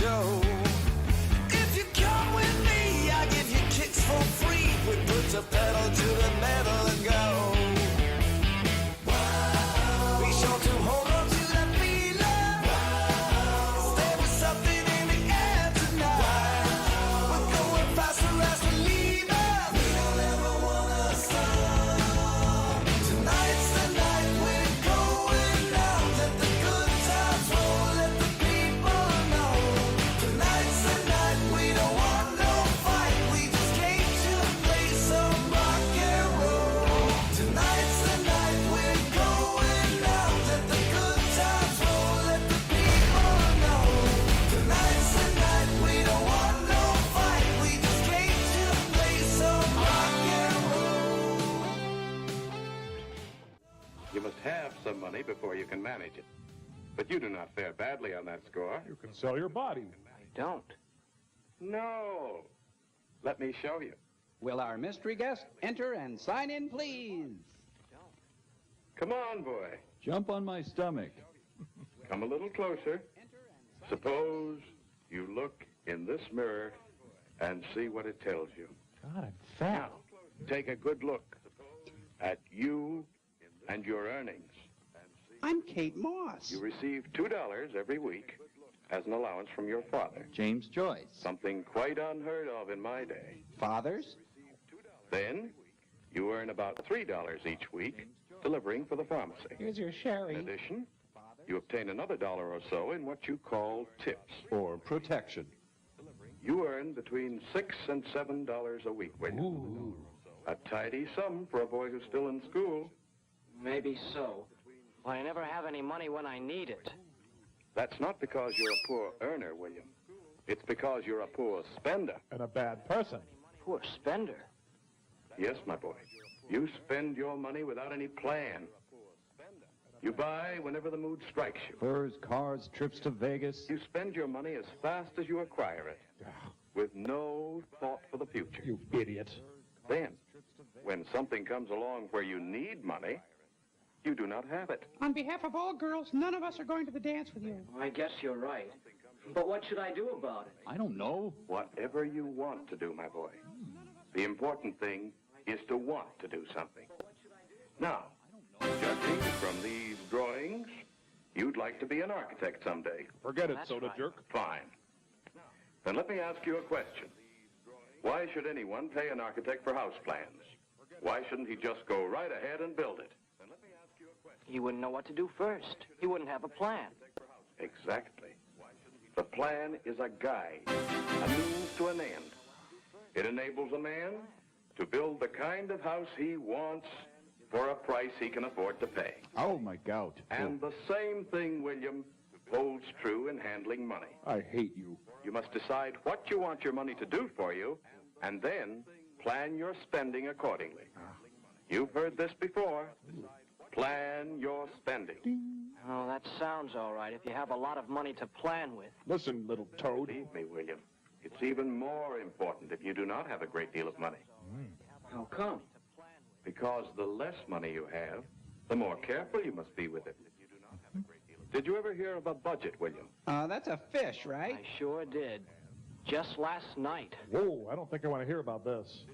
show. If you come with me, I give you kicks for free. We put the pedal to the metal and go. Wow. Be sure to hold on to that feeling. Wow. There was something in the air tonight. Wow. We're going faster as we leave it. We don't ever wanna stop. Tonight's the night we're going out. Let the good times roll. Let the people know. Tonight's the night we don't want no fight. We just came to play some rock and roll. Tonight's the night we're going out. Let the good times roll. Let the people know. Tonight's the night we don't want no fight. We just came to play some rock and roll. You must have some money before you can manage it. But you do not fare badly on that score. You can sell your body. Don't. No. Let me show you. Will our mystery guest enter and sign in, please? Come on, boy. Jump on my stomach. Come a little closer. Suppose you look in this mirror and see what it tells you. God, I'm fat. Take a good look at you and your earnings. I'm Kate Moss. You receive $2 every week as an allowance from your father. James Joyce. Something quite unheard of in my day. Fathers? Then you earn about $3 each week delivering for the pharmacy. Here's your In sherry. addition, you obtain another $1 or so in what you call tips. Or protection. You earn between $6 and $7 a week, William. Ooh. A tidy sum for a boy who's still in school. Maybe so. But I never have any money when I need it. That's not because you're a poor earner, William. It's because you're a poor spender. And a bad person. Poor spender. Yes, my boy. You spend your money without any plan. You buy whenever the mood strikes you. Furs, cars, trips to Vegas. You spend your money as fast as you acquire it, with no thought for the future. You idiot. Then, when something comes along where you need money, you do not have it. On behalf of all girls, none of us are going to the dance with you. I guess you're right. But what should I do about it? I don't know. Whatever you want to do, my boy. The important thing is to want to do something. Now, judging from these drawings, you'd like to be an architect someday. Forget it, That's soda right. jerk. Fine. Then let me ask you a question. Why should anyone pay an architect for house plans? Why shouldn't he just go right ahead and build it? He wouldn't know what to do first. He wouldn't have a plan. Exactly. The plan is a guide, a means to an end. It enables a man to build the kind of house he wants for a price he can afford to pay. Oh, my gout. And the same thing, William, holds true in handling money. I hate you. You must decide what you want your money to do for you, and then plan your spending accordingly. You've heard this before. Plan your spending. Oh, that sounds all right if you have a lot of money to plan with. Listen, little toad. Believe me, William, it's even more important if you do not have a great deal of money. How come? Because the less money you have, the more careful you must be with it. Did you ever hear of a budget, William? That's a fish, right? I sure did. Just last night. Whoa, I don't think I want to hear about this.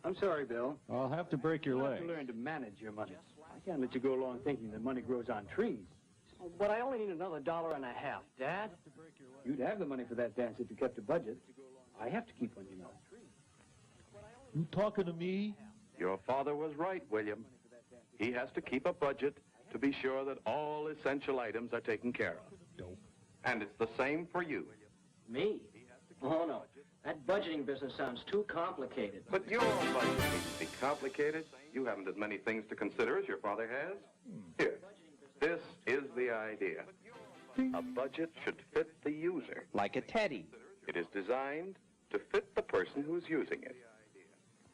I'm sorry, Bill. I'll have to break your You have leg. to learn to manage your money. I can't let you go along thinking that money grows on trees. Oh, but I only need another $1.50, Dad. You'd have the money for that dance if you kept a budget. I have to keep one, you know. You talking to me? Your father was right, William. He has to keep a budget to be sure that all essential items are taken care of. Dope. And it's the same for you. Me? Oh, no. That budgeting business sounds too complicated. But your budget needn't be complicated. You haven't as many things to consider as your father has. Here, this is the idea. A budget should fit the user. Like a teddy. It is designed to fit the person who's using it.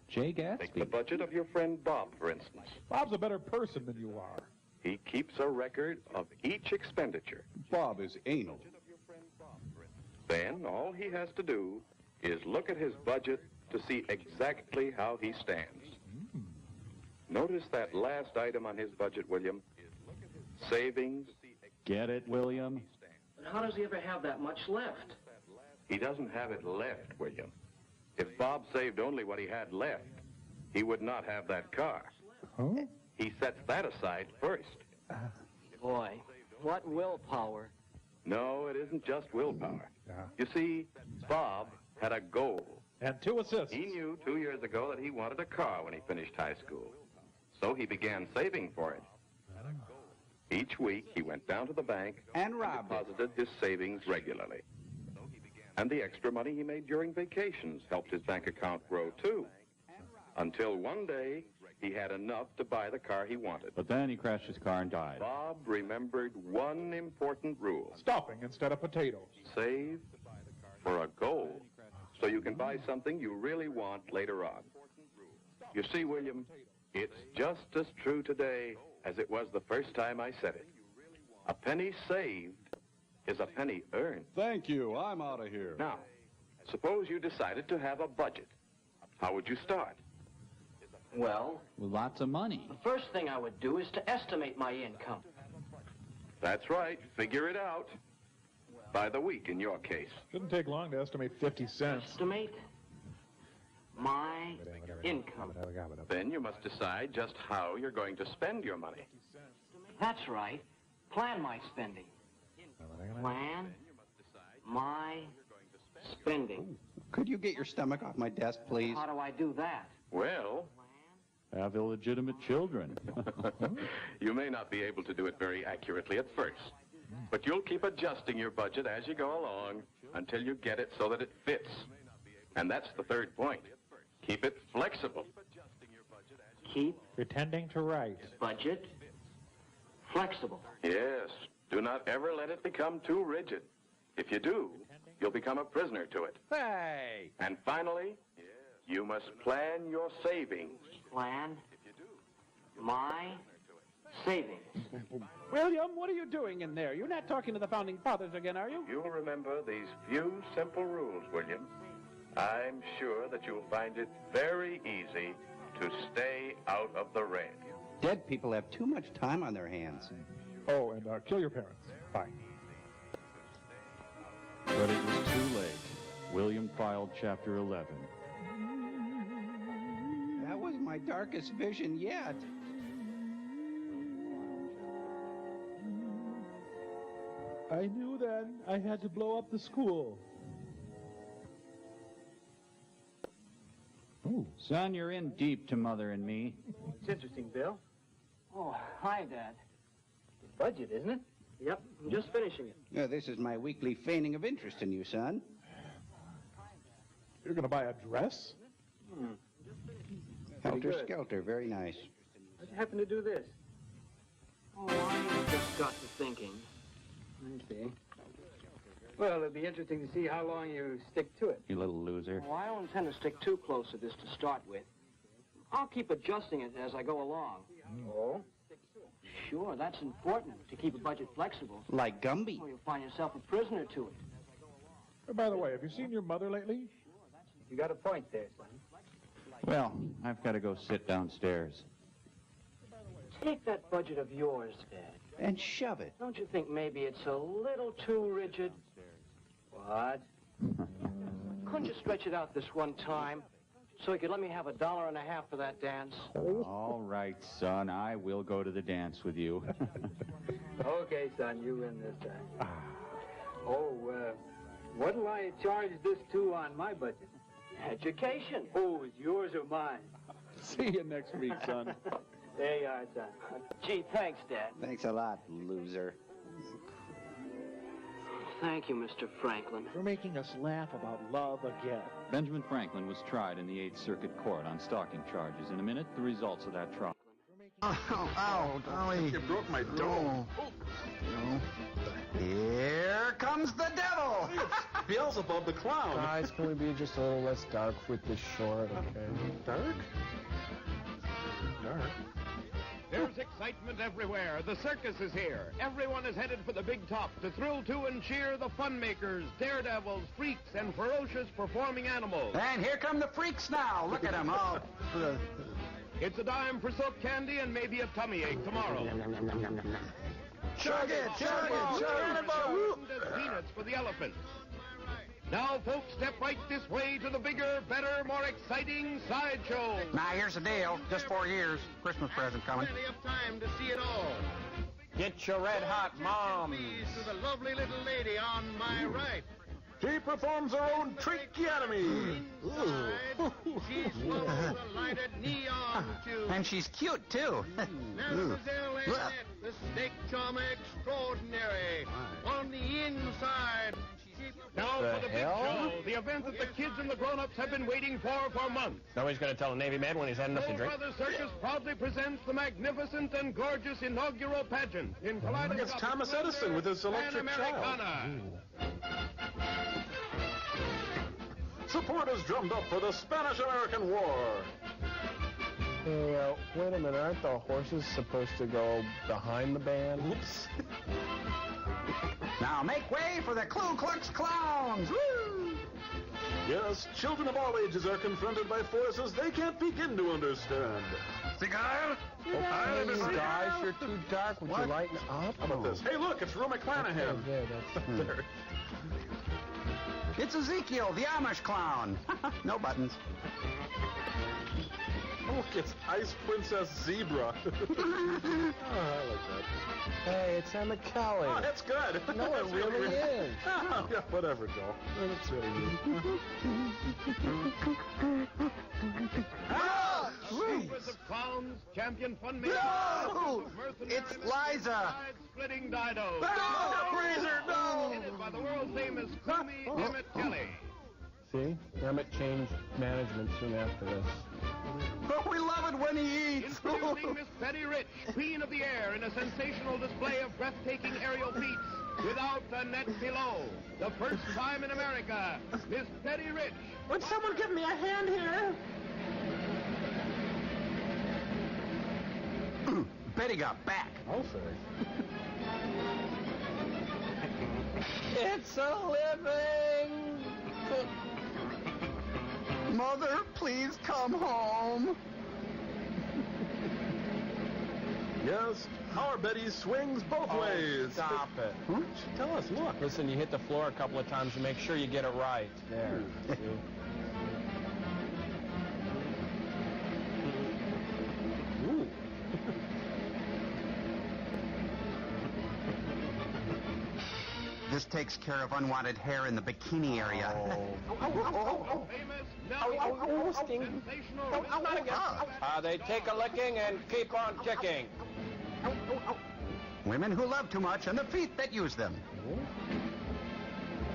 Jay Take the Gatsby. budget of your friend Bob, for instance. Bob's a better person than you are. He keeps a record of each expenditure. Bob is anal. Then all he has to do is look at his budget to see exactly how he stands. Notice that last item on his budget, William. Savings. Get it, William? But how does he ever have that much left? He doesn't have it left, William. If Bob saved only what he had left, he would not have that car. Huh? He sets that aside first. Boy, what willpower. No, it isn't just willpower. Yeah. You see, Bob had a goal. And 2 assists. He knew 2 years ago that he wanted a car when he finished high school. So he began saving for it. Each week, he went down to the bank And robbed it. deposited his savings regularly. And the extra money he made during vacations helped his bank account grow, too. Until one day, he had enough to buy the car he wanted. But then he crashed his car and died. Bob remembered one important rule. Stuffing instead of potatoes. Save for a goal, so you can buy something you really want later on. You see, William, it's just as true today as it was the first time I said it. A penny saved is a penny earned. Thank you. I'm out of here. Now, suppose you decided to have a budget. How would you start? Well, With lots of money. the first thing I would do is to estimate my income. That's right. Figure it out. By the week, in your case. Shouldn't take long to estimate 50 cents. Estimate my income. Then you must decide just how you're going to spend your money. That's right. Plan my spending. Plan my spending. Could you get your stomach off my desk, please? How do I do that? Well, Have illegitimate children. you may not be able to do it very accurately at first, but you'll keep adjusting your budget as you go along until you get it so that it fits. And that's the third point. Keep it flexible. Keep Pretending to write. budget flexible. Yes, do not ever let it become too rigid. If you do, you'll become a prisoner to it. Hey! And finally, you must plan your savings. Plan my savings. William, what are you doing in there? You're not talking to the Founding Fathers again, are you? You'll remember these few simple rules, William. I'm sure that you'll find it very easy to stay out of the red. Dead people have too much time on their hands. Oh, and kill your parents. Bye. But it was too late. William filed Chapter 11. That was my darkest vision yet. I knew then I had to blow up the school. Ooh. Son, you're in deep to Mother and me. It's interesting, Bill. Oh, hi, Dad. Budget, isn't it? Yep, I'm just finishing it. This is my weekly feigning of interest in you, son. You're going to buy a dress? Helter good. Skelter, very nice. How'd you happen to do this? Oh, I just got to thinking. I see. Well, it'll be interesting to see how long you stick to it. You little loser. Oh, I don't intend to stick too close to this to start with. I'll keep adjusting it as I go along. Oh? Sure, that's important, to keep a budget flexible. Like Gumby. Or you'll find yourself a prisoner to it. Oh, by the way, have you seen your mother lately? You got a point there, son. Well, I've got to go sit downstairs. Take that budget of yours, Dad. And shove it. Don't you think maybe it's a little too rigid? What? Couldn't you stretch it out this one time so you could let me have $1.50 for that dance? All right, son, I will go to the dance with you. Okay, son, you win this time. Oh, what'll I charge this to on my budget? Education. Oh, it's yours or mine? See you next week, son. There you are, son. Gee, thanks, Dad. Thanks a lot, loser. Thank you, Mr. Franklin. You're making us laugh about love again. Benjamin Franklin was tried in the 8th Circuit Court on stalking charges. In a minute, the results of that trial. Ow, Dolly. You broke my dome. No. Here comes the devil. Beelzebub the clown. Guys, can we be just a little less dark with this short, okay? Dark? Dark? There's excitement everywhere. The circus is here. Everyone is headed for the big top to thrill to and cheer the fun makers, daredevils, freaks, and ferocious performing animals. And here come the freaks now. Look at them all. It's a dime for soap candy and maybe a tummy ache tomorrow. Chug it, chug it, chug it. Peanuts for the elephants. Now, folks, step right this way to the bigger, better, more exciting sideshow. Now, here's the deal. Just 4 years. Christmas present coming. Plenty of time to see it all. Get your red hot moms. To the lovely little lady on my right. She performs her own tracheotomy. She's full of the lighted neon tube. And she's cute, too. Mademoiselle Annette, the steak charmer extraordinary. On the inside. Now for the big show, the event that the kids and the grown-ups have been waiting for months. Nobody's going to tell a Navy man when he's had enough to drink. Brother Circus proudly presents the magnificent and gorgeous inaugural pageant in Kaleidoscope. It's Thomas Edison with his electric child. Support is drummed up for the Spanish-American War. Hey, wait a minute. Aren't the horses supposed to go behind the band? Oops. Now make way for the Ku Klux Clowns! Woo! Yes, children of all ages are confronted by forces they can't begin to understand. Cigar? Hey, guys, you're too dark. Would you lighten up? How about this? Hey, look, it's Rue McClanahan. Yeah, that's... There. It's Ezekiel, the Amish clown. No buttons. Look, it's Ice Princess Zebra. Oh, I like that. Hey, it's Emma Kelly. Oh, that's good. No, it really is. Oh, yeah, whatever, Joe. That's really good. Secrets of clowns, champion fun makers. No! It's Liza. Splitting didos. No! Freezer, no! Headed by the world famous Kumi Emmett Kelly. See? Emmett changed management soon after this. But we love it when he eats. Introducing Miss Betty Rich, Queen of the Air, in a sensational display of breathtaking aerial feats without a net below. The first time in America, Miss Betty Rich. Would someone give me a hand here? Betty got back. I'll say. It's a living! Mother, please come home. Yes, our Betty swings both ways. Stop it. Tell us, look. Listen, you hit the floor a couple of times and make sure you get it right. There. See? Ooh. This takes care of unwanted hair in the bikini area. Famous sensational They take a licking and keep on kicking. Women who love too much and the feet that use them.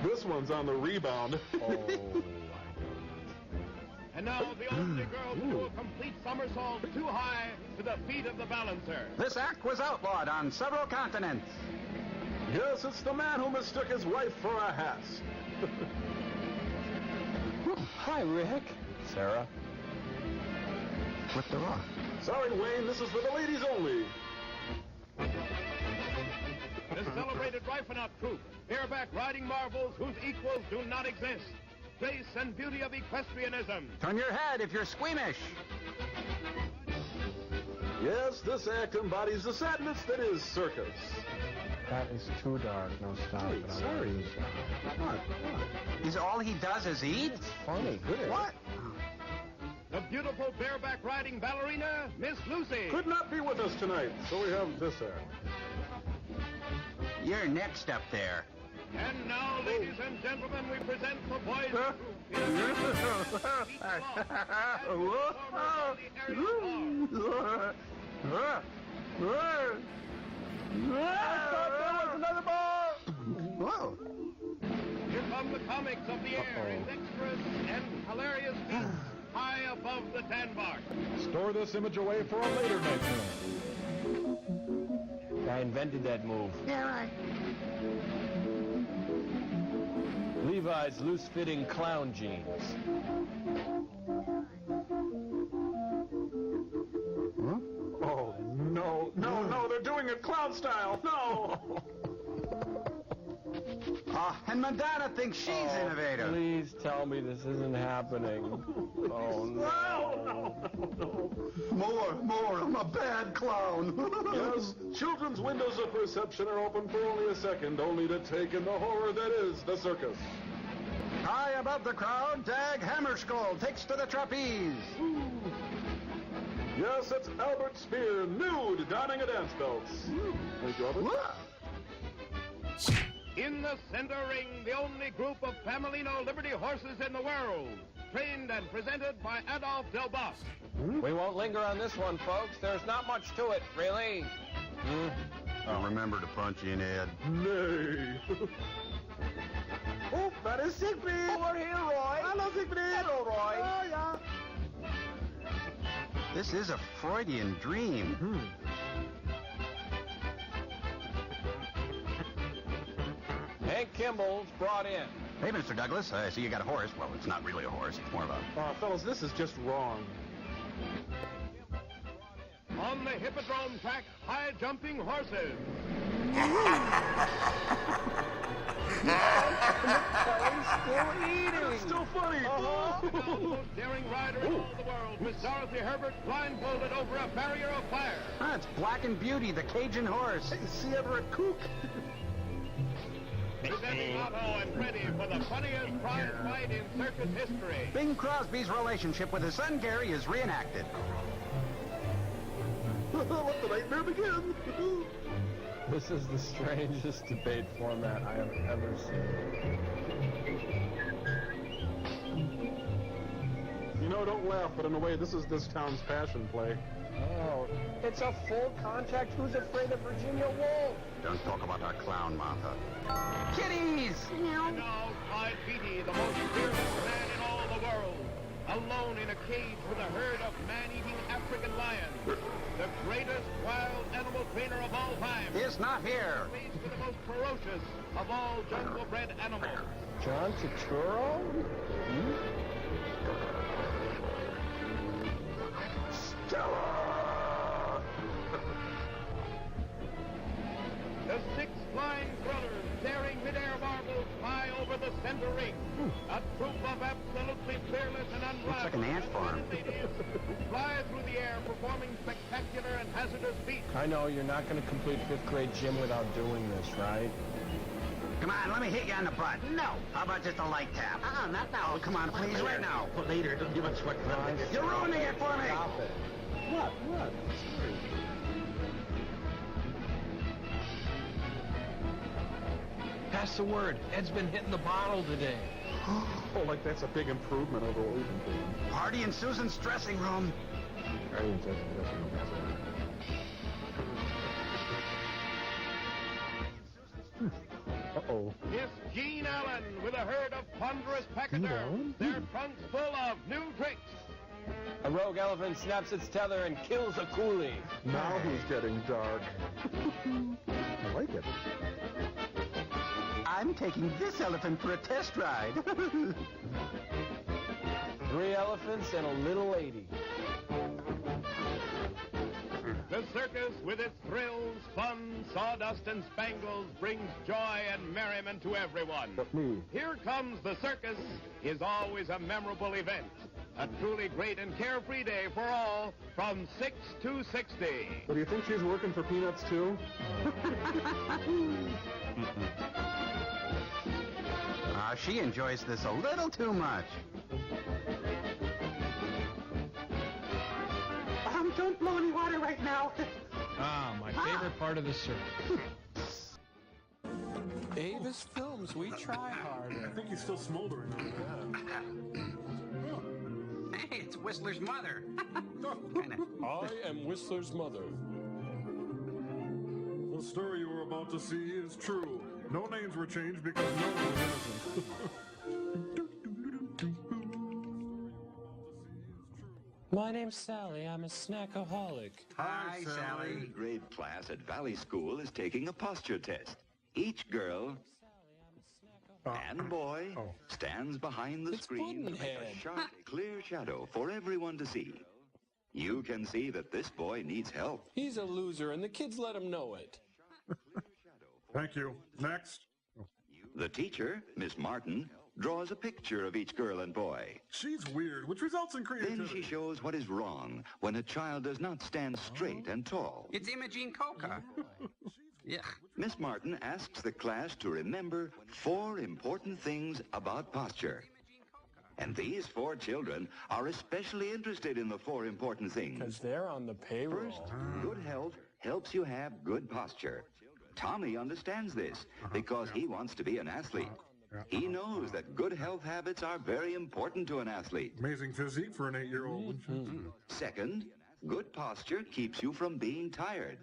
This one's on the rebound. And now the only girl to do a complete somersault too high to the feet of the balancer. This act was outlawed on several continents. Yes, it's the man who mistook his wife for a hat. Hi, Rick. Sarah. What the rock? Sorry, Wayne, this is for the ladies only. The celebrated Rifenaut troupe, bareback riding marvels whose equals do not exist. Grace and beauty of equestrianism. Turn your head if you're squeamish. Yes, this act embodies the sadness that is circus. That is too dark. No, stop it. Sorry. What? Is all he does is eat? It's funny. Good. What? The beautiful bareback riding ballerina, Miss Lucy. Could not be with us tonight, so we have this act. You're next up there. And now, ladies and gentlemen, we present the boys troupe. I thought there was another ball! Whoa. Here come the comics of the air in dexterous and hilarious feats high above the tan bar. Store this image away for a later nightmare. I invented that move. Yeah, right. Levi's loose-fitting clown jeans. Huh? Oh, no, they're doing it clown style. No. A And Madonna thinks she's innovative. Please tell me this isn't happening. Oh, no. More. I'm a bad clown. Yes, children's windows of perception are open for only a second, only to take in the horror that is the circus. High above the crowd, Dag Hammerskull takes to the trapeze. Yes, it's Albert Speer, nude, donning a dance belt. Thank you, Albert. In the center ring, the only group of Pamelino Liberty horses in the world, trained and presented by Adolphe Delbos. We won't linger on this one, folks. There's not much to it, really. I'll remember to punch you in the head. Nay. Oh, that is Siegfried. Oh, we're here, Roy. Hello, Siegfried. Hello, Roy. Oh, yeah. This is a Freudian dream. Hank Kimball's brought in. Hey, Mr. Douglas, I see you got a horse. Well, it's not really a horse. It's more of a... Fellas, this is just wrong. On the hippodrome track, high-jumping horses. Still eating. It's still funny. The most daring rider in all the world, Miss Dorothy Herbert, blindfolded over a barrier of fire. It's Black and Beauty, the Cajun horse. Hey, see Everett Kook. Presenting Otto and ready for the funniest prize fight in circus history. Bing Crosby's relationship with his son Gary is reenacted. Let the nightmare begin. This is the strangest debate format I have ever seen. You know, don't laugh, but in a way, this is this town's passion play. Oh, it's a full contact Who's Afraid of Virginia Woolf. Don't talk about our clown, Martha. Kitties! And now, Clyde Beatty, the most fearless man in all the world, alone in a cage with a herd of man-eating African lions, the greatest wild animal trainer of all time. Is not here. Faced with the most ferocious of all jungle-bred animals. John Turturro? Stella! The six flying brothers daring midair marbles fly over the center ring. A troop of absolutely fearless and unrivaled. Looks like an ant farm. Fly through the air performing spectacular and hazardous feats. I know you're not going to complete 5th grade gym without doing this, right? Come on, let me hit you on the butt. No. How about just a light tap? Not now. Oh, come on, please, right now. But later, don't give much sweat for that. You're ruining it for me. Stop it. What? Pass the word. Ed's been hitting the bottle today. Oh, like that's a big improvement over what we've been doing. Party in Susan's dressing room. Uh-oh. Miss Jean Allen with a herd of ponderous pachyderms. Their trunks full of new tricks. A rogue elephant snaps its tether and kills a coolie. Now he's getting dark. I like it. I'm taking this elephant for a test ride. 3 elephants and a little lady. The circus, with its thrills, fun, sawdust, and spangles, brings joy and merriment to everyone. But me. Here Comes the Circus is always a memorable event. A truly great and carefree day for all from 6 to 60. Well, do you think she's working for peanuts, too? She enjoys this a little too much. Don't blow any water right now. My favorite part of the circus. Avis Films, we try harder. I think he's still smoldering. Hey, it's Whistler's mother. I am Whistler's mother. The story you were about to see is true. No names were changed because no one was innocent. My name's Sally. I'm a snackaholic. Hi, Sally. Grade class at Valley School is taking a posture test. Each girl and boy stands behind the screen to make a sharp, clear shadow for everyone to see. You can see that this boy needs help. He's a loser, and the kids let him know it. Thank you. Next. The teacher, Miss Martin, draws a picture of each girl and boy. She's weird, which results in creativity. Then she shows what is wrong when a child does not stand straight and tall. It's Imogene Coca. Yeah. Miss Martin asks the class to remember 4 important things about posture. And these 4 children are especially interested in the 4 important things. Because they're on the payroll. First, good health helps you have good posture. Tommy understands this because he wants to be an athlete. He knows that good health habits are very important to an athlete. Amazing physique for an 8-year-old. Second, good posture keeps you from being tired.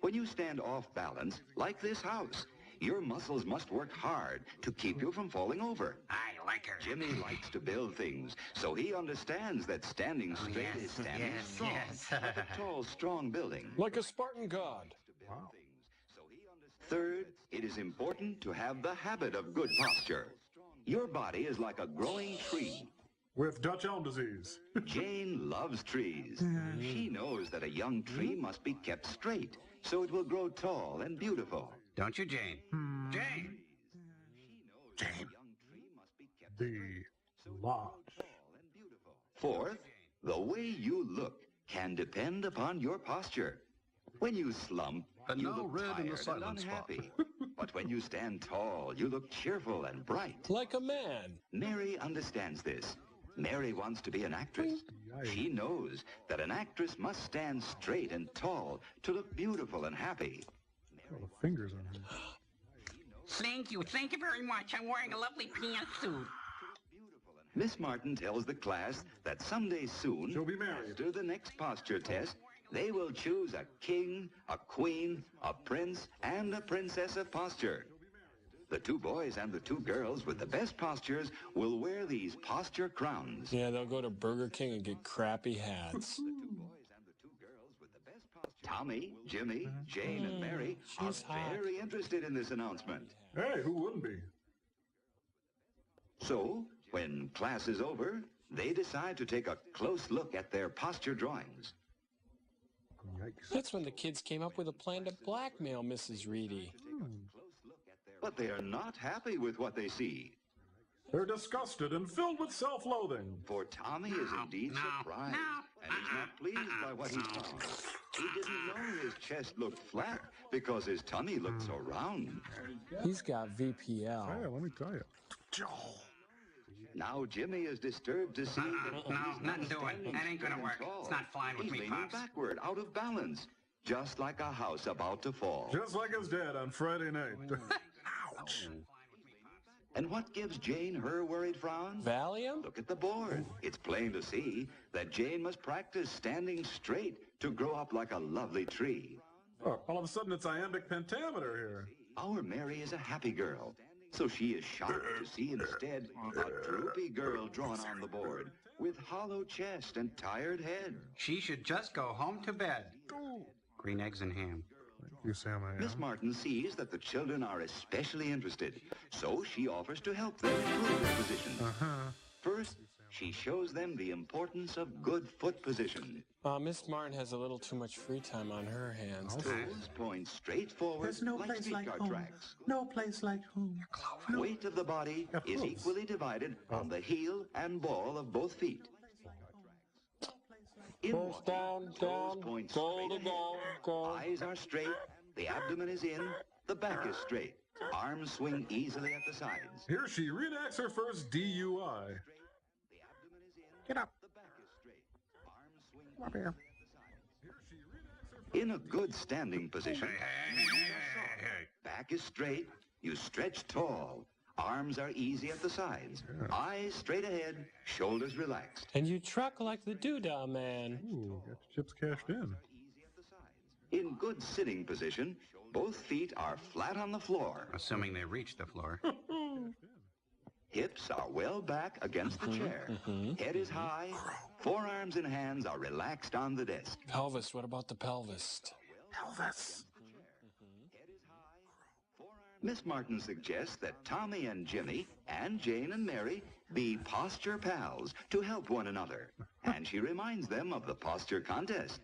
When you stand off balance, like this house, your muscles must work hard to keep you from falling over. I like her. Jimmy likes to build things, so he understands that standing straight is standing strong, like a tall, strong building. Like a Spartan god. Wow. Third, it is important to have the habit of good posture. Your body is like a growing tree. With Dutch elm disease. Jane loves trees. She knows that a young tree must be kept straight, so it will grow tall and beautiful. Don't you, Jane? Jane! Jane. The lodge. Fourth, the way you look can depend upon your posture. When you slump, you look tired and unhappy. But when you stand tall, you look cheerful and bright. Like a man. Mary understands this. Mary wants to be an actress. She knows that an actress must stand straight and tall to look beautiful and happy. Oh, the fingers on her. Thank you very much. I'm wearing a lovely pantsuit. Miss Martin tells the class that someday soon, she'll be married. After the next posture test, they will choose a king, a queen, a prince, and a princess of posture. The 2 boys and the 2 girls with the best postures will wear these posture crowns. Yeah, they'll go to Burger King and get crappy hats. Tommy, Jimmy, Jane, and Mary are very interested in this announcement. Hey, who wouldn't be? So, when class is over, they decide to take a close look at their posture drawings. Yikes. That's when the kids came up with a plan to blackmail Mrs. Reedy. But they are not happy with what they see. They're disgusted and filled with self-loathing. For Tommy is indeed surprised, and he's not pleased by what he's found. He didn't know his chest looked flat because his tummy looked so round. He's got VPL. Yeah, let me tell you. Now Jimmy is disturbed to see that he's nothing doing. That ain't gonna work. It's not flying with he's me, leaning Pops. backward, out of balance, just like a house about to fall. Just like his dad on Friday night. Ouch. And what gives Jane her worried frown? Valium? Look at the board. It's plain to see that Jane must practice standing straight to grow up like a lovely tree. Oh, all of a sudden it's iambic pentameter here. Our Mary is a happy girl, so she is shocked to see instead a droopy girl drawn on the board with hollow chest and tired head. She should just go home to bed. Green eggs and ham. You, Sam, I am. Miss Martin sees that the children are especially interested, so she offers to help them improve their position. First, she shows them the importance of good foot position. Miss Martin has a little too much free time on her hands. Toes point straight forward. There's no like place like streetcar home. tracks. No place like home. Weight of the body is equally divided on the heel and ball of both feet. In First down, toes point goal straight to ahead. goal. Eyes are straight, the abdomen is in, the back is straight. Arms swing easily at the sides. Here she reenacts her first DUI. Get up. Come up here. In a good standing position, back is straight, you stretch tall. Arms are easy at the sides. Eyes straight ahead, shoulders relaxed. And you truck like the Doodah Man. Ooh, got the chips cashed in. In good sitting position, both feet are flat on the floor. Assuming they reach the floor. Hips are well back against the chair. Head is high. Forearms and hands are relaxed on the desk. Pelvis, what about the pelvis? Pelvis. Miss Martin suggests that Tommy and Jimmy and Jane and Mary be posture pals to help one another. And she reminds them of the posture contest.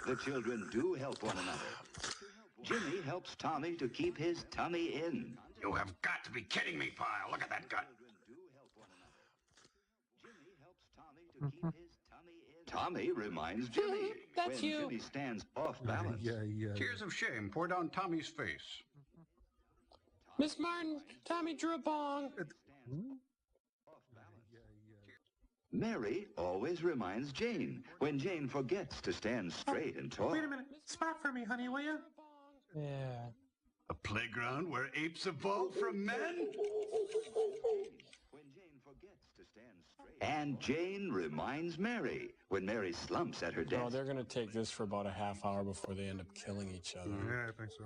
The children do help one another. Jimmy helps Tommy to keep his tummy in. You have got to be kidding me, pile. Look at that gut. Tommy reminds Jimmy That's when you. Jimmy stands off balance. Tears of shame pour down Tommy's face. Miss Martin, Tommy drew a bong. Mary always reminds Jane when Jane forgets to stand straight and tall. Wait a minute. Spot for me, honey, will you? Yeah. A playground where apes evolve from men? And Jane reminds Mary when Mary slumps at her desk. Oh, they're going to take this for about a half hour before they end up killing each other. Yeah, I think so.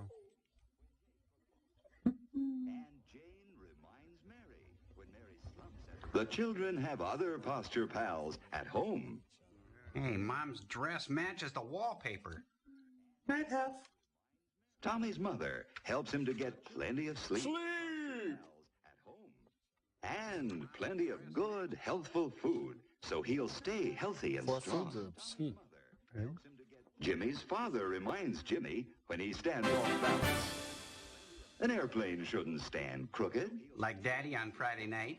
The children have other posture pals at home. Hey, Mom's dress matches the wallpaper. Night, Huff. Tommy's mother helps him to get plenty of sleep. And plenty of good, healthful food, so he'll stay healthy and strong. Jimmy's father reminds Jimmy when he stands off balance. An airplane shouldn't stand crooked. Like Daddy on Friday night.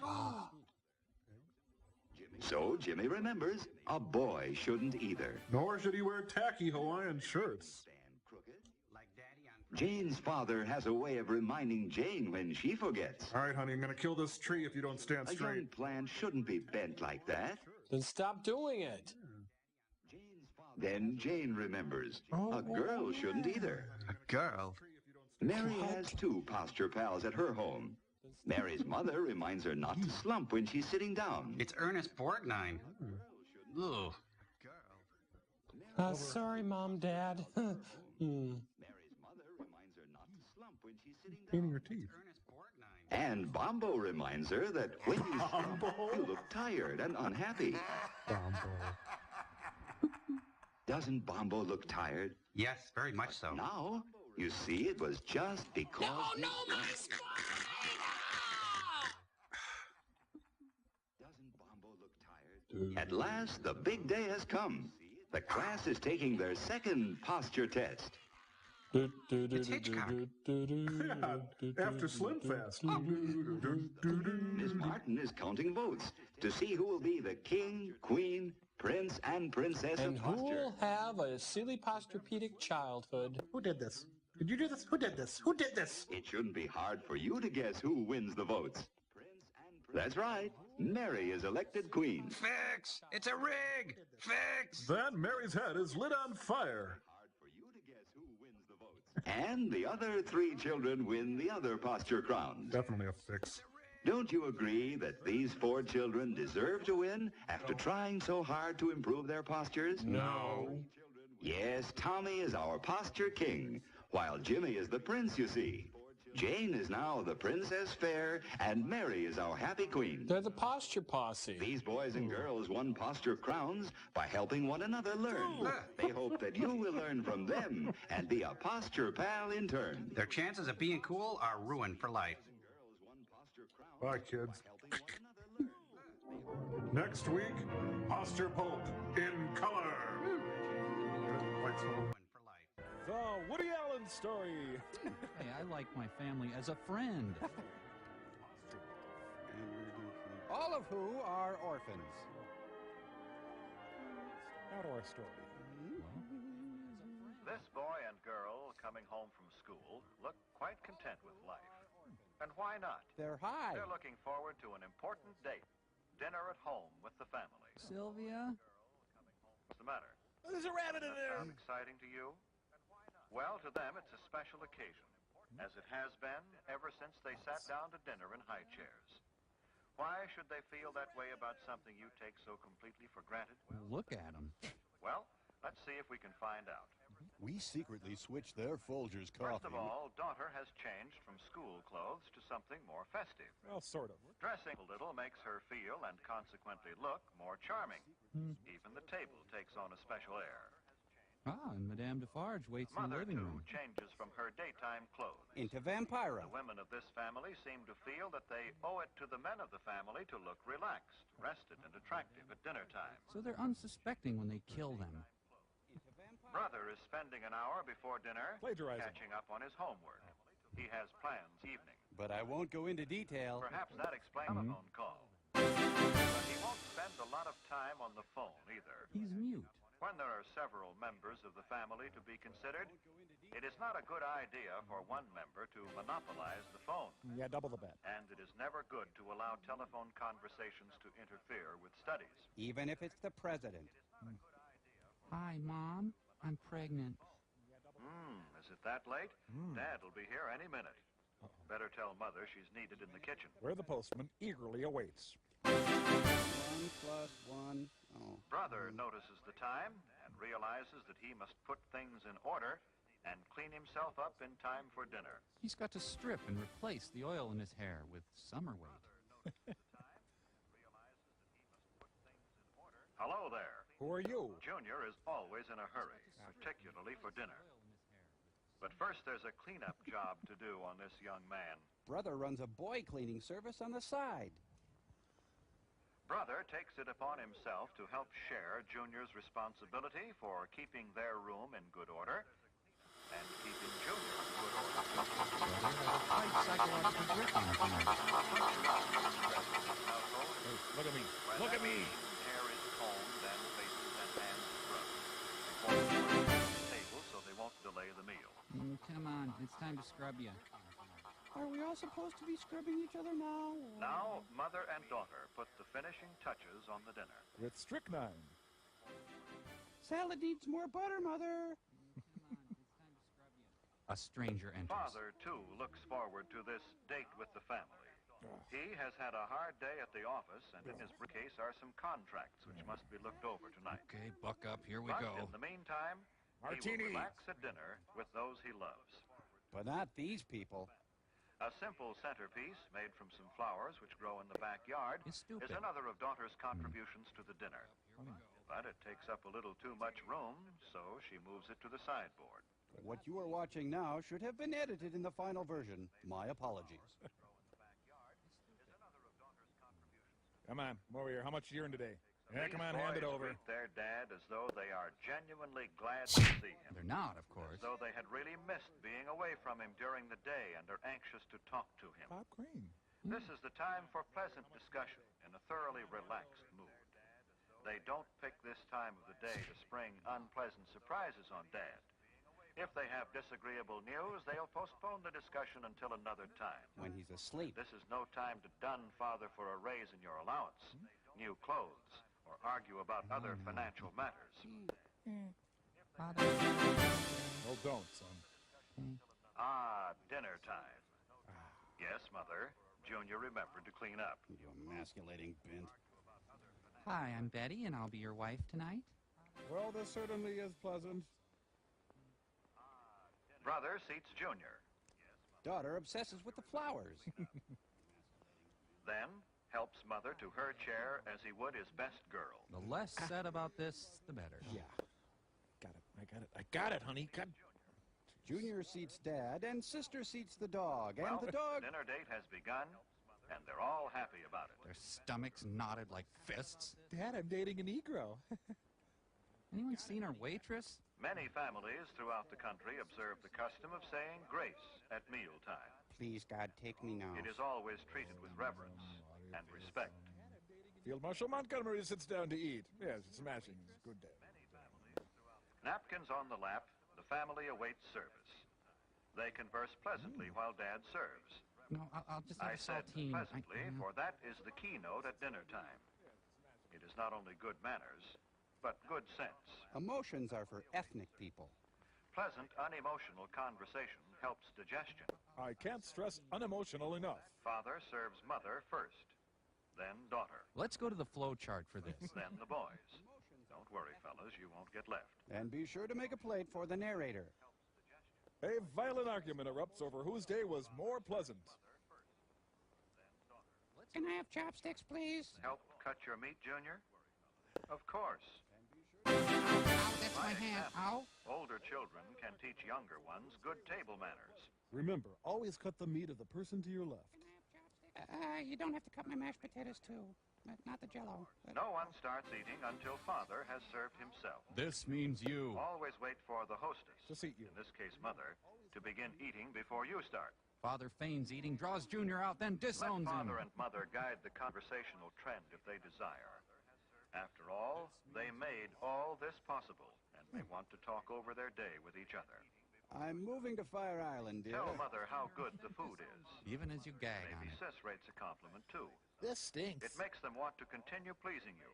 So Jimmy remembers a boy shouldn't either. Nor should he wear tacky Hawaiian shirts. Jane's father has a way of reminding Jane when she forgets. All right, honey, I'm going to kill this tree if you don't stand A young straight. plant shouldn't be bent like that. Then stop doing it. Then Jane remembers. A girl shouldn't either. A girl? Mary has two posture pals at her home. Mary's mother reminds her not to slump when she's sitting down. It's Ernest Borgnine. Ugh. Sorry, Mom, Dad. Cleaning your teeth. And Bombo reminds her that when you slump, you look tired and unhappy. Doesn't Bombo look tired? Yes, very much so. Now, you see, it was just because... No, my At last, the big day has come. The class is taking their second posture test. It's Hitchcock. After Slim Fast. Miss Martin is counting votes to see who will be the king, queen, prince, and princess And of who posture. will have a silly posturepedic childhood? Who did this? Did you do this? Who did this? Who did this? It shouldn't be hard for you to guess who wins the votes. That's right. Mary is elected queen. Fix! It's a rig! Fix! Then Mary's head is lit on fire. And the other three children win the other posture crowns. Definitely a fix. Don't you agree that these four children deserve to win after trying so hard to improve their postures? No. Yes, Tommy is our posture king, while Jimmy is the prince, you see. Jane is now the Princess Fair, and Mary is our happy queen. They're the posture posse. These boys and girls won posture crowns by helping one another learn. They hope that you will learn from them and be a posture pal in turn. Their chances of being cool are ruined for life. Bye, kids. Next week, Posture Pope in color. The Woody Allen story. Hey, I like my family as a friend. All of who are orphans. Not our story. This boy and girl coming home from school look quite content with life. And why not? They're high. They're looking forward to an important date. Dinner at home with the family. Sylvia? What's the matter? There's a rabbit in there. Sound exciting to you? Well, to them, it's a special occasion, as it has been ever since they sat down to dinner in high chairs. Why should they feel that way about something you take so completely for granted? Look at them. Well, let's see if we can find out. We secretly switched their Folgers coffee. First of all, daughter has changed from school clothes to something more festive. Well, sort of. Dressing a little makes her feel and consequently look more charming. Even the table takes on a special air. Ah, and Madame Defarge waits in the Mother, living too, room. changes from her daytime clothes. Into Vampira. The women of this family seem to feel that they owe it to the men of the family to look relaxed, rested, and attractive at dinner time. So they're unsuspecting when they kill them. Brother is spending an hour before dinner Plagiarizing. catching up on his homework. He has plans evening. But I won't go into detail. Perhaps that explains the phone call. But he won't spend a lot of time on the phone either. He's mute. When there are several members of the family to be considered, it is not a good idea for one member to monopolize the phone. Yeah, double the bet. And it is never good to allow telephone conversations to interfere with studies. Even if it's the president. Hi, Mom. I'm pregnant. Is it that late? Dad will be here any minute. Better tell Mother she's needed in the kitchen. Where the postman eagerly awaits. 1 plus 1. Oh. Brother notices the time and realizes that he must put things in order and clean himself up in time for dinner. He's got to strip and replace the oil in his hair with summer weight. Hello there. Who are you? Junior is always in a hurry, particularly for dinner. But first there's a cleanup job to do on this young man. Brother runs a boy cleaning service on the side. Brother takes it upon himself to help share Junior's responsibility for keeping their room in good order and keeping Junior in good order. Hey, look at me. Look at me. Hair is combed and faces and hands scrubbed. Before they put it on the table so they won't delay the meal. Come on, it's time to scrub you. Are we all supposed to be scrubbing each other now? Now, mother and daughter put the finishing touches on the dinner. With strychnine. Salad needs more butter, Mother. A stranger enters. Father, too, looks forward to this date with the family. He has had a hard day at the office, and in his briefcase are some contracts which must be looked over tonight. Okay, buck up. Here we But go. in the meantime, he will relax at dinner with those he loves. But not these people. A simple centerpiece made from some flowers which grow in the backyard is another of daughter's contributions to the dinner. But it takes up a little too much room, so she moves it to the sideboard. What you are watching now should have been edited in the final version. My apologies. Come on, come over here. How much you earn today? Yeah, These come on, hand it boys over. greet their dad as though they are genuinely glad to see him. They're not, of course. As though they had really missed being away from him during the day and are anxious to talk to him. Pop cream. This is the time for pleasant discussion in a thoroughly relaxed mood. They don't pick this time of the day to spring unpleasant surprises on Dad. If they have disagreeable news, they'll postpone the discussion until another time. When he's asleep. This is no time to dun Father for a raise in your allowance, new clothes, or argue about other financial matters. Well, don't, son. Dinner time. Yes, Mother. Junior remembered to clean up. You emasculating bint. Hi, I'm Betty, and I'll be your wife tonight. Well, this certainly is pleasant. Brother seats Junior. Daughter obsesses with the flowers. Then helps Mother to her chair as he would his best girl. The less said about this, the better. Yeah. Got it. I got it. I got it, honey. God. Junior seats Dad, and Sister seats the dog. And Well, the dog... dinner date has begun, and they're all happy about it. Their stomachs knotted like fists. Dad, I'm dating a Negro. Anyone seen our waitress? Many families throughout the country observe the custom of saying grace at mealtime. Please, God, take me now. It is always treated with reverence and respect. Field Marshal Montgomery sits down to eat. Yes, it's smashing. It's a good day. Napkins on the lap, the family awaits service. They converse pleasantly while Dad serves. No, I'll just have I a said saltine. pleasantly, for that is the keynote at dinner time. It is not only good manners, but good sense. Emotions are for ethnic people. Pleasant, unemotional conversation helps digestion. I can't stress unemotional enough. Father serves Mother first, then daughter, Let's go to the flow chart for this. then the boys. Don't worry, fellas, you won't get left. And be sure to make a plate for the narrator. A violent argument erupts over whose day was more pleasant. Can I have chopsticks, please? Help cut your meat, Junior? Of course. Ow, that's my hand. Ow. Older children can teach younger ones good table manners. Remember, always cut the meat of the person to your left. You don't have to cut my mashed potatoes, too. Not the Jell-O. No one starts eating until Father has served himself. This means you. Always wait for the hostess, Just eat you. in this case Mother, to begin eating before you start. Father feigns eating, draws Junior out, then disowns Let him. father and mother guide the conversational trend if they desire. After all, they made all this possible, and they want to talk over their day with each other. I'm moving to Fire Island, dear. Tell mother how good the food is. Even as you gag on Maybe it. sis rates a compliment, too. This stinks. It makes them want to continue pleasing you.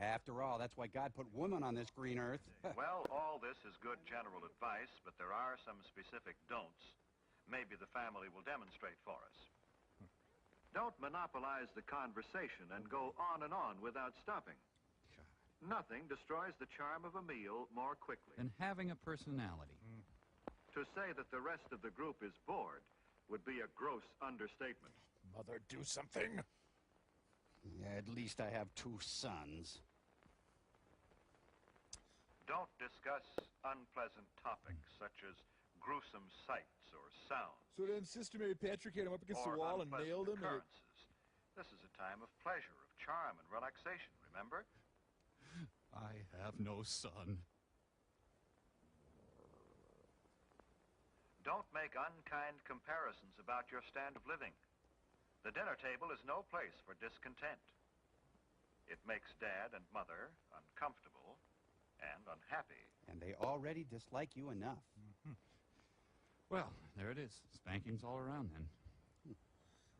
After all, that's why God put women on this green earth. Well, all this is good general advice, but there are some specific don'ts. Maybe the family will demonstrate for us. Don't monopolize the conversation and go on and on without stopping. Nothing destroys the charm of a meal more quickly. And having a personality. To say that the rest of the group is bored would be a gross understatement. Mother, do something. Yeah, at least I have 2 sons. Don't discuss unpleasant topics such as gruesome sights or sounds. So then Sister Mary Patrick had him up against the or wall and unpleasant nailed him. occurrences. This is a time of pleasure, of charm, and relaxation, remember? I have no son. Don't make unkind comparisons about your stand of living. The dinner table is no place for discontent. It makes Dad and Mother uncomfortable and unhappy. And they already dislike you enough. Well, there it is. Spankings all around then.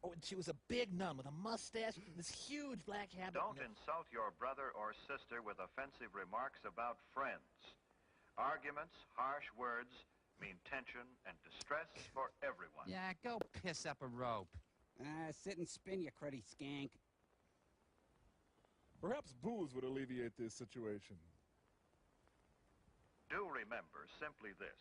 Oh, and she was a big nun with a mustache and this huge black habit. Don't insult your brother or sister with offensive remarks about friends. Arguments, harsh words mean tension and distress for everyone. Yeah, go piss up a rope. Sit and spin, you cruddy skank. Perhaps booze would alleviate this situation. Do remember simply this.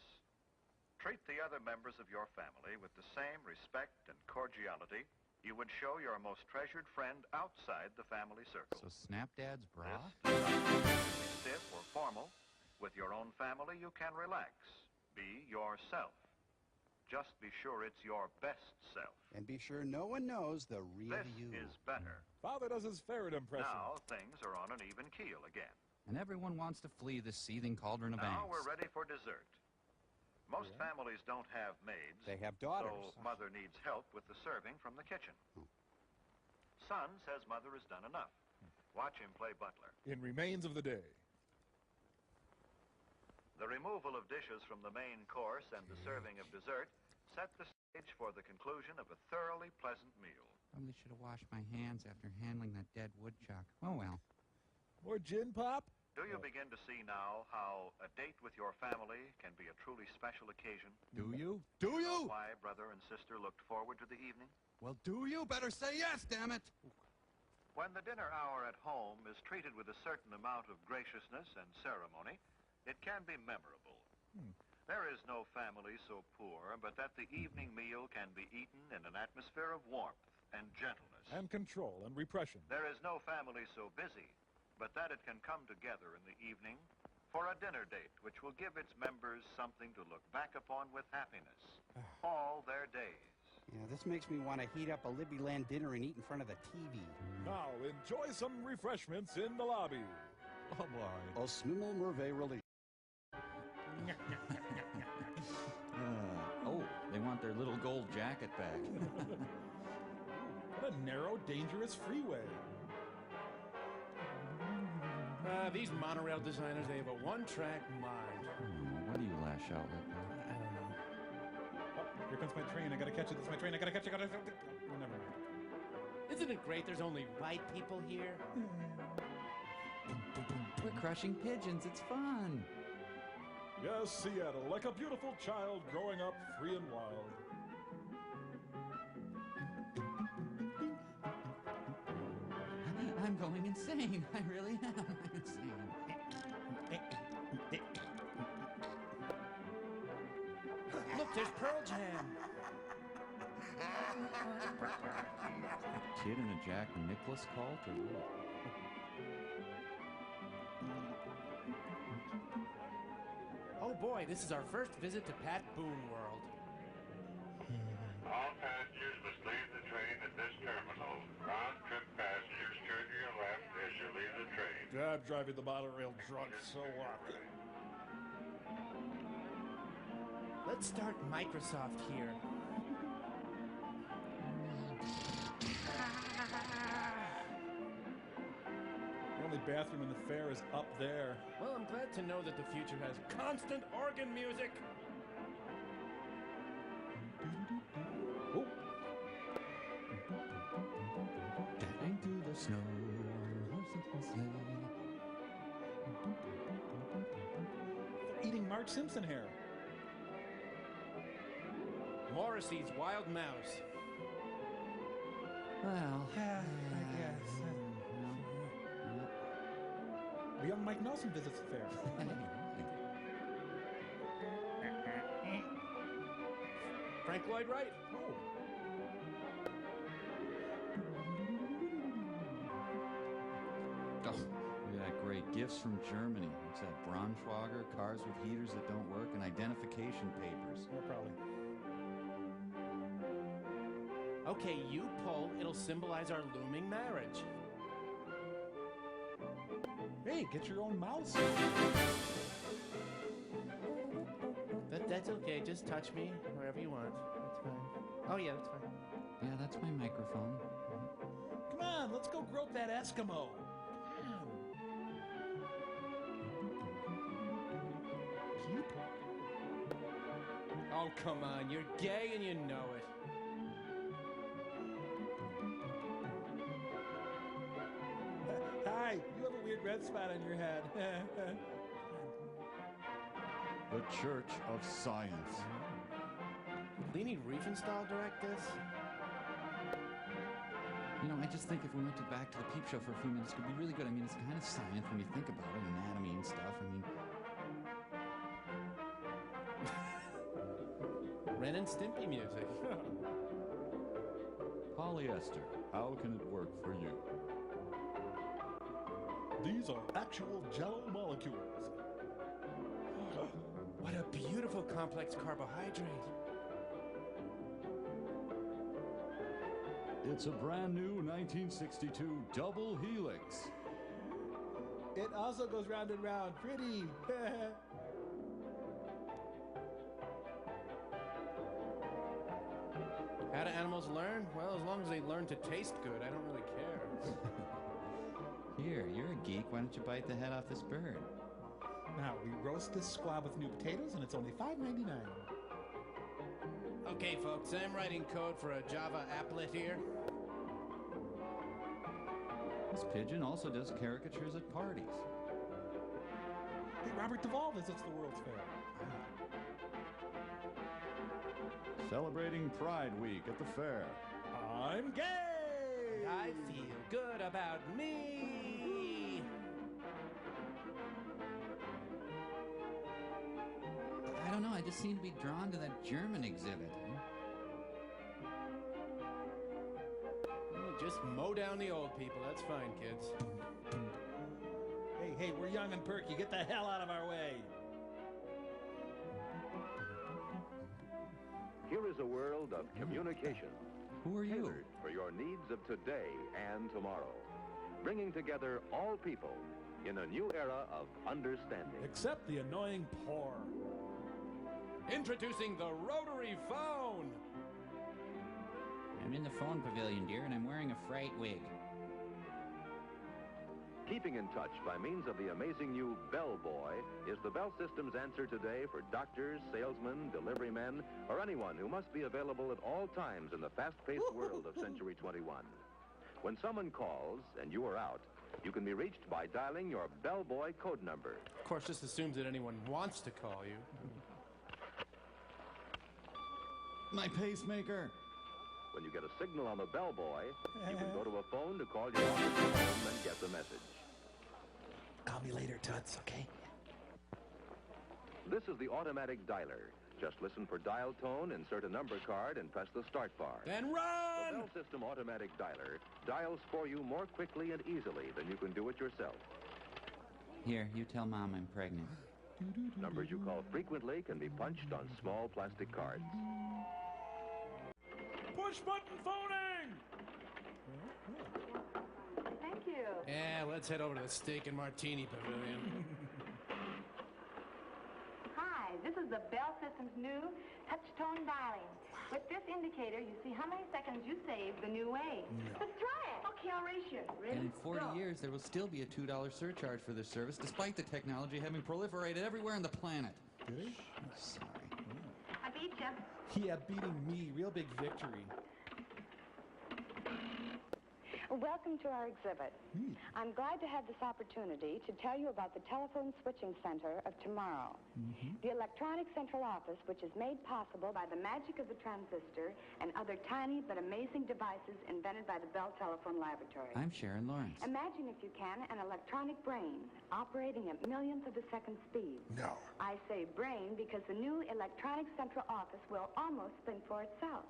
Treat the other members of your family with the same respect and cordiality you would show your most treasured friend outside the family circle. So snap Dad's bra? This does not have to be stiff or formal. With your own family, you can relax. Be yourself. Just be sure it's your best self. And be sure no one knows the real This you. is better. Father does his ferret impression. Now things are on an even keel again. And everyone wants to flee the seething cauldron of Now angst. we're ready for dessert. Most families don't have maids. They have daughters. So Mother needs help with the serving from the kitchen. Son says Mother has done enough. Watch him play butler. In remains of the day. The removal of dishes from the main course and the serving of dessert set the stage for the conclusion of a thoroughly pleasant meal. Probably should have washed my hands after handling that dead woodchuck. Oh, well. More gin pop? Do you begin to see now how a date with your family can be a truly special occasion? Do you? Do you? Why brother and sister looked forward to the evening? Well, do you? Better say yes, damn it! When the dinner hour at home is treated with a certain amount of graciousness and ceremony, it can be memorable. There is no family so poor but that the evening meal can be eaten in an atmosphere of warmth and gentleness. And control and repression. There is no family so busy but that it can come together in the evening for a dinner date which will give its members something to look back upon with happiness all their days. Yeah, this makes me want to heat up a Libby Land dinner and eat in front of the TV. Now, enjoy some refreshments in the lobby. Oh, boy. Au smimel merveille religion. Oh, they want their little gold jacket back. What a narrow, dangerous freeway. These monorail designers, they have a one-track mind. What do you lash out with? I don't know. Oh, here comes my train. I gotta catch it. That's my train. I gotta catch it. Oh, never mind. Isn't it great there's only white people here? We're crushing pigeons. It's fun. Yes, Seattle, like a beautiful child growing up free and wild. I'm going insane. I really am. I'm insane. Look, there's Pearl Jam. A kid in a Jack Nicklaus cult or what? Oh boy, this is our first visit to Pat Boone World. All passengers must leave the train at this terminal. Round-trip passengers turn to your left as you leave the train. Dad driving the monorail drunk, so what? Let's start Microsoft here. only bathroom in the fair is up there. Well, I'm glad to know that the future has constant organ music. Oh. Into the snow on a horse and sleigh. They're eating Marge Simpson hair. Morrissey's Wild Mouse. Well, yeah, I guess. A young Mike Nelson visits the fair. Frank Lloyd Wright. Oh. Oh, look at that great. Gifts from Germany. What's that? Braunschweiger, cars with heaters that don't work, and identification papers. Yeah, probably. Okay, you pull. It'll symbolize our looming marriage. Hey, get your own mouse. That's okay. Just touch me wherever you want. That's fine. Oh, yeah, that's fine. yeah, that's my microphone. Come on, let's go grope that Eskimo. Oh, come on. You're gay and you know it. Hi, you have a weird red spot on your head. The Church of Science. Leni Riefenstahl direct this? You know, I just think if we went back to the Peep Show for a few minutes, it could be really good. I mean, it's kind of science when you think about it, anatomy and stuff. I mean... Ren and Stimpy music. Polyester. How can it work for you? These are actual jello molecules. What a beautiful complex carbohydrate. It's a brand new 1962 double helix. It also goes round and round. Pretty. How do animals learn? Well, as long as they learn to taste good, I don't really care. Here, you're a geek. Why don't you bite the head off this bird? Now, we roast this squab with new potatoes, and it's only $5.99. Okay, folks, I'm writing code for a Java applet here. This pigeon also does caricatures at parties. Hey, Robert Duvall visits the World's Fair. Celebrating Pride Week at the fair. I'm gay! I feel good about me! I don't know, I just seem to be drawn to that German exhibit. Just mow down the old people. That's fine, kids. Hey, we're young and perky. Get the hell out of our way. Here is a world of communication. Who are you? Tailored for your needs of today and tomorrow. Bringing together all people in a new era of understanding. Except the annoying poor. Introducing the rotary phone! I'm in the phone pavilion, dear, and I'm wearing a fright wig. Keeping in touch by means of the amazing new Bell Boy is the Bell System's answer today for doctors, salesmen, delivery men, or anyone who must be available at all times in the fast-paced world of Century 21. When someone calls and you are out, you can be reached by dialing your Bell Boy code number. Of course, this assumes that anyone wants to call you. My pacemaker! When you get a signal on the Bell Boy, you can go to a phone to call your office at home and get the message. Call me later, Toots, okay? This is the automatic dialer. Just listen for dial tone, insert a number card, and press the start bar. Then run! The Bell System automatic dialer dials for you more quickly and easily than you can do it yourself. Here, you tell Mom I'm pregnant. Numbers you call frequently can be punched on small plastic cards. Push button phoning! Thank you. Yeah, let's head over to the Steak and Martini Pavilion. Hi, this is the Bell System Telecom's new touch-tone dialing. With this indicator, you see how many seconds you saved the new way. Let's try it. Okay, I'll race you. Ready? And in 40 Go. years, there will still be a $2 surcharge for this service, despite the technology having proliferated everywhere on the planet. Did he? Sorry. I beat you. Yeah, beating me. Real big victory. Welcome to our exhibit. I'm glad to have this opportunity to tell you about the telephone switching center of tomorrow. The electronic central office, which is made possible by the magic of the transistor and other tiny but amazing devices invented by the Bell Telephone Laboratory. I'm Sharon Lawrence. Imagine, if you can, an electronic brain operating at millionths of a second speed. No. I say brain because the new electronic central office will almost think for itself.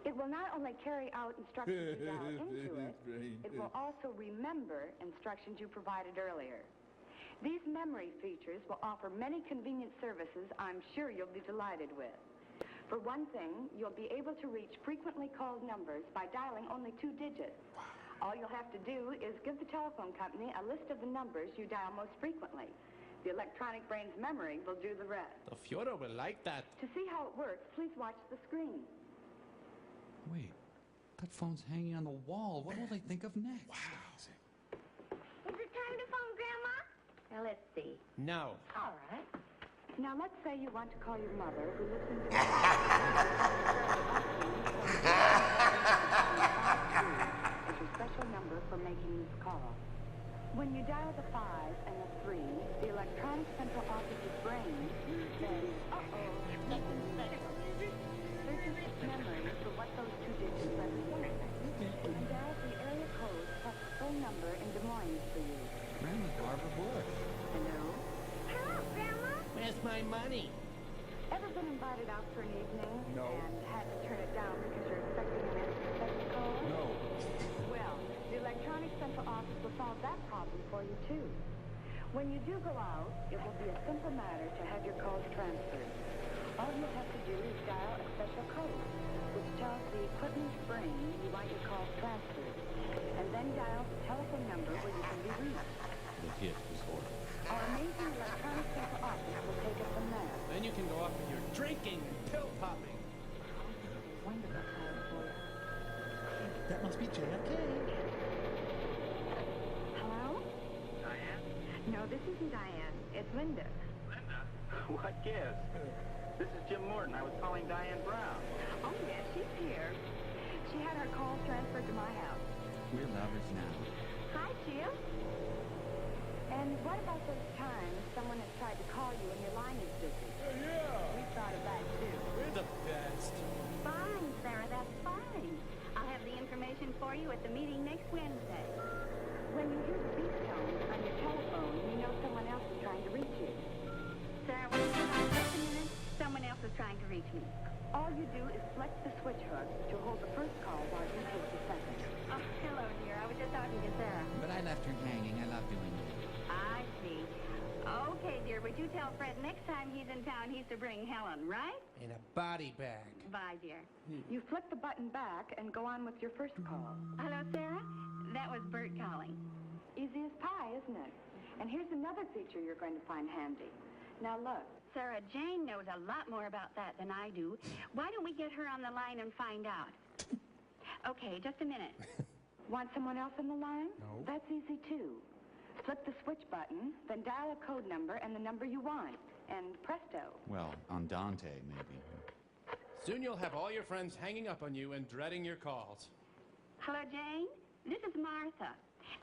It will not only carry out instructions you dial into it, it will also remember instructions you provided earlier. These memory features will offer many convenient services I'm sure you'll be delighted with. For one thing, you'll be able to reach frequently called numbers by dialing only 2 digits. All you'll have to do is give the telephone company a list of the numbers you dial most frequently. The electronic brain's memory will do the rest. The Fiora will like that. To see how it works, please watch the screen. Wait, that phone's hanging on the wall. What will they think of next? Is it time to phone Grandma? Now, let's see. No. All right. Now, let's say you want to call your mother, who lives in... It's a special number for making this call. When you dial the 5 and the 3, the electronic central office's brain says, searches its memory for what those 2 digits represent, and dials the area code plus the phone number in Des Moines for you. Grandma's Barbara Bush. Hello? Hello, Grandma. Where's my money? Ever been invited out for an evening? No. And had to turn it down because you're expecting an unexpected call? No. Well, the electronic central office will solve that problem for you, too. When you do go out, it will be a simple matter to have your calls transferred. All you have to do is dial a special code, which tells the equipment's brain you want your calls transferred, and then dial the telephone number where you can be reached. The hit is horrible. Our amazing electronic central office will take it from there. Then you can go off with your drinking and pill popping. Wonderful time for you. That must be JFK. Hello? Diane? No, this isn't Diane. It's Linda. Linda? What gives? This is Jim Morton. I was calling Diane Brown. Oh, yes, she's here. She had her call transferred to my house. We're lovers now. Hi, Jim. And what about those times someone has tried to call you and your line is busy? Yeah. We thought of that, too. We're the best. Fine, Sarah, that's fine. I'll have the information for you at the meeting next Wednesday. When you hear the beep tones on your telephone, you know someone else is trying to reach you. Sarah, will you hold on just a minute? Someone else is trying to reach me. All you do is flex the switch hook to hold the first call while you take the second. Oh, hello, dear. I was just talking to Sarah. But I left her hanging. I love doing that. I see. Okay, dear, would you tell Fred next time he's in town he's to bring Helen, right? In a body bag. Bye, dear. You flick the button back and go on with your first call. Hello, Sarah? That was Bert calling. Easy as pie, isn't it? And here's another feature you're going to find handy. Now look. Sarah Jane knows a lot more about that than I do. Why don't we get her on the line and find out? Okay, just a minute. Want someone else on the line? No. That's easy, too. Flip the switch button, then dial a code number and the number you want. And presto. Well, on Dante, maybe. Soon you'll have all your friends hanging up on you and dreading your calls. Hello, Jane? This is Martha.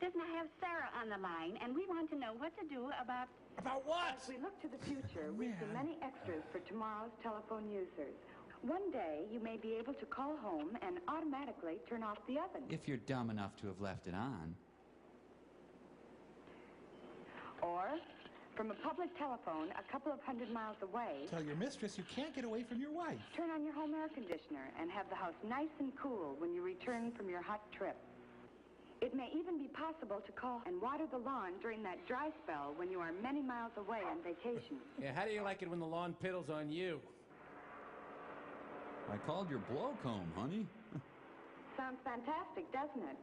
Doesn't I have Sarah on the line, and we want to know what to do about... About what? As we look to the future, we see many extras for tomorrow's telephone users. One day, you may be able to call home and automatically turn off the oven. If you're dumb enough to have left it on. Or, from a public telephone a couple of 100 miles away... Tell your mistress you can't get away from your wife. Turn on your home air conditioner and have the house nice and cool when you return from your hot trip. It may even be possible to call and water the lawn during that dry spell when you are many miles away on vacation. Yeah, how do you like it when the lawn piddles on you? I called your blow comb, honey. Sounds fantastic, doesn't it?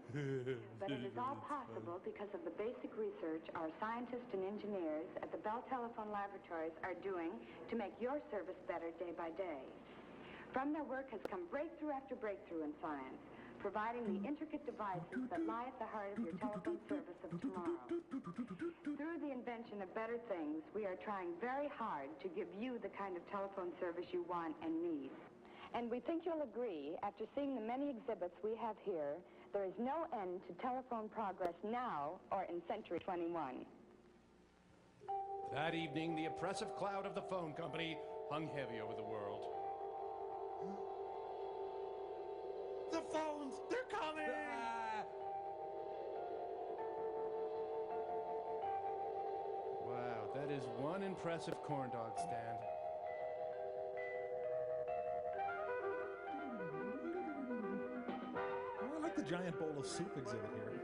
But it is all possible because of the basic research our scientists and engineers at the Bell Telephone Laboratories are doing to make your service better day by day. From their work has come breakthrough after breakthrough in science, providing the intricate devices that lie at the heart of your telephone service of tomorrow. Through the invention of better things, we are trying very hard to give you the kind of telephone service you want and need. And we think you'll agree, after seeing the many exhibits we have here, there is no end to telephone progress now or in Century 21. That evening, the oppressive cloud of the phone company hung heavy over the world. The phones! They're coming! Wow, that is one impressive corn dog stand. Oh, I like the giant bowl of soup exhibit here.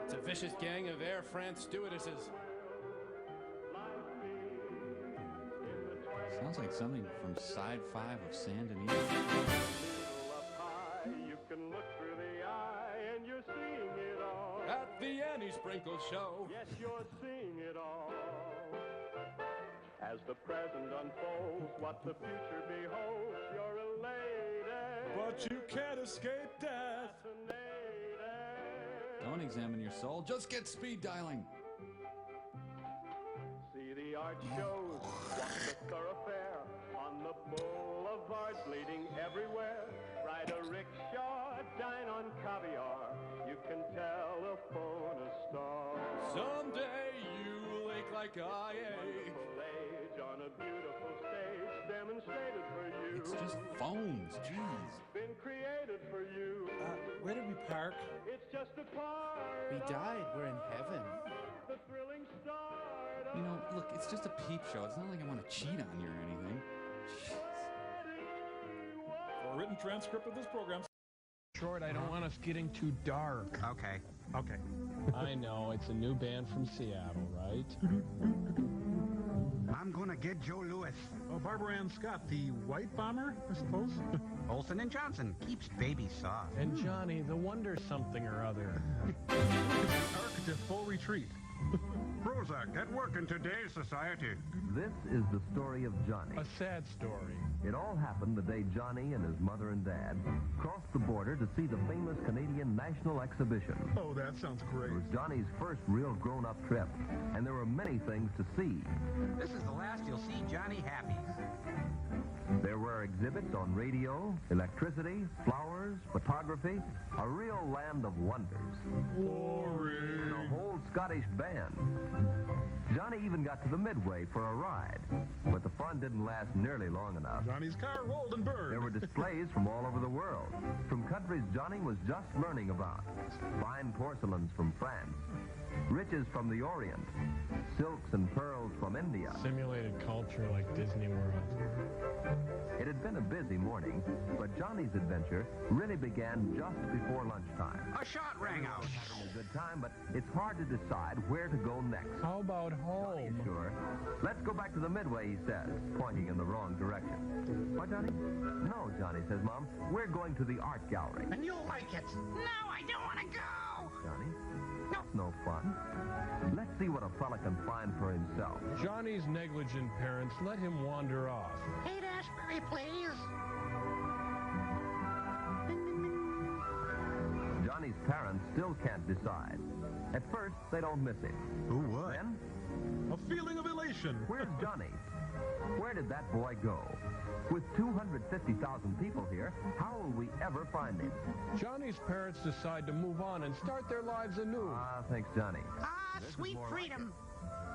It's a vicious gang of Air France stewardesses. Sounds like something from side 5 of Sand and Eve. You can look through the eye and you're seeing it all. At the Annie Sprinkles Show. Yes, you're seeing it all. As the present unfolds, what the future beholds, you're elated. But you can't escape death. Don't examine your soul, just get speed dialing. See the art shows, walk the thoroughfare, on the boulevards leading everywhere. Ride a rickshaw, dine on caviar, you can telephone a star. Someday you'll ache like I ache. Wonderful age on a beautiful stage, demonstrated for you. It's just phones, jeez. Been created for you. Where did we park? It's just a part. We died, we're in heaven. The thrilling start. You know, look, it's just a peep show. It's not like I want to cheat on you or anything. Jeez. For a written transcript of this program. Short, I don't want us getting too dark. Okay. Okay. I know, it's a new band from Seattle, right? I'm gonna get Joe Louis. Oh, Barbara Ann Scott, the white bomber, I suppose? Olsen and Johnson keeps baby soft. And Johnny, the wonder something or other. Arc to full retreat. Prozac at work in today's society. This is the story of Johnny. A sad story. It all happened the day Johnny and his mother and dad crossed the border to see the famous Canadian National Exhibition. Oh, that sounds great. It was Johnny's first real grown-up trip, and there were many things to see. This is the last you'll see Johnny happy. There were exhibits on radio, electricity, flowers, photography, a real land of wonders. Boring. And a whole Scottish band. Johnny even got to the Midway for a ride, but the fun didn't last nearly long enough. Johnny's car rolled and burned. There were displays from all over the world, from countries Johnny was just learning about. Fine porcelains from France, riches from the Orient, silks and pearls from India. Simulated culture like Disney World. It had been a busy morning, but Johnny's adventure really began just before lunchtime. A shot rang out. Having a good time, but it's hard to decide where to go next. How about home? Sure. Let's go back to the Midway, he says, pointing in the wrong direction. What, Johnny? No, Johnny, says Mom. We're going to the art gallery. And you'll like it. No, I don't want to go. Johnny? That's no fun. Let's see what a fella can find for himself. Johnny's negligent parents let him wander off. Haight-Ashbury, please. Johnny's parents still can't decide. At first, they don't miss him. Who would? Then, a feeling of elation. Where's Johnny? Where did that boy go? With 250,000 people here, how will we ever find him? Johnny's parents decide to move on and start their lives anew. Ah, thanks, Johnny. Ah, This is sweet more freedom.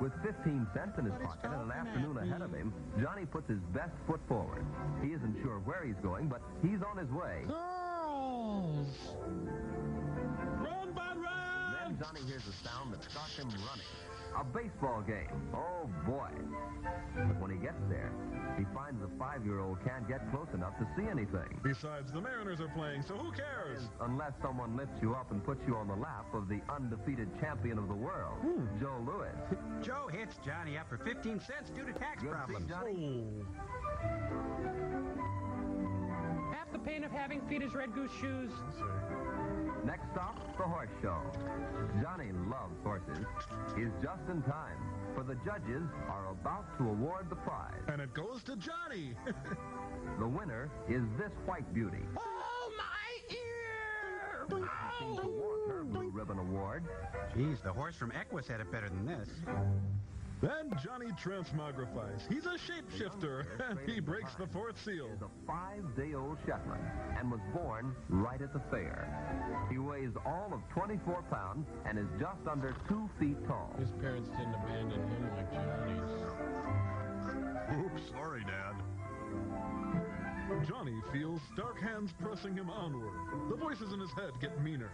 With 15 cents in his pocket and an afternoon ahead of him, Johnny puts his best foot forward. He isn't sure where he's going, but he's on his way. Girls! Run, Bud, run! Then Johnny hears a sound that starts him running. A baseball game. Oh, boy. But when he gets there, he finds the 5-year-old can't get close enough to see anything. Besides, the Mariners are playing, so who cares? Unless someone lifts you up and puts you on the lap of the undefeated champion of the world, Joe Louis. Joe hits Johnny up for 15 cents due to tax Good problems. see, Johnny? pain of having Peter's Red Goose shoes. Next stop, the horse show. Johnny loves horses. He's just in time, for the judges are about to award the prize. And it goes to Johnny. The winner is this white beauty. Oh, my ear! Seems to want her Blue Ribbon Award. Geez, the horse from Equus had it better than this. Then Johnny transmogrifies. He's a shapeshifter, and he breaks the fourth seal. He's a 5-day-old Shetland and was born right at the fair. He weighs all of 24 pounds and is just under 2 feet tall. His parents didn't abandon him like Johnny's. Oops, sorry, Dad. Johnny feels stark hands pressing him onward. The voices in his head get meaner.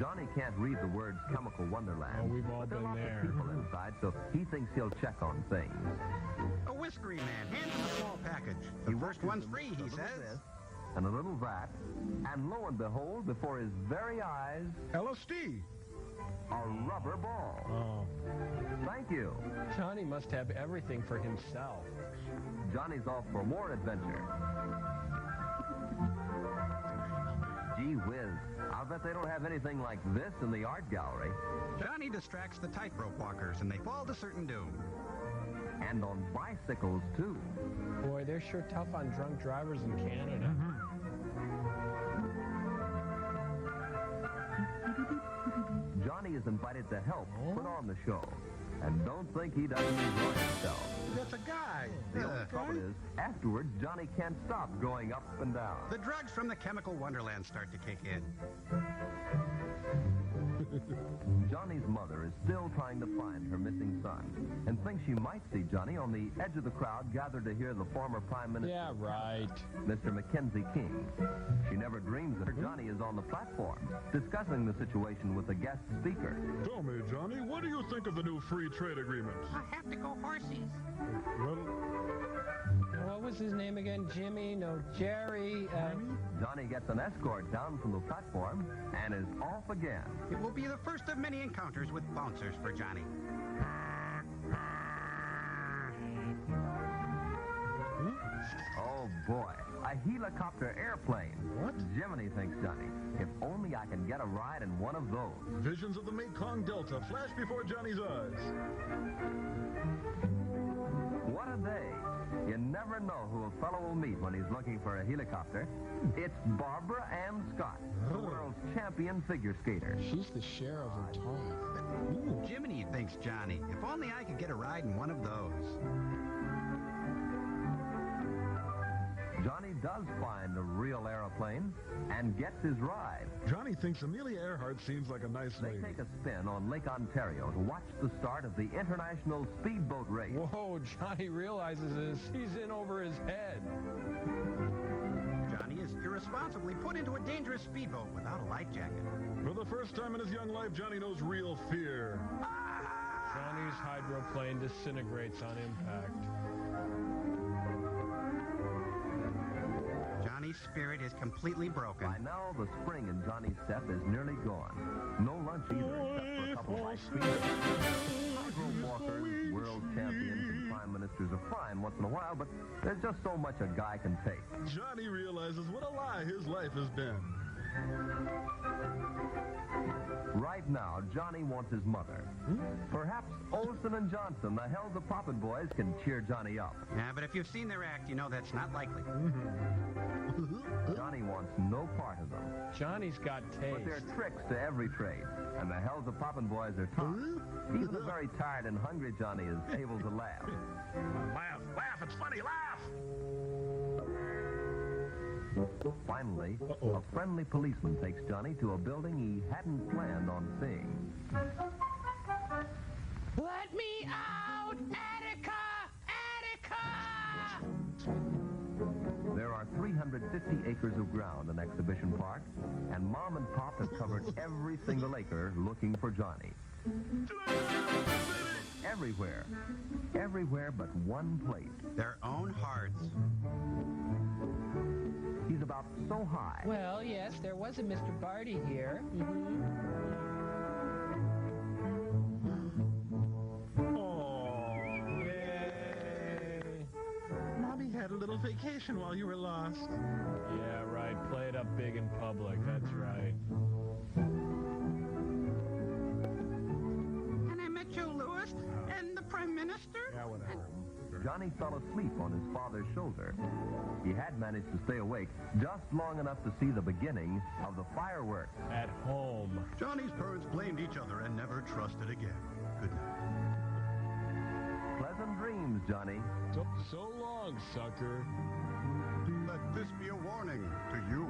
Johnny can't read the words Chemical Wonderland. Oh, we've all but there been are lots there. of people inside, so he thinks he'll check on things. A whiskery man hands him a small package. The first one's free, he says. And a little that, and lo and behold, before his very eyes, LSD. A rubber ball. Oh. Thank you. Johnny must have everything for himself. Johnny's off for more adventure. Gee whiz, I'll bet they don't have anything like this in the art gallery. Johnny distracts the tightrope walkers, and they fall to certain doom. And on bicycles, too. Boy, they're sure tough on drunk drivers in Canada. Johnny is invited to help put on the show. And don't think he doesn't enjoy himself. That's a guy. The only trouble is, afterwards, Johnny can't stop going up and down. The drugs from the Chemical Wonderland start to kick in. Johnny's mother is still trying to find her missing son and thinks she might see Johnny on the edge of the crowd gathered to hear the former Prime Minister, Yeah, right. Mr. Mackenzie King. She never dreams that Johnny is on the platform discussing the situation with the guest speaker. Tell me, Johnny, what do you think of the new free trade agreement? I have to go horsies. Well, What was his name again? Jimmy? No, Jerry. Johnny gets an escort down from the platform and is off again. It will be the first of many encounters with bouncers for Johnny. Oh boy, a helicopter airplane. What? Jiminy, thinks Johnny. If only I can get a ride in one of those. visions of the Mekong Delta flash before Johnny's eyes. What a day. You never know who a fellow will meet when he's looking for a helicopter. It's Barbara Ann Scott, the world's champion figure skater. She's the share of her time. Jiminy, thinks Johnny. If only I could get a ride in one of those. Johnny does find a real aeroplane and gets his ride. Johnny thinks Amelia Earhart seems like a nice They lady. take a spin on Lake Ontario to watch the start of the International Speedboat Race. Whoa, Johnny realizes this. He's in over his head. Johnny is irresponsibly put into a dangerous speedboat without a life jacket. For the first time in his young life, Johnny knows real fear. Johnny's hydroplane disintegrates on impact. Johnny's spirit is completely broken. By now, the spring in Johnny's step is nearly gone. No lunch either, except for a couple of ice cream. Tightrope walkers, world champions, and prime ministers are fine once in a while, but there's just so much a guy can take. Johnny realizes what a lie his life has been. Right now, Johnny wants his mother. Perhaps Olsen and Johnson, the Hells of Poppin' Boys, can cheer Johnny up. Yeah, but if you've seen their act, you know that's not likely. Johnny wants no part of them. Johnny's got taste. But there are tricks to every trade, and the Hells of Poppin' Boys are tough. Even a very tired and hungry Johnny is able to laugh. Laugh, laugh, it's funny, laugh! Finally, a friendly policeman takes Johnny to a building he hadn't planned on seeing. Let me out! Attica! Attica! There are 350 acres of ground in Exhibition Park, and Mom and Pop have covered every single acre looking for Johnny. Everywhere. Everywhere but one place. Their own hearts. He's about so high. Well, yes, there was a Mr. Barty here. Mommy had a little little vacation while you were lost. Yeah, right. Play it up big in public. That's right. And I met Joe Louis and the Prime Minister. Yeah, whatever. Johnny fell asleep on his father's shoulder. He had managed to stay awake just long enough to see the beginning of the fireworks. At home. Johnny's parents blamed each other and never trusted again. Good night. Pleasant dreams, Johnny. So long, sucker. Let this be a warning to you.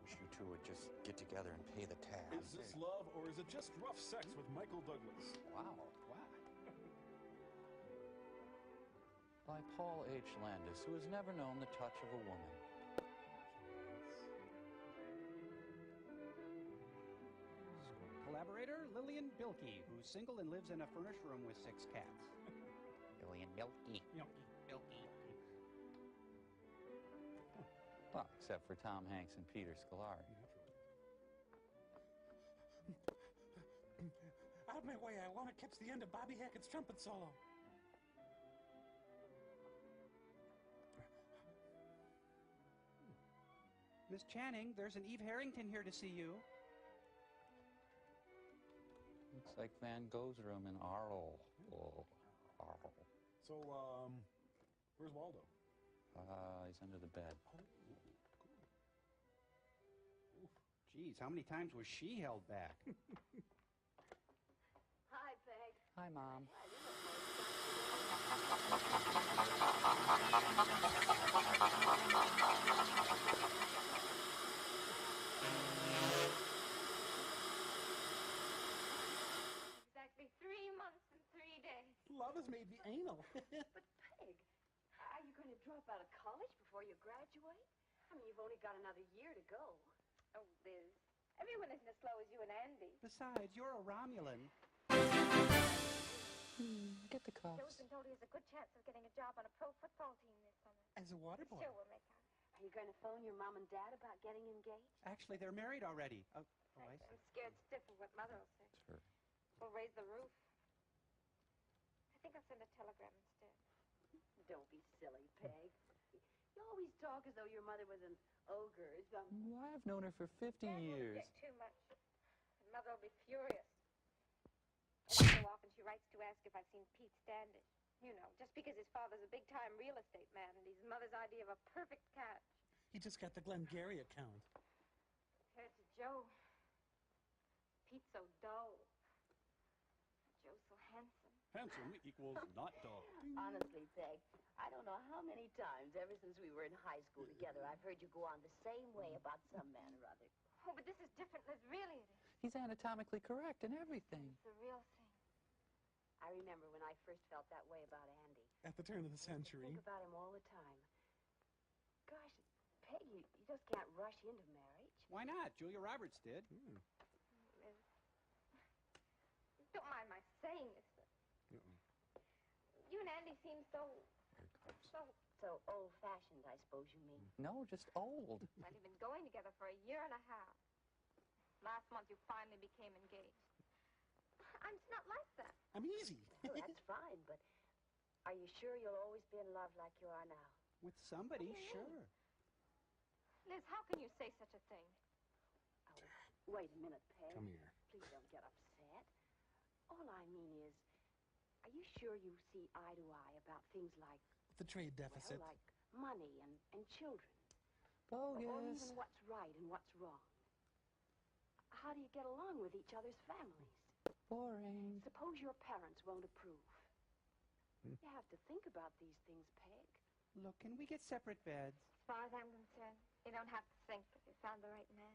Wish you two would just get together and pay the tab. Is this love or is it just rough sex with Michael Douglas? Wow. By Paul H. Landis, who has never known the touch of a woman. Collaborator Lillian Bilkey, who's single and lives in a furnished room with 6 cats. Lillian Bilkey. Bilkey. Well, except for Tom Hanks and Peter Scolari. Out of my way, I want to catch the end of Bobby Hackett's trumpet solo. Miss Channing, there's an Eve Harrington here to see you. Looks like Van Gogh's room in Arl. Oh, Arl. So, where's Waldo? He's under the bed. Geez, how many times was she held back? Hi, Peg. Hi, Mom. Exactly 3 months and 3 days. Love has made me anal. But, Peg, are you going to drop out of college before you graduate? I mean, you've only got another year to go. Oh, Liz, everyone isn't as slow as you and Andy. Besides, you're a Romulan. Get the cuffs. Joe's been told he has a good chance of getting a job on a pro football team this summer. As a water boy. Joe will make out. Are you going to phone your mom and dad about getting engaged? Actually, they're married already. Oh, I see. I'm scared stiff of what Mother will say. Sure. We'll raise the roof. I think I'll send a telegram instead. Don't be silly, Peg. You always talk as though your mother was an ogre or something. Well, I've known her for 50 years. Get too much. And Mother will be furious. Every so often she writes to ask if I've seen Pete Standish. You know, just because his father's a big-time real estate man and he's Mother's idea of a perfect catch. He just got the Glengarry account. Compared to Joe, Pete's so dull. Joe's so handsome. Handsome equals not dull. Honestly, Peg, I don't know how many times ever since we were in high school together I've heard you go on the same way about some man or other. Oh, but this is different, Liz. Really it is. He's anatomically correct and everything. It's the real thing. I remember when I first felt that way about Andy. At the turn of the I century. think about him all the time. Gosh, Peg, you just can't rush into marriage. Why not? Julia Roberts did. Liz, don't mind my saying this, but you and Andy seem so old-fashioned, I suppose you mean. No, just old. Well, you've been going together for a year and a half. Last month you finally became engaged. I'm not like that. I'm easy. Well, that's fine, but are you sure you'll always be in love like you are now? With somebody, sure. Liz, how can you say such a thing? Oh, wait a minute, Peg. Come here. Please don't get upset. All I mean is, are you sure you see eye to eye about things like... The trade deficit. Well, like money and children. Bogus. Or even what's right and what's wrong. How do you get along with each other's families? Boring. Suppose your parents won't approve. You have to think about these things, Peg. Look, can we get separate beds? As far as I'm concerned, you don't have to think that you found the right man.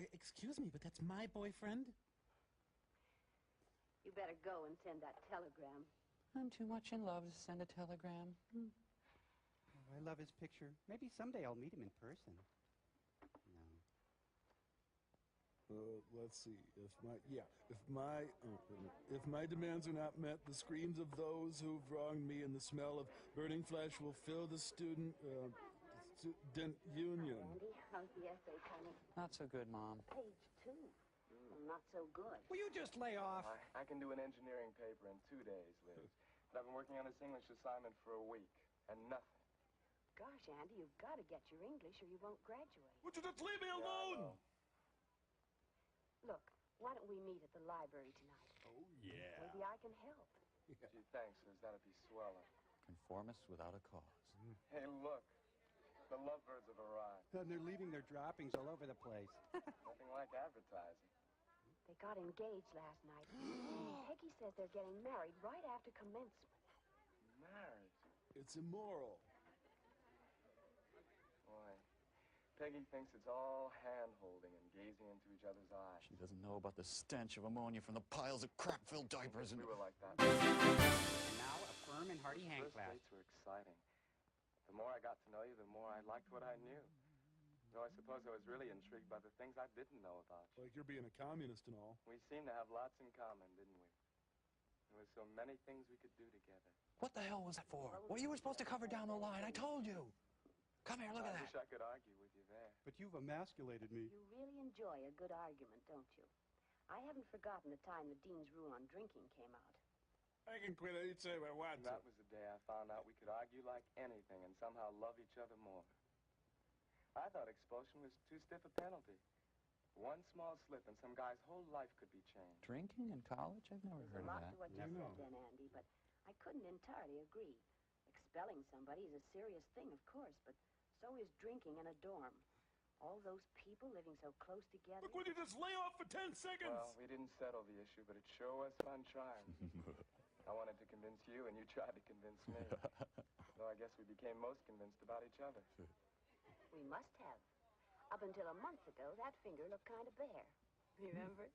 Excuse me, but that's my boyfriend? You better go and send that telegram. I'm too much in love to send a telegram. Oh, I love his picture. Maybe someday I'll meet him in person. Let's see. If my demands are not met, the screams of those who've wronged me and the smell of burning flesh will fill the student union. Andy, how's the essay coming? Not so good, Mom. Page 2. Not so good. Will you just lay off? I can do an engineering paper in 2 days, Liz. But I've been working on this English assignment for a week. and nothing. Gosh, Andy, you've got to get your English or you won't graduate. Would you just leave me alone? Look, why don't we meet at the library tonight? Oh, yeah. Maybe I can help. Gee, thanks, Liz. That'd be swelling. Conformist without a cause. Hey, look. The lovebirds have arrived. And they're leaving their droppings all over the place. Nothing like advertising. They got engaged last night. And Peggy says they're getting married right after commencement. Married? It's immoral. Boy, Peggy thinks it's all hand-holding and gazing into each other's eyes. She doesn't know about the stench of ammonia from the piles of crap-filled diapers and... We were like that. And now a firm and hearty hand First clasp. dates were exciting. The more I got to know you, the more I liked what I knew. Though I suppose I was really intrigued by the things I didn't know about you. Like you're being a communist and all. We seemed to have lots in common, didn't we? There were so many things we could do together. What the hell was that for? Well, you were supposed to cover down the line. I told you. Come here, look at I that. wish I could argue with you there. But you've emasculated me. You really enjoy a good argument, don't you? I haven't forgotten the time the Dean's rule on drinking came out. I can quit anytime I want to. That was the day I found out we could argue like anything and somehow love each other more. I thought expulsion was too stiff a penalty. One small slip and some guy's whole life could be changed. Drinking in college? I've never heard of There's a lot that. to what you said then, Andy, but I couldn't entirely agree. Expelling somebody is a serious thing, of course, but so is drinking in a dorm. All those people living so close together. Look, will you just lay off for 10 seconds? Well, we didn't settle the issue, but it sure was fun trying. I wanted to convince you, and you tried to convince me. Though I guess we became most convinced about each other. We must have. Up until a month ago, that finger looked kind of bare. Remember?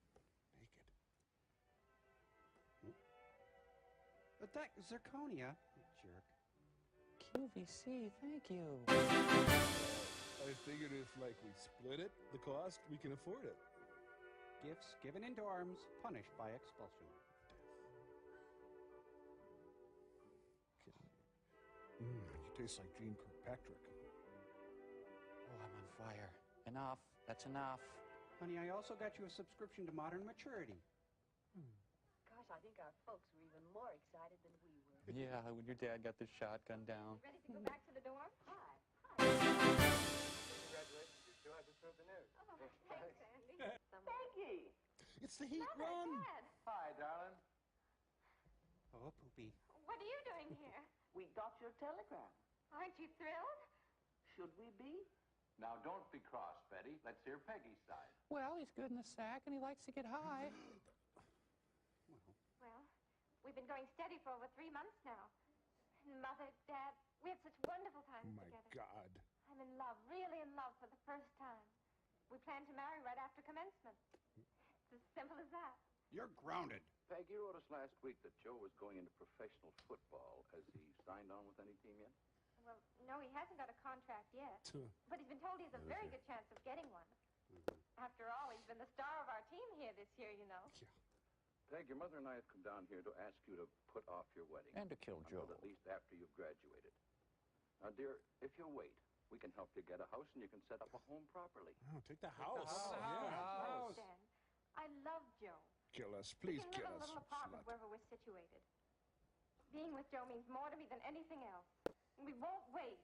But that zirconia, you jerk. QVC, thank you. I figured if, like, we split it, the cost, we can afford it. Gifts given in dorms, punished by expulsion. You taste like Gene Kirkpatrick. Oh, I'm on fire. Enough. That's enough. Honey, I also got you a subscription to Modern Maturity. Gosh, I think our folks were even more excited than we were. Yeah, when your dad got the shotgun down. Ready to go back to the dorm? Hi. Congratulations, you two. I just heard the news. Oh, thanks, Andy. Peggy! It's the heat, Ron. Dad, Hi, darling. Oh, poopy. what are you doing here? We got your telegram. Aren't you thrilled? Should we be? Now, don't be cross, Betty. Let's hear Peggy's side. Well, he's good in the sack and he likes to get high. Well, we've been going steady for over 3 months now. Mother, Dad, we have such wonderful times Oh, my together. God. I'm in love, really in love for the first time. We plan to marry right after commencement. It's as simple as that. You're grounded. Peg, you wrote us last week that Joe was going into professional football. Has he signed on with any team yet? Well, no, he hasn't got a contract yet. But he's been told he has a very good chance of getting one. After all, he's been the star of our team here this year, you know. Peg, your mother and I have come down here to ask you to put off your wedding. And to kill Joe. Until at least after you've graduated. Now, dear, if you'll wait, we can help you get a house and you can set up a home properly. Oh, take the house. House. Dan, I love Joe. Kill us. Please we can kill live in a us. little apartment Slut. wherever we're situated. Being with Joe means more to me than anything else. We won't wait.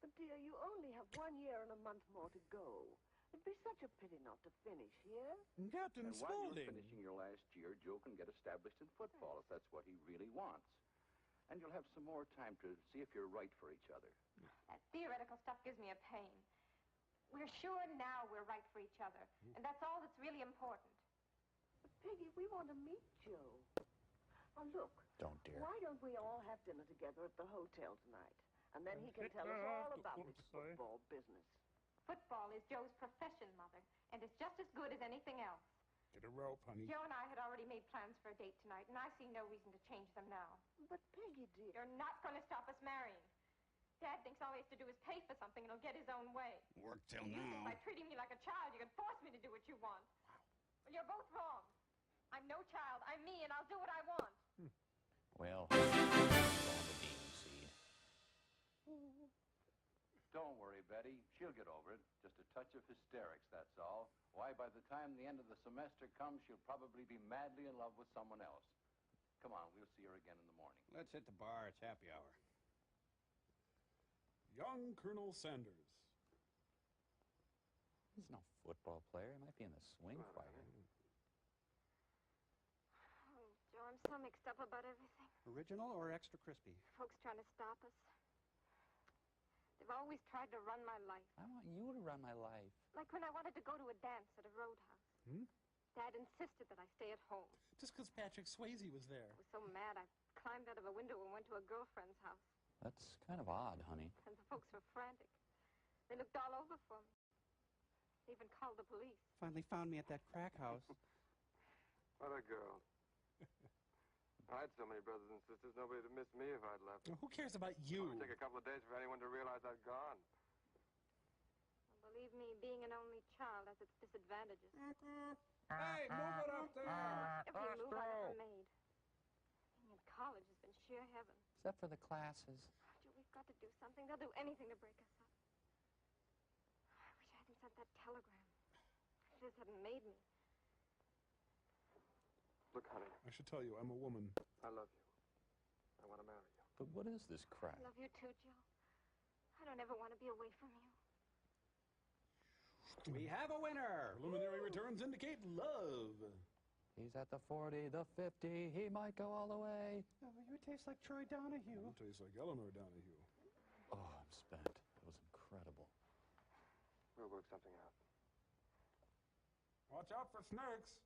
But, dear, you only have 1 year and a month more to go. It'd be such a pity not to finish here. Captain And while you're Spaulding. finishing your last year, Joe can get established in football if that's what he really wants. And you'll have some more time to see if you're right for each other. That theoretical stuff gives me a pain. We're sure now we're right for each other. And that's all that's really important. But, Peggy, we want to meet Joe. Now, look. Don't dare. Why don't we all have dinner together at the hotel tonight? And then he can tell us all about this football business. Football is Joe's profession, Mother, and it's just as good as anything else. Get a rope, honey. Joe and I had already made plans for a date tonight, and I see no reason to change them now. But, Peggy, dear... You're not going to stop us marrying. Dad thinks all he has to do is pay for something and he'll get his own way. Work till You think now. by treating me like a child, you can force me to do what you want. Well, you're both wrong. I'm no child. I'm me, and I'll do what I want. Well, on the bean seed. Don't worry, Betty. She'll get over it. Just a touch of hysterics, that's all. Why, by the time the end of the semester comes, she'll probably be madly in love with someone else. Come on, we'll see her again in the morning. Let's hit the bar. It's happy hour. Young Colonel Sanders. He's no football player. He might be in the swing fighter. Oh, Joe, I'm so mixed up about everything. Original or extra crispy? Folks trying to stop us. They've always tried to run my life. I want you to run my life. Like when I wanted to go to a dance at a roadhouse. Hmm? Dad insisted that I stay at home. Just because Patrick Swayze was there. I was so mad I climbed out of a window and went to a girlfriend's house. That's kind of odd, honey. And the folks were frantic. They looked all over for me. They even called the police. Finally found me at that crack house. What a girl. I had so many brothers and sisters, nobody would have missed me if I'd left. Well, who cares about you? It would take a couple of days for anyone to realize I'd gone. Well, believe me, being an only child has its disadvantages. Hey, move it up there! Every move I've ever made. Being in college has been sheer heaven. Except for the classes. Joe, we've got to do something. They'll do anything to break us up. I wish I hadn't sent that telegram. Liz hadn't made me. Look, honey, I should tell you, I'm a woman. I love you. I want to marry you. But what is this crap? I love you too, Joe. I don't ever want to be away from you. We have a winner! Preliminary returns indicate love. He's at the 40, the 50. He might go all the way. Oh, you taste like Troy Donahue. You taste like Eleanor Donahue. Oh, I'm spent. That was incredible. We'll work something out. Watch out for snakes.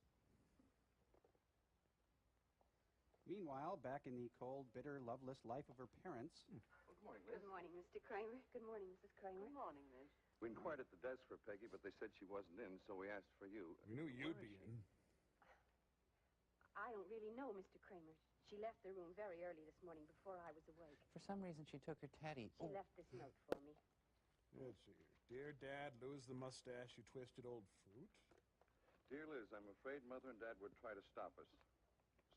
Meanwhile, back in the cold, bitter, loveless life of her parents. Well, good morning, Liz. Good morning, Mr. Kramer. Good morning, Mrs. Kramer. Good morning, Liz. We inquired at the desk for Peggy, but they said she wasn't in, so we asked for you. We knew you'd be in. I don't really know, Mr. Kramer. She left the room very early this morning before I was awake. For some reason, she took her teddy. She left this note for me. Let's see here. Dear Dad, lose the mustache, you twisted old fruit. Dear Liz, I'm afraid Mother and Dad would try to stop us.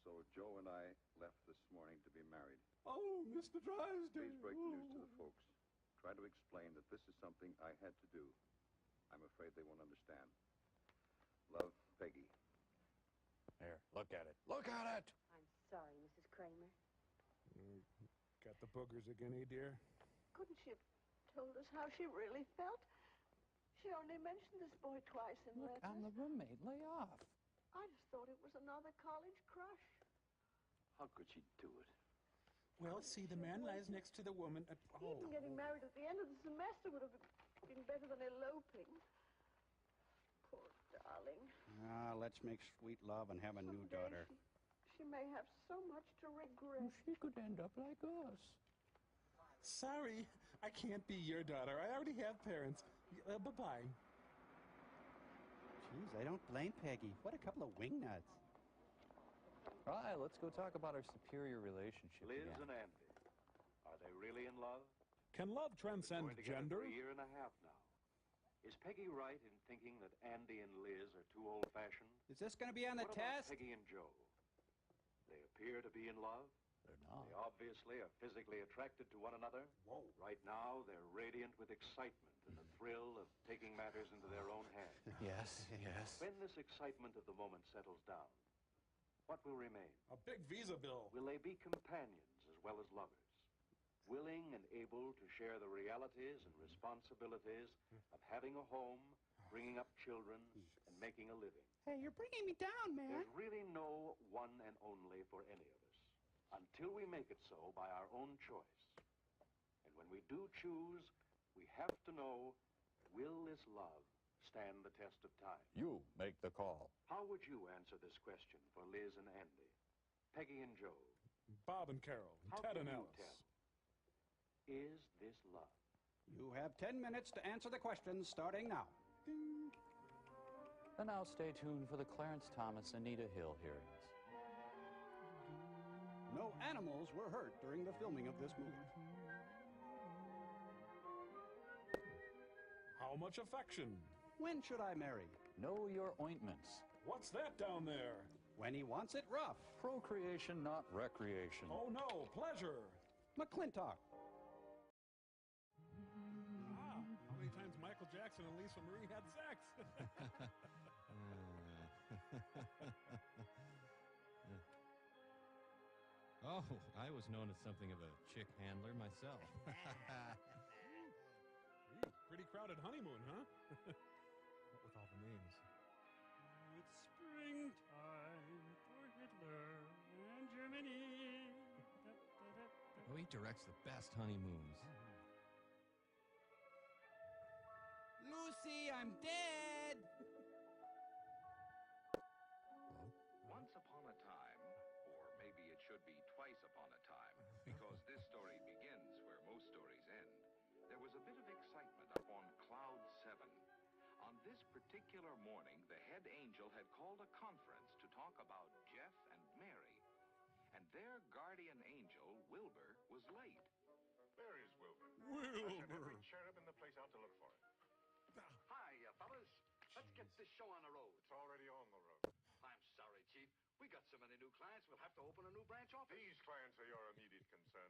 So Joe and I left this morning to be married. Oh, Mr. Drysdale. Please break the news to the folks. Try to explain that this is something I had to do. I'm afraid they won't understand. Love, Peggy. There, look at it. Look at it! I'm sorry, Mrs. Kramer. Got the boogers again, eh, dear? Couldn't she have told us how she really felt? She only mentioned this boy twice in Look, letters. I'm the roommate. Lay off. I just thought it was another college crush. How could she do it? Well, see, the man lies next to the woman at... Oh. Even getting married at the end of the semester would have been better than eloping. Poor darling. Ah, let's make sweet love and have a new daughter. She may have so much to regret. She could end up like us. Sorry, I can't be your daughter. I already have parents. Bye-bye. Jeez, I don't blame Peggy. What a couple of wingnuts. All right, let's go talk about our superior relationship Liz again. and Andy, are they really in love? Can love transcend Going together gender? for a year and a half now. Is Peggy right in thinking that Andy and Liz are too old-fashioned? Is this going to be on the What about test? Peggy and Joe? They appear to be in love. They're not. They obviously are physically attracted to one another. Whoa. Right now, they're radiant with excitement and the thrill of taking matters into their own hands. Yes, yes. When this excitement of the moment settles down, what will remain? A big visa bill. Will they be companions as well as lovers? Willing and able to share the realities and responsibilities of having a home, bringing up children, and making a living. Hey, you're bringing me down, man. There's really no one and only for any of us, until we make it so by our own choice. And when we do choose, we have to know, will this love stand the test of time? You make the call. How would you answer this question for Liz and Andy, Peggy and Joe? Bob and Carol, and How Ted can and you Alice. tell? Is this love? You have 10 minutes to answer the questions starting now. And now stay tuned for the Clarence Thomas Anita Hill hearings. No animals were hurt during the filming of this movie. How much affection? When should I marry? Know your ointments. What's that down there? When he wants it rough. Procreation, not recreation. Oh no, pleasure. McClintock. Ah, how many times Michael Jackson and Lisa Marie had sex? Oh, I was known as something of a chick handler myself. Pretty crowded honeymoon, huh? What with all the names? It's springtime for Hitler and Germany. Oh, he directs the best honeymoons. Lucy, I'm dead! Once upon a time, or maybe it should be twice upon a time, because this story begins where most stories end, there was a bit of excitement up on Cloud 7. On this particular morning, the head angel had called a conference to talk about Jeff and Mary. And their guardian angel, Wilbur, was late. There is Wilbur. Wilbur. I sent every cherub in the place out to look for him. Hi, fellas. Let's get this show on the road. It's already on the road. I'm sorry, Chief. We got so many new clients, we'll have to open a new branch office. These clients are your immediate concern,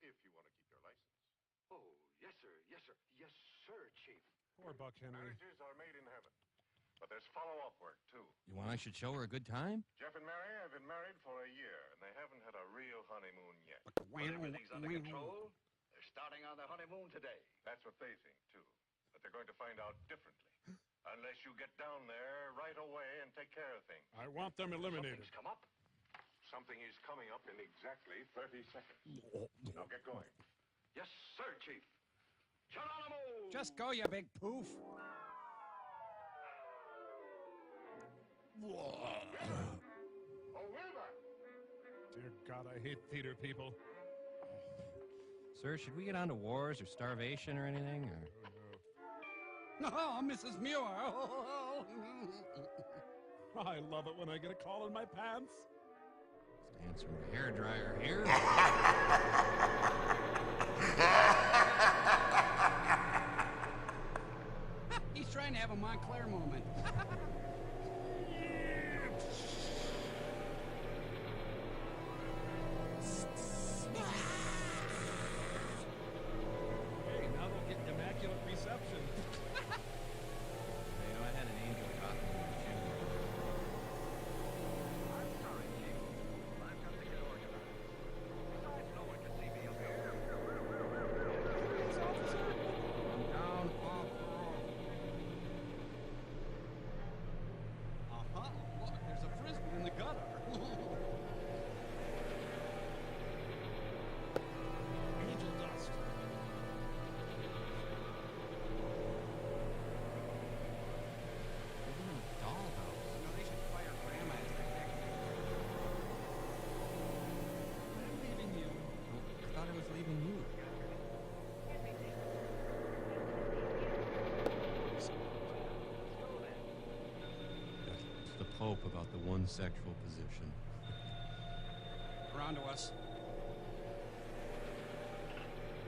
if you want to keep your license. Oh, yes, sir. Yes, sir. Yes, sir, Chief. Poor Buck Henry. Marriages are made in heaven. But there's follow-up work, too. You want I should show her a good time? Jeff and Mary have been married for a year, and they haven't had a real honeymoon yet. When everything's under control, they're starting on their honeymoon today. That's what they think, too. But they're going to find out differently. Unless you get down there right away and take care of things. I want them eliminated. Something's come up. Something is coming up in exactly 30 seconds. Now get going. Yes, sir, Chief. Geronimo! Just go, you big poof. Oh, Wilbur! Dear God, I hate theater people. Sir, should we get on to wars or starvation or anything? Or... Oh, Mrs. Muir. I love it when I get a call in my pants. Stands from a hairdryer here. He's trying to have a Montclair moment. Hey, now they'll get immaculate reception. You know, I had an angel talking to the gym. I'm sorry, Chief. I've got to get organized. Besides, no one can see me up here. I'm down off the road. Uh-huh. Look, there's a frisbee in the gutter. Angel dust. Dollhouse. You know, they should fire Grandma as detective. I'm leaving you. Oh, I thought I was leaving you. The Pope about the one sexual position. Around to us.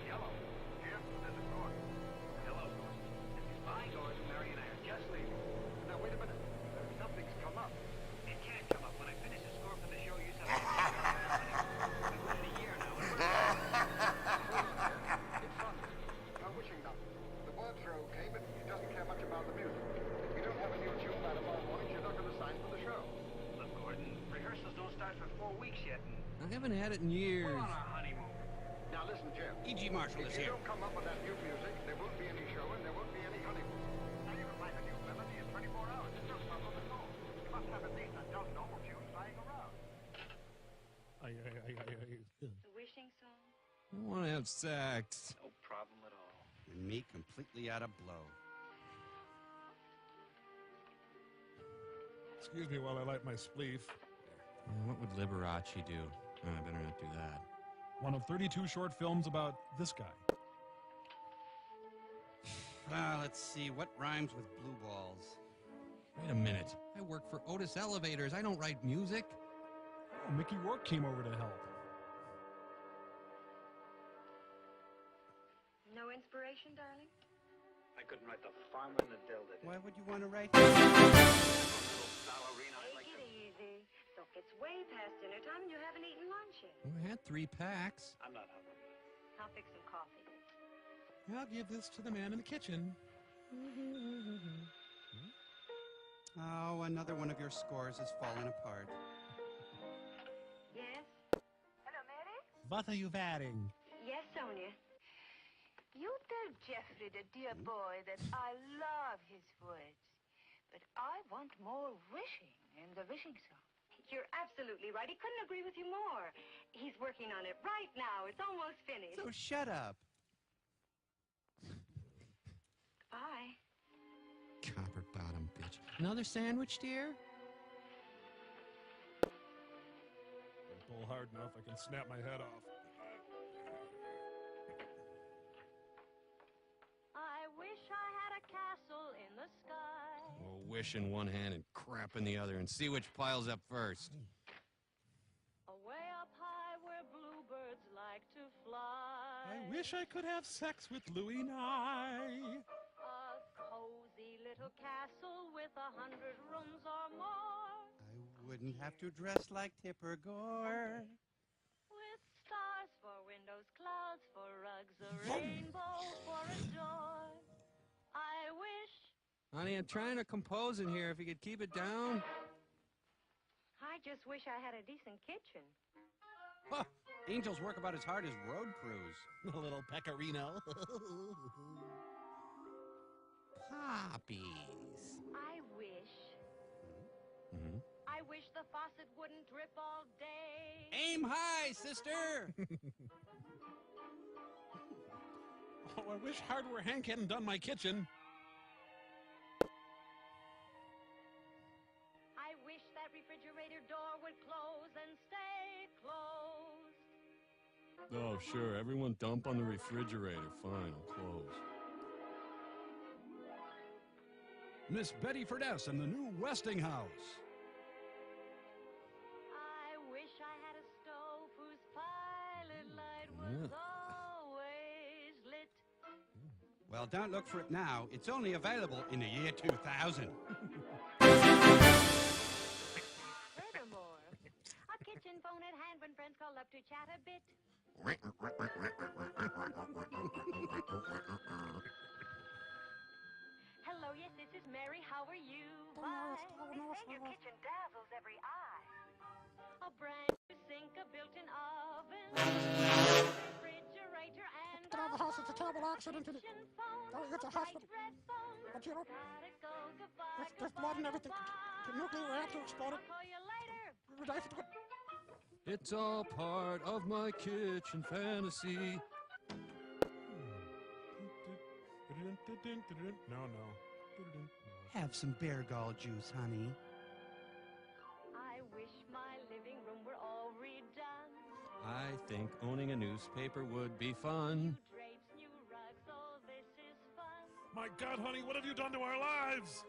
Hello. Here, this is Gordon. Hello, Gordon. Hi, Gordon. Mary and I are just leaving. Now, wait a minute. Something's come up. It can't come up. When I finish the score for the show, you said we've been a year now. It's Sunday. No wishing nothing. The words are okay, but he doesn't care much about the music. If you don't have a new tune by tomorrow morning, you're not going to sign for the show. Look, Gordon, rehearsals don't start for 4 weeks yet, and I haven't had it in years. we're on our honeymoon. Now listen, Jim. E.G. Marshall If is you here. don't come up with that new music, there won't be any show and there won't be any honeymoon. Now you can write a new melody in 24 hours. It's no problem at all. You must have at least a dozen normal tunes lying around. The wishing song? I want to have sex. No problem at all. And me completely out of blow. Excuse me while I light my spleef. What would Liberace do? Oh, I better not do that. One of 32 short films about this guy. Let's see. What rhymes with blue balls? Wait a minute. I work for Otis Elevators. I don't write music. Oh, Mickey Rourke came over to help. No inspiration, darling? I couldn't write the farmer and the dildo. Why would you want to write Take it easy. Look, it's way past dinner time and you haven't eaten lunch yet. I had 3 packs. I'm not hungry. I'll fix some coffee. I'll give this to the man in the kitchen. Oh, another one of your scores is falling apart. Yes? Hello, Mary? What are you wearing? Yes, Sonia. You Tell Jeffrey, the dear boy, that I love his words. But I want more wishing in the wishing song. You're absolutely right. He couldn't agree with you more. He's working on it right now. It's almost finished. So shut up. Bye. Copper bottom bitch. Another sandwich, dear? Pull hard enough, I can snap my head off. I wish I had a castle in the sky. Well, wish in one hand and crap in the other and see which piles up first. Away up high where bluebirds like to fly. I wish I could have sex with Louie Nye. A cozy little castle with 100 rooms or more. I wouldn't have to dress like Tipper Gore. With stars for windows, clouds for rugs, a rainbow for a door. I wish. Honey, I'm trying to compose in here. If you could keep it down. I just wish I had a decent kitchen. Huh. Angels work about as hard as road crews. A little pecorino. Poppies. I wish. Mm-hmm. I wish the faucet wouldn't drip all day. Aim high, sister! Oh, I wish Hardware Hank hadn't done my kitchen. I wish that refrigerator door would close and stay closed. Oh, sure. Everyone dump on the refrigerator. Fine, I'll close. Miss Betty Furness and the new Westinghouse. I wish I had a stove whose pilot light was always lit. Well, don't look for it now. It's only available in the year 2000. Furthermore, a kitchen phone at hand when friends call up to chat a bit. Hello, yes, this is Mary. How are you? Bye. They say your kitchen dazzles every eye. A brand new sink, a built-in oven, refrigerator, and Get out of the house. It's a terrible accident. kitchen phone. Oh, it's a hospital. Red phone. But you know, Gotta go, goodbye, there's blood and everything. The nuclear reactor exploded. I'll call you later. It's all part of my kitchen fantasy. No. Have some bear gall juice, honey. I wish my living room were all redone. I think owning a newspaper would be fun. Drapes, new rugs, oh, this is fun. My God, honey, what have you done to our lives?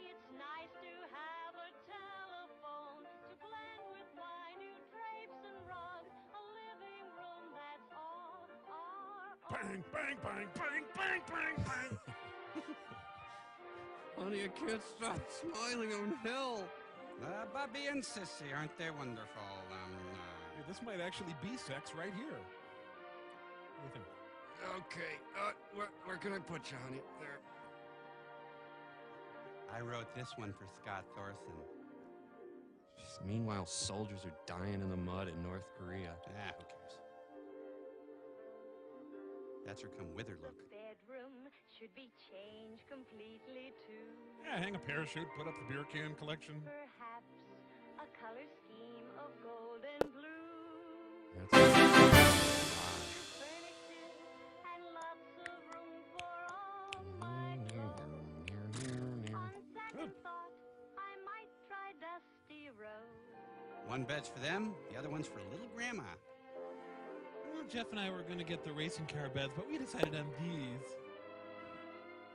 It's nice to have a telephone to blend with my new drapes and rugs. A living room that's all our Bang, bang, bang, bang, bang, bang, bang. Honey, I can't stop smiling on hell. Bubby and Sissy, aren't they wonderful? Hey, this might actually be sex right here. What do you think? Okay, where can I put you, honey? There. I wrote this one for Scott Thorson. Meanwhile, soldiers are dying in the mud in North Korea. Ah, who cares? That's her come with her look. The bedroom should be changed completely too. Yeah, hang a parachute, put up the beer can collection. Perhaps a color scheme of gold and blue. Furniture and lots of room for all my clothes. On second thought, I might try Dusty Road. One bed's for them, the other one's for little grandma. Well, Jeff and I were going to get the racing car beds, but we decided on these.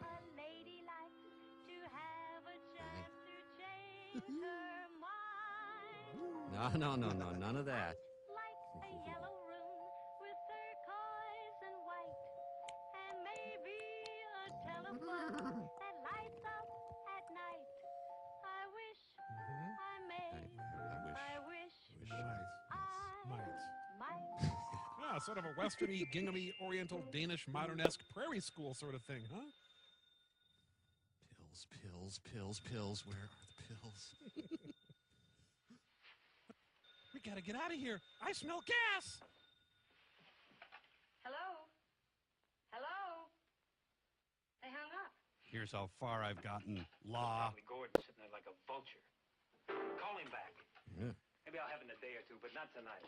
A lady likes to have a chance to change her mind. No, none of that. Like a yellow room with turquoise and white, and maybe a telephone that lights up at night. I wish I may. I wish Might. might. Ah, sort of a westerny, ginghamy, oriental, Danish, modern-esque prairie school sort of thing, huh? Pills. Where are the pills? We gotta get out of here. I smell gas. Hello? Hello? Here's how far I've gotten. Law. Gordon sitting there like a vulture. Call him back. Yeah. Maybe I'll have it in a day or two, but not tonight.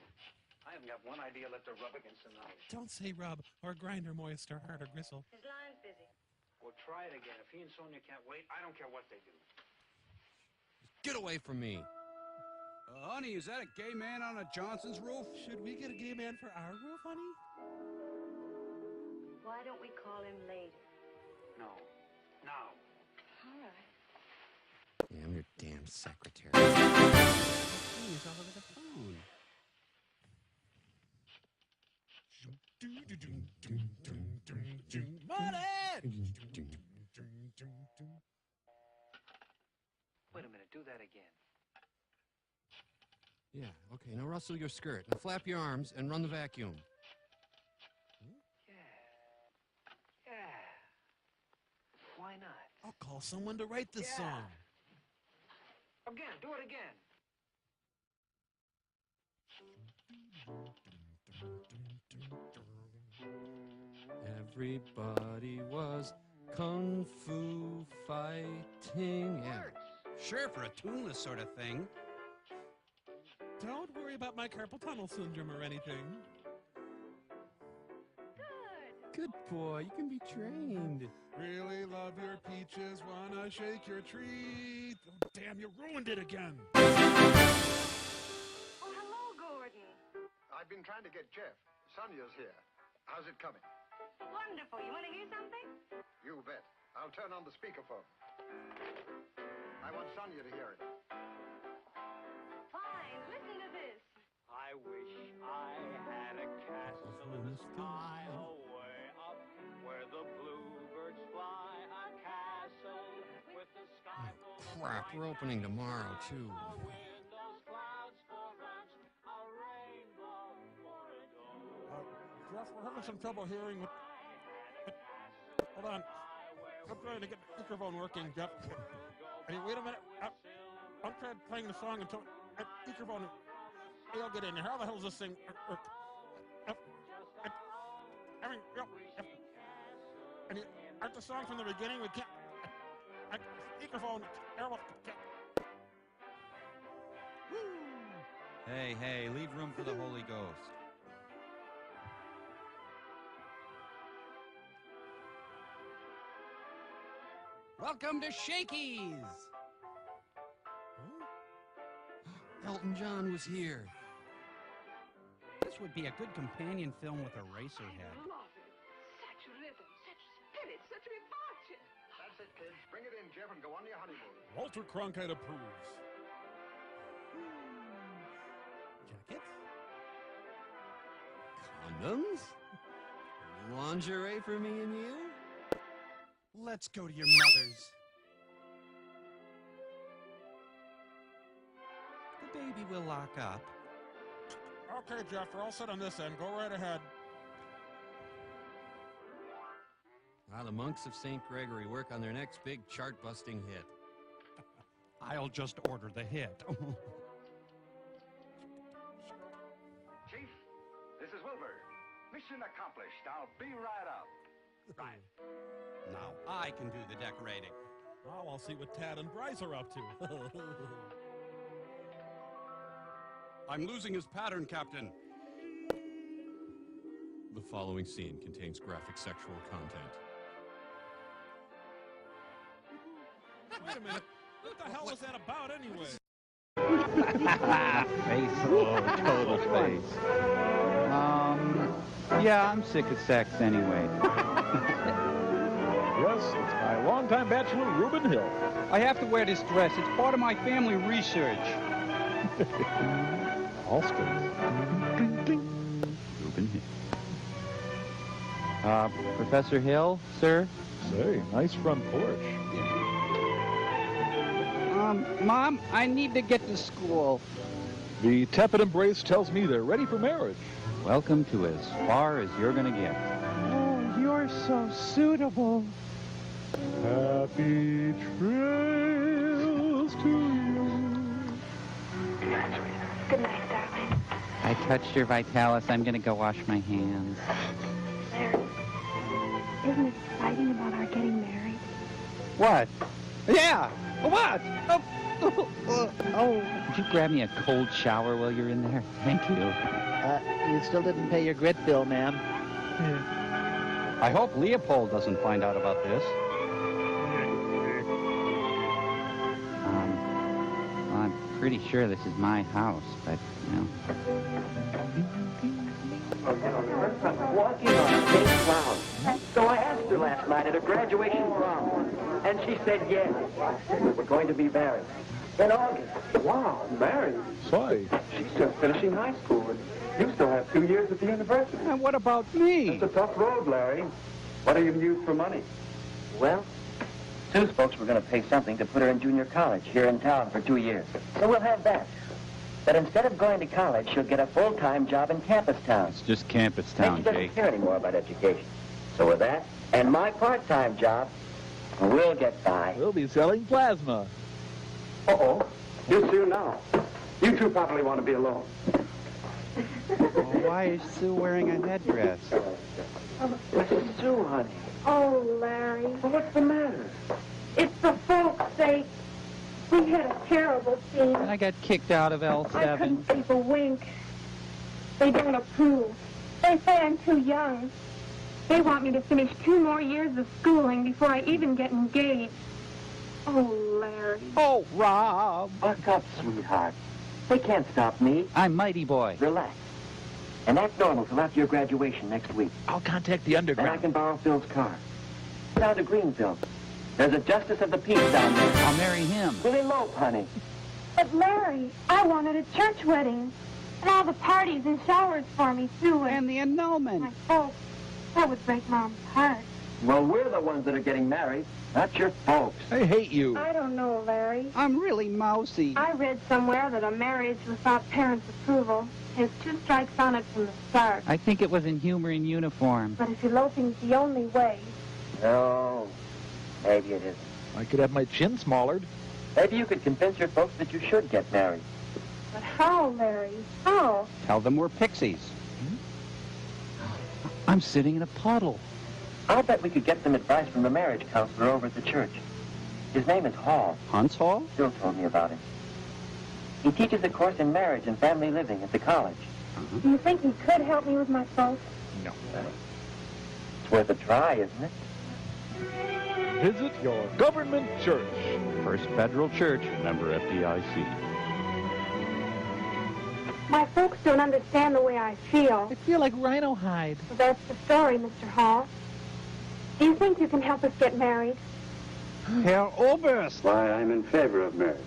I haven't got one idea left to rub against the knife. Don't say rub, or grind, or moist, or hard, or gristle. His line's busy. We'll try it again. If he and Sonia can't wait, I don't care what they do. Get away from me. Honey, is that a gay man on a Johnson's roof? Should we get a gay man for our roof, honey? Why don't we call him later? No. Now. All right. Yeah, I'm your damn secretary. He's all over the phone. Wait a minute. Do that again. Yeah, okay, now rustle your skirt. Now flap your arms and run the vacuum. Yeah. Why not? I'll call someone to write this song. Again. Do it again. Everybody was kung fu fighting. Yeah. Sure, for a tuneless sort of thing. Don't worry about my carpal tunnel syndrome or anything. Good boy, you can be trained. Really love your peaches, wanna shake your treat. Oh, damn, you ruined it again. Oh, hello, Gordon. I've been trying to get Jeff. Sonia's here. How's it coming? Wonderful. You want to hear something? You bet. I'll turn on the speakerphone. I want Sonia to hear it. Fine. Listen to this. I wish I had a castle in the sky away up where the bluebirds fly. A castle with the sky full of Crap, we're opening tomorrow, too. windows, clouds for ramps, a rainbow for a door. Jeff, we're having some trouble hearing with... Hold on. I'm trying to get the microphone working, Jeff. Hey, wait a minute. I'm trying playing the song until... microphone... I'll get in there. How the hell is this thing? Aren't the songs from the beginning? We can't... microphone... Hey, leave room for the Holy Ghost. Welcome to Shakey's. Elton John was here. This would be a good companion film with a racer head. Love it. Such rhythm, such spirit, such revulsion. That's it, kids. Bring it in, Jeff, and go on your honeymoon. Walter Cronkite approves. Jackets? Condoms? Lingerie for me and you? Let's go to your mother's. The baby will lock up. Okay, Jeff, we're all set on this end. Go right ahead. While the monks of St. Gregory work on their next big chart-busting hit. I'll just order the hit. Chief, this is Wilbur. Mission accomplished. I'll be right up. Right. Now I can do the decorating. Now I'll see what Tad and Bryce are up to. I'm losing his pattern, Captain. The following scene contains graphic sexual content. Wait a minute. What the hell was that about anyway? Face, total face. Yeah, I'm sick of sex anyway. Yes, it's my longtime bachelor, Reuben Hill. I have to wear this dress. It's part of my family research. Alston. Reuben Hill. Professor Hill, sir? Say, nice front porch. Mom, I need to get to school. The tepid embrace tells me they're ready for marriage. Welcome to as far as you're gonna get. Oh, you're so suitable. Happy trails to you. Good night, darling. I touched your Vitalis. I'm gonna go wash my hands. There. Isn't it exciting about our getting married? What? Yeah. What? Oh, could you grab me a cold shower while you're in there? Thank you. You still didn't pay your grit bill, ma'am. I hope Leopold doesn't find out about this. Well, I'm pretty sure this is my house, but, you know. Walking on a big cloud. So I asked her last night at her graduation prom, and she said yes. We're going to be married. In August. Wow, married? Say. She's just finishing high school, and you still have 2 years at the university. And what about me? It's a tough road, Larry. What are you going to use for money? Well, Sue's folks were going to pay something to put her in junior college here in town for 2 years. So we'll have that. But instead of going to college, she'll get a full-time job in campus town. It's just campus And town, she doesn't Jake. care anymore about education. So with that, and my part-time job, we'll get by. We'll be selling plasma. Uh-oh. Here's Sue now. You two probably want to be alone. Why is Sue wearing a headdress? Mrs. Sue, honey. Oh, Larry. Well, what's the matter? It's the folks' sake. We had a terrible scene. And I got kicked out of I L7. couldn't sleep a wink. They don't approve. They say I'm too young. They want me to finish 2 more years of schooling before I even get engaged. Oh, Larry. Oh, Rob. Buck up, sweetheart. They can't stop me. I'm Mighty Boy. Relax. And that's normal till after your graduation next week. I'll contact the underground. And I can borrow Phil's car. Down to Greenville. There's a justice of the peace down there. I'll marry him. We'll elope, honey. But, Larry, I wanted a church wedding. And all the parties and showers for me, too. And the annulment. My folks. That would break Mom's heart. Well, we're the ones that are getting married, not your folks. I hate you. I don't know, Larry. I'm really mousy. I read somewhere that a marriage without parents' approval has 2 strikes on it from the start. I think it was in Humor in Uniform. But if eloping's the only way, No, maybe it isn't. I could have my chin smallered. Maybe you could convince your folks that you should get married. but how, Larry? How? Tell them we're pixies. I'm sitting in a puddle. I'll bet we could get some advice from the marriage counselor over at the church. His name is Hall. Hunts Hall? Bill told me about him. He teaches a course in marriage and family living at the college. Do you think he could help me with my folks? No. It's worth a try, isn't it? Visit your government church. First Federal Church, member FDIC. My folks don't understand the way I feel. I feel like rhino hide. That's the story, Mr. Hall. Do you think you can help us get married? Herr Oberst. Why, I'm in favor of marriage.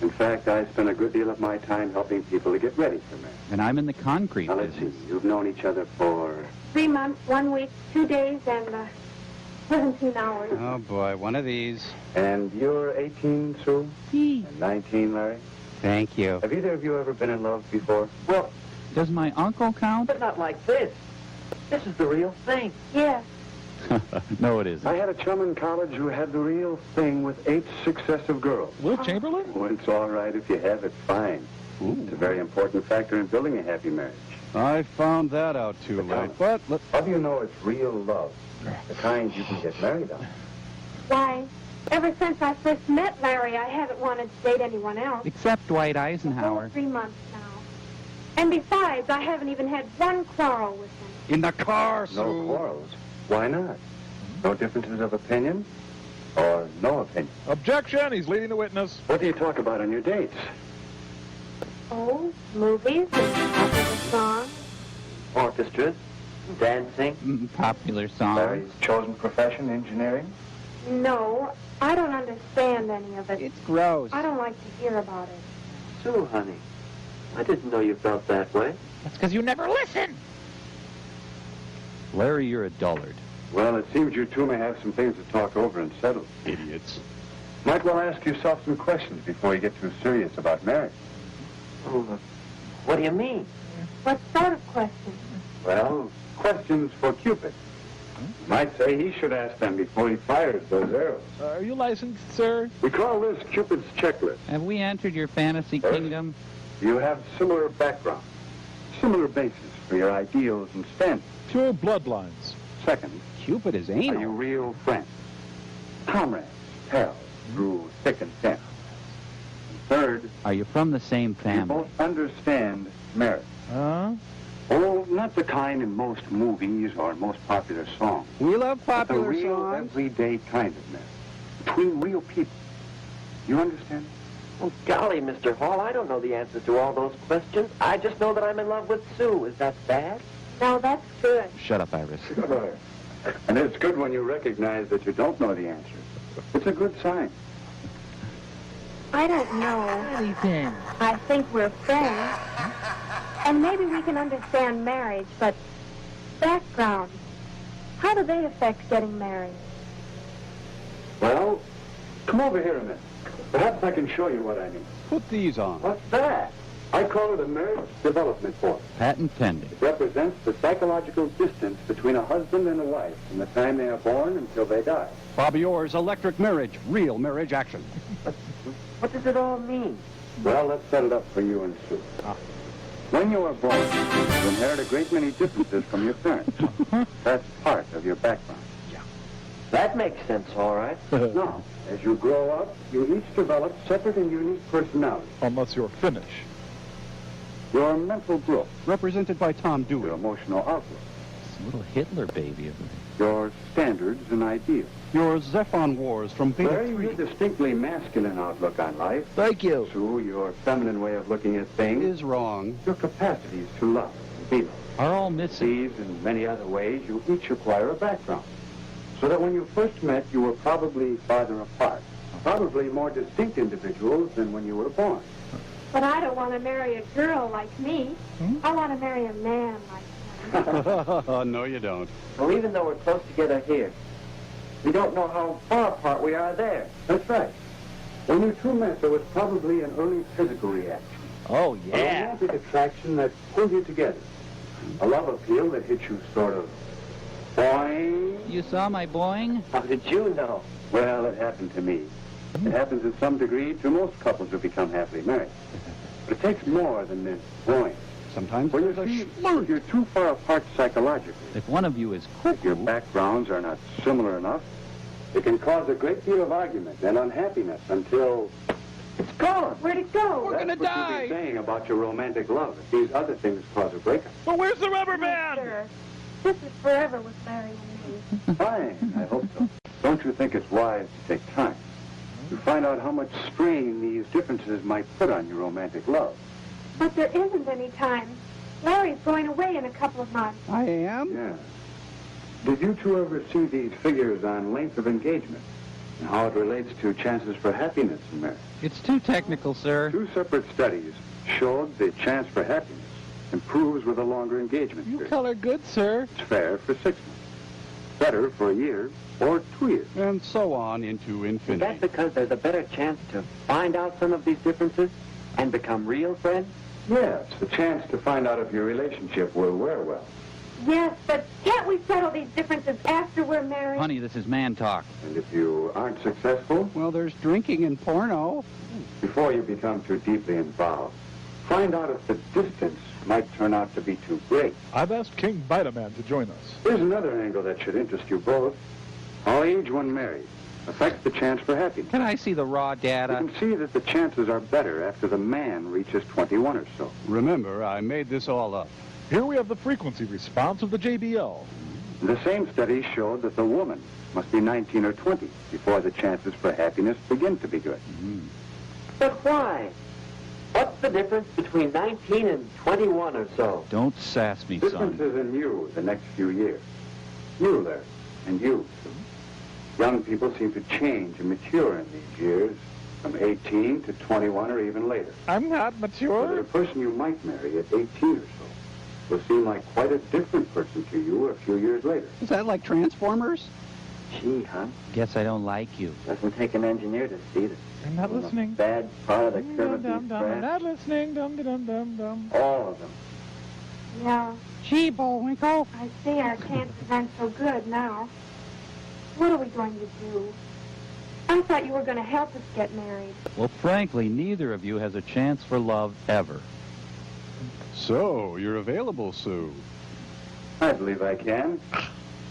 In fact, I spend a good deal of my time helping people to get ready for marriage. And I'm in the concrete Now, let's business. see. You've known each other for... 3 months, 1 week, 2 days, and 17 hours. Oh, boy, one of these. And you're 18, Sue? And 19, Larry? Thank you. Have either of you ever been in love before? Well, Does my uncle count? but not like this. This is the real thing. Yes. No, it isn't. I had a chum in college who had the real thing with 8 successive girls. Will Chamberlain? Well, it's all right if you have it, fine. It's a very important factor in building a happy marriage. I found that out too late. But How do you know it's real love? The kind you can get married on. Why, ever since I first met Larry, I haven't wanted to date anyone else. Except Dwight For Eisenhower. 3 months now. And besides, I haven't even had one quarrel with him. in the car, Sue. No quarrels. Why not? No differences of opinion? Or no opinion? Objection! He's leading the witness. What do you talk about on your dates? Oh, movies and popular songs. Orchestras, dancing. Popular songs. Larry's chosen profession, engineering? No, I don't understand any of it. It's gross. I don't like to hear about it. Sue, honey, I didn't know you felt that way. That's because you never listen. Larry, you're a dullard. Well, it seems you two may have some things to talk over and settle. Idiots. Might well ask yourself some questions before you get too serious about marriage. Oh, what do you mean? What sort of questions? Well, questions for Cupid. You might say he should ask them before he fires those arrows. Are you licensed, sir? We call this Cupid's checklist. Have we entered your fantasy kingdom? You have similar background, similar basis for your ideals and standards. Pure bloodlines. Second, Cupid is are anal. you real friends, comrades, pals through thick and thin. And third, Are you from the same you family? both understand marriage. Huh? Oh, not the kind in most movies or most popular songs. We love But the popular real, songs. everyday kind of marriage. Between real people. You understand? Oh, golly, Mr. Hall, I don't know the answers to all those questions. I just know that I'm in love with Sue. Is that bad? No, that's good. Shut up, Iris. Good. And it's good when you recognize that you don't know the answer. It's a good sign. I don't know. Anything. I think we're friends. And maybe we can understand marriage, but background. How do they affect getting married? Well, come over here a minute. Perhaps I can show you what I mean. Put these on. What's that? I call it a marriage development board. Patent pending. It represents the psychological distance between a husband and a wife from the time they are born until they die. Bobby Orr's electric marriage. Real marriage action. What does it all mean? Well, let's set it up for you and Sue. When you are born, you inherit a great many differences from your parents. That's part of your background. That makes sense, all right. Now, as you grow up, you each develop separate and unique personalities. Unless you're Finnish. Your mental growth, Represented by Tom your Dewey. emotional outlook, This little Hitler baby. your standards and ideals. Your Zephon Wars from Beta Larry, 3 your distinctly masculine outlook on life. Thank you. Sue, your feminine way of looking at things. is wrong. Your capacities to love and be loved. Are all missing. These and many other ways, you each acquire a background. So that when you first met, you were probably farther apart. Probably more distinct individuals than when you were born. But I don't want to marry a girl like me. I want to marry a man like me. No, you don't. Well, even though we're close together here, we don't know how far apart we are there. That's right. When you two met, there was probably an early physical reaction. Oh, A yeah. romantic attraction that pulled you together. A love appeal that hit you sort of boing. You saw my boing? How did you know? Well, it happened to me. It happens in some degree to most couples who become happily married. But it takes more than this boing. Sometimes Well, you there's a see, you're too far apart psychologically. If one of you is If your cuckoo, backgrounds are not similar enough, it can cause a great deal of argument and unhappiness until it's gone. Where'd it go? We're gonna That's what die. you'll be saying about your romantic love. If these other things cause a breakup. But where's the rubber band? Sure. This is forever with Larry and me. Fine, I hope so. Don't you think it's wise to take time to find out how much strain these differences might put on your romantic love? But there isn't any time. Larry's going away in a couple of months. I am? Yeah. Did you two ever see these figures on length of engagement and how it relates to chances for happiness in marriage? it's too technical, sir. Two separate studies showed the chance for happiness improves with a longer engagement You period. color good, sir. It's fair for 6 months, better for a year or 2 years. And so on into Is infinity. that because there's a better chance to find out some of these differences and become real friends? Yes, the chance to find out if your relationship will wear well. Yes, but can't we settle these differences after we're married? Honey, this is man talk. And if you aren't successful, Well, there's drinking and porno. before you become too deeply involved, find out if the distance might turn out to be too great. I've asked King Bite-A-Man to join us. Here's another angle that should interest you both. How age when married affects the chance for happiness. Can I see the raw You data? can see that the chances are better after the man reaches 21 or so. Remember, I made this all up. Here we have the frequency response of the JBL. The same study showed that the woman must be 19 or 20 before the chances for happiness begin to be good. But why? What's the difference between 19 and 21 or so? Don't sass me, son. Differences in you the next few years. You, Larry, and you. Young people seem to change and mature in these years, from 18 to 21 or even later. I'm not So that mature. a person you might marry at 18 or so will seem like quite a different person to you a few years later. Is that like Transformers? Gee, hon, Guess I don't like you. doesn't take an engineer to see this. I'm not From listening. The bad part of the Dum, curve dum, dum. I'm not listening. Dum, dum, dum, dum. All of them. Yeah, Gee, Bullwinkle. I see our chances aren't so good now. What are we going to do? I thought you were going to help us get married. Well, frankly, neither of you has a chance for love ever. So, you're available, Sue. I believe I can.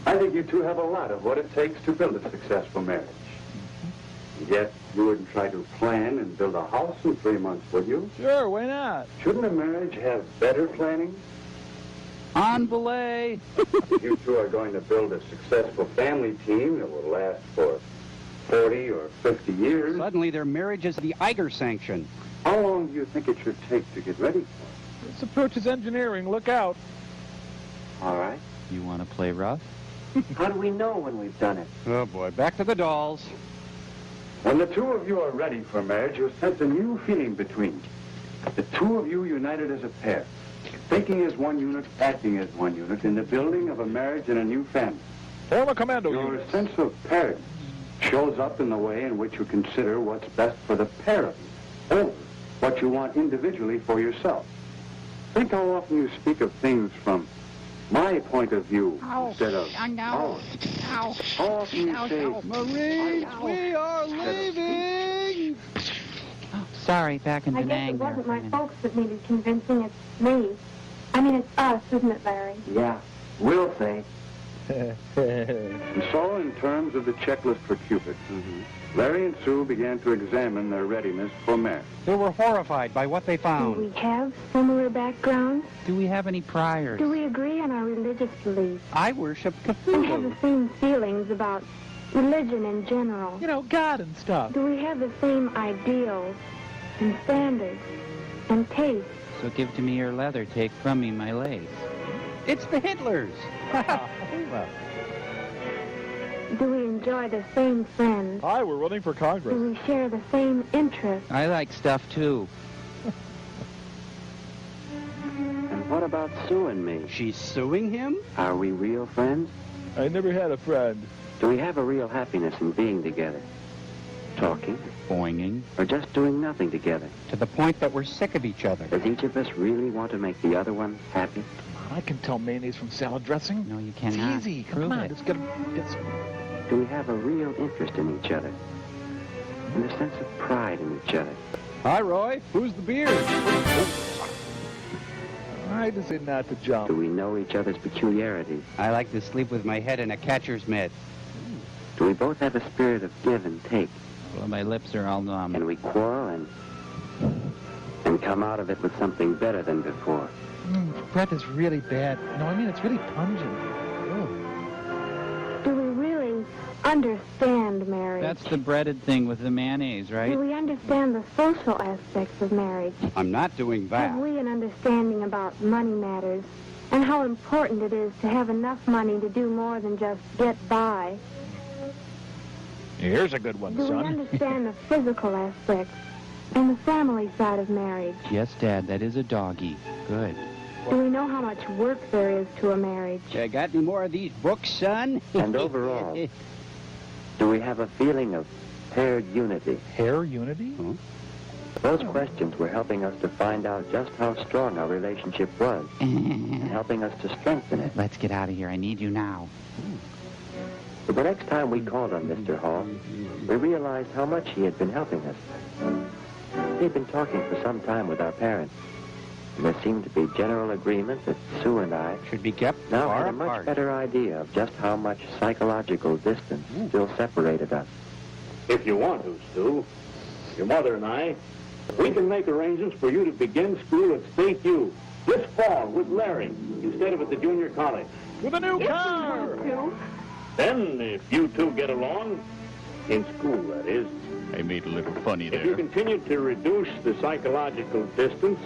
I think you two have a lot of what it takes to build a successful marriage. Yet you wouldn't try to plan and build a house in 3 months, would you? Sure, why not? Shouldn't a marriage have better planning? On belay. You two are going to build a successful family team that will last for 40 or 50 years. Suddenly their marriage is the Iger sanction. How long do you think it should take to get ready for This approach is engineering. Look out. it? All right. You want to play rough? How do we know when we've done it? Oh, boy. Back to the dolls. When the two of you are ready for marriage, you'll sense a new feeling between you. The two of you united as a pair, thinking as one unit, acting as one unit, in the building of a marriage and a new family. Form a commando Your unit. sense of pairing shows up in the way in which you consider what's best for the pair of you, over what you want individually for yourself. Think how often you speak of things from my point of view instead of ours. How often you say, Marie, we are leaving. Sorry, back in I the guess it anger. wasn't my folks that needed convincing, it's me. I mean, it's us, isn't it, Larry? Yeah, we'll say. And so, in terms of the checklist for Cupid, Larry and Sue began to examine their readiness for marriage. They were horrified by what they Do found. we have similar backgrounds? Do we have any priors? Do we agree on our religious beliefs? I worship Do we have Cthulhu. the same feelings about religion in general? You know, God and stuff. Do we have the same ideals and standards and tastes? So give to me your leather, take from me my lace. It's the Hitlers. Do we enjoy the same friends? Hi, we're running for Congress. Do we share the same interests? I like stuff too. And what about Sue and me? She's suing him? Are we real friends? I never had a friend. Do we have a real happiness in being together? Talking? Boinging. Or just doing nothing together? To the point that we're sick of each other. Does each of us really want to make the other one happy? I can tell mayonnaise from salad dressing. No, you cannot. It's easy. Prove Come on, it. it's gonna. Do we have a real interest in each other? And a sense of pride in each other? Hi, Roy. Who's the beard? I decided not to jump. Do we know each other's peculiarities? I like to sleep with my head in a catcher's mitt. Do we both have a spirit of give and take? Well, my lips are all numb. Can we quarrel and come out of it with something better than before? Breath is really bad. No, I mean, it's really pungent. Do we really understand marriage? That's the breaded thing with the mayonnaise, right? Do we understand the social aspects of marriage? I'm not doing that. Have we an understanding about money matters and how important it is to have enough money to do more than just get by? Here's a good one, Do we son. understand the physical aspects and the family side of marriage? Yes, Dad, that is a doggy. Good. Do we know how much work there is to a marriage? Got any more of these books, son? And overall, do we have a feeling of paired unity? Hair unity? Those questions were helping us to find out just how strong our relationship was and helping us to strengthen it. Let's get out of here. I need you now. But the next time we called on Mr. Hall, we realized how much he had been helping us. He had been talking for some time with our parents. And there seemed to be general agreement that Sue and I should be kept now far had a much apart. better idea of just how much psychological distance still separated us. If you want to, Stu, your mother and I, we can make arrangements for you to begin school at State U this fall with Larry instead of at the junior college. With a new car! Then, if you two get along, in school, that is, I made a little funny if you continue to reduce the psychological distance,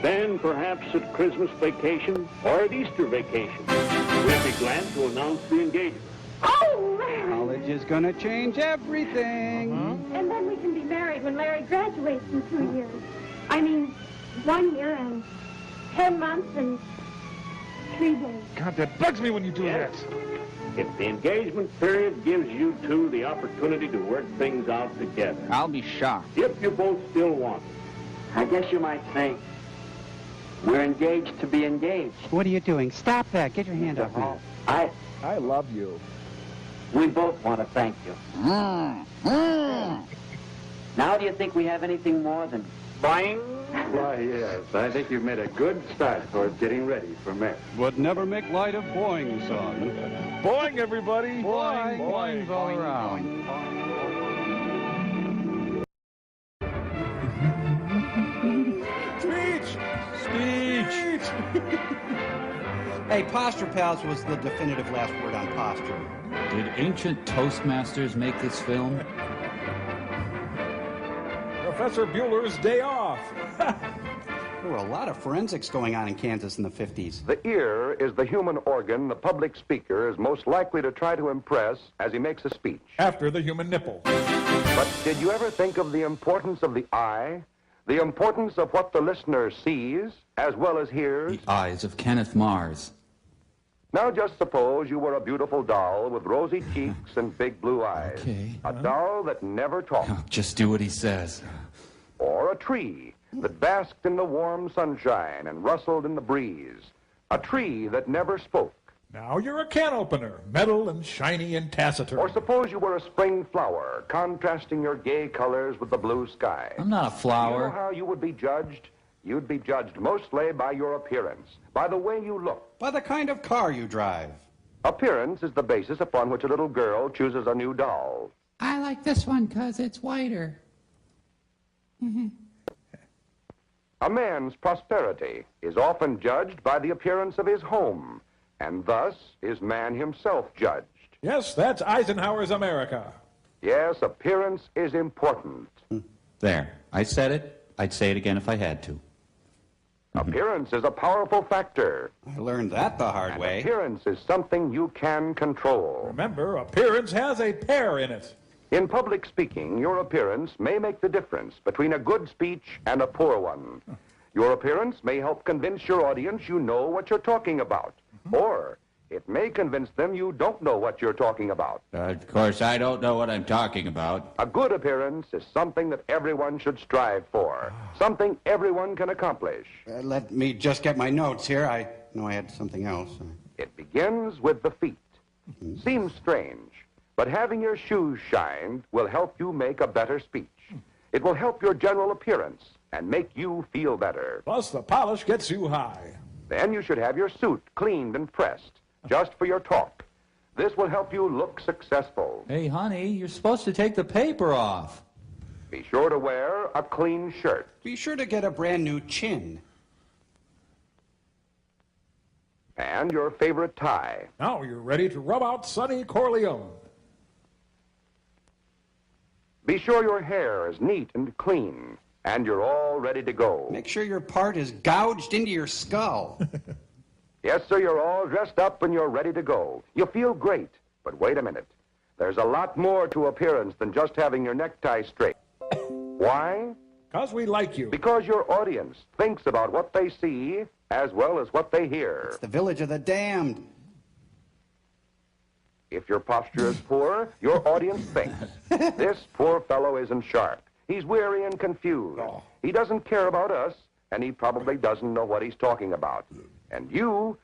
then perhaps at Christmas vacation or at Easter vacation, we'll be glad to announce the engagement. Oh, Larry! College is going to change everything. And then we can be married when Larry graduates in 2 years. I mean, 1 year and 10 months and 3 days. God, that bugs me when you do Yes. that. If the engagement period gives you two the opportunity to work things out together, I'll be shocked. if you both still want it. I guess you might say we're engaged to be engaged. What are you doing? Stop that. Get your hand off me. I love you. We both want to thank you. Now do you think we have anything more than buying? Why, yes. I think you've made a good start towards getting ready for marriage. Would never make light of boing, son. Boing, everybody. Boing. Boings all around. Hey, Posture Pals was the definitive last word on posture. Did ancient Toastmasters make this film? Professor Bueller's Day Off. There were a lot of forensics going on in Kansas in the 50s. The ear is the human organ the public speaker is most likely to try to impress as he makes a speech. After the human nipple. But did you ever think of the importance of the eye? The importance of what the listener sees as well as hears? The eyes of Kenneth Mars. Now just suppose you were a beautiful doll with rosy cheeks and big blue eyes. Okay. A doll that never talked. Just do what he says. Or a tree that basked in the warm sunshine and rustled in the breeze. A tree that never spoke. Now you're a can opener, metal and shiny and taciturn. Or suppose you were a spring flower, contrasting your gay colors with the blue sky. I'm not a flower. You know how you would be judged? You'd be judged mostly by your appearance, by the way you look. By the kind of car you drive. Appearance is the basis upon which a little girl chooses a new doll. I like this one because it's whiter. A man's prosperity is often judged by the appearance of his home, and thus is man himself judged. Yes, that's Eisenhower's America. Yes, appearance is important. There. I said it. I'd say it again if I had to. Appearance is a powerful factor. I learned that the hard way. Appearance is something you can control. Remember, appearance has a pear in it. In public speaking, your appearance may make the difference between a good speech and a poor one. Your appearance may help convince your audience you know what you're talking about. Or it may convince them you don't know what you're talking about. Of course, I don't know what I'm talking about. A good appearance is something that everyone should strive for. Something everyone can accomplish. Let me just get my notes here. I know I had something else. It begins with the feet. Seems strange, but having your shoes shined will help you make a better speech. It will help your general appearance and make you feel better. Plus, the polish gets you high. Then you should have your suit cleaned and pressed, just for your talk. This will help you look successful. Hey, honey, you're supposed to take the paper off. Be sure to wear a clean shirt. Be sure to get a brand new chin. And your favorite tie. Now you're ready to rub out Sonny Corleone. Be sure your hair is neat and clean, and you're all ready to go. Make sure your part is gouged into your skull. Yes, sir, you're all dressed up and you're ready to go. You feel great, but wait a minute. There's a lot more to appearance than just having your necktie straight. Why? Because we like you. Because your audience thinks about what they see as well as what they hear. It's the village of the damned. If your posture is poor, your audience thinks, this poor fellow isn't sharp. He's weary and confused. He doesn't care about us, and he probably doesn't know what he's talking about. And you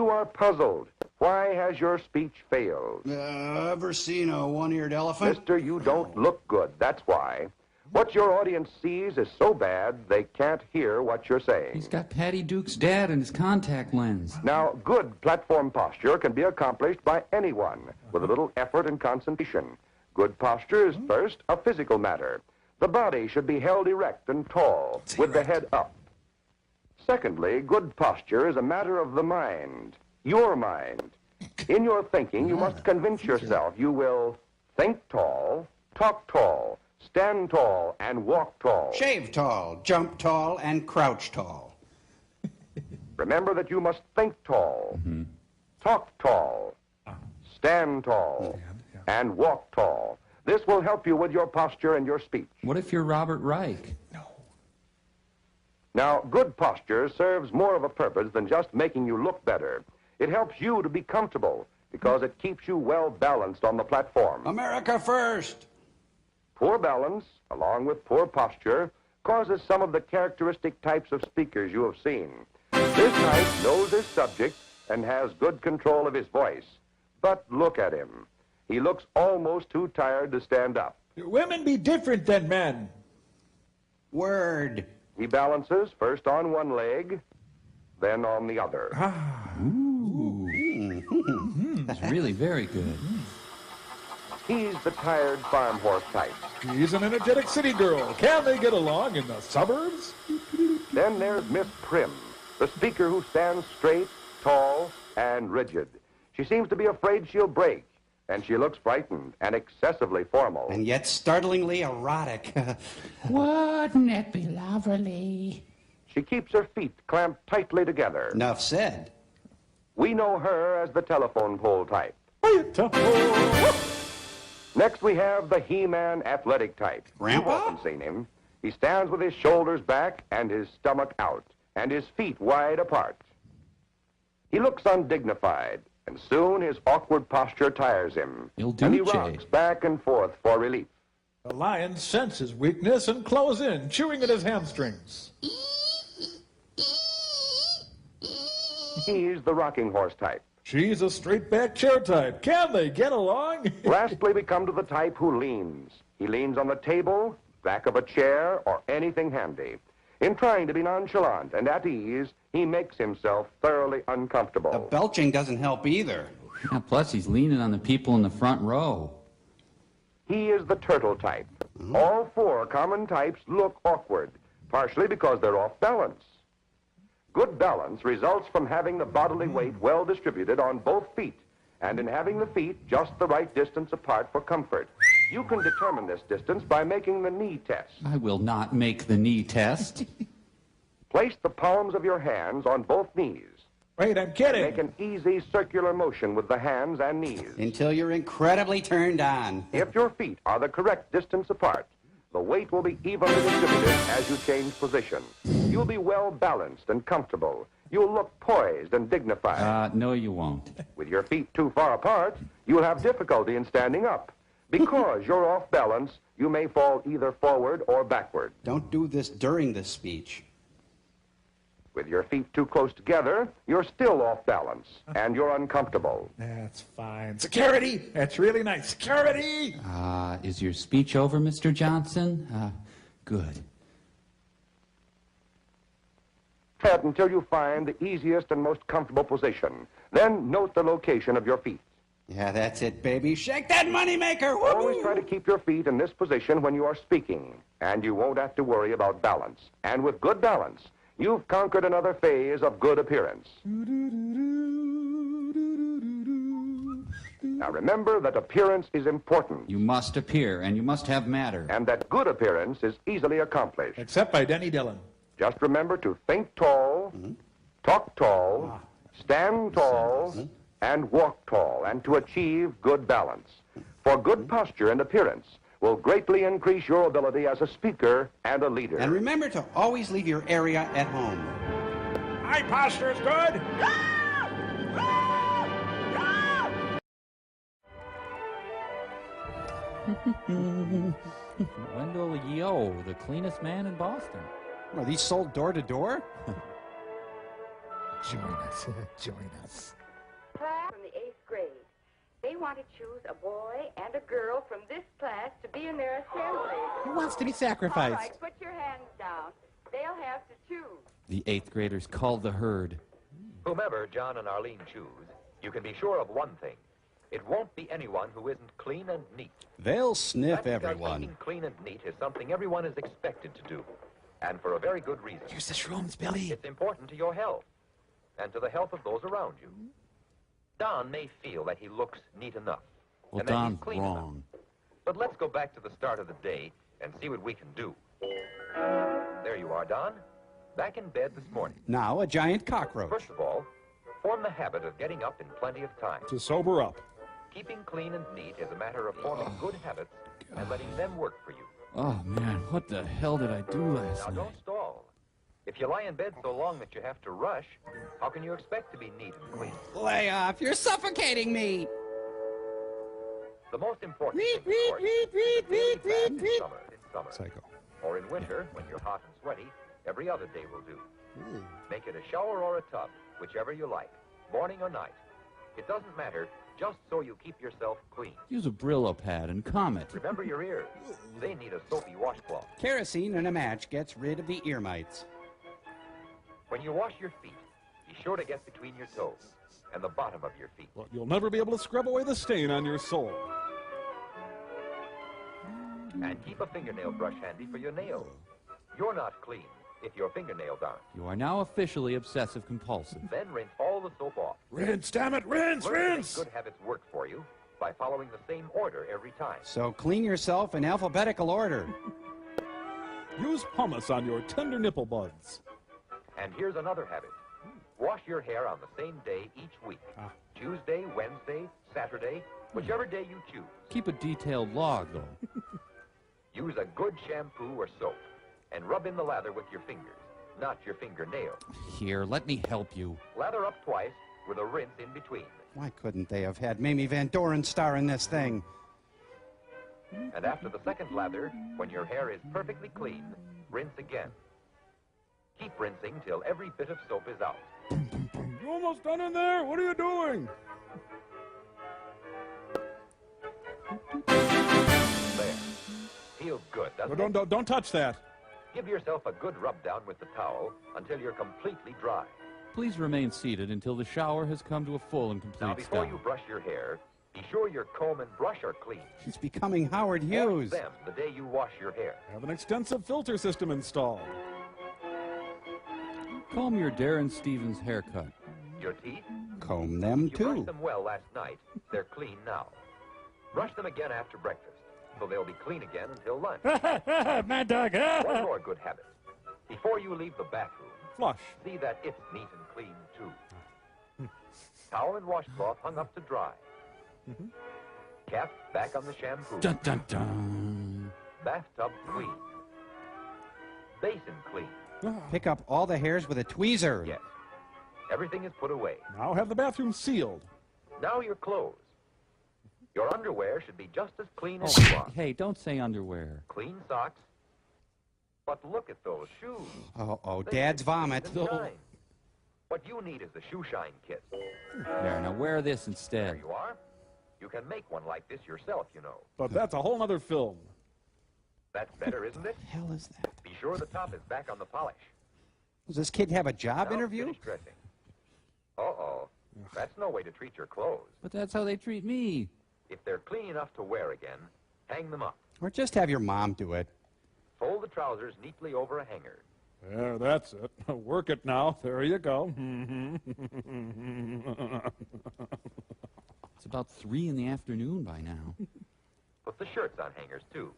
are puzzled. Why has your speech failed? Ever seen a one-eared elephant? Mister, you don't look good, that's why. What your audience sees is so bad they can't hear what you're saying. He's got Patty Duke's dad in his contact lens. Now, good platform posture can be accomplished by anyone with a little effort and concentration. Good posture is first a physical matter. The body should be held erect and tall, with the head up. Secondly, good posture is a matter of the mind, your mind. In your thinking, you must convince yourself you will think tall, talk tall, stand tall, and walk tall. Shave tall, jump tall, and crouch tall. Remember that you must think tall, talk tall, stand tall, and walk tall. This will help you with your posture and your speech. What if you're Robert Reich? Now, good posture serves more of a purpose than just making you look better. It helps you to be comfortable because it keeps you well balanced on the platform. America first! Poor balance, along with poor posture, causes some of the characteristic types of speakers you have seen. This type knows his subject and has good control of his voice. But look at him. He looks almost too tired to stand up. Women be different than men. Word. He balances first on one leg, then on the other. That's really very good. He's the tired farm horse type. He's an energetic city girl. Can they get along in the suburbs? Then there's Miss Prim, the speaker who stands straight, tall, and rigid. She seems to be afraid she'll break, and she looks frightened and excessively formal. And yet startlingly erotic. Wouldn't it be lovely? She keeps her feet clamped tightly together. Enough said. We know her as the telephone pole type. Next we have the He-Man athletic type. Grandpa? You've often seen him. He stands with his shoulders back and his stomach out, and his feet wide apart. He looks undignified, and soon his awkward posture tires him. And he rocks back and forth for relief. The lion senses weakness and closes in, chewing at his hamstrings. He's the rocking horse type. She's a straight-back chair type. Can they get along? Lastly, we come to the type who leans. He leans on the table, back of a chair, or anything handy. In trying to be nonchalant and at ease, he makes himself thoroughly uncomfortable. The belching doesn't help either. Yeah, plus, he's leaning on the people in the front row. He is the turtle type. All four common types look awkward, partially because they're off balance. Good balance results from having the bodily weight well distributed on both feet, and in having the feet just the right distance apart for comfort. You can determine this distance by making the knee test. I will not make the knee test. Place the palms of your hands on both knees. Wait, I'm kidding. Make an easy circular motion with the hands and knees. Until you're incredibly turned on. If your feet are the correct distance apart, the weight will be evenly distributed as you change position. You'll be well balanced and comfortable. You'll look poised and dignified. No, you won't. With your feet too far apart, you'll have difficulty in standing up. Because you're off balance, you may fall either forward or backward. Don't do this during the speech. With your feet too close together, you're still off balance, and you're uncomfortable. That's fine. Security! That's really nice. Security! Is your speech over, Mr. Johnson? Good. Head until you find the easiest and most comfortable position. Then note the location of your feet. Yeah, that's it, baby. Shake that moneymaker! Always try to keep your feet in this position when you are speaking, and you won't have to worry about balance. And with good balance, you've conquered another phase of good appearance. Now remember that appearance is important. You must appear, and you must have matter. And that good appearance is easily accomplished. Except by Denny Dillon. Just remember to think tall, talk tall, stand tall, and walk tall, and to achieve good balance. For good posture and appearance will greatly increase your ability as a speaker and a leader. And remember to always leave your area at home. My posture is good. Wendell Yo, the cleanest man in Boston. Are these sold door to door? Join us. Join us. Class from the 8th grade. They want to choose a boy and a girl from this class to be in their assembly. Who wants to be sacrificed? All right, put your hands down. They'll have to choose. The 8th graders called the herd. Whomever John and Arlene choose, you can be sure of one thing. It won't be anyone who isn't clean and neat. They'll sniff That's because everyone. Being clean and neat is something everyone is expected to do. And for a very good reason. Here's the shrooms, Billy. It's important to your health. And to the health of those around you. Don may feel that he looks neat enough. Well, and that he's Don's clean wrong. enough. But let's go back to the start of the day and see what we can do. There you are, Don. Back in bed this morning. Now a giant cockroach. First of all, form the habit of getting up in plenty of time. To sober up. Keeping clean and neat is a matter of forming good habits and letting them work for you. Oh, man, what the hell did I do last Now, night? don't stall. If you lie in bed so long that you have to rush, how can you expect to be neat and clean? Lay off. You're suffocating me. The most important thing, of course, is to daily bath in summer. Psycho. Or in winter, when you're hot and sweaty, every other day will do. Make it a shower or a tub, whichever you like, morning or night. It doesn't matter, just so you keep yourself clean. Use a Brillo pad and Comet. Remember your ears. They need a soapy washcloth. Kerosene and a match gets rid of the ear mites. When you wash your feet, be sure to get between your toes and the bottom of your feet. Well, you'll never be able to scrub away the stain on your sole. And keep a fingernail brush handy for your nails. You're not clean if your fingernails aren't. You are now officially obsessive-compulsive. Then rinse all the soap off. Rinse, damn it, rinse, Learn to make rinse! good habits work for you by following the same order every time. So clean yourself in alphabetical order. Use pumice on your tender nipple buds. And here's another habit. Wash your hair on the same day each week. Tuesday, Wednesday, Saturday, whichever day you choose. Keep a detailed log, though. Use a good shampoo or soap and rub in the lather with your fingers, not your fingernails. Here, let me help you. Lather up twice with a rinse in between. Why couldn't they have had Mamie Van Doren star in this thing? And after the second lather, when your hair is perfectly clean, rinse again. Keep rinsing till every bit of soap is out. You're almost done in there. What are you doing? There. Feels good, doesn't it? Don't touch that. Give yourself a good rub down with the towel until you're completely dry. Please remain seated until the shower has come to a full and complete Now, before stop. you brush your hair, be sure your comb and brush are clean. He's becoming Howard Wash Hughes. them the day you wash your hair. Have an extensive filter system installed. Comb your Darren Stevens haircut. Your teeth? Comb them, You brushed too. them well last night. They're clean now. Brush them again after breakfast, so they'll be clean again until lunch. Mad dog. One more good habit. Before you leave the bathroom, Flush. see that it's neat and clean, too. Towel and washcloth hung up to dry. Cap back on the shampoo. Dun, dun, dun. Bathtub clean. Basin clean. Pick up all the hairs with a tweezer. Yes. Everything is put away. Now have the bathroom sealed. Now your clothes. Your underwear should be just as clean as you are. Hey, don't say underwear. Clean socks. But look at those shoes. Oh, They Dad's glisten vomit. and shine. What you need is the shoe shine kit. There, now wear this instead. There you are. You can make one like this yourself, you know. But that's a whole other film. That's better, isn't it? What the hell is that? Be sure the top is back on the polish. Does this kid have a job Now interview? finish dressing. Uh-oh. That's no way to treat your clothes. But that's how they treat me. If they're clean enough to wear again, hang them up. Or just have your mom do it. Fold the trousers neatly over a hanger. There, that's it. Work it now. There you go. It's about 3 in the afternoon by now. Put the shirts on hangers, too.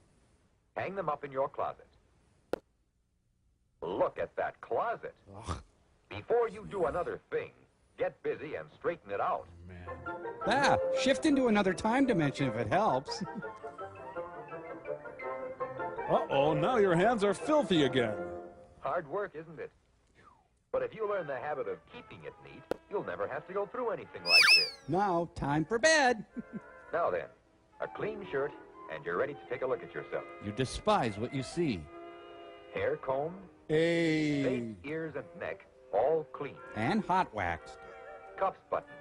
Hang them up in your closet. Look at that closet. Before you do another thing, get busy and straighten it out. Ah, shift into another time dimension if it helps. Uh-oh, now your hands are filthy again. Hard work, isn't it? But if you learn the habit of keeping it neat, you'll never have to go through anything like this. Now, time for bed. Now then, a clean shirt, and you're ready to take a look at yourself. You despise what you see. Hair combed, Hey. face, ears, and neck, all clean. And hot waxed. Cuffs buttoned.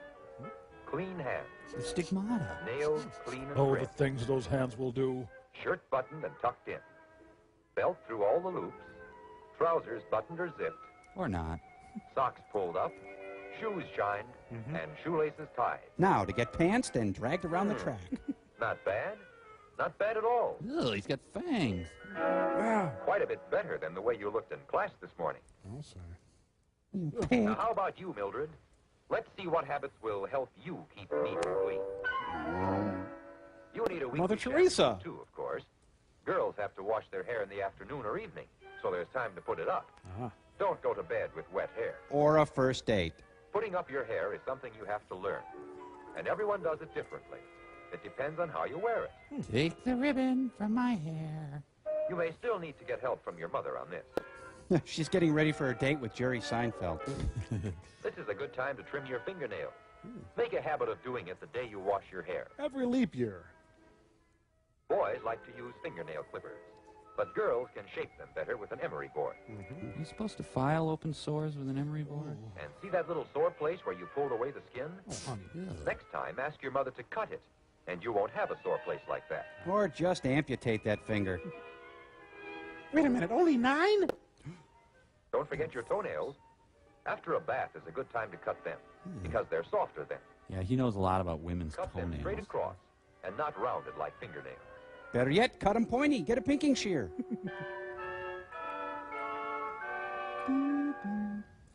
Clean hands. It's the stigmata. Nails clean and Oh, the trimmed. things those hands will do. Shirt buttoned and tucked in. Belt through all the loops. Trousers buttoned or zipped. Or not. Socks pulled up. Shoes shined. And shoelaces tied. Now, to get pantsed and dragged around the track. Not bad. Not bad at all. Ugh, he's got fangs. Quite a bit better than the way you looked in class this morning. I'll say. Now, how about you, Mildred? Let's see what habits will help you keep neat and clean. You need a weekly Mother shampoo, Teresa. too, of course. Girls have to wash their hair in the afternoon or evening, so there's time to put it up. Don't go to bed with wet hair. Or a first date. Putting up your hair is something you have to learn, and everyone does it differently. It depends on how you wear it. Take the ribbon from my hair. You may still need to get help from your mother on this. She's getting ready for a date with Jerry Seinfeld. This is a good time to trim your fingernails. Make a habit of doing it the day you wash your hair. Every leap year. Boys like to use fingernail clippers, but girls can shape them better with an emery board. Are you supposed to file open sores with an emery board? And see that little sore place where you pulled away the skin? Oh, honey. Next time, ask your mother to cut it, and you won't have a sore place like that. Or just amputate that finger. Wait a minute, only 9? Don't forget your toenails. After a bath is a good time to cut them, because they're softer then. Yeah, he knows a lot about women's Cut them straight toenails. across, and not rounded like fingernails. Better yet, cut 'em pointy. Get a pinking shear.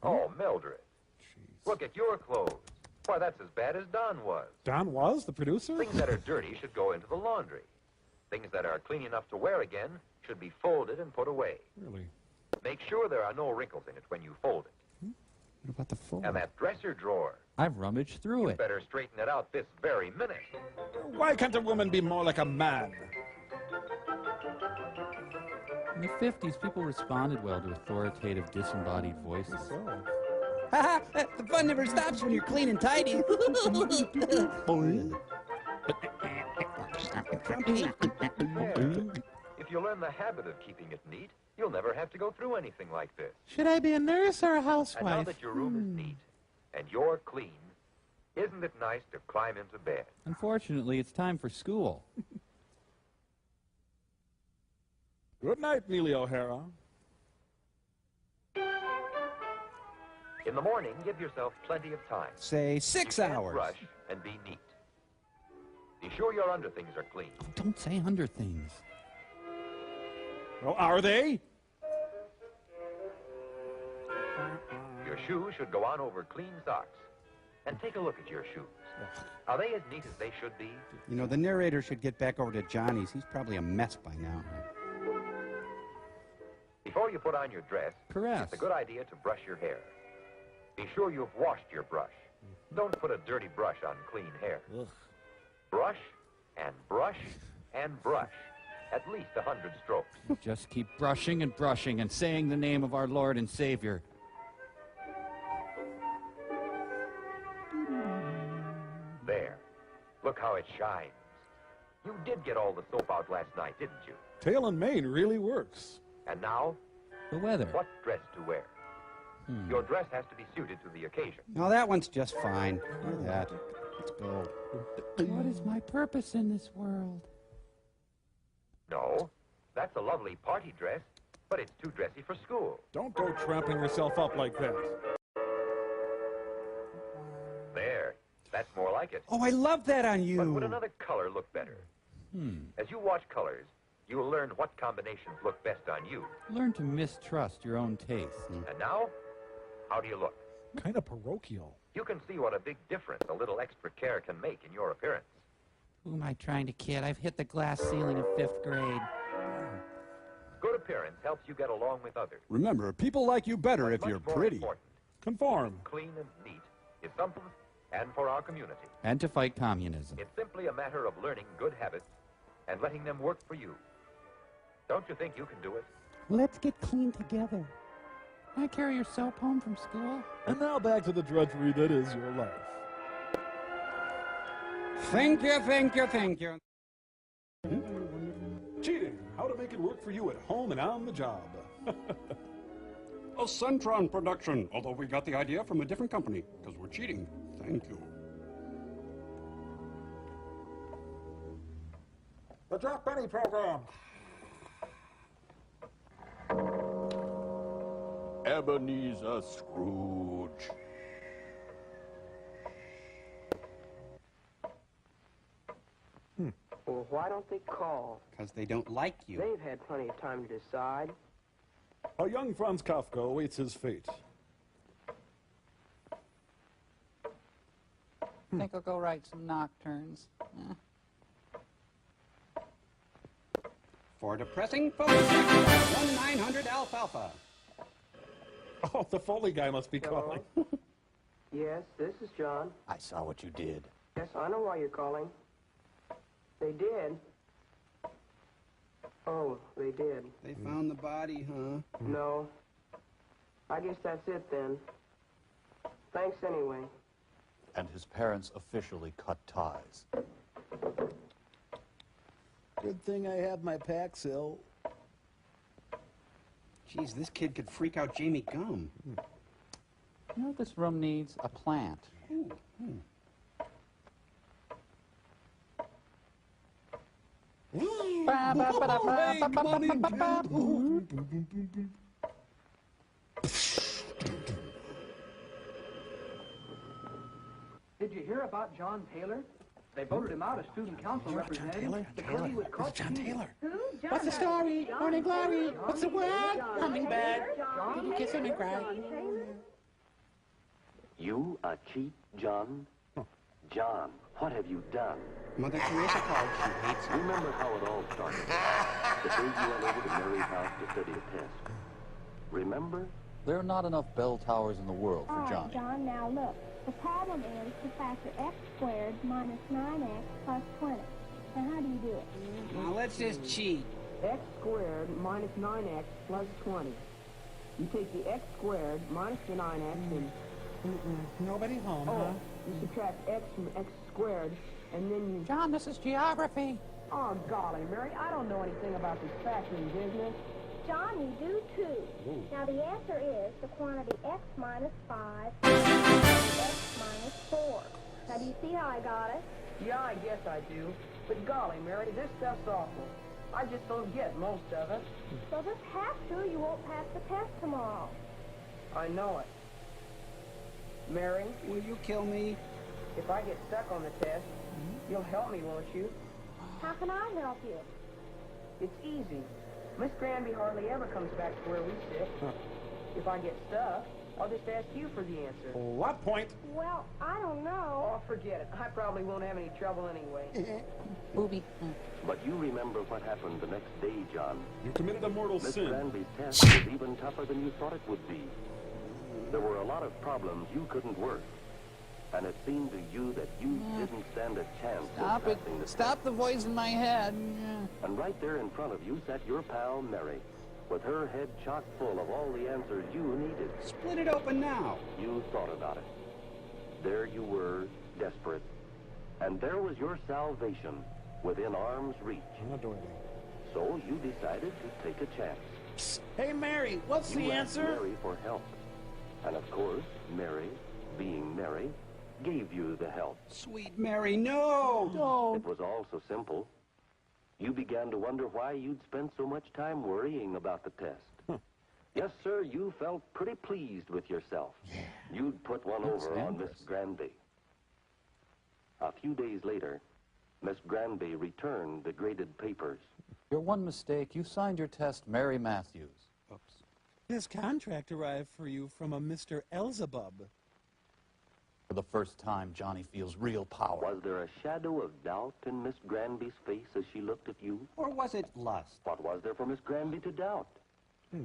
Oh, Mildred. Look at your clothes. Why, that's as bad as Don was. Don was the producer? Things that are dirty should go into the laundry. Things that are clean enough to wear again should be folded and put away. Really? Make sure there are no wrinkles in it when you fold it. What about the fold? And that dresser drawer. I've rummaged through it. Better straighten it out this very minute. Why can't a woman be more like a man? In the 50s, people responded well to authoritative, disembodied voices. Ha ha! The fun never stops when you're clean and tidy. If you learn the habit of keeping it neat, you'll never have to go through anything like this. Should I be a nurse or a And now housewife? that your room is neat and you're clean, isn't it nice to climb into bed? Unfortunately, it's time for school. Good night, Neely O'Hara. In the morning, give yourself plenty of time. Say 6 You can't hours. Brush and be neat. Be sure your underthings are clean. Don't say under things. Well, are they? Your shoes should go on over clean socks. And take a look at your shoes. Are they as neat as they should be? You know, the narrator should get back over to Johnny's. He's probably a mess by now. Before you put on your dress, Caress. it's a good idea to brush your hair. Be sure you've washed your brush. Don't put a dirty brush on clean hair. Brush and brush and brush. At least 100 strokes. Just keep brushing and brushing and saying the name of our Lord and Savior. There. Look how it shines. You did get all the soap out last night, didn't you? Tail and mane really works. And now, The weather. what dress to wear? Your dress has to be suited to the occasion. No, that one's just fine. Do that. Let's go. What is my purpose in this world? No, that's a lovely party dress, but it's too dressy for school. Don't go trampling yourself up like that. There. That's more like it. Oh, I love that on you. But would another color look better? As you watch colors, you'll learn what combinations look best on you. Learn to mistrust your own taste. And now, how do you look? Kind of parochial. You can see what a big difference a little extra care can make in your appearance. Who am I trying to kid? I've hit the glass ceiling in 5th grade. Good appearance helps you get along with others. Remember, people like you better if Much you're more pretty. important, Conform. clean and neat is something, and for our community. And to fight communism. It's simply a matter of learning good habits and letting them work for you. Don't you think you can do it? Let's get clean together. Can I carry your soap home from school? And now back to the drudgery that is your life. Thank you, thank you, thank you. Cheating. How to make it work for you at home and on the job. A Centron production, although we got the idea from a different company, because we're cheating. Thank you. The Drop Penny Program. Ebenezer Scrooge. Well, why don't they call? Because they don't like you. They've had plenty of time to decide. A young Franz Kafka awaits his fate. I think I'll go write some nocturnes. For depressing focus, 1-900 alfalfa. Oh, the Foley guy must be calling. Yes, this is John. I saw what you did. Yes, I know why you're calling. They did. Oh, they did. They found the body, huh? No. I guess that's it then. Thanks anyway. And his parents officially cut ties. Good thing I have my Paxil. Geez, this kid could freak out Jamie Gum. You know what this room needs? A plant. Did you hear about John Taylor? They voted him out as student council representative because he was caught John cheating. Taylor. Who? What's the story? Morning glory. What's the word? Hummingbird. Did you kiss him and cry? You a cheat, John? John, what have you done? Mother Teresa called. She hates him. Remember how it all started? The day you went over to Mary's house to study a test. Remember? There are not enough bell towers in the world for All right, Johnny. John, now look. The problem is to factor x squared minus 9x plus 20. Now, how do you do it? Now, let's just cheat. X squared minus 9x plus 20. You take the x squared minus the 9x and... Nobody home, Oh, huh? you subtract x from x squared, and then you... John, this is geography. Oh, golly, Mary, I don't know anything about this factoring business. John, you do too. Ooh. Now, the answer is the quantity x minus 5 x minus 4. Now, do you see how I got it? Yeah, I guess I do. But golly, Mary, this stuff's awful. I just don't get most of it. Well, just have to. You won't pass the test tomorrow. I know it. Mary, will you kill me? If I get stuck on the test, you'll help me, won't you? How can I help you? It's easy. Miss Granby hardly ever comes back to where we sit. If I get stuck, I'll just ask you for the answer. What point? Well, I don't know. Oh, forget it. I probably won't have any trouble anyway. Booby. But you remember what happened the next day, John. You committed a mortal Miss sin. Granby's test was even tougher than you thought it would be. There were a lot of problems you couldn't work. And it seemed to you that you didn't stand a chance Stop of it. passing the Stop the voice in my head. And right there in front of you sat your pal, Mary, with her head chock full of all the answers you needed. Split it open now. You thought about it. There you were, desperate. And there was your salvation within arm's reach. So you decided to take a chance. Hey, Mary, what's the You asked answer? Mary for help. And of course, Mary, being Mary, gave you the help. Sweet Mary, no! It was all so simple. You began to wonder why you'd spent so much time worrying about the test. Yes, sir, you felt pretty pleased with yourself. You'd put one over on Miss Granby. A few days later, Miss Granby returned the graded papers. Your one mistake, you signed your test Mary Matthews. Oops. This contract arrived for you from a Mr. Elzebub. For the first time, Johnny feels real power. Was there a shadow of doubt in Miss Granby's face as she looked at you? Or was it lust? What was there for Miss Granby to doubt?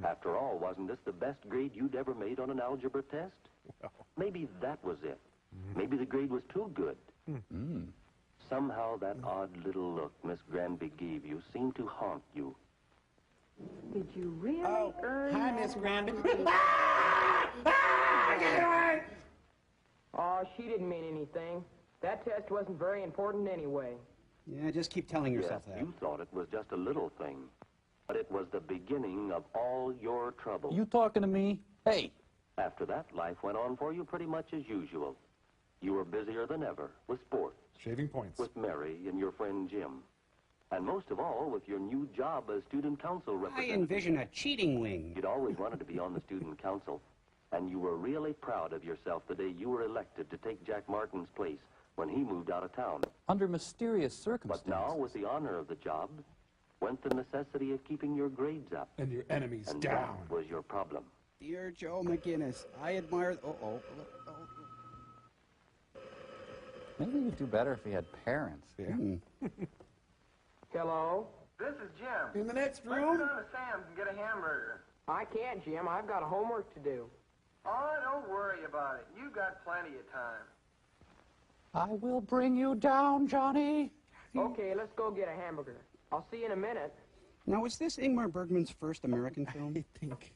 After all, wasn't this the best grade you'd ever made on an algebra test? Maybe that was it. Maybe the grade was too good. Somehow that odd little look Miss Granby gave you seemed to haunt you. Did you really earn Hi, that Miss Granby. Oh, she didn't mean anything. That test wasn't very important anyway. Yeah, just keep telling yourself Yes, that. you thought it was just a little thing. But it was the beginning of all your trouble. You talking to me? Hey! After that, life went on for you pretty much as usual. You were busier than ever with sports. Shaving points. With Mary and your friend Jim. And most of all, with your new job as student council I representative. envision a cheating wing. You'd always wanted to be on the student council. And you were really proud of yourself the day you were elected to take Jack Martin's place when he moved out of town. Under mysterious circumstances. But now, with the honor of the job, went the necessity of keeping your grades up. And your enemies And down. that was your problem. Dear Joe McGinnis, I admire... Maybe you'd do better if he had parents. Yeah. Hello? This is Jim. In the next Let's room? go down to Sam's and get a hamburger. I can't, Jim. I've got homework to do. Oh, don't worry about it. You got plenty of time. I will bring you down, Johnny. Okay, let's go get a hamburger. I'll see you in a minute. Now, was this Ingmar Bergman's first American film? I think.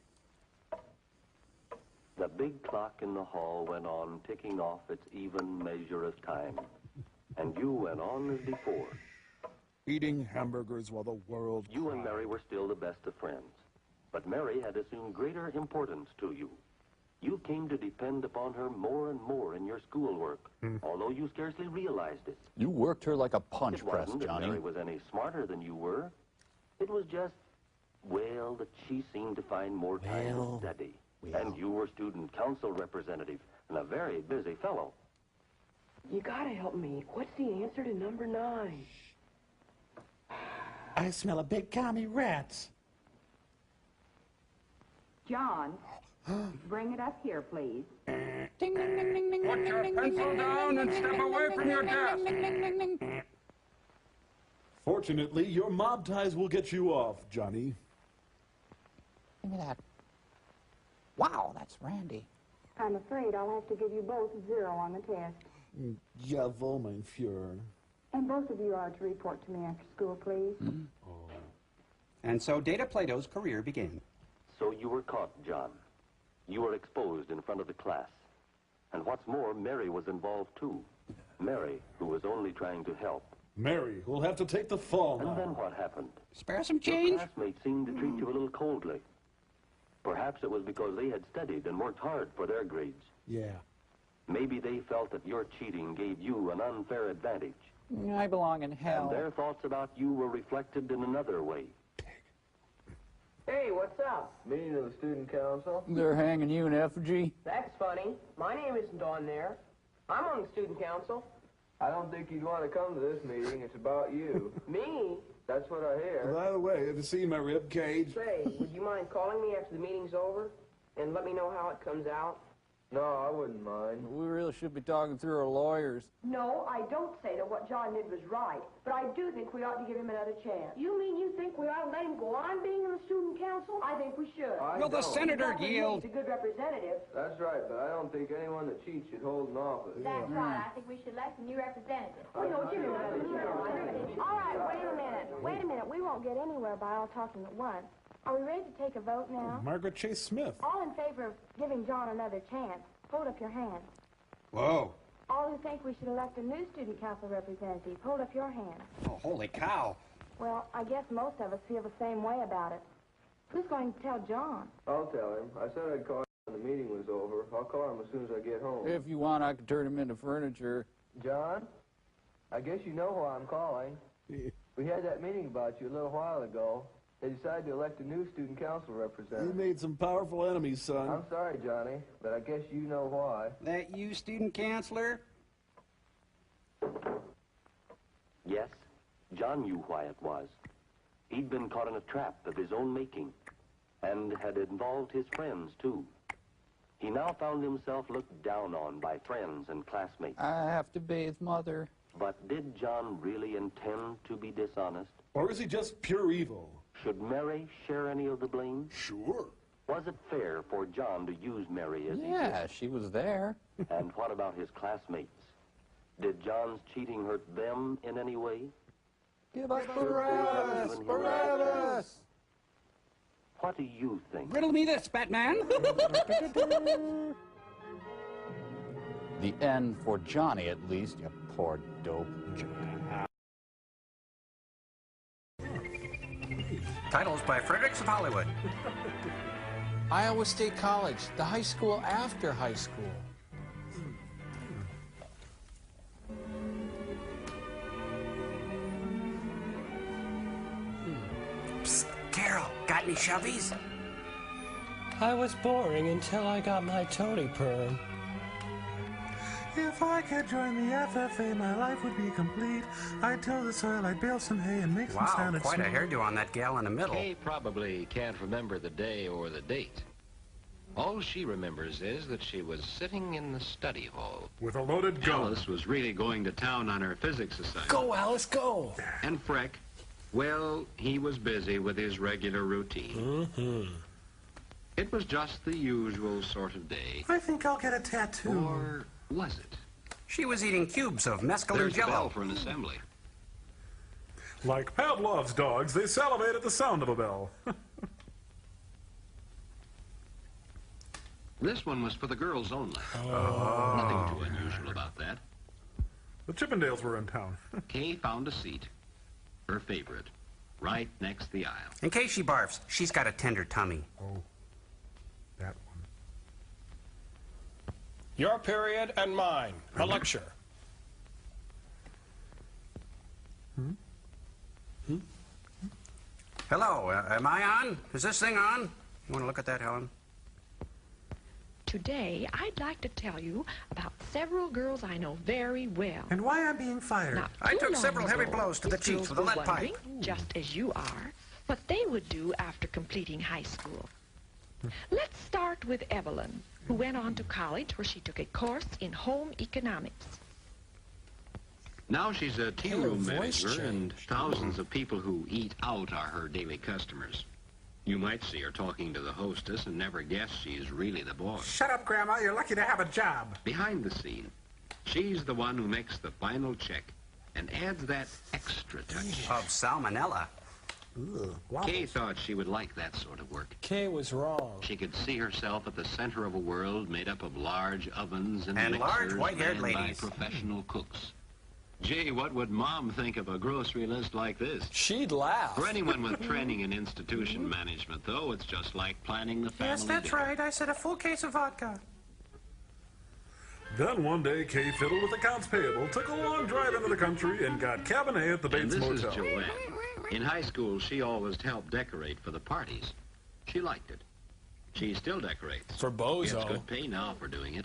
The big clock in the hall went on ticking off its even measure of time. And you went on as before. Eating hamburgers while the world You and Mary were still the best of friends. But Mary had assumed greater importance to you. You came to depend upon her more and more in your schoolwork, although you scarcely realized it. You worked her like a punch It press, wasn't that Johnny. Mary was any smarter than you were. It was just, well, that she seemed to find more time to study. And you were student council representative and a very busy fellow. You gotta help me. What's the answer to number 9? I smell a big commie rats. John, bring it up here, please. Ding, ding, ding, ding, ding. Put your pencil down and step away from your desk. Fortunately, your mob ties will get you off, Johnny. Give me that. Wow, that's Randy. I'm afraid I'll have to give you both 0 on the test. Jawohl, mein Führer. And both of you are to report to me after school, please. And so Data Plato's career began. So you were caught, John. You were exposed in front of the class. And what's more, Mary was involved too. Mary, who was only trying to help. Mary will have to take the fall now. And then what happened? Spare some change? Your classmates seemed to treat you a little coldly. Perhaps it was because they had studied and worked hard for their grades. Yeah. Maybe they felt that your cheating gave you an unfair advantage. I belong in hell. And their thoughts about you were reflected in another way. Hey, what's up? Meeting of the student council. They're hanging you in effigy. That's funny. My name isn't on there. I'm on the student council. I don't think you'd want to come to this meeting. It's about you. Me? That's what I hear. By the way, have you seen my rib cage? Say, would you mind calling me after the meeting's over and let me know how it comes out? No, I wouldn't mind. We really should be talking through our lawyers. No, I don't say that what John did was right, but I do think we ought to give him another chance. You mean you think we ought to let him go on being in the student council? I think we should. Will the senator yield? He's a good representative. That's right, but I don't think anyone that cheats should hold an office. That's right. I think we should elect a new representative. Oh, no, give him another chance. All right, wait a minute. Wait a minute. We won't get anywhere by all talking at once. Are we ready to take a vote now? Margaret Chase Smith. All in favor of giving John another chance, hold up your hand. Whoa. All who think we should elect a new student council representative, hold up your hand. Oh, holy cow. Well, I guess most of us feel the same way about it. Who's going to tell John? I'll tell him. I said I'd call him when the meeting was over. I'll call him as soon as I get home. If you want, I could turn him into furniture. John, I guess you know why I'm calling. We had that meeting about you a little while ago. They decided to elect a new student council representative. You made some powerful enemies, son. I'm sorry, Johnny, but I guess you know why. That you, student counselor? Yes, John knew why it was. He'd been caught in a trap of his own making, and had involved his friends, too. He now found himself looked down on by friends and classmates. I have to bathe Mother. But did John really intend to be dishonest? Or is he just pure evil? Should Mary share any of the blame? Sure. Was it fair for John to use Mary as he did? Yeah, she was there. And what about his classmates? Did John's cheating hurt them in any way? Give us Barabbas! Barabbas! What do you think? Riddle me this, Batman! The end for Johnny, at least, you poor dope. Titles by Fredericks of Hollywood. Iowa State College, the high school after high school. Psst, Carol, got any shovies? I was boring until I got my toady perm. If I could join the FFA, my life would be complete. I'd till the soil, I'd bale some hay and make some Wow, salad quite a sweet. hairdo on that gal in the middle. Kay probably can't remember the day or the date. All she remembers is that she was sitting in the study hall. With a loaded gun. Alice was really going to town on her physics assignment. Go, Alice, go! And Freck, well, he was busy with his regular routine. It was just the usual sort of day. I think I'll get a tattoo. Or was it? She was eating cubes of mescaline There's the jello. bell for an assembly. Like Pavlov's dogs, they salivate at the sound of a bell. This one was for the girls only. Oh. Nothing too unusual about that. The Chippendales were in town. Kay found a seat, her favorite, right next the aisle. In case she barfs, she's got a tender tummy. Oh, that one. Your period and mine. A lecture. Hello, am I on? Is this thing on? You want to look at that, Helen? Today, I'd like to tell you about several girls I know very well. And why I'm being fired. Not I too took long several heavy ago, blows to the these cheeks girls with a were lead wondering, pipe. just as you are, what they would do after completing high school. Let's start with Evelyn, who went on to college where she took a course in home economics. Now she's a tea room manager, and thousands of people who eat out are her daily customers. You might see her talking to the hostess and never guess she's really the boss. Shut up, Grandma. You're lucky to have a job. Behind the scene, she's the one who makes the final check and adds that extra touch. Of salmonella. Kay thought she would like that sort of work. Kay was wrong. She could see herself at the center of a world made up of large ovens and And large mixers white-haired manned by ladies. professional cooks. Gee, what would Mom think of a grocery list like this? She'd laugh. For anyone with training in institution management, though, it's just like planning the family Yes, that's dinner. right. I said a full case of vodka. Then one day, Kay fiddled with accounts payable, took a long drive into the country, and got cabinet at the And Bates this Motel. is Joanne. In high school, she always helped decorate for the parties. She liked it. She still decorates. For Bozo. Gets good pay now for doing it.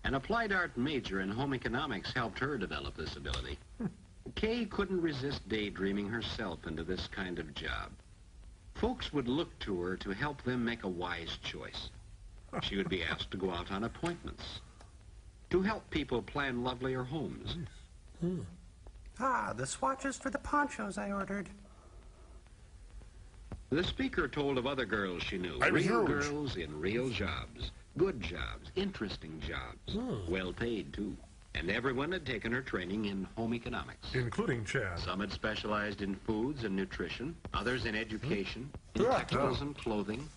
An applied art major in home economics helped her develop this ability. Kay couldn't resist daydreaming herself into this kind of job. Folks would look to her to help them make a wise choice. She would be asked to go out on appointments, to help people plan lovelier homes. Ah, the swatches for the ponchos I ordered. The speaker told of other girls she knew, I'm real huge. girls in real jobs, good jobs, interesting jobs, well paid too. And everyone had taken her training in home economics. Including Chad. Some had specialized in foods and nutrition, others in education, in textiles and clothing,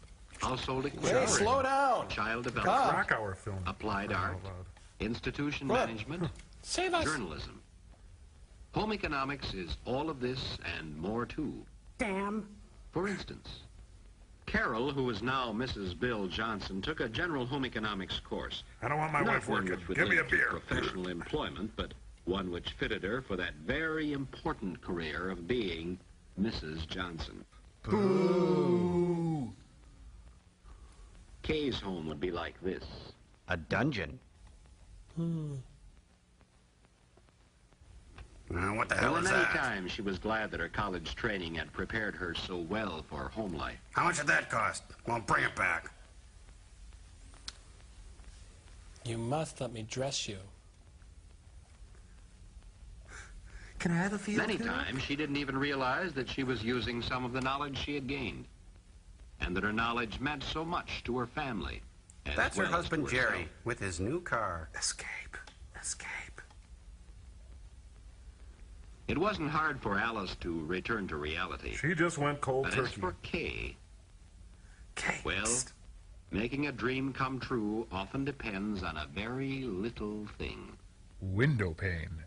household equipment, Hey, slow down. child God. development, Rock Hour film. applied Oh, art, loud. institution What? management, Save us. journalism. Home economics is all of this and more too. Damn. For instance, Carol, who is now Mrs. Bill Johnson, took a general home economics course. I don't want my Not wife one working. which would Give me a lead to beer. professional employment, but one which fitted her for that very important career of being Mrs. Johnson. Boo. Kay's home would be like this. A dungeon. What the hell Well, is many that? times she was glad that her college training had prepared her so well for home life. How much did that cost? Well, bring it back. You must let me dress you. Can I have a feel Many too? times she didn't even realize that she was using some of the knowledge she had gained, and that her knowledge meant so much to her family. as That's her well as to husband, herself. Jerry, with his new car. Escape. Escape. It wasn't hard for Alice to return to reality. She just went cold But as turkey. for Kay, Kate. well, making a dream come true often depends on a very little thing. Window pane.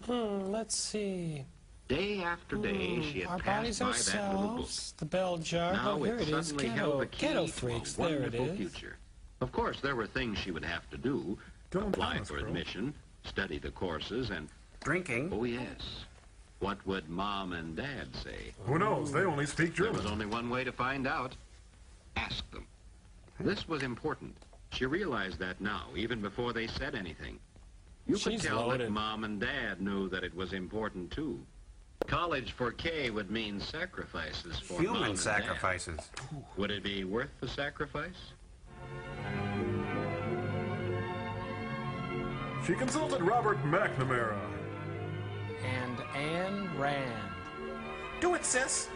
Let's see. Day after day, she Our had bodies passed by that little book. ourselves. The bell jar. Now Oh, here it it is. suddenly held the Ghetto key freaks. to a There it wonderful is. future. Of course, there were things she would have to do. Dylan Apply Thomas, for bro. admission, study the courses, and, Drinking. oh yes, what would Mom and Dad say? Who knows? They only speak There was German. only one way to find out. Ask them. This was important. She realized that now, even before they said anything. You could She's tell loaded. that Mom and Dad knew that it was important, too. College for Kay would mean sacrifices for Mom Human and sacrifices. Dad. Would it be worth the sacrifice? She consulted Robert McNamara. And Anne Rand. Do it, sis.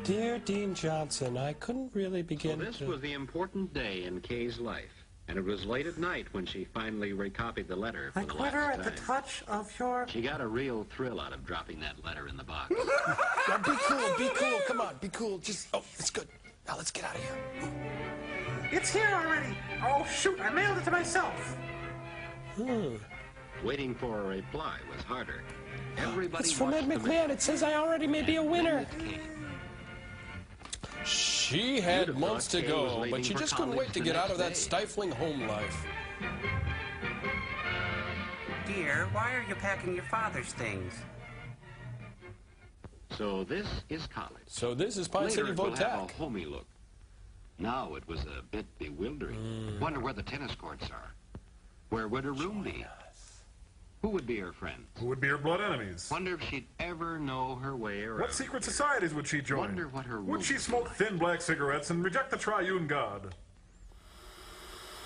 Dear Dean Johnson, I couldn't really So begin this to... was the important day in Kay's life, and it was late at night when she finally recopied the letter for I the quitter last at the time. touch of your... She got a real thrill out of dropping that letter in the box. Now be cool, be cool. Come on, be cool. Just... Oh, it's good. Now let's get out of here. It's here already. Oh, shoot. I mailed it to myself. Waiting for a reply was harder. Everybody It's from Ed watched the McMahon. It says I already may be a winner. Then it came. She You'd had have months thought to Kay was go, leaving but she for just couldn't college wait to the get out next of that day. stifling home life. Dear, why are you packing your father's things? So this is college. So this is Pine Later City it will have Votac. a homey look. Now it was a bit bewildering. Wonder where the tennis courts are. Where would her room be? Who would be her friends? Who would be her blood enemies? Wonder if she'd ever know her way around. What secret societies would she join? Wonder what her Would she smoke thin black cigarettes and reject the triune god?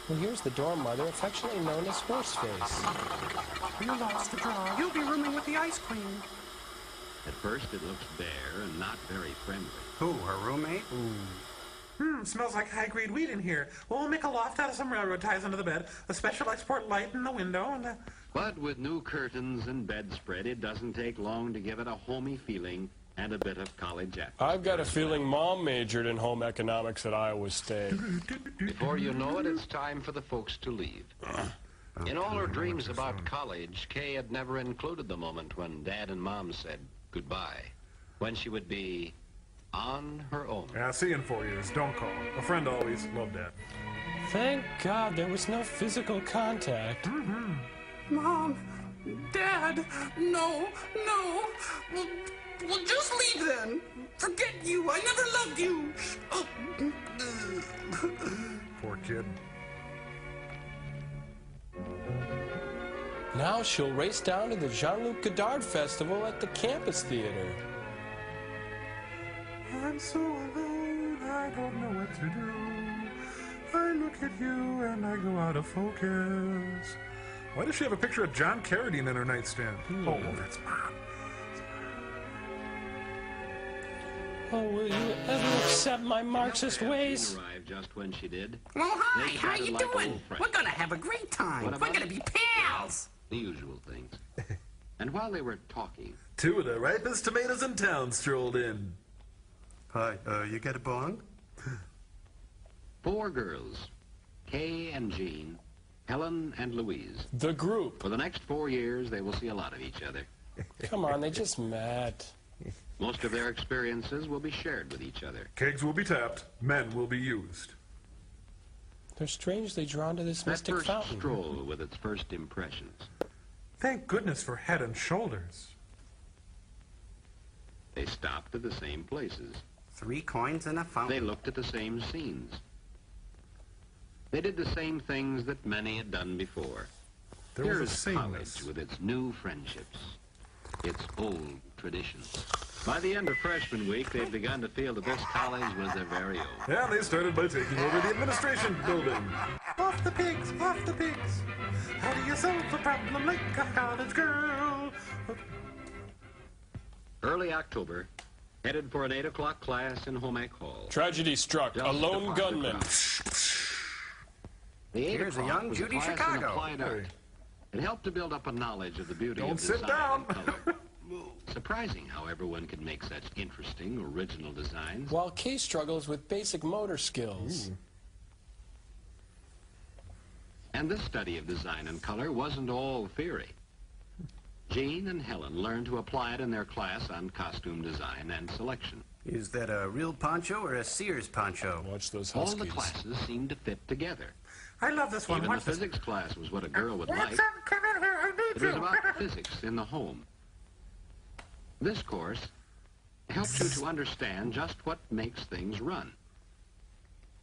Well, here's the dorm mother, affectionately known as Horseface. You lost the draw. You'll be rooming with the ice queen. At first it looks bare and not very friendly. Who, her roommate? Smells like high-grade weed in here. Well, we'll make a loft out of some railroad ties under the bed, a special export light in the window, and a... But with new curtains and bedspread, it doesn't take long to give it a homey feeling and a bit of college atmosphere. I've got a feeling Mom majored in home economics at Iowa State. Before you know it, it's time for the folks to leave. In all her dreams about college, Kay had never included the moment when Dad and Mom said goodbye, when she would be on her own. Yeah, see you in 4 years. Don't call. A friend always. Love, Dad. Thank God there was no physical contact. Mom, Dad, no. Well, just leave then. Forget you. I never loved you. Poor kid. Now she'll race down to the Jean-Luc Godard Festival at the Campus Theater. I'm so alone, I don't know what to do. I look at you and I go out of focus. Why does she have a picture of John Carradine in her nightstand? Oh, that's Mom. Oh, will you ever accept my Marxist ways? Arrived just when she did. Well, hi, They how chatted you like doing? old friends. We're gonna have a great time. What We're about gonna it? be pals. The usual things. And while they were talking, Two of the ripest tomatoes in town strolled in. Hi, you get a bong? 4 girls, Kay and Jean, Helen and Louise. The group. For the next 4 years, they will see a lot of each other. Come on, they just met. Most of their experiences will be shared with each other. Kegs will be tapped. Men will be used. They're strangely drawn to this That mystic first fountain. stroll with its first impressions. Thank goodness for Head and Shoulders. They stopped at the same places. 3 coins and a They fountain. looked at the same scenes. They did the same things that many had done before. There was a Here's sameness. college with its new friendships, its old traditions. By the end of freshman week, they'd begun to feel that this college was their very own. And they started by taking over the administration building. Off the pigs, off the pigs. How do you solve a problem like a college girl? Early October, headed for an 8 o'clock class in Home Ec Hall. Tragedy struck. A Just lone apart the gunman. crowd. The 8 Here's a o'clock young was Judy class in Chicago. applied art. It helped to build up a knowledge of the beauty Don't of sit design down. and color. Surprising how everyone could make such interesting, original designs. While Kay struggles with basic motor skills. And this study of design and color wasn't all theory. Jean and Helen learned to apply it in their class on costume design and selection. Is that a real poncho or a Sears poncho? Watch those All huskies. the classes seemed to fit together. I love this one. Even the Watch this. physics class was what a girl would like. Watson, come in here. I need It you. was about physics in the home. This course helps you to understand just what makes things run.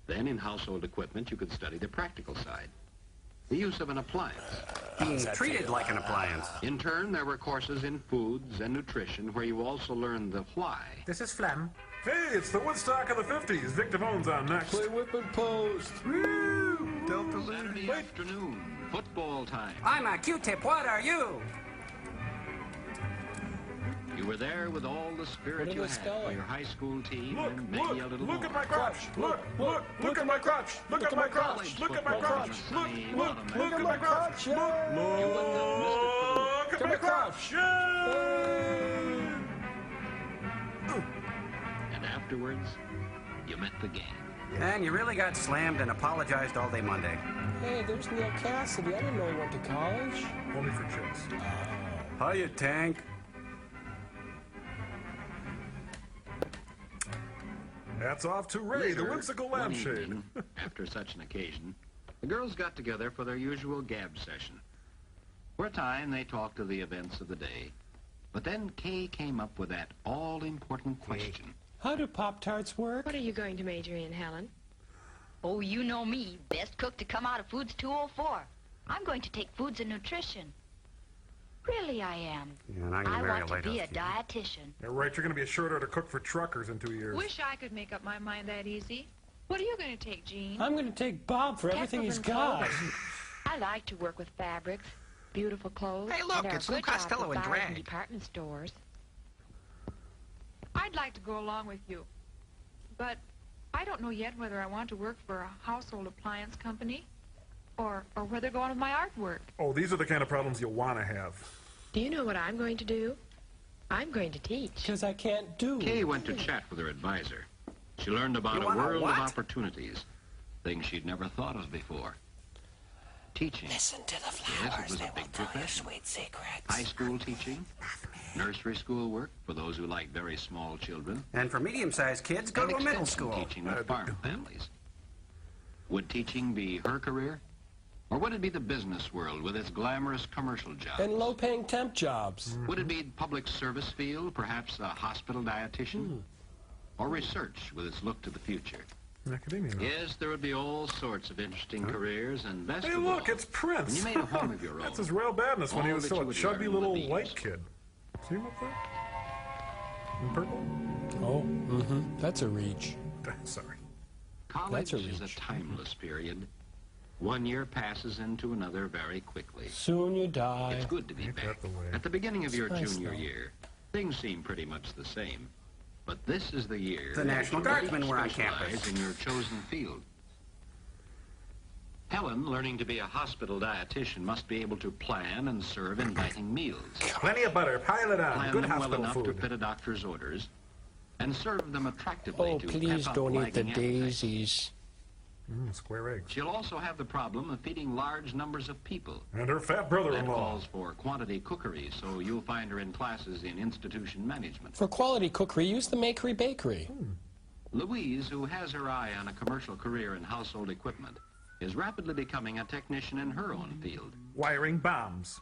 Then in household equipment, you could study the practical side. The use of an appliance. Being treated like an appliance. In turn, there were courses in foods and nutrition where you also learned the why. This is phlegm. Hey, it's the Woodstock of the 50s. Vic Davone's on next. Play whip and post. Woo! Delta Saturday afternoon, football time. I'm a Q-tip. What are you? You were there with all the spirit What you are had they spelling? for your high school team Look, and maybe a little look more. at my crotch. Look at my crotch. Look at my crotch. Look at my crotch. Look at my crotch. Look at my crotch. And afterwards, you met the gang. And you really got slammed and apologized all day Monday. Hey, there's Neil Cassidy. I didn't know he went to college. Only for chicks. Hiya, Tank. Hats off to Ray, the Later, whimsical one lampshade. evening, after such an occasion, the girls got together for their usual gab session. For a time, they talked of the events of the day, But then Kay came up with that all-important question. How do Pop-Tarts work? What are you going to major in, Helen? Oh, you know me. Best cook to come out of Foods 204. I'm going to take Foods and Nutrition. Really, I am. Yeah, and I'm gonna I marry want a to be a lighthouse dietitian. You're right, you're going to be a short order cook for truckers in 2 years. Wish I could make up my mind that easy. What are you going to take, Jean? I'm going to take Bob for everything he's got. I like to work with fabrics, beautiful clothes. Hey, look, and it's Lou Costello in drag. Department stores. I'd like to go along with you, but I don't know yet whether I want to work for a household appliance company or whether go on with my artwork. Oh, these are the kind of problems you'll want to have. Do you know what I'm going to do? I'm going to teach. Because I can't do. Kay went to chat with her advisor. She learned about a world of opportunities, things she'd never thought of before. Teaching. Listen to the flowers. Yes, it was They a will big tell you profession. sweet secrets. High school teaching, nursery school work for those who like very small children. And for medium-sized kids, go and to a middle extension school. teaching with farm families. Would teaching be her career? Or would it be the business world with its glamorous commercial jobs? And low-paying temp jobs. Would it be public service field, perhaps a hospital dietitian? Or research with its look to the future? Academia. Yes, there would be all sorts of interesting careers, and best Hey, of look, all, it's Prince. when you made a home of your own. That's his real badness when he all was that still you a would chubby learn little would be white kid. See him up there? In purple? Oh, that's a reach. Sorry. College is a timeless period. 1 year passes into another very quickly. Soon you die. It's good to be back. At the beginning of your junior year, things seem pretty much the same. But this is the year The National that you Guardsmen were on specialize campus. in your chosen field. Helen, learning to be a hospital dietitian, must be able to plan and serve inviting meals. Plenty of butter, pile it on. Plan Good them well hospital enough food. to fit a doctor's orders, and serve them attractively Oh, to please pep up don't eat the lagging appetite. daisies. Square eggs. She'll also have the problem of feeding large numbers of people. And her fat That brother-in-law. calls for quantity cookery, so you'll find her in classes in institution management. For quality cookery, use the Makery Bakery. Louise, who has her eye on a commercial career in household equipment, is rapidly becoming a technician in her own field. Wiring bombs.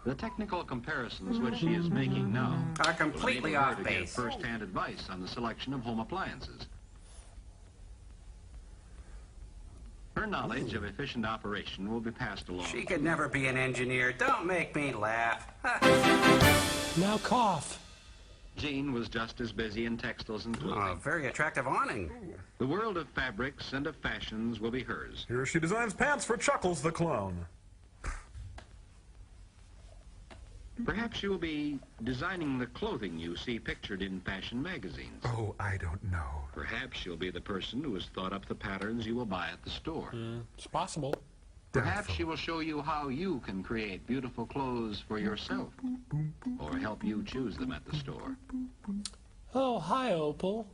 The technical comparisons which she is making now Are completely will enable her off to give base. first-hand advice on the selection of home appliances. Her knowledge of efficient operation will be passed along. She could never be an engineer. Don't make me laugh. Now cough. Jean was just as busy in textiles and clothing. Oh, very attractive awning. The world of fabrics and of fashions will be hers. Here she designs pants for Chuckles the clown. Perhaps you'll be designing the clothing you see pictured in fashion magazines. Oh, I don't know. Perhaps you'll be the person who has thought up the patterns you will buy at the store. It's possible. Perhaps she will show you how you can create beautiful clothes for yourself, or help you choose them at the store. Oh, hi, Opal.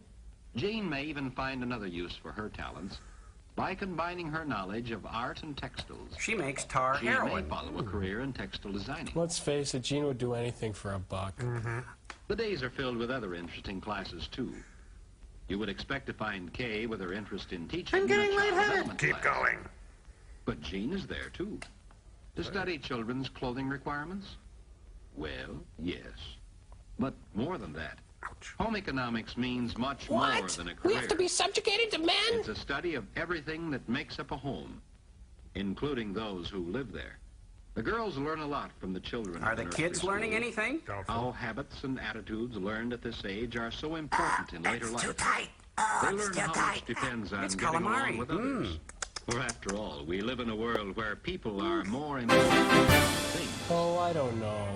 Jean may even find another use for her talents by combining her knowledge of art and textiles. She makes tar She may heroin. follow a career in textile designing. Let's face it, Gene would do anything for a buck. The days are filled with other interesting classes, too. You would expect to find Kay with her interest in teaching. I'm getting in a child lightheaded. development Keep class. going. But Jean is there, too. To study children's clothing requirements? Well, yes. But more than that. Home economics means much more than a career. We have to be subjugated to men? It's a study of everything that makes up a home, including those who live there. The girls learn a lot from the children. Are in the nursery kids learning school. anything? How habits and attitudes learned at this age are so important in later life. They learn how much depends on It's getting along calamari. with others. For after all, we live in a world where people are more important than things. Oh, I don't know.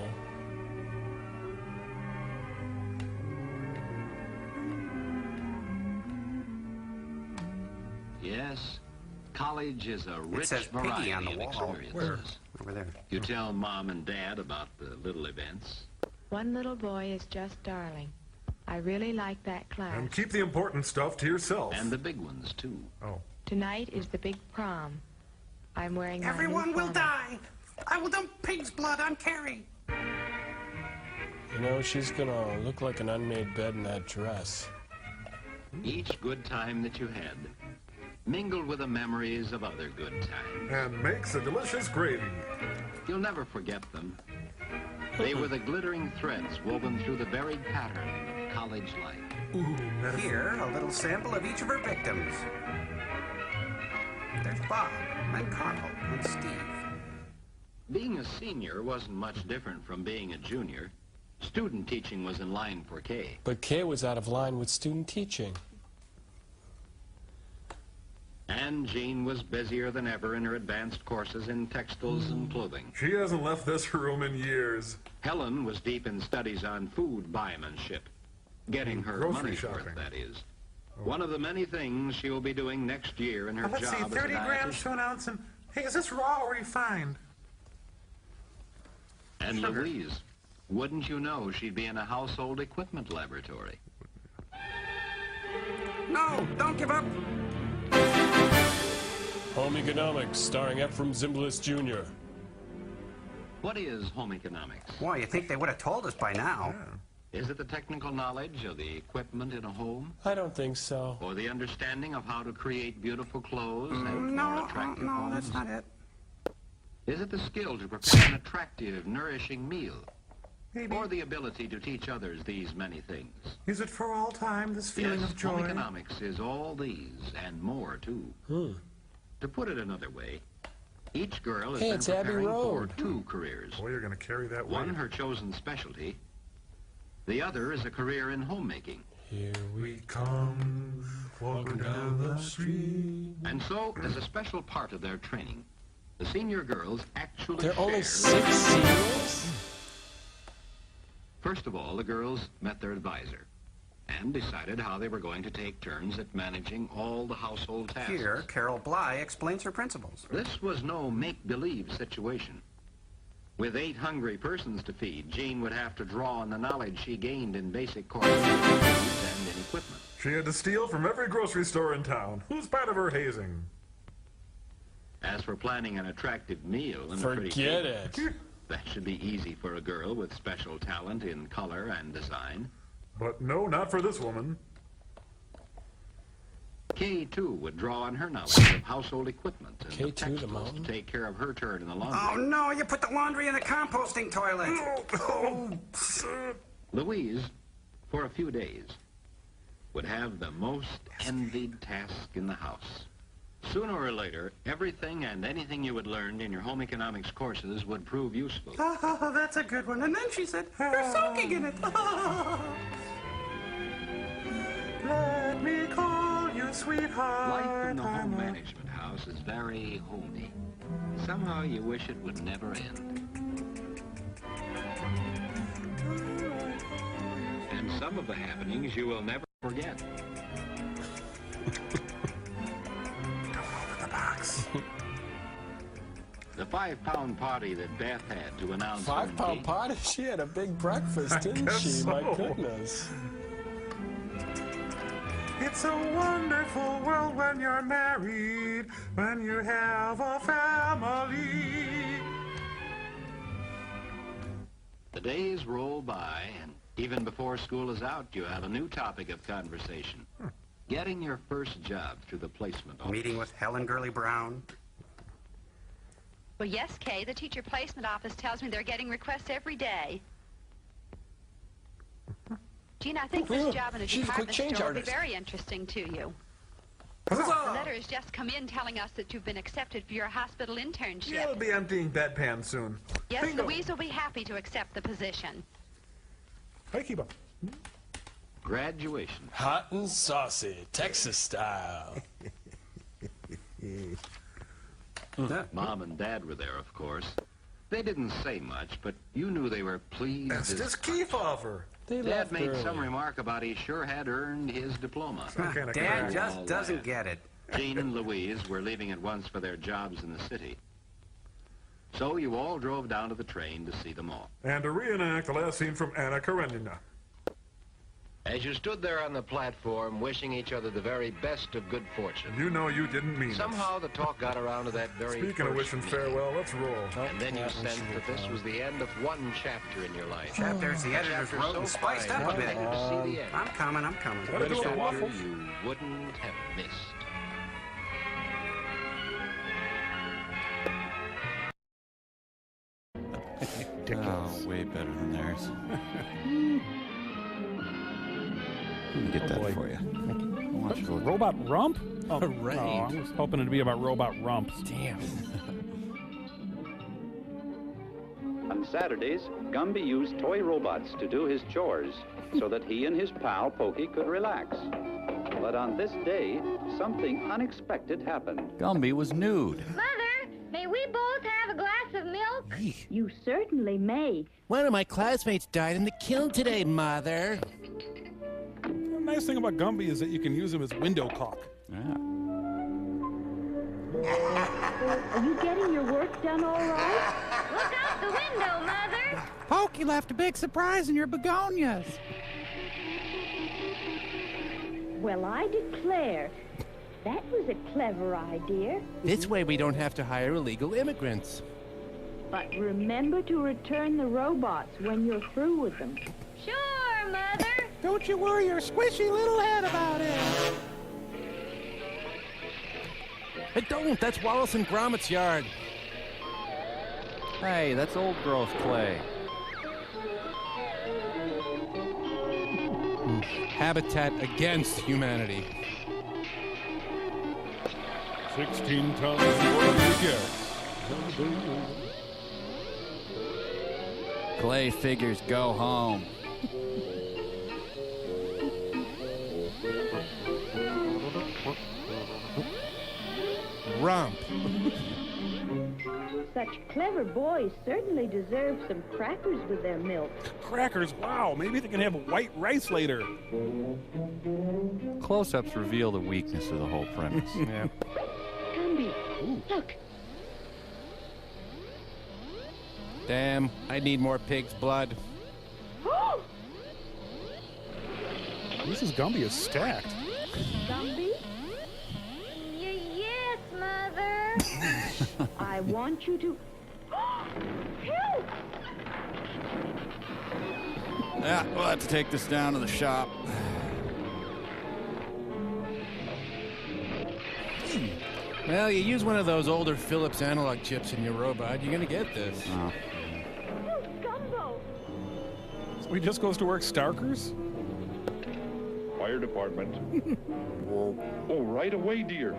Yes, college is a rich says Piggy variety on the of wall. experiences. Where? Over there. You tell Mom and Dad about the little events. One little boy is just darling. I really like that class. And keep the important stuff to yourself. And the big ones, too. Oh. Tonight is the big prom. I'm wearing my new Everyone will formal. die. I will dump pig's blood on Carrie. You know, she's gonna look like an unmade bed in that dress. Each good time that you had, mingled with the memories of other good times. And makes a delicious gravy. You'll never forget them. They were the glittering threads woven through the varied pattern of college life. Here, a little sample of each of her victims. There's Bob, and Carl, and Steve. Being a senior wasn't much different from being a junior. Student teaching was in line for Kay. But Kay was out of line with student teaching. And Jean was busier than ever in her advanced courses in textiles and clothing. She hasn't left this room in years. Helen was deep in studies on food buymanship. Getting her Grocery money shopping. worth, that is. One of the many things she will be doing next year in her Let's job see, as 30 a grams dietitian. to an ounce, and hey, is this raw or refined? And Louise, wouldn't you know she'd be in a household equipment laboratory? No, don't give up. Home Economics, starring Ephraim Zimbalist Jr. What is home economics? Why, you'd think they would have told us by now. Is it the technical knowledge of the equipment in a home? I don't think so. Or the understanding of how to create beautiful clothes and No, more attractive no, homes? that's not it. Is it the skill to prepare an attractive, nourishing meal? Maybe. Or the ability to teach others these many things? Is it for all time, this feeling Yes, of joy? home economics is all these and more, too. To put it another way, each girl has been It's Abbey preparing for Road. 2 careers. Boy, you're going to carry that One, weight. her chosen specialty. The other is a career in homemaking. Here we come, walking down the street. And so, as a special part of their training, the senior girls actually There are only share- 6 seniors? First of all, the girls met their advisor and decided how they were going to take turns at managing all the household tasks. Here, Carol Bly explains her principles. This was no make-believe situation. With 8 hungry persons to feed, Jean would have to draw on the knowledge she gained in basic courses and in equipment. She had to steal from every grocery store in town. Who's part of her hazing? As for planning an attractive meal and Forget a pretty it. cake, that should be easy for a girl with special talent in color and design. But no, not for this woman. Kay, too, would draw on her knowledge of household equipment and Kay, the too, the textiles mountain. to take care of her turn in the laundry. Oh, no, you put the laundry in the composting toilet. Louise, for a few days, would have the most envied task in the house. Sooner or later, everything and anything you had learned in your home economics courses would prove useful. Oh, that's a good one. And then she said, you're soaking in it. Let me call you sweetheart. Life in the home management house is very homey. Somehow you wish it would never end. And some of the happenings you will never forget. The 5-pound party that Beth had to announce her 5-pound party? She had a big breakfast, didn't guess she? so. My goodness. It's a wonderful world when you're married, when you have a family. The days roll by, and even before school is out, you have a new topic of conversation. Getting your first job through the placement office. Meeting with Helen Gurley Brown. Well, yes, Kay. The teacher placement office tells me they're getting requests every day. Gene, I think this job in a She's a quick department change store will be artist. very interesting to you. The letter has just come in telling us that you've been accepted for your hospital internship. You'll be emptying bedpans soon. Yes, Bingo. Louise will be happy to accept the position. Hey, keep up. Graduation. Hot and saucy, Texas style. Mom and Dad were there, of course. They didn't say much, but you knew they were pleased. That's as just Kiefer. Dad made some remark about he sure had earned his diploma. Dad just doesn't get it. Jean and Louise were leaving at once for their jobs in the city. So you all drove down to the train to see them all. And to reenact the last scene from Anna Karenina. As you stood there on the platform, wishing each other the very best of good fortune. You know you didn't mean Somehow the talk got around to that very Speaking of first wishing meeting. farewell, let's roll. And then you sensed that this was the end of one chapter in your life. Chapters the editors Chapter wrote so and spiced fine, up a you bit. wanted to see the end. I'm coming. A chapter you wouldn't have missed. Oh, Oh, way better than theirs. Let me get that for you. Robot rump? Oh, Hooray. no, I was hoping it'd be about robot rumps. Damn. On Saturdays, Gumby used toy robots to do his chores so that he and his pal Pokey could relax. But on this day, something unexpected happened. Gumby was nude. Mother, may we both have a glass of milk? You certainly may. One of my classmates died in the kiln today, Mother. The nice thing about Gumby is that you can use him as window caulk. Yeah. Are you getting your work done all right? Look out the window, Mother. Pokey left a big surprise in your begonias. Well, I declare, that was a clever idea. This way we don't have to hire illegal immigrants. But remember to return the robots when you're through with them. Sure, Mother. Don't you worry your squishy little head about it. Hey, don't! That's Wallace and Gromit's yard. Hey, that's old growth clay. Habitat against humanity. 16 tons more to get. Clay figures go home. Rump. Such clever boys certainly deserve some crackers with their milk. Crackers, wow, maybe they can have white rice later. Close-ups reveal the weakness of the whole premise. Yeah. Gumby, look. Damn, I need more pig's blood. Mrs. Gumby is stacked. Gumby? Yes, Mother. I want you to... Help! Yeah, we'll have to take this down to the shop. Well, you use one of those older Philips analog chips in your robot, you're gonna get this. Oh. Gumbo! So he just goes to work Starkers? Fire department. Oh, right away, dear.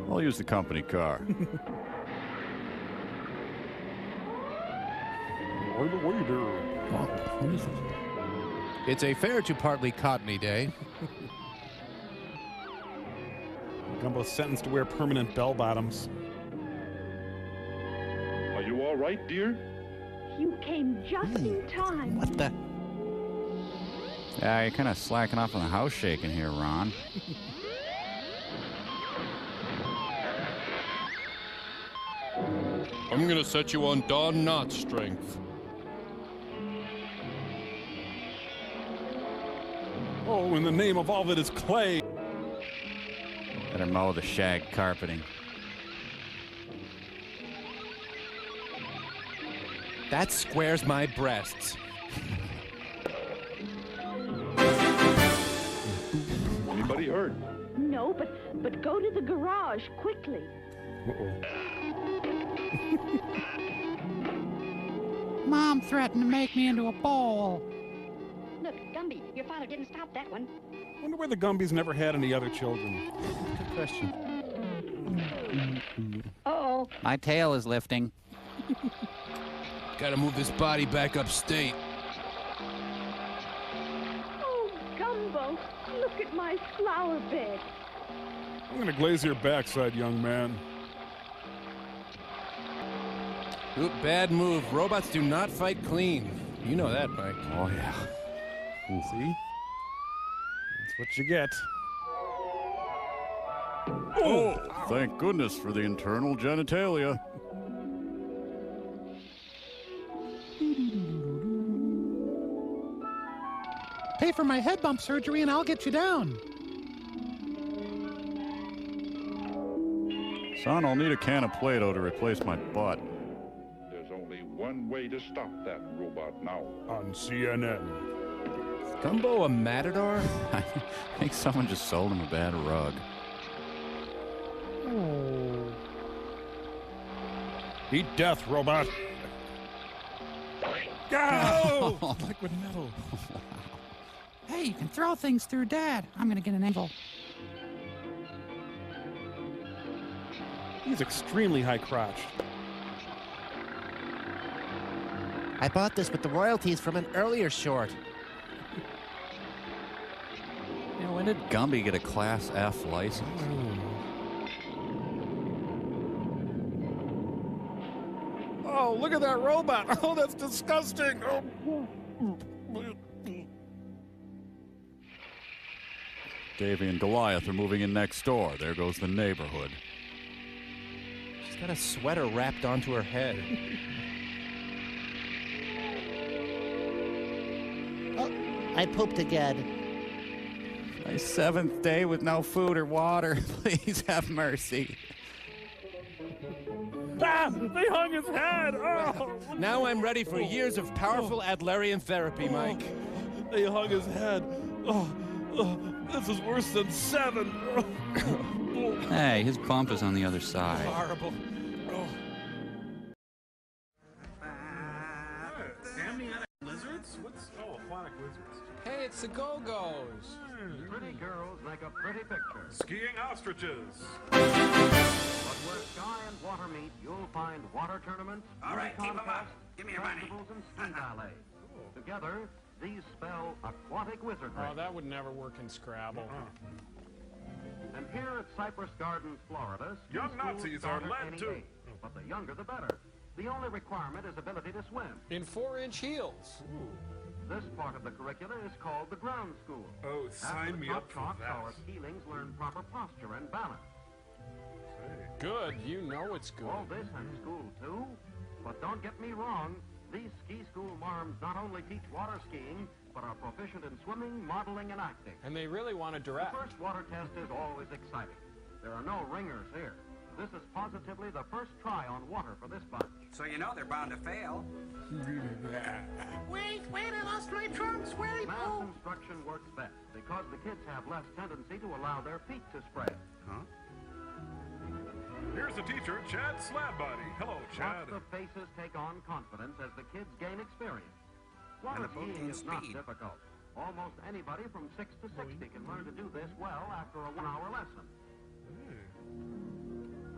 I'll use the company car. Right away, dear. What is this? It's a fair to partly cottony day. Gumbo's sentenced to wear permanent bell-bottoms. Are you all right, dear? You came just in time. What the? Yeah, you're kind of slacking off on the house shaking here, Ron. I'm gonna set you on Don Knotts strength. Oh, in the name of all that is clay. Better mow the shag carpeting. That squares my breasts. Anybody hurt? No, but go to the garage quickly. Mom threatened to make me into a ball. Look, Gumby, your father didn't stop that one. Wonder why the Gumbies never had any other children. Good question. Uh-oh. My tail is lifting. Gotta move this body back upstate. Oh, Gumbo, look at my flower bed. I'm gonna glaze your backside, young man. Oop, bad move. Robots do not fight clean. You know that, Mike. Oh, yeah. See? That's what you get. Oh, thank goodness for the internal genitalia. Pay for my head bump surgery and I'll get you down. Son, I'll need a can of Play-Doh to replace my butt. There's only one way to stop that robot now. On CNN. Is Gumbo a matador? I think someone just sold him a bad rug. Oh. Eat death, robot. Oh, liquid metal. Hey, you can throw things through Dad. I'm gonna get an anvil. He's extremely high crotch. I bought this with the royalties from an earlier short. You know, when did Gumby get a Class F license? Oh, look at that robot. Oh, that's disgusting. Oh. Davy and Goliath are moving in next door. There goes the neighborhood. She's got a sweater wrapped onto her head. Oh, I pooped again. My 7th day with no food or water. Please have mercy. Ah, they hung his head. Oh. Now I'm ready for years of powerful Adlerian therapy, Mike. They hung his head. Oh, this is worse than 7. Hey, his bump is on the other side. Horrible. Amniotic lizards? What's aquatic lizards? Hey, it's the Go-Go's. Pretty girls make a pretty picture. Skiing ostriches. But where sky and water meet, you'll find water tournaments, All right, keep 'em up. contests, Give me your money. festivals, and ski ballets. Together, these spell aquatic wizardry. Oh, that would never work in Scrabble. And here at Cypress Gardens, Florida, ski Young schools Nazis are start at led any to. age, but the younger the better. The only requirement is ability to swim. In 4-inch heels. This part of the curricula is called the ground school. Oh, sign me up for that. Our skielings learn proper posture and balance. Good, you know it's good. All this in school, too? But don't get me wrong, these ski school marms not only teach water skiing, but are proficient in swimming, modeling, and acting. And they really want to direct. The first water test is always exciting. There are no ringers here. This is positively the first try on water for this bunch. So you know they're bound to fail. Wait, I lost my trunks. Where Math instruction works best because the kids have less tendency to allow their feet to spread. Huh? Here's the teacher, Chad Slabbody. Hello, Chad. Watch the faces take on confidence as the kids gain experience. Water skiing is not difficult. Almost anybody from 6 to 60 can learn to do this well after a 1-hour lesson.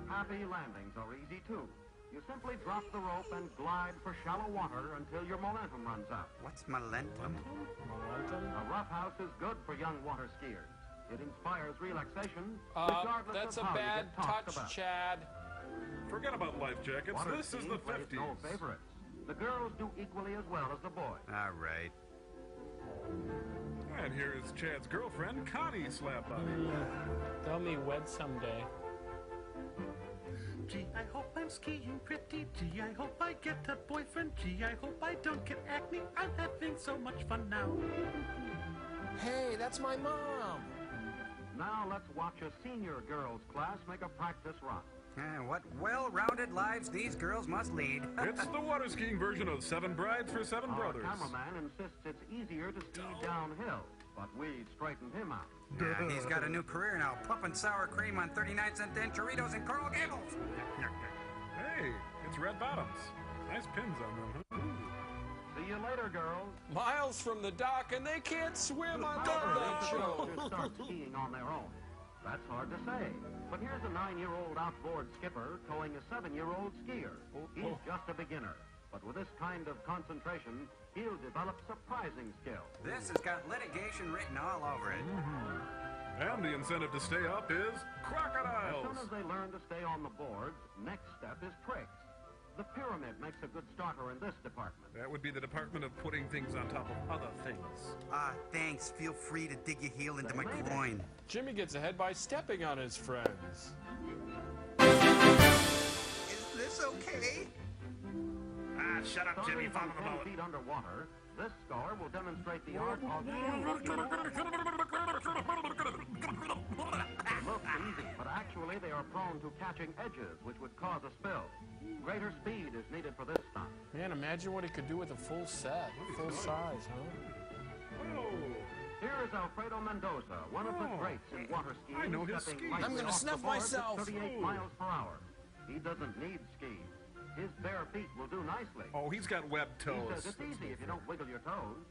Happy landings are easy, too. You simply drop the rope and glide for shallow water until your momentum runs out. What's momentum? A rough house is good for young water skiers. It inspires relaxation, regardless That's of a how you bad get tossed touch, about. Chad. Forget about life jackets. Water This is skiing the plays 50s. no favorites. The girls do equally as well as the boys. All right. And here is Chad's girlfriend, Connie Slabbody. They'll be wed someday. Gee, I hope I'm skiing pretty. Gee, I hope I get a boyfriend. Gee, I hope I don't get acne. I'm having so much fun now. Hey, that's my mom. Now let's watch a senior girls class make a practice run. What well-rounded lives these girls must lead. It's the water skiing version of 7 Brides for 7 Brothers. Our cameraman insists it's easier to ski downhill, but we straightened him out. Yeah, he's got a new career now, pumping sour cream on 39-cent Doritos and Coral Gables. Hey, it's red bottoms. Nice pins on them, huh? See you later, girls. Miles from the dock, and they can't swim. I love that Girls show. just start skiing on their own. That's hard to say. But here's a 9-year-old outboard skipper towing a 7-year-old skier. He's just a beginner. But with this kind of concentration, he'll develop surprising skill. This has got litigation written all over it. And the incentive to stay up is crocodiles. As soon as they learn to stay on the boards, next step is tricks. The pyramid makes a good starter in this department. That would be the department of putting things on top of other things. Thanks. Feel free to dig your heel into my groin. Jimmy gets ahead by stepping on his friends. Is this okay? Shut up, Jimmy. Follow the 10 bullet. feet underwater, this scholar will demonstrate the art of It looks easy, but actually they are prone to catching edges, which would cause a spill. Greater speed is needed for this stunt. Man, imagine what he could do with a full set, full size, huh? Here is Alfredo Mendoza, one of the greats in water skiing. I know his stepping skis. lightly I'm gonna off the snuff boards at myself. 38 miles per hour. He doesn't need skis. His bare feet will do nicely. Oh, he's got webbed He toes. says it's easy if you don't wiggle your toes.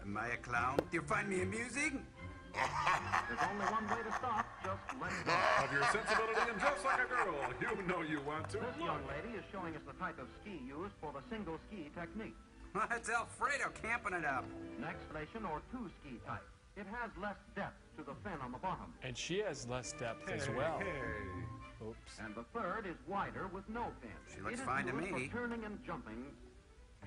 Am I a clown? Do you find me amusing? There's only one way to stop. Just let go. Of your sensibility and dress like a girl. You know you want to. This young lady is showing us the type of ski used for the single ski technique. It's Alfredo camping it up. Next station or two ski type. It has less depth to the fin on the bottom. And she has less depth as well. Oops. And the third is wider with no fin. She looks fine to me. For turning and jumping.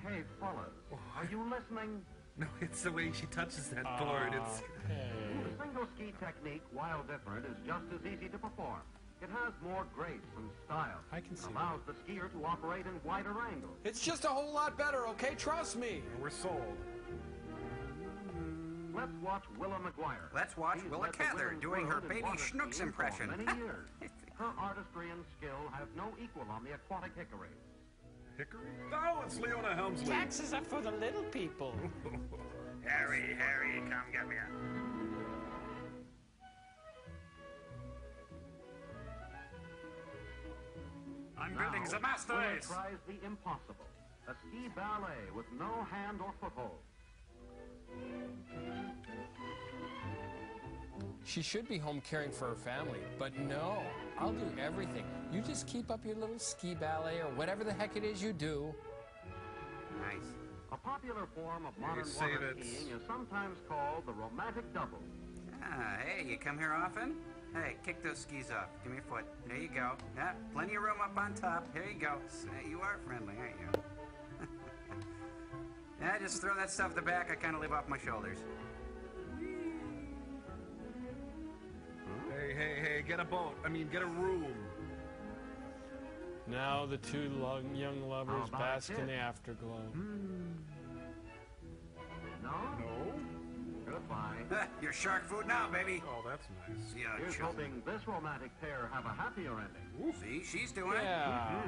Hey, fellas, are you listening? No, it's the way she touches that board. It's. The single ski technique, while different, is just as easy to perform. It has more grace and style. I can see allows the skier to operate in wider angles. It's just a whole lot better, okay? Trust me. We're sold. Let's watch Willa McGuire. Let's watch Willa Cather doing her baby Schnooks impression. Many years. Her artistry and skill have no equal on the aquatic hickory. Hickory? Oh, it's Leona Helmsley. Taxes are for the little people. Harry, come get me a... I'm building the master Willa ace. tries the impossible. A ski ballet with no hand or foothold. She should be home caring for her family, but no, I'll do everything. You just keep up your little ski ballet or whatever the heck it is you do. Nice. A popular form of modern water skiing is sometimes called the romantic double. Ah, hey, you come here often? Hey, kick those skis off. Give me a foot. There you go. Yeah, plenty of room up on top. Here you go. You are friendly, aren't you? Yeah, just throw that stuff at the back. I kind of live off my shoulders. Hey, get a boat. Get a room. Now the two young lovers bask in the afterglow. No? Goodbye. You're shark food now, baby. Oh, that's nice. Yeah, Here's hoping this romantic pair have a happier ending. See, she's doing it. Yeah.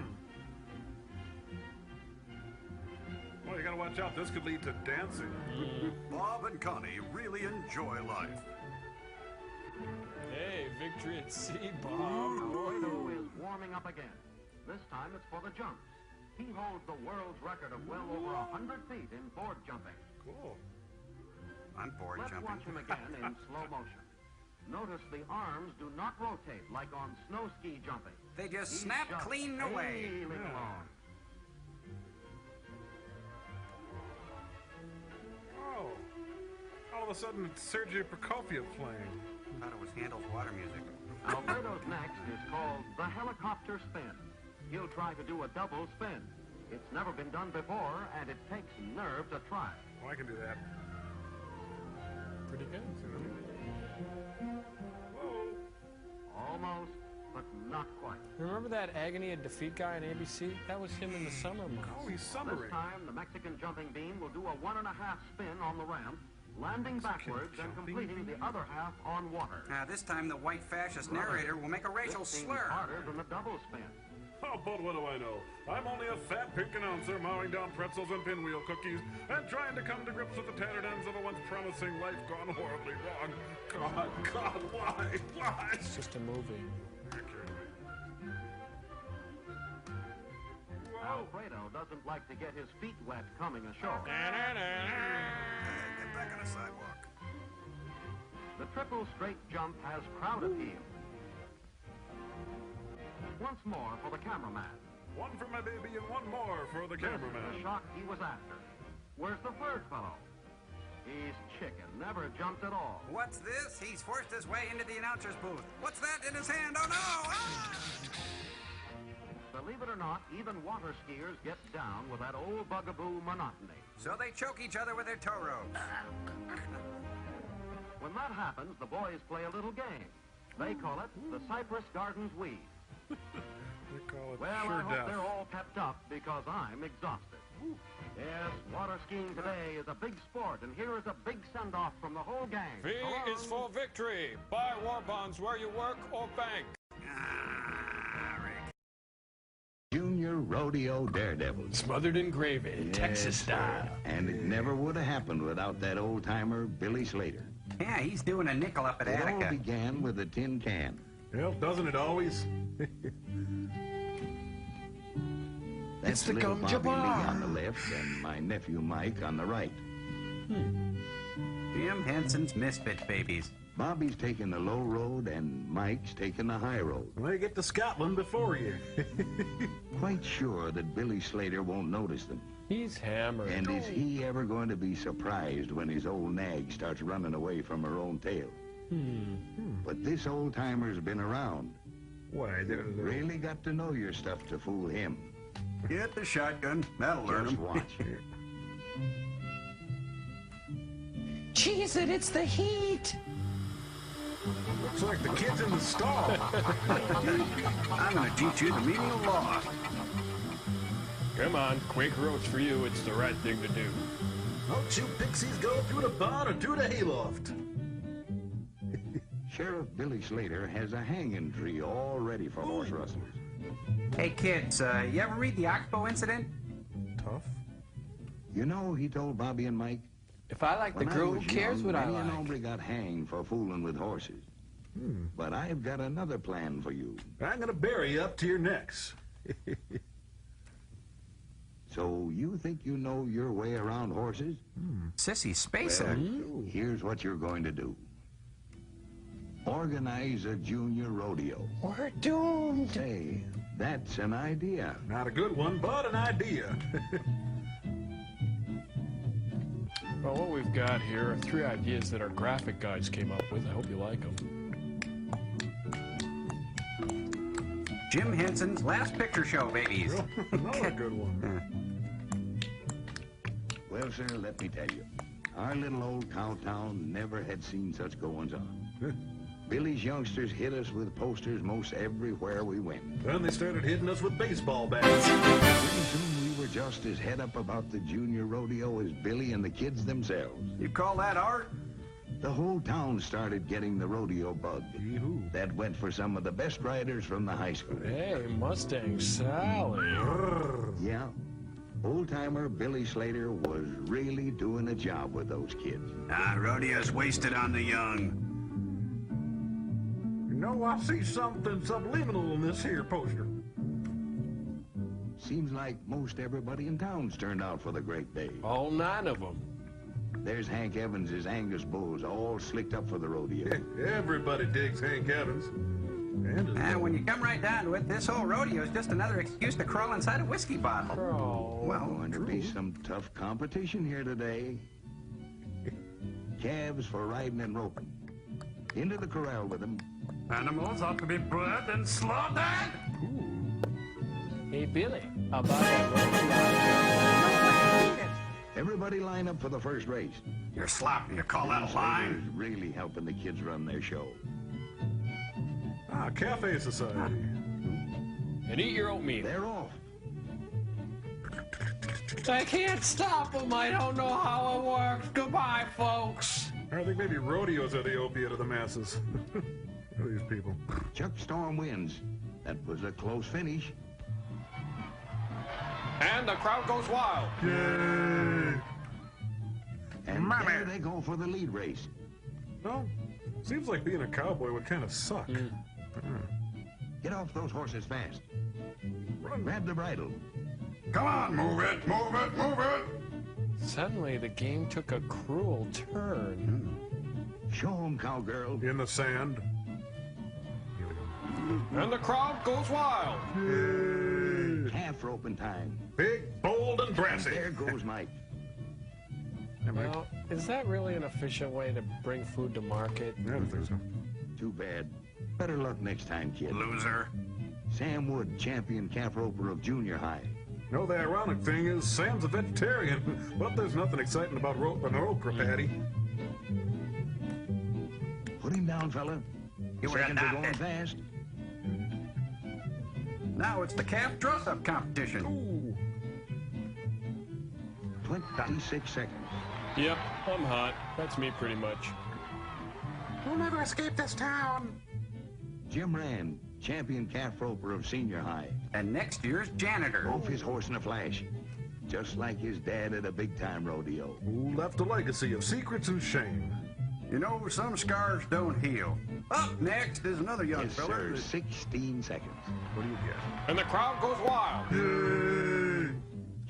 Well, you gotta watch out. This could lead to dancing. Bob and Connie really enjoy life. Hey, victory at sea, Bob. Alfredo is warming up again. This time it's for the jumps. He holds the world's record of well over 100 feet in board jumping. Cool. I'm bored Let's jumping. watch him again in slow motion. Notice the arms do not rotate like on snow ski jumping. They just He's snap just clean away. sailing along. Oh. All of a sudden, it's Sergei Prokofiev playing. I thought it was Handel's water music. Alfredo's next is called the helicopter spin. He'll try to do a double spin. It's never been done before, and it takes nerve to try. Oh, I can do that. Pretty good. Whoa. Almost, but not quite. Remember that Agony and Defeat guy on ABC? That was him in the summer months. Oh, he's This summary. time, the Mexican jumping bean will do a 1.5 spin on the ramp, landing backwards and completing the other half on water. Now, this time the white fascist narrator will make a racial This seems slur. harder than the double spin. Oh, but what do I know? I'm only a fat pink announcer mowing down pretzels and pinwheel cookies and trying to come to grips with the tattered ends of a once promising life gone horribly wrong. God, why? It's just a movie. Alfredo doesn't like to get his feet wet coming ashore. Get back on the sidewalk. The triple straight jump has crowd appeal. Once more for the cameraman. One for my baby and one more for the This is cameraman. the shot he was after. Where's the third fellow? He's chicken, never jumped at all. What's this? He's forced his way into the announcer's booth. What's that in his hand? Oh, no! Ah! Believe it or not, even water skiers get down with that old bugaboo monotony. So they choke each other with their tow ropes. When that happens, the boys play a little game. They call it the Cypress Gardens Weed. They call it Well, sure I hope death. they're all kept up because I'm exhausted. Yes, water skiing today is a big sport, and here is a big send-off from the whole gang. V is for victory. Buy war bonds where you work or bank. Junior Rodeo Daredevils. Smothered in gravy, Texas style. And it never would have happened without that old-timer Billy Slater. Yeah, he's doing a nickel up at It all Attica. began with a tin can. Well, doesn't it always? That's the little gum Bobby Lee jabbar. on the left and my nephew Mike on the right. Jim Henson's Misfit Babies. Bobby's taking the low road and Mike's taking the high road. They get to Scotland before you. Quite sure that Billy Slater won't notice them. He's hammered. And is he ever going to be surprised when his old nag starts running away from her own tail? But this old-timer's been around. Why, Really got to know your stuff to fool him. Get the shotgun. That'll learn Just him. watch. Cheese it, it's the heat. Looks like the kid's in the stall. I'm gonna teach you the meaning of law. Come on, Quaker Oats for you. It's the right thing to do. Don't you pixies go through the barn or to the hayloft. Sheriff Billy Slater has a hanging tree all ready for horse rustlers. Hey, kids, you ever read the Oxbow incident? Tough. You know, he told Bobby and Mike, If I like the when girl, was who cares young, what I many an like? hombre got hanged for fooling with horses. But I've got another plan for you. I'm gonna bury you up to your necks. So you think you know your way around horses? Sissy Spacer. Well, here's what you're going to do. Organize a junior rodeo. We're doomed. Say, that's an idea. Not a good one, but an idea. Well, what we've got here are 3 ideas that our graphic guys came up with. I hope you like them. Jim Henson's Last Picture Show, babies. Another good one. Well, sir, let me tell you. Our little old cow town never had seen such goings-on. Billy's youngsters hit us with posters most everywhere we went. Then they started hitting us with baseball bats. Pretty soon we were just as head up about the junior rodeo as Billy and the kids themselves. You call that art? The whole town started getting the rodeo bug. That went for some of the best riders from the high school. Hey, Mustang Sally. Yeah. Old-timer Billy Slater was really doing a job with those kids. Rodeo's wasted on the young. You know, I see something subliminal in this here poster. Seems like most everybody in town's turned out for the great day. All 9 of them. There's Hank Evans's Angus bulls all slicked up for the rodeo. Everybody digs Hank Evans. And when you come right down to it, this whole rodeo is just another excuse to crawl inside a whiskey bottle. Well, going to be some tough competition here today. Calves for riding and roping. Into the corral with them. Animals ought to be bred and slaughtered. Hey, Billy, how about that road? Everybody line up for the first race. You're sloppy to call that a line. Slater's really helping the kids run their show. Cafe Society. And eat your oatmeal. They're off. I can't stop them. I don't know how it works. Goodbye, folks. I think maybe rodeos are the opiate of the masses. These people. Chuck Storm wins. That was a close finish. And the crowd goes wild. Yay! And there they go for the lead race. No, seems like being a cowboy would kind of suck. Get off those horses fast. Grab the bridle. Come on, move it, move it, move it. Suddenly, the game took a cruel turn. Show 'em, cowgirl. In the sand. And the crowd goes wild. Yay. Calf roping time. Big, bold, and brassy. There goes Mike. Well, is that really an efficient way to bring food to market? I don't think so. Too bad. Better luck next time, kid. Loser. Sam Wood, champion calf roper of junior high. No, the ironic thing is Sam's a vegetarian, but there's nothing exciting about roping an okra patty. Put him down, fella. You were Seconds are adopted. going fast. Now it's the calf dress-up competition. Ooh. 26 seconds. Yep, I'm hot. That's me pretty much. We'll never escape this town. Jim Rand, champion calf roper of senior high. And next year's janitor. Off his horse in a flash. Just like his dad at a big-time rodeo. Who left a legacy of secrets and shame. You know, some scars don't heal. Up next is another young Yes, fella. sir. 16 seconds. What do you get? And the crowd goes wild. Yay!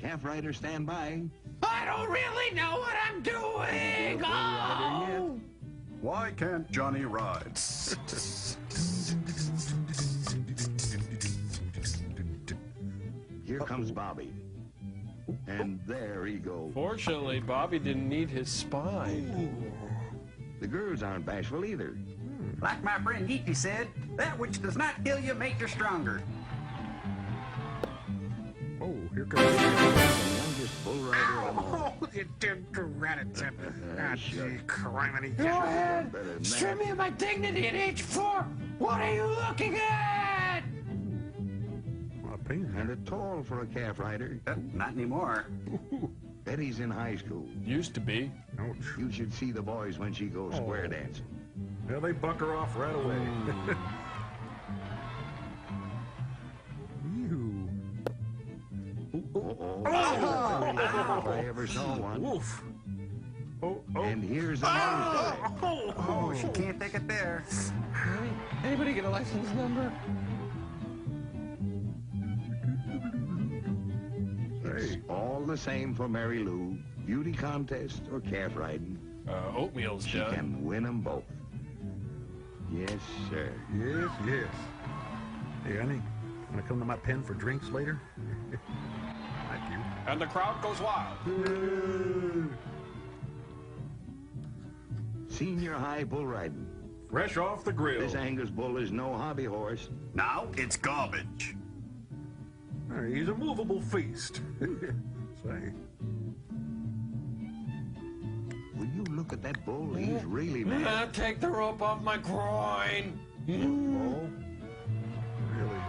Calf rider, stand by. I don't really know what I'm doing! Oh! Why can't Johnny ride? Here comes Bobby. And there he goes. Fortunately, Bobby didn't need his spine. The girls aren't bashful either. Like my friend Geeky said, that which does not kill you makes you stronger. Oh, here comes the youngest bull rider of them all. Oh, you did rat-a-tat. Ah, gee, criminy. Go ahead! Strip me of my dignity at age 4! What are you looking at? And a tall for a calf rider. Not anymore. Betty's in high school. Used to be. Ouch. You should see the boys when she goes square dancing. Yeah, they buck her off right away. If I ever saw one. Woof. And here's a nose dive. Oh, she can't take it there. Anybody get a license number? It's all the same for Mary Lou. Beauty contest or calf riding. Oatmeal's she done. Can win them both. Yes, sir. Yes, yes. Hey, honey, wanna come to my pen for drinks later? Thank you. And the crowd goes wild. Senior high bull riding. Fresh off the grill. This Angus bull is no hobby horse. Now it's garbage. He's a movable feast. Say. Will you look at that bull? He's really mad. Take the rope off my groin. Oh, really?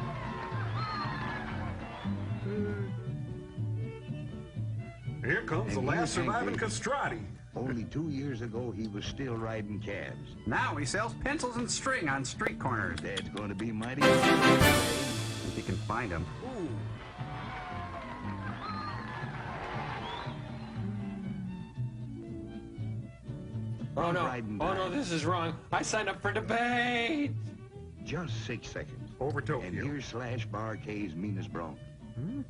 Here comes the last surviving castrati. Only 2 years ago, he was still riding calves. Now he sells pencils and string on street corners. That's going to be mighty. If you can find him. Ooh. Oh no! Oh no! This is wrong. I signed up for debate. Just 6 seconds. Over Tokyo. And here's Slash Bar K's meanest bronc.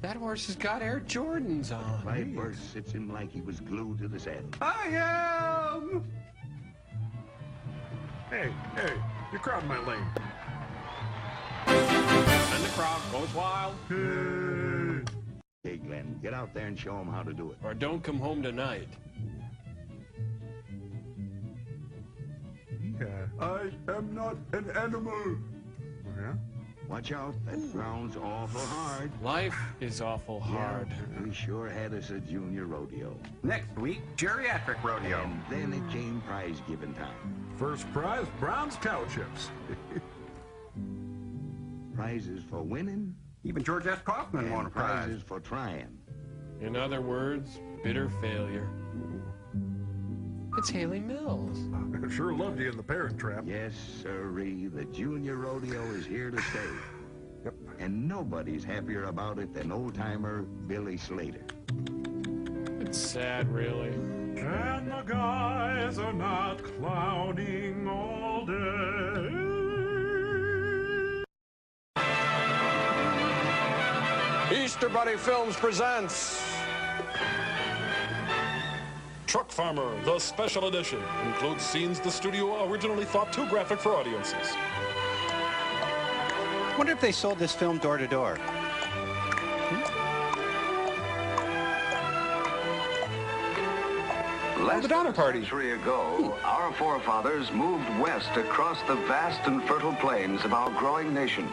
That horse has got Air Jordans on. Clyde Burst sits him like he was glued to the saddle. I am. Hey, you're crowding my lane. And the crowd goes wild. Hey, Glenn, get out there and show him how to do it. Or don't come home tonight. I am not an animal. Yeah? Watch out, that ground's awful hard. Life is awful hard. Yeah, we sure had us a junior rodeo. Next week, geriatric rodeo. And then it came prize giving time. First prize, Brown's cow chips. Prizes for winning. Even George S. Kaufman won a prize. Prizes for trying. In other words, bitter failure. It's Haley Mills. I sure loved you in The Parent Trap. Yes, sirree. The junior rodeo is here to stay. Yep. And nobody's happier about it than old-timer Billy Slater. It's sad, really. And the guys are not clowning all day. Easter Bunny Films presents Truck Farmer, the special edition. Includes scenes the studio originally thought too graphic for audiences. Wonder if they sold this film door to door. Less than a century ago, our forefathers moved west across the vast and fertile plains of our growing nation,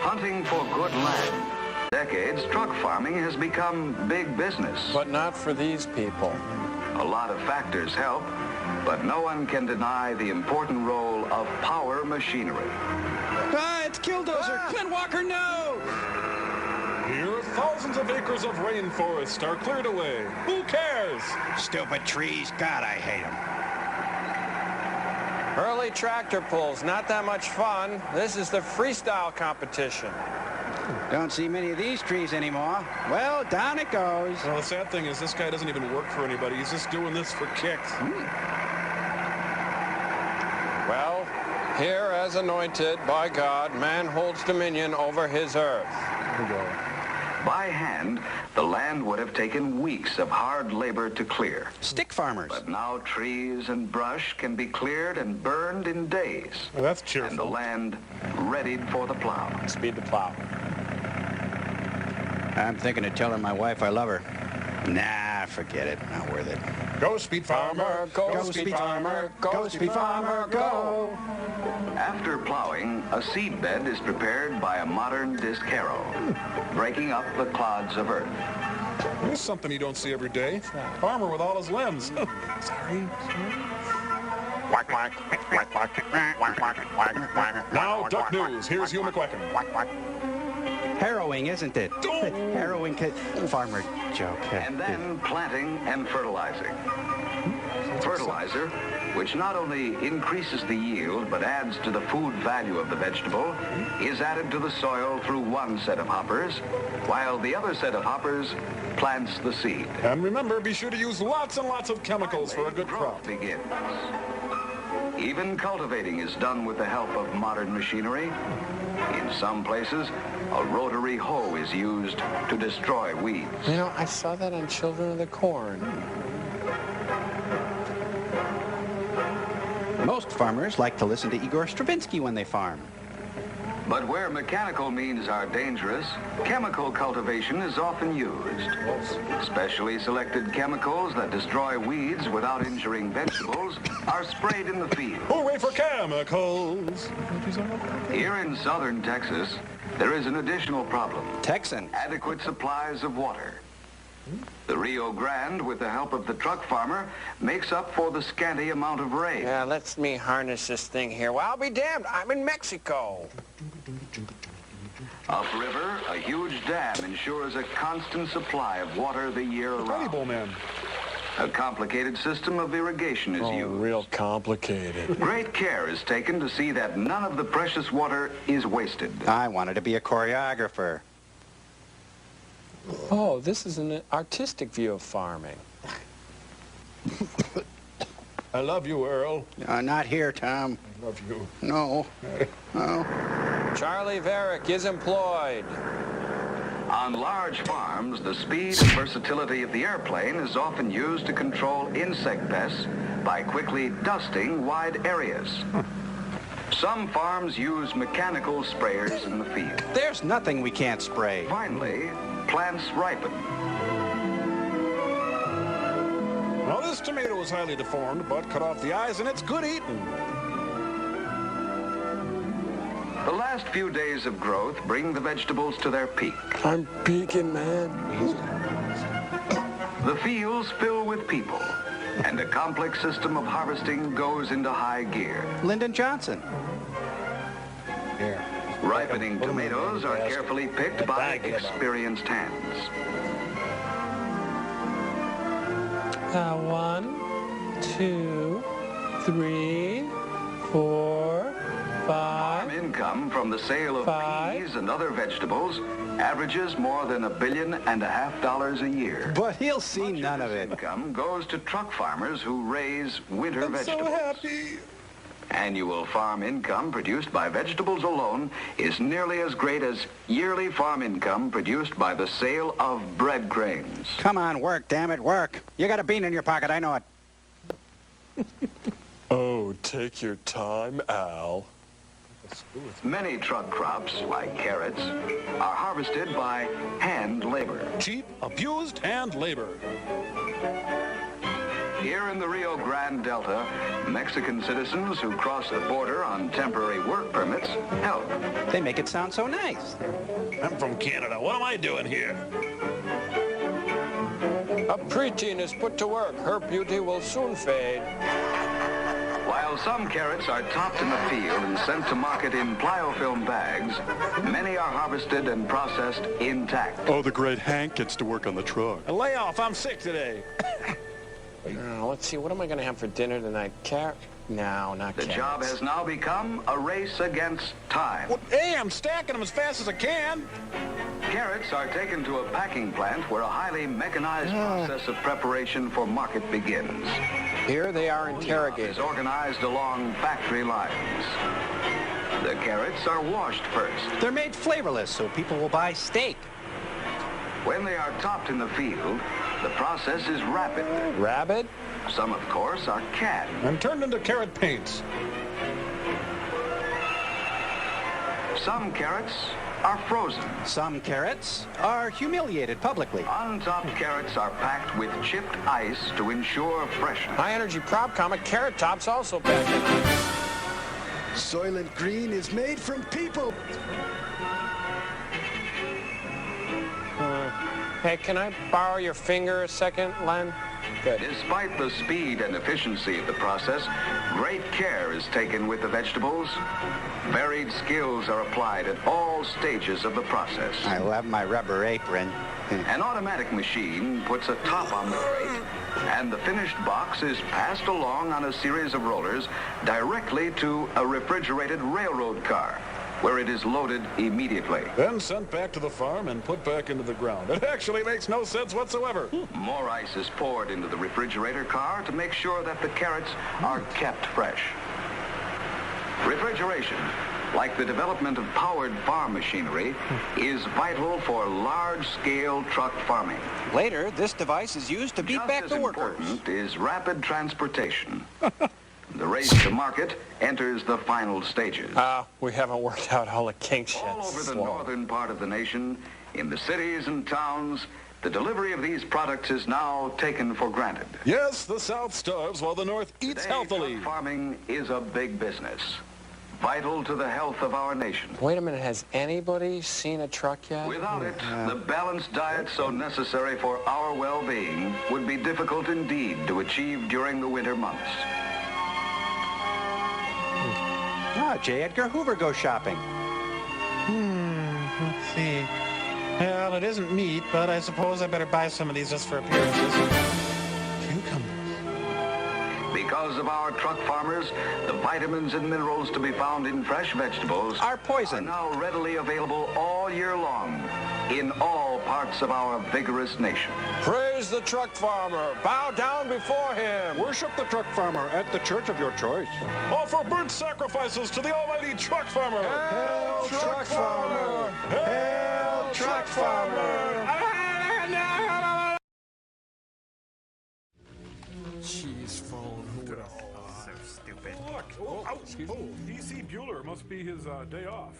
hunting for good land. Decades, truck farming has become big business. But not for these people. A lot of factors help, but no one can deny the important role of power machinery. Ah, it's Killdozer! Clint Walker, no! Here, thousands of acres of rainforest are cleared away. Who cares? Stupid trees. God, I hate them. Early tractor pulls, not that much fun. This is the freestyle competition. Don't see many of these trees anymore. Well, down it goes. Well, the sad thing is this guy doesn't even work for anybody. He's just doing this for kicks. Well, here as anointed by God, man holds dominion over his earth. Here we go. By hand, the land would have taken weeks of hard labor to clear. Stick farmers. But now trees and brush can be cleared and burned in days. Well, that's cheerful. And the land readied for the plow. Speed the plow. I'm thinking of telling my wife I love her. Nah, forget it. Not worth it. Go, Speed Farmer. Go, Speed Farmer. Go, Speed Farmer. Go. After plowing, a seed bed is prepared by a modern disc harrow, breaking up the clods of earth. Here's something you don't see every day. Farmer with all his limbs. Sorry. Whack, whack, whack, whack, whack, whack, whack, whack. Now, Duck News. Here's Hugh McQuacken. Harrowing, isn't it? Harrowing farmer joke. And then planting and fertilizing. Fertilizer, which not only increases the yield but adds to the food value of the vegetable, is added to the soil through one set of hoppers, while the other set of hoppers plants the seed. And remember, be sure to use lots and lots of chemicals for a good crop. Begins. Even cultivating is done with the help of modern machinery. In some places, a rotary hoe is used to destroy weeds. You know, I saw that on Children of the Corn. Most farmers like to listen to Igor Stravinsky when they farm. But where mechanical means are dangerous, chemical cultivation is often used. Specially selected chemicals that destroy weeds without injuring vegetables are sprayed in the field. Hooray for chemicals! Here in southern Texas, there is an additional problem. Texan. Adequate supplies of water. The Rio Grande, with the help of the truck farmer, makes up for the scanty amount of rain. Yeah, let me harness this thing here. Well, I'll be damned. I'm in Mexico. Upriver, a huge dam ensures a constant supply of water the year around. A complicated system of irrigation is used. Real complicated. Great care is taken to see that none of the precious water is wasted. I wanted to be a choreographer. Oh, this is an artistic view of farming. I love you, Earl. Not here, Tom. I love you. No. No. Charlie Varick is employed. On large farms, the speed and versatility of the airplane is often used to control insect pests by quickly dusting wide areas. Some farms use mechanical sprayers in the field. There's nothing we can't spray. Finally, plants ripen. Now, this tomato is highly deformed, but cut off the eyes and it's good eating. The last few days of growth bring the vegetables to their peak. I'm peaking, man. The fields fill with people, and a complex system of harvesting goes into high gear. Lyndon Johnson. Here. Ripening tomatoes are carefully picked by experienced hands. 1, 2, 3, 4, 5. Farm income from the sale of peas and other vegetables averages more than $1.5 billion a year. But he'll see none of it. Income goes to truck farmers who raise winter vegetables. So happy. Annual farm income produced by vegetables alone is nearly as great as yearly farm income produced by the sale of bread grains. Come on, work, damn it, work. You got a bean in your pocket, I know it. Oh, take your time, Al. Many truck crops, like carrots, are harvested by hand labor. Cheap, abused, and labor. Here in the Rio Grande Delta, Mexican citizens who cross the border on temporary work permits help. They make it sound so nice. I'm from Canada. What am I doing here? A preteen is put to work. Her beauty will soon fade. While some carrots are topped in the field and sent to market in pliofilm bags, many are harvested and processed intact. Oh, the great Hank gets to work on the truck. A layoff. I'm sick today. Let's see, what am I going to have for dinner tonight? No, not The carrots. job has now become a race against time. Well, hey, I'm stacking them as fast as I can. Carrots are taken to a packing plant where a highly mechanized process of preparation for market begins. Here they are interrogated. It's organized along factory lines. The carrots are washed first. They're made flavorless so people will buy steak. When they are topped in the field, the process is rapid. Rabbit? Some, of course, are canned. And turned into carrot paints. Some carrots are frozen. Some carrots are humiliated publicly. Untopped carrots are packed with chipped ice to ensure freshness. High energy prop comic Carrot Top's also packed. Soylent Green is made from people. Hey, can I borrow your finger a second, Len? Good. Despite the speed and efficiency of the process, great care is taken with the vegetables. Varied skills are applied at all stages of the process. I love my rubber apron. An automatic machine puts a top on the crate, and the finished box is passed along on a series of rollers directly to a refrigerated railroad car, where it is loaded immediately. Then sent back to the farm and put back into the ground. It actually makes no sense whatsoever. More ice is poured into the refrigerator car to make sure that the carrots are kept fresh. Refrigeration, like the development of powered farm machinery, is vital for large-scale truck farming. Later, this device is used to beat back the workers. Just as important is rapid transportation. The race to market enters the final stages. We haven't worked out all the kinks yet. All over the northern part of the nation, in the cities and towns, the delivery of these products is now taken for granted. Yes, the South starves while the North eats healthily. Truck farming is a big business, vital to the health of our nation. Wait a minute, has anybody seen a truck yet? Without it, the balanced diet so necessary for our well-being would be difficult indeed to achieve during the winter months. J. Edgar Hoover goes shopping. Let's see. Well, it isn't meat, but I suppose I better buy some of these just for appearances. Because of our truck farmers, the vitamins and minerals to be found in fresh vegetables are poisoned. Are now readily available all year long in all parts of our vigorous nation. Praise the truck farmer. Bow down before him. Worship the truck farmer at the church of your choice. Offer burnt sacrifices to the almighty truck farmer. Hail, truck farmer. Hail, truck farmer. Cheese phone. Who would have thought? So stupid. Look. D.C. Bueller must be his day off.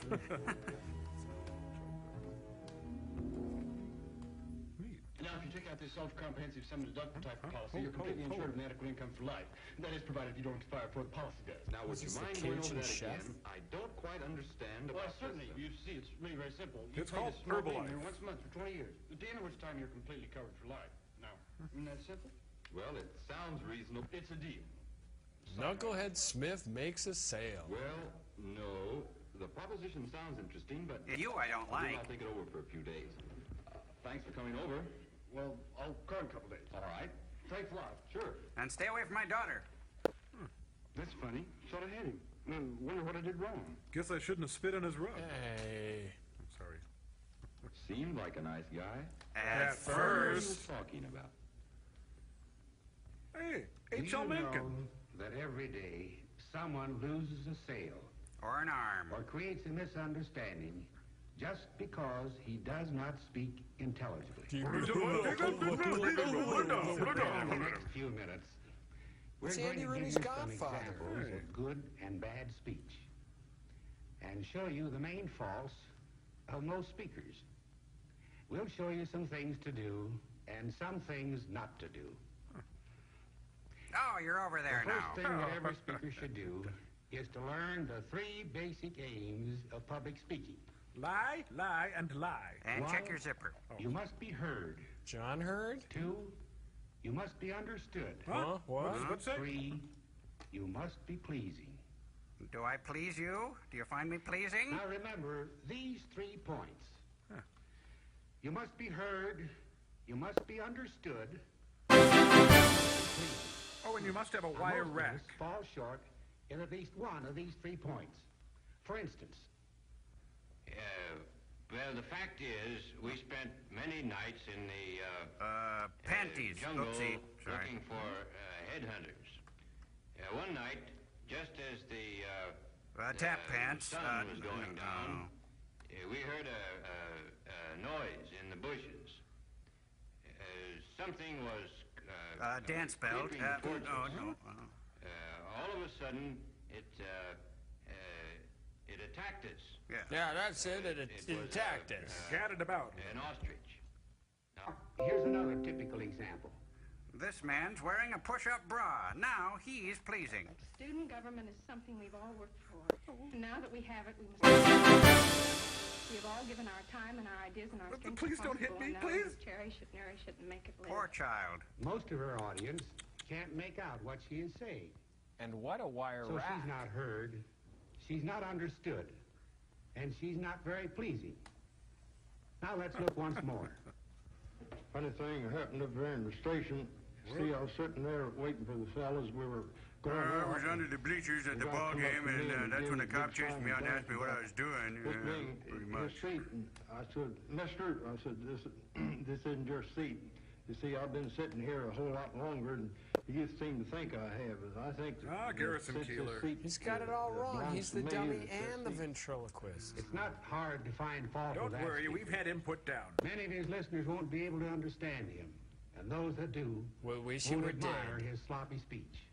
Now, if you take out this self-comprehensive sum-deductible type of policy, you're completely insured with an adequate income for life. That is provided you don't fire before the policy does. Now, would you mind going over that again? I don't quite understand about certainly. You see, it's really very simple. You It's pay called this small Herbalife. premium once a month for 20 years. At the end of which time you're completely covered for life. Now, isn't that simple? Well, it sounds reasonable. It's a deal. Knucklehead Smith makes a sale. Well, no. The proposition sounds interesting, but I don't like. I'll think it over for a few days. Thanks for coming over. Well, I'll call in a couple days. All right. Thanks a lot. Sure. And stay away from my daughter. That's funny. Thought I had him. Wonder what I did wrong. Guess I shouldn't have spit on his rug. Hey. I'm sorry. Seemed like a nice guy. At What are you talking about? Hey, Do H.L. you Mencken. know that every day someone loses a sale or an arm or creates a misunderstanding just because he does not speak intelligibly? In the next few minutes, we're It's going Andy to give you Rooney's some godfather. examples of good and bad speech and show you the main faults of most speakers. We'll show you some things to do and some things not to do. Oh, you're over there The now. first thing that every speaker should do is to learn the three basic aims of public speaking. Lie, lie, and lie. And One, check your zipper. You must be heard. John heard? 2, you must be understood. Huh? What? What's that? 3, you must be pleasing. Do I please you? Do you find me pleasing? Now remember these 3 points. You must be heard, you must be understood. Oh, and you must have a wire Most of rack. us fall short in at least one of these 3 points. For instance, Well, the fact is, we spent many nights in the panties. jungle Oopsie. Sorry. looking for headhunters. One night, just as the tap pants. sun was going down, we heard a noise in the bushes. something was... Dan spelled. Oh, no. All of a sudden, it attacked us. Yeah, that's it. It attacked us. Scattered about. An ostrich. Here's another typical example. This man's wearing a push-up bra. Now he's pleasing. Student government is something we've all worked for. And now that we have it, we must... We have all given our time and our ideas and our strength. Please don't hit me, now please. Cherish it, nourish it, and make it live. Poor child. Most of her audience can't make out what she is saying. And what a wire So rack. she's not heard, she's not understood, and she's not very pleasing. Now let's look once more. Funny thing happened up there in the station. See, I was sitting there waiting for the fellas. We were going I out. was under the bleachers at the ball game, and that's when the cop chased me out and asked me what I was doing. This being Pretty his much. seat, and I said, Mister, I said, this isn't your seat. You see, I've been sitting here a whole lot longer, and you seem to think I have. I think... Garrison since this Keeler. seat, He's got it all wrong. belongs He's to the me, dummy it's this and the seat. ventriloquist. It's not hard to find fault with Don't that worry, speaker. we've had him put down. Many of his listeners won't be able to understand him, and those that do will wish will you were admire dead. his sloppy speech.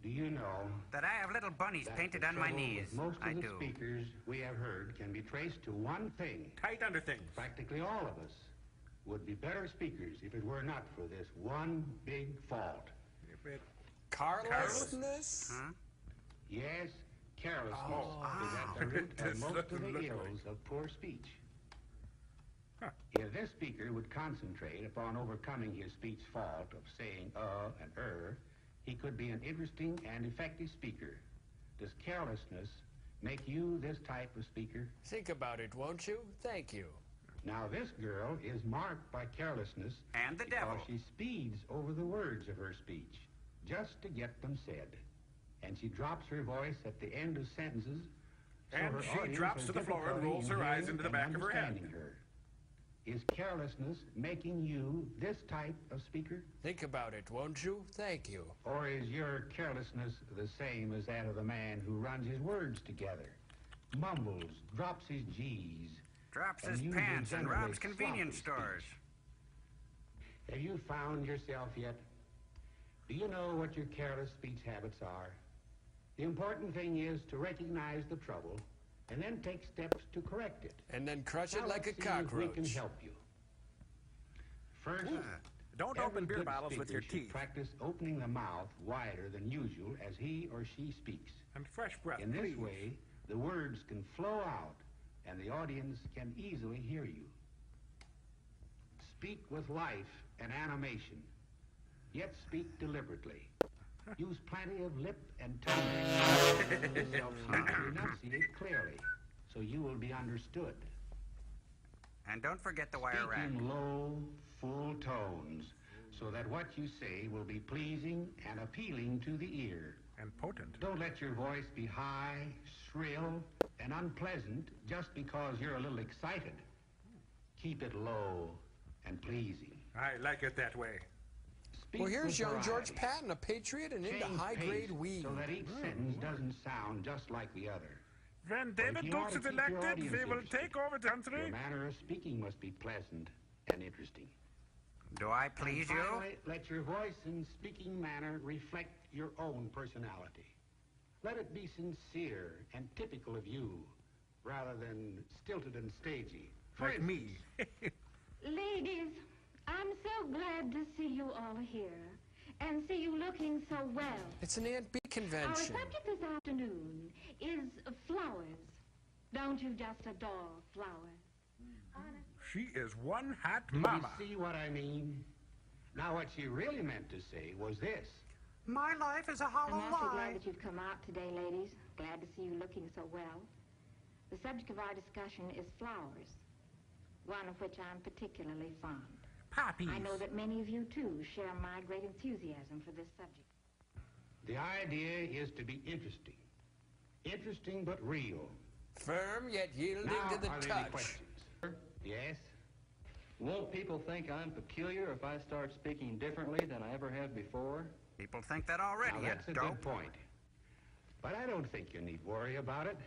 Do you know That I have little bunnies that painted the on my trouble knees? with most of I the do. speakers we have heard can be traced to one thing. Tight under things. Practically all of us would be better speakers if it were not for this one big fault. Carelessness? Huh? Yes, carelessness Oh, is at the root This of most of doesn't the look ills of poor speech. Huh. If this speaker would concentrate upon overcoming his speech fault of saying and he could be an interesting and effective speaker. Does carelessness make you this type of speaker? Think about it, won't you? Thank you. Now this girl is marked by carelessness And the because devil. she speeds over the words of her speech just to get them said. And she drops her voice at the end of sentences. So And her she audience drops has to the floor and difficulty rolls in her eyes hearing into the and back of her head. understanding her. Is carelessness making you this type of speaker? Think about it, won't you? Thank you. Or is your carelessness the same as that of the man who runs his words together, mumbles, drops his G's, Drops and his usually pants and generates robs convenience sloppy stores. speech? Have you found yourself yet? Do you know what your careless speech habits are? The important thing is to recognize the trouble and then take steps to correct it. And then crush it Now like a let's see if we can cockroach. help you. First, Don't every open beer good bottles with your speaker should teeth. practice opening the mouth wider than usual as he or she speaks. And fresh breath, In this please. way, the words can flow out and the audience can easily hear you. Speak with life and animation, yet speak deliberately. Use plenty of lip and tongue action to let yourself speak and enunciate clearly, so you will be understood. And don't forget the wire rack. Speaking low, full tones, so that what you say will be pleasing and appealing to the ear. And potent. Don't let your voice be high, shrill, and unpleasant just because you're a little excited. Keep it low and pleasing. I like it that way. Speak Well, here's with young George variety. Patton, a patriot and into Change high-grade pace weed. so that each sentence doesn't sound just like the other. When But David if you Dukes want to is keep your elected, audience we will interested, take over the Your country. manner of speaking must be pleasant and interesting. Do I please And you? finally, let your voice and speaking manner reflect your own personality. Let it be sincere and typical of you, rather than stilted and stagey. For Like me. Ladies, I'm so glad to see you all here and see you looking so well. It's an Aunt B Our convention. subject this afternoon is flowers. Don't you just adore flowers? She is one hot Do mama. you see what I mean? Now, what she really meant to say was this. My life is a I'm hollow awfully lie. glad that you've come out today, ladies. Glad to see you looking so well. The subject of our discussion is flowers, one of which I'm particularly fond. Poppies. I know that many of you, too, share my great enthusiasm for this subject. The idea is to be interesting. Interesting but real. Firm yet yielding Now, to the are there any touch. questions? Yes? Won't people think I'm peculiar if I start speaking differently than I ever have before? People think that already, Now, you that's a dope. good point. But I don't think you need worry about it.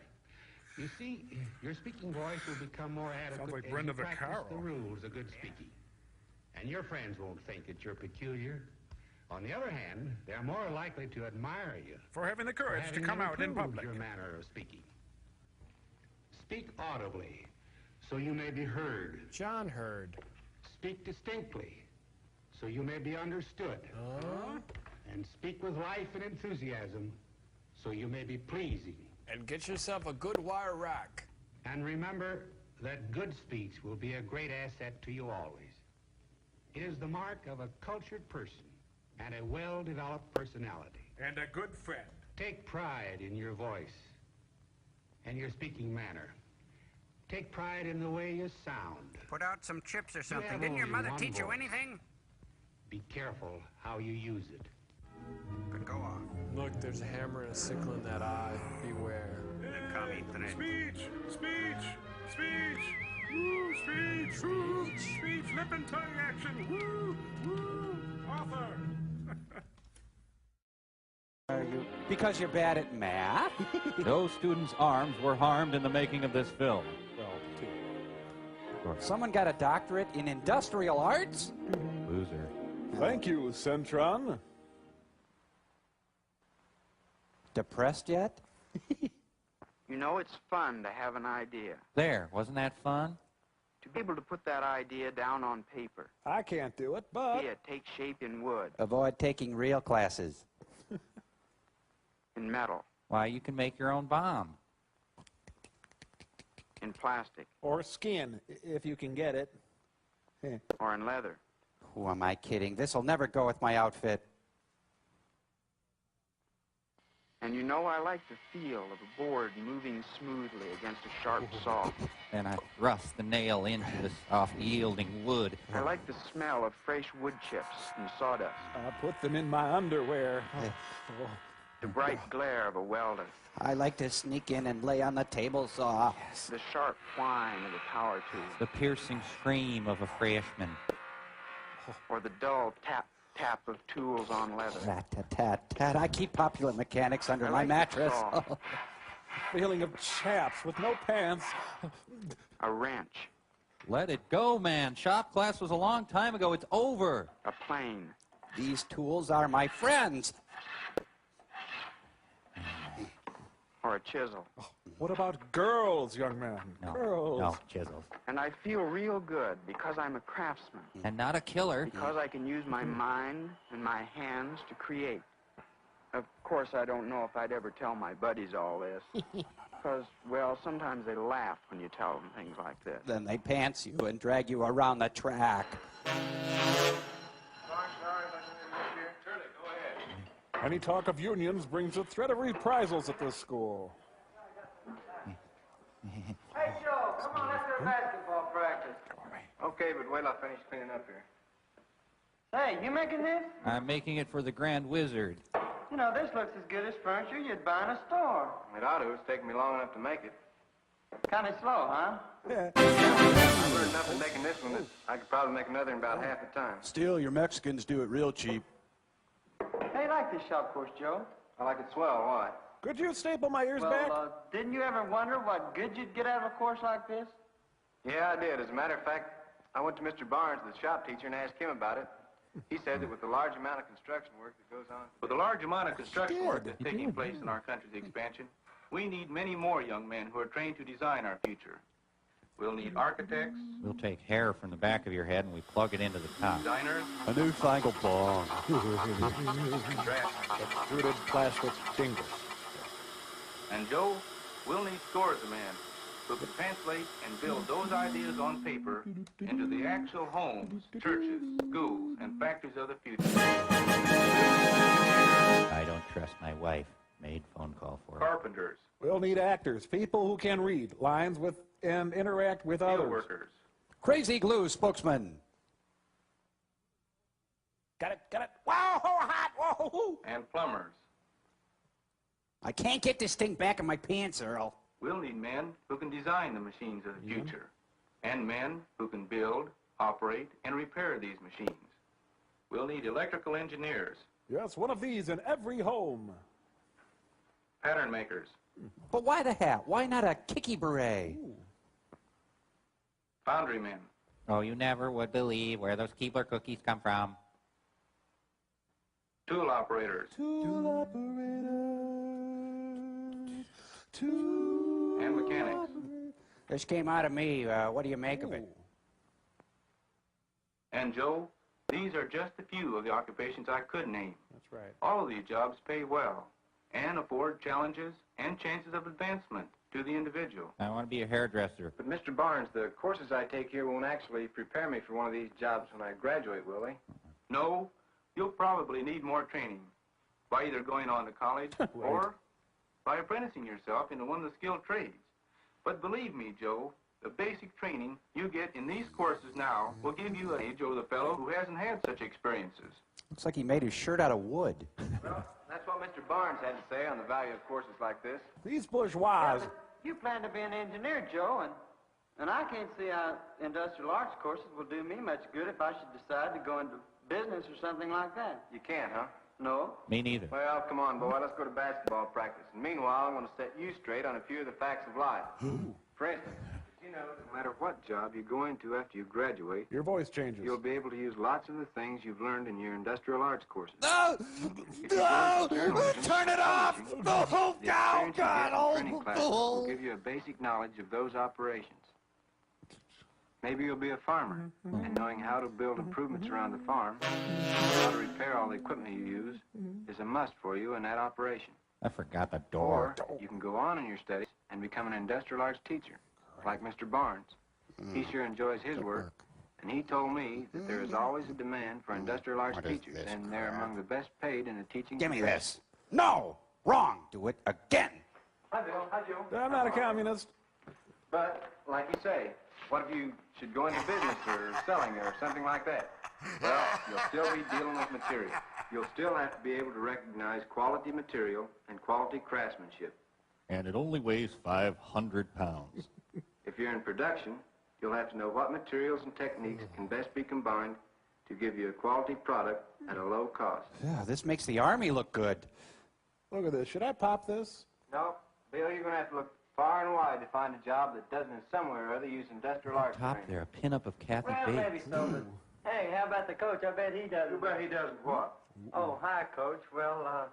You see, your speaking voice will become more adequate like as Brenda you practice Vaccaro. the rules of good speaking. and your friends won't think that you're peculiar. On the other hand, they're more likely to admire you For having the courage to come out in public. Your manner of speaking. Speak audibly, so you may be heard. John heard. Speak distinctly, so you may be understood. And speak with life and enthusiasm, so you may be pleasing. And get yourself a good wire rack. And remember that good speech will be a great asset to you always. It is the mark of a cultured person and a well-developed personality. And a good friend. Take pride in your voice and your speaking manner. Take pride in the way you sound. Put out some chips or You something. have Didn't your only mother one teach you voice. anything? Be careful how you use it. Could go off. Look, there's a hammer and a sickle in that eye. Beware. Speech! Speech! Speech! Woo! Speech! Woo! Speech! Lip and tongue action! Woo! Woo! Author! Are you? Because you're bad at math? No students' arms were harmed in the making of this film. Someone got a doctorate in industrial arts? Loser. Thank you, Centron. Depressed yet? You know, it's fun to have an idea. There, wasn't that fun? To be able to put that idea down on paper. I can't do it, but... See it take shape in wood, Avoid taking real classes. in metal, Why, you can make your own bomb. in plastic, Or skin, if you can get it. or in leather. Who am I kidding? This'll never go with my outfit. And you know, I like the feel of a board moving smoothly against a sharp saw. Then I thrust the nail into the soft-yielding wood. I like the smell of fresh wood chips and sawdust. I put them in my underwear. The bright glare of a welder. I like to sneak in and lay on the table saw. The sharp whine of a power tool. The piercing scream of a freshman. Or the dull tap of tools on leather. Rat-tat-tat-tat. I keep popular mechanics under I my like the mattress. saw. Feeling of chaps with no pants. A wrench. Let it go, man. Shop class was a long time ago. It's over. A plane. These tools are my friends. Or a chisel. What about girls, young man? No, Girls. no, chisels. And I feel real good because I'm a craftsman. And not a killer. Because I can use my mind and my hands to create. Of course, I don't know if I'd ever tell my buddies all this. Because, well, sometimes they laugh when you tell them things like this. Then they pants you and drag you around the track. Any talk of unions brings a threat of reprisals at this school. Hey, Joe, come on, let's go to basketball practice. Okay, but wait till I finish cleaning up here. Hey, you making this? I'm making it for the Grand Wizard. You know, this looks as good as furniture you'd buy in a store. It ought to. It's taken me long enough to make it. Kind of slow, huh? I've learned enough in making this one that I could probably make another in about half the time. Still, your Mexicans do it real cheap. Hey, you like this shop course, Joe? I like it swell. Why? Could you staple my ears Well, back? didn't you ever wonder what good you'd get out of a course like this? Yeah, I did. As a matter of fact, I went to Mr. Barnes, the shop teacher, and asked him about it. He said that with the large amount of construction work that goes on... With the large amount of construction work that's taking place in our country's expansion, we need many more young men who are trained to design our future. We'll need architects, We'll take hair from the back of your head and we plug it into the top. designers, A newfangled bong. draftsmen. Extruded plastic dingus. And Joe, we'll need scores of men who can translate and build those ideas on paper into the actual homes, churches, schools, and factories of the future. I don't trust my wife. Made phone call for her. Carpenters, We'll need actors, people who can read lines with and interact with steel others. workers, Crazy glue spokesman. Got it. Wow, hot, whoa. and plumbers. I can't get this thing back in my pants, Earl. We'll need men who can design the machines of the future, and men who can build, operate, and repair these machines. We'll need electrical engineers, Yes, one of these in every home. pattern makers, But why the hat? Why not a kicky beret? foundry men, Oh, you never would believe where those Keebler cookies come from. Tool operators. Tool operators. Tool And mechanics. This came out of me. What do you make of it? And Joe, these are just a few of the occupations I could name. That's right. All of these jobs pay well and afford challenges and chances of advancement to the individual. I want to be a hairdresser. But Mr. Barnes, the courses I take here won't actually prepare me for one of these jobs when I graduate, will they? No, you'll probably need more training by either going on to college or by apprenticing yourself into one of the skilled trades. But believe me, Joe, the basic training you get in these courses now will give you an age of the fellow who hasn't had such experiences. Looks like he made his shirt out of wood. Well, that's what Mr. Barnes had to say on the value of courses like this. These bourgeois. Yeah, you plan to be an engineer, Joe, and I can't see how industrial arts courses will do me much good if I should decide to go into business or something like that. You can't, huh? No. Me neither. Well, come on, boy. Let's go to basketball practice. And meanwhile, I'm going to set you straight on a few of the facts of life. For instance, you know, no matter what job you go into after you graduate, your voice changes. You'll be able to use lots of the things you've learned in your industrial arts courses. No! No! Turn it off! No! Oh, God! Training classes will give you a basic knowledge of those operations. Maybe you'll be a farmer, and knowing how to build improvements around the farm, how to repair all the equipment you use, is a must for you in that operation. I forgot the door. Or you can go on in your studies and become an industrial arts teacher, like Mr. Barnes. He sure enjoys his work, and he told me that there is always a demand for industrial arts teachers, and they're among the best paid in the teaching Give me profession. this. No! Wrong! Do it again. Hi, Bill. Hi, Joe. I'm not a communist. But, like you say, what if you should go into business or selling or something like that? Well, you'll still be dealing with material. You'll still have to be able to recognize quality material and quality craftsmanship. And it only weighs 500 pounds. If you're in production, you'll have to know what materials and techniques can best be combined to give you a quality product at a low cost. Yeah, this makes the Army look good. Look at this. Should I pop this? No, Bill, you're going to have to look far and wide to find a job that doesn't in some way or other use industrial arts Top training. there, a pinup of Kathy Well, Bates. maybe so, but hey, how about the coach? I bet he doesn't. You bet he doesn't what? Oh, hi, Coach. Well,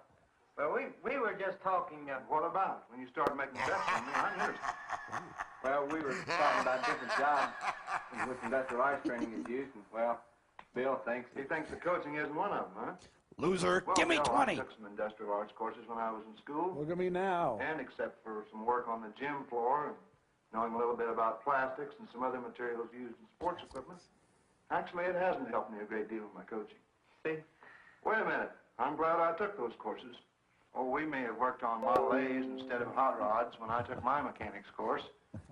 we were just talking. What about when you started making bets on me? I noticed. Well, we were talking about different jobs in which industrial arts training is used, and, well, Bill thinks the coaching isn't one of them, huh? Loser, Well, give me Bill, 20. I took some industrial arts courses when I was in school. Look at me now. And except for some work on the gym floor and knowing a little bit about plastics and some other materials used in sports equipment, actually it hasn't helped me a great deal in my coaching. See? Wait a minute. I'm glad I took those courses. Oh, we may have worked on Model A's instead of hot rods when I took my mechanics course.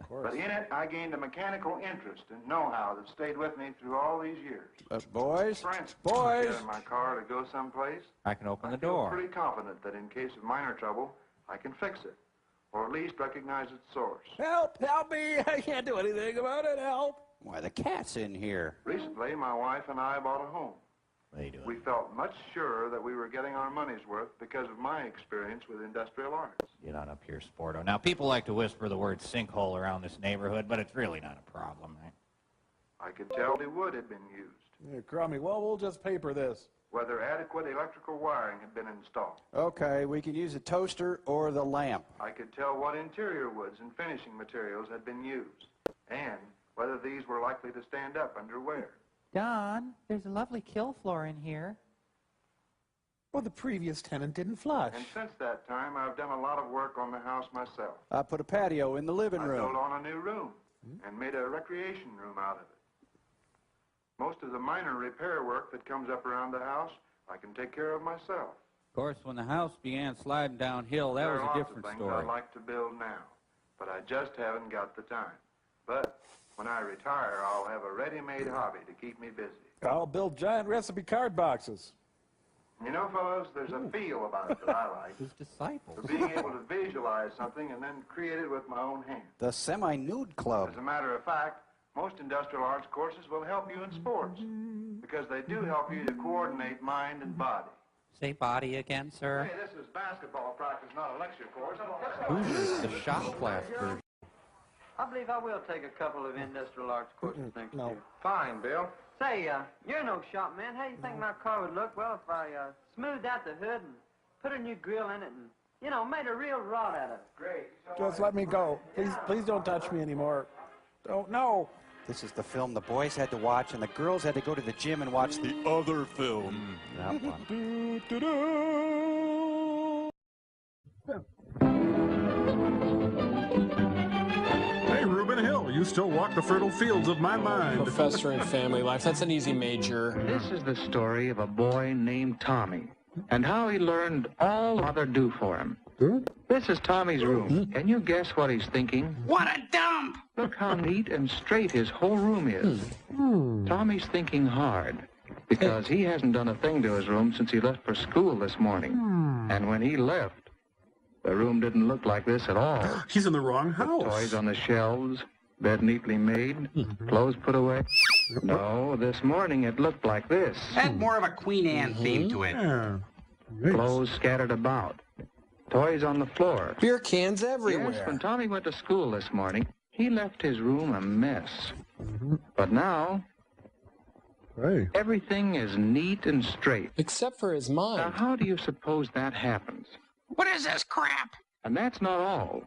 Of course. But in it, I gained a mechanical interest and know-how that stayed with me through all these years. Boys, For instance, boys. when I get in my car to go someplace, I can open the I feel door. pretty confident that in case of minor trouble, I can fix it, or at least recognize its source. Help! Help me! I can't do anything about it. Help! Why, the cat's in here. Recently, my wife and I bought a home. What are you doing? We felt much surer that we were getting our money's worth because of my experience with industrial arts. Get on up here, Sporto. Now, people like to whisper the word sinkhole around this neighborhood, but it's really not a problem, right? I could tell the wood had been used, Yeah, crummy. Well, we'll just paper this. whether adequate electrical wiring had been installed. Okay, we can use a toaster or the lamp. I could tell what interior woods and finishing materials had been used, and whether these were likely to stand up under wear. Don, there's a lovely kill floor in here. Well, the previous tenant didn't flush. And since that time, I've done a lot of work on the house myself. I put a patio in the living I built room. on a new room and made a recreation room out of it. Most of the minor repair work that comes up around the house, I can take care of myself. Of course, when the house began sliding downhill, that There was are a lots different of things story. I'd like to build now, but I just haven't got the time. But when I retire, I'll have a ready-made hobby to keep me busy. I'll build giant recipe card boxes. You know, fellows, there's a feel about it that I like. His disciples. For being able to visualize something and then create it with my own hands. The semi-nude club. As a matter of fact, most industrial arts courses will help you in sports because they do help you to coordinate mind and body. Say body again, sir. Hey, this is basketball practice, not a lecture course. Who's the shop class version? I believe I will take a couple of industrial arts courses next year. Fine, Bill. Say, you're no shop man. How do you think my car would look? Well, if I smoothed out the hood and put a new grill in it and, you know, made a real rod out of it. Great. Just let me go. Please don't touch me anymore. Don't, no. This is the film the boys had to watch, and the girls had to go to the gym and watch the other film. That one. Hey, Reuben Hill, you still walk the fertile fields of my mind. Professor in family life. That's an easy major. This is the story of a boy named Tommy and how he learned all Mother do for him. This is Tommy's room. Can you guess what he's thinking? What a dump! Look how neat and straight his whole room is. Tommy's thinking hard because he hasn't done a thing to his room since he left for school this morning. And when he left, the room didn't look like this at all. He's in the wrong house. Toys on the shelves, bed neatly made, clothes put away. No, this morning it looked like this. Had more of a Queen Anne theme to it. Yeah. Clothes scattered about. Toys on the floor. Beer cans everywhere. Yes, when Tommy went to school this morning, he left his room a mess. But now, everything is neat and straight. Except for his mind. Now, how do you suppose that happens? What is this crap? And that's not all.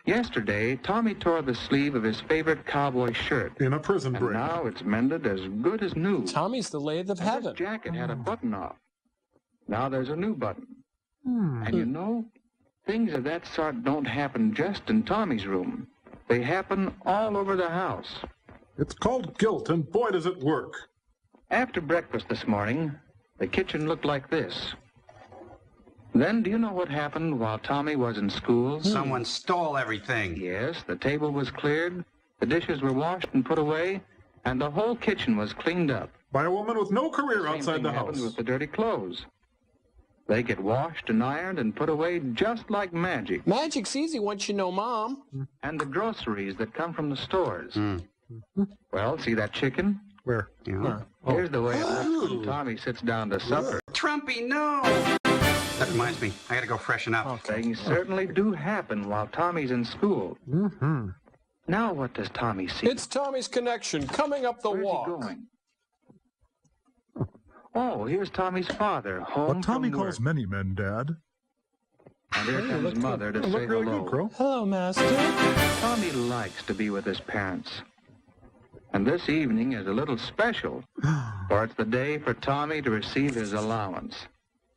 Yesterday, Tommy tore the sleeve of his favorite cowboy shirt. In a prison break. And now it's mended as good as new. Tommy's the lathe of heaven. This jacket had a button off. Now there's a new button. And you know, things of that sort don't happen just in Tommy's room. They happen all over the house. It's called guilt, and boy, does it work. After breakfast this morning, the kitchen looked like this. Then, do you know what happened while Tommy was in school? Someone stole everything. Yes, the table was cleared, the dishes were washed and put away, and the whole kitchen was cleaned up. By a woman with no career outside the house. Same thing happened with the dirty clothes. They get washed and ironed and put away just like magic. Magic's easy once you know Mom. And the groceries that come from the stores. Well, see that chicken? Where? Yeah. Here's the way it looks when Tommy sits down to supper. Trumpy, no! That reminds me, I gotta go freshen up. Things certainly do happen while Tommy's in school. Now what does Tommy see? It's Tommy's connection coming up the walk. Where's he going? Oh, here's Tommy's father, home What Tommy from work. calls many men, Dad. And here comes Mother to say really hello. good, Crow. Hello, Master. Tommy likes to be with his parents. And this evening is a little special, for it's the day for Tommy to receive his allowance.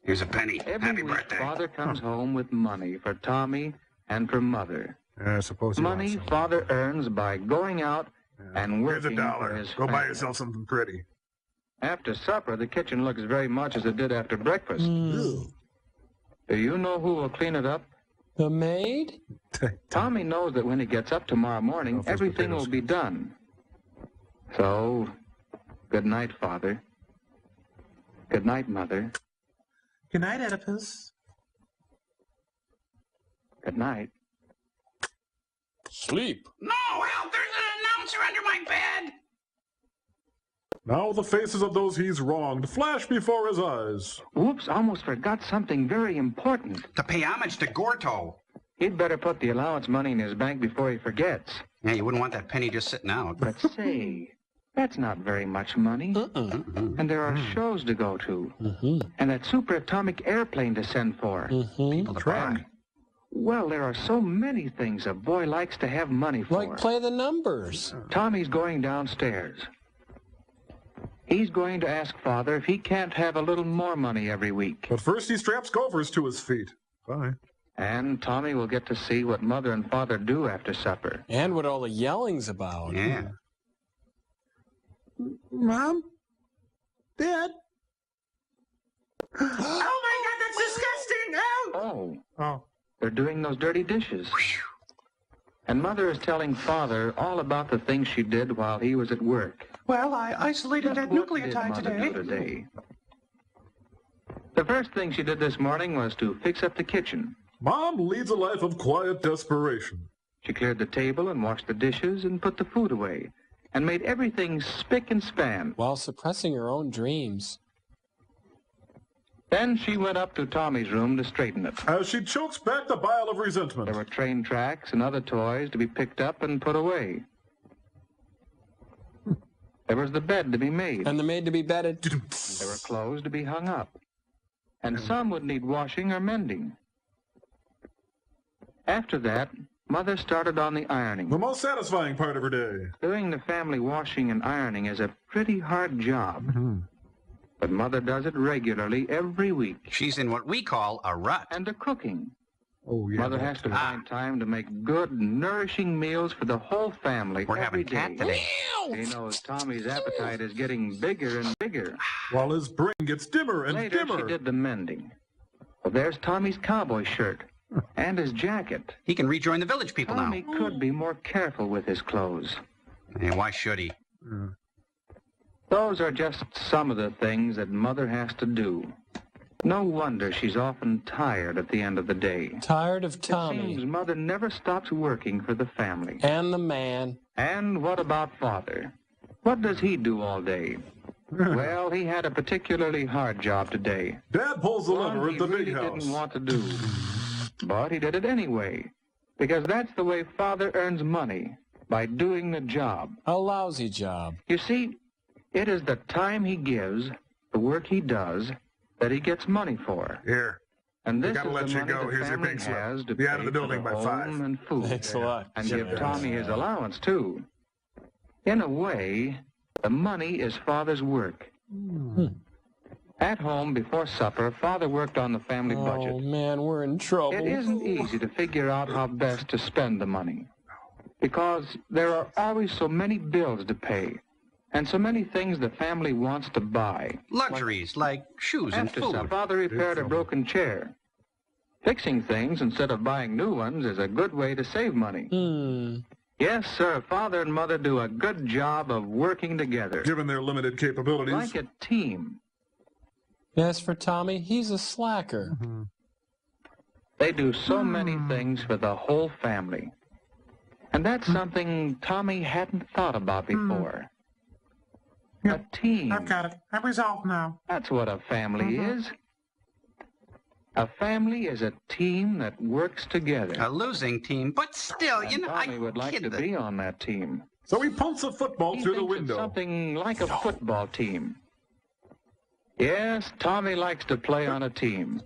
Here's a penny. Every Happy week, birthday. Father comes home with money for Tommy and for Mother. I suppose he Money wants Father earns by going out and Here's working $1. for his Go buy family. yourself something pretty. After supper, the kitchen looks very much as it did after breakfast. Do you know who will clean it up? The maid? Tommy knows that when he gets up tomorrow morning, everything will be done. So, good night, Father. Good night, Mother. Good night, Oedipus. Good night. Sleep. No, help! There's an announcer under my bed! Now the faces of those he's wronged flash before his eyes. Whoops, almost forgot something very important. To pay homage to Gorto. He'd better put the allowance money in his bank before he forgets. Yeah, you wouldn't want that penny just sitting out. But say, that's not very much money. And there are shows to go to. And that superatomic airplane to send for. People to buy. Well, there are so many things a boy likes to have money for. Like play the numbers. Tommy's going downstairs. He's going to ask Father if he can't have a little more money every week. But first he straps Gophers to his feet. Bye. And Tommy will get to see what Mother and Father do after supper. And what all the yelling's about. Yeah. Mom? Dad? Oh my God, that's disgusting! Oh! Oh. They're doing those dirty dishes. And Mother is telling Father all about the things she did while he was at work. Well, I isolated that What did nucleotide Mother today. do today? The first thing she did this morning was to fix up the kitchen. Mom leads a life of quiet desperation. She cleared the table and washed the dishes and put the food away and made everything spick and span. While suppressing her own dreams. Then she went up to Tommy's room to straighten it. As she chokes back the bile of resentment. There were train tracks and other toys to be picked up and put away. There was the bed to be made. And the maid to be bedded. There were clothes to be hung up. And some would need washing or mending. After that, Mother started on the ironing. The most satisfying part of her day. Doing the family washing and ironing is a pretty hard job. But Mother does it regularly every week. She's in what we call a rut. And the cooking. Oh, yeah. Mother has to find time to make good, nourishing meals for the whole family. We're having cat today. He knows Tommy's appetite is getting bigger and bigger. While his brain gets dimmer and Later, dimmer. she did the mending. Well, there's Tommy's cowboy shirt and his jacket. He can rejoin the village people now. Tommy could be more careful with his clothes. And why should he? Those are just some of the things that Mother has to do. No wonder she's often tired at the end of the day. Tired of It Tommy. seems Mother never stops working for the family. And the man. And what about Father? What does he do all day? Well, he had a particularly hard job today. Dad pulls the lever at the big He house. didn't want to do. But he did it anyway. Because that's the way Father earns money. By doing the job. A lousy job. You see, it is the time he gives, the work he does, that he gets money for. Here. And this We gotta is let the you money go. the Here's your family pink slip. has to Be out of pay the building for by 5. home and food. Thanks a lot. And give Tommy his allowance, too. In a way, the money is Father's work. At home, before supper, Father worked on the family budget. Oh, man, we're in trouble. It isn't easy to figure out how best to spend the money. Because there are always so many bills to pay. And so many things the family wants to buy. Luxuries like shoes and After food. supper, Father repaired a broken chair. Fixing things instead of buying new ones is a good way to save money. Yes, sir, Father and Mother do a good job of working together. Given their limited capabilities. Like a team. As for Tommy, he's a slacker. They do so many things for the whole family. And that's something Tommy hadn't thought about before. A team. I've got it. I'm resolved now. That's what a family is. A family is a team that works together. A losing team, but still, you know, Tommy would like to be on that team. So he punts a football He through the thinks it's window. something like a football team. Yes, Tommy likes to play on a team.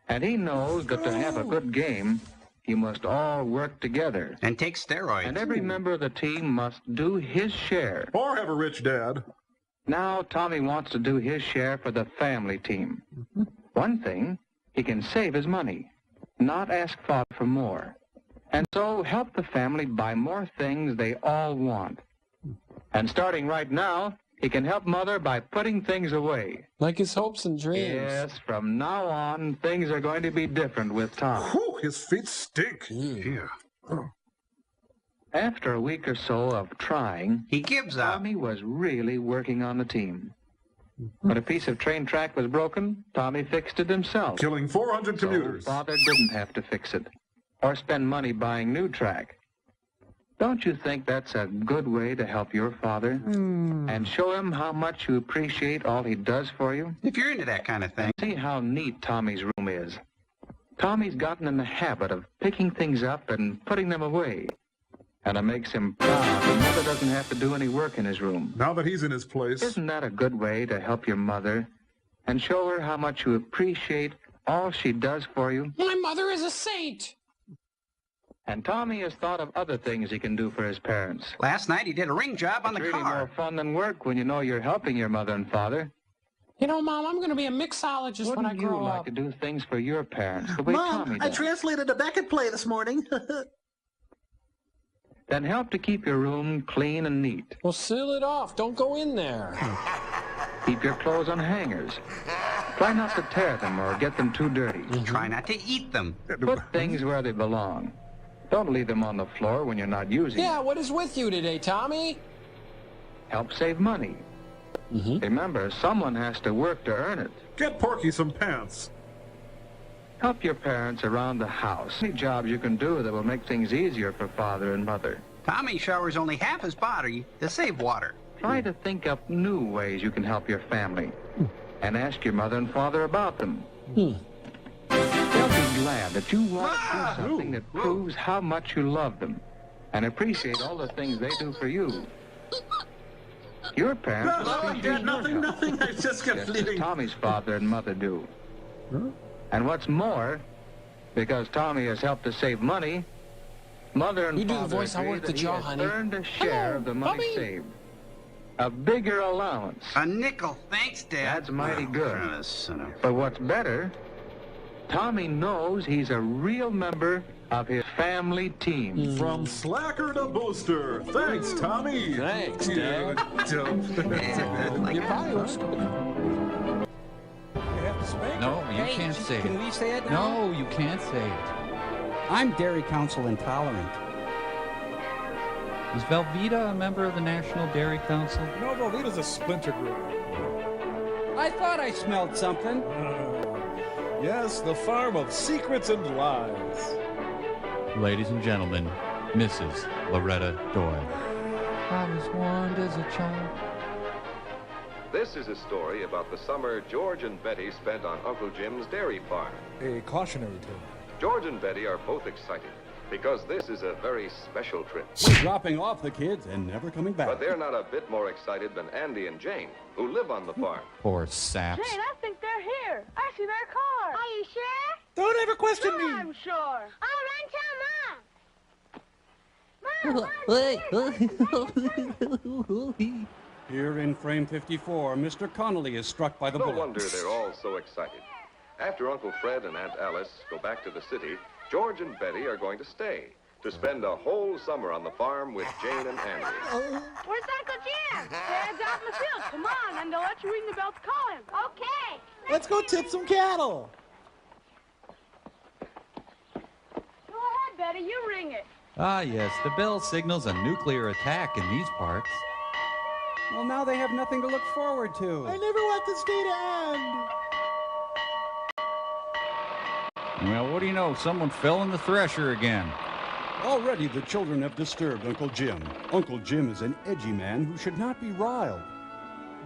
And he knows that to have a good game, you must all work together. And take steroids. And every member of the team must do his share. Or have a rich dad. Now Tommy wants to do his share for the family team. One thing, he can save his money, not ask Father for more. And so help the family buy more things they all want. And starting right now, he can help Mother by putting things away. Like his hopes and dreams. Yes, from now on, things are going to be different with Tom. Whew, his feet stink. Yeah. After a week or so of trying, he gives up. Tommy was really working on the team. When a piece of train track was broken, Tommy fixed it himself. Killing 400 commuters. So Father didn't have to fix it, or spend money buying new track. Don't you think that's a good way to help your father? And show him how much you appreciate all he does for you? If you're into that kind of thing. See how neat Tommy's room is. Tommy's gotten in the habit of picking things up and putting them away. And it makes him proud that Mother doesn't have to do any work in his room. Now that he's in his place. Isn't that a good way to help your mother and show her how much you appreciate all she does for you? My mother is a saint. And Tommy has thought of other things he can do for his parents. Last night he did a ring job on the It's really car. more fun than work when you know you're helping your mother and father. You know, Mom, I'm going to be a mixologist when I Wouldn't you grow like up. to do things for your parents the way Mom, Tommy I does? translated a Beckett play this morning. Then help to keep your room clean and neat. Well, seal it off. Don't go in there. Keep your clothes on hangers. Try not to tear them or get them too dirty. Try not to eat them. Put things where they belong. Don't leave them on the floor when you're not using them. Yeah, what is with you today, Tommy? Help save money. Remember, someone has to work to earn it. Get Porky some pants. Help your parents around the house. Any jobs you can do that will make things easier for Father and Mother. Tommy showers only half his body to save water. Try to think up new ways you can help your family. and ask your mother and father about them. They'll be glad that you want to do something that proves how much you love them and appreciate all the things they do for you. Your parents appreciate nothing. I just kept as Tommy's father and mother do. And what's more, because Tommy has helped us save money, mother and You do the father voice, I agree work the that he jaw, has honey. earned a share of the money saved. A bigger allowance. A nickel. Thanks, Dad. That's mighty good. Son of... But what's better, Tommy knows he's a real member of his family team. From slacker to booster. Thanks, Tommy. Thanks, Dad. You probably was. No, you Hey, can't say can it. we say it now? No, you can't say it. I'm Dairy Council intolerant. Is Velveeta a member of the National Dairy Council? No, Velveeta's a splinter group. I thought I smelled something. Yes, the farm of secrets and lies. Ladies and gentlemen, Mrs. Loretta Doyle. I was warned as a child. This is a story about the summer George and Betty spent on Uncle Jim's dairy farm. A cautionary tale. George and Betty are both excited because this is a very special trip. We're dropping off the kids and never coming back. But they're not a bit more excited than Andy and Jane, who live on the farm. Poor saps. Jane, I think they're here. I see their car. Are you sure? Don't ever question me. I'm sure. Here in frame 54, Mr. Connolly is struck by the No bullet. wonder they're all so excited. After Uncle Fred and Aunt Alice go back to the city, George and Betty are going to stay to spend a whole summer on the farm with Jane and Andy. Where's Uncle Jim? Dad's out in the field. Come on, and they'll let you ring the bell to call him. Okay. Let's go tip some cattle. Go ahead, Betty. You ring it. Ah, yes, the bell signals a nuclear attack in these parts. Well, now they have nothing to look forward to. I never want this day to end. Well, what do you know? Someone fell in the thresher again. Already the children have disturbed Uncle Jim. Uncle Jim is an edgy man who should not be riled.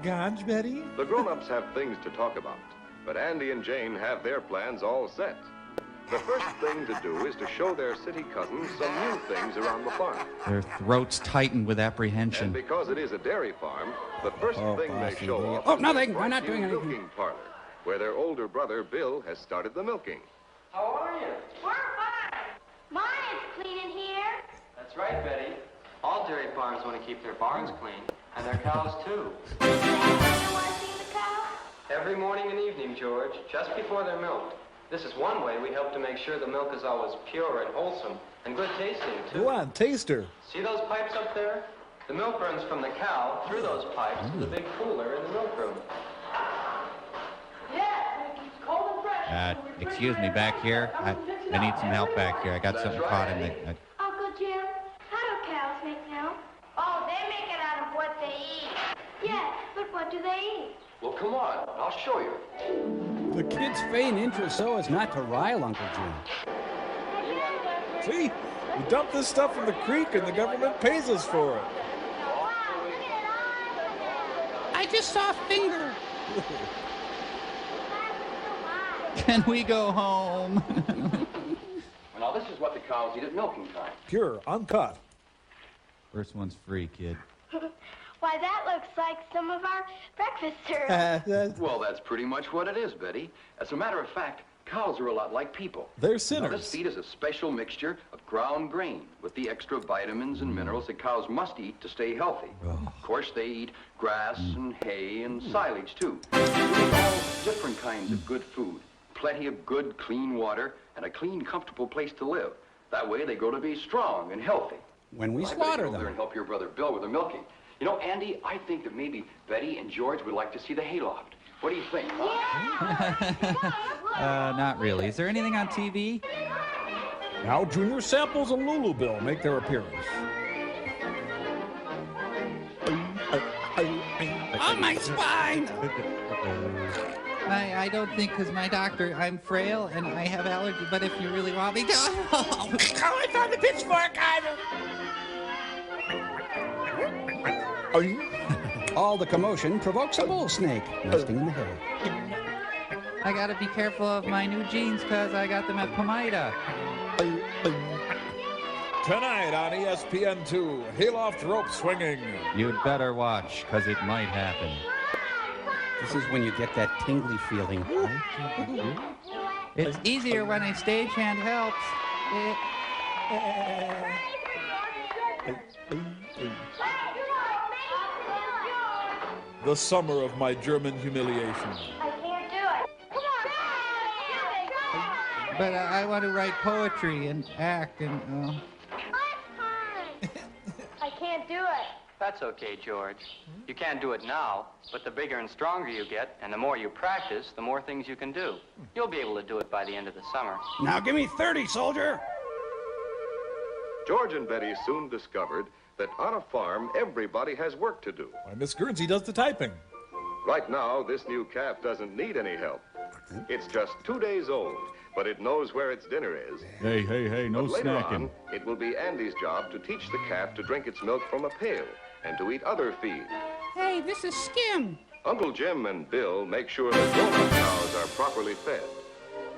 Gotch, Betty? The grown-ups have things to talk about, but Andy and Jane have their plans all set. The first thing to do is to show their city cousins some new things around the farm. Their throats tighten with And apprehension. because it is a dairy farm, the first thing they show off Oh, is nothing. their We're not brand doing new anything. milking parlor, where their older brother Bill has started the milking. How are you? We're fine. Mine is clean in here. That's right, Betty. All dairy farms want to keep their barns clean, and their cows, too. You want to see the cow? Every morning and evening, George, just before they're milked. This is one way we help to make sure the milk is always pure and wholesome, and good tasting, too. Go on, taste her. See those pipes up there? The milk runs from the cow through those pipes to the big cooler in the milk room. Yeah, it keeps cold and fresh. Excuse me, back here. I need some help back here. I got something caught in the... Uncle Jim, how do cows make milk? Oh, they make it out of what they eat. Yes, but what do they eat? Well, come on. I'll show you. The kids feign interest so as not to rile Uncle Jim. See? We dump this stuff in the creek and the government pays us for it. I just saw a finger. Can we go home? Now, this is what the cows eat at milking time. Pure, uncut. First one's free, kid. Why, that looks like some of our breakfast cereal. Well, that's pretty much what it is, Betty. As a matter of fact, cows are a lot like people. They're sinners. Now, this feed is a special mixture of ground grain with the extra vitamins and minerals that cows must eat to stay healthy. Of course, they eat grass and hay and silage, too. They eat all different kinds of good food, plenty of good, clean water, and a clean, comfortable place to live. That way, they grow to be strong and healthy. When we I better slaughter go over there them. and help your brother Bill with the milking. You know, Andy, I think that maybe Betty and George would like to see the hayloft. What do you think? Not really. Is there anything on TV? Now Junior Samples and Lulu Bill make their appearance. On my spine! I don't think, because my doctor, I'm frail and I have allergy, but if you really want me to... Oh, I found the pitchfork, Ivor! All the commotion provokes a bull snake nesting in the hay. I gotta be careful of my new jeans because I got them at Pomida. Tonight on ESPN2, Hayloft rope swinging. You'd better watch because it might happen. This is when you get that tingly feeling. It's easier when a stagehand helps. The summer of my German humiliation. But I want to write poetry and act and... I can't do it. That's okay, George. You can't do it now, but the bigger and stronger you get, and the more you practice, the more things you can do. You'll be able to do it by the end of the summer. Now give me 30, soldier! George and Betty soon discovered that on a farm, everybody has work to do. Why, Miss Guernsey does the typing. Right now, this new calf doesn't need any help. It's just 2 days old, but it knows where its dinner is. Hey, no But later snacking. on, it will be Andy's job to teach the calf to drink its milk from a pail and to eat other feed. Hey, this is Skim. Uncle Jim and Bill make sure that grown-up cows are properly fed,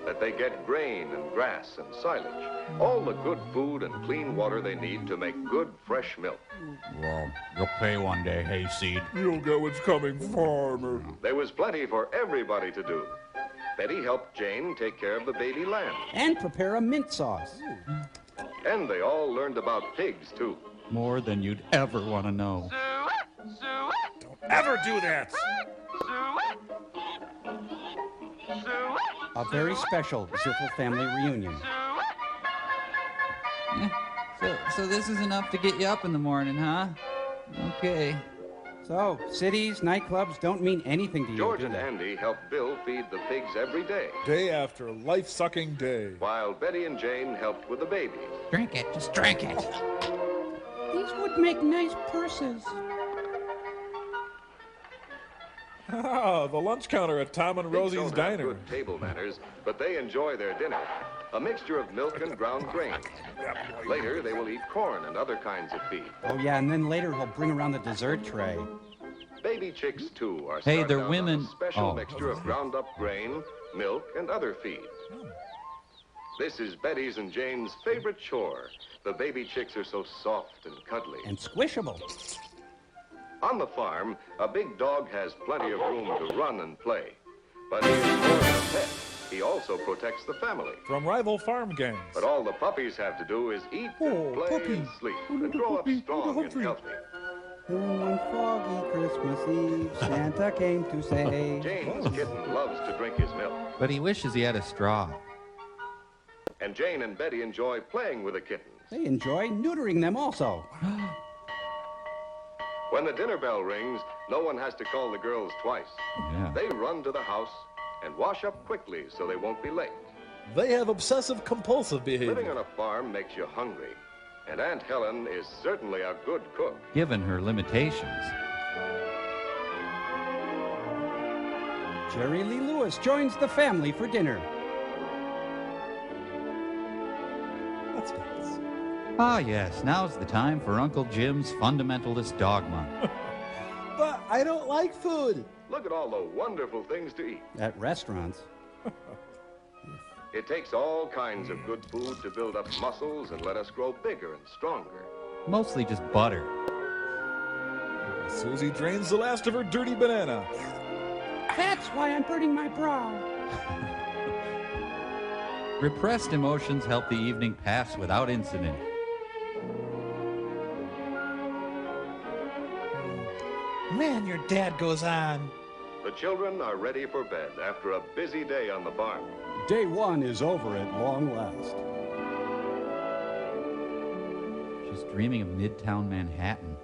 that they get grain and grass and silage, all the good food and clean water they need to make good, fresh milk. Well, you'll pay one day, hayseed. You'll get what's coming, farmer. There was plenty for everybody to do. Betty helped Jane take care of the baby lamb. And prepare a mint sauce. And they all learned about pigs, too. More than you'd ever want to know. Ever do that! A very special Ziffel family reunion. So this is enough to get you up in the morning, huh? Okay. So, cities, nightclubs don't mean anything to you, George do and they? Andy helped Bill feed the pigs every day. Day after life-sucking day. While Betty and Jane helped with the baby. Drink it, just drink it. These would make nice purses. Ah, the lunch counter at Tom and Pigs Rosie's don't have Diner. good table manners, but they enjoy their dinner. A mixture of milk and ground grain. Later, they will eat corn and other kinds of feed. Oh, yeah, and then later he'll bring around the dessert tray. Baby chicks, too, are Hey, started they're out on women. a special Oh. mixture of ground-up grain, milk, and other feed. This is Betty's and Jane's favorite chore. The baby chicks are so soft and cuddly. And squishable. On the farm, a big dog has plenty of room to run and play. But he is more than a pet. He also protects the family. From rival farm gangs. But all the puppies have to do is eat and play and sleep and grow up strong and healthy. One foggy Christmas Eve, Santa came to say... Jane's kitten loves to drink his milk. But he wishes he had a straw. And Jane and Betty enjoy playing with the kittens. They enjoy neutering them also. When the dinner bell rings, no one has to call the girls twice. Yeah. They run to the house and wash up quickly so they won't be late. They have obsessive-compulsive behavior. Living on a farm makes you hungry, and Aunt Helen is certainly a good cook. Given her limitations. Jerry Lee Lewis joins the family for dinner. That's nice. Ah, yes, now's the time for Uncle Jim's fundamentalist dogma. But I don't like food. Look at all the wonderful things to eat. At restaurants. It takes all kinds of good food to build up muscles and let us grow bigger and stronger. Mostly just butter. Susie drains the last of her dirty banana. That's why I'm burning my brow. Repressed emotions help the evening pass without incident. Man, your dad goes on. The children are ready for bed after a busy day on the farm. Day one is over at long last. She's dreaming of Midtown Manhattan.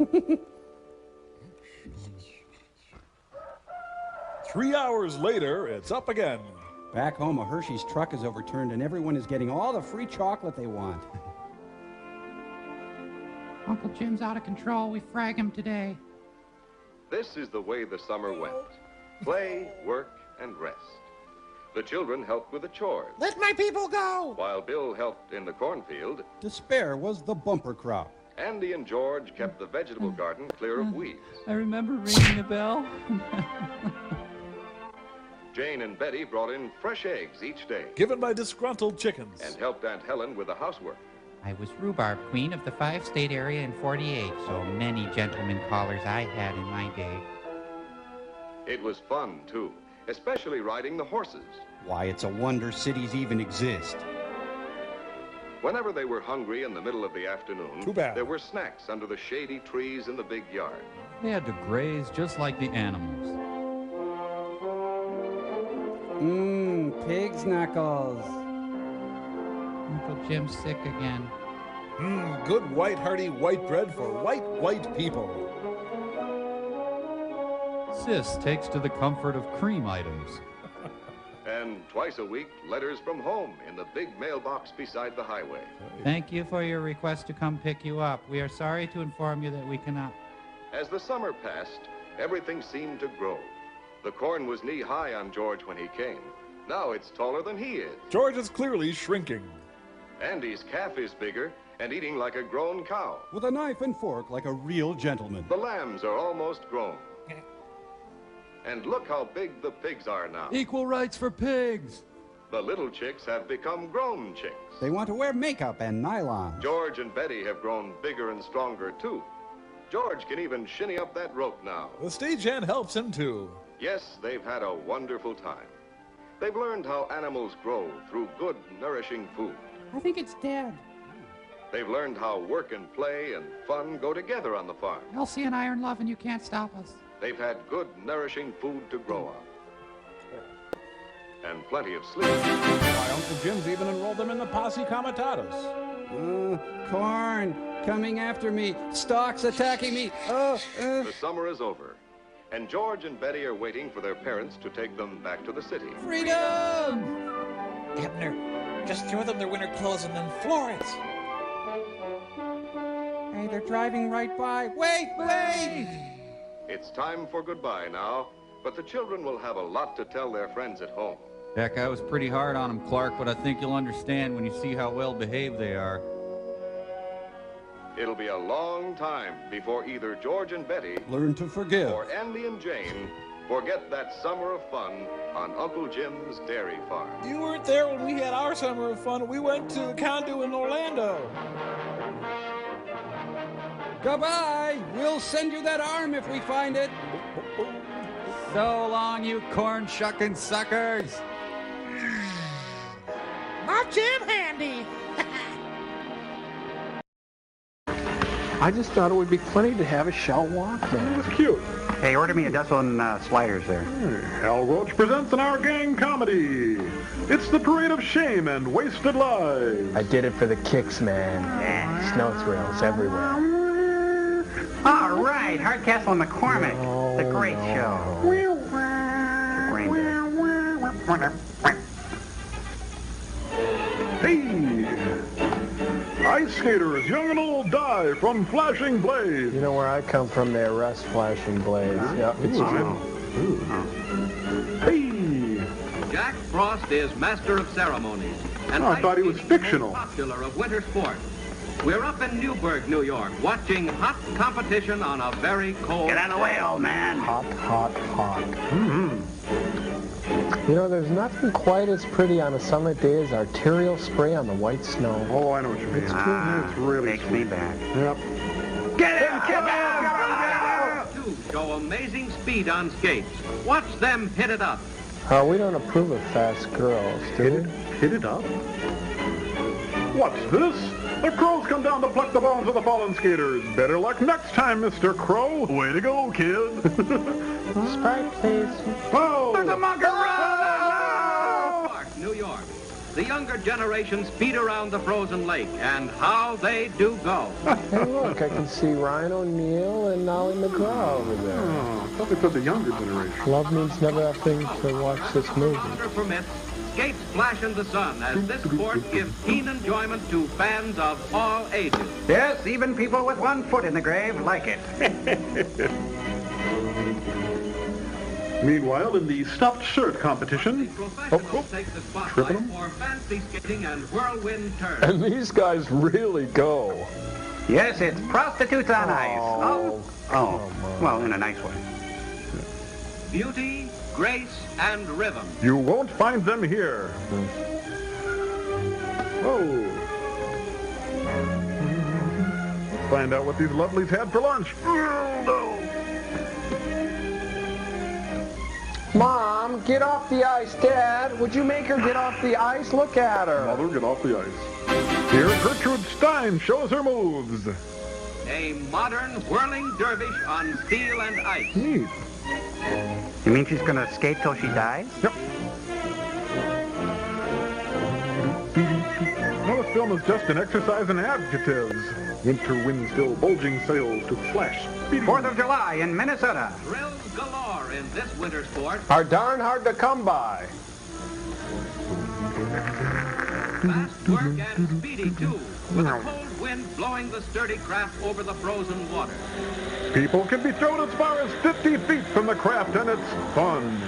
3 hours later, it's up again. Back home, a Hershey's truck is overturned and everyone is getting all the free chocolate they want. Uncle Jim's out of control. We frag him today. This is the way the summer went. Play, work, and rest. The children helped with the chores, Let my people go! while Bill helped in the cornfield. Despair was the bumper crop. Andy and George kept the vegetable garden clear of weeds. I remember ringing the bell. Jane and Betty brought in fresh eggs each day. Given by disgruntled chickens. And helped Aunt Helen with the housework. I was rhubarb queen of the 5-state area in '48, so many gentlemen callers I had in my day. It was fun, too, especially riding the horses. Why, it's a wonder cities even exist. Whenever they were hungry in the middle of the afternoon, Too bad. there were snacks under the shady trees in the big yard. They had to graze just like the animals. Pig's knuckles. Uncle Jim's sick again. Good white hearty white bread for white people. Sis takes to the comfort of cream items. And twice a week, letters from home in the big mailbox beside the highway. Thank you for your request to come pick you up. We are sorry to inform you that we cannot. As the summer passed, everything seemed to grow. The corn was knee-high on George when he came. Now it's taller than he is. George is clearly shrinking. Andy's calf is bigger and eating like a grown cow. With a knife and fork like a real gentleman. The lambs are almost grown. And look how big the pigs are now. Equal rights for pigs. The little chicks have become grown chicks. They want to wear makeup and nylon. George and Betty have grown bigger and stronger, too. George can even shinny up that rope now. The stagehand helps him, too. Yes, they've had a wonderful time. They've learned how animals grow through good, nourishing food. I think it's dead. They've learned how work and play and fun go together on the farm. Elsie and I are in love and you can't stop us. They've had good, nourishing food to grow on. And plenty of sleep. Why, Uncle Jim's even enrolled them in the Posse Comitatus. Corn coming after me. Stalks attacking me. The summer is over. And George and Betty are waiting for their parents to take them back to the city. Freedom! Abner, just throw them their winter clothes and then Florence. Hey, they're driving right by. Wait! It's time for goodbye now, but the children will have a lot to tell their friends at home. Heck, I was pretty hard on them, Clark, but I think you'll understand when you see how well behaved they are. It'll be a long time before either George and Betty learn to forgive, or Andy and Jane forget that summer of fun on Uncle Jim's dairy farm. You weren't there when we had our summer of fun. We went to Condu in Orlando. Goodbye! We'll send you that arm if we find it. So long, you corn-shucking suckers! My Jim handy. I just thought it would be funny to have a shell walk there. It was cute. Hey, order me a dozen sliders there. Hal Roach presents an Our Gang comedy. It's the parade of shame and wasted lives. I did it for the kicks, man. Yeah. Snow thrills everywhere. All right, Hardcastle and McCormick. It's a great show. Hey! Ice skaters, young and old, die from flashing blades. You know where I come from, they arrest flashing blades. Yep, it's true. Hey! Jack Frost is master of ceremonies. And I thought he was fictional. Popular of winter sport. We're up in Newburgh, New York, watching hot competition on a very cold Get out of the way, old man. Hot. You know, there's nothing quite as pretty on a summer day as arterial spray on the white snow. Oh, I know what you mean. It's It's really makes me back. Yep. Get out! Two show amazing speed on skates. Watch them hit it up. We don't approve of fast girls, do we? Hit it up? What's this? The Crows come down to pluck the bones of the fallen skaters. Better luck next time, Mr. Crow. Way to go, kid. Sprite, please. Oh! There's a monkey Park, New York. The younger generation speed around the frozen lake, and how they do go. Hey, look, I can see Ryan O'Neal and Ollie McGraw over there. Oh, I thought they put the younger generation. Love means never having to watch this movie. Permits, skates flash in the sun as this sport gives keen enjoyment to fans of all ages. Yes, even people with one foot in the grave like it. Meanwhile, in the stuffed shirt competition, tripping them for fancy skating and whirlwind turns. And these guys really go. Yes, it's prostitutes on ice. Oh, well, in a nice way. Beauty, grace, and rhythm. You won't find them here. Oh. Let's find out what these lovelies had for lunch. Mom, get off the ice. Dad, would you make her get off the ice? Look at her. Mother, get off the ice. Here, Gertrude Stein shows her moves. A modern whirling dervish on steel and ice. Neat. You mean she's going to skate till she dies? Yep. No, this film is just an exercise in adjectives. Winter wind still bulging sails to flash. 4th of July in Minnesota. Thrills galore in this winter sport. Are darn hard to come by. Fast work and speedy, too, with a cold wind blowing the sturdy craft over the frozen water. People can be thrown as far as 50 feet from the craft, and it's fun.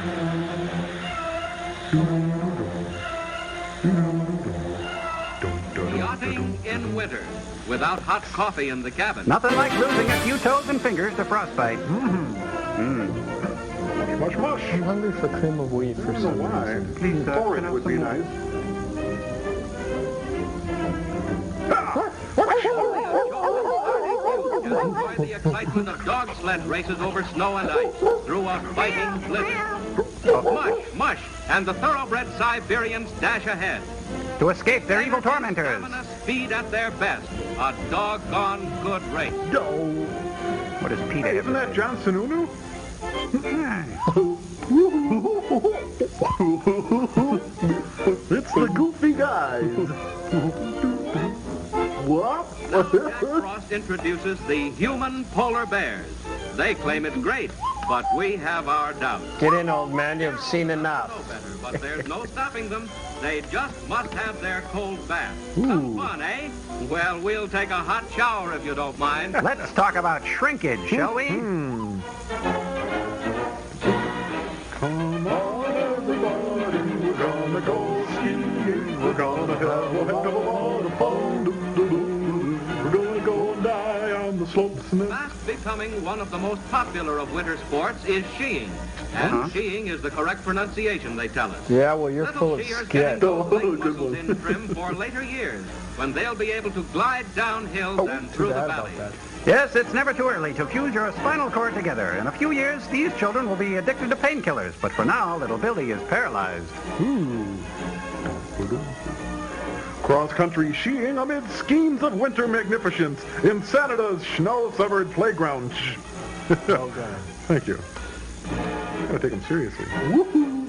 Yachting in winter, without hot coffee in the cabin. Nothing like losing a few toes and fingers to frostbite. Mush, mush. I'm hungry for cream of wheat for some reason. Please, Porridge would be nice. Enjoy the excitement of dog sled races over snow and ice through a biting blizzard. Mush, mush, and the thoroughbred Siberians dash ahead. To escape their evil tormentors. Speed at their best. A doggone good race. What is PETA? Hey, isn't that John Sununu? It's the goofy guys. What? Now Jack Frost introduces the human polar bears. They claim it's great, but we have our doubts. Get in, old man. You've seen enough. No better, but there's no stopping them. They just must have their cold bath. Some fun, eh? Well, we'll take a hot shower if you don't mind. Let's talk about shrinkage, shall we? Come on, everybody, we're gonna go skiing. We're gonna have a heck of a lot of fun. We're gonna go and die on the slopes. Fast becoming one of the most popular of winter sports is skiing. And skiing is the correct pronunciation, they tell us. Yeah, well, you're Little full of skiers skit. getting those late whistles in trim for later years, when they'll be able to glide down hills and through the valleys. Yes, it's never too early to fuse your spinal cord together. In a few years, these children will be addicted to painkillers. But for now, little Billy is paralyzed. Cross-country skiing amid schemes of winter magnificence in Canada's snow-covered playground. Thank you. I gotta take them seriously. Woohoo!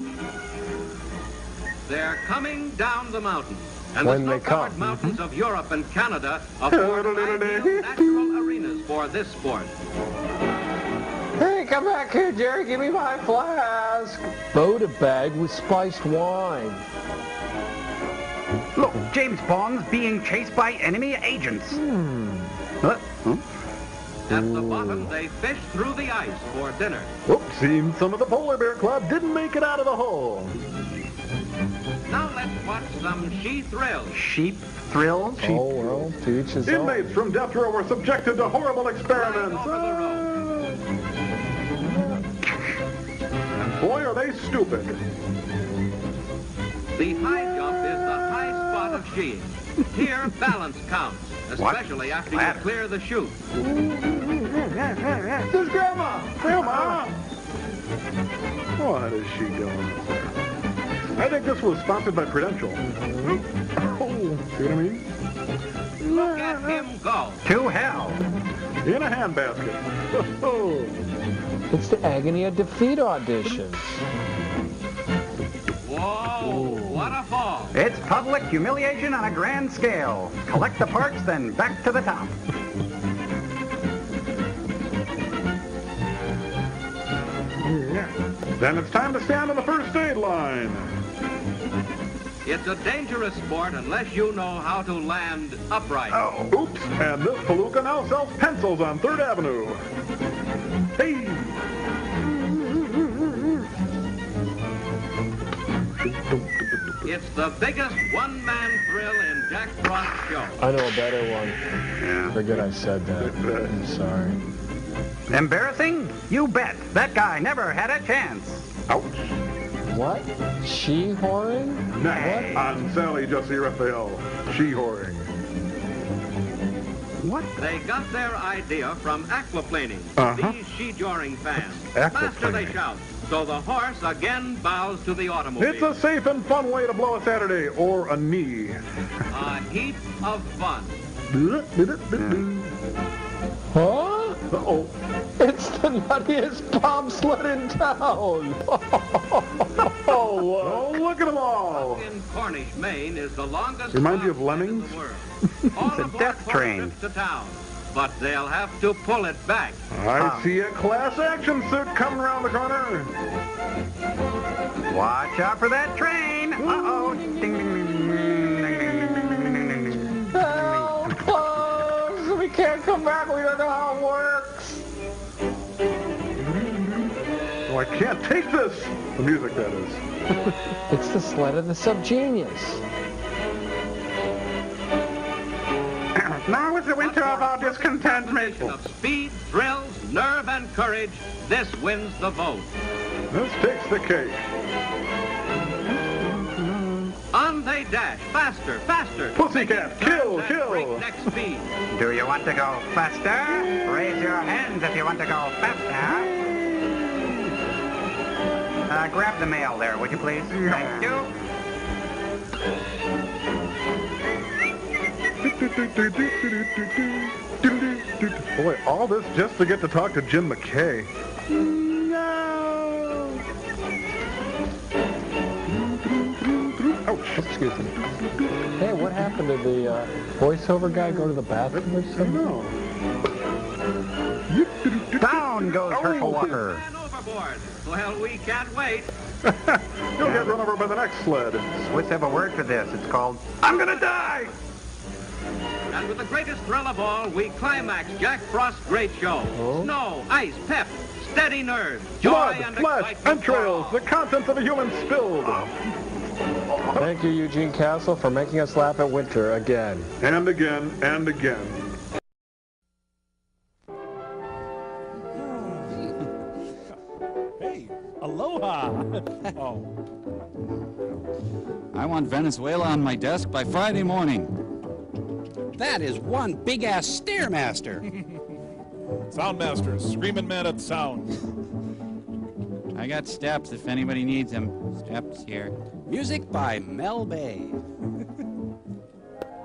They're coming down the mountain. And When the they snow-covered come. mountains of Europe and Canada afford ideal natural arenas for this sport. Hey, come back here, Jerry. Give me my flask. Soda bag with spiced wine. Look, James Bond's being chased by enemy agents. At the bottom, they fish through the ice for dinner. Oops, seems some of the Polar Bear Club didn't make it out of the hole. Now let's watch some ski thrills. Sheep thrills? Oh, well, to each his own. Inmates from death row were subjected to horrible experiments. And boy, are they stupid. The high jump is the high spot of skiing. Here, balance counts, especially after you clear the chute. There's Grandma! Grandma! What is she doing? I think this was sponsored by Prudential. Oh, see what I mean? Look at him go. To hell. In a handbasket. Oh. It's the Agony of Defeat audition. Whoa, what a fall. It's public humiliation on a grand scale. Collect the parts, then back to the top. Then it's time to stand on the first aid line. It's a dangerous sport unless you know how to land upright. Oh, oops. And this palooka now sells pencils on 3rd Avenue. Hey! It's the biggest one-man thrill in Jack Frost Show. I know a better one. Yeah. Forget I said that. I'm sorry. Embarrassing? You bet. That guy never had a chance. Ouch. What? She-whoring? Next on Sally Jesse Raphael. She-whoring. What? They got their idea from aquaplaning. These she-joring fans. Faster they shout, so the horse again bows to the automobile. It's a safe and fun way to blow a Saturday or a knee. A heap of fun. Huh? Uh-oh. It's the nuttiest bobsled in town. Oh, look at them all. In Cornish, Maine is the longest Reminds you of Lemmings? in the world. It's a death train. To town, but they'll have to pull it back. I see a class action suit coming around the corner. Watch out for that train. Uh-oh. Ding, ding, ding, ding, ding, ding, ding. Help, close. We can't come back. We don't know how it works. Oh, I can't take this. The music, that is. It's the sled of the subgenius. Now is the winter of our discontentment. Of speed, thrills, nerve, and courage, this wins the vote. This takes the cake. On they dash, faster, faster. Pussycat, kill, kill. Breakneck speed. Do you want to go faster? Raise your hands if you want to go faster. Grab the mail there, would you please? Thank you. Boy, all this just to get to talk to Jim McKay. No. Ouch. Excuse me. Hey, what happened to the voiceover guy? Go to the bathroom or something? No. Down goes Herschel Walker. And overboard. Well, we can't wait. You'll get run over by the next sled. Swiss have a word for this. It's called, I'm gonna die! And with the greatest thrill of all, we climax Jack Frost's great show. Snow, ice, pep, steady nerves, joy Blood, and flesh, excitement. entrails, the contents of a human spilled. Thank you, Eugene Castle, for making us laugh at winter again. And again, and again. Hey, aloha. Oh. I want Venezuela on my desk by Friday morning. That is one big-ass Stairmaster. Soundmaster, screaming man at sound. I got steps if anybody needs them. Steps here. Music by Mel Bay.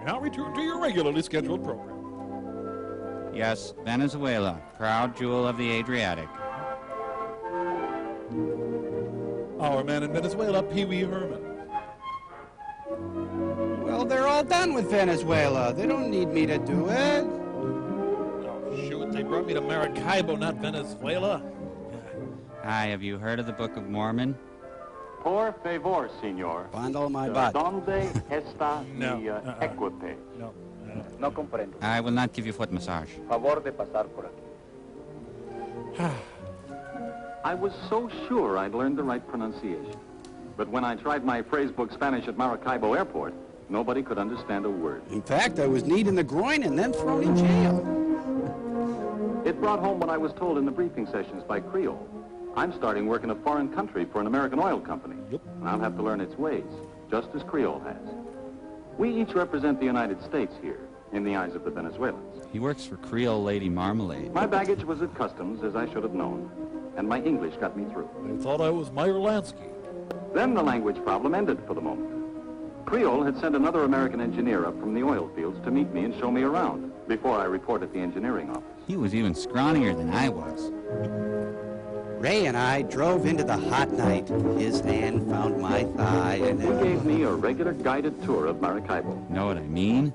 Now return to your regularly scheduled program. Yes, Venezuela, proud jewel of the Adriatic. Our man in Venezuela, Pee Wee Herman. Well, they're all done with Venezuela. They don't need me to do it. Oh, shoot, they brought me to Maracaibo, not Venezuela. Hi, have you heard of the Book of Mormon? Por favor, senor. Bundle my butt. ¿Dónde está No, mi equipe? No. No comprendo. I will not give you foot massage. Favor de pasar por aquí. I was so sure I'd learned the right pronunciation. But when I tried my phrase book Spanish at Maracaibo Airport, nobody could understand a word. In fact, I was kneed in the groin and then thrown in jail. It brought home what I was told in the briefing sessions by Creole. I'm starting work in a foreign country for an American oil company. Yep. And I'll have to learn its ways, just as Creole has. We each represent the United States here, in the eyes of the Venezuelans. He works for Creole Lady Marmalade. My baggage was at customs, as I should have known, and my English got me through. They thought I was Meyer Lansky. Then the language problem ended for the moment. Creole had sent another American engineer up from the oil fields to meet me and show me around before I report at the engineering office. He was even scrawnier than I was. Ray and I drove into the hot night. His hand found my thigh and He gave me a regular guided tour of Maracaibo. Know what I mean?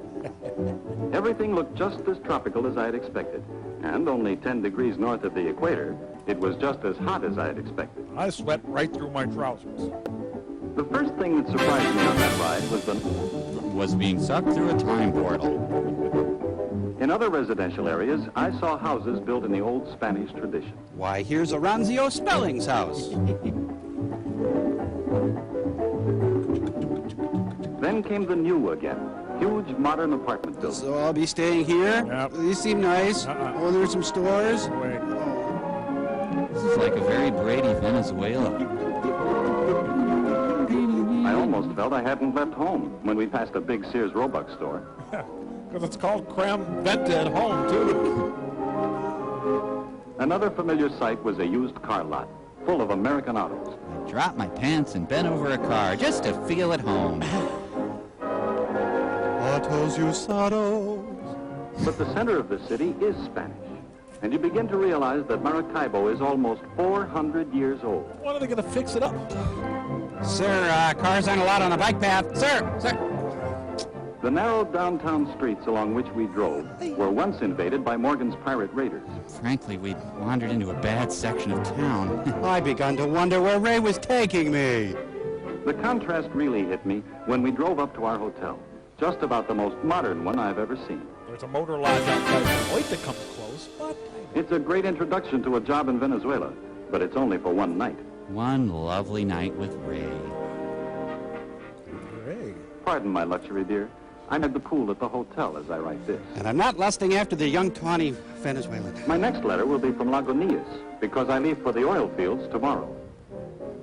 Everything looked just as tropical as I had expected. And only 10 degrees north of the equator, it was just as hot as I had expected. I sweat right through my trousers. The first thing that surprised me on that ride was being sucked through a time portal. In other residential areas, I saw houses built in the old Spanish tradition. Why, here's Aranzio Spelling's house. Then came the new again. Huge modern apartment building. So I'll be staying here? Yep. These seem nice. Oh, there's some stores. Wait. This is like a very Brady Venezuela. I almost felt I hadn't left home when we passed a big Sears Roebuck store. Because it's called Cram Venta at home, too. Another familiar sight was a used car lot, full of American autos. I dropped my pants and bent over a car just to feel at home. Autos usados. But the center of the city is Spanish. And you begin to realize that Maracaibo is almost 400 years old. When are they going to fix it up? Sir, cars aren't allowed on the bike path. Sir! The narrow downtown streets along which we drove were once invaded by Morgan's pirate raiders. Frankly, we'd wandered into a bad section of town. I begun to wonder where Ray was taking me. The contrast really hit me when we drove up to our hotel. Just about the most modern one I've ever seen. There's a motor lodge outside Detroit that comes close, but... It's a great introduction to a job in Venezuela, but it's only for one night. One lovely night with Ray. Ray? Pardon my luxury, dear. I'm at the pool at the hotel as I write this. And I'm not lusting after the young, tawny Venezuelan. My next letter will be from Lagunitas, because I leave for the oil fields tomorrow.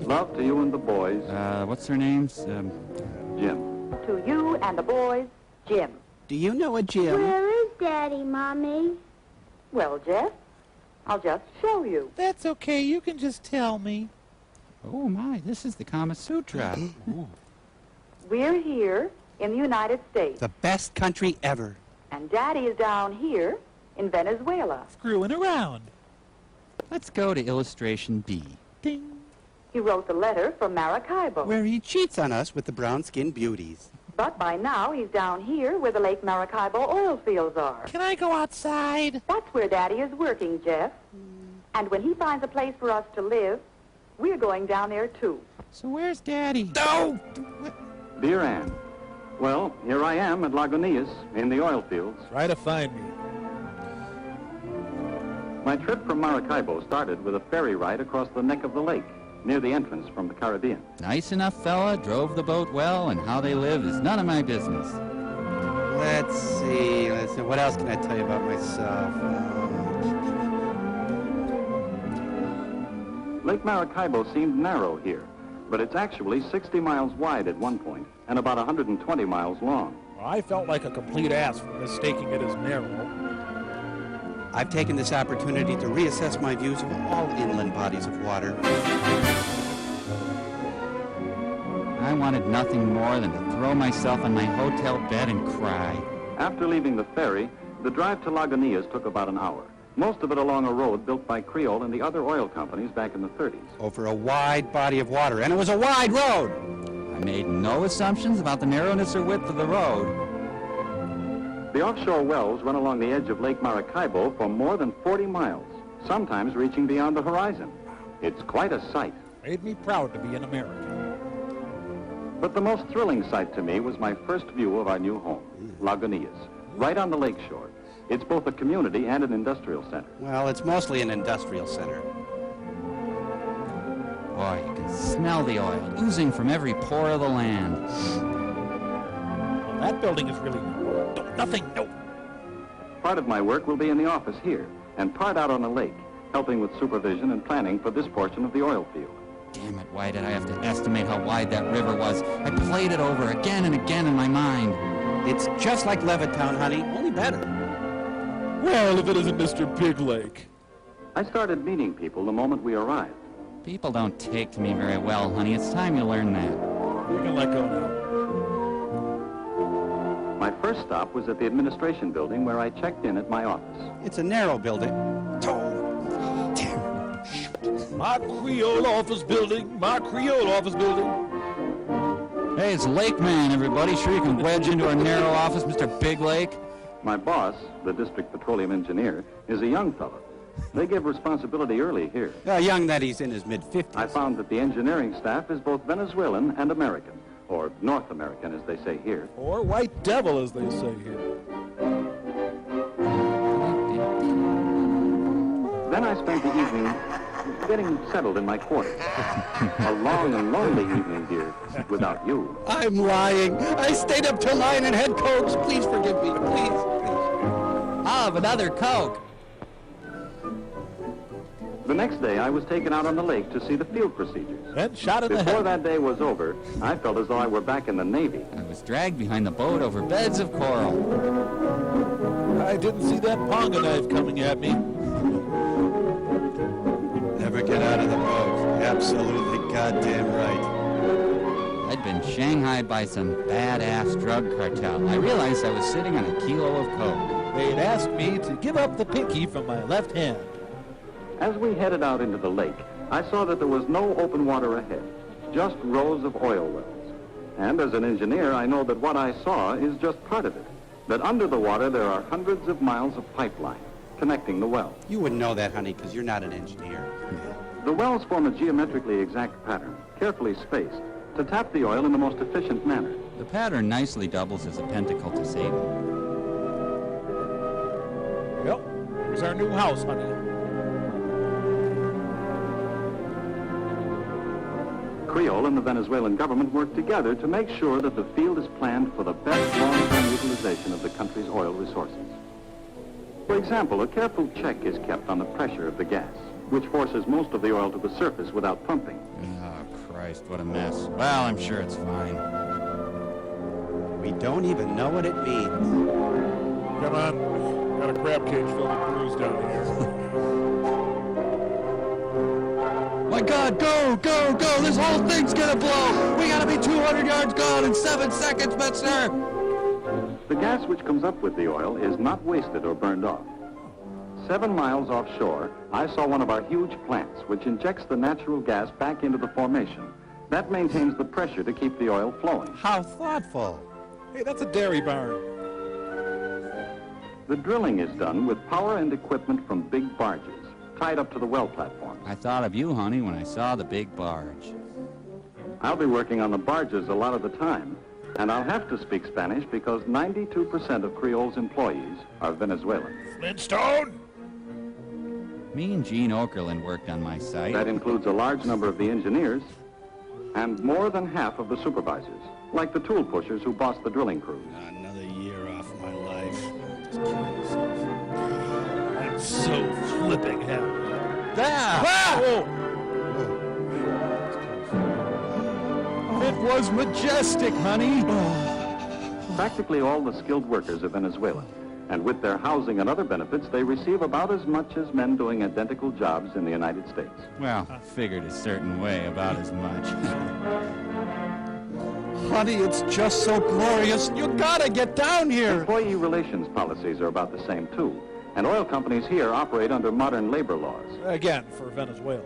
Love to you and the boys. What's their names? Jim. To you and the boys, Jim. Do you know a Jim? Where is Daddy, Mommy? Well, Jeff, I'll just show you. That's okay. You can just tell me. Oh, my. This is the Kama Sutra. We're here in the United States. The best country ever. And Daddy is down here in Venezuela. Screwing around. Let's go to illustration B. Ding. He wrote the letter from Maracaibo. Where he cheats on us with the brown-skinned beauties. But by now, he's down here where the Lake Maracaibo oil fields are. Can I go outside? That's where Daddy is working, Jeff. And when he finds a place for us to live, we're going down there, too. So where's Daddy? No! Dear Ann, well, here I am at Lagunitas in the oil fields. Try to find me. My trip from Maracaibo started with a ferry ride across the neck of the lake, near the entrance from the Caribbean. Nice enough fella, drove the boat well, and how they live is none of my business. Let's see. What else can I tell you about myself? Lake Maracaibo seemed narrow here, but it's actually 60 miles wide at one point and about 120 miles long. Well, I felt like a complete ass for mistaking it as narrow. I've taken this opportunity to reassess my views of all inland bodies of water. I wanted nothing more than to throw myself on my hotel bed and cry. After leaving the ferry, the drive to Lagunitas took about an hour. Most of it along a road built by Creole and the other oil companies back in the 30s. Over a wide body of water, and it was a wide road! I made no assumptions about the narrowness or width of the road. The offshore wells run along the edge of Lake Maracaibo for more than 40 miles, sometimes reaching beyond the horizon. It's quite a sight. Made me proud to be an American. But the most thrilling sight to me was my first view of our new home, Lagunitas, right on the lake shore. It's both a community and an industrial center. Well, it's mostly an industrial center. Boy, you can smell the oil oozing from every pore of the land. Well, that building is really nothing. No. Part of my work will be in the office here, and part out on the lake, helping with supervision and planning for this portion of the oil field. Damn it, why did I have to estimate how wide that river was? I played it over again and again in my mind. It's just like Levittown, honey, only better. Well, if it isn't Mr. Pig Lake. I started meeting people the moment we arrived. People don't take to me very well, honey. It's time you learn that. You can let go now. My first stop was at the administration building where I checked in at my office. It's a narrow building. My Creole office building. My Creole office building. Hey, it's Lake Man, everybody. Sure you can wedge into our narrow office, Mr. Big Lake? My boss, the district petroleum engineer, is a young fellow. They give responsibility early here. Young that he's in his mid-50s. I found that the engineering staff is both Venezuelan and American, or North American, as they say here. Or White Devil, as they say here. Then I spent the evening getting settled in my quarters. A long and lonely evening, dear, without you. I'm lying. I stayed up till 9 and had Cokes. Please forgive me. Please. I'll have another Coke. The next day, I was taken out on the lake to see the field procedures. Then shot in the Before head. that day was over, I felt as though I were back in the Navy. I was dragged behind the boat over beds of coral. I didn't see that ponga knife coming at me. Never get out of the boat. Absolutely goddamn right. I'd been shanghaied by some badass drug cartel. I realized I was sitting on a kilo of coke. They'd asked me to give up the pinky from my left hand. As we headed out into the lake, I saw that there was no open water ahead, just rows of oil wells. And as an engineer, I know that what I saw is just part of it, that under the water there are hundreds of miles of pipeline connecting the wells. You wouldn't know that, honey, because you're not an engineer. The wells form a geometrically exact pattern, carefully spaced, to tap the oil in the most efficient manner. The pattern nicely doubles as a pentacle to Satan. Yep, here's our new house, honey. Creole and the Venezuelan government work together to make sure that the field is planned for the best long-term utilization of the country's oil resources. For example, a careful check is kept on the pressure of the gas, which forces most of the oil to the surface without pumping. Oh, Christ, what a mess. Well, I'm sure it's fine. We don't even know what it means. Come on. Got a crab cage filled with crews down here. My God, go, go, go! This whole thing's gonna blow! We gotta be 200 yards gone in 7 seconds, mister! The gas which comes up with the oil is not wasted or burned off. 7 miles offshore, I saw one of our huge plants which injects the natural gas back into the formation. That maintains the pressure to keep the oil flowing. How thoughtful. Hey, that's a dairy barn. The drilling is done with power and equipment from big barges, tied up to the well platforms. I thought of you, honey, when I saw the big barge. I'll be working on the barges a lot of the time, and I'll have to speak Spanish because 92% of Creole's employees are Venezuelan. Flintstone? Me and Gene Okerlund worked on my site. That includes a large number of the engineers and more than half of the supervisors, like the tool pushers who boss the drilling crews. Another year off my life. I'm so flipping happy. Ah! Oh. It was majestic, honey. Practically all the skilled workers are Venezuelan, and with their housing and other benefits, they receive about as much as men doing identical jobs in the United States. Well, I figured a certain way, about as much. Honey, it's just so glorious. You gotta get down here. Employee relations policies are about the same, too. And oil companies here operate under modern labor laws. Again, for Venezuela.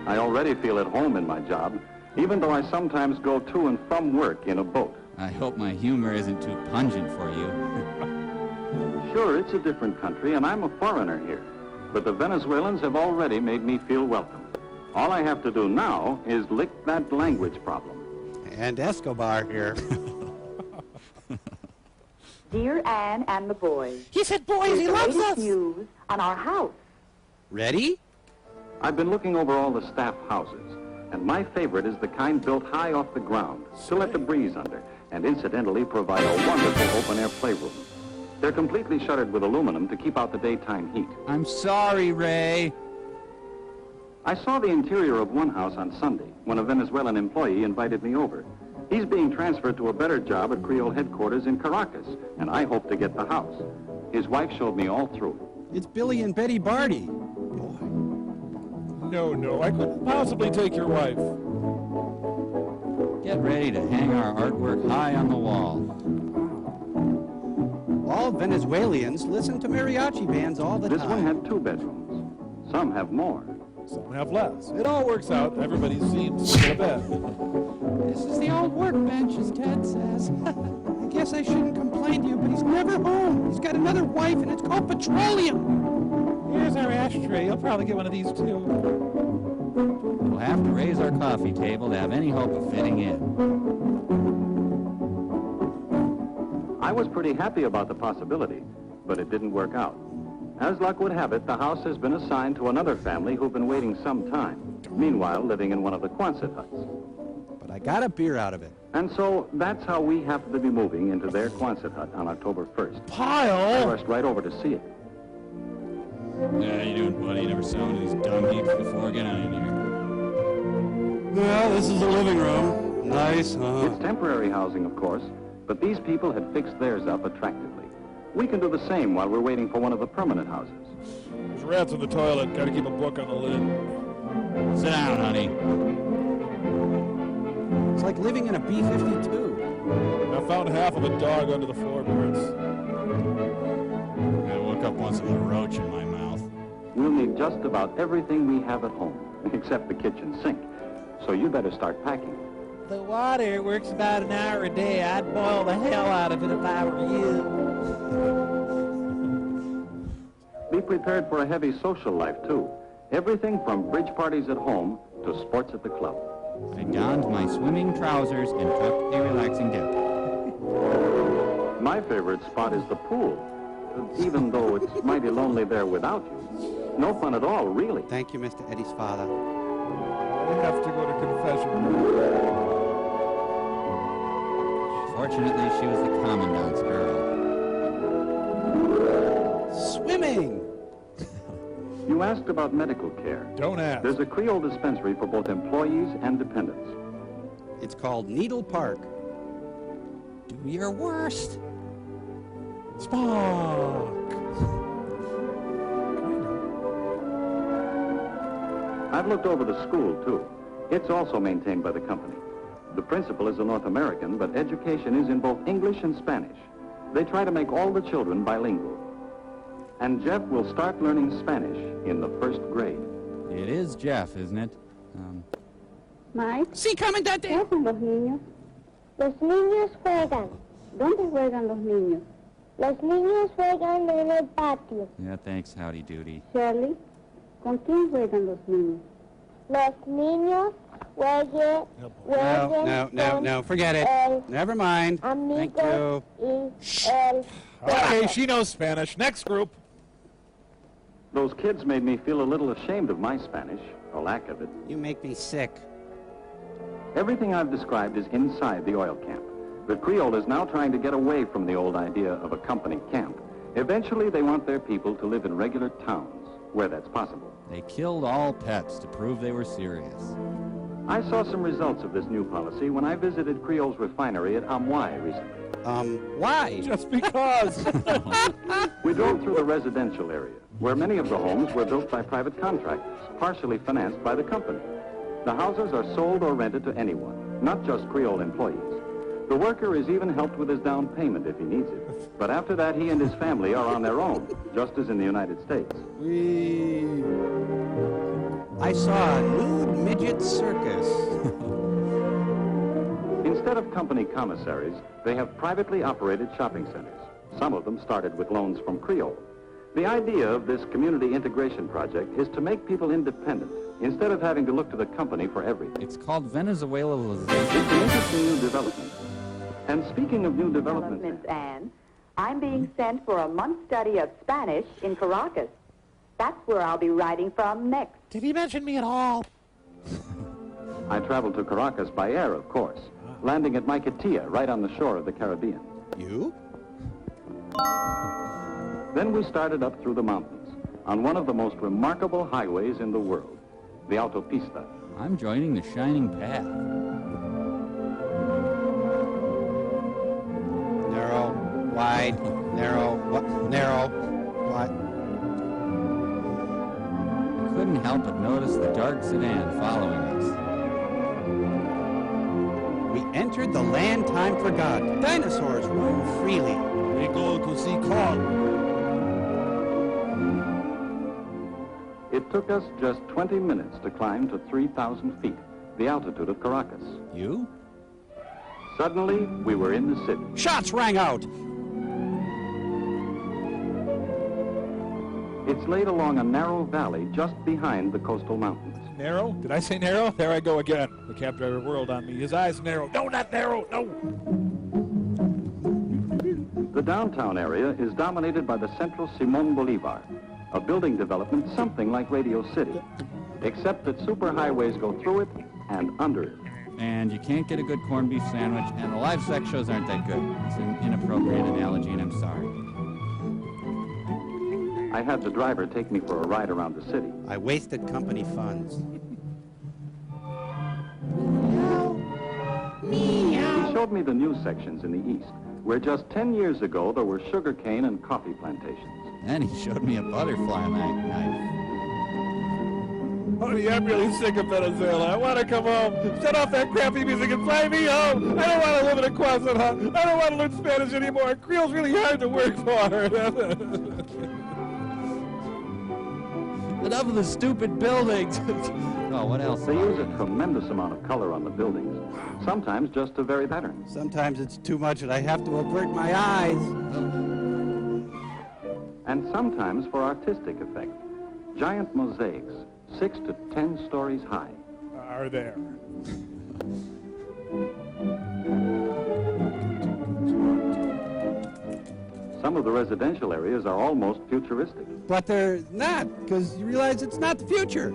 I already feel at home in my job, even though I sometimes go to and from work in a boat. I hope my humor isn't too pungent for you. Sure, it's a different country, and I'm a foreigner here. But the Venezuelans have already made me feel welcome. All I have to do now is lick that language problem. And Escobar here. Dear Anne and the boys. He said, boys, he loves us. News on our house. Ready? I've been looking over all the staff houses, and my favorite is the kind built high off the ground to let the breeze under, and incidentally provide a wonderful open-air playroom. They're completely shuttered with aluminum to keep out the daytime heat. I'm sorry, Ray. I saw the interior of one house on Sunday when a Venezuelan employee invited me over. He's being transferred to a better job at Creole headquarters in Caracas, and I hope to get the house. His wife showed me all through. It's Billy and Betty Barty. No, I couldn't possibly take your wife. Get ready to hang our artwork high on the wall. All Venezuelans listen to mariachi bands all the This time. one had 2 bedrooms. Some have more. Some have less. It all works out. Everybody seems to get a bed. This is the old workbench, as Ted says. I guess I shouldn't complain to you, but he's never home. He's got another wife, and it's called petroleum. Here's our ashtray. You'll probably get one of these, too. We'll have to raise our coffee table to have any hope of fitting in. I was pretty happy about the possibility, but it didn't work out. As luck would have it, the house has been assigned to another family who've been waiting some time, meanwhile living in one of the Quonset huts. But I got a beer out of it. And so that's how we happen to be moving into their Quonset hut on October 1st. Pile! I rushed right over to see it. Yeah, you doing, buddy? Never saw one of these dung heaps before. Get on in here. Well, this is the living room. Nice, huh? It's temporary housing, of course, but these people had fixed theirs up attractively. We can do the same while we're waiting for one of the permanent houses. There's rats in the toilet. Gotta keep a book on the lid. Sit down, honey. It's like living in a B-52. I found half of a dog under the floorboards. I woke up once with a roach in my mouth. We'll need just about everything we have at home, except the kitchen sink. So you better start packing. The water works about an hour a day. I'd boil the hell out of it if I were you. Be prepared for a heavy social life, too. Everything from bridge parties at home to sports at the club. I donned my swimming trousers and took a relaxing dip. My favorite spot is the pool, even though it's mighty lonely there without you. No fun at all, really. Thank you, Mr. Eddie's father. I have to go to confession. Fortunately, she was the commandant's girl. Swimming! You asked about medical care. Don't ask. There's a Creole dispensary for both employees and dependents. It's called Needle Park. Do your worst. Spock! I've looked over the school, too. It's also maintained by the company. The principal is a North American, but education is in both English and Spanish. They try to make all the children bilingual. And Jeff will start learning Spanish in the 1st grade. It is Jeff, isn't it? Mike. Sí, comandante. ¿Qué hacen los niños? Los niños juegan. ¿Dónde juegan los niños? Los niños juegan en el patio. Yeah, thanks, Howdy Doody. Shirley, ¿con quién juegan los niños? Los niños juegan No, forget it. Never mind. Thank you. Okay, she knows Spanish. Next group. Those kids made me feel a little ashamed of my Spanish, or lack of it. You make me sick. Everything I've described is inside the oil camp. The Creole is now trying to get away from the old idea of a company camp. Eventually, they want their people to live in regular towns, where that's possible. They killed all pets to prove they were serious. I saw some results of this new policy when I visited Creole's refinery at Amway recently. Why? Just because. We drove through the residential area, where many of the homes were built by private contractors, partially financed by the company. The houses are sold or rented to anyone, not just Creole employees. The worker is even helped with his down payment if he needs it. But after that, he and his family are on their own, just as in the United States. I saw a nude midget circus. Instead of company commissaries, they have privately operated shopping centers. Some of them started with loans from Creole. The idea of this community integration project is to make people independent, instead of having to look to the company for everything. It's called Venezuelalization. It's an interesting new development. And speaking of new developments... Miss Anne, I'm being sent for a month's study of Spanish in Caracas. That's where I'll be writing from next. Did he mention me at all? I traveled to Caracas by air, of course, landing at Maiquetía, right on the shore of the Caribbean. You? Then we started up through the mountains, on one of the most remarkable highways in the world, the Autopista. I'm joining the Shining Path. Narrow, wide, narrow, narrow, wide. I couldn't help but notice the dark sedan following us. We entered the land time forgot. Dinosaurs roam freely. We go to see Kong. It took us just 20 minutes to climb to 3,000 feet, the altitude of Caracas. You? Suddenly, we were in the city. Shots rang out. It's laid along a narrow valley just behind the coastal mountains. Narrow? Did I say narrow? There I go again. The cab driver whirled on me. His eyes narrow. No, not narrow. No. The downtown area is dominated by the central Simon Bolivar, a building development something like Radio City, except that superhighways go through it and under it. And you can't get a good corned beef sandwich, and the live sex shows aren't that good. It's an inappropriate analogy, and I'm sorry. I had the driver take me for a ride around the city. I wasted company funds. He showed me the new sections in the east, where just 10 years ago there were sugarcane and coffee plantations. And he showed me a butterfly knife. Honey, I'm really sick of Venezuela. I want to come home. Shut off that crappy music and fly me home. I don't want to live in a closet hut. I don't want to learn Spanish anymore. Creole's really hard to work for. Enough of the stupid buildings. Oh, what else? They use a tremendous amount of color on the buildings, sometimes just to vary patterns. Sometimes it's too much and I have to avert my eyes. And sometimes for artistic effect. Giant mosaics, 6 to 10 stories high. Are there? Some of the residential areas are almost futuristic. But they're not, because you realize it's not the future.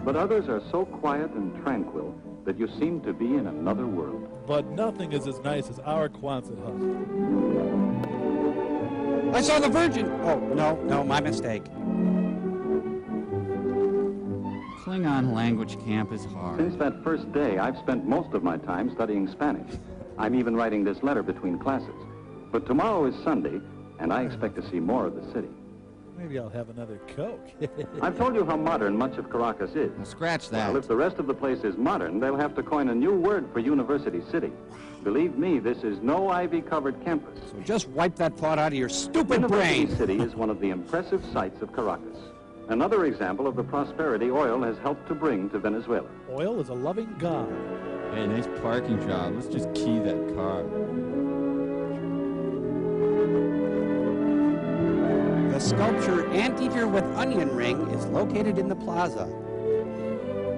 But others are so quiet and tranquil that you seem to be in another world. But nothing is as nice as our Quonset hut. I saw the Virgin. Oh, no, my mistake. Klingon language camp is hard. Since that first day, I've spent most of my time studying Spanish. I'm even writing this letter between classes. But tomorrow is Sunday, and I expect to see more of the city. Maybe I'll have another Coke. I've told you how modern much of Caracas is. Well, scratch that. Well, if the rest of the place is modern, they'll have to coin a new word for University City. Believe me, this is no ivy-covered campus. So just wipe that thought out of your stupid brain. University City is one of the impressive sights of Caracas. Another example of the prosperity oil has helped to bring to Venezuela. Oil is a loving god. Hey, nice parking job. Let's just key that car. The sculpture Anteater with Onion Ring is located in the plaza.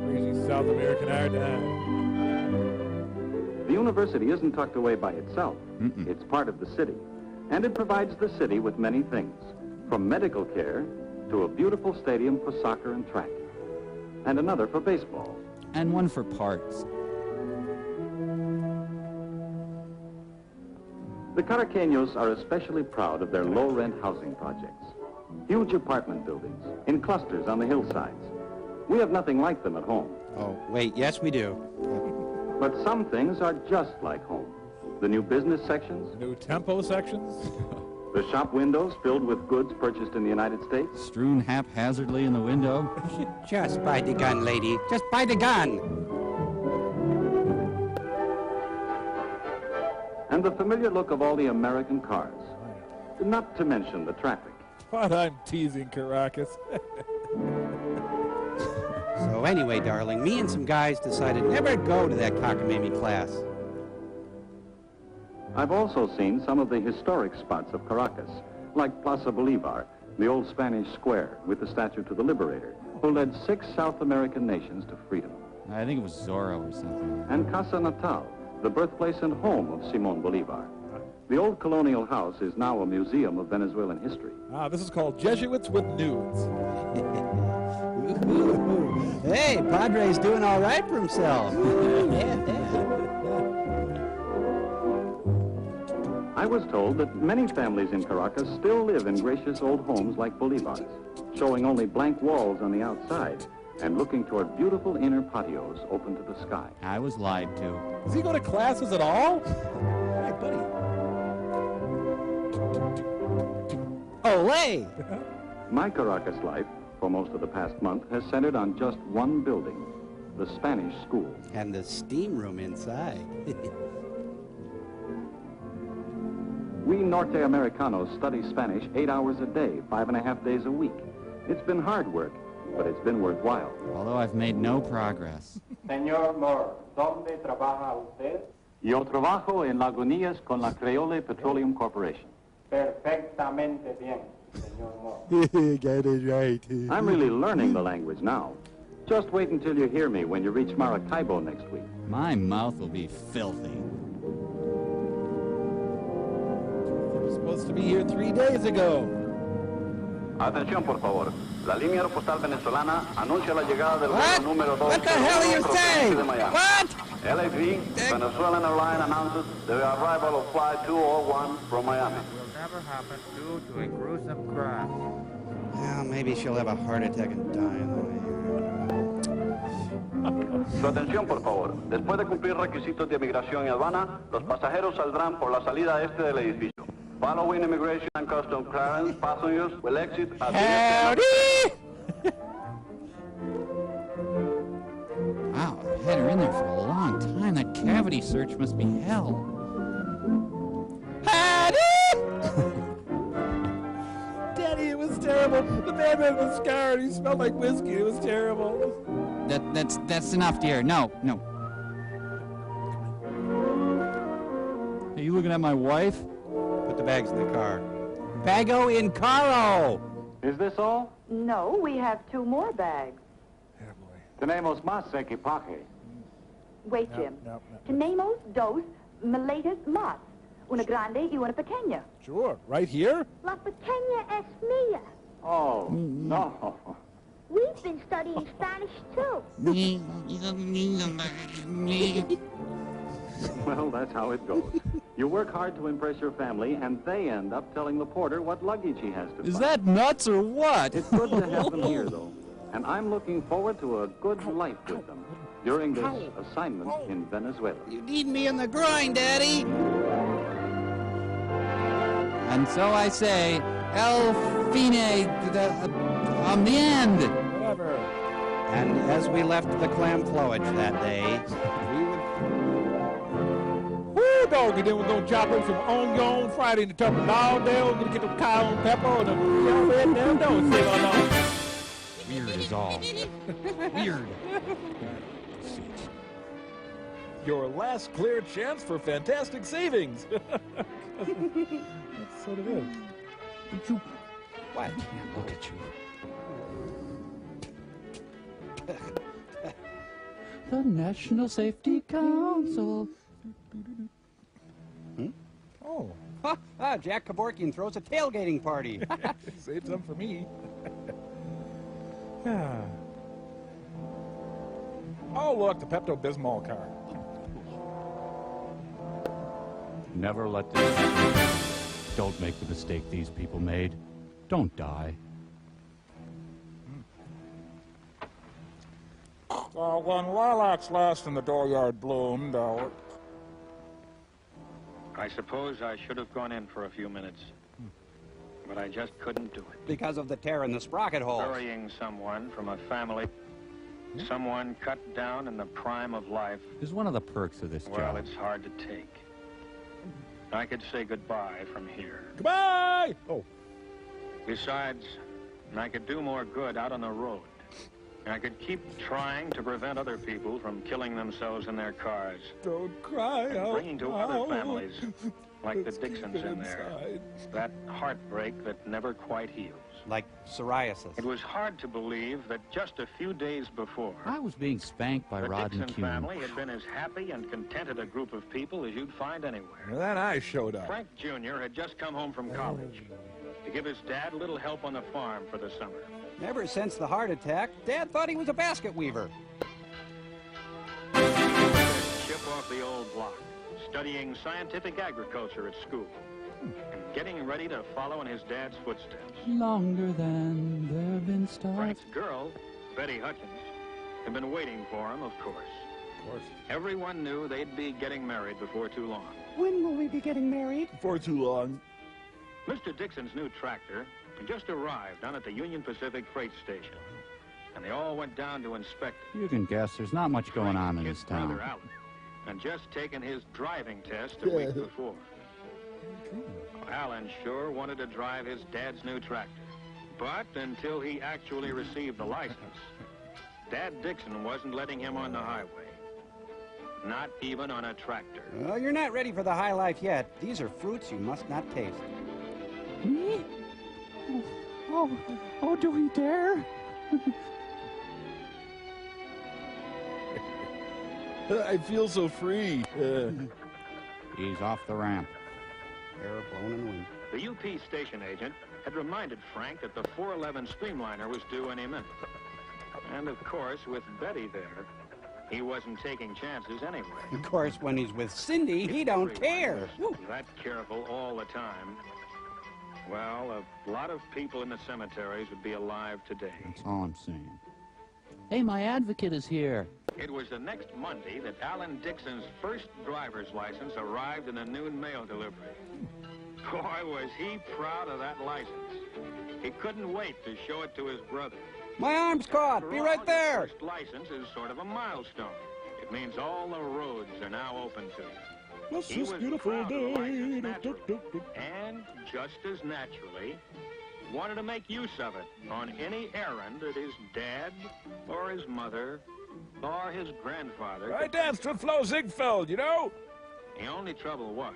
Crazy South American art. The university isn't tucked away by itself. It's part of the city. And it provides the city with many things, from medical care to a beautiful stadium for soccer and track, and another for baseball. And one for parts. The Caraqueños are especially proud of their low-rent housing projects. Huge apartment buildings in clusters on the hillsides. We have nothing like them at home. Oh, wait, yes we do. But some things are just like home. The new business sections. New tempo sections. The shop windows filled with goods purchased in the United States. Strewn haphazardly in the window. Just buy the gun, lady. Just buy the gun. And the familiar look of all the American cars. Not to mention the traffic. But I'm teasing Caracas. So anyway, darling, me and some guys decided never to go to that cockamamie class. I've also seen some of the historic spots of Caracas, like Plaza Bolivar, the old Spanish square with the statue to the liberator, who led 6 South American nations to freedom. I think it was Zorro or something. And Casa Natal, the birthplace and home of Simon Bolivar. The old colonial house is now a museum of Venezuelan history. Ah, this is called Jesuits with Nudes. Hey, Padre's doing all right for himself. I was told that many families in Caracas still live in gracious old homes like Bolivar's, showing only blank walls on the outside and looking toward beautiful inner patios open to the sky. I was lied to. Does he go to classes at all? Hey, buddy. Olé! My Caracas life, for most of the past month, has centered on just one building, the Spanish school. And the steam room inside. We Norte Americanos study Spanish 8 hours a day, 5.5 days a week. It's been hard work, but it's been worthwhile. Although I've made no progress. Señor Moore, ¿dónde trabaja usted? Yo trabajo en Lagunillas con la Creole Petroleum Corporation. Perfectamente bien, señor Moore. Get it right. I'm really learning the language now. Just wait until you hear me when you reach Maracaibo next week. My mouth will be filthy. was supposed to be here 3 days ago. Atención, por favor. La línea aeropostal venezolana anuncia la llegada del vuelo número 2. What the hell are you saying? What? LAV, Venezuelan airline announces the arrival of flight 201 from Miami. Will never happen due to a gruesome crash. Well, maybe she'll have a heart attack and die in the way. Su atención, por favor. Después de cumplir requisitos de inmigración y aduana, los pasajeros saldrán por la salida este del edificio. Following immigration and customs clearance, passengers will exit at the... Wow, I've had her in there for a long time. That cavity search must be hell. Daddy, it was terrible. The man was scarred. He smelled like whiskey. It was terrible. That's enough, dear. No. Are you looking at my wife? Put the bags in the car. Bago in caro! Is this all? No, we have 2 more bags. Tenemos más equipaje. Wait, Jim. Tenemos 2 maletas más. Una grande y una pequeña. Sure. Right here? La pequeña es mía. Oh, no. We've been studying Spanish, too. Well, that's how it goes. You work hard to impress your family, and they end up telling the porter what luggage he has to Is find. that nuts or what? It's good to have them here, though. And I'm looking forward to a good life with them during this assignment in Venezuela. You need me in the groin, Daddy! And so I say, El Fine, on the end. Whatever. And as we left the clam flowage that day, Woo, dog, and then we're going to chop up some onion, fry it in the top of all day. We're going to get some cayenne pepper and a red damn don't sit on that. Weird is all. Weird. Your last clear chance for fantastic savings. That's what it is. Did you... What? Yeah, look at you. The National Safety Council. Oh. Jack Kevorkian throws a tailgating party. Save some for me. Oh, look, the Pepto-Bismol car. Never let this happen. Don't make the mistake these people made. Don't die. When lilacs last and the dooryard bloomed, I suppose I should have gone in for a few minutes. But I just couldn't do it. Because of the tear in the sprocket hole. Burying someone from a family, someone cut down in the prime of life. Is one of the perks of this Well, job. it's hard to take. I could say goodbye from here. Goodbye! Oh. Besides, I could do more good out on the road. I could keep trying to prevent other people from killing themselves in their cars. Don't cry out Bringing to loud. other families, like the Let's Dixons keep it in there, inside. that heartbreak that never quite heals. Like psoriasis. It was hard to believe that just a few days before, I was being spanked by the Rod Dixon McCune. family had been as happy and contented a group of people as you'd find anywhere. And then I showed up. Frank Jr. had just come home from college to give his dad a little help on the farm for the summer. Ever since the heart attack, Dad thought he was a basket weaver. Chip off the old block, studying scientific agriculture at school, and getting ready to follow in his dad's footsteps. Longer than there have been stars. Frank's girl, Betty Hutchins, had been waiting for him, of course. Everyone knew they'd be getting married before too long. When will we be getting married? For too long. Mr. Dixon's new tractor had just arrived down at the Union Pacific freight station, and they all went down to inspect it. You can guess there's not much going on in this Brother town. Alan had just taken his driving test a week before. Alan sure wanted to drive his dad's new tractor, but until he actually received the license, Dad Dixon wasn't letting him on the highway. Not even on a tractor. Well, you're not ready for the high life yet. These are fruits you must not taste. Me? Oh, do we dare? I feel so free. He's off the ramp. Air blowing in the wind. The UP station agent had reminded Frank that the 411 streamliner was due any minute. And of course, with Betty there, he wasn't taking chances anyway. Of course, when he's with Cindy, he don't care. That careful all the time. Well, a lot of people in the cemeteries would be alive today. That's all I'm saying. Hey, my advocate is here. It was the next Monday that Alan Dixon's first driver's license arrived in a noon mail delivery. Boy, was he proud of that license. He couldn't wait to show it to his brother. My arm's caught. Be right there. First license is sort of a milestone. It means all the roads are now open to you. What's He this was beautiful proud of the day? license naturally, and just as naturally, wanted to make use of it on any errand that his dad or his mother or his grandfather. I danced with Flo Ziegfeld, you know? The only trouble was,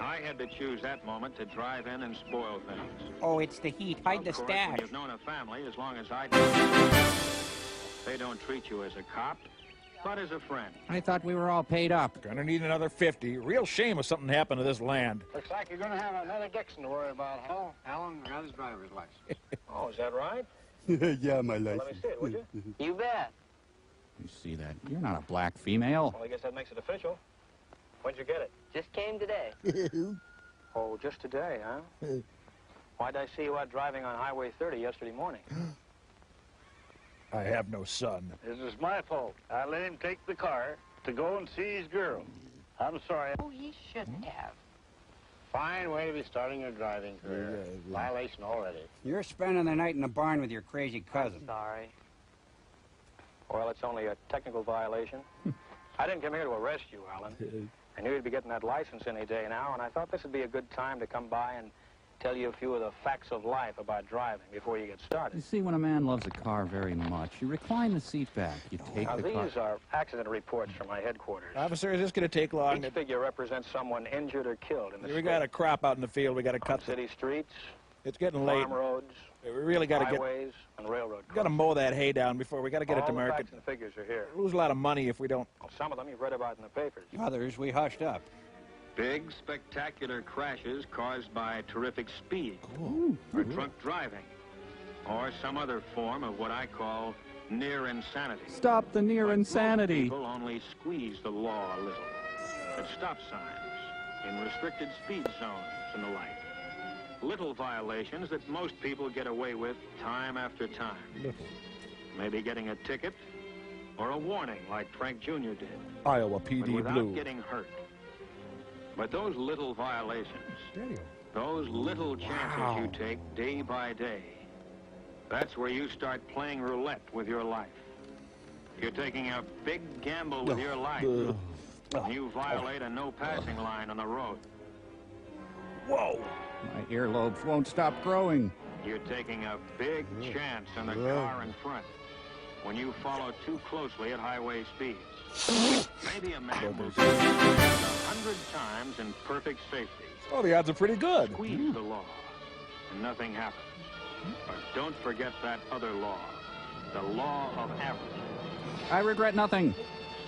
I had to choose that moment to drive in and spoil things. Oh, it's the heat. Hide the Of course, stash. when you've known a family as long as I do, they don't treat you as a cop, but as a friend. I thought we were all paid up. Gonna need another 50. Real shame if something happened to this land. Looks like you're going to have another Dixon to worry about, huh? Alan got his driver's license. Oh, is that right? Yeah, my Well, let me see it, would you? You bet. You see that? You're not a black female. Well, I guess that makes it official. When'd you get it? Just came today. Oh, just today, huh? Why'd I see you out driving on Highway 30 yesterday morning? I have no son. This is my fault. I let him take the car to go and see his girl. I'm sorry. Oh, he shouldn't have. Fine way to be starting your driving career. Violation already. You're spending the night in the barn with your crazy cousin. Sorry. Well, it's only a technical violation. I didn't come here to arrest you, Alan. I knew you'd be getting that license any day now, and I thought this would be a good time to come by and tell you a few of the facts of life about driving before you get started. You see, when a man loves a car very much, you recline the seat back. You take Now, the car. these are accident reports from my headquarters. Officer, is this going to take long? Each figure represents someone injured or killed in the We got a crop out in the field. We got to cut city streets. It's getting late. Farm roads. We really got to get. Highways and railroad. Got to mow that hay down before we got to get it to All the market. facts and figures are here. Lose a lot of money if we don't. Well, some of them you've read about in the papers. Others we hushed up. Big, spectacular crashes caused by terrific speed, or drunk driving, or some other form of what I call near insanity. Stop the near insanity. People only squeeze the law a little. At stop signs, in restricted speed zones, and the like. Little violations that most people get away with time after time. Maybe getting a ticket or a warning like Frank Jr. did. Iowa but PD without Blue. getting hurt. But those little violations, those little chances you take day by day, that's where you start playing roulette with your life. You're taking a big gamble with your life. You violate a no passing line on the road. Whoa! My earlobes won't stop growing. You're taking a big chance in the car in front when you follow too closely at highway speeds. Maybe a man will do 100 times in perfect safety. Oh, the odds are pretty good. Squeeze the law, and nothing happens. But don't forget that other law, the law of average. I regret nothing.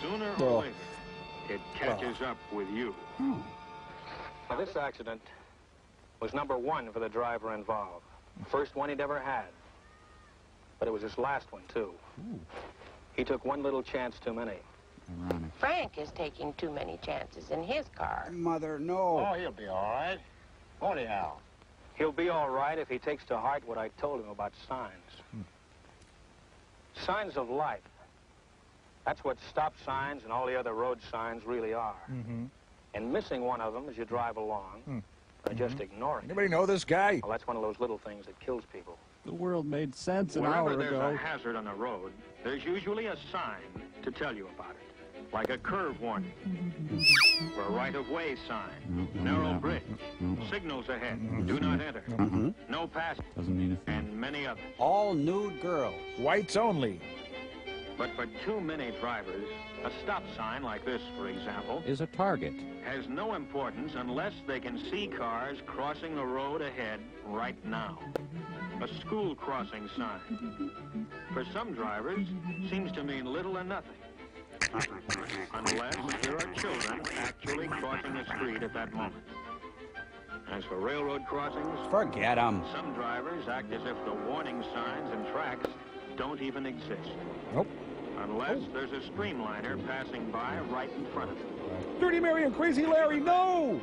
Sooner or later, it catches up with you. Now, this accident was number one for the driver involved. First one he'd ever had. But it was his last one, too. He took one little chance too many. Ironic. Frank is taking too many chances in his car. Mother, no. Oh, he'll be all right. Won't he, Al? He'll be all right if he takes to heart what I told him about signs. Signs of life. That's what stop signs and all the other road signs really are. And missing one of them as you drive along, or just ignoring Anybody know this guy? Well, that's one of those little things that kills people. The world made sense an Wherever hour there's ago. a hazard on the road, there's usually a sign to tell you about it, like a curve warning, or a right-of-way sign, narrow bridge, signals ahead, do not enter, no passing, Doesn't mean a thing. and many others. All nude girls. Whites only. But for too many drivers, a stop sign like this, for example, Is a target. has no importance unless they can see cars crossing the road ahead right now. A school crossing sign. For some drivers, seems to mean little or nothing. Unless there are children actually crossing the street at that moment. As for railroad crossings, forget them. Some drivers act as if the warning signs and tracks don't even exist. Nope. Unless there's a streamliner passing by right in front of them. Dirty Mary and Crazy Larry, no!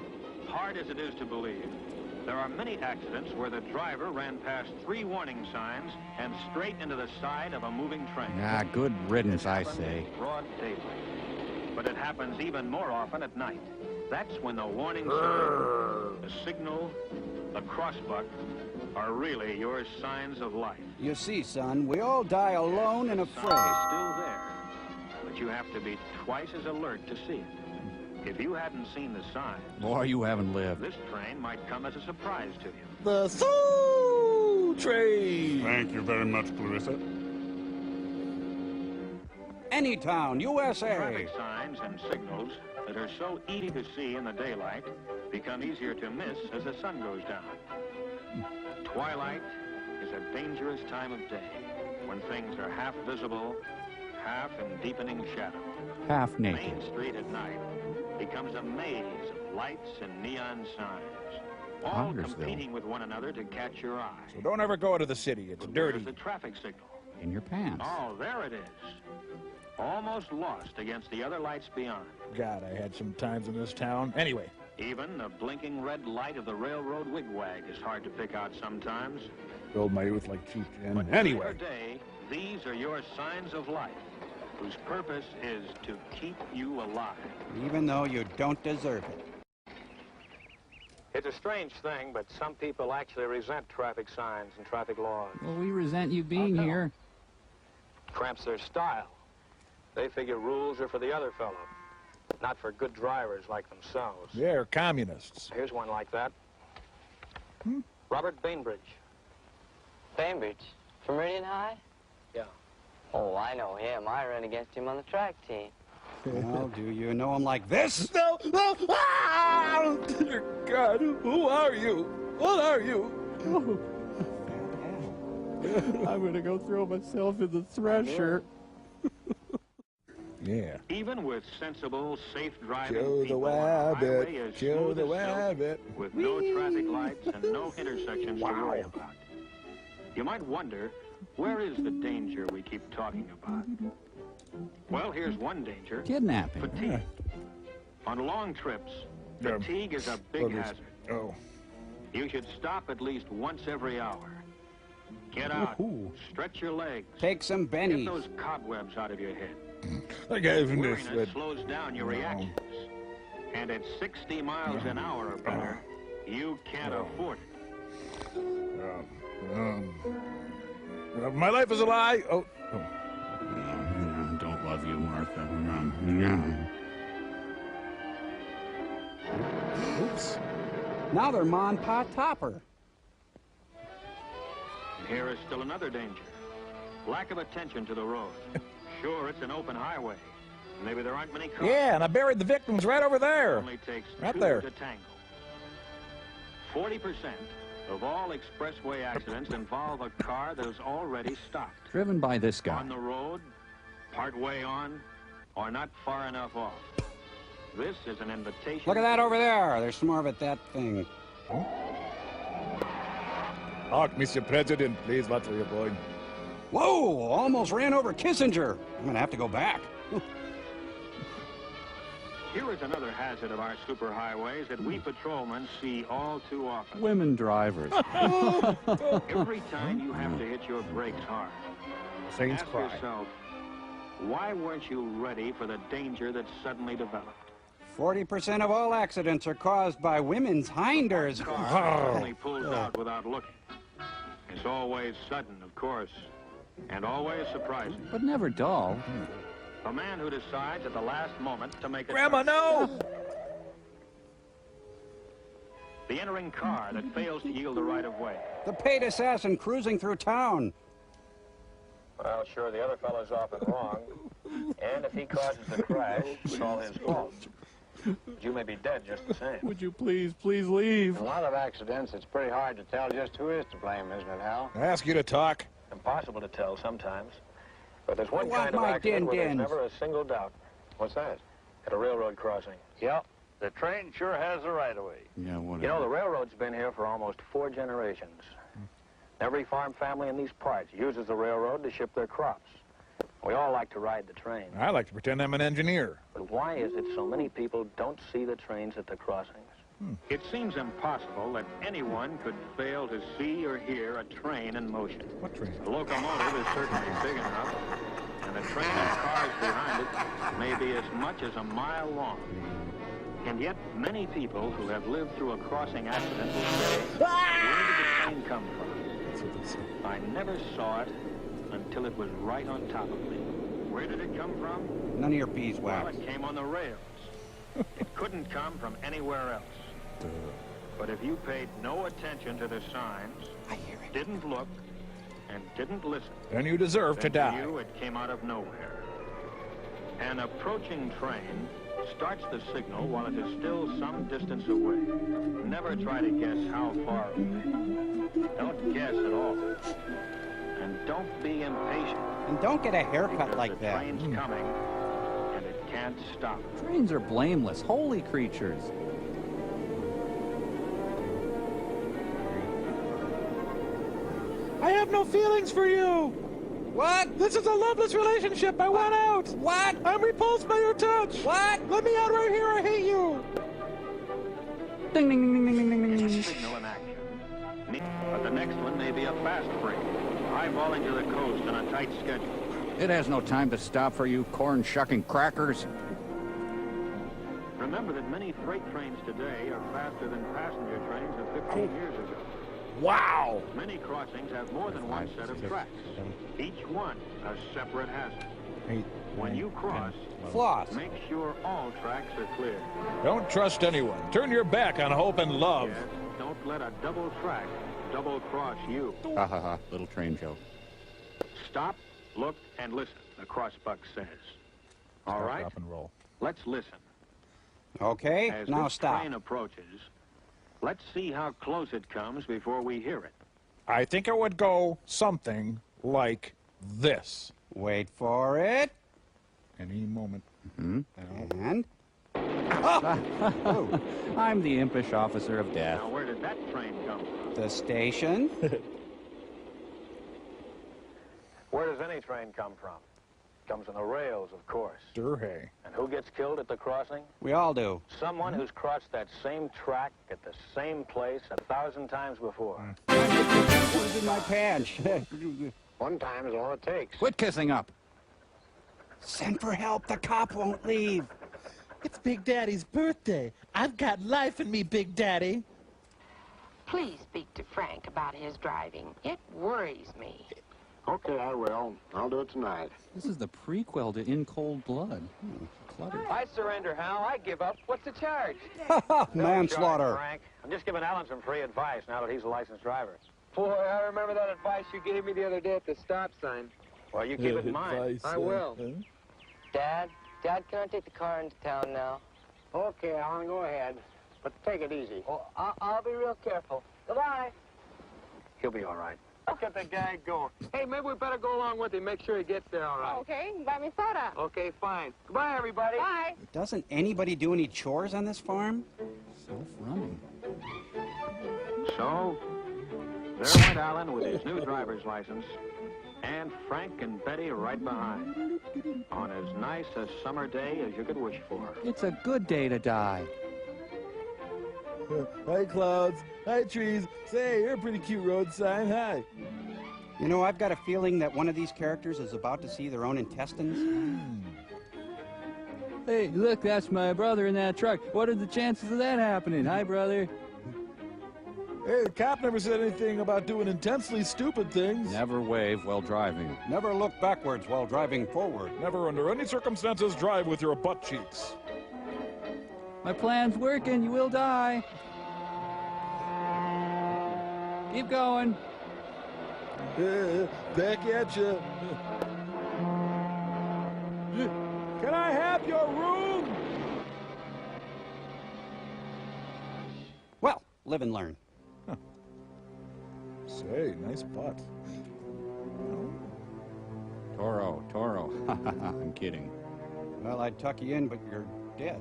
Hard as it is to believe, there are many accidents where the driver ran past 3 warning signs and straight into the side of a moving train. Ah, good riddance, I say. Broad daylight. But it happens even more often at night. That's when the warning sign, the signal, the crossbuck are really your signs of life. You see, son, we all die alone and afraid. It's still there, but you have to be twice as alert to see it. If you hadn't seen the signs, Boy, you haven't lived. this train might come as a surprise to you. The Soul Train! Thank you very much, Clarissa. Anytown, USA. Traffic signs and signals that are so easy to see in the daylight become easier to miss as the sun goes down. Twilight is a dangerous time of day when things are half visible, half in deepening shadow. Half naked. Main Street at night becomes a maze of lights and neon signs, all competing with one another to catch your eye. So don't ever go to the city. It's dirty. There's the traffic signal. In your pants. Oh, there it is. Almost lost against the other lights beyond. God, I had some times in this town. Anyway. Even the blinking red light of the railroad wigwag is hard to pick out sometimes. Filled my youth like cheap gin. But Anyway. day, these are your signs of life, whose purpose is to keep you alive. Even though you don't deserve it. It's a strange thing, but some people actually resent traffic signs and traffic laws. Well, we resent you being here. Cramps their style. They figure rules are for the other fellow, not for good drivers like themselves. They're communists. Here's one like that. Robert Bainbridge. Bainbridge? From Meridian High? Yeah. Oh, I know him. I ran against him on the track team. Well, do you know him like this? No! No! Ah! Dear God, who are you? What are you? I'm gonna go throw myself in the thresher. Yeah. Even with sensible, safe driving Joe the people on a highway Wabbit. as Joe smooth the as silk, Wabbit. with no traffic lights and no intersections to worry about. You might wonder, where is the danger we keep talking about? Well, here's one danger. Kidnapping. Fatigue. On long trips, fatigue is a big hazard. Oh. You should stop at least once every hour. Get out, stretch your legs. Take some bennies. Get those cobwebs out of your head. I gave him this. Weariness slows down your reactions. And at 60 miles an hour or better, you can't afford it. My life is a lie. Oh. Don't love you, Martha. Oops. Now they're Mon Pa Topper. Here is still another danger. Lack of attention to the road. Sure, it's an open highway. Maybe there aren't many cars. Yeah, and I buried the victims right over there. It only takes right two there. to tango. 40% of all expressway accidents involve a car that is already stopped. Driven by this guy. On the road, part way on, or not far enough off. This is an invitation. Look at that over there. There's more of it, that thing. Oh, Mr. President, please, what are you doing? Whoa, almost ran over Kissinger. I'm going to have to go back. Here is another hazard of our superhighways that we patrolmen see all too often. Women drivers. Every time you have to hit your brakes hard, Saints ask cry. yourself, why weren't you ready for the danger that suddenly developed? 40% of all accidents are caused by women's hinders. Car only pulls out without looking. It's always sudden, of course, and always surprising. But never dull. A man who decides at the last moment to make a Grandma, no! The entering car that fails to yield the right of way. The paid assassin cruising through town. Well, sure, the other fellow's often wrong. And if he causes the crash, it's all his fault. But you may be dead just the same. Would you please leave? In a lot of accidents, it's pretty hard to tell just who is to blame, isn't it, Hal? I ask you to talk. Impossible to tell sometimes. But there's one I want kind of my accident where there's din-dins. never a single doubt. What's that? At a railroad crossing. Yep. The train sure has the right-of-way. Yeah, whatever. You know, the railroad's been here for almost 4 generations. Every farm family in these parts uses the railroad to ship their crops. We all like to ride the train. I like to pretend I'm an engineer. But why is it so many people don't see the trains at the crossings? It seems impossible that anyone could fail to see or hear a train in motion. What train? The locomotive is certainly big enough, and the train and cars behind it may be as much as a mile long. And yet, many people who have lived through a crossing accident will say, where did the train come from? I never saw it until it was right on top of me. Where did it come from? None of your beeswax. Well, it came on the rails. It couldn't come from anywhere else. But if you paid no attention to the signs, didn't look, and didn't listen, then you deserve to die. To you, it came out of nowhere. An approaching train starts the signal while it is still some distance away. Never try to guess how far away. Don't guess at all. And don't be impatient. And don't get a haircut like the that. Train's coming, and it can't stop. Trains are blameless, holy creatures. I have no feelings for you. What? This is a loveless relationship. I want out. What? I'm repulsed by your touch. What? Let me out right here. I hate you. Ding, ding, ding, ding, ding, ding, ding, ding. Signal in action. But the next one may be a fast break, eyeballing to the coast on a tight schedule. It has no time to stop for you corn-shucking crackers. Remember that many freight trains today are faster than passenger trains of 15 years ago. Wow! Many crossings have more than one set of tracks, each one a separate hazard. When you cross, floss. Make sure all tracks are clear. Don't trust anyone. Turn your back on hope and love. Yes, don't let a double track double-cross you. Ha ha ha, little train joke. Stop, look, and listen, the crossbuck says. All right? Stop and roll. Let's listen. Okay, As now this stop. train approaches, let's see how close it comes before we hear it. I think it would go something like this. Wait for it. Any moment. Mm-hmm. And? Oh. I'm the impish officer of death. Now, where did that train come from? The station. Where does any train come from? Comes on the rails, of course. Durhay. And who gets killed at the crossing? We all do. Someone who's crossed that same track at the same place 1,000 times before. What's in my pants? One time is all it takes. Quit kissing up. Send for help. The cop won't leave. It's Big Daddy's birthday. I've got life in me, Big Daddy. Please speak to Frank about his driving. It worries me. Okay, I will. I'll do it tonight. This is the prequel to In Cold Blood. Cluttered. I surrender, Hal. I give up. What's the charge? Manslaughter. Frank. I'm just giving Alan some free advice now that he's a licensed driver. Boy, I remember that advice you gave me the other day at the stop sign. Well, you keep it in mind. I will. Dad, can I take the car into town now? Okay, Alan, go ahead. But take it easy. Well, I'll be real careful. Goodbye. He'll be all right. Look at the guy going. Hey, maybe we better go along with him, make sure he gets there all right. Okay, buy me soda. Okay, fine. Goodbye, everybody. Bye. Doesn't anybody do any chores on this farm? Self-running. So, there went Alan with his new driver's license, and Frank and Betty right behind, on as nice a summer day as you could wish for. It's a good day to die. Hi, clouds. Hi, trees. Say, you're a pretty cute road sign. Hi. You know, I've got a feeling that one of these characters is about to see their own intestines. Hey, look, that's my brother in that truck. What are the chances of that happening? Hi, brother. Hey, the cop never said anything about doing intensely stupid things. Never wave while driving. Never look backwards while driving forward. Never under any circumstances drive with your butt cheeks. My plan's working. You will die. Keep going. Back at you. Can I have your room? Well, live and learn. Huh. Say, nice butt. Toro. I'm kidding. Well, I'd tuck you in, but you're dead.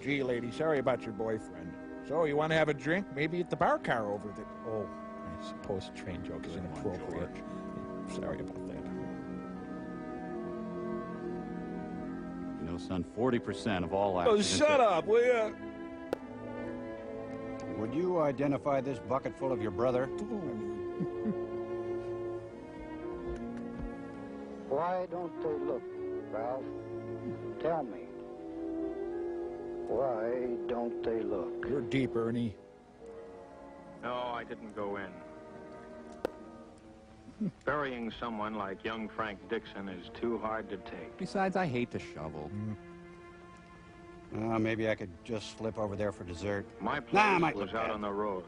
Gee, lady, sorry about your boyfriend. So, you want to have a drink? Maybe at the bar car over there. Oh, I suppose train joke is inappropriate. Sorry about that. You know, son, 40% of all Oh, accidents... shut up, will ya? Would you identify this bucket full of your brother? Why don't they look, Ralph? Tell me. Why don't they look? You're deep, Ernie. No, I didn't go in. Burying someone like young Frank Dixon is too hard to take. Besides, I hate to shovel. Maybe I could just slip over there for dessert. My place was out on the road.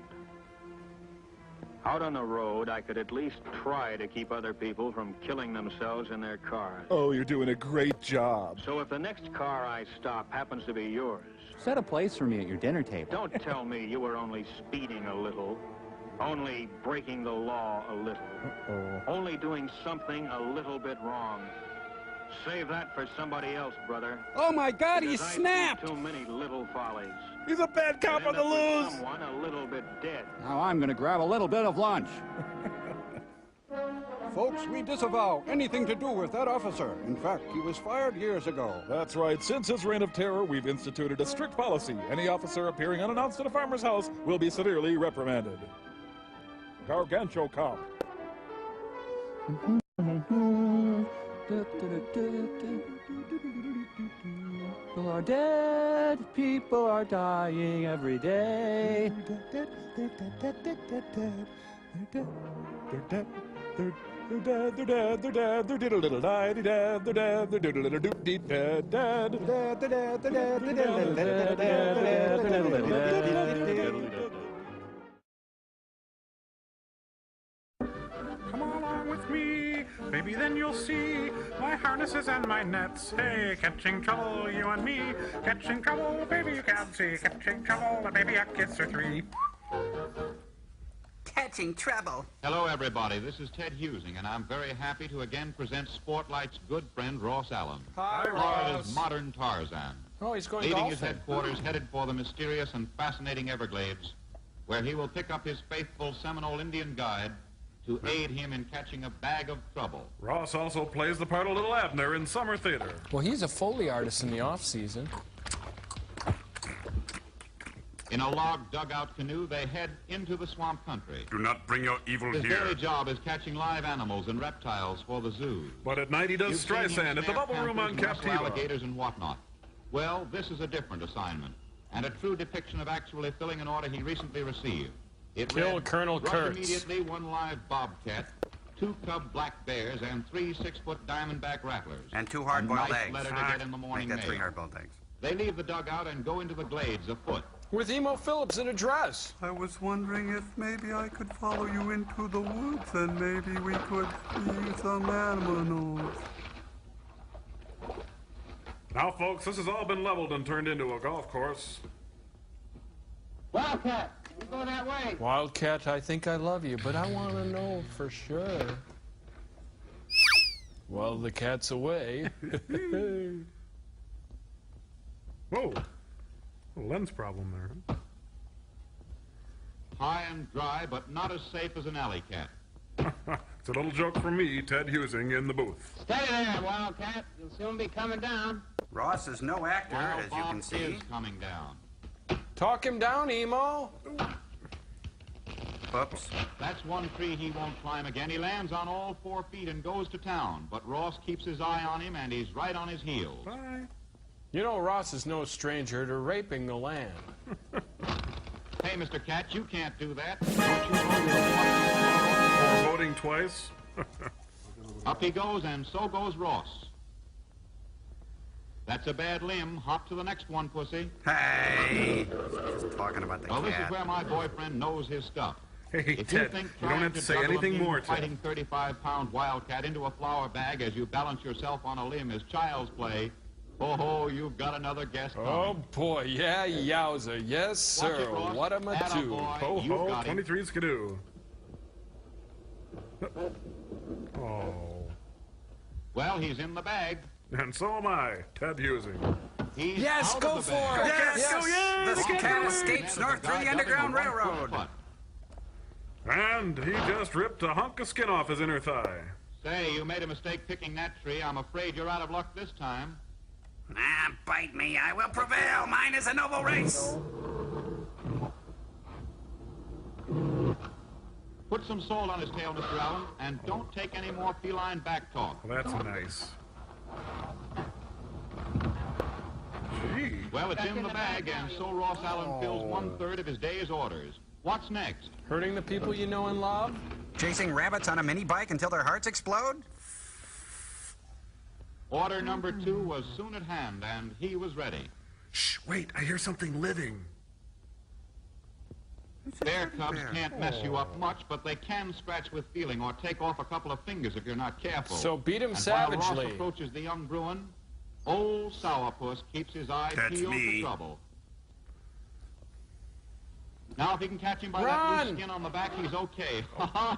Out on the road, I could at least try to keep other people from killing themselves in their cars. Oh, you're doing a great job. So if the next car I stop happens to be yours... Set a place for me at your dinner table. Don't tell me you were only speeding a little. Only breaking the law a little. Only doing something a little bit wrong. Save that for somebody else, brother. Oh my God, he Because I've snapped! seen too many little follies. He's a bad cop on the loose! Someone a little bit dead. Now I'm going to grab a little bit of lunch. Folks, we disavow anything to do with that officer. In fact, he was fired years ago. That's right. Since his reign of terror, we've instituted a strict policy. Any officer appearing unannounced at a farmer's house will be severely reprimanded. Gargantuan cop. People are dead, people are dying every day. Come along with me, baby, then you'll see my harnesses and my nets. Hey, catching trouble, you and me. Catching trouble, baby, you can't see. Catching trouble, baby, a kiss or three. Catching trouble. Hello, everybody. This is Ted Husing, and I'm very happy to again present Sportlight's good friend, Ross Allen. Hi, Florida's Ross. modern Tarzan. Oh, he's going Leaving golfing. his headquarters headed for the mysterious and fascinating Everglades, where he will pick up his faithful Seminole Indian guide to aid him in catching a bag of trouble. Ross also plays the part of Little Abner in Summer Theater. Well, he's a Foley artist in the off-season. In a log dugout canoe, they head into the swamp country. Do not bring your evil His here. daily job is catching live animals and reptiles for the zoos. But at night he does You've seen him Streisand at the snap Bubble Room on panthers and wrestle Captiva. alligators and whatnot. Well, this is a different assignment, and a true depiction of actually filling an order he recently received. It Kill read, Colonel "Rush Kurtz." immediately 1 live bobcat, 2 cub black bears, and 3 6-foot diamondback rattlers. And 2 hard-boiled a nice eggs. letter to get in the morning Make that 3 mail. hard-boiled eggs. They leave the dugout and go into the glades afoot. With Emo Phillips in a dress. I was wondering if maybe I could follow you into the woods and maybe we could use some animals. Now, folks, this has all been leveled and turned into a golf course. Wildcat, you go that way. Wildcat, I think I love you, but I want to know for sure. Well, the cat's away. Whoa. A lens problem there. High and dry, but not as safe as an alley cat. It's a little joke from me, Ted Husing, in the booth. Steady there, Wildcat. You'll soon be coming down. Ross is no actor, Well, as you Bob can see. is coming down. Talk him down, Emo. Whoops. That's one tree he won't climb again. He lands on all 4 feet and goes to town. But Ross keeps his eye on him, and he's right on his heels. Bye. You know Ross is no stranger to raping the land. Hey, Mr. Cat, you can't do that. Don't you know Or voting twice. Up he goes, and so goes Ross. That's a bad limb. Hop to the next one, pussy. Hey! Just talking about the Well, this cat. is where my boyfriend knows his stuff. Hey, If Ted, you think you don't trying have to say juggle a anything mean more, Ted. fighting 35-pound wildcat into a flour bag as you balance yourself on a limb is child's play, oh, you've got another guest coming. Oh boy, yeah, yowza. Yes, Watch sir. it, Ross. What am I Atta do? boy. Ho, You've ho, got him. 23 skidoo. Oh. Well, he's in the bag. And so am I, Ted Husing. He's Yes, out go of the for bag. it. Yes. The cat escapes north through the Underground Railroad. And he just ripped a hunk of skin off his inner thigh. Say, you made a mistake picking that tree. I'm afraid you're out of luck this time. Ah, bite me. I will prevail. Mine is a noble race. Put some salt on his tail, Mr. Allen, and don't take any more feline back talk. Well, that's nice. Gee. Well, it's in the bag, and so Ross Allen fills 1/3 of his day's orders. What's next? Hurting the people you know and love? Chasing rabbits on a mini bike until their hearts explode? Order number 2 was soon at hand, and he was ready. Shh, wait, I hear something living. Bear cubs can't mess you up much, but they can scratch with feeling or take off a couple of fingers if you're not careful. So beat him and savagely. While Ross approaches the young Bruin, old Sourpuss keeps his eyes peeled for trouble. Now, if he can catch him by that loose skin on the back, he's okay.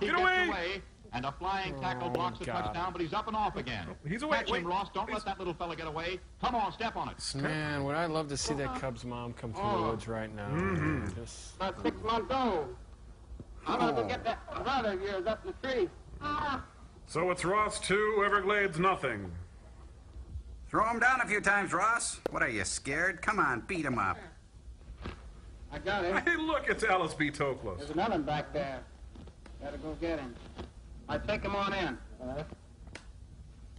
He gets away, and a flying tackle blocks the touchdown, but he's up and off again. He's away. Catch him, Ross. Don't let that little fella get away. Come on, step on it. Man, would I love to see that Cubs mom come through the woods right now. Just... About 6 months old. I'm gonna go get that brother of yours up in the tree. So it's Ross 2, Everglades nothing. Throw him down a few times, Ross. What are you, scared? Come on, beat him up. I got him. Hey, look, it's Alice B. Toklas. There's another one back there. Gotta go get him. I take him on in.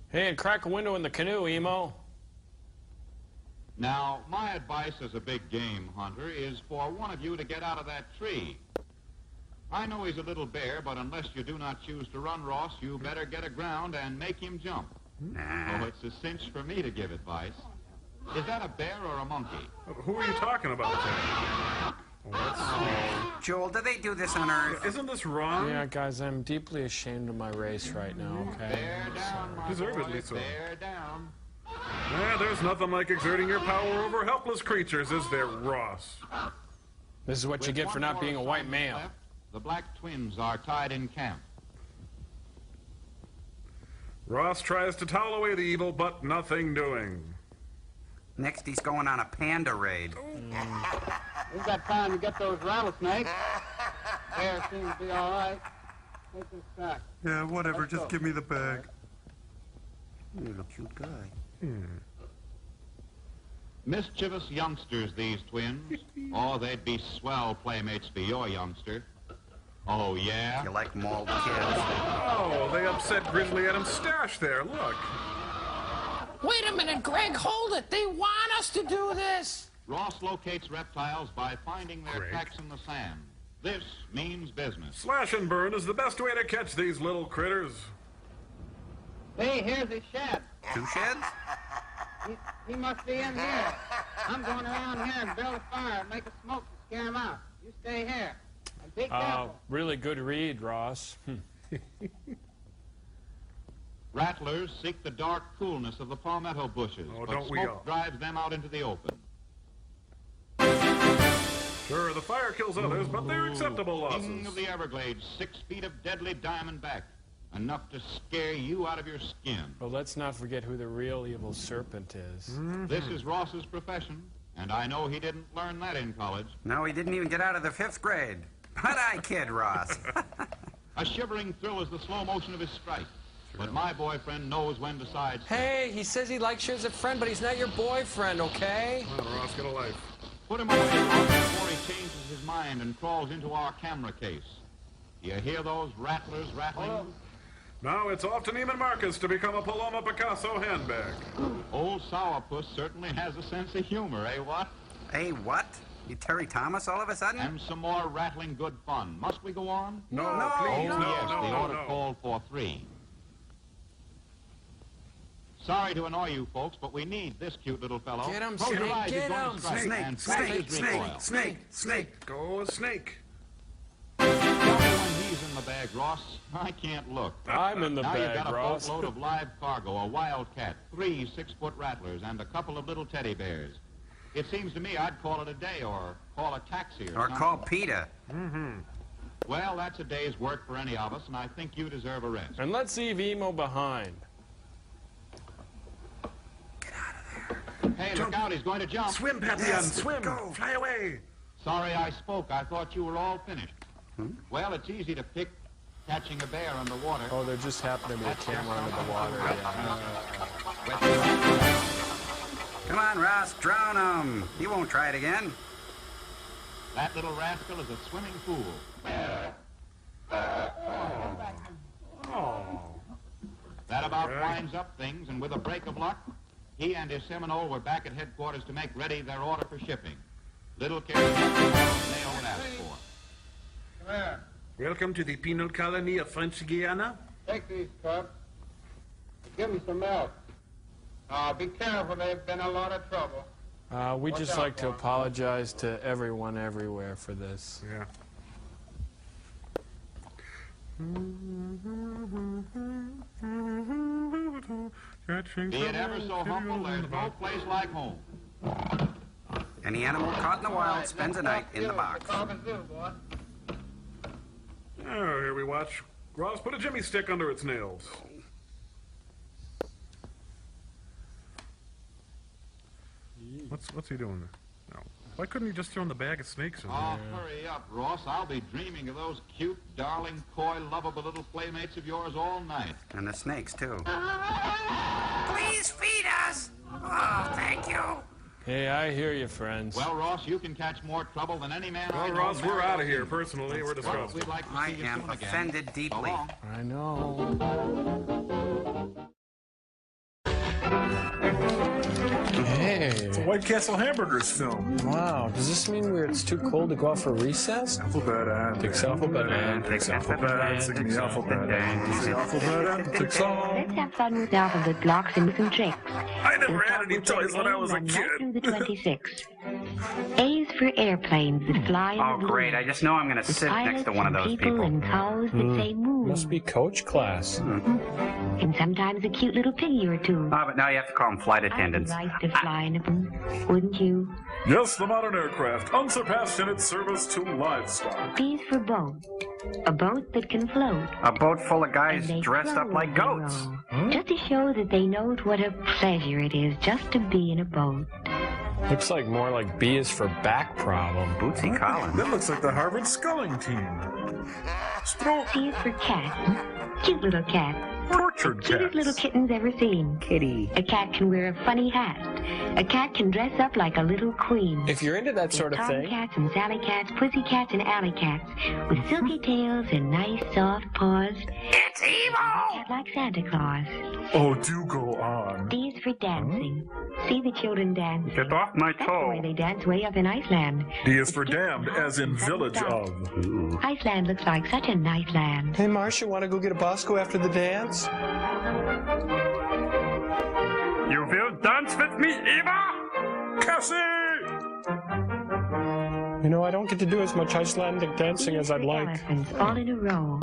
Hey, and crack a window in the canoe, Emo. Now, my advice as a big game hunter is for one of you to get out of that tree. I know he's a little bear, but unless you do not choose to run, Ross, you better get aground and make him jump. Nah. Oh, it's a cinch for me to give advice. Is that a bear or a monkey? Who are you talking about there? Joel, do they do this on Earth? Isn't this wrong? Yeah, guys, I'm deeply ashamed of my race right now, okay? Bear down, my Deservedly boy, so. bear down. Yeah, there's nothing like exerting your power over helpless creatures, is there, Ross? This is what you get for not being a white male. Left, the black twins are tied in camp. Ross tries to towel away the evil, but nothing doing. Next, he's going on a panda raid. We've got time to get those rattlesnakes. Bear seems to be all right. Take this back. Yeah, whatever, just give me the bag. You're a cute guy. Mischievous youngsters, these twins. Oh, they'd be swell playmates for your youngster. Oh, yeah? You like mauled kids. Oh, they upset Grizzly Adam's stash there, look. Wait a minute, Greg, hold it. They want us to do this. Ross locates reptiles by finding their tracks in the sand. This means business. Slash and burn is the best way to catch these little critters. Hey, here's his shed. 2 sheds? He must be in here. I'm going around here and build a fire and make a smoke to scare him out. You stay here. And be careful. Really good read, Ross. Rattlers seek the dark coolness of the palmetto bushes, Oh, but don't we all? smoke drives them out into the open. Sure, the fire kills others, but they're acceptable losses. King of the Everglades, 6 feet of deadly diamondback, enough to scare you out of your skin. But let's not forget who the real evil serpent is. This is Ross's profession, and I know he didn't learn that in college. No, he didn't even get out of the 5th grade. But I kid, Ross. A shivering thrill is the slow motion of his strike. But my boyfriend knows when to sidestep. Hey, he says he likes you as a friend, but he's not your boyfriend, okay? Come on, Ross, get a life. Put him away before he changes his mind and crawls into our camera case. Do you hear those rattlers rattling? Now it's off to Neiman Marcus to become a Paloma Picasso handbag. Old Sourpuss certainly has a sense of humor, eh, what? Hey, what? You Terry Thomas all of a sudden? And some more rattling good fun. Must we go on? No, please. Oh, No, yes, the order called for 3. Sorry to annoy you folks, but we need this cute little fellow. Get him, Close your Snake, eyes, he's get going to him. strike, and Snake, flash his recoil. snake. Go a snake. Tell me when he's in the bag, Ross. I can't look. I'm in the now bag, you've got a Ross. boatload of live cargo, a wildcat, 3 6-foot rattlers, and a couple of little teddy bears. It seems to me I'd call it a day, or call a taxi, or something. call PETA. Well, that's a day's work for any of us, and I think you deserve a rest. And let's leave Emo behind. Get out of there. Hey, look out, he's going to jump. Swim, Papillon, swim. Go. Fly away. Sorry I spoke. I thought you were all finished. Well, it's easy to pick catching a bear underwater. Oh, there just happened to be a camera under the water. Come on, Ross, drown him. He won't try it again. That little rascal is a swimming fool. That about winds up things, and with a break of luck, he and his Seminole were back at headquarters to make ready their order for shipping. Little care they would ask for. Come here. Welcome to the penal colony of French Guiana. Take these cups. Give them some milk. Be careful. They've been a lot of trouble. We just like to apologize to everyone everywhere for this. Yeah. Be it ever so humble, there's no place like home. Any animal caught in the wild spends a night in the box. Oh, here we watch. Ross, put a jimmy stick under its nails. What's he doing? No. Why couldn't he just throw in the bag of snakes in there? Oh, hurry up, Ross. I'll be dreaming of those cute, darling, coy, lovable little playmates of yours all night. And the snakes, too. Please feed us. Oh, thank you. Hey, I hear you, friends. Well, Ross, you can catch more trouble than any man I Well, know. Ross, we're out of here, personally. We're disgusted. We'd like to I see you am soon again. offended deeply. I know. Hey. It's a White Castle Hamburgers film. Wow. Does this mean it's too cold to go out for recess? Alphabet and Fix alphabet and fix alphabet and sing the alphabet and the alphabet and fix all. Let's have fun with alphabet blocks and some tricks. I never had any toys when I was a kid. Through the 26. A is for airplanes that fly in Oh, the blue. great. I just know I'm going to sit next to one of those people. And cows that say moo. Must be coach class. And sometimes a cute little piggy or two. Ah, but now you have to call them flight attendants. I'd like to fly in them, wouldn't you? Yes, the modern aircraft, unsurpassed in its service to livestock. B is for boat. A boat that can float. A boat full of guys dressed up like goats. Just to show that they know what a pleasure it is just to be in a boat. Looks like more like B is for back problem. Bootsy Collins. That looks like the Harvard sculling team. Stroke. C is for cat. Cute little cat. Tortured Cutest cats. little kitten's ever seen. Kitty. A cat can wear a funny hat. A cat can dress up like a little queen. If you're into that sort of thing. Tomcats and Sally cats, pussy cats and alley cats, with silky tails and nice soft paws. It's evil. A cat like Santa Claus. Oh, do go on. D is for dancing. See the children dance. Get off my That's the way toe. they dance way up in Iceland. D is for damned, as in village of. Iceland looks like such a nice land. Hey, Marcia, want to go get a Bosco after the dance? You will dance with me, Eva? Cassie! You know, I don't get to do as much Icelandic dancing as I'd like. Elephants all in a row.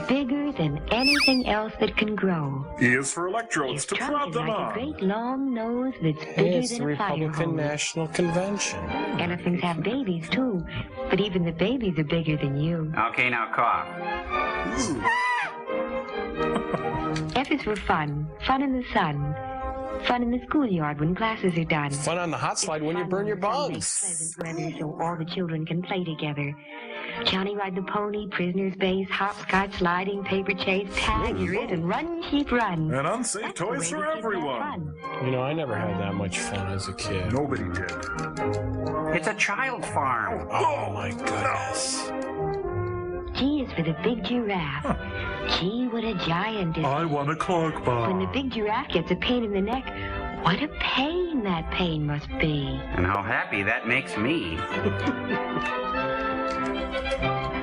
Bigger than anything else that can grow. E is for electrodes to prod them Like a on. great long nose that's Hey, bigger it's the than a fire Republican hose. National Convention. Elephants have babies too, but even the babies are bigger than you. Okay, now cough. F is for fun. Fun in the sun. Fun in the schoolyard when classes are done. Fun on the hot slide when you burn your bugs. Pleasant weather so all the children can play together. Johnny ride the pony, prisoner's base, hopscotch, sliding, paper chase, tag, you're it, and run, sheep, run. And unsafe That's the toys way for the kids have everyone. fun. You know, I never had that much fun as a kid. Nobody did. It's a child farm. Oh, my goodness. G is for the big giraffe. Gee, what a giant is. I want a clog bar. When the big giraffe gets a pain in the neck, what a pain that pain must be. And how happy that makes me.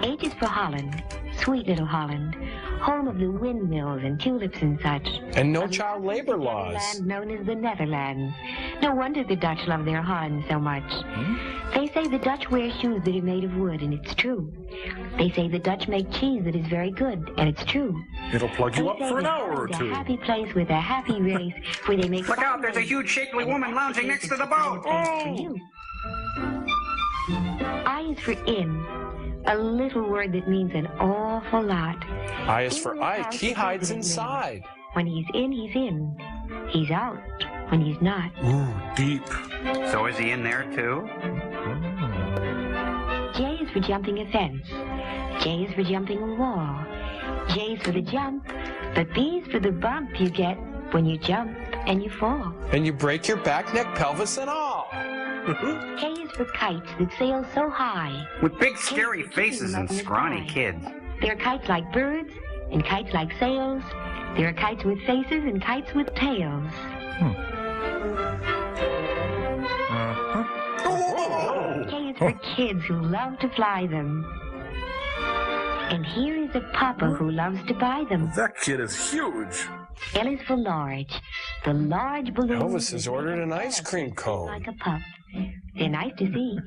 H is for Holland. Sweet little Holland. Home of the windmills and tulips and such. And no child labor laws. Land known as the Netherlands. No wonder the Dutch love their Holland so much. They say the Dutch wear shoes that are made of wood, and it's true. They say the Dutch make cheese that is very good, and it's true. It'll plug you up for an hour or It's two. a happy place with a happy race where they make... Look out, there's a huge shapely woman lounging next to the boat. Oh! I is for in. A little word that means an awful lot. I is for Ike. He hides inside. When he's in, he's in. He's out. when he's not. Ooh, deep. So is he in there too? J is for jumping a fence. J is for jumping a wall. J is for the jump, but B is for the bump you get when you jump and you fall. And you break your back, neck, pelvis, and all. K is for kites that sail so high. With big scary faces and scrawny kids. There are kites like birds and kites like sails. There are kites with faces and kites with tails. K is for kids who love to fly them. And here is a papa who loves to buy them. That kid is huge. L is for large. The large balloons. Elvis has ordered an ice cream cone. Like a pup. They're nice to see,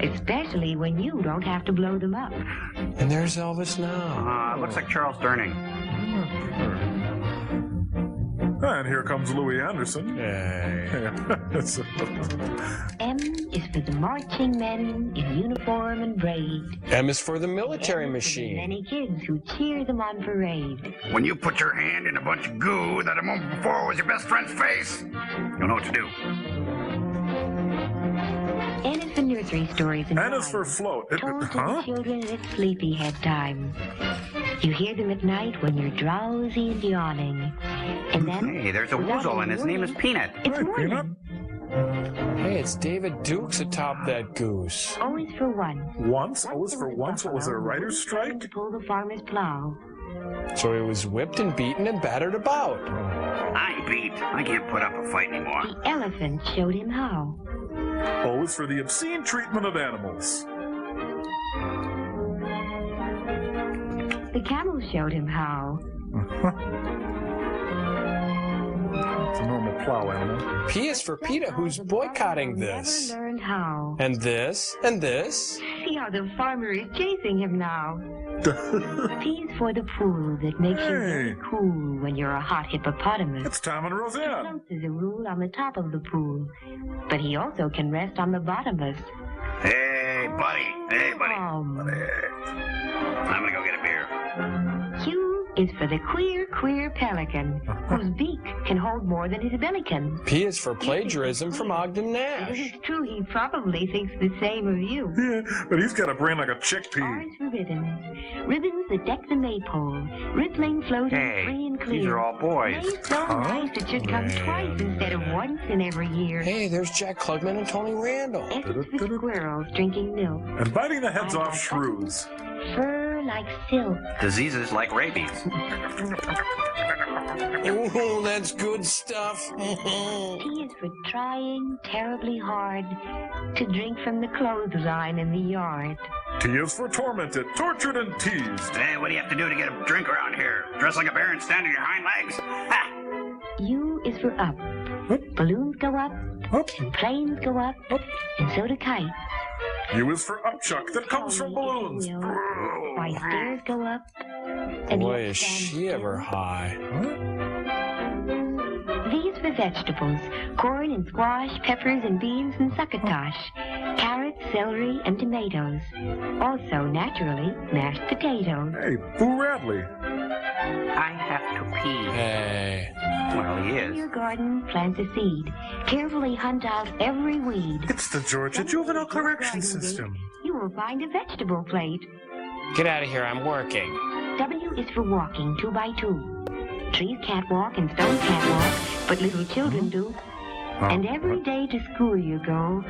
especially when you don't have to blow them up. And there's Elvis now. Looks like Charles Durning. And here comes Louis Anderson. M is for the marching men in uniform and braid. M is for the military machine. Many kids who cheer them on parade. When you put your hand in a bunch of goo that a moment before was your best friend's face, you'll know what to do. N is for nursery stories and N is for float. told to the children at sleepyhead time. You hear them at night when you're drowsy and yawning. And then... Hey, there's a woozle and his name is Peanut. It's morning. Hey, it's David Dukes atop that goose. O is for one. Once? O is for once? What was it, a writer's strike? To pull the farmer's plow. So he was whipped and beaten and battered about. I'm beat. I can't put up a fight anymore. The elephant showed him how. O is for the obscene treatment of animals. The camel showed him how. It's a normal plow animal. P is for PETA, who's boycotting this. Never learned how. And this, and this. See how the farmer is chasing him now. P is for the pool that makes you very cool when you're a hot hippopotamus. It's Tom and Roseanne. Floats as a rule on the top of the pool, but he also can rest on the bottomless. Hey, buddy. Hey, buddy. I'm gonna go get a beer. Q is for the queer pelican, whose beak can hold more than his bellycan. P is for plagiarism from Ogden Nash. It is true, he probably thinks the same of you. Yeah, but he's got a brain like a chickpea. R is for ribbons. Ribbons that deck the maypole, rippling, floating, free and clear. These are all boys. They're so nice it should come twice instead of once in every year. Hey, there's Jack Klugman and Tony Randall. S is for squirrels drinking milk. And biting the heads off shrews. Fur like silk. Diseases like rabies. Ooh, that's good stuff. T is for trying terribly hard to drink from the clothesline in the yard. T is for tormented, tortured, and teased. Hey, what do you have to do to get a drink around here? Dress like a bear and stand on your hind legs? Ha! U is for up. Balloons go up, and planes go up, and so do kites. U is for upchuck that comes from balloons. Why stairs go up, and Boy, is she ever high. V is for vegetables. Corn and squash, peppers and beans and succotash. Carrots, celery, and tomatoes. Also, naturally, mashed potatoes. Hey, Boo Radley. I have to pee. Hey. Well, he In your is. garden, plant a seed. Carefully hunt out every weed. It's the Georgia Juvenile Correction System. You will find a vegetable plate. Get out of here, I'm working. W is for walking 2 by 2. Trees can't walk and stones can't walk, but little children do. And every day to school you go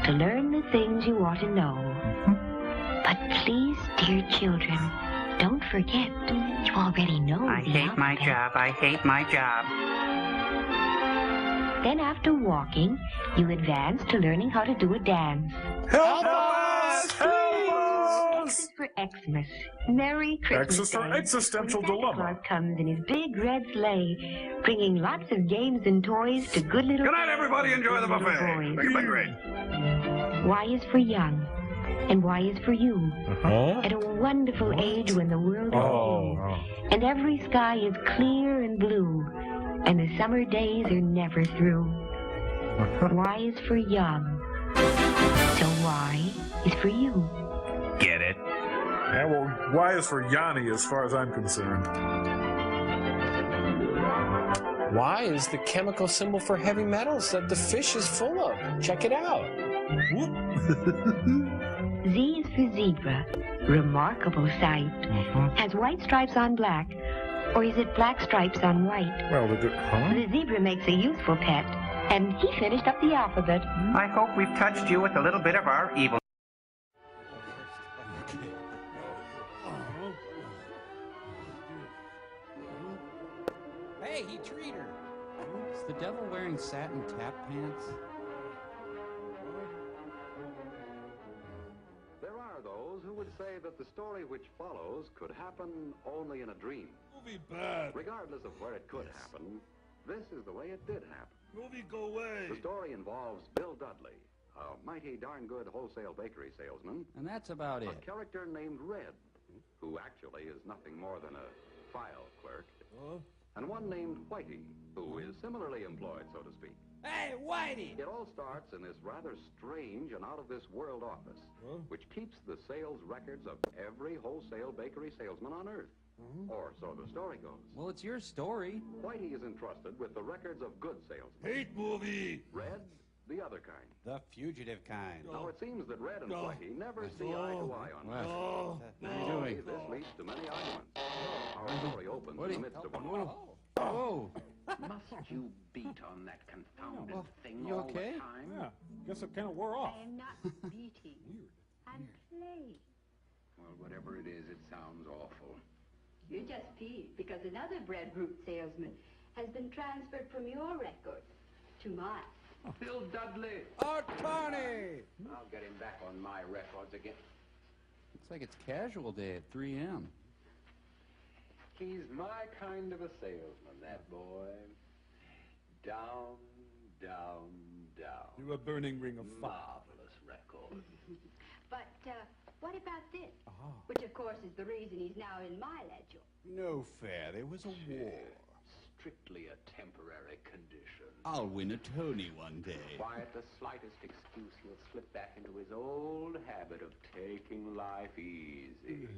to learn the things you ought to know. But please, dear children, don't forget you already know I the hate my alphabet. job. I hate my job. Then after walking, you advance to learning how to do a dance. Help us! X is for Xmas. Merry Christmas. X is for Day. existential When Santa dilemma. Claus comes in his big red sleigh, bringing lots of games and toys to good little. Good night, everybody. Enjoy the buffet. boys. Make it great. Y is for young, and Y is for you. At a wonderful age when the world is new, and every sky is clear and blue, and the summer days are never through. Y is for young, so Y is for you. Get it? Yeah, well, Y is for Yanni as far as I'm concerned. Y is the chemical symbol for heavy metals that the fish is full of. Check it out. Z is for zebra. Remarkable sight. Has white stripes on black, or is it black stripes on white? Well, The zebra makes a useful pet, and he finished up the alphabet. I hope we've touched you with a little bit of our evil. Hey, he treated her. Is the devil wearing satin tap pants? There are those who would say that the story which follows could happen only in a dream. Movie bad. Regardless of where it could happen, this is the way it did happen. Movie go away. The story involves Bill Dudley, a mighty darn good wholesale bakery salesman. And that's about it. A character named Red, who actually is nothing more than a file clerk. And one named Whitey, who is similarly employed, so to speak. Hey, Whitey! It all starts in this rather strange and out-of-this-world office, which keeps the sales records of every wholesale bakery salesman on Earth. Or so the story goes. Well, it's your story. Whitey is entrusted with the records of good salesmen. Hate movie! Red, the other kind. The fugitive kind. Now, it seems that Red and Whitey never see eye to eye on this. What are you doing? This leads to many arguments. Our story opens in the midst of one. Oh. Must you beat on that confounded thing you all okay? the time? Yeah, guess it kind of wore off. I am not beating. I'm playing. Well, whatever it is, it sounds awful. You just peeved because another breadfruit salesman has been transferred from your record to mine. Bill Dudley! Tony! I'll get him back on my records again. Looks like it's casual day at 3 a.m. He's my kind of a salesman, that boy. Down, down, down. You're a burning ring of fire. Marvelous record. But what about this? Which, of course, is the reason he's now in my ledger. No fair. There was a war. Strictly a temporary condition. I'll win a Tony one day. Why, at the slightest excuse, he'll slip back into his old habit of taking life easy.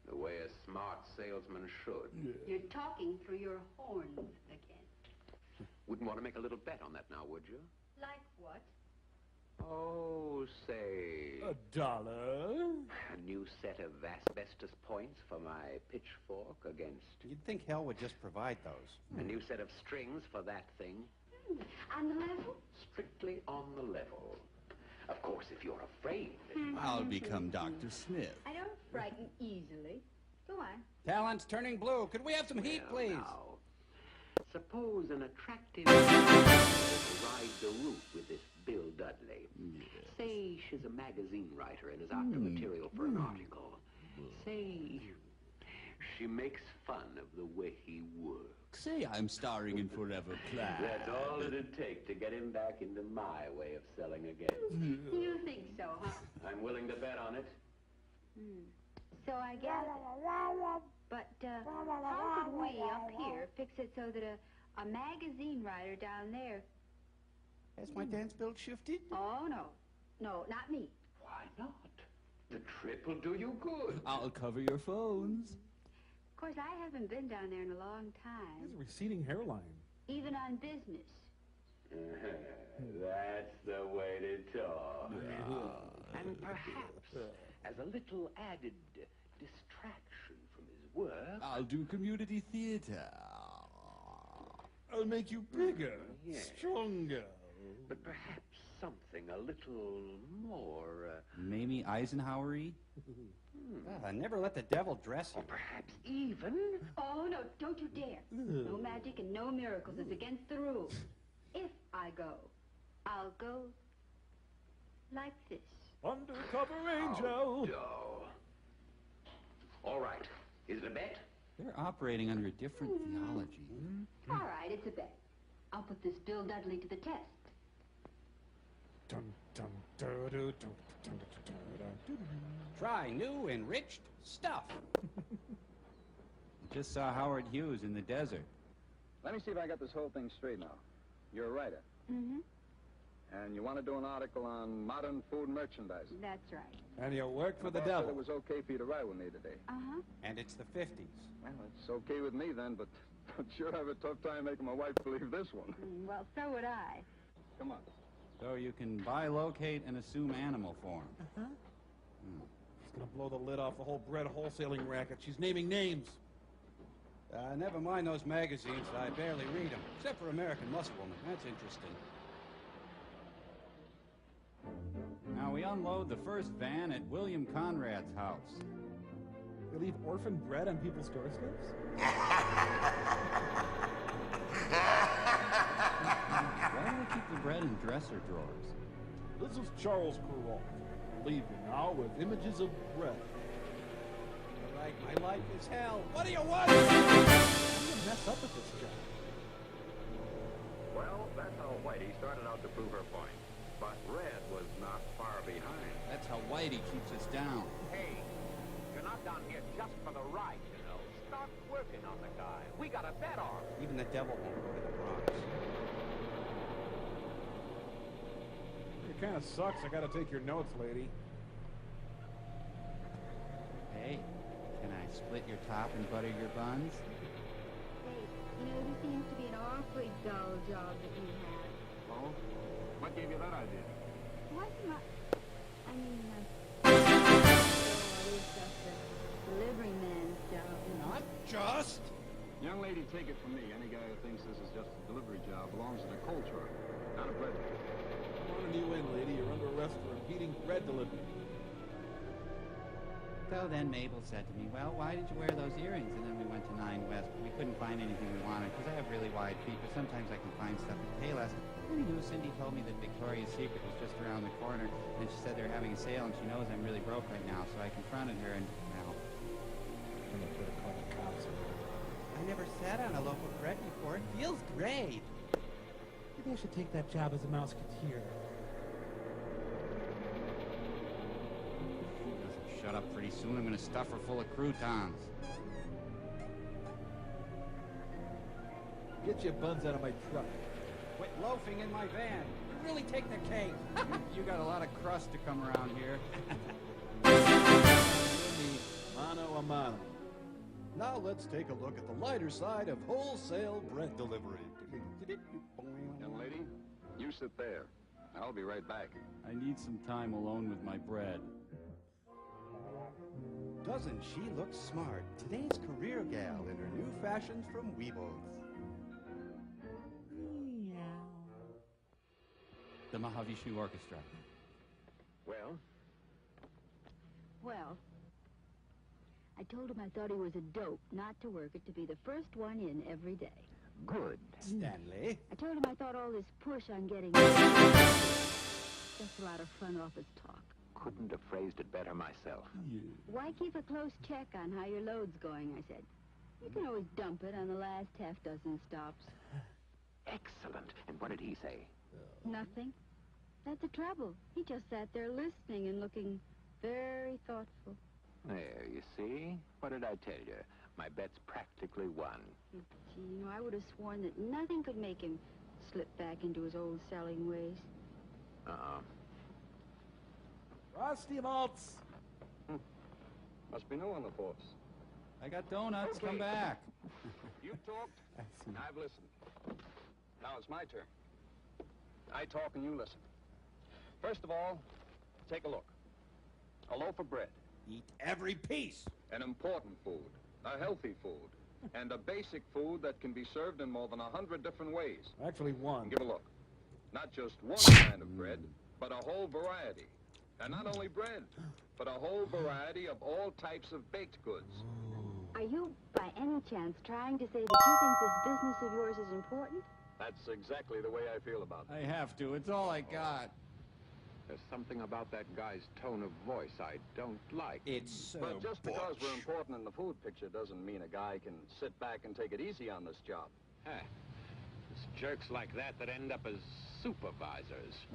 The way a smart salesman should. You're talking through your horns again. Wouldn't want to make a little bet on that now, would you? Like what? Oh, say... $1. A new set of asbestos points for my pitchfork against... You'd think hell would just provide those. A new set of strings for that thing. On the level? Strictly on the level. Of course, if you're afraid... I'll become Dr. Smith. I don't frighten easily. Go on. Talent's turning blue. Could we have some heat, please? Now, suppose an attractive rides the roof with this Bill Dudley. Say she's a magazine writer and is after material for an article. Say she makes fun of the way he works. Say I'm starring in Forever Class. That's all it'd take to get him back into my way of selling again. You think so, huh? I'm willing to bet on it. So I guess. But how could we up here fix it so that a magazine writer down there... Has my dance belt shifted? Oh, no. No, not me. Why not? The trip will do you good. I'll cover your phones. Of course, I haven't been down there in a long time. He has a receding hairline. Even on business. That's the way to talk. And perhaps, as a little added distraction from his work... I'll do community theater. I'll make you bigger, stronger. But perhaps something a little more... Mamie Eisenhower-y? Never let the devil dress you. Or perhaps even... Oh, no, don't you dare. No magic and no miracles. It's against the rules. If I go, I'll go like this. Undercover angel. Oh, all right. Is it a bet? They're operating under a different theology. All right, it's a bet. I'll put this Bill Dudley to the test. Try new enriched stuff. Just saw Howard Hughes in the desert. Let me see if I got this whole thing straight now. You're a writer. Mm-hmm. And you want to do an article on modern food merchandising. That's right. And you work for the Said devil. it was okay for you to write with me today. Uh-huh. And it's the 50s. Well, it's okay with me then, but I'd sure have a tough time making my wife believe this one. Well, so would I. Come on. So you can bilocate and assume animal form. Uh-huh. She's gonna blow the lid off the whole bread wholesaling racket. She's naming names. Never mind those magazines. I barely read them, except for American Musclewoman. That's interesting. Now we unload the first van at William Conrad's house. They leave orphan bread on people's doorsteps? Why do they keep the bread in dresser drawers? This is Charles Kurwal. Leave you now with images of bread. All right, my life is hell. What do you want? I'm gonna mess up with this job. Well, that's how Whitey started out to prove her point. But Red was not far behind. That's how Whitey keeps us down. Hey, you're not down here just for the ride, you know. Start working on the guy. We got a bet on. Even the devil won't go to the Bronx. It kind of sucks. I gotta take your notes, lady. Hey, can I split your top and butter your buns? Hey, you know, this seems to be an awfully dull job that you have. Oh? What gave you that idea? Wasn't my... I mean, it's just a delivery man's job. Not just. Young lady, take it from me. Any guy who thinks this is just a delivery job belongs in a coal truck, not a bread truck. Come on you in, lady. You're under arrest for impeding bread delivery. So then Mabel said to me, well, why did you wear those earrings? And then we went to 9 West, but we couldn't find anything we wanted, because I have really wide feet, but sometimes I can find stuff at Payless. And Cindy told me that Victoria's Secret was just around the corner, and she said they're having a sale, and she knows I'm really broke right now, so I confronted her, and, well... I'm gonna put a call the cops on her. I never sat on a local bread before. It feels great. Maybe I should take that job as a mouseketeer. Shut up pretty soon. I'm going to stuff her full of croutons. Get your buns out of my truck. Quit loafing in my van. You really take the cake. You got a lot of crust to come around here. Mano a mano. Now let's take a look at the lighter side of wholesale bread delivery. Young lady, you sit there. I'll be right back. I need some time alone with my bread. Doesn't she look smart? Today's career gal in her new fashions from Weebles. The Mahavishnu Orchestra. Well? Well, I told him I thought he was a dope not to work it, to be the first one in every day. Good. Stanley. I told him I thought all this push on getting just a lot of front office talk. Couldn't have phrased it better myself. Why keep a close check on how your load's going, I said. You can always dump it on the last half-dozen stops. Excellent. And what did he say? Nothing. That's the trouble. He just sat there listening and looking very thoughtful. There, you see? What did I tell you? My bet's practically won. Gee, you know, I would have sworn that nothing could make him slip back into his old selling ways. Frosty Malts! Must be new on the force. I got donuts. Okay. Come back. You've talked, I've listened. Now it's my turn. I talk and you listen. First of all, take a look. A loaf of bread. Eat every piece. An important food, a healthy food, and a basic food that can be served in more than 100 different ways. Actually, one. Give a look. Not just one kind of bread, but a whole variety. And not only bread, but a whole variety of all types of baked goods. Are you, by any chance, trying to say that you think this business of yours is important? That's exactly the way I feel about it. I have to. It's all I got. There's something about that guy's tone of voice I don't like. It's so But just because we're important in the food picture doesn't mean a guy can sit back and take it easy on this job. It's jerks like that that end up as supervisors.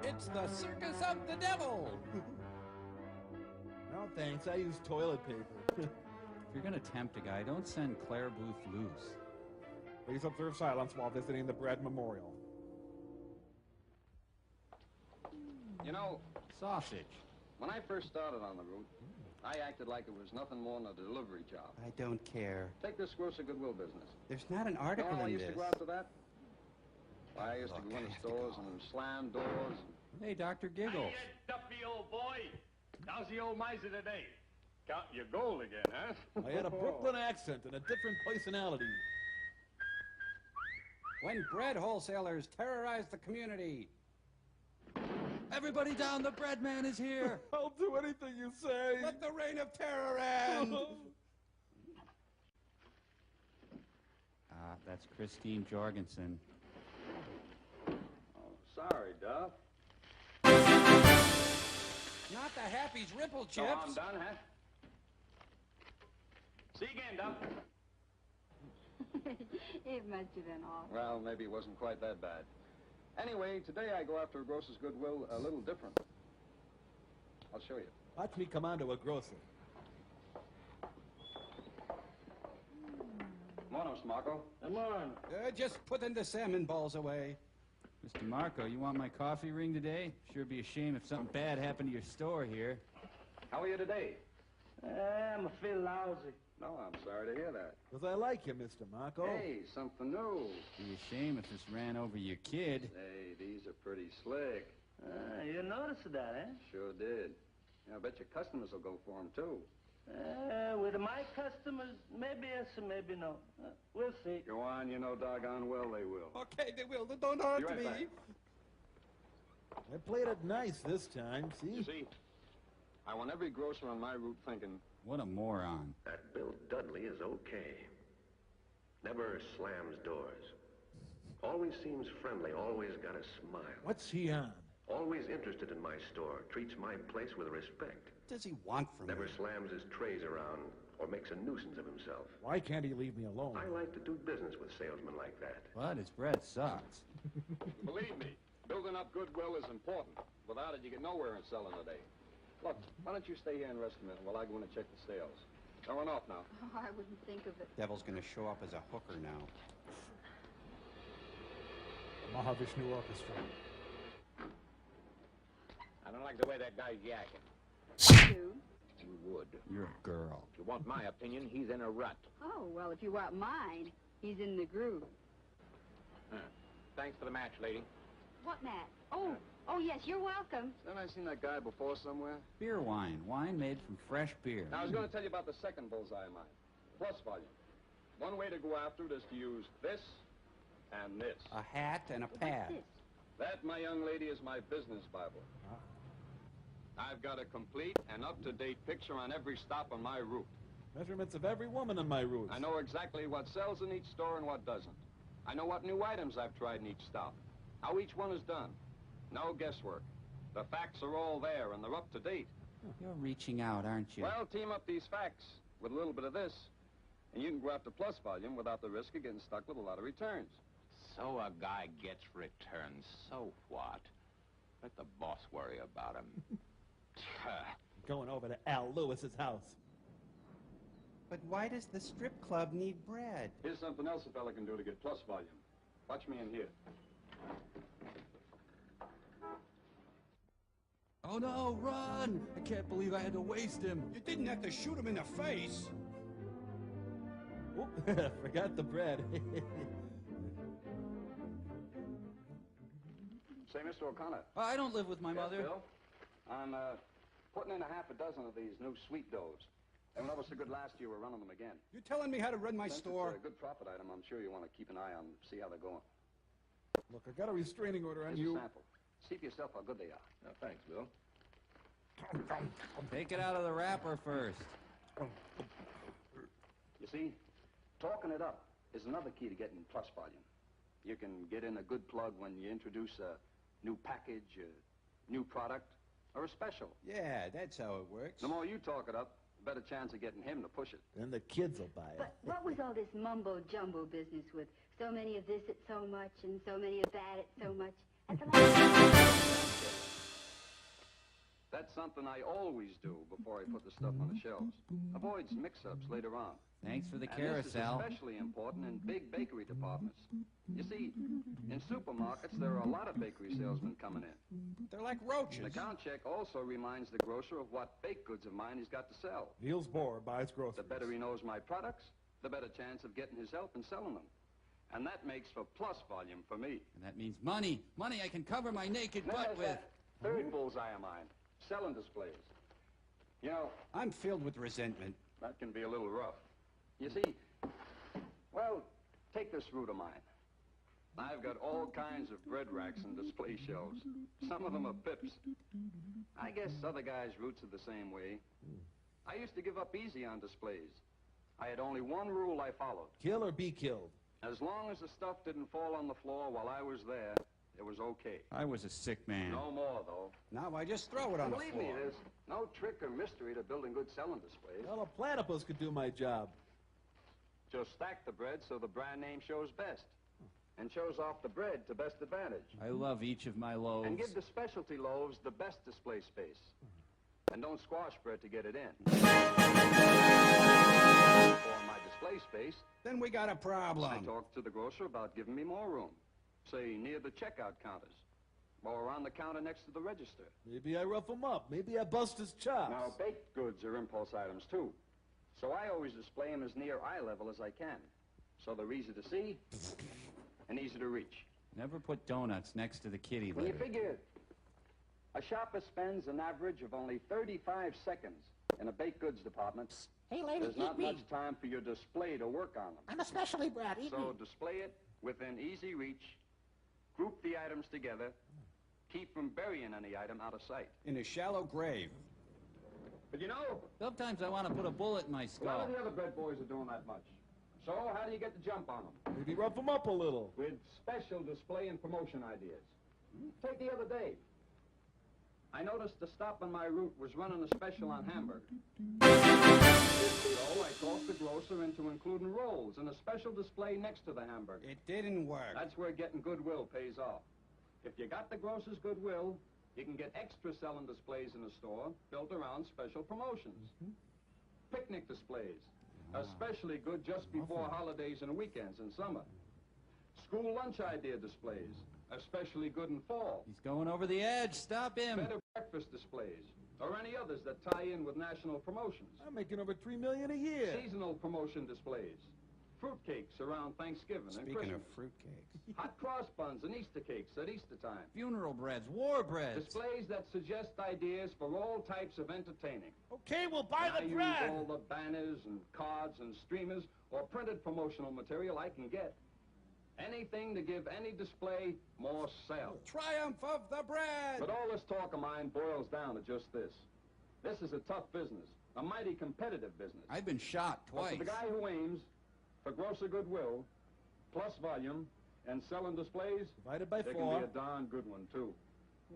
It's the circus of the devil! No, thanks. I use toilet paper. If you're going to tempt a guy, don't send Claire Booth loose. Please observe silence while visiting the bread memorial. You know, sausage. When I first started on the route, I acted like it was nothing more than a delivery job. I don't care. Take this grocer goodwill business. There's not an article you know, I in used this. to go after that. I used to go into stores and slam doors. Hey, Dr. Giggles. Hey, Duffy, old boy. How's the old miser today? Counting your gold again, huh? I had a Brooklyn accent and a different personality. When bread wholesalers terrorize the community. Everybody down, the bread man is here. I'll do anything you say. Let the reign of terror end. That's Christine Jorgensen. Sorry, Duff. Not the Happy's Ripple So Chips. I'm done, huh? See you again, Duff. It must have been awful. Well, maybe it wasn't quite that bad. Anyway, today I go after a grocer's goodwill a little different. I'll show you. Watch me come on to a grocer. Morning, Marco. Come on. Just putting the salmon balls away. Mr. Marco, you want my coffee ring today? Sure be a shame if something bad happened to your store here. How are you today? I'm feel lousy. No, I'm sorry to hear that. Because I like you, Mr. Marco. Hey, something new. Be a shame if this ran over your kid. Hey, these are pretty slick. You noticed that, eh? Sure did. I bet your customers will go for them, too. With my customers, maybe yes and maybe no. We'll see. Go on, you know doggone well they will. Okay, they will. Don't hurt Be right me. back. I played it nice this time, see? You see, I want every grocer on my route thinking, what a moron. That Bill Dudley is okay. Never slams doors. Always seems friendly, always got a smile. What's he on? Always interested in my store, treats my place with respect. What does he want from Never me? slams his trays around or makes a nuisance of himself. Why can't he leave me alone? I like to do business with salesmen like that. But his bread sucks. believe me, building up goodwill is important. Without it, you get nowhere in selling today. Look, why don't you stay here and rest a minute while I go in and check the sales. Don't run off now. Oh, I wouldn't think of it. Devil's gonna show up as a hooker now. Mahavishnu Orchestra. I don't like the way that guy's yakking. You? You would. You're a girl. If you want my opinion, he's in a rut. Oh, well, if you want mine, he's in the groove. Huh. Thanks for the match, lady. What, Matt? Oh, yes, you're welcome. Haven't I seen that guy before somewhere? Beer wine. Wine made from fresh beer. Now, I was going to tell you about the second bullseye of mine. Plus volume. One way to go after it is to use this and this. A hat and a pad. That, my young lady, is my business Bible. I've got a complete and up-to-date picture on every stop on my route. Measurements of every woman on my route. I know exactly what sells in each store and what doesn't. I know what new items I've tried in each stop. How each one is done. No guesswork. The facts are all there, and they're up to date. You're reaching out, aren't you? Well, team up these facts with a little bit of this, and you can go after plus volume without the risk of getting stuck with a lot of returns. So a guy gets returns. So what? Let the boss worry about him. Going over to Al Lewis's house. But why does the strip club need bread? Here's something else a fella can do to get plus volume. Watch me in here. Oh no, run! I can't believe I had to waste him. You didn't have to shoot him in the face. Oop, forgot the bread. Say, Mr. O'Connor. I don't live with my mother. Bill, I'm putting in a half a dozen of these new sweet doughs. They went over so good last year, we're running them again. You telling me how to run my Since store? It's a good profit item. I'm sure you want to keep an eye on them, see how they're going. Look, I got a restraining order on Here's you. a sample. See for yourself how good they are. No, thanks, Bill. Take it out of the wrapper first. You see, talking it up is another key to getting plus volume. You can get in a good plug when you introduce a new package, a new product, or a special. Yeah, that's how it works. The more you talk it up, the better chance of getting him to push it. Then the kids will buy it. But what was all this mumbo-jumbo business with so many of this at so much and so many of that at so much? At the last... That's something I always do before I put the stuff on the shelves. Avoids mix-ups later on. Thanks for the And carousel. this is especially important in big bakery departments. You see, in supermarkets, there are a lot of bakery salesmen coming in. They're like roaches. The account check also reminds the grocer of what baked goods of mine he's got to sell. Niels Bohr buys groceries. The better he knows my products, the better chance of getting his help in selling them. And that makes for plus volume for me. And that means money. Money I can cover my naked butt There's with. that third bullseye of mine, selling displays. You know, I'm filled with resentment. that can be a little rough. You see, well, take this route of mine. I've got all kinds of bread racks and display shelves. Some of them are pips. I guess other guys' routes are the same way. I used to give up easy on displays. I had only one rule I followed. Kill or be killed. As long as the stuff didn't fall on the floor while I was there, it was okay. I was a sick man. No more, though. Now I just throw it on the Believe floor. me, there's no trick or mystery to building good selling displays. Well, a platypus could do my job. Just stack the bread so the brand name shows best. And shows off the bread to best advantage. I love each of my loaves. And give the specialty loaves the best display space. And don't squash bread to get it in. For my display space, Then we got a problem. I talked to the grocer about giving me more room. Say, near the checkout counters. Or on the counter next to the register. Maybe I rough him up. Maybe I bust his chops. Now, baked goods are impulse items, too. So I always display them as near eye level as I can. So they're easy to see and easy to reach. Never put donuts next to the kitty When you litter. figure a shopper spends an average of only 35 seconds in a baked goods department, Hey, lady, there's not eat me. much time for your display to work on them. I'm especially Brad. Eat me. So display it within easy reach, group the items together, keep from burying any item out of sight. In a shallow grave. But you know, Sometimes I want to put a bullet in my none skull. of the other bread boys are doing that much. So how do you get the jump on them? Maybe rough him up a little. With special display and promotion ideas. Take the other day. I noticed the stop on my route was running a special on hamburger. So I talked the grocer into including rolls and a special display next to the hamburger. It didn't work. That's where getting goodwill pays off. If you got the grocer's goodwill, you can get extra selling displays in the store built around special promotions. Picnic displays, especially good just before holidays and weekends in summer. School lunch idea displays, especially good in fall. He's going over the edge. Stop him. Better breakfast displays, or any others that tie in with national promotions. I'm making over $3 million a year. Seasonal promotion displays. Fruitcakes around Thanksgiving and Speaking Christmas. of fruitcakes. Hot cross buns and Easter cakes at Easter time. Funeral breads, war breads. Displays that suggest ideas for all types of entertaining. Okay, we'll buy I the use bread. all the banners and cards and streamers or printed promotional material I can get. Anything to give any display more sales. Triumph of the bread! But all this talk of mine boils down to just this. This is a tough business, a mighty competitive business. I've been shot But twice. for the guy who aims for grosser goodwill, plus volume, and selling displays, Divided by it 4. can be a darn good one, too.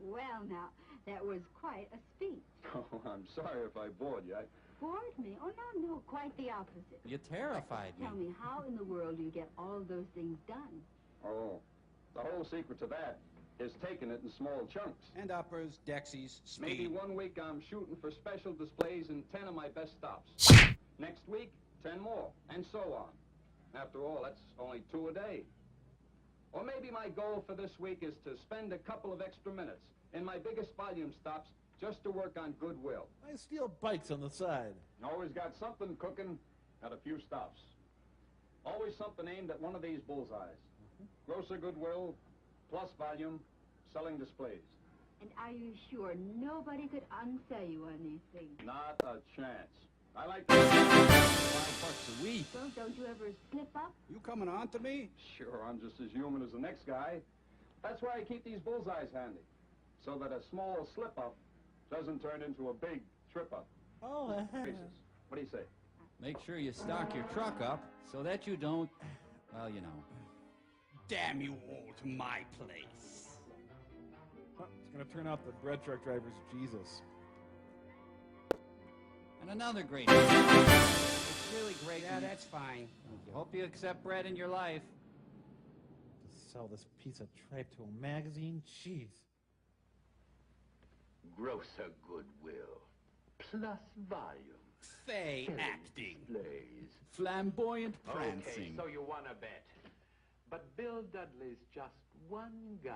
Well, now, that was quite a speech. Oh, I'm sorry if I bored you. Bored me? Oh, no, quite the opposite. You terrified me. Tell me, how in the world do you get all of those things done? Oh, the whole secret to that is taking it in small chunks. And uppers, dexies, speed. Maybe 1 week I'm shooting for special displays in 10 of my best stops. Next week, 10 more, and so on. After all, that's only 2 a day. Or maybe my goal for this week is to spend a couple of extra minutes in my biggest volume stops just to work on goodwill. I steal bikes on the side. Always got something cooking at a few stops. Always something aimed at one of these bullseyes. Grosser goodwill, plus volume, selling displays. And are you sure nobody could unsell you on these things? Not a chance. I like to $5 a week. So don't you ever slip up? You coming on to me? Sure, I'm just as human as the next guy. That's why I keep these bullseyes handy, so that a small slip-up doesn't turn into a big trip-up. Oh, What do you say? Make sure you stock your truck up so that you don't, well, you know. Damn you all to my place. Huh, it's going to turn out the bread truck driver's Jesus. And another great. It's really great. Yeah, that's fine. Hope you accept bread in your life. To sell this piece of tripe to a magazine? Jeez. Grosser goodwill, plus volume. Fey acting. Displays. Flamboyant Okay, prancing. so you want to bet. But Bill Dudley's just one guy.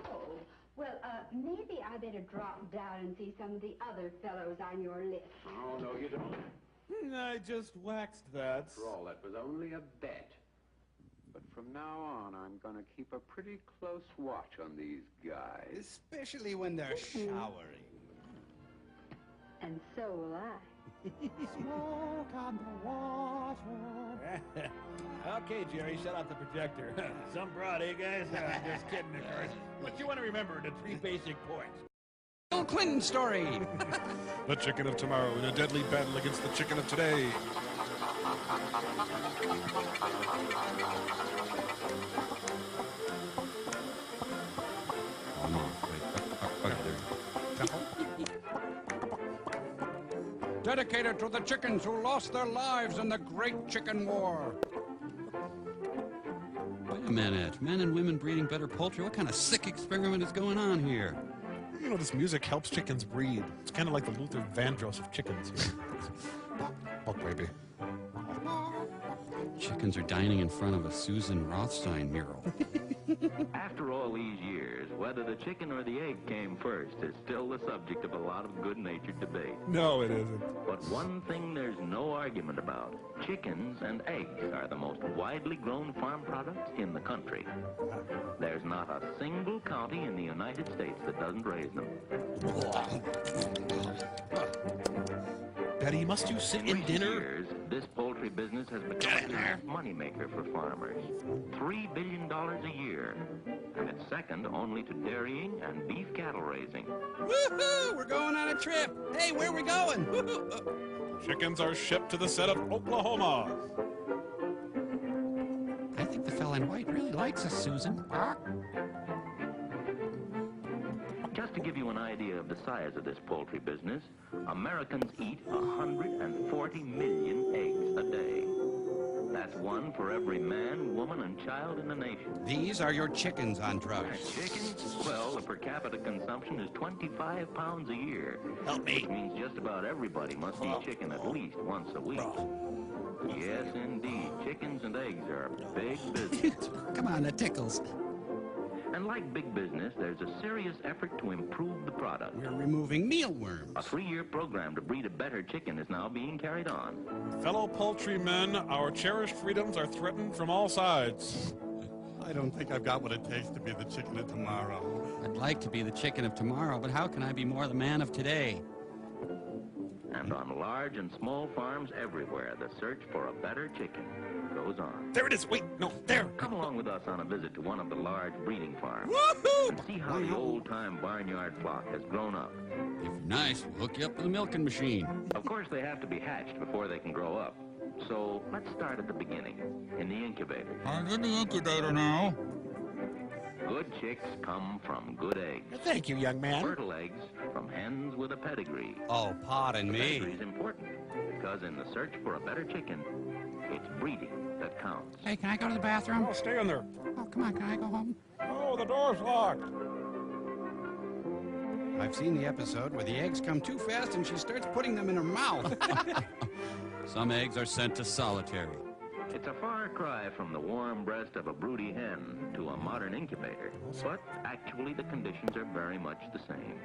Oh, well, maybe I better drop down and see some of the other fellows on your list. Oh, no, you don't. I just waxed that. After all, that was only a bet. But from now on, I'm going to keep a pretty close watch on these guys. Especially when they're showering. And so will I. Smoke on the water. Okay, Jerry, shut off the projector. Some broad, eh, guys? Just kidding, of course. But you want to remember the 3 basic points. Bill Clinton story. The chicken of tomorrow in a deadly battle against the chicken of today. Oh, no. Wait. Dedicated to the chickens who lost their lives in the Great Chicken War. Wait a minute. Men and women breeding better poultry? What kind of sick experiment is going on here? You know, this music helps chickens breed. It's kind of like the Luther Vandross of chickens here. Buck baby. Chickens are dining in front of a Susan Rothstein mural. After all these years, whether the chicken or the egg came first is still the subject of a lot of good-natured debate. No, it isn't. But one thing there's no argument about. Chickens and eggs are the most widely grown farm products in the country. There's not a single county in the United States that doesn't raise them. Daddy, must you sit in dinner? Years, this poultry business has become a moneymaker for farmers. $3 billion a year. And it's second only to dairying and beef cattle raising. Woohoo! We're going on a trip. Hey, where are we going? Chickens are shipped to the set of Oklahoma. I think the fella in white really likes us, Susan. Just to give you an idea of the size of this poultry business, Americans eat 140 million eggs a day. That's one for every man, woman, and child in the nation. These are your chickens on drugs. Chickens? Well, the per capita consumption is 25 pounds a year. Help me. Which means just about everybody must eat chicken at least once a week. Yes, indeed. Chickens and eggs are big business. Come on, that tickles. And like big business, there's a serious effort to improve the product. We're removing mealworms. A 3-year program to breed a better chicken is now being carried on. Fellow poultrymen, our cherished freedoms are threatened from all sides. I don't think I've got what it takes to be the chicken of tomorrow. I'd like to be the chicken of tomorrow, but how can I be more the man of today? And on large and small farms everywhere, the search for a better chicken goes on. There it is. Wait, no, there. Come along with us on a visit to one of the large breeding farms. Woohoo! And see how the old-time barnyard flock has grown up. If you're nice, we'll hook you up with a milking machine. Of course, they have to be hatched before they can grow up. So let's start at the beginning, in the incubator. I'm in the incubator now. Good chicks come from good eggs. Thank you, young man. Fertile eggs from hens with a pedigree. Oh, pardon me. Pedigree is important because in the search for a better chicken, it's breeding that counts. Hey, can I go to the bathroom? Oh, stay in there. Oh, come on, can I go home? Oh, the door's locked. I've seen the episode where the eggs come too fast and she starts putting them in her mouth. Some eggs are sent to solitary. It's a far cry from the warm breast of a broody hen to a modern incubator, but actually the conditions are very much the same.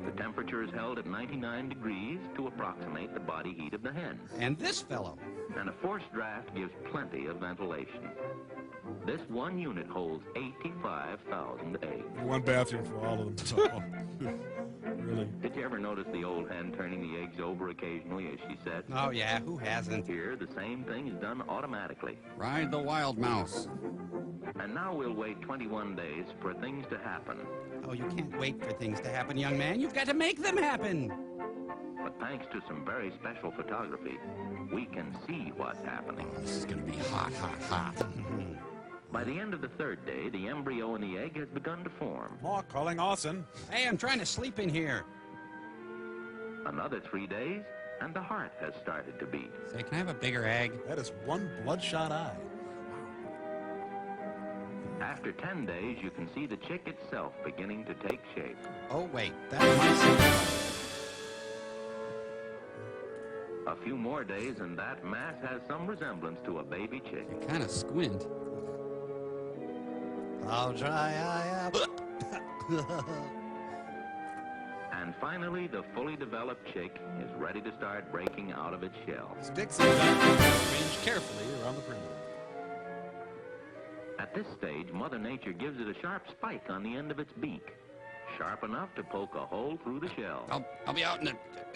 The temperature is held at 99 degrees to approximate the body heat of the hen. And this fellow. And a forced draft gives plenty of ventilation. This one unit holds 85,000 eggs. One bathroom for all of them. So, really. Did you ever notice the old hen turning the eggs over occasionally as she said? Oh, yeah, who hasn't? Here, the same thing is done automatically. Ride the wild mouse. And now we'll wait 21 days for things to happen. Oh, you can't wait for things to happen, young man. You've got to make them happen. But thanks to some very special photography, we can see what's happening. Oh, this is going to be hot, hot, hot. By the end of the 3rd day, the embryo in the egg has begun to form. Oh, calling Austin. Hey, I'm trying to sleep in here. Another 3 days, and the heart has started to beat. Say, can I have a bigger egg? That is one bloodshot eye. After 10 days, you can see the chick itself beginning to take shape. Oh, wait, that might A few more days and that mass has some resemblance to a baby chick. Kind of squint. How dry I am. And finally, the fully developed chick is ready to start breaking out of its shell. Sticks and diamonds arranged carefully around the perimeter. At this stage, Mother Nature gives it a sharp spike on the end of its beak. Sharp enough to poke a hole through the shell. I'll be out in a...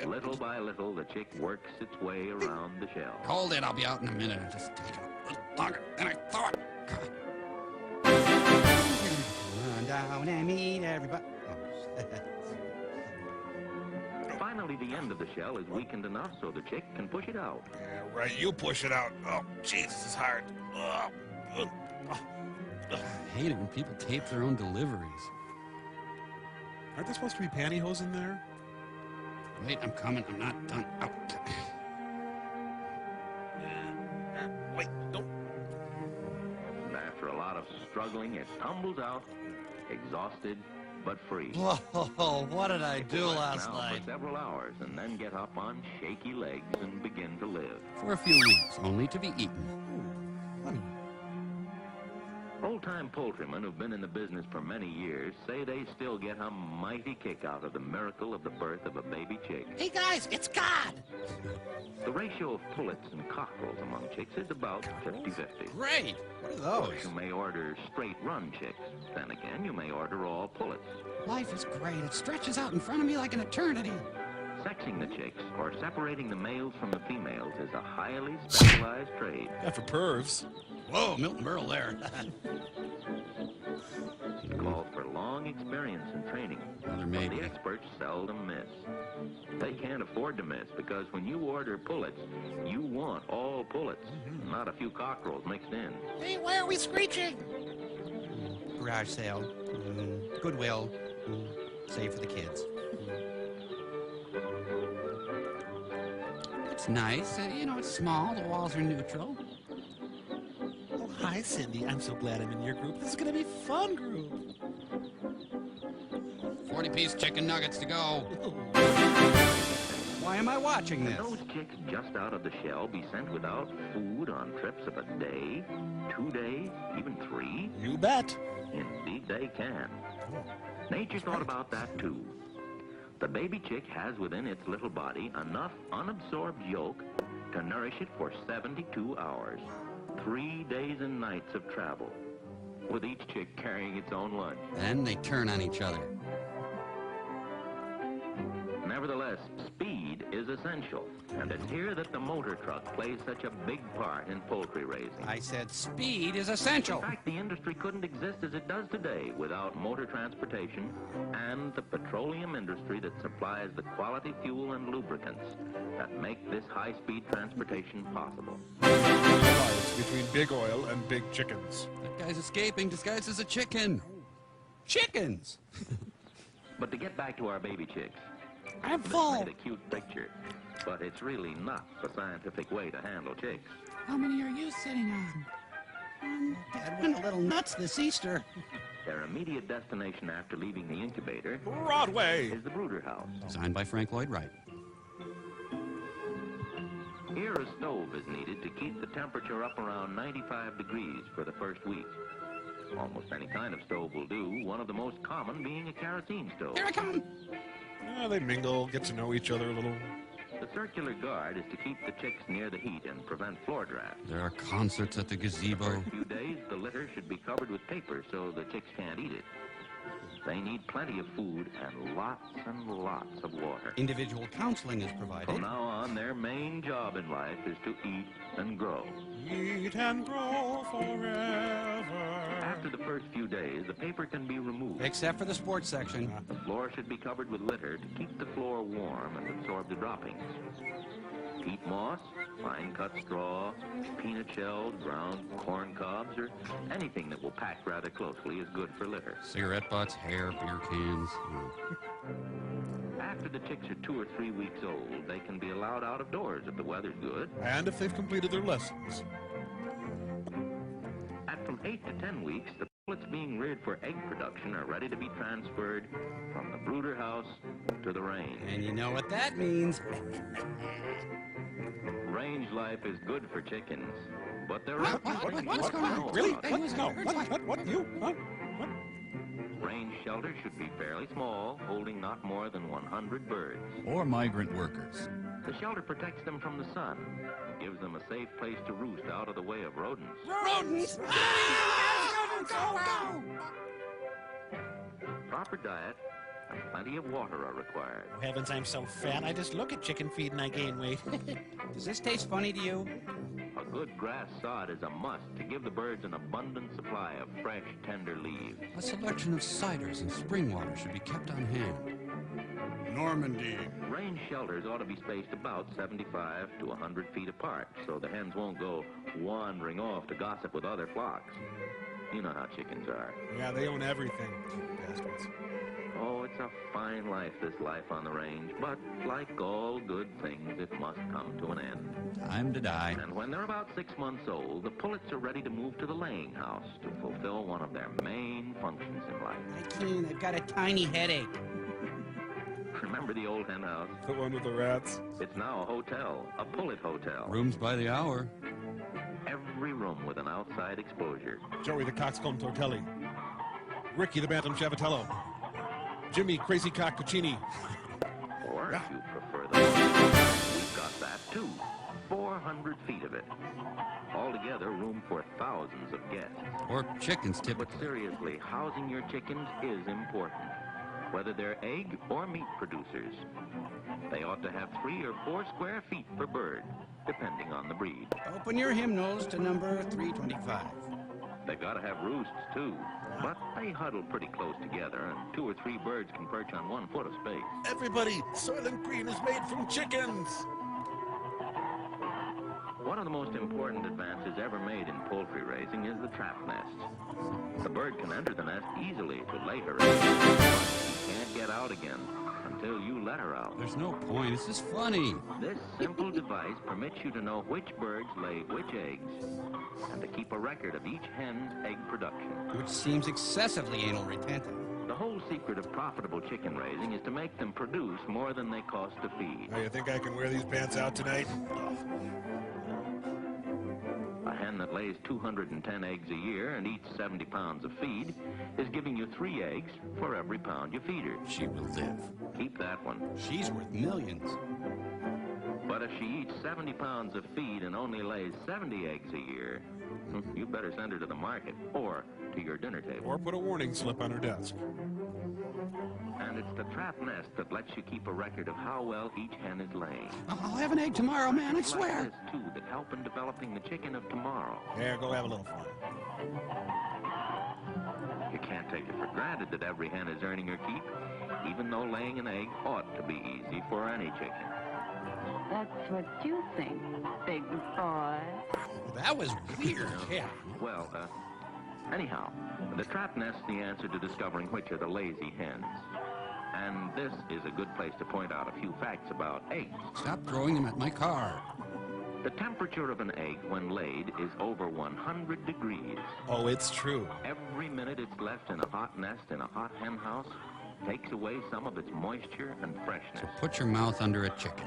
Little by little, the chick works its way around the shell. Hold it, I'll be out in a minute. It'll just take a little longer than I thought. Run down and meet everybody. Finally, the end of the shell is weakened enough so the chick can push it out. Yeah, right, you push it out. Oh, jeez, this is hard. I hate it when people tape their own deliveries. Aren't there supposed to be pantyhose in there? Wait, I'm coming. I'm not done. Oh. Wait, don't. And after a lot of struggling, it tumbles out, exhausted but free. Whoa, what did I do last night? For several hours and then get up on shaky legs and begin to live. For a few weeks, only to be eaten. Old-time poultrymen who've been in the business for many years say they still get a mighty kick out of the miracle of the birth of a baby chick. Hey guys, it's God! The ratio of pullets and cockerels among chicks is about 50-50. Great! What are those? You may order straight-run chicks. Then again, you may order all pullets. Life is great. It stretches out in front of me like an eternity. Sexing the chicks, or separating the males from the females, is a highly specialized trade. Yeah, for pervs. Whoa, Milton Berle there. It calls for long experience and training. Another maybe. The experts seldom miss. They can't afford to miss because when you order pullets, you want all pullets, not a few cockerels mixed in. Hey, why are we screeching? Garage sale. Goodwill. Save for the kids. It's nice. You know, it's small. The walls are neutral. Oh, hi, Cindy. I'm so glad I'm in your group. This is going to be a fun group. 40-piece chicken nuggets to go. Why am I watching this? Can those chicks just out of the shell be sent without food on trips of a day, 2 days, even 3? You bet. Indeed they can. Nature thought about that too. The baby chick has within its little body enough unabsorbed yolk to nourish it for 72 hours. 3 days and nights of travel, with each chick carrying its own lunch. Then they turn on each other. Nevertheless, speed is essential, and it's here that the motor truck plays such a big part in poultry raising. I said speed is essential. In fact, the industry couldn't exist as it does today without motor transportation and the petroleum industry that supplies the quality fuel and lubricants that make this high-speed transportation possible. Between big oil and big chickens. That guy's escaping disguised as a chicken. Chickens! But to get back to our baby chicks, I'm this full. made a cute picture, but it's really not the scientific way to handle chicks. How many are you sitting on? Dad went a little nuts this Easter. Their immediate destination after leaving the incubator Broadway is the brooder house. Designed by Frank Lloyd Wright. Here a stove is needed to keep the temperature up around 95 degrees for the first week. Almost any kind of stove will do, one of the most common being a kerosene stove. Here I come. They mingle, get to know each other a little. The circular guard is to keep the chicks near the heat and prevent floor drafts. There are concerts at the gazebo. For a few days, the litter should be covered with paper so the chicks can't eat it. They need plenty of food and lots of water. Individual counseling is provided. From now on, their main job in life is to eat and grow. Eat and grow forever. After the first few days, the paper can be removed. Except for the sports section. The floor should be covered with litter to keep the floor warm and absorb the droppings. Peat moss, fine-cut straw, peanut shells, ground corn cobs, or anything that will pack rather closely is good for litter. Cigarette butts, hair, beer cans. After the chicks are 2 or 3 weeks old, they can be allowed out of doors if the weather's good. And if they've completed their lessons. At from 8 to 10 weeks, the pullets being being reared for egg production are ready to be transferred from the brooder house to the range. And you know what that means. Range life is good for chickens, but there are What's going on? Really? What? You? Huh? What? Range shelters should be fairly small, holding not more than 100 birds. Or migrant workers. The shelter protects them from the sun and gives them a safe place to roost out of the way of rodents. Rodents! Go! Proper diet and plenty of water are required. Oh, heavens, I'm so fat. I just look at chicken feed and I gain weight. Does this taste funny to you? A good grass sod is a must to give the birds an abundant supply of fresh, tender leaves. A selection of ciders and spring water should be kept on hand. Normandy. Range shelters ought to be spaced about 75 to 100 feet apart, so the hens won't go wandering off to gossip with other flocks. You know how chickens are. Yeah, they own everything. Bastards. Oh, it's a fine life, this life on the range, but like all good things, it must come to an end. Time to die. And when they're about 6 months old, the pullets are ready to move to the laying house to fulfill one of their main functions in life. I can't. I've got a tiny headache. Remember the old hen house? The one with the rats? It's now a hotel, a pullet hotel. Rooms by the hour. Every room with an outside exposure. Joey the Coxcomb Tortelli. Ricky the Bantam Chavatello. Jimmy Crazy Cock Cuccini. Or if you prefer the we've got that too. 400 feet of it. Altogether, room for thousands of guests. Or chickens, typically. But seriously, housing your chickens is important. Whether they're egg or meat producers. They ought to have 3 or 4 square feet per bird, depending on the breed. Open your hymnals to number 325. They've got to have roosts, too. But they huddle pretty close together, and 2 or 3 birds can perch on 1 foot of space. Everybody, Soylent Green is made from chickens. One of the most important advances ever made in poultry raising is the trap nest. The bird can enter the nest easily to lay her eggs. She can't get out again until you let her out. There's no point. It's just funny. This simple device permits you to know which birds lay which eggs and to keep a record of each hen's egg production. Which seems excessively anal retentive. The whole secret of profitable chicken raising is to make them produce more than they cost to feed. Oh, you think I can wear these pants out tonight? A hen that lays 210 eggs a year and eats 70 pounds of feed is giving you 3 eggs for every pound you feed her. She will live. Keep that one. She's worth millions. But if she eats 70 pounds of feed and only lays 70 eggs a year, you better send her to the market or to your dinner table. Or put a warning slip on her desk. And it's the trap nest that lets you keep a record of how well each hen is laying. I'll have an egg tomorrow, man, I swear. Like this, too, that help in developing the chicken of tomorrow. Yeah, go have a little fun. You can't take it for granted that every hen is earning her keep, even though laying an egg ought to be easy for any chicken. That's what you think, big boy. That was weird. Yeah. Well, anyhow, the trap nest's the answer to discovering which are the lazy hens. And this is a good place to point out a few facts about eggs. Stop throwing them at my car. The temperature of an egg when laid is over 100 degrees. Oh, it's true. Every minute it's left in a hot nest in a hot hen house takes away some of its moisture and freshness. So put your mouth under a chicken.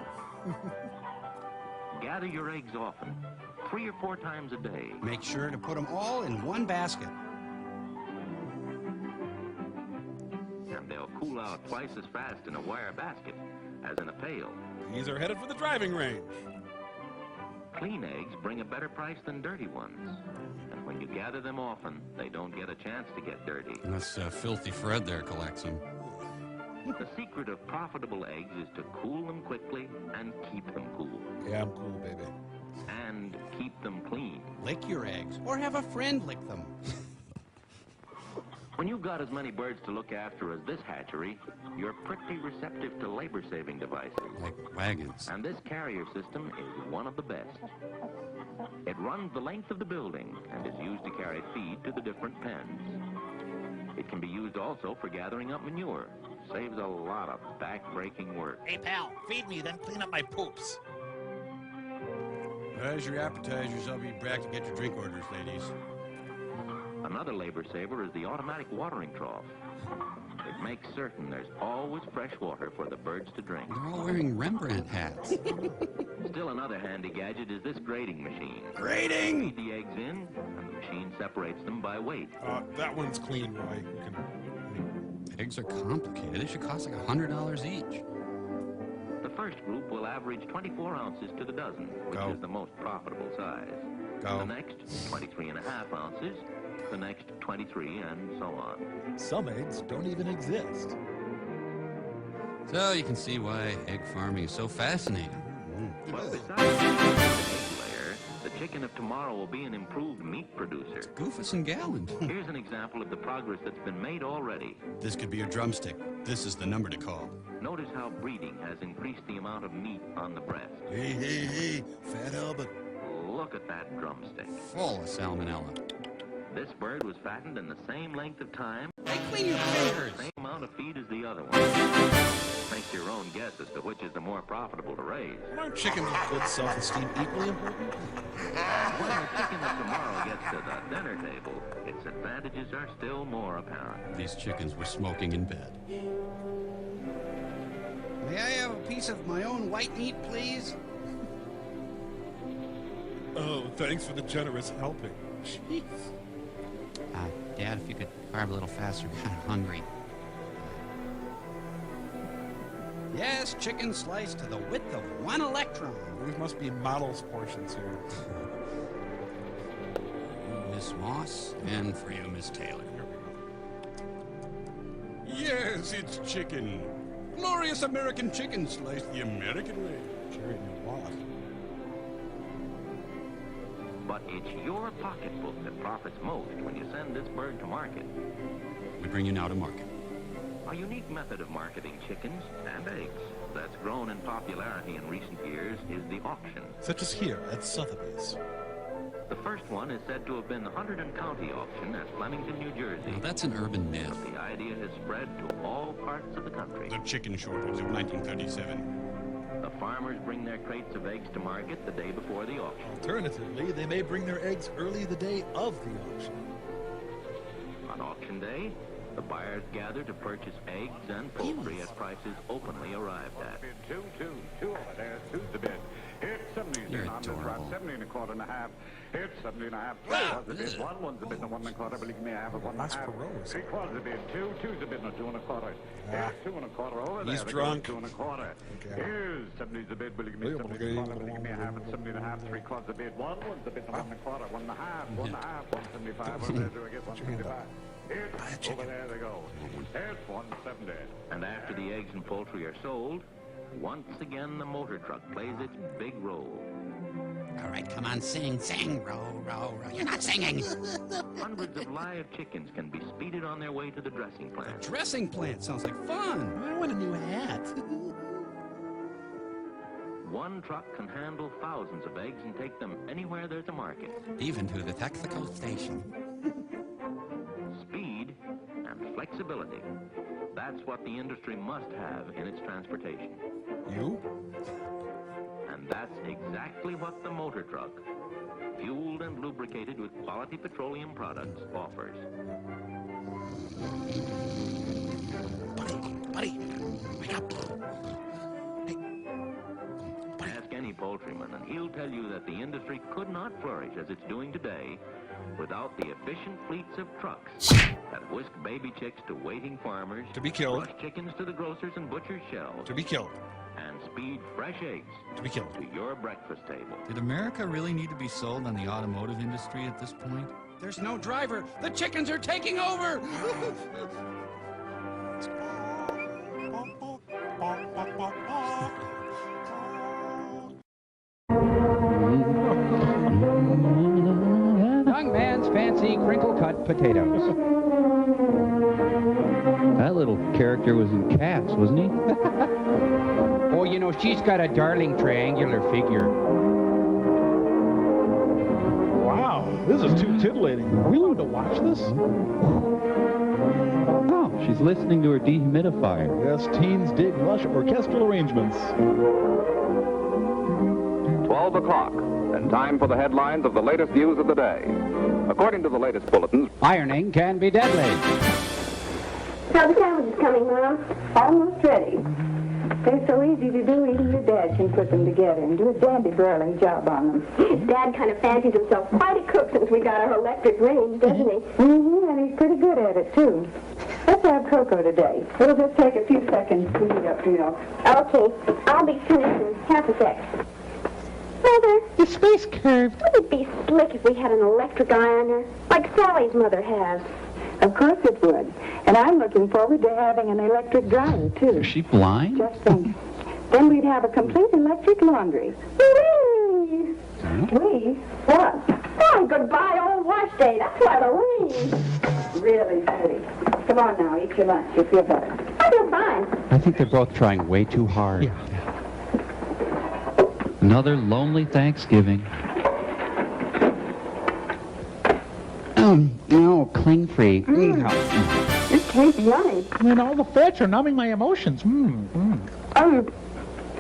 Gather your eggs often, 3 or 4 times a day. Make sure to put them all in one basket. And they'll cool out twice as fast in a wire basket as in a pail. These are headed for the driving range. Clean eggs bring a better price than dirty ones. And when you gather them often, they don't get a chance to get dirty. Unless filthy Fred there collects them. The secret of profitable eggs is to cool them quickly and keep them cool. Yeah, I'm cool, baby. And keep them clean. Lick your eggs, or have a friend lick them. When you've got as many birds to look after as this hatchery, you're pretty receptive to labor-saving devices. Like wagons. And this carrier system is one of the best. It runs the length of the building and is used to carry feed to the different pens. It can be used also for gathering up manure. Saves a lot of back-breaking work. Hey, pal, feed me, then clean up my poops. As your appetizers, I'll be back to get your drink orders, ladies. Another labor saver is the automatic watering trough. It makes certain there's always fresh water for the birds to drink. They're all wearing Rembrandt hats. Still another handy gadget is this grading machine. Grading! Feed the eggs in, and the machine separates them by weight. That one's clean, Roy. Eggs are complicated. They should cost like $100 each. The first group will average 24 ounces to the dozen, which is the most profitable size. Go. The next, 23.5 ounces. The next, 23, and so on. Some eggs don't even exist. So you can see why egg farming is so fascinating. Well, besides the egg layer, the chicken of tomorrow will be an improved meat producer. Goofus and Gallant. Here's an example of the progress that's been made already. This could be a drumstick. This is the number to call. Notice how breeding has increased the amount of meat on the breast. Hey, Fat Albert. Look at that drumstick. Full of salmonella. This bird was fattened in the same length of time. Hey, clean your fingers. Same amount of feed as the other one. Make your own guess as to which is the more profitable to raise. Aren't chickens with good self-esteem equally important? When the chicken of tomorrow gets to the dinner table, its advantages are still more apparent. These chickens were smoking in bed. May I have a piece of my own white meat, please? Oh, thanks for the generous helping. Jeez. Dad, if you could carve a little faster, I'm kind of hungry. Yes, chicken sliced to the width of 1 electron. These must be models portions here. Miss Moss, and for you, Miss Taylor. Yes, it's chicken. Glorious American chicken sliced the American way. Jerry Watt. But it's your pocketbook that profits most when you send this bird to market. We bring you now to market. A unique method of marketing chickens and eggs that's grown in popularity in recent years is the auction. Such as here at Sotheby's. The first one is said to have been the Hunterdon County auction at Flemington, New Jersey. Now, that's an urban myth. But the idea has spread to all parts of the country. The chicken shortage of 1937. The farmers bring their crates of eggs to market the day before the auction. Alternatively, they may bring their eggs early the day of the auction. On auction day, the buyers gather to purchase eggs and poultry at prices openly arrived at. Two over there, two's the bid. It's 70 You're on this round, adorable. 70 and a quarter and a half. It's 70 and a half. Three was the bid. One's the bid, and 1 and a quarter. Believe me, I have a 1 and a half. 3 quarters the bid. Two's the bid, and 2 and a quarter. It's 2 and a quarter over there. He's drunk. 2 and a quarter. Okay. Here's 70's the bid. Believe me, 70 and a quarter. Believe me, I have it. 70 and a half. 3 quarters the bid. One's the bid, and 1 and a quarter. 1 and a half. 1 and a half. 175. Over there, do I get 175? It's over there they go. It's 170. And after the eggs and poultry are sold, once again the motor truck plays its big role. All right, come on, sing, row, row, row. You're not singing. Hundreds of live chickens can be speeded on their way to the dressing plant. Dressing plant sounds like fun. I want a new hat. One truck can handle thousands of eggs and take them anywhere there's a market. Even to the Texaco station. Speed and flexibility. That's what the industry must have in its transportation. You? And that's exactly what the motor truck, fueled and lubricated with quality petroleum products, offers. Buddy, wake up. Ask any poultryman, and he'll tell you that the industry could not flourish as it's doing today without the efficient fleets of trucks that whisk baby chicks to waiting farmers, To be killed. rush chickens to the grocers and butchers' shelves, To be killed. and speed fresh eggs To be killed. to your breakfast table. Did America really need to be sold on the automotive industry at this point? There's no driver. The chickens are taking over. Young man's fancy crinkle-cut potatoes. That little character was in Cats, wasn't he? Oh, you know, she's got a darling triangular figure. Wow, this is too titillating. Are we allowed to watch this? Oh, she's listening to her dehumidifier. Yes, teens dig lush orchestral arrangements. 12 o'clock, and time for the headlines of the latest news of the day. According to the latest bulletins, ironing can be deadly. Now the sandwich is coming, Mom. Almost ready. They're so easy to do, even your dad can put them together and do a dandy broiling job on them. Dad kind of fancies himself quite a cook since we got our electric range, doesn't he? Mm-hmm, and he's pretty good at it, too. Let's have cocoa today. It'll just take a few seconds to heat up, you know. Okay, I'll be finished in half a sec. Mother, the space curve. Wouldn't it be slick if we had an electric ironer, like Sally's mother has? Of course it would. And I'm looking forward to having an electric dryer, too. Is she blind? Just think. Then we'd have a complete electric laundry. Whee! Wee? What? Oh, goodbye, old wash day. That's why the wee. Really, sweetie. Come on now, eat your lunch. You'll feel better. I feel fine. I think they're both trying way too hard. Yeah. Another lonely Thanksgiving. No, cling-free. This tastes yummy. And all the fats are numbing my emotions. I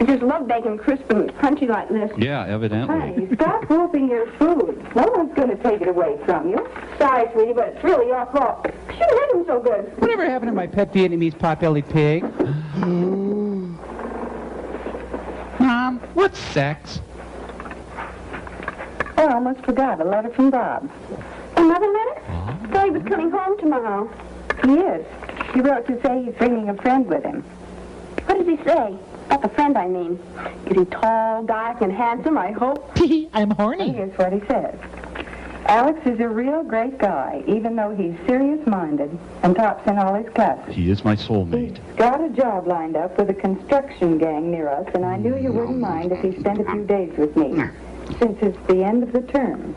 just love bacon crisp and crunchy like this. Yeah, evidently. Hey, stop whooping your food. No one's going to take it away from you. Sorry, sweetie, but it's really your fault. You shouldn't have them so good. Whatever happened to my pet Vietnamese pot-bellied pig? Mom, what's sex? Oh, I almost forgot. A letter from Bob. Another letter? Thought he was coming home tomorrow. He is. He wrote to say he's bringing a friend with him. What does he say? About the friend, I mean. Is he tall, dark, and handsome, I hope? I'm horny. Here's what he says. Alex is a real great guy, even though he's serious-minded and tops in all his classes. He is my soulmate. He's got a job lined up with a construction gang near us, and I knew you wouldn't mind if he spent a few days with me, since it's the end of the term.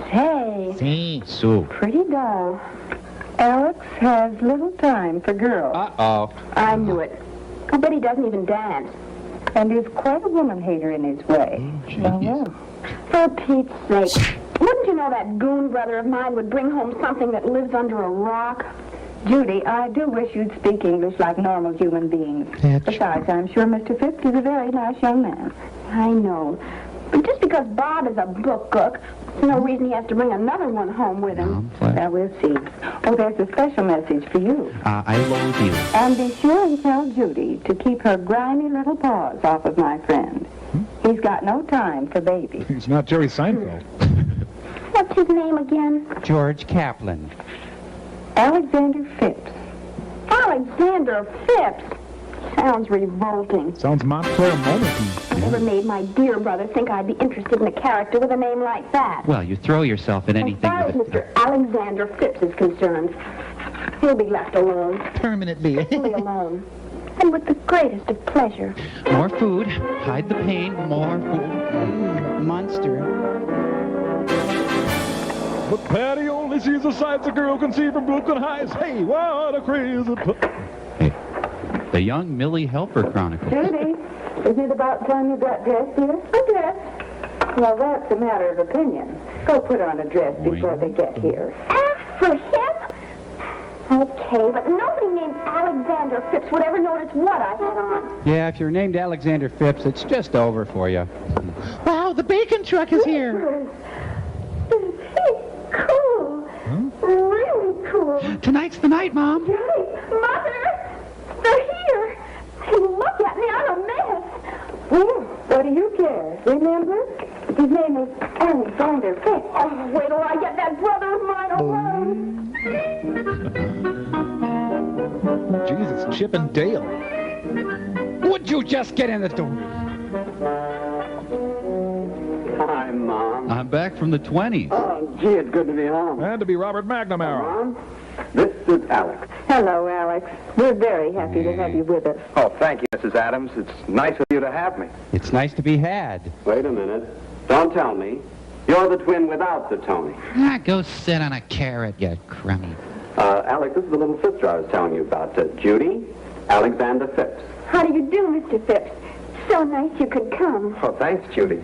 Hey, So. pretty dull. Alex has little time for girls. Uh-oh. I knew it. I bet he doesn't even dance. And he's quite a woman-hater in his way. Well, for Pete's sake, wouldn't you know that goon brother of mine would bring home something that lives under a rock? Judy, I do wish you'd speak English like normal human beings. Besides, I'm sure Mr. Phipps is a very nice young man. I know. But just because Bob is a book cook, there's no reason he has to bring another one home with him. Well, we'll see. Oh, there's a special message for you. I loathe you. And be sure and tell Judy to keep her grimy little paws off of my friend. He's got no time for babies. He's not Jerry Seinfeld. What's his name again? George Kaplan. Alexander Phipps. Alexander Phipps? Sounds revolting. Sounds Montclair Moment-y. Never made my dear brother think I'd be interested in a character with a name like that. Well, you throw yourself at anything. As far as Mr. Alexander Phipps is concerned, he'll be left alone. Permanently. Totally alone. And with the greatest of pleasure. More food. Hide the pain. More food. Monster. But Patty only sees the sights a girl can see from Brooklyn Heights. Hey, what a crazy... Hey, the young Millie Helper Chronicles. Judy, is it about time you got dressed, dear? A dress? Well, that's a matter of opinion. Go put on a dress before they get here. Ask for him? Okay, but nobody named Alexander Phipps would ever notice what I had on. Yeah, if you're named Alexander Phipps, it's just over for you. Wow, the bacon truck is here. Cool. Really cool. Tonight's the night, Mom. Right. Mother, they're here. Hey, look at me. I'm a mess. Well, what do you care? Remember? His name is Alexander Phipps. Oh, wait till I get that brother of mine alone. Jesus, Chip and Dale. Would you just get in the door? Hi, Mom. I'm back from the 20s. Oh, gee, it's good to be home. And to be Robert McNamara. Mom, this is Alex. Hello, Alex. We're very happy to have you with us. Oh, thank you, Mrs. Adams. It's nice of you to have me. It's nice to be had. Wait a minute. Don't tell me. You're the twin without the Tony. Go sit on a carrot, you crummy. Alex, this is the little sister I was telling you about. Judy, Alexander Phipps. How do you do, Mr. Phipps? So nice you could come. Oh, thanks, Judy.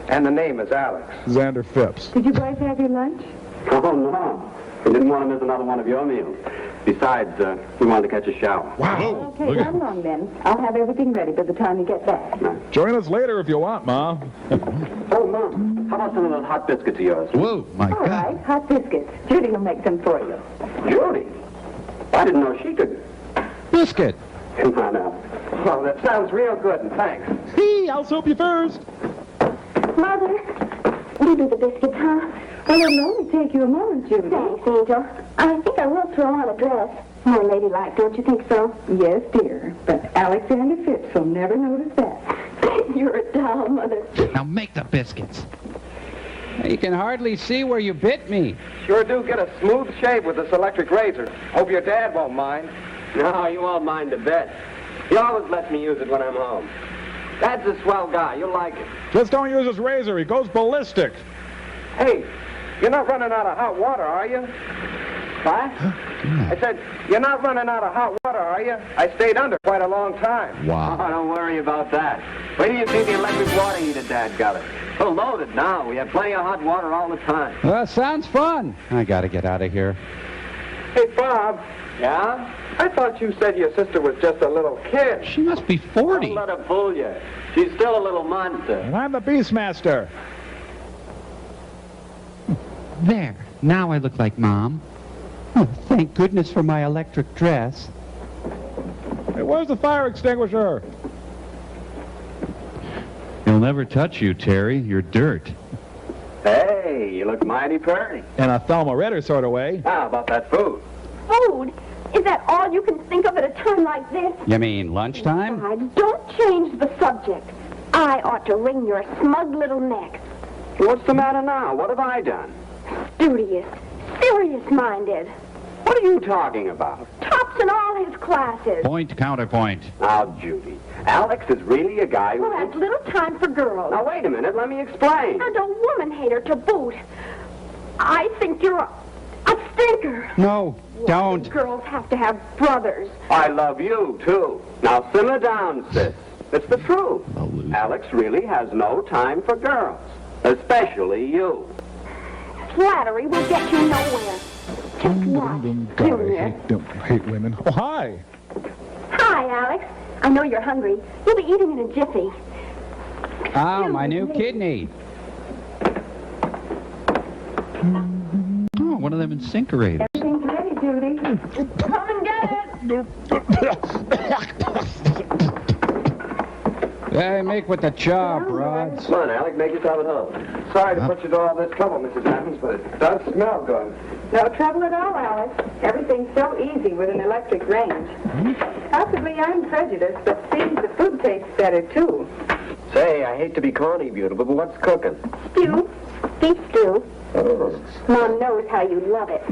And the name is Alex. Xander Phipps. Did you boys have your lunch? Oh, no. We didn't want to miss another one of your meals. Besides, we wanted to catch a shower. Wow. Okay, come along then. I'll have everything ready by the time you get back. Join us later if you want, Mom. Oh, Mom. How about some of those hot biscuits of yours? Whoa, my All right, hot biscuits. Judy will make them for you. Judy? I didn't know she could. Biscuit. Come on now. Well, that sounds real good, and thanks. Hey, I'll soap you first. Mother, you do the biscuits, huh? Well, it'll only take you a moment, Judy. Thanks, Angel. I think I will throw on a dress. More ladylike, don't you think so? Yes, dear. But Alexander Phipps will never notice that. You're a doll, Mother. Now make the biscuits. You can hardly see where you bit me. Sure do get a smooth shave with this electric razor. Hope your dad won't mind. No, he won't mind a bit. He always lets me use it when I'm home. Dad's a swell guy. You'll like it. Just don't use his razor. He goes ballistic. Hey, you're not running out of hot water, are you? What? I said, you're not running out of hot water, are you? I stayed under quite a long time. Wow. Oh, don't worry about that. Wait till you see the electric water heater Dad got it. We're loaded now. We have plenty of hot water all the time. Well, sounds fun. I gotta get out of here. Hey, Bob. Yeah? I thought you said your sister was just a little kid. She must be 40. Don't let her fool you. She's still a little monster. And I'm the Beastmaster. There. Now I look like Mom. Oh, thank goodness for my electric dress. Hey, where's the fire extinguisher? He'll never touch you, Terry. You're dirt. Hey, you look mighty pretty. In a Thelma Ritter sort of way. How about that food? Food? Is that all you can think of at a time like this? You mean lunchtime? Don't change the subject. I ought to wring your smug little neck. What's the matter now? What have I done? Studious, serious-minded. What are you talking about? Tops in all his classes. Point, counterpoint. Now, Judy, Alex is really a guy who... Well, has little time for girls. Now, wait a minute. Let me explain. And a woman-hater to boot. I think you're a stinker. No, don't. Girls have to have brothers. I love you, too. Now, simmer down, sis. It's the truth. Alex really has no time for girls. Especially you. Flattery will get you nowhere. Just watch, Junior. I hate women. Oh, hi. Hi, Alex. I know you're hungry. You'll be eating in a jiffy. Oh, my new kidney. Oh, one of them incinerators. Everything's ready, Judy. Come and get it. Hey, make with the chop, Rod. Come on, Alec, make yourself at home. Sorry to put you to all this trouble, Mrs. Adams, but it does smell good. No trouble at all, Alice. Everything's so easy with an electric range. Possibly I'm prejudiced, but see, the food tastes better, too. Say, I hate to be corny, beautiful, but what's cooking? Stew. Beef stew. Oh. Mom knows how you love it.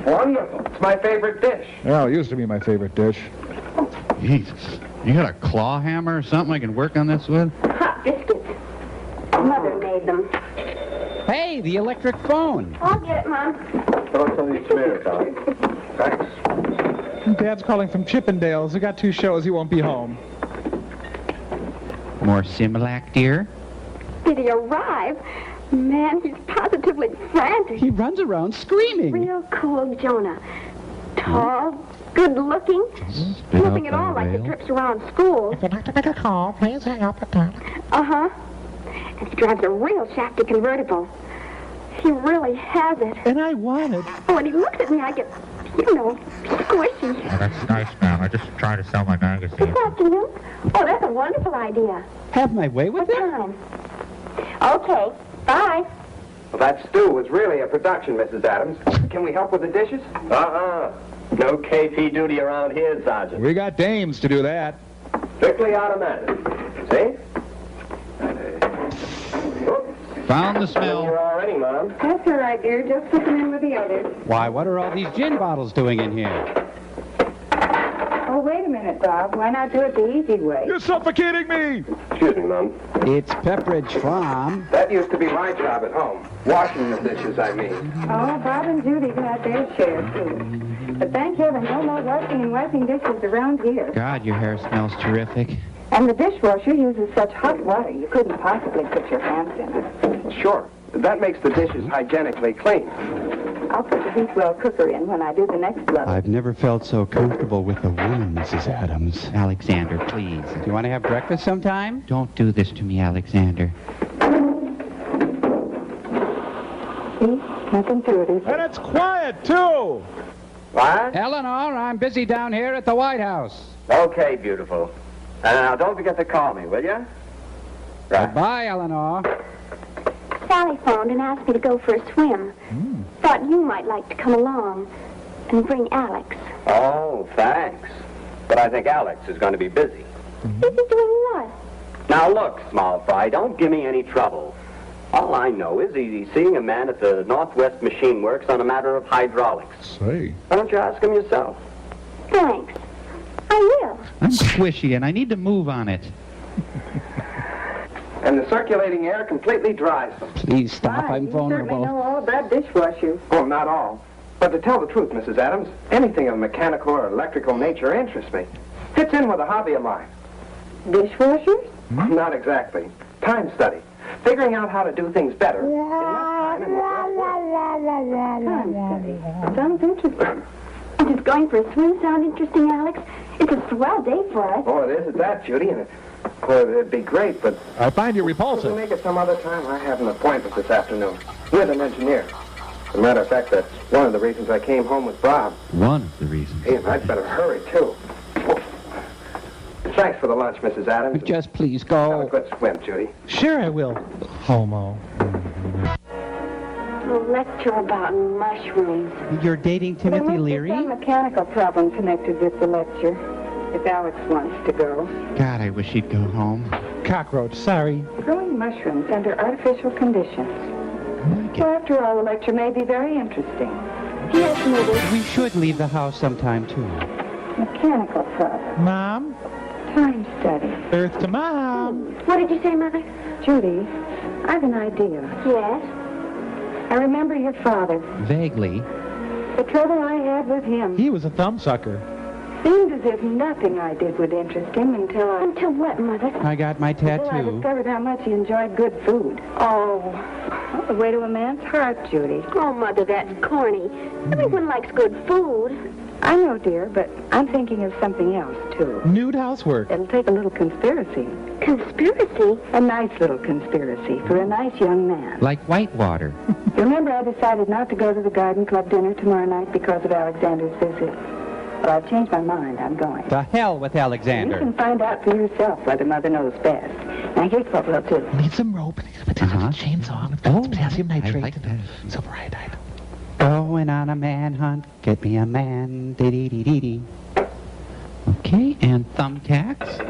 Wonderful. It's my favorite dish. Well, it used to be my favorite dish. Jesus. You got a claw hammer or something I can work on this with? Hot biscuits. Mother made them. Hey, the electric phone. I'll get it, Mom. Throw some of these tomatoes out. Thanks. Dad's calling from Chippendales. He got 2 shows. He won't be home. More Similac, dear? Did he arrive? Man, he's positively frantic. He runs around screaming. Real cool Jonah. Tall, good-looking. Nothing at all like the trips around school. If you'd like to make a call, please hang up at that. Uh-huh. And he drives a real shafty convertible. He really has it. And I want it. Oh, when he looks at me, I get, squishy. Oh, that's nice, ma'am. I just tried to sell my magazine. Is that to him? Oh, that's a wonderful idea. Have my way with it? Okay. Bye. Well, that stew was really a production, Mrs. Adams. Can we help with the dishes? No KP duty around here, Sergeant. We got dames to do that. Strictly automatic. See? Found the smell. You're all ready, Mom. That's all right, dear. Just put them in with the others. Why, what are all these gin bottles doing in here? Oh, wait a minute, Bob. Why not do it the easy way? You're suffocating me! Excuse me, Mom. It's Pepperidge Farm. That used to be my job at home. Washing the dishes, I mean. Oh, Bob and Judy got their share, too. But thank heaven, no more washing and wiping dishes around here. God, your hair smells terrific. And the dishwasher uses such hot water, you couldn't possibly put your hands in it. Sure. That makes the dishes hygienically clean. I'll put the beef well cooker in when I do the next load. I've never felt so comfortable with a woman, Mrs. Adams. Alexander, please. Do you want to have breakfast sometime? Don't do this to me, Alexander. See? Nothing to it, is it? And it's quiet, too. What? Eleanor, I'm busy down here at the White House. Okay, beautiful. And now don't forget to call me, will you? Right. Goodbye, Eleanor. Sally phoned and asked me to go for a swim. Thought you might like to come along and bring Alex. Oh, thanks. But I think Alex is going to be busy. Busy doing what? Now look, small fry, don't give me any trouble. All I know is he's seeing a man at the Northwest Machine Works on a matter of hydraulics. Say. Why don't you ask him yourself? Thanks. I will. I'm squishy and I need to move on it. And the circulating air completely dries them. Please stop, I'm You vulnerable. certainly know all about dishwashers. Oh, not all. But to tell the truth, Mrs. Adams, anything of mechanical or electrical nature interests me. Fits in with a hobby of mine. Dishwashers? Not exactly. Time study. Figuring out how to do things better in less time and with less work. Time study. Sounds interesting. Does going for a swim sound interesting, Alex? It's a swell day for us. Oh, it is at that, Judy, and it'd be great, but... I find you We'll repulsive. make it some other time. I have an appointment this afternoon with an engineer. As a matter of fact, that's one of the reasons I came home with Bob. One of the reasons. Hey, and I'd better hurry, too. Thanks for the lunch, Mrs. Adams. Just please Have go. a good swim, Judy. Sure I will. Homo. A lecture about mushrooms. You're dating There Timothy must be Leary? some mechanical problem connected with the lecture. If Alex wants to go. God, I wish he'd go home. Cockroach, sorry. Growing mushrooms under artificial conditions. Well, after all, the lecture may be very interesting. Yes, Mother. We should leave the house sometime, too. Mechanical problem. Mom? Time study. Earth to Mom. What did you say, Mother? Judy, I've an idea. Yes? I remember your father. Vaguely. The trouble I had with him. He was a thumbsucker. Seemed as if nothing I did would interest him until Until what, Mother? I got my Until I tattoo. discovered how much he enjoyed good food. Oh, the way to a man's heart, Judy. Oh, Mother, that's corny. Everyone likes good food. I know, dear, but I'm thinking of something else, too. Nude housework. It'll take a little conspiracy. Conspiracy? A nice little conspiracy for a nice young man. Like Whitewater. You remember I decided not to go to the garden club dinner tomorrow night because of Alexander's visit? Well, I've changed my mind. I'm going. To hell with You Alexander. can find out for yourself whether Mother knows best. Now, here's what we'll do. Need some rope, a chainsaw, potassium nitrate, like that. silver iodide. Going on a manhunt, get me a man, dee-dee-dee-dee-dee. Okay, and thumbtacks.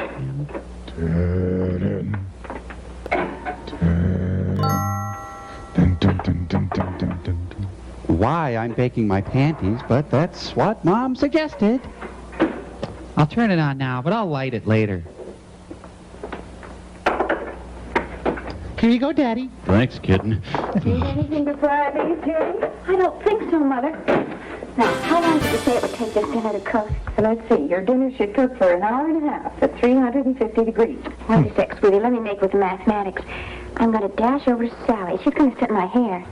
Why I'm baking my panties, but that's what Mom suggested. I'll turn it on now, but I'll light it later. Here you go, Daddy. Thanks, kitten. Need anything before I leave, Judy? I don't think so, Mother. Now, how long did you say it would take this dinner to cook? Let's see. Your dinner should cook for an hour and a half at 350 degrees. Wait a sec, sweetie. Let me make with the mathematics. I'm going to dash over to Sally. She's going to set my hair.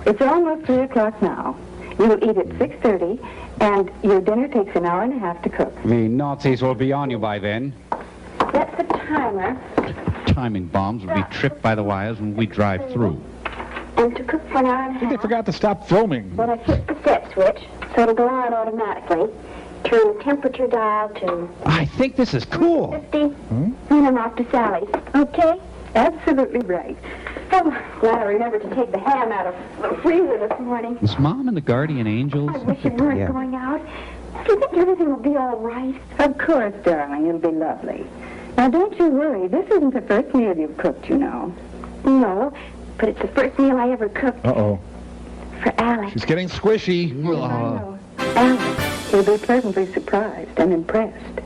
It's almost 3 o'clock now. You'll eat at 6:30, and your dinner takes an hour and a half to cook. The Nazis will be on you by then. That's the timer. Timing bombs will be tripped by the wires when we drive through. And to cook for an hour and a I half. think they forgot to stop filming. Then I flip the set switch, so it'll go on automatically. Turn the temperature dial to I think this is cool. 50, and I'm off to Sally's. Okay? Absolutely right. Oh, glad I remembered to take the ham out of the freezer this morning. Is Mom and the Guardian Angels? I wish you weren't going out. Do you think everything will be all right? Of course, darling. It'll be lovely. Now, don't you worry. This isn't the first meal you've cooked, you know. No, but it's the first meal I ever cooked Uh-oh. for Alex. She's getting squishy. Alex, you'll be pleasantly surprised and impressed.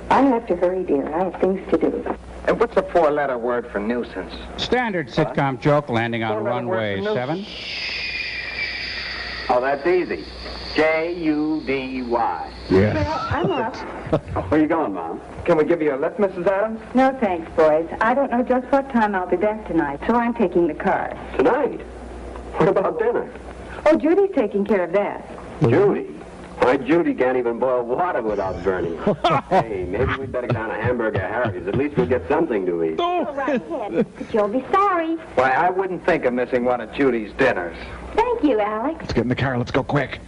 I have to hurry, dear. I have things to do. And what's a 4-letter word for nuisance? Standard sitcom joke landing on runway 7. Oh, that's easy. J-U-D-Y. Yeah. Well, I'm off. Where you going, Mom? Can we give you a lift, Mrs. Adams? No, thanks, boys. I don't know just what time I'll be back tonight, so I'm taking the car. Tonight? What about dinner? Oh, Judy's taking care of that. Judy? Why, Judy can't even boil water without burning. Hey, maybe we'd better go down to Hamburger Harry's. At least we'll get something to eat. Go right ahead, but you'll be sorry. Why, I wouldn't think of missing one of Judy's dinners. Thank you, Alex. Let's get in the car. Let's go quick.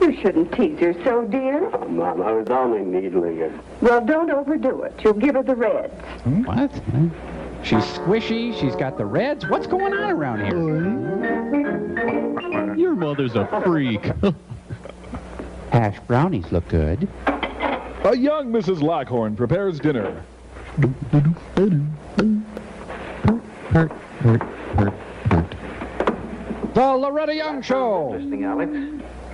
You shouldn't tease her so, dear. Oh, Mom, I was only needling her. Well, don't overdo it. You'll give her the reds. What? She's squishy. She's got the reds. What's going on around here? Your mother's a freak. Hash brownies look good. A young Mrs. Lockhorn prepares dinner. The Loretta Young Show. Interesting, Alex.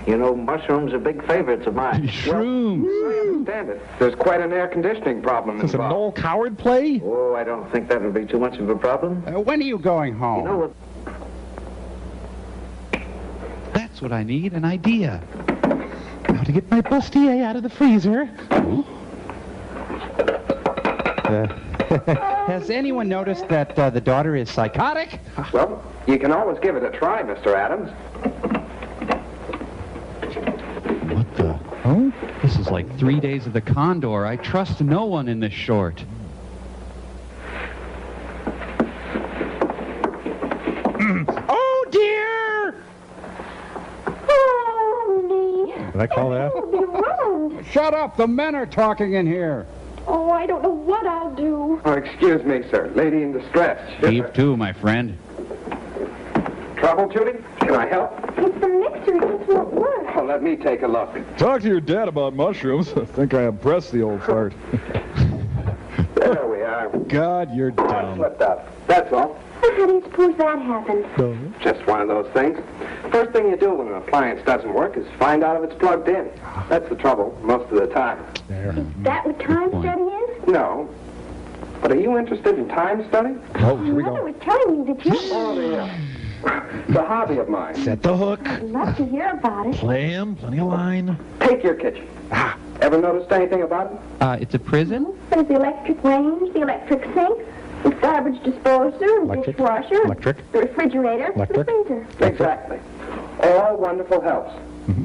You know, mushrooms are big favorites of mine. Shrooms. Well, I understand it. There's quite an air conditioning problem Is this a involved. Noel Coward play? Oh, I don't think that would be too much of a problem. When are you going home? You know what? That's what I need, an idea. Now to get my bustier out of the freezer. Has anyone noticed that the daughter is psychotic? Well, you can always give it a try, Mr. Adams. What the? Oh? This is like 3 days of the Condor. I trust no one in this short. Oh, dear! Did I call that? Shut up! The men are talking in here. Oh, I don't know what I'll do. Oh, excuse me, sir. Lady in distress. Heave to, my friend. Trouble, Judy? Can I help? It's the mixer. It just won't work. Oh, let me take a look. Talk to your dad about mushrooms. I think I impressed the old fart. There we are. God, you're dumb. Slipped out. That's all. How do you suppose that happened? Just one of those things. First thing you do when an appliance doesn't work is find out if it's plugged in. That's the trouble most of the time. There. Is that what time study is? No. But are you interested in time study? Oh, here we Mother go. was telling me that you... Oh, yeah. It's a hobby of mine. Set the hook. I'd love to hear about it. Play him. Plenty of line. Take your kitchen. Ever noticed anything about it? It's a prison? There's the electric range, the electric sink, the garbage disposer, the dishwasher, Electric. the refrigerator, Electric. the freezer. Exactly. All wonderful helps.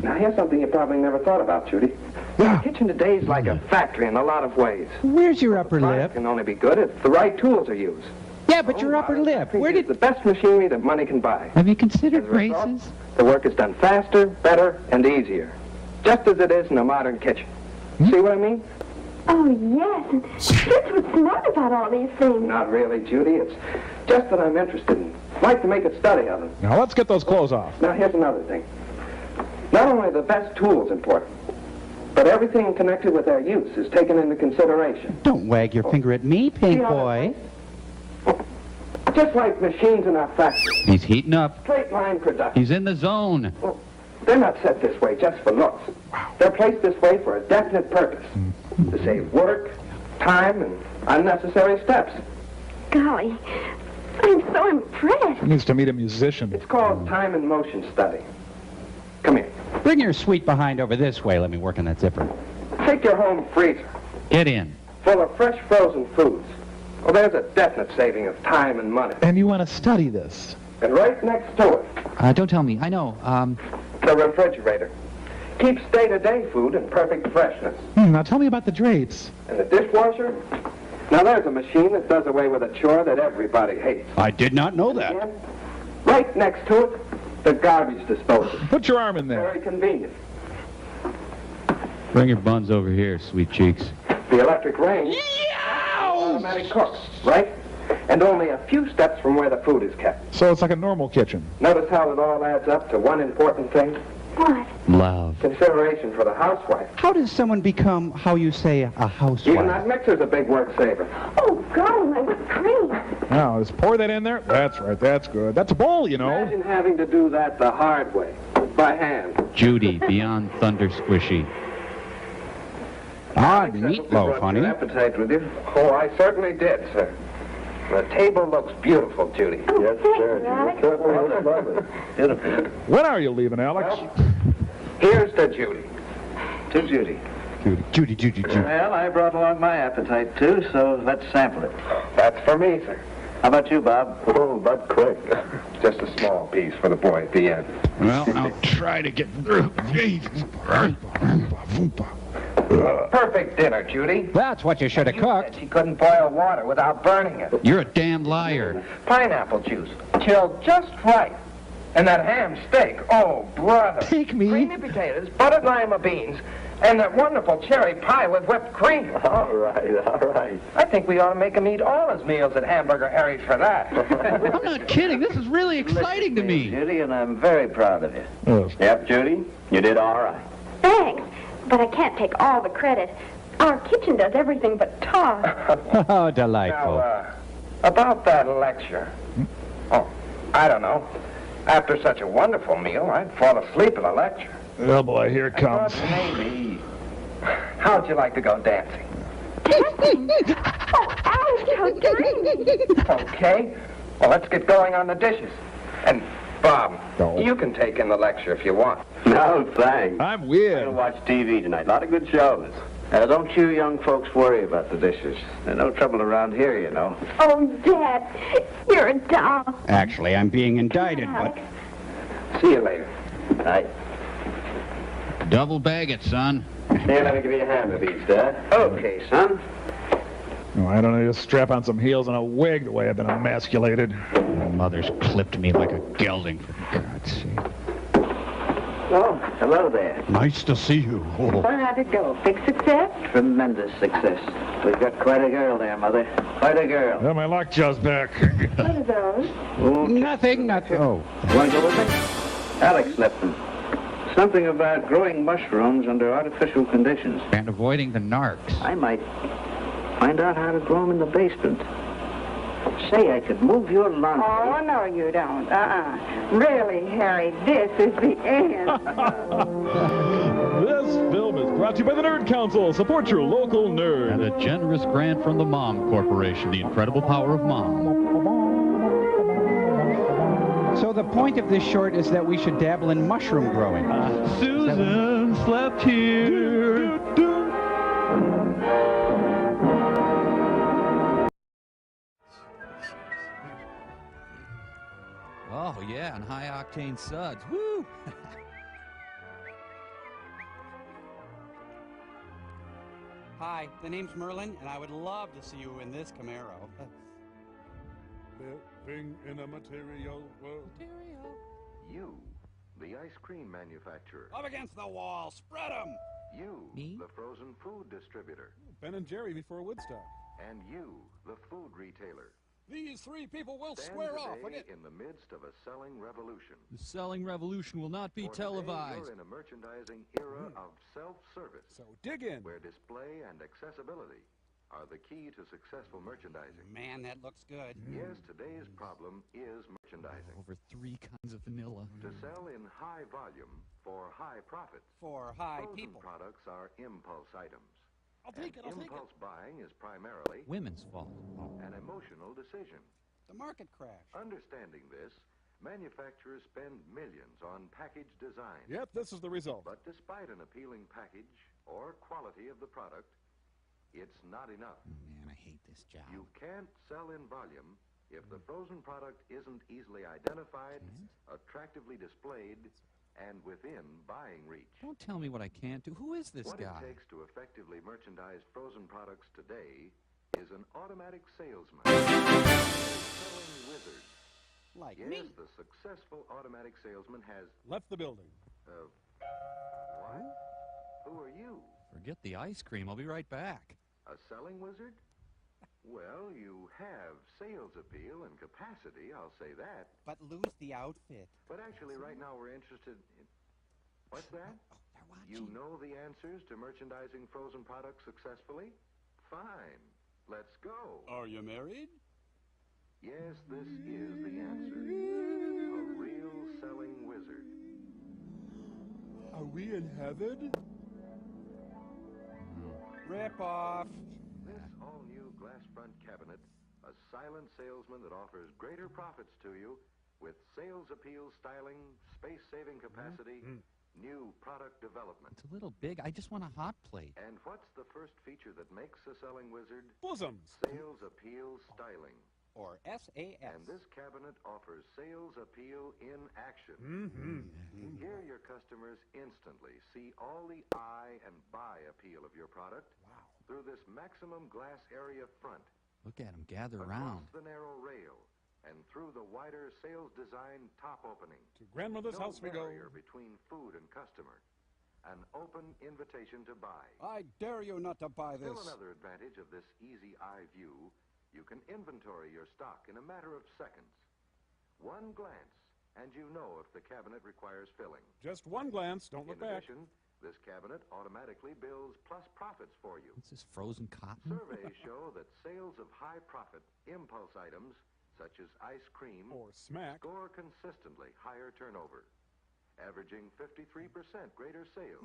Now, here's something you probably never thought about, Judy. The kitchen today is like a factory in a lot of ways. Where's your upper It lip? can only be good if the right tools are used. Yeah, but your upper lip. Where did... The best machinery that money can buy. Have you considered As a result, braces? The work is done faster, better, and easier. Just as it is in a modern kitchen. See what I mean? Oh, yes. And that's what's smart about all these things. Not really, Judy. It's just that I'm interested in. Like to make a study of them. Now let's get those clothes off. Now, here's another thing. Not only are the best tools important, but everything connected with their use is taken into consideration. Don't wag your finger at me, pink boy. Just like machines in our factory. He's heating up. Straight line production. He's in the zone. Well, they're not set this way just for looks. They're placed this way for a definite purpose. To save work, time, and unnecessary steps. Golly, I'm so impressed. He needs to meet a musician. It's called time and motion study. Come here. Bring your sweet behind over this way. Let me work on that zipper. Take your home freezer. Get in. Full of fresh frozen foods. Well, there's a definite saving of time and money. And you want to study this? And right next to it, Don't tell me. I know. the refrigerator. Keeps day-to-day food in perfect freshness. Now tell me about the drapes. And the dishwasher? Now there's a machine that does away with a chore that everybody hates. I did not know that. And right next to it, the garbage disposal. Put your arm in there. Very convenient. Bring your buns over here, sweet cheeks. The electric range. Automatic cook, right? And only a few steps from where the food is kept. So it's like a normal kitchen. Notice how it all adds up to one important thing? What? Love. Consideration for the housewife. How does someone become, how you say, a Even housewife? that mixer's a big work saver. Oh, golly, my whipped cream. Now, just pour that in there. That's right. That's good. That's a bowl, you know. Imagine having to do that the hard way, by hand. Judy, beyond thunder squishy. Ah, Thanks, I hope you meatloaf, brought honey. your appetite with you. Oh, I certainly did, sir. The table looks beautiful, Judy. Yes, sir. Alex. Beautiful. When are you leaving, Alex? Here's to Judy. To Judy. Judy. Well, I brought along my appetite, too, so let's sample it. That's for me, sir. How about you, Bob? Oh, but quick. Just a small piece for the boy at the end. Well, I'll try to get through. Perfect dinner, Judy. That's what you should have cooked. She couldn't boil water without burning it. You're a damned liar. Pineapple juice, chilled just right. And that ham steak, oh, brother. Take me. Creamy potatoes, buttered lima beans, and that wonderful cherry pie with whipped cream. All right. I think we ought to make him eat all his meals at Hamburger Harry's for that. I'm not kidding. This is really exciting to me. Judy, and I'm very proud of you. Yep, Judy, you did all right. Thanks, but I can't take all the credit. Our kitchen does everything but talk. Oh, delightful. Now, about that lecture. Oh, I don't know. After such a wonderful meal, I'd fall asleep at a lecture. Oh, boy, here it comes. I thought maybe. How'd you like to go dancing? Oh, Alice, how dreamy. Okay. Well, let's get going on the dishes. And, Bob, you can take in the lecture if you want. No, thanks. I'm weird. I'm going to watch TV tonight. A lot of good shows. Don't you young folks worry about the dishes. There's no trouble around here, you know. Oh, Dad, you're a doll. Actually, I'm being indicted, but... See you later. Night. Double bag it, son. Here, let me give you a hand with these, Dad. Okay, son. Oh, I don't know, just strap on some heels and a wig the way I've been emasculated. My mother's clipped me like a gelding, for God's sake. Oh, hello there. Nice to see you. How'd it go? Big success? Tremendous success. We've got quite a girl there, Mother. Quite a girl. Oh, my lockjaw's back. What are those? Nothing. Oh. Want to go with me? Alex left them. Something about growing mushrooms under artificial conditions. And avoiding the narcs. I might find out how to grow them in the basement. Say, I could move your laundry. Oh, no, you don't. Really, Harry, this is the end. This film is brought to you by the Nerd Council. Support your local nerd. And a generous grant from the Mom Corporation, the incredible power of mom. So the point of this short is that we should dabble in mushroom growing. Susan slept here. Oh, yeah, and high-octane suds. Woo! Hi, the name's Merlin, and I would love to see you in this Camaro. Living in a material world. You, the ice cream manufacturer. Up against the wall, spread 'em! You, the frozen food distributor. Ben and Jerry before Woodstock. And you, the food retailer. These three people will Stand square off today again. in the midst of a selling revolution. The selling revolution will not be For today, televised. You're in a merchandising era of self-service. So dig in. Where display and accessibility are the key to successful merchandising. Man, that looks good. Yes, today's problem is merchandising. Over 3 kinds of vanilla. To sell in high volume for high profits. For high Frozen people. products are impulse items. I'll take it, I'll take it. Impulse buying is primarily Women's fault. an emotional decision. The market crash. Understanding this, manufacturers spend millions on package design. Yep, this is the result. But despite an appealing package or quality of the product, it's not enough. Man, I hate this job. You can't sell in volume if the frozen product isn't easily identified, attractively displayed, and within buying reach. Don't tell me what I can't do. Who is this What guy? it takes to effectively merchandise frozen products today is an automatic salesman. Selling wizard. Like yes, me. the successful automatic salesman has... Left the building. What? Who are you? Forget the ice cream. I'll be right back. A selling wizard? Well, you have sales appeal and capacity, I'll say that. But lose the outfit. But actually, right now we're interested in... What's that? You know the answers to merchandising frozen products successfully? Fine. Let's go. Are you married? Yes, this is the answer. A real selling wizard. Are we in heaven? Rip off. This all-new glass front cabinet, a silent salesman that offers greater profits to you with sales appeal styling, space-saving capacity, new product development. It's a little big. I just want a hot plate. And what's the first feature that makes a selling wizard? Bosoms. Sales appeal styling. Or SAS. And this cabinet offers sales appeal in action. Here your customers instantly see all the eye and buy appeal of your product through this maximum glass area front. Look at him gather around. Across the narrow rail and through the wider sales design top opening. To grandmother's house we go. No barrier between food and customer. An open invitation to buy. I dare you not to buy this. Still another advantage of this easy eye view, you can inventory your stock in a matter of seconds. One glance, and you know if the cabinet requires filling. Just one glance, don't look back. In addition, this cabinet automatically bills plus profits for you. What's this, frozen cotton? Surveys show that sales of high-profit impulse items, such as ice cream, or smack, score consistently higher turnover, averaging 53% greater sales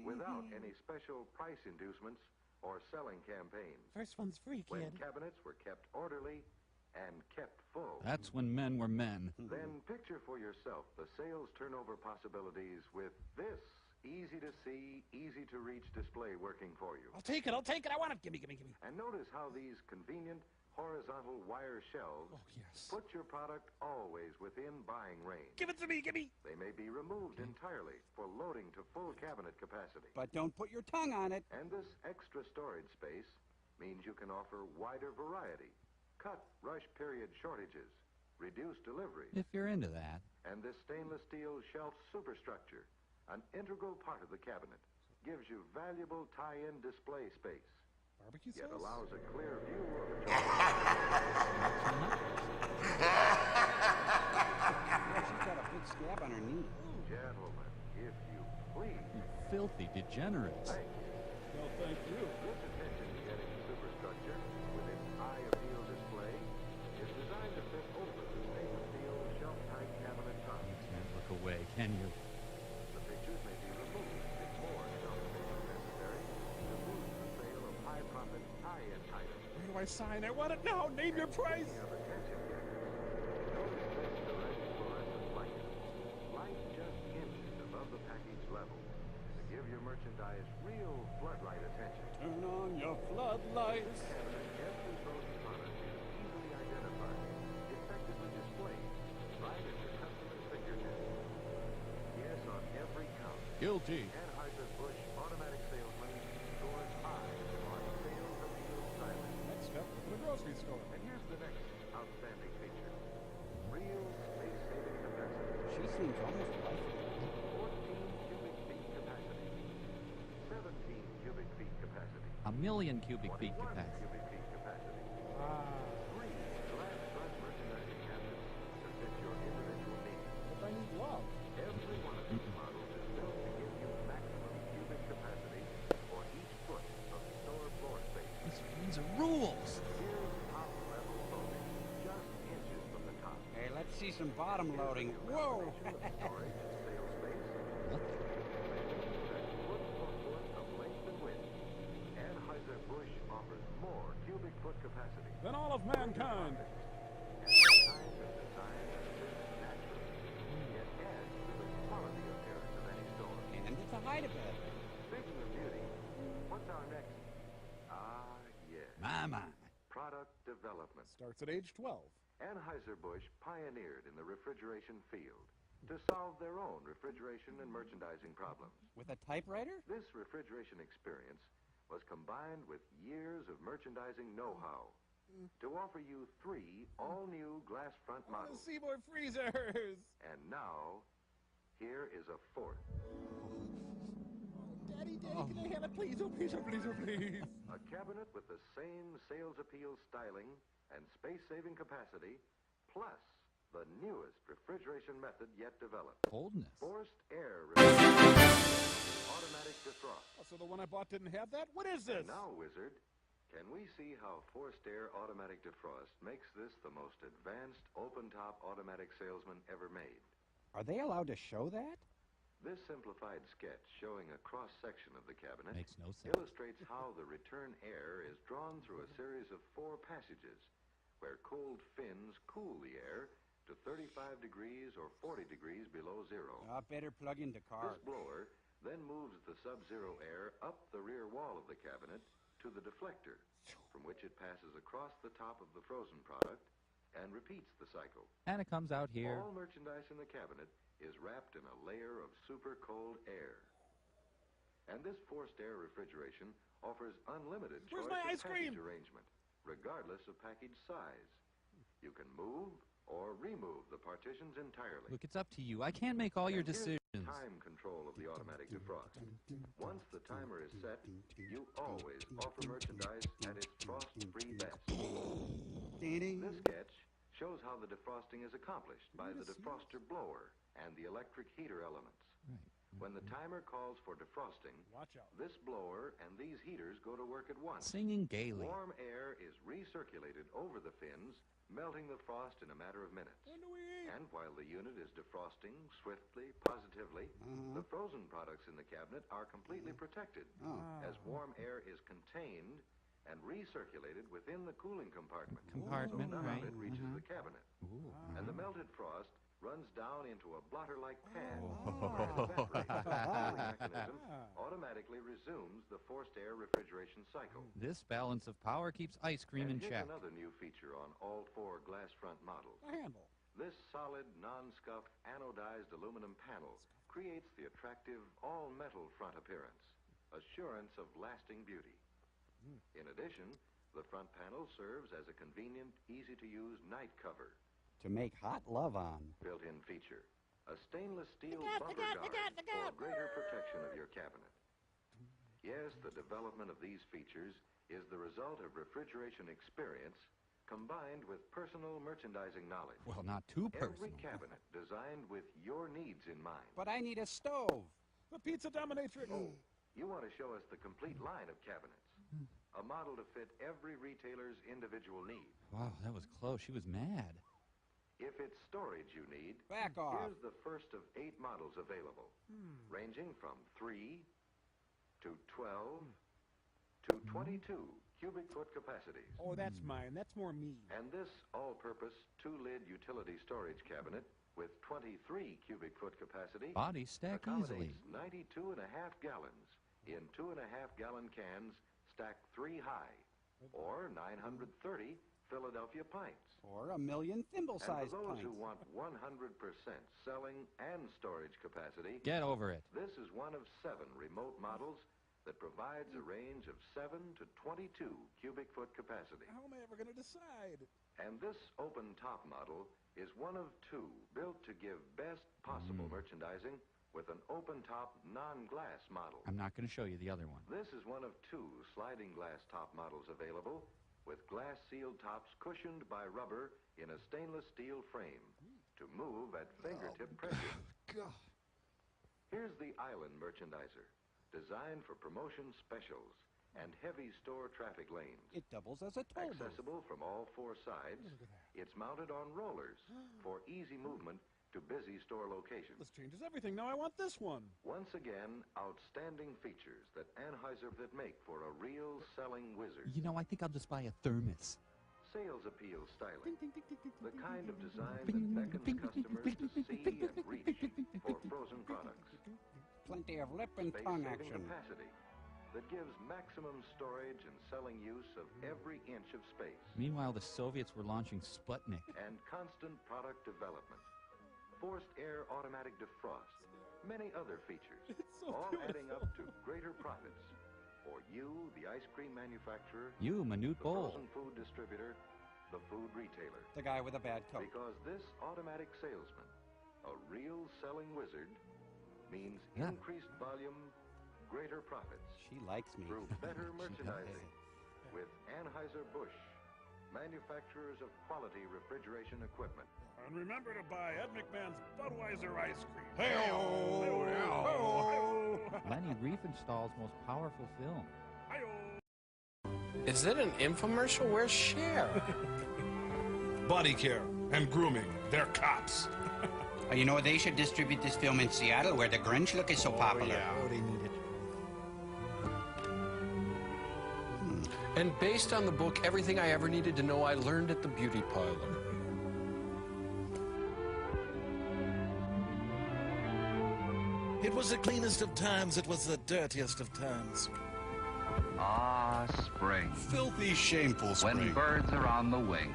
without any special price inducements or selling campaigns. First one's free, When kid. cabinets were kept orderly and kept full. That's when men were men. Then picture for yourself the sales turnover possibilities with this easy-to-see, easy-to-reach display working for you. I'll take it, I want it. Gimme. And notice how these convenient horizontal wire shelves put your product always within buying range. Give it to me. They may be removed entirely for loading to full cabinet capacity. But don't put your tongue on it. And this extra storage space means you can offer wider variety, cut rush period shortages, reduce delivery. If you're into that. And this stainless steel shelf superstructure, an integral part of the cabinet, gives you valuable tie-in display space. Barbecue Yet sauce? allows a clear view of the She's got a big scab on her knee. Gentlemen, if you please. You filthy degenerates. Thank you. No, thank you. This attention to getting superstructure with its eye appeal display is designed to fit over the stainless steel shelf-type cabinet top. You can't look away, can you? The pictures may be removed if more shelf space is necessary to boost the sale of high-profit tie-in items. Where do I sign? I want it now. Name your price. Speaking of attention getters, notice this direct fluorescent light. Light just inches above the package level to give your merchandise real floodlight attention. Turn on your floodlights. Cabinet, every frozen product is easily identified, effectively displayed, right at your customer's fingertips. Yes, on every count. Guilty. Anheuser-Busch automatic salesman scores high on sales appeal styling. Next up, to the grocery store. And here's the next outstanding feature. Real space-saving capacity. She seems almost lifeless. 14 cubic feet capacity. 17 cubic feet capacity. A million cubic feet 21 capacity. cubic feet capacity. 3 glass front merchandising cabinets to fit your individual needs. If I need love. Every one of these models is built to give you maximum cubic capacity for each foot of store floor space. These are rules. Here's top-level loading, just inches from the top. Hey, let's see some bottom loading. Whoa! Storage and sales space. Foot for foot of length and width. Anheuser-Busch offers more cubic foot capacity. Than all of mankind. And the kind of design that fits naturally. It adds to the quality appearance of any store. And it's a hide-a-bed. Speaking of beauty, what's our next? Ah, yes. My. Product development. Starts at age 12. Anheuser-Busch pioneered in the refrigeration field to solve their own refrigeration and merchandising problems. With a typewriter? This refrigeration experience was combined with years of merchandising know-how to offer you 3 all-new glass front models. Seymour freezers. And now, here is a 4th. Daddy, can I have it, please? Oh, please. A cabinet with the same sales appeal styling and space-saving capacity, plus the newest refrigeration method yet developed. Coldness. Forced air refrigeration, automatic defrost. Oh, so the one I bought didn't have that? What is this? And now, Wizard, can we see how forced air automatic defrost makes this the most advanced open-top automatic salesman ever made? Are they allowed to show that? This simplified sketch showing a cross-section of the cabinet Makes no sense. illustrates how the return air is drawn through a series of 4 passages where cold fins cool the air to 35 degrees or 40 degrees below zero. Better plug into car. This blower then moves the sub-zero air up the rear wall of the cabinet to the deflector, from which it passes across the top of the frozen product and repeats the cycle. And it comes out here. All merchandise in the cabinet is wrapped in a layer of super cold air. And this forced air refrigeration offers unlimited Where's choice my of ice package cream? arrangement, regardless of package size. You can move or remove the partitions entirely. Look, it's up to you. I can't make all your decisions. Time control of the automatic defrost. Once the timer is set, you always offer merchandise at its frost-free best. This sketch shows how the defrosting is accomplished by the defroster blower and the electric heater elements. When the timer calls for defrosting, this blower and these heaters go to work at once. Singing gaily. Warm air is recirculated over the fins, melting the frost in a matter of minutes. And while the unit is defrosting swiftly, positively, the frozen products in the cabinet are completely protected, as warm air is contained and recirculated within the cooling compartment. So none of it reaches the cabinet. And the melted frost runs down into a blotter-like pan. The mechanism automatically resumes the forced air refrigeration cycle. This balance of power keeps ice cream in check. Here's another new feature on all 4 glass front models. A handle. This solid, non-scuff, anodized aluminum panel creates the attractive all-metal front appearance, assurance of lasting beauty. In addition, the front panel serves as a convenient, easy-to-use night cover. To make hot love on. Built-in feature, a stainless steel bumper guard for greater protection of your cabinet. Yes, the development of these features is the result of refrigeration experience combined with personal merchandising knowledge. Well, not too personal. Every cabinet designed with your needs in mind. But I need a stove. The pizza dominatrix. Oh, you want to show us the complete line of cabinets. A model to fit every retailer's individual need. Wow, that was close. She was mad. If it's storage you need, back off. Here's the first of 8 models available, ranging from 3 to 12 to 22 cubic foot capacities. Oh, that's mine. That's more me. And this all-purpose 2-lid utility storage cabinet with 23 cubic foot capacity body stack easily. 92.5 gallons in 2.5-gallon cans stacked 3 high, or 930 Philadelphia pints. Or 1 million thimble-sized pints. And for those pints. who want 100% selling and storage capacity, get over it. This is one of 7 remote models that provides a range of 7 to 22 cubic foot capacity. How am I ever going to decide? And this open-top model is one of 2 built to give best possible merchandising with an open-top non-glass model. I'm not going to show you the other one. This is one of 2 sliding glass top models available with glass-sealed tops cushioned by rubber in a stainless steel frame to move at fingertip pressure. Here's the Island Merchandiser, designed for promotion specials and heavy store traffic lanes. It doubles as a toll booth. Accessible from all 4 sides, it's mounted on rollers for easy movement to busy store locations. This changes everything. Now I want this one. Once again, outstanding features that Anheuser-Busch make for a real selling wizard. You know, I think I'll just buy a thermos. Sales appeal styling. The kind of design that beckons customers to see and reach for frozen products. Plenty of lip and tongue Space-saving action. capacity that gives maximum storage and selling use of every inch of space. Meanwhile, the Soviets were launching Sputnik. And constant product development. Forced air automatic defrost, many other features, all adding up to greater profits for you, the ice cream manufacturer, you, Minute the Bowl, frozen food distributor, the food retailer. The guy with a bad coat. Because this automatic salesman, a real selling wizard, means Yeah. increased volume, greater profits. She likes me. Through better merchandising with Anheuser-Busch, manufacturers of quality refrigeration equipment. And remember to buy Ed McMahon's Budweiser ice cream. Hey-o! Lenny Riefenstahl's most powerful film. Is it an infomercial? Where's Cher? Body care and grooming. They're cops. You know, they should distribute this film in Seattle where the Grinch look is so popular. Oh, they need it. And based on the book, everything I ever needed to know I learned at the beauty parlor. It was the cleanest of times, it was the dirtiest of times. Ah, spring. Filthy, shameful spring. When birds are on the wing.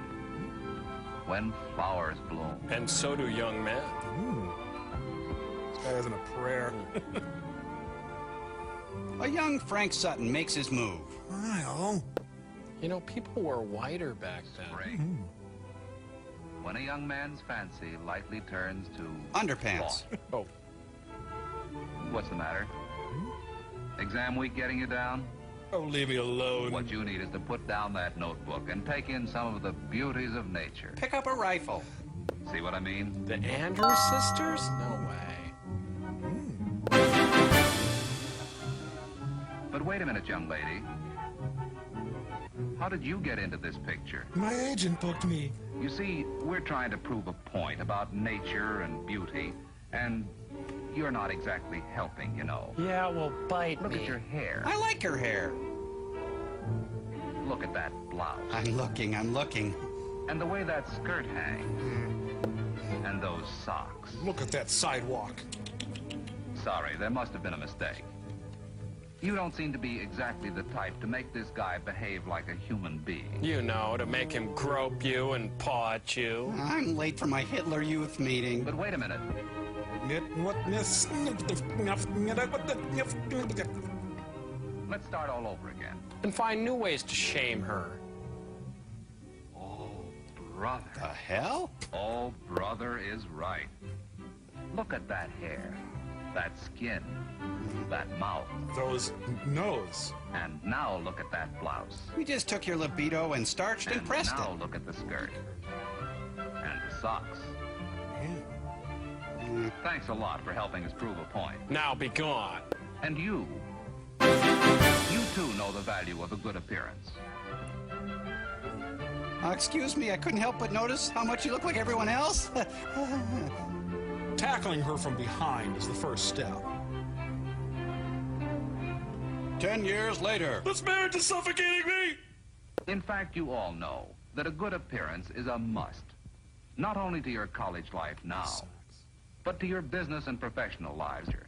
When flowers bloom. And so do young men. This guy isn't a prayer. A young Frank Sutton makes his move. Well, you know, people were whiter back then. when a young man's fancy lightly turns to... Underpants. Oh. What's the matter? Exam week getting you down? Oh, leave me alone. What you need is to put down that notebook and take in some of the beauties of nature. Pick up a rifle. See what I mean? The Andrews sisters? No way. But wait a minute, young lady. How did you get into this picture? My agent booked me. You see, we're trying to prove a point about nature and beauty, and you're not exactly helping, you know. Yeah, well, bite Look me. at your hair. I like her hair. Look at that blouse. I'm looking. And the way that skirt hangs. And those socks. Look at that sidewalk. Sorry, there must have been a mistake. You don't seem to be exactly the type to make this guy behave like a human being. You know, to make him grope you and paw at you. I'm late for my Hitler Youth meeting. But wait a minute. Let's start all over again. And find new ways to shame her. Oh, brother. The hell? Oh, brother is right. Look at that hair, that skin, that mouth. Those nose. And now look at that blouse. We just took your libido and starched and pressed it. Now look at the skirt. And the socks. Thanks a lot for helping us prove a point. Now be gone. And you too know the value of a good appearance. Excuse me, I couldn't help but notice how much you look like everyone else. Tackling her from behind is the first step. 10 years later. This marriage is suffocating me! In fact, you all know that a good appearance is a must. Not only to your college life now, but to your business and professional lives here.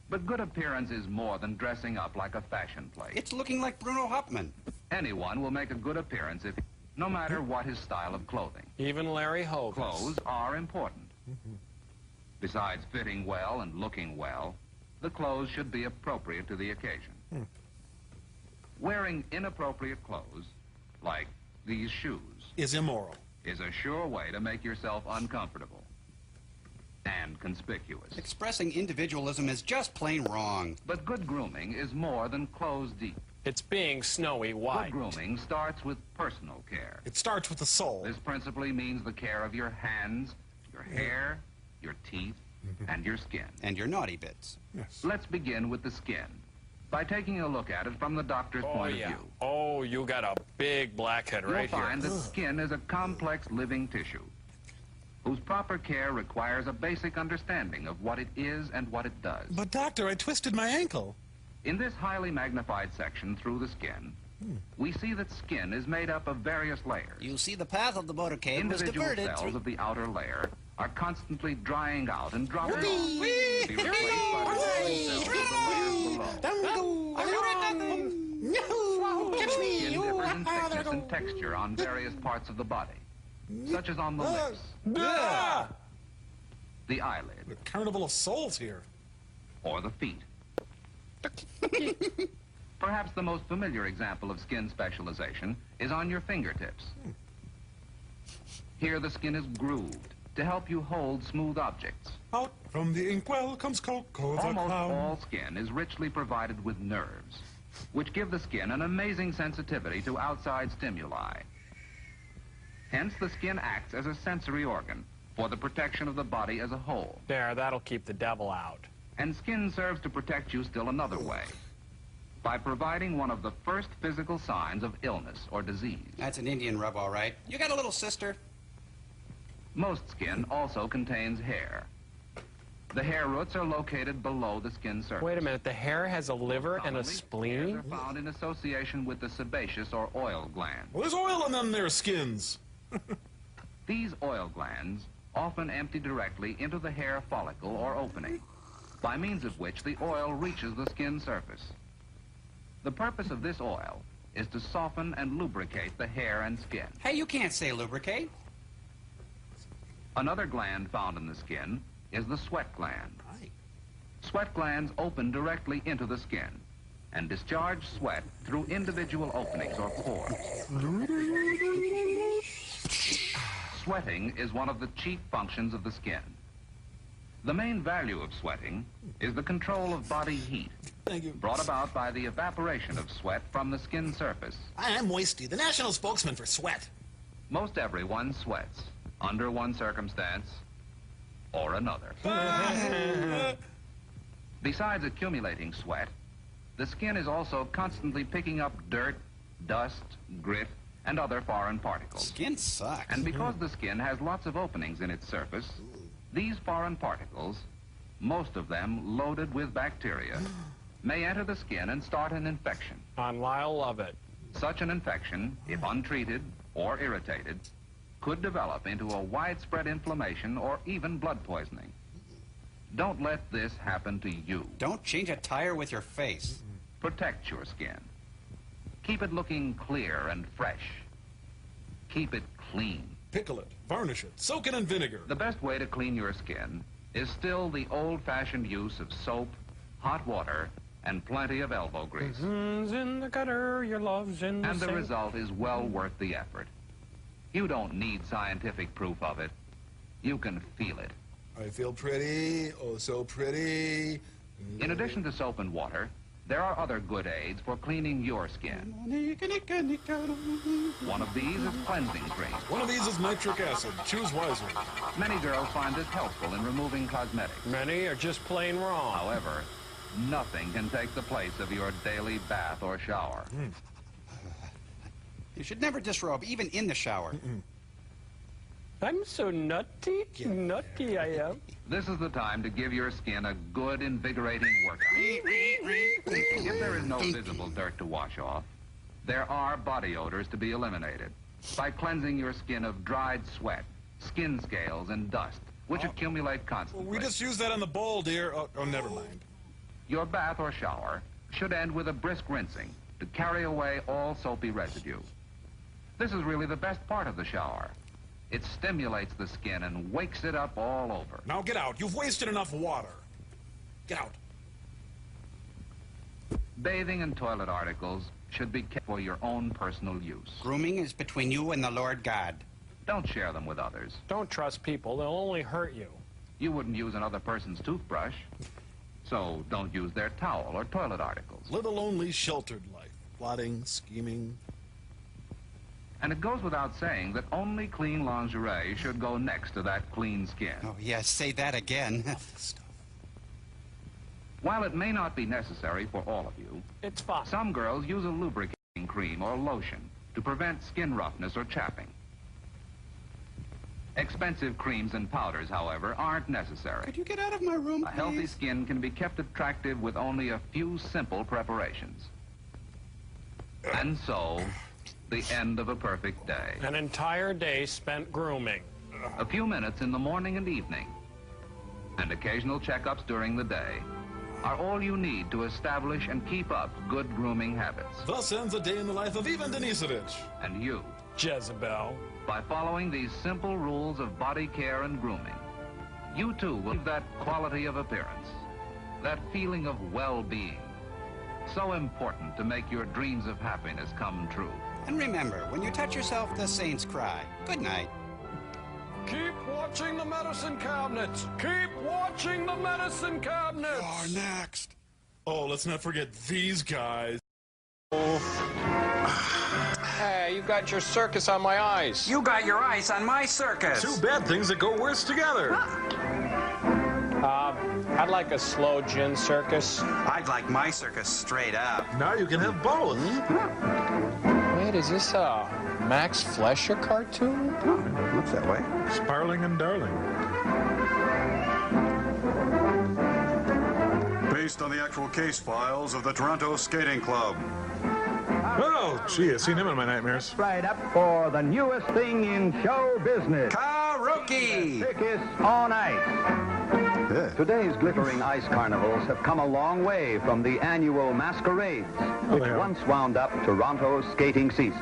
But good appearance is more than dressing up like a fashion plate. It's looking like Bruno Hauptmann. Anyone will make a good appearance if, no matter what his style of clothing. Even Larry Hogan. Clothes are important. Besides fitting well and looking well, the clothes should be appropriate to the occasion. Wearing inappropriate clothes, like these shoes, is immoral. Is a sure way to make yourself uncomfortable and conspicuous. Expressing individualism is just plain wrong. But good grooming is more than clothes deep. It's being snowy white. Good grooming starts with personal care. It starts with the soul. This principally means the care of your hands, your hair, your teeth, and your skin. And your naughty bits. Yes. Let's begin with the skin by taking a look at it from the doctor's point of view. Oh, you got a big blackhead right You'll here. find that skin is a complex living tissue whose proper care requires a basic understanding of what it is and what it does. But doctor, I twisted my ankle. In this highly magnified section through the skin, we see that skin is made up of various layers. You see the path of the motorcade was Individual diverted cells through... of the outer layer are constantly drying out and dropping off to be replaced by the cells of the layers below. Catch me! Skin differs in thickness and texture on various parts of the body, such as on the lips, the eyelid, The carnival of souls here. or the feet. Perhaps the most familiar example of skin specialization is on your fingertips. Here the skin is grooved to help you hold smooth objects. Out from the inkwell comes Coco the Almost clown. all skin is richly provided with nerves, which give the skin an amazing sensitivity to outside stimuli. Hence, the skin acts as a sensory organ for the protection of the body as a whole. There, that'll keep the devil out. And skin serves to protect you still another way, by providing one of the first physical signs of illness or disease. That's an Indian rub, all right. You got a little sister? Most skin also contains hair. The hair roots are located below the skin surface. Wait a minute, the hair has a liver and a Commonly, spleen? hairs are found in association with the sebaceous or oil glands. Well, there's oil in them there skins. These oil glands often empty directly into the hair follicle or opening, by means of which the oil reaches the skin surface. The purpose of this oil is to soften and lubricate the hair and skin. Hey, you can't say lubricate. Another gland found in the skin is the sweat gland. Sweat glands open directly into the skin and discharge sweat through individual openings or pores. Sweating is one of the chief functions of the skin. The main value of sweating is the control of body heat, brought about by the evaporation of sweat from the skin surface. I am Moisty, the national spokesman for sweat. Most everyone sweats, under one circumstance or another. Besides accumulating sweat, the skin is also constantly picking up dirt, dust, grit, and other foreign particles. Skin sucks. And because the skin has lots of openings in its surface, these foreign particles, most of them loaded with bacteria, may enter the skin and start an infection. On Lyle Lovett. Such an infection, if untreated or irritated, could develop into a widespread inflammation or even blood poisoning. Don't let this happen to you. Don't change a tire with your face. Protect your skin. Keep it looking clear and fresh. Keep it clean. Pickle it, varnish it, soak it in vinegar. The best way to clean your skin is still the old-fashioned use of soap, hot water, and plenty of elbow grease. In the gutter, your love's in the And the sink. result is well worth the effort. You don't need scientific proof of it. You can feel it. I feel pretty, oh so pretty. In addition to soap and water, there are other good aids for cleaning your skin. One of these is cleansing cream. One of these is nitric acid. Choose wisely. Many girls find this helpful in removing cosmetics. Many are just plain wrong. However, nothing can take the place of your daily bath or shower. You should never disrobe, even in the shower. I'm so nutty, nutty I am. This is the time to give your skin a good, invigorating workout. If there is no visible dirt to wash off, there are body odors to be eliminated by cleansing your skin of dried sweat, skin scales, and dust, which accumulate constantly. We just used that on the bowl, dear. Oh, never mind. Your bath or shower should end with a brisk rinsing to carry away all soapy residue. This is really the best part of the shower. It stimulates the skin and wakes it up all over. Now get out. You've wasted enough water. Get out. Bathing and toilet articles should be kept for your own personal use. Grooming is between you and the Lord God. Don't share them with others. Don't trust people. They'll only hurt you. You wouldn't use another person's toothbrush, so don't use their towel or toilet articles. Live a lonely, sheltered life. Plotting, scheming. And it goes without saying that only clean lingerie should go next to that clean skin. Oh, yes, say that again. While it may not be necessary for all of you, it's fine. Some girls use a lubricating cream or lotion to prevent skin roughness or chapping. Expensive creams and powders, however, aren't necessary. Could you get out of my room, A healthy skin can be kept attractive with only a few simple preparations. And so, the end of a perfect day. An entire day spent grooming. A few minutes in the morning and evening, and occasional checkups during the day are all you need to establish and keep up good grooming habits. Thus ends a day in the life of Ivan Denisovich. And you, Jezebel. By following these simple rules of body care and grooming, you too will have that quality of appearance, that feeling of well-being, so important to make your dreams of happiness come true. And remember, when you touch yourself, the saints cry. Good night. Keep watching the medicine cabinets. Keep watching the medicine cabinets. You're next. Oh, let's not forget these guys. Hey, you got your circus on my ice. You got your ice on my circus. Two bad things that go worse together. I'd like a slow gin circus. I'd like my circus straight up. Now you can have both. Wait, is this a Max Fleischer cartoon? Looks that way. Sparling and Darling. Based on the actual case files of the Toronto Skating Club. Oh, gee, I've seen him in my nightmares. Right up for the newest thing in show business. Karaoke. Circus on ice. Today's glittering ice carnivals have come a long way from the annual masquerades, which once wound up Toronto's skating season.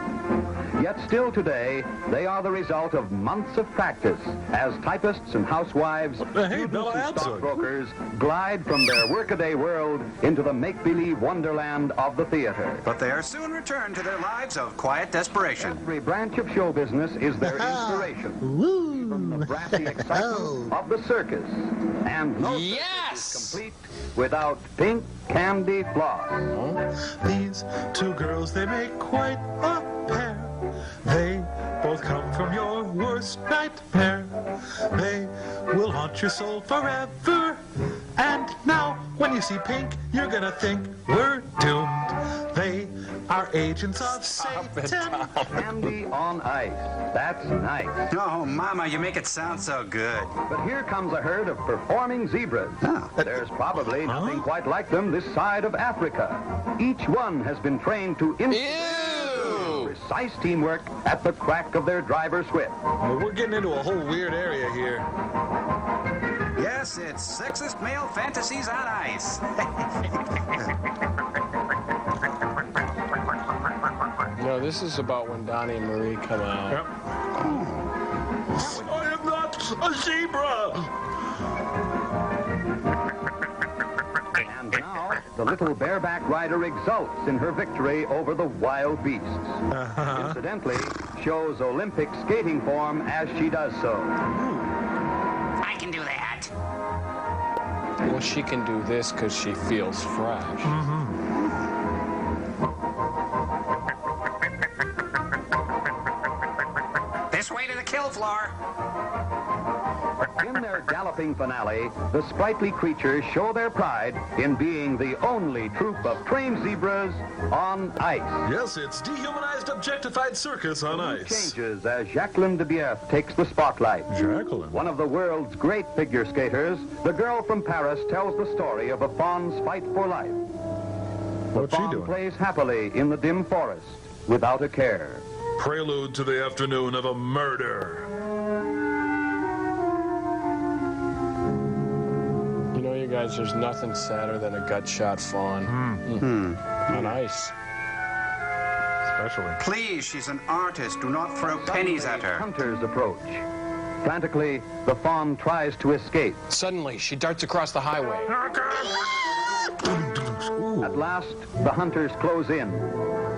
Yet still today, they are the result of months of practice as typists and housewives, students and stockbrokers glide from their workaday world into the make-believe wonderland of the theater. But they are soon returned to their lives of quiet desperation. Every branch of show business is their inspiration. Even the brassy excitement of the circus. And no circus is complete without pink candy floss. These two girls, they make quite a pair. They both come from your worst nightmare. They will haunt your soul forever. And now, when you see pink, you're gonna think we're doomed. They are agents of Satan. Candy on ice. That's nice. Oh, Mama, you make it sound so good. But here comes a herd of performing zebras. There's probably nothing quite like them this side of Africa. Each one has been trained to precise teamwork at the crack of their driver's whip. Well, we're getting into a whole weird area here. Yes, it's sexist male fantasies on ice. No, this is about when Donnie and Marie come out. Yep. I am not a zebra! And now, the little bareback rider exults in her victory over the wild beasts. Incidentally, shows Olympic skating form as she does so. I can do that. Well, she can do this because she feels fresh. This way to the kill floor. In their galloping finale, the sprightly creatures show their pride in being the only troupe of trained zebras on ice. Yes, it's dehumanized, objectified circus on ice. Changes as Jacqueline de Bierre takes the spotlight. Jacqueline? One of the world's great figure skaters, the girl from Paris tells the story of a fawn's fight for life. What's she fawn doing? plays happily in the dim forest without a care. Prelude to the afternoon of a murder. You know, you guys, there's nothing sadder than a gut-shot fawn. On ice. Especially. Please, she's an artist. Do not throw pennies at her. Hunters approach. Frantically, the fawn tries to escape. Suddenly, she darts across the highway. At last, the hunters close in.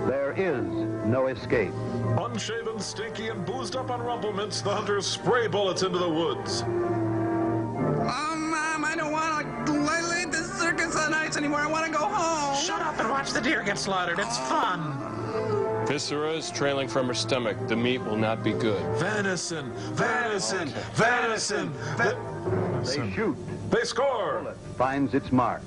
There is no escape. Unshaven, stinky, and boozed up on rumplements, the hunters spray bullets into the woods. Oh, Mom, I don't want to lead the circus on ice anymore. I want to go home. Shut up and watch the deer get slaughtered. It's fun. Viscera is trailing from her stomach. The meat will not be good. Venison, venison, venison. They shoot. They score. Bullet finds its mark.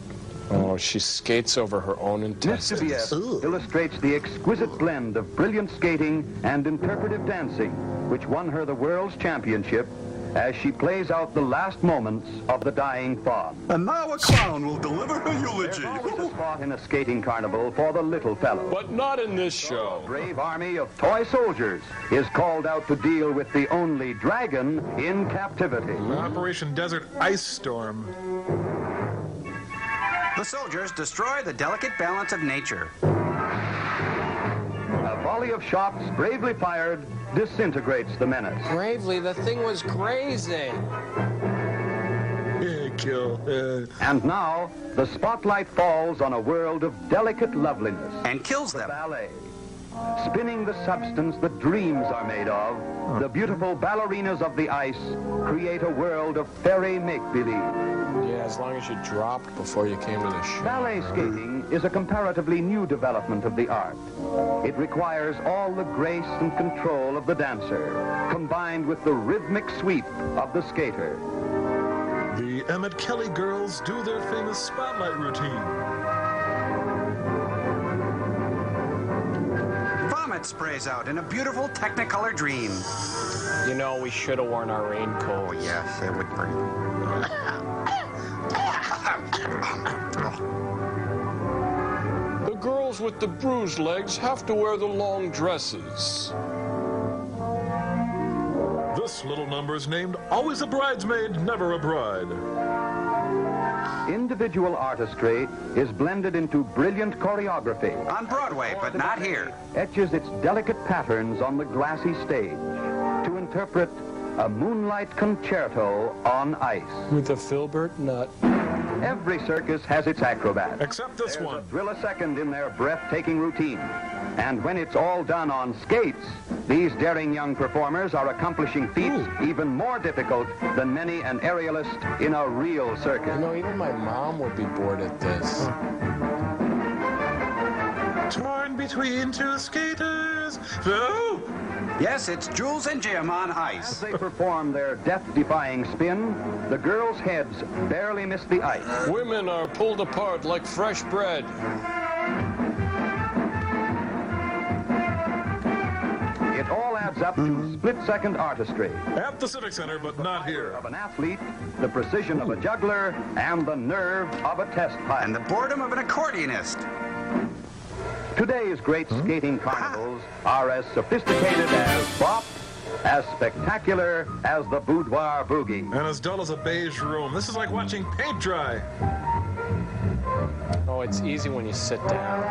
Oh, she skates over her own intestines. Miss de Bierre illustrates the exquisite blend of brilliant skating and interpretive dancing, which won her the world's championship as she plays out the last moments of the dying fawn. And now a clown will deliver her eulogy. There's always a spot in a skating carnival for the little fellow. But not in this show. A brave army of toy soldiers is called out to deal with the only dragon in captivity. Operation Desert Ice Storm. The soldiers destroy the delicate balance of nature. A volley of shots, bravely fired, disintegrates the menace. Bravely, the thing was crazy. And now, the spotlight falls on a world of delicate loveliness. And kills them. Ballet. Spinning the substance that dreams are made of, the beautiful ballerinas of the ice create a world of fairy make-believe. Yeah, as long as you dropped before you came to the show. Ballet skating is a comparatively new development of the art. It requires all the grace and control of the dancer, combined with the rhythmic sweep of the skater. The Emmett Kelly girls do their famous spotlight routine. Vomit sprays out in a beautiful Technicolor dream. You know, we should have worn our raincoats. Oh, yes, it would break. The girls with the bruised legs have to wear the long dresses. This little number is named Always a Bridesmaid, Never a Bride. Individual artistry is blended into brilliant choreography. On Broadway, but not here. Etches its delicate patterns on the glassy stage to interpret a moonlight concerto on ice. With a filbert nut. Every circus has its acrobats. Except this one. A thrill a second in their breathtaking routine. And when it's all done on skates, these daring young performers are accomplishing feats even more difficult than many an aerialist in a real circus. You know, even my mom would be bored at this. Torn between two skaters. Oh! Yes, it's Jules and Jim on ice. As they perform their death-defying spin, the girls' heads barely miss the ice. Women are pulled apart like fresh bread. It all adds up to split-second artistry. At the Civic Center, but not here. Of an athlete, the precision of a juggler, and the nerve of a test pilot. And the boredom of an accordionist. Today's great skating carnivals are as sophisticated as bop, as spectacular as the boudoir boogie. And as dull as a beige room. This is like watching paint dry. Oh, it's easy when you sit down.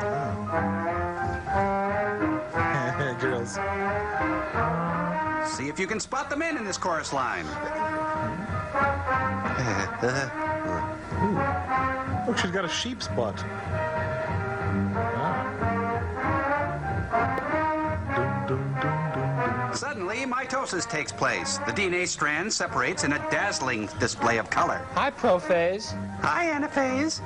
Girls. See if you can spot the men in this chorus line. Look, she's got a sheep's butt. Suddenly, mitosis takes place. The DNA strand separates in a dazzling display of color. Hi, prophase. Hi, anaphase.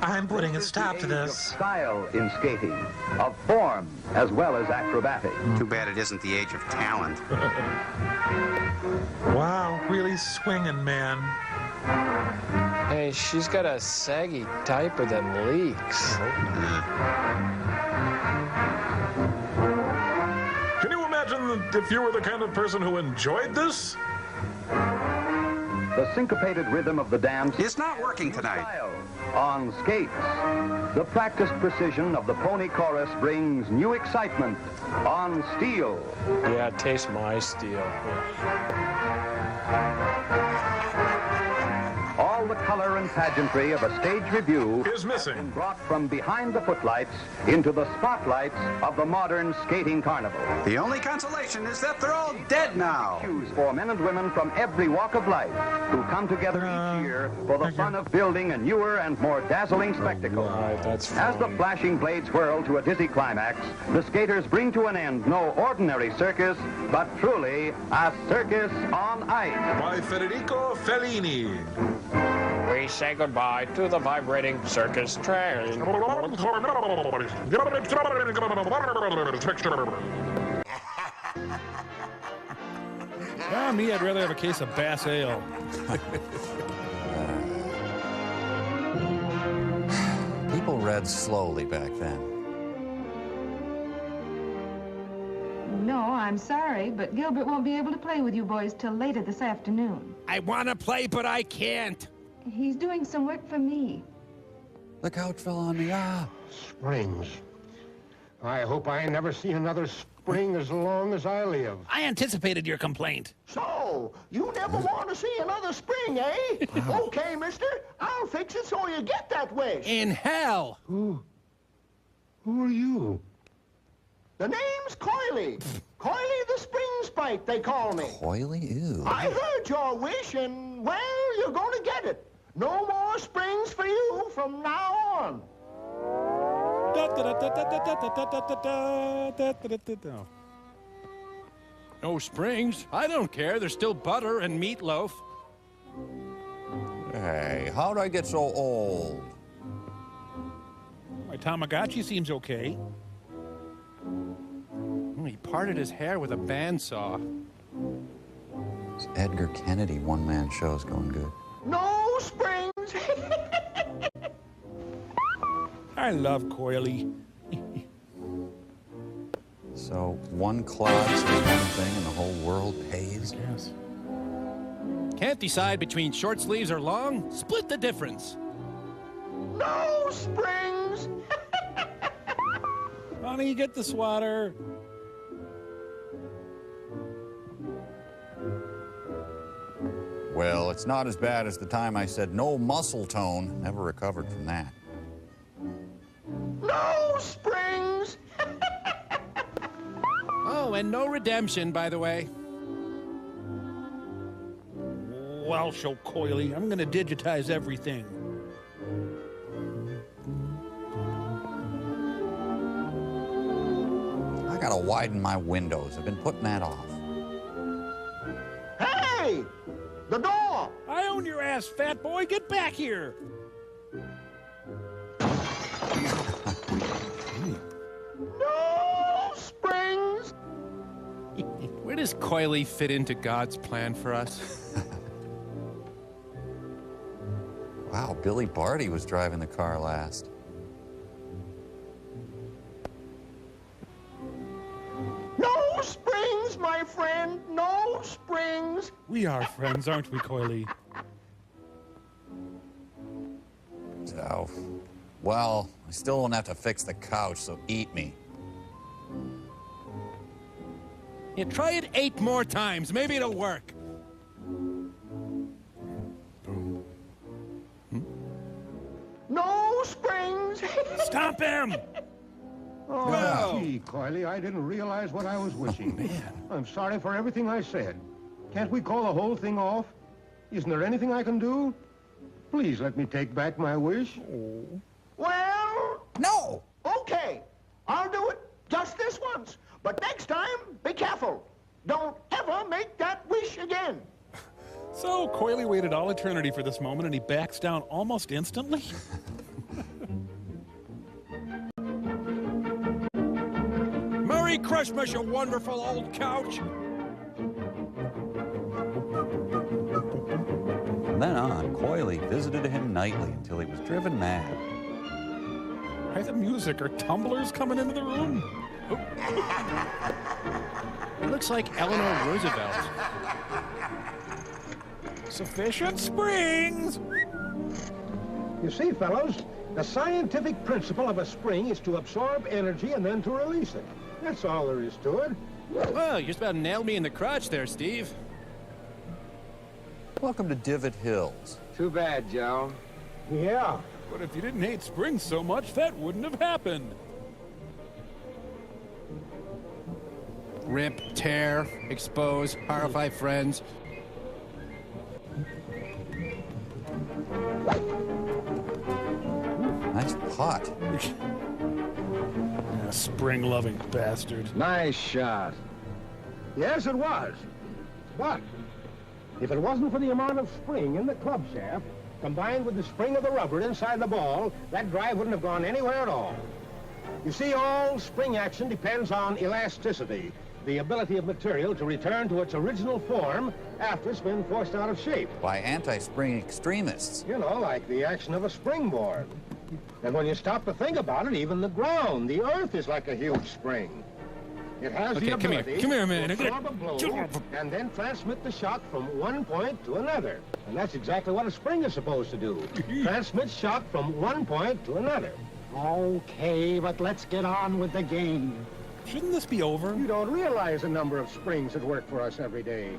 I'm putting a stop to this. Style in skating, of form as well as acrobatic. Too bad it isn't the age of talent. Wow, really swinging, man. Hey, she's got a saggy diaper that leaks. Can you imagine if you were the kind of person who enjoyed this? The syncopated rhythm of the dance is not working tonight. On skates, the practiced precision of the pony chorus brings new excitement on steel. Yeah, taste my steel. All the color and pageantry of a stage review is missing. Brought from behind the footlights into the spotlights of the modern skating carnival. The only consolation is that they're all dead now. For men and women from every walk of life who come together each year for the fun of building a newer and more dazzling spectacle. As the flashing blades whirl to a dizzy climax, the skaters bring to an end no ordinary circus, but truly a circus on ice. By Federico Fellini. We say goodbye to the vibrating circus train. Me, I'd rather have a case of Bass Ale. People read slowly back then. No, I'm sorry, but Gilbert won't be able to play with you boys till later this afternoon. I want to play, but I can't. He's doing some work for me. Look how it fell on me. Springs. I hope I never see another spring as long as I live. I anticipated your complaint. So, you never want to see another spring, eh? Okay, mister, I'll fix it so you get that wish. In hell. Who are you? The name's Coily. Coily the Spring Sprite, they call me. Coily? Ew. I heard your wish, and, well, you're going to get it. No more springs for you from now on. No springs? I don't care. There's still butter and meatloaf. Hey, how'd I get so old? My Tamagotchi seems okay. He parted his hair with a bandsaw. This Edgar Kennedy one-man show's going good. No springs. I love Coily. So one clod says one thing and the whole world pays? Yes. Can't decide between short sleeves or long? Split the difference. No springs. Honey, get the swatter. Well, it's not as bad as the time I said no muscle tone. Never recovered from that. No springs! Oh, and no redemption, by the way. Welsh O'Coily, I'm gonna digitize everything. I gotta widen my windows. I've been putting that off. Hey! The door! I own your ass, fat boy. Get back here. No springs! Where does Coily fit into God's plan for us? Wow, Billy Barty was driving the car last. No springs, my friend! No springs! We are friends, aren't we, Coily? So, well, I still don't have to fix the couch, so eat me. Yeah, try it 8 more times. Maybe it'll work. No springs! Stop him! Oh, No. gee, Coily, I didn't realize what I was wishing. Man. I'm sorry for everything I said. Can't we call the whole thing off? Isn't there anything I can do? Please let me take back my wish. Well... No! Okay, I'll do it just this once. But next time, be careful. Don't ever make that wish again. So, Coily waited all eternity for this moment, and he backs down almost instantly? Merry Christmas, you wonderful old couch! From then on, Coily visited him nightly until he was driven mad. Why the music? Are tumblers coming into the room? It looks like Eleanor Roosevelt. Sufficient springs! You see, fellows, the scientific principle of a spring is to absorb energy and then to release it. That's all there is to it. Well, you just about nailed me in the crotch there, Steve. Welcome to Divot Hills. Too bad, Joe. Yeah. But if you didn't hate springs so much, that wouldn't have happened. Rip, tear, expose, horrify friends. Nice pot. Spring-loving bastard. Nice shot. Yes, it was. But if it wasn't for the amount of spring in the club shaft, combined with the spring of the rubber inside the ball, that drive wouldn't have gone anywhere at all. You see, all spring action depends on elasticity, the ability of material to return to its original form after it's been forced out of shape. By anti-spring extremists. You know, like the action of a springboard. And when you stop to think about it, even the ground, the earth is like a huge spring. It has the ability come here a minute. to absorb a blow and then transmit the shock from one point to another. And that's exactly what a spring is supposed to do. Transmit shock from one point to another. Okay, but let's get on with the game. Shouldn't this be over? You don't realize the number of springs that work for us every day.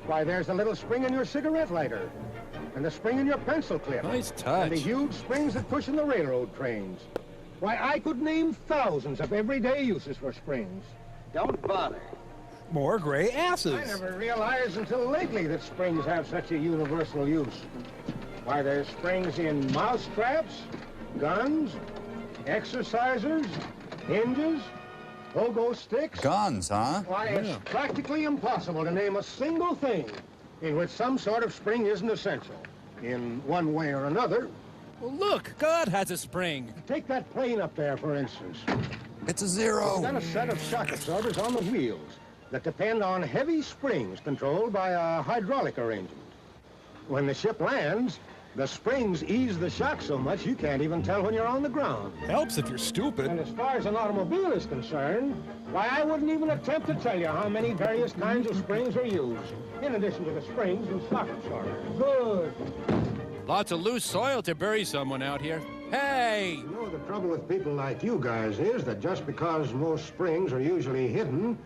Why, there's the little spring in your cigarette lighter, and the spring in your pencil clip. Nice touch. And the huge springs that push in the railroad trains. Why, I could name thousands of everyday uses for springs. Don't bother. More gray asses. I never realized until lately that springs have such a universal use. Why, there's springs in mouse traps, guns, exercisers, hinges, pogo sticks. Guns, huh? Why, it's practically impossible to name a single thing in which some sort of spring isn't essential, in one way or another. Well, look, God has a spring. Take that plane up there, for instance. It's a zero. It's got a set of shock absorbers on the wheels that depend on heavy springs controlled by a hydraulic arrangement. When the ship lands, the springs ease the shock so much you can't even tell when you're on the ground. Helps if you're stupid. And as far as an automobile is concerned, why, I wouldn't even attempt to tell you how many various kinds of springs are used, in addition to the springs and shock absorbers. Good. Lots of loose soil to bury someone out here. Hey! You know, the trouble with people like you guys is that just because most springs are usually hidden,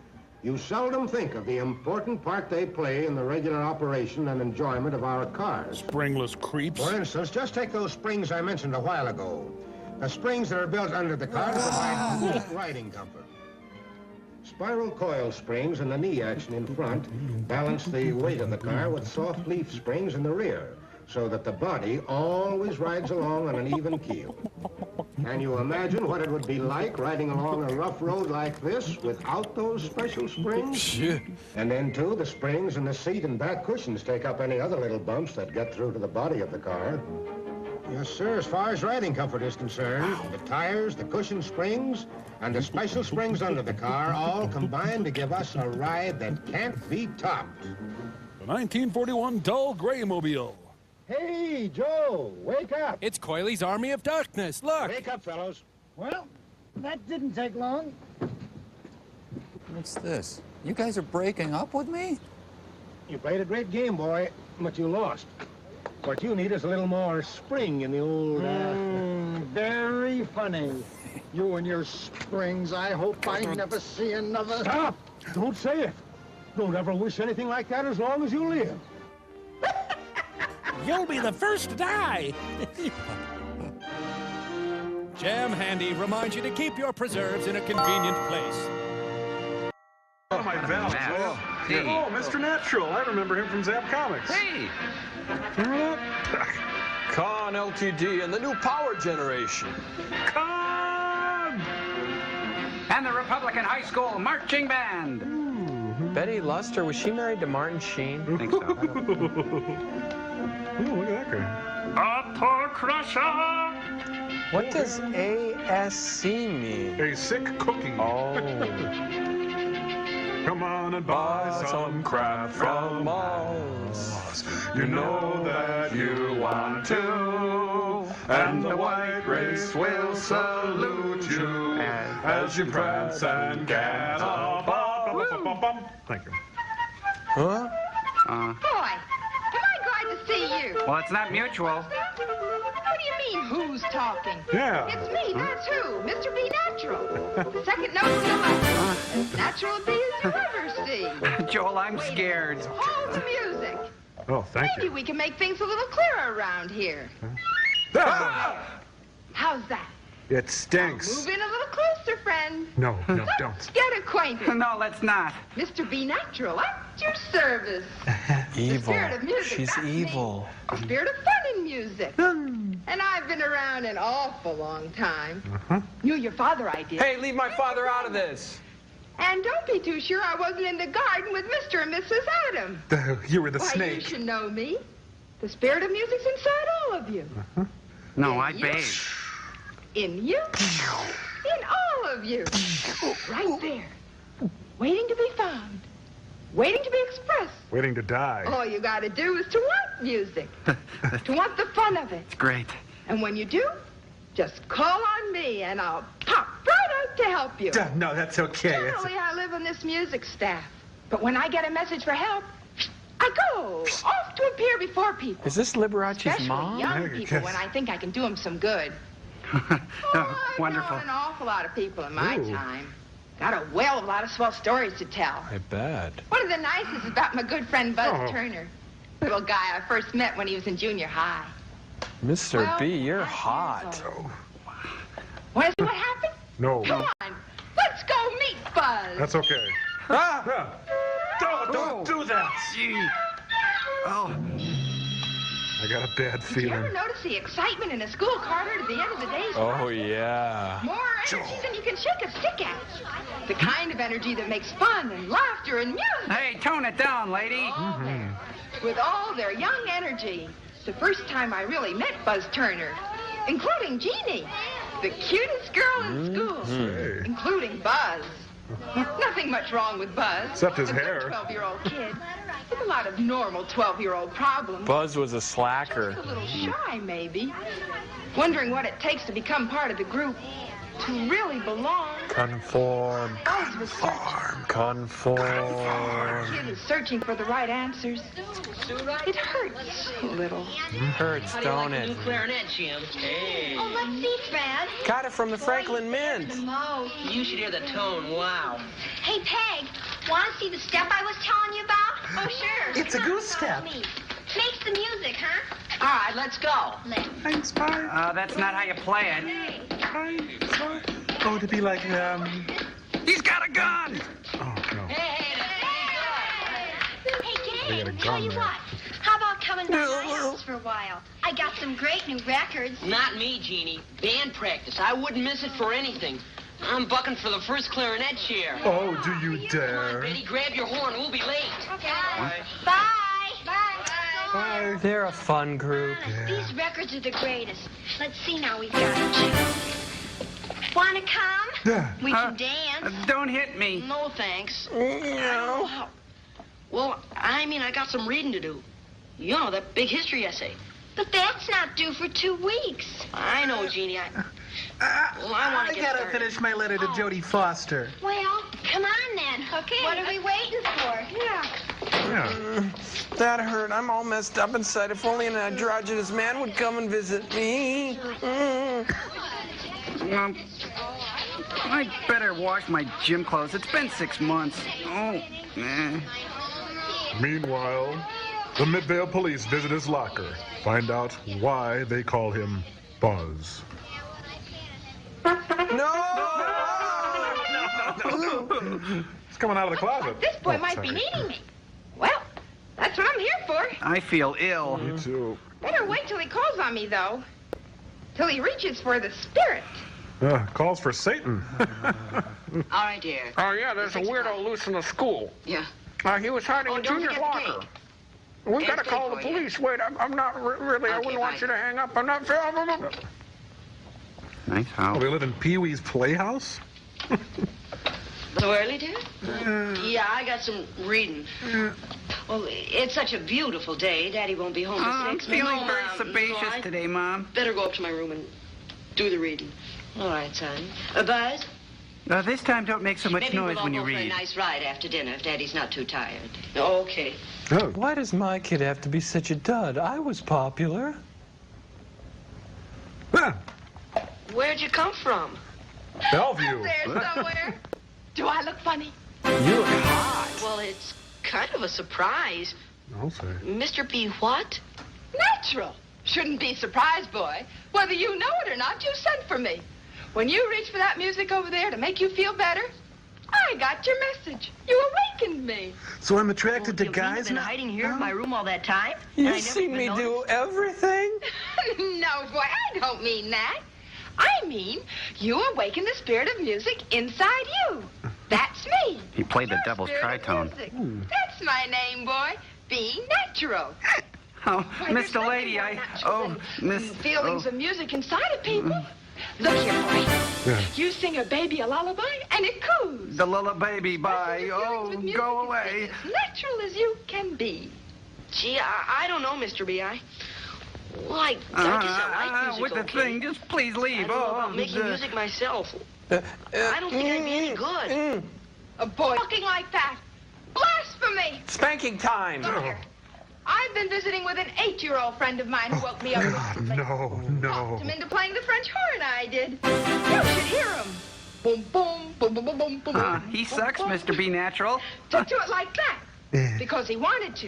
you seldom think of the important part they play in the regular operation and enjoyment of our cars. Springless creeps. For instance, just take those springs I mentioned a while ago. The springs that are built under the car to provide full riding comfort. Spiral coil springs in the knee action in front balance the weight of the car with soft leaf springs in the rear, so that the body always rides along on an even keel. Can you imagine what it would be like riding along a rough road like this without those special springs? And then, too, the springs in the seat and back cushions take up any other little bumps that get through to the body of the car. Yes, sir, as far as riding comfort is concerned, the tires, the cushion springs, and the special springs under the car all combine to give us a ride that can't be topped. The 1941 dull gray mobile. Hey, Joe, wake up. It's Coyley's Army of Darkness. Look. Wake up, fellows. Well, that didn't take long. What's this? You guys are breaking up with me? You played a great game, boy, but you lost. What you need is a little more spring in the old... Very funny. You and your springs. I hope I never see another... Stop! Don't say it. Don't ever wish anything like that as long as you live. You'll be the first to die. Jam Handy reminds you to keep your preserves in a convenient place. Oh, my valves. Hey. Oh, Mr. Natural. I remember him from Zap Comics. Hey! Remember that? Con LTD and the new power generation. Con! And the Republican High School Marching Band. Betty Luster, was she married to Martin Sheen? I think so. Ooh, look at that guy. Apple Crusher! What does ASC mean? A sick cookie. Oh. Come on and buy some crap from us. You know that you want to, and the white race will salute you as you prance and gallop. Thank you. Huh? Boy, am I glad to see you. Well, it's not mutual. What do you mean, who's talking? Yeah. It's me, that's who, Mr. B Natural. The second note is as natural be as you ever see. Joel, I'm scared. Hold the music. Oh, thank Maybe you. we can make things a little clearer around here. How's that? It stinks. Move in a little closer, friend. No, don't. Get acquainted. No, let's not. Mr. B Natural, at your service. Evil. The spirit of music, She's that's evil. Me. The spirit of fun in music. And I've been around an awful long time. Knew your father, I did. Hey, leave my father out of this. And don't be too sure I wasn't in the garden with Mr. and Mrs. Adam. You were the Why, snake. you should know me. The spirit of music's inside all of you. No, I bathe. In you. In all of you. Right there. Waiting to be found. Waiting to be expressed. Waiting to die. All you gotta do is to want music. To want the fun of it. It's great. And when you do, just call on me and I'll pop right out to help you. No, that's okay. Generally, I live on this music staff. But when I get a message for help, I go off to appear before people. Is this Liberace's Especially mom? young people when I think I can do them some good. Wonderful. I know an awful lot of people in my time. Got a well of a lot of swell stories to tell. I bet. One of the nicest is about my good friend Buzz Turner. Little guy I first met when he was in junior high. Mr. Well, B, you're hot. Want to see what happened? No. Come on. Let's go meet Buzz. That's okay. Ah! Don't do that. Gee. Oh. I got a bad Did you ever feeling. notice the excitement in a school car at the end of the day? Oh, yeah. More energy than you can shake a stick at. The kind of energy that makes fun and laughter and music. Hey, tone it down, lady. With all their young energy. It's the first time I really met Buzz Turner, including Jeannie, the cutest girl in school, including Buzz. Nothing much wrong with Buzz. Except his a good hair. 12-year-old kid with a lot of normal 12-year-old problems. Buzz was a slacker. Just a little shy, maybe. Wondering what it takes to become part of the group. To really belong. Conform. Buzz was searching. Conform. Kid is searching for the right answers. It hurts a little. Hurts, don't it? Clarinet, Jim. Hey. Oh, let's see, Fran. Got it from the Franklin Mint. You should hear the tone. Wow. Hey, Peg, Want to see the step I was telling you about? Oh, sure. It's a goose step. Makes the music, huh? All right, let's go. Thanks, bye. That's not how you play it. Oh, to be like, He's got a gun! Oh, no. Hey, They got a gang, tell gun you there. what. How about coming by my house for a while? I got some great new records. Not me, Jeannie. Band practice. I wouldn't miss it for anything. I'm bucking for the first clarinet chair. Oh, do you dare? Betty, grab your horn. We'll be late. Okay. Bye. Bye. They're a fun group. These records are the greatest. Let's see now we've got. Wanna come? Yeah. We can dance. Don't hit me. No, thanks. No. Well, I mean, I got some reading to do. You know, that big history essay. But that's not due for 2 weeks. I know, Jeannie. I want to get gotta started. finish my letter to Jodie Foster. Well, come on then. Okay. What are we waiting for? Yeah. That hurt. I'm all messed up inside. If only an androgynous man would come and visit me. I'd better wash my gym clothes. It's been 6 months. Oh, eh. Meanwhile, the Midvale police visit his locker. Find out why they call him Buzz. It's coming out of the closet. This boy might be needing me. Well, that's what I'm here for. I feel ill. Me too. Better wait till he calls on me, though. Till he reaches for the spirit. Calls for Satan. All right, dear. Oh, yeah, there's a weirdo loose in the school. Yeah. He was hiding in don't Junior's forget the locker. cake. We gotta It's call the paid for you. police. Wait, I'm not really. I Okay, wouldn't want bye. you to hang up. I'm not. Nice Oh, house. they live in Pee-wee's Playhouse? So early, dear? Yeah, I got some reading. Well, it's such a beautiful day. Daddy won't be home till I'm 6. feeling No, very Mom, sebaceous no, I today, Mom. Better go up to my room and do the reading. All right, son. Buzz? This time, don't make so much Maybe noise we'll all when you go for a read. nice ride after dinner if Daddy's not too tired. Okay. Oh. Why does my kid have to be such a dud? I was popular. Where'd you come from? Bellevue. There somewhere. Do I look funny? You look hot. Well, it's kind of a surprise. I'll say. Mr. B. what? Natural. Shouldn't be surprised, boy. Whether you know it or not, you sent for me. When you reached for that music over there to make you feel better, I got your message. You awakened me. So I'm attracted to You've guys been now? hiding here in my room all that time? You've seen me do everything? No, boy, I don't mean that. I mean, you awaken the spirit of music inside you. That's me. He played the Your devil's spirit of tritone. music. That's my name, boy. Be natural. Oh, Why, there's Mr. nothing Lady, more I... natural Oh, than Miss... feelings oh. of music inside of people. Look here, boy. Yeah. You sing a baby a lullaby, and it coos. The lullaby, bye. That's Oh, what the feelings with go music away. is, as natural as you can be. Gee, I don't know, Mr. B. I guess I like music, with the okay. thing, just please I leave. don't know about making music myself. I don't think I'd be any good. A boy talking like that. Blasphemy! Spanking time. Look here. I've been visiting with an 8-year-old friend of mine who woke me up recently. No. Talked him into playing the French horn, I did. You should hear him. Boom, boom, boom, boom, boom, boom, boom. He boom, sucks, boom. Mr. B. Natural. To do it like that. Yeah. Because he wanted to.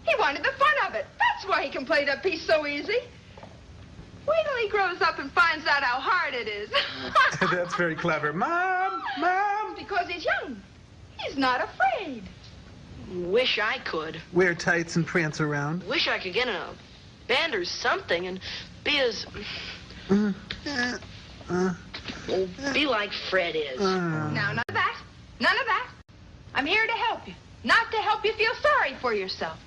He wanted the fun of it. That's why he can play that piece so easy. Wait till he grows up and finds out how hard it is. That's very clever. Mom! Mom! Because he's young. He's not afraid. Wish I could. Wear tights and prance around. Wish I could get in a band or something and be as... be like Fred is. Now, none of that. None of that. I'm here to help you. Not to help you feel sorry for yourself.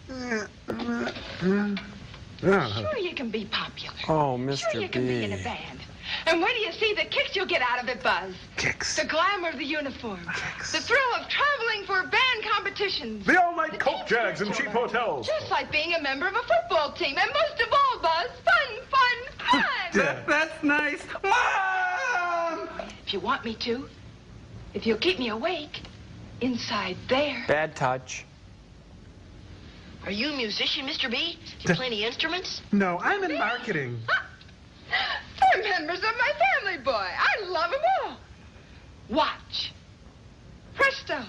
Sure you can be popular. Oh, Mr. Sure you can be in a B. band. And when do you see the kicks you'll get out of it, Buzz? Kicks. The glamour of the uniform. The thrill of traveling for band competitions. The all-night coke jags and cheap hotels. Just like being a member of a football team. And most of all, Buzz, fun. That's nice. Mom! If you want me to, if you'll keep me awake, inside there. Bad touch. Are you a musician, Mr. B? Do you play any instruments? No, I'm in marketing. They're members of my family, boy. I love them all. Watch. Presto.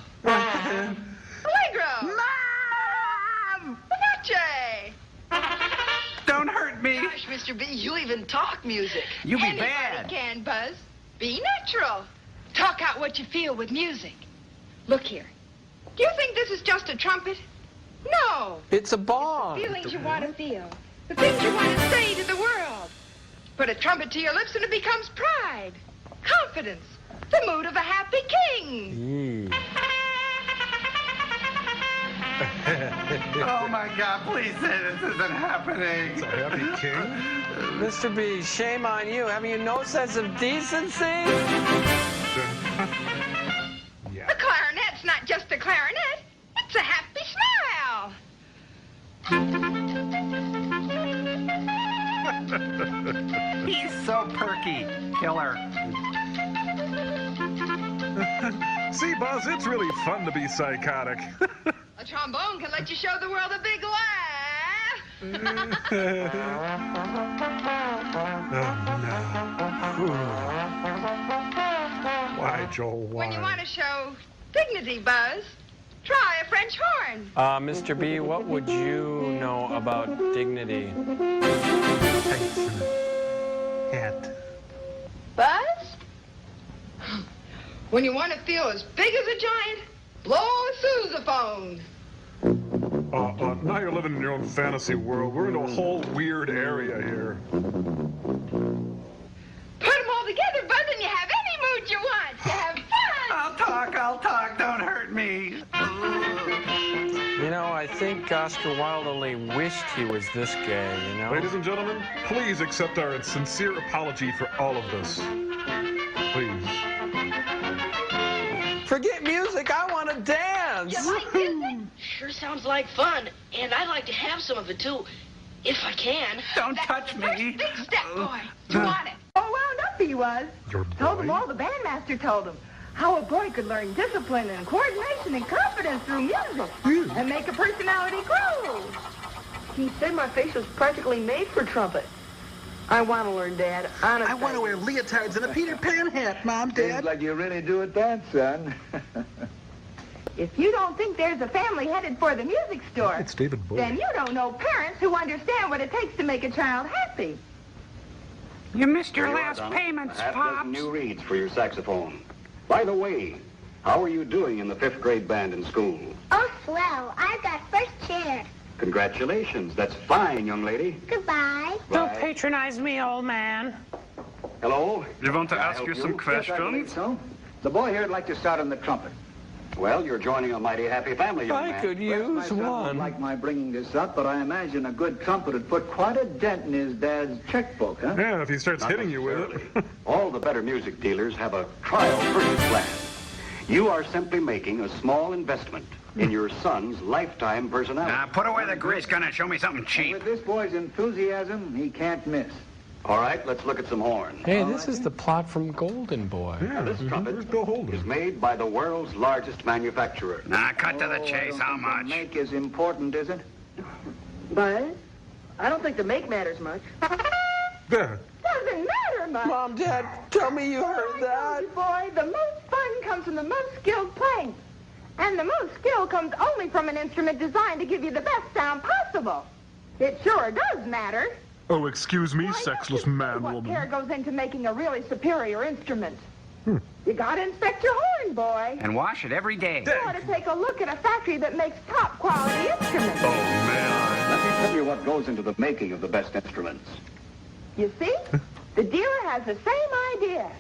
music. You be Anybody bad. can, Buzz. Be natural. Talk out what you feel with music. Look here. Do you think this is just a trumpet? No. It's a bomb. Feelings you want to feel. The things you want to say to the world. Put a trumpet to your lips and it becomes pride. Confidence. The mood of a happy king. Oh my God, please say this isn't happening. It's a happy king? Mr. B, shame on you. Having you no sense of decency? A clarinet's not just a clarinet. It's a happy smile. He's so perky. Killer. See, Buzz, it's really fun to be psychotic. A trombone can let you show the world a big laugh. Why, Joel, why? When you want to show dignity, Buzz, try a French horn. Mr. B, what would you know about dignity? Hat. Buzz? When you want to feel as big as a giant, blow a sousaphone. Now you're living in your own fantasy world. We're in a whole weird area here. Put them all together, Buzz, and you have any mood you want. You have fun. I'll talk. Don't hurt me. You know, I think Oscar Wilde only wished he was this gay, you know? Ladies and gentlemen, please accept our sincere apology for all of this. Please. Forget music, I want to dance. You like music? Sure sounds like fun, and I'd like to have some of it too, if I can. Don't touch me. Big step, boy. You want it? Oh, wound up he was. Your Told him boy? all the bandmaster told him. How a boy could learn discipline and coordination and confidence through music and make a personality grow. He said my face was practically made for trumpet. I want to learn, Dad. Honestly. I want to wear leotards and a Peter Pan hat, Mom, Dad. Seems like you really do it that, son. If you don't think there's a family headed for the music store, It's David Bowie. then you don't know parents who understand what it takes to make a child happy. You missed your Here you are, last Donna. payments, A half Pops. dozen new reeds for your saxophone. By the way, how are you doing in the 5th grade band in school? Oh, swell. I got first chair. Congratulations. That's fine, young lady. Goodbye. Don't patronize me, old man. Hello? You want to Can I ask help you some Yes, I believe questions? so. The boy here would like to start on the trumpet. Well, you're joining a mighty happy family, young I man. could use one. like my bringing this up, but I imagine a good trumpet would put quite a dent in his dad's checkbook, huh? Yeah, if he starts Not hitting you with it. necessarily. All the better music dealers have a trial purchase plan. You are simply making a small investment in your son's lifetime personality. Now, put away the grease gun and show me something cheap. With this boy's enthusiasm, he can't miss. All right, let's look at some horns. Hey, this is the plot from Golden Boy. Now, this trumpet is made by the world's largest manufacturer. Now, cut to the chase. How much? The make is important, is it? Buzz, I don't think the make matters much. There. Doesn't matter much. Mom, Dad, tell me you heard that. Boy, the most fun comes from the most skilled playing. And the most skill comes only from an instrument designed to give you the best sound possible. It sure does matter. Oh, excuse me, Why, sexless what man care woman. goes into making a really superior instrument? You gotta inspect your horn, boy. And wash it every day. You ought to take a look at a factory that makes top quality instruments. Oh, man. Let me tell you what goes into the making of the best instruments. You see? The dealer has the same idea.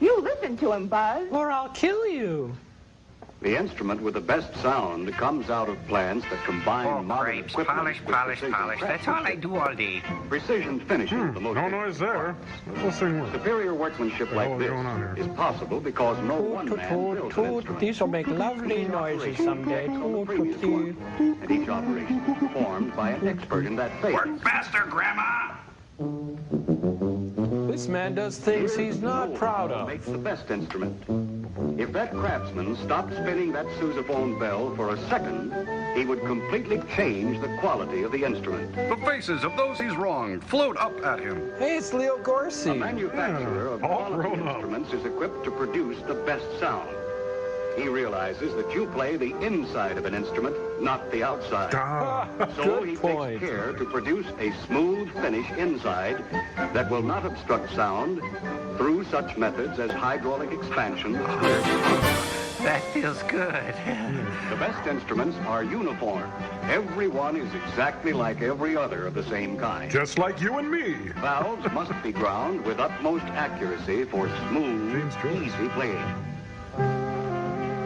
You listen to him, Buzz. Or I'll kill you. The instrument with the best sound comes out of plants that combine modern Grapes, equipment polish, with polish, precision polish. That's all I do all day. Precision finishing the most. No noise there. Let's sing with. Superior workmanship What the like hell is this going on here? is possible because no one man builds an instrument. These will make lovely noises someday. And each operation is performed by an expert in that phase. Work faster, Grandma. This man does things he's not proud of. Makes the best instrument. If that craftsman stopped spinning that sousaphone bell for a second, he would completely change the quality of the instrument. The faces of those he's wronged float up at him. Hey, it's Leo A Gorsi. manufacturer of all quality grown up. instruments is equipped to produce the best sound. He realizes that you play the inside of an instrument, not the outside. So he takes care to produce a smooth finish inside that will not obstruct sound through such methods as hydraulic expansion. That feels good. The best instruments are uniform. Every one is exactly like every other of the same kind. Just like you and me. Valves must be ground with utmost accuracy for smooth, easy playing.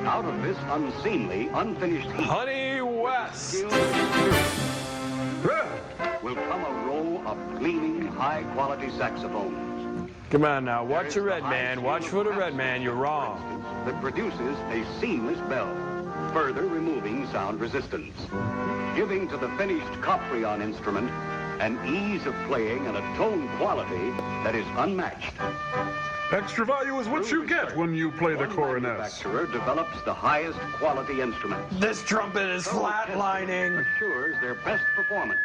Out of this unseemly, unfinished heap, Honey West, will come a row of gleaming, high-quality saxophones. Come on now, watch the red man. Watch for the red man. You're wrong. That produces a seamless bell, further removing sound resistance, giving to the finished Coprion instrument an ease of playing and a tone quality that is unmatched. Extra value is what you get when you play the Coronet. Manufacturer develops the highest quality instruments. This trumpet is flatlining. Assures their best performance.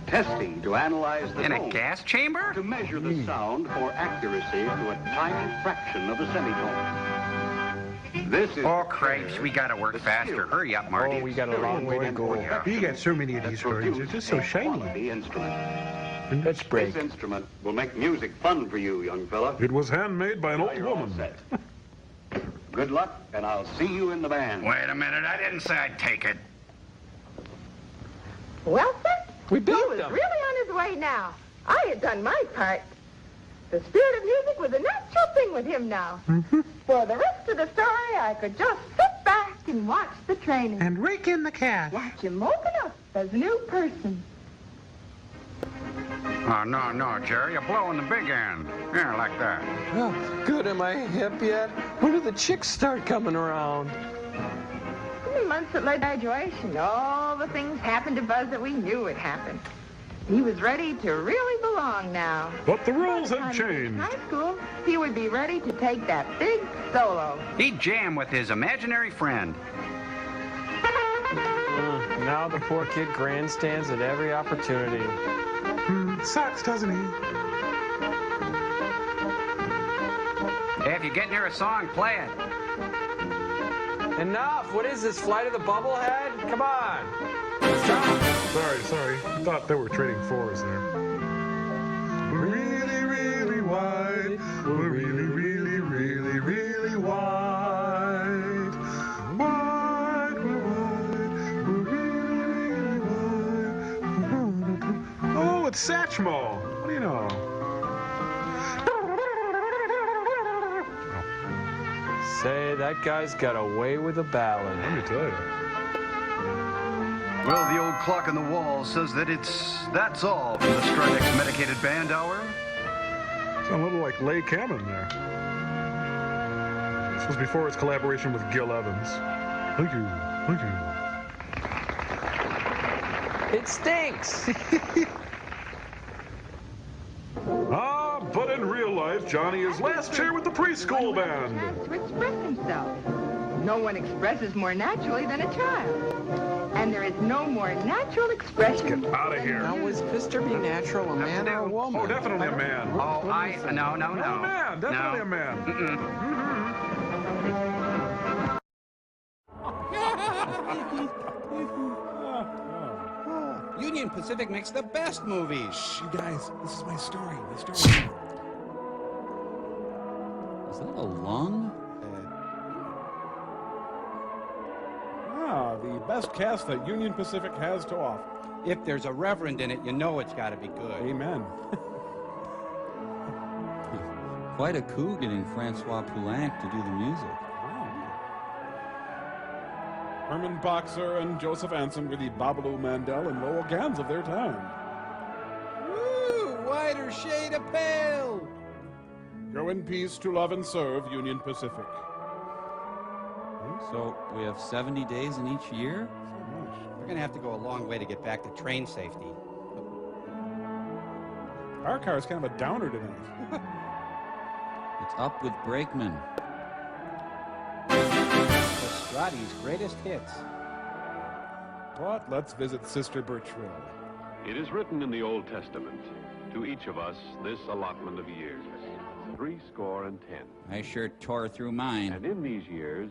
Testing to analyze the In tone. a gas chamber? To measure the sound for accuracy to a tiny fraction of the semitone. This is Oh, cripes, we gotta work faster. Hurry up, Marty. Oh, we got a long way to go. You got so many of these cards. They're just so shiny. Let's break. This instrument will make music fun for you, young fella. It was handmade by an old You're all woman. set. Good luck, and I'll see you in the band. Wait a minute, I didn't say I'd take it. Well, sir, we he was really on his way now. I had done my part. The spirit of music was a natural thing with him now. For the rest of the story, I could just sit back and watch the training. And rake in the cash. Watch him open up as a new person. Oh, no, Jerry, you're blowing the big end. Yeah, like that. Oh, good, am I hip yet? When do the chicks start coming around? In the months that led to graduation, all the things happened to Buzz that we knew would happen. He was ready to really belong now. But the rules had changed. In high school, he would be ready to take that big solo. He'd jam with his imaginary friend. Now the poor kid grandstands at every opportunity. Sucks, doesn't he? Hey, if you get near a song, play it. Enough! What is this, Flight of the Bubblehead? Come on! Stop! Sorry. Thought they were trading fours there. We're really, really wide. We're really, really, really, really wide. Wide, we're wide. We're really, really wide. Oh, it's Satchmo. What do you know? Say, that guy's got a way with a ballad. Let me tell you. Well, the old clock on the wall says that that's all from the Stridex Medicated Band Hour. Sound a little like Leigh Cameron there. This was before his collaboration with Gil Evans. Thank you. It stinks! But in real life, Johnny is last chair with the preschool band. To express himself. No one expresses more naturally than a child. And there is no more natural expression. Let's get out of here. Now, was Mr. Be Natural a man or a woman? Oh, definitely a man. Oh, No, a man. Definitely a man. Union Pacific makes the best movies. Shh, you guys, this is my story. Is that a lung? The best cast that Union Pacific has to offer. If there's a reverend in it, you know it's got to be good. Amen. Quite a coup getting Francois Poulenc to do the music. Herman Boxer and Joseph Anson were the Babalu Mandel and Lowell Gans of their time. Woo! Whiter shade of pale! Go in peace to love and serve Union Pacific. So we have 70 days in each year? We're going to have to go a long way to get back to train safety. Our car is kind of a downer tonight. It's up with Brakeman. Stradi's greatest hits. But let's visit Sister Bertrille. It is written in the Old Testament, To each of us, this allotment of years, 70. I sure tore through mine. And in these years,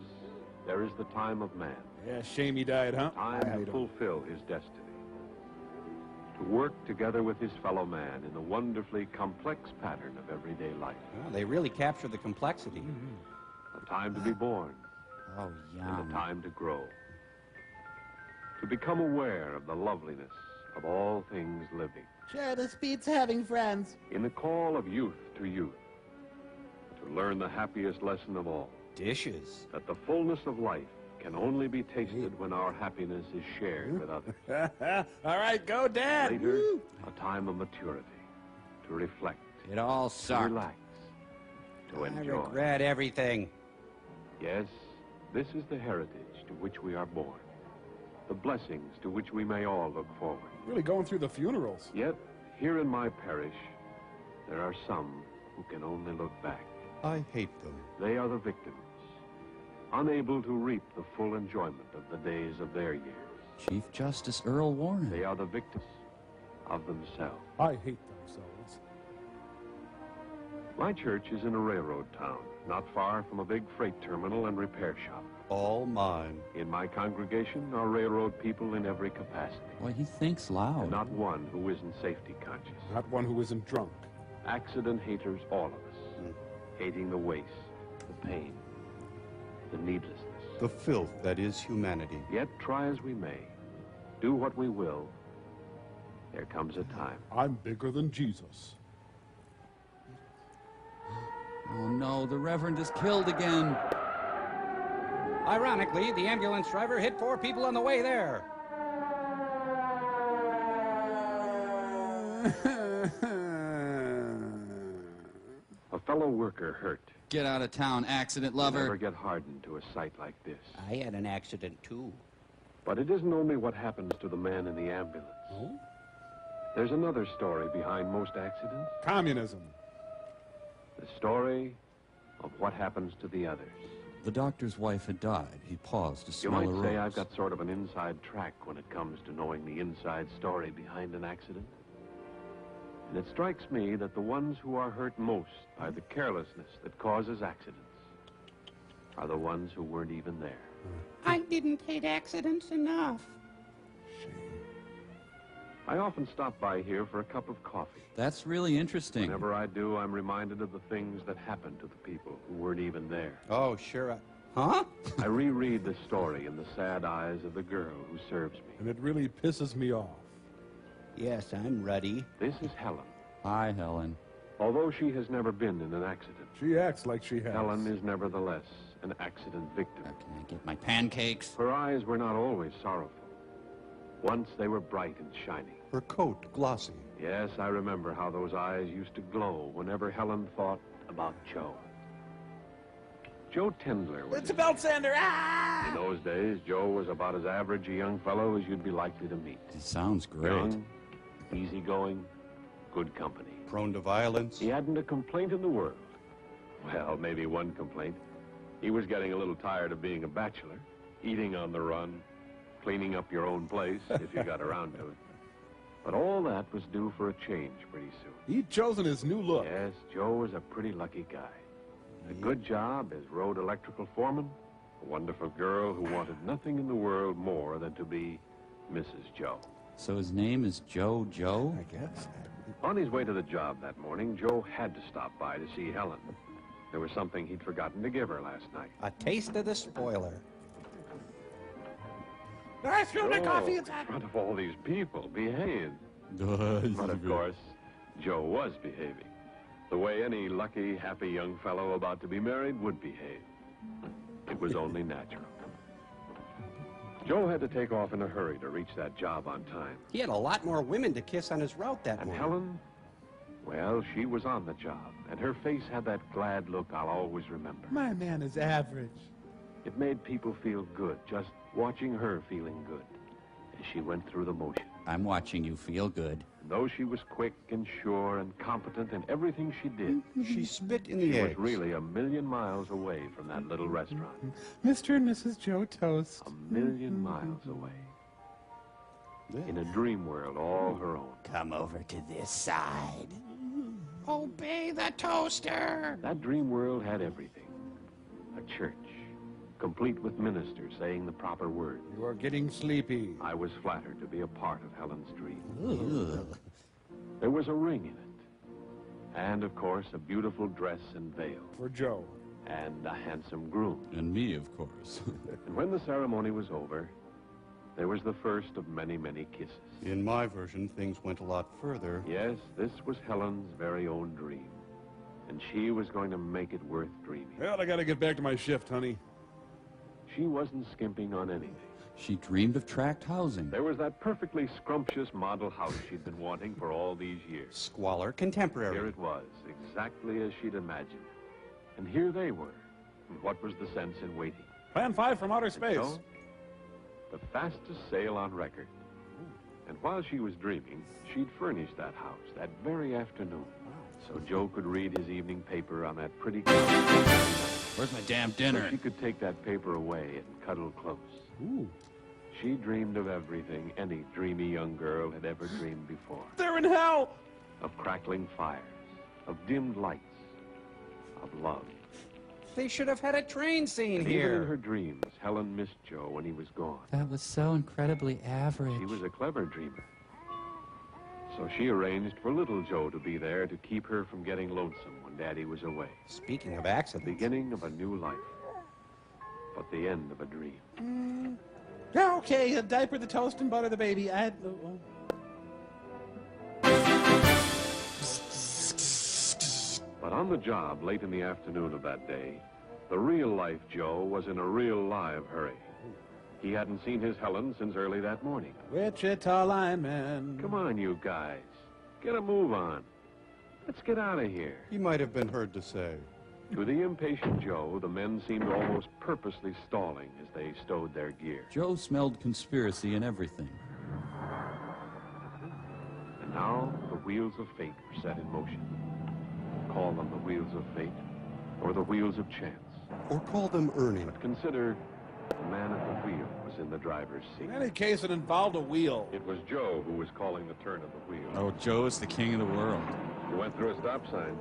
there is the time of man. Yeah, shame he died, huh? Time to fulfill his destiny. To work together with his fellow man in the wonderfully complex pattern of everyday life. Well, they really capture the complexity. A time to be born. Oh, And a time to grow. To become aware of the loveliness of all things living. Sure, this beats having friends. In the call of youth to youth. To learn the happiest lesson of all. Dishes. That the fullness of life can only be tasted when our happiness is shared with others. All right, go, Dad. Later, a time of maturity. To reflect. It all To sucked. relax. To enjoy. I regret everything. Yes, this is the heritage to which we are born. The blessings to which we may all look forward. Really going through the funerals. Yet, here in my parish, there are some who can only look back. I hate them. They are the victims, unable to reap the full enjoyment of the days of their years. Chief Justice Earl Warren. They are the victims of themselves. I hate themselves. My church is in a railroad town, not far from a big freight terminal and repair shop. All mine. In my congregation are railroad people in every capacity. Well, he thinks loud. And not one who isn't safety conscious. Not one who isn't drunk. Accident haters, all of us. Hating the waste, the pain, the needlessness. The filth that is humanity. Yet, try as we may, do what we will, there comes a time. I'm bigger than Jesus. Oh no, the Reverend is killed again. Ironically, the ambulance driver hit 4 people on the way there. A fellow worker hurt. Get out of town, accident lover. Never get hardened to a sight like this. I had an accident, too. But it isn't only what happens to the man in the ambulance. Oh? There's another story behind most accidents. Communism. The story of what happens to the others. The doctor's wife had died. He paused to You smell a might say rose. I've got sort of an inside track when it comes to knowing the inside story behind an accident. And it strikes me that the ones who are hurt most by the carelessness that causes accidents are the ones who weren't even there. I didn't hate accidents enough. I often stop by here for a cup of coffee. That's really interesting. Whenever I do, I'm reminded of the things that happened to the people who weren't even there. Oh, sure. Huh? I reread the story in the sad eyes of the girl who serves me. And it really pisses me off. Yes, I'm ready. This is Helen. Hi, Helen. Although she has never been in an accident, She acts like she has. Helen is nevertheless an accident victim. Can I get my pancakes? Her eyes were not always sorrowful. Once they were bright and shiny. Her coat glossy. Yes, I remember how those eyes used to glow whenever Helen thought about Joe. Joe Tendler was... It's a belt sander! Ah! In those days, Joe was about as average a young fellow as you'd be likely to meet. It sounds great. Young, easygoing, good company. Prone to violence. He hadn't a complaint in the world. Well, maybe one complaint. He was getting a little tired of being a bachelor, eating on the run, cleaning up your own place if you got around to it. But all that was due for a change pretty soon. He'd chosen his new look. Yes, Joe was a pretty lucky guy. A good job as road electrical foreman, a wonderful girl who wanted nothing in the world more than to be Mrs. Joe. So his name is Joe Joe? I guess. On his way to the job that morning, Joe had to stop by to see Helen. There was something he'd forgotten to give her last night. A taste of the spoiler. I spilled my coffee. In front of all these people, behave. But But of course, Joe was behaving. The way any lucky, happy young fellow about to be married would behave. It was only natural. Joe had to take off in a hurry to reach that job on time. He had a lot more women to kiss on his route that And morning. Helen, well, she was on the job, and her face had that glad look I'll always remember. My man is average. It made people feel good, just watching her feeling good as she went through the motion. I'm watching you feel good. And though she was quick and sure and competent in everything she did, She spit in the she was eggs. really a million miles away from that little restaurant. Mr. and Mrs. Joe Toast. A million miles away. in a dream world all her own. Come over to this side. Obey the toaster. That dream world had everything. A church, complete with ministers saying the proper words. You are getting sleepy. I was flattered to be a part of Helen's dream. There was a ring in it. And, of course, a beautiful dress and veil. For Joe. And a handsome groom. And me, of course. And when the ceremony was over, there was the first of many, many kisses. In my version, things went a lot further. Yes, this was Helen's very own dream. And she was going to make it worth dreaming. Well, I gotta get back to my shift, honey. She wasn't skimping on anything. She dreamed of tract housing. There was that perfectly scrumptious model house she'd been wanting for all these years. Squalor contemporary. Here it was, exactly as she'd imagined. And here they were. And what was the sense in waiting? Plan 5 from outer space. So, the fastest sail on record. And while she was dreaming, she'd furnished that house that very afternoon. So Joe could read his evening paper on that pretty couch. Where's my damn dinner? So she could take that paper away and cuddle close. Ooh. She dreamed of everything any dreamy young girl had ever dreamed before. They're in hell! Of crackling fires, of dimmed lights, of love. They should have had a train scene And here. even in her dreams, Helen missed Joe when he was gone. That was so incredibly average. She was a clever dreamer. So she arranged for little Joe to be there to keep her from getting lonesome when Daddy was away. Speaking of The accidents. beginning of a new life, but the end of a dream. Yeah, okay, diaper the toast and butter the baby. But on the job, late in the afternoon of that day, the real-life Joe was in a real live hurry. He hadn't seen his Helen since early that morning. Wichita lineman. Come on, you guys. Get a move on. Let's get out of here. He might have been heard to say. To the impatient Joe, the men seemed almost purposely stalling as they stowed their gear. Joe smelled conspiracy in everything. And now the wheels of fate were set in motion. Call them the wheels of fate, or the wheels of chance. Or call them earning. But consider the man at the wheel was in the driver's seat. In any case, it involved a wheel. It was Joe who was calling the turn of the wheel. Oh, Joe is the king of the world. You went through a stop sign.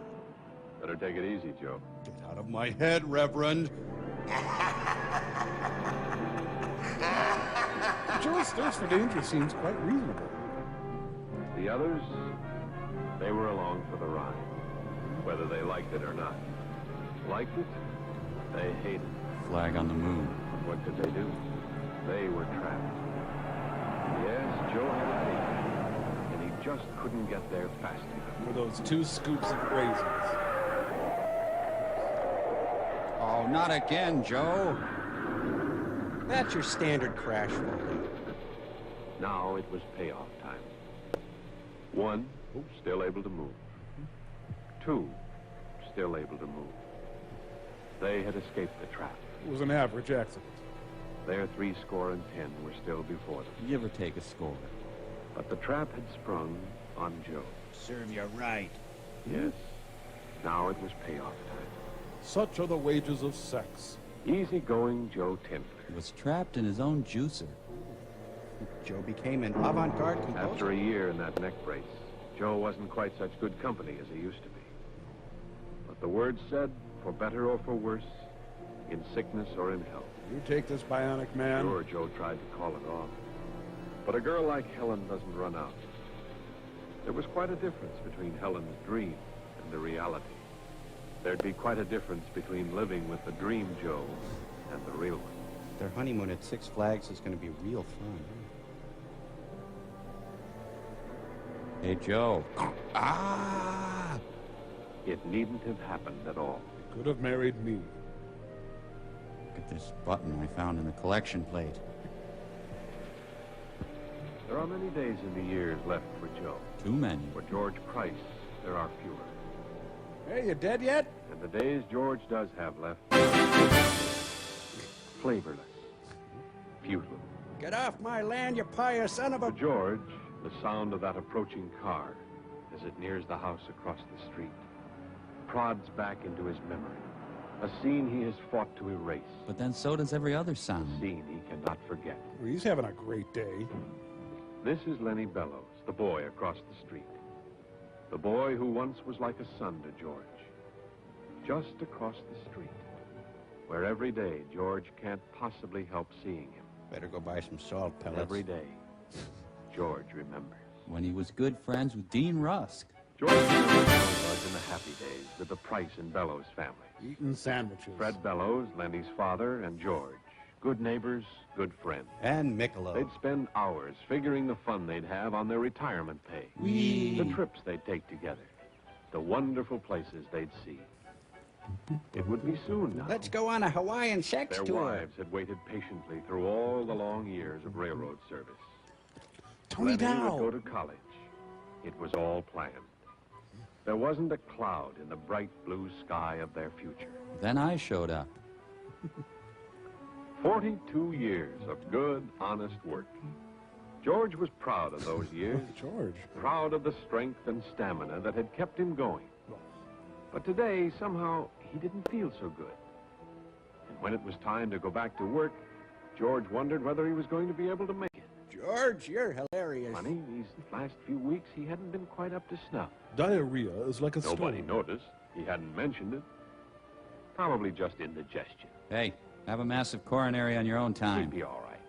Better take it easy, Joe. Get out of my head, Reverend. Joe's thirst for danger seems quite reasonable. The others, they were along for the ride, whether they liked it or not. Liked it, they hated it. Flag on the moon. What could they do? They were trapped. Yes, Joe had a ticket, and he just couldn't get there fast enough. For those 2 scoops of raisins. Oh, not again, Joe. That's your standard crash phone. Now it was payoff time. 1, still able to move. 2, still able to move. They had escaped the trap. It was an average accident. Their 70 were still before them. Give or take a score. But the trap had sprung on Joe. Serve you right. Yes. Now it was payoff time. Such are the wages of sex. Easy-going Joe Tendler Was trapped in his own juicer. Joe became an avant-garde composer. After a year in that neck brace, Joe wasn't quite such good company as he used to be. But the word said, for better or for worse, in sickness or in health. You take this bionic man. Sure, Joe tried to call it off. But a girl like Helen doesn't run out. There was quite a difference between Helen's dream and the reality. There'd be quite a difference between living with the dream Joe and the real one. Their honeymoon at Six Flags is going to be real fun. Hey, Joe. Ah! It needn't have happened at all. You could have married me. Look at this button I found in the collection plate. There are many days in the years left for Joe. Too many. For George Price, there are fewer. Hey, you dead yet? And the days George does have left, flavorless, futile. Get off my land, you pious son of a... For George, the sound of that approaching car, as it nears the house across the street, prods back into his memory. A scene he has fought to erase. But then so does every other sound. A scene he cannot forget. Well, he's having a great day. This is Lenny Bellows, the boy across the street. The boy who once was like a son to George. Just across the street, where every day George can't possibly help seeing him. Better go buy some salt pellets. Every day, George remembers. When he was good friends with Dean Rusk. George remembers how it was in the happy days with the Price and Bellows family. Eating sandwiches. Fred Bellows, Lenny's father, and George. Good neighbors, good friends. And Michelob. They'd spend hours figuring the fun they'd have on their retirement pay. Whee! The trips they'd take together. The wonderful places they'd see. It would be soon now. Let's go on a Hawaiian sex Their tour. wives had waited patiently through all the long years of railroad service. Tony Lenny Dow. would go to college. It was all planned. There wasn't a cloud in the bright blue sky of their future. Then I showed up. 42 years of good, honest work. George was proud of those years. George. Proud of the strength and stamina that had kept him going. But today, somehow, he didn't feel so good. And when it was time to go back to work, George wondered whether he was going to be able to make it. George, you're hilarious. Funny, these last few weeks, he hadn't been quite up to snuff. Diarrhea is like a Nobody storm. noticed. He hadn't mentioned it. Probably just indigestion. Hey, have a massive coronary on your own time. He'd be all right.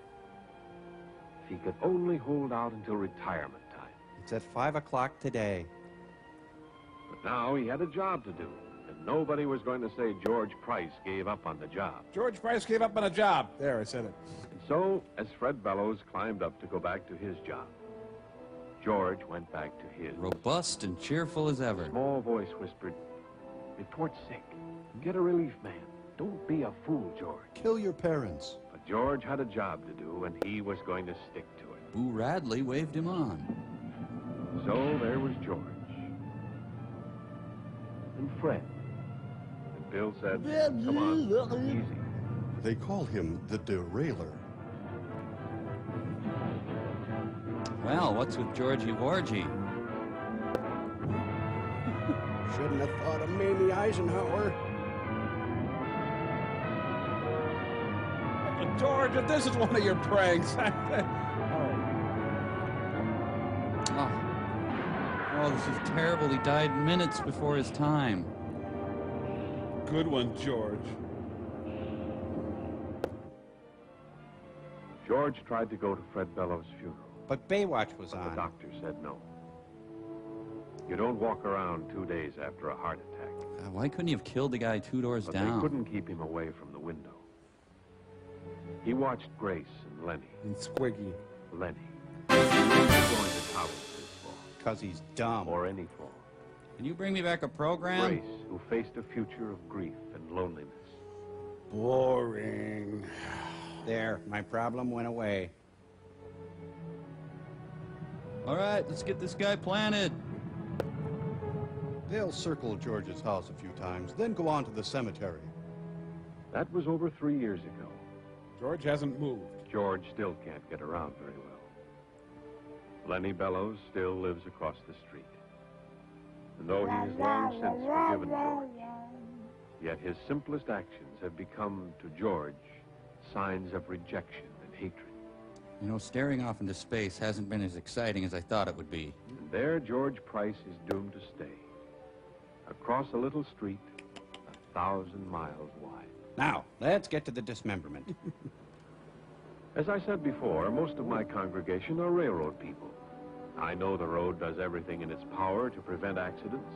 If he could only hold out until retirement time. It's at 5 o'clock today. But now he had a job to do, and nobody was going to say George Price gave up on the job. George Price gave up on a job. There, I said it. And so, as Fred Bellows climbed up to go back to his job, George went back to his. Robust and cheerful as ever. A small voice whispered, "Report sick. Get a relief man. Don't be a fool, George." Kill your parents. But George had a job to do, and he was going to stick to it. Boo Radley waved him on. So there was George. And Fred. And Bill said, "Come on, easy." They call him the derailer. Well, what's with Georgie Wargie? Shouldn't have thought of Mamie Eisenhower. George, if this is one of your pranks. Oh, this is terrible. He died minutes before his time. Good one, George. George tried to go to Fred Bellows' funeral. But Baywatch was The on. doctor said no. You don't walk around 2 days after a heart attack. Why couldn't he have killed the guy 2 doors But down? they couldn't keep him away from the window. He watched Grace and Lenny. And Squiggy. Lenny. He wasn't going to college this fall. Because he's dumb. Or any fall. Can you bring me back a program? Grace, who faced a future of grief and loneliness. Boring. There, my problem went away. All right, let's get this guy planted. They'll circle George's house a few times, then go on to the cemetery. That was over 3 years ago. George hasn't moved. George still can't get around very well. Lenny Bellows still lives across the street. And though he has long since forgiven George, yet his simplest actions have become, to George, signs of rejection and hatred. You know, staring off into space hasn't been as exciting as I thought it would be. And there George Price is doomed to stay. Across a little street, 1,000 miles wide. Now, let's get to the dismemberment. As I said before, most of my congregation are railroad people. I know the road does everything in its power to prevent accidents,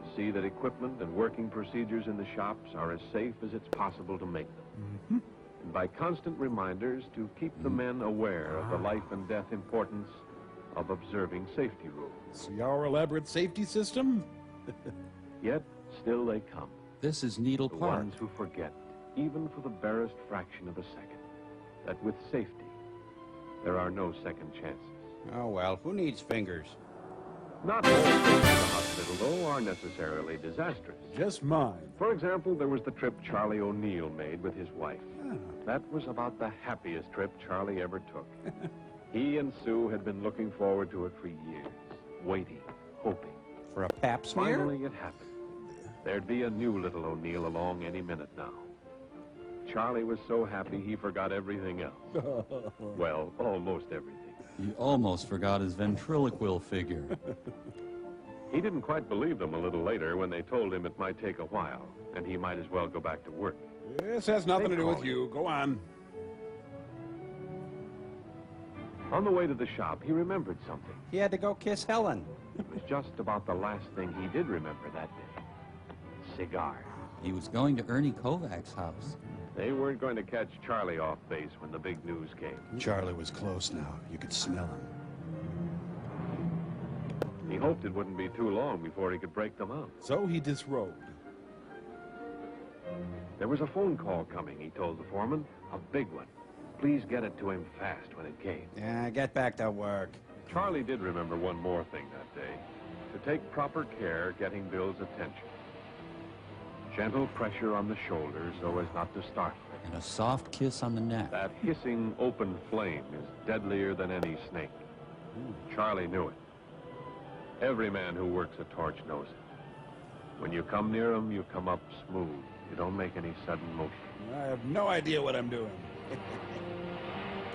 to see that equipment and working procedures in the shops are as safe as it's possible to make them. And by constant reminders to keep the men aware of the life and death importance of observing safety rules. See our elaborate safety system? Yet, still they come. This is Needle The Park. ones who forget, even for the barest fraction of a second, that with safety, there are no second chances. Oh, well, who needs fingers? Not all trips to the hospital, though, are necessarily disastrous. Just mine. For example, there was the trip Charlie O'Neill made with his wife. That was about the happiest trip Charlie ever took. He and Sue had been looking forward to it for years, waiting, hoping. For a pap smear? Finally, it happened. There'd be a new little O'Neill along any minute now. Charlie was so happy he forgot everything else. Well, almost everything. He almost forgot his ventriloquial figure. He didn't quite believe them a little later when they told him it might take a while, and he might as well go back to work. This has nothing to do with you. Go on. On the way to the shop, he remembered something. He had to go kiss Helen. It was just about the last thing he did remember that day. Cigar. He was going to Ernie Kovac's house. They weren't going to catch Charlie off base when the big news came. Charlie was close now. You could smell him. He hoped it wouldn't be too long before he could break them out. So he disrobed. There was a phone call coming, he told the foreman. A big one. Please get it to him fast when it came. Yeah, get back to work. Charlie did remember one more thing that day. To take proper care getting Bill's attention. Gentle pressure on the shoulder so as not to startle her. And a soft kiss on the neck. That hissing open flame is deadlier than any snake. Charlie knew it. Every man who works a torch knows it. When you come near him, you come up smooth. You don't make any sudden motion. I have no idea what I'm doing.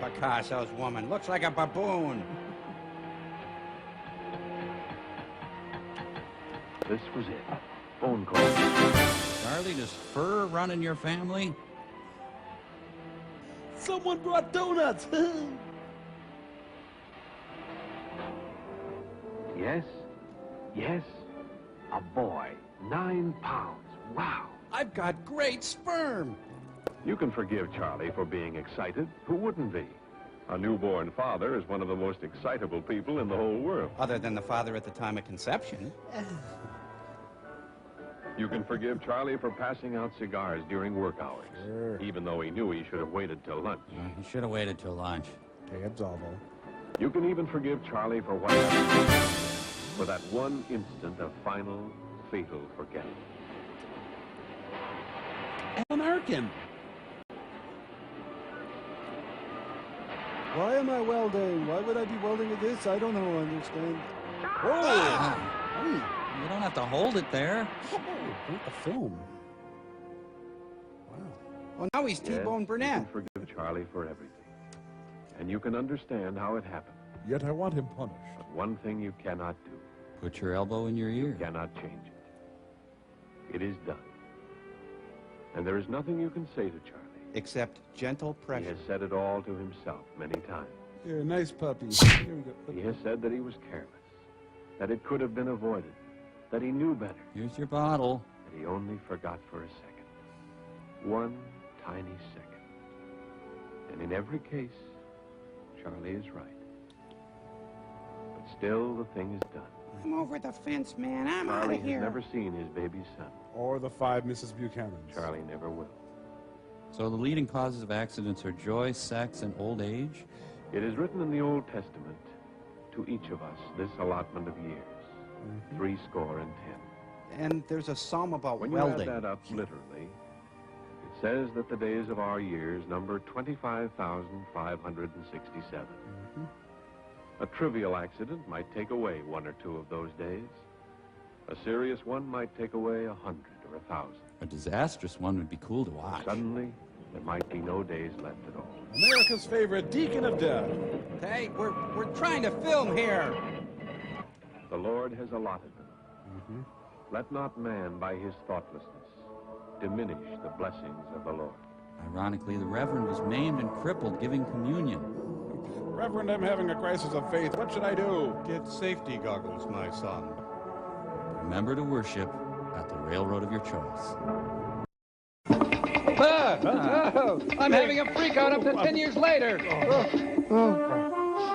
Picasso's woman looks like a baboon. This was it. Phone call. Charlie, does fur run in your family? Someone brought donuts. Yes? Yes? A boy. 9 pounds. Wow. I've got great sperm. You can forgive Charlie for being excited. Who wouldn't be? A newborn father is one of the most excitable people in the whole world. Other than the father at the time of conception. You can forgive Charlie for passing out cigars during work hours. Sure. Even though he knew he should have waited till lunch. He should have waited till lunch. Absolvo. You can even forgive Charlie for what happened. For that one instant of final, fatal forgetting. Alan Arkin. Why am I welding? Why would I be welding at this? I don't know. Understand. You don't have to hold it there. Not the film. Wow. Well, now he's T-Bone You Burnett. can forgive Charlie for everything. And you can understand how it happened. Yet I want him punished. But one thing you cannot do. Put your elbow in your ear. You cannot change it. It is done. And there is nothing you can say to Charlie. Except gentle He pressure. has said it all to himself many times. You're a nice puppy. Here we go. He has said that he was careless, that it could have been avoided, that he knew better, Here's your bottle. that he only forgot for a second. One tiny second. And in every case, Charlie is right. But still, the thing is done. I'm over the fence, man. I'm out Charlie of has here. never seen his baby son. Or the 5 Mrs. Buchanans. Charlie never will. So the leading causes of accidents are joy, sex, and old age? It is written in the Old Testament, to each of us, this allotment of years, 70. And there's a psalm about When you welding. add that up literally, it says that the days of our years number 25,567. A trivial accident might take away 1 or 2 of those days. A serious one might take away 100 or 1,000. A disastrous one would be cool to watch. Suddenly, there might be no days left at all. America's favorite deacon of death. Hey, we're trying to film here. The Lord has allotted them. Let not man, by his thoughtlessness, diminish the blessings of the Lord. Ironically, the Reverend was maimed and crippled giving communion. Reverend, I'm having a crisis of faith. What should I do? Get safety goggles, my son. Remember to worship at the railroad of your choice. I'm having a freak out up to 10 years later.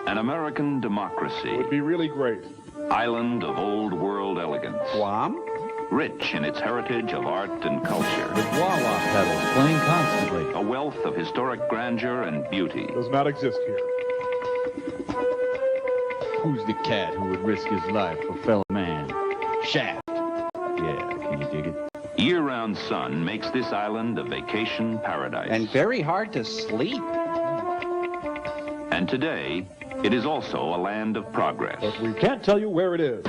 An American democracy. Would be really great. Island of old world elegance. Guam? Rich in its heritage of art and culture. With wah-wah pedals playing constantly. A wealth of historic grandeur and beauty. Does not exist here. Who's the cat who would risk his life for fellow man? Shaft. Yeah, can you dig it? Year-round sun makes this island a vacation paradise. And very hard to sleep. And today, it is also a land of progress. But we can't tell you where it is.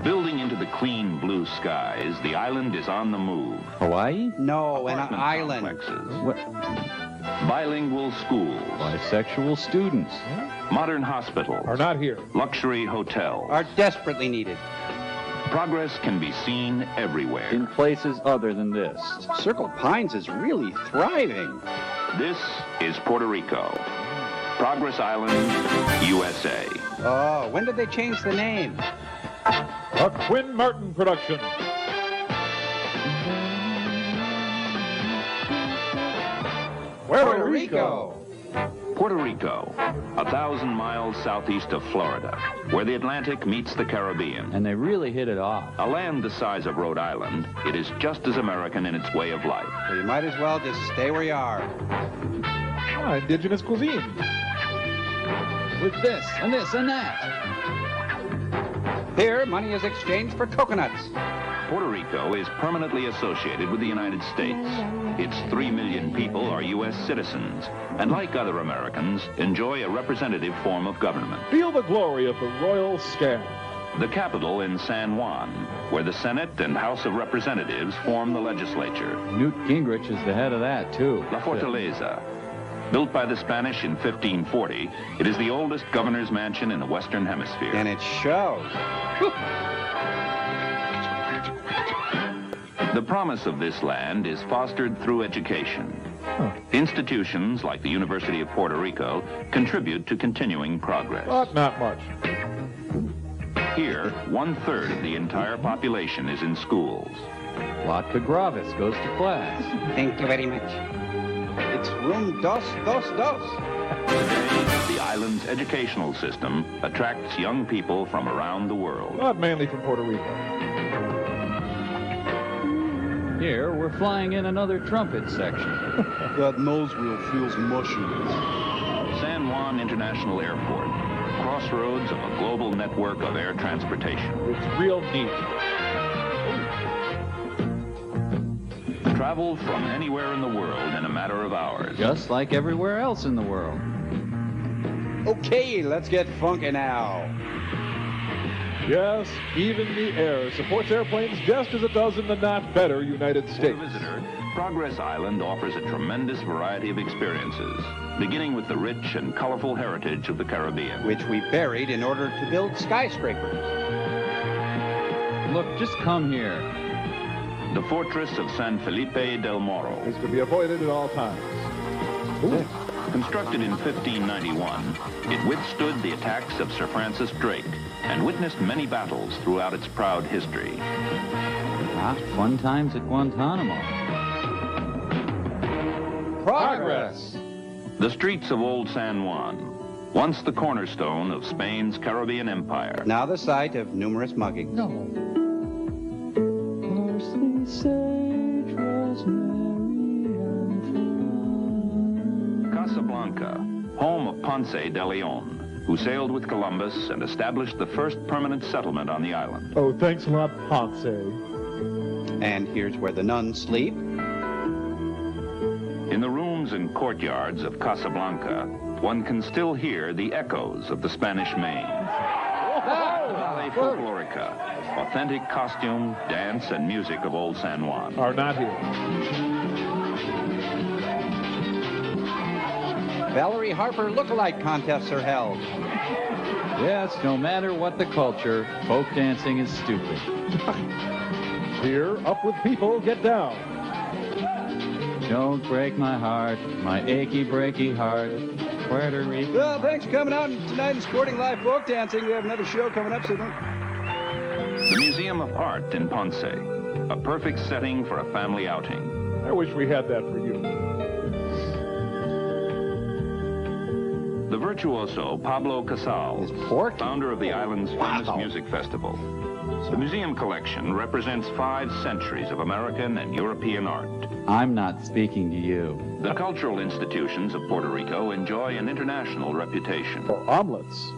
Building into the clean blue skies, the island is on the move. Hawaii? No, an Apartment island. complexes, What? bilingual schools, Bisexual students. modern hospitals, Are not here. luxury hotels. Are desperately needed. Progress can be seen everywhere. In places other than this. Circle Pines is really thriving. This is Puerto Rico. Progress Island, USA. Oh, when did they change the name? A Quinn Martin production. Puerto Rico. Puerto Rico, 1,000 miles southeast of Florida, where the Atlantic meets the Caribbean. And they really hit it off. A land the size of Rhode Island, it is just as American in its way of life. So you might as well just stay where you are. Indigenous cuisine. With this and this and that. Here, money is exchanged for coconuts. Puerto Rico is permanently associated with the United States. Its 3 million people are U.S. citizens, and like other Americans, enjoy a representative form of government. Feel the glory of the royal scam. The capital in San Juan, where the Senate and House of Representatives form the legislature. Newt Gingrich is the head of that, too. La Fortaleza. Built by the Spanish in 1540, it is the oldest governor's mansion in the Western Hemisphere. And it shows. The promise of this land is fostered through education. Institutions like the University of Puerto Rico contribute to continuing progress. But not much. Here, 1/3 of the entire population is in schools. Latka Gravis goes to class. Thank you very much. It's room dos. Today, the island's educational system attracts young people from around the world. Not mainly from Puerto Rico. Here, we're flying in another trumpet section. That nose wheel feels mushy. San Juan International Airport, crossroads of a global network of air transportation. It's real neat. Travel from anywhere in the world in a matter of hours. Just like everywhere else in the world. Okay, let's get funky now. Yes, even the air supports airplanes just as it does in the not better United For States. the visitor, Progress Island offers a tremendous variety of experiences, beginning with the rich and colorful heritage of the Caribbean. Which we buried in order to build skyscrapers. Look, just come here. The fortress of San Felipe del Morro. Is to be avoided at all times. Ooh. Constructed in 1591, it withstood the attacks of Sir Francis Drake and witnessed many battles throughout its proud history. Ah, fun times at Guantanamo. Progress! The streets of Old San Juan, once the cornerstone of Spain's Caribbean Empire. Now the site of numerous muggings. No. Parsley, sage, rosemary, and thyme. Casablanca, home of Ponce de Leon, who sailed with Columbus and established the first permanent settlement on the island. Oh, thanks a lot, Ponce. And here's where the nuns sleep. In the rooms and courtyards of Casablanca, one can still hear the echoes of the Spanish Main. Ballet Folklorica, authentic costume, dance, and music of Old San Juan. Are not here. Valerie Harper look-alike contests are held. Yes, no matter what the culture, folk dancing is stupid. Here, up with people, get down. Don't break my heart, my achy, breaky heart. Puerto Rico. Well, thanks for coming out tonight and supporting live folk dancing. We have another show coming up soon. The Museum of Art in Ponce, a perfect setting for a family outing. I wish we had that for you. The virtuoso Pablo Casals, founder of the island's famous music festival. The museum collection represents 5 centuries of American and European art. I'm not speaking to you. The cultural institutions of Puerto Rico enjoy an international reputation. For omelets.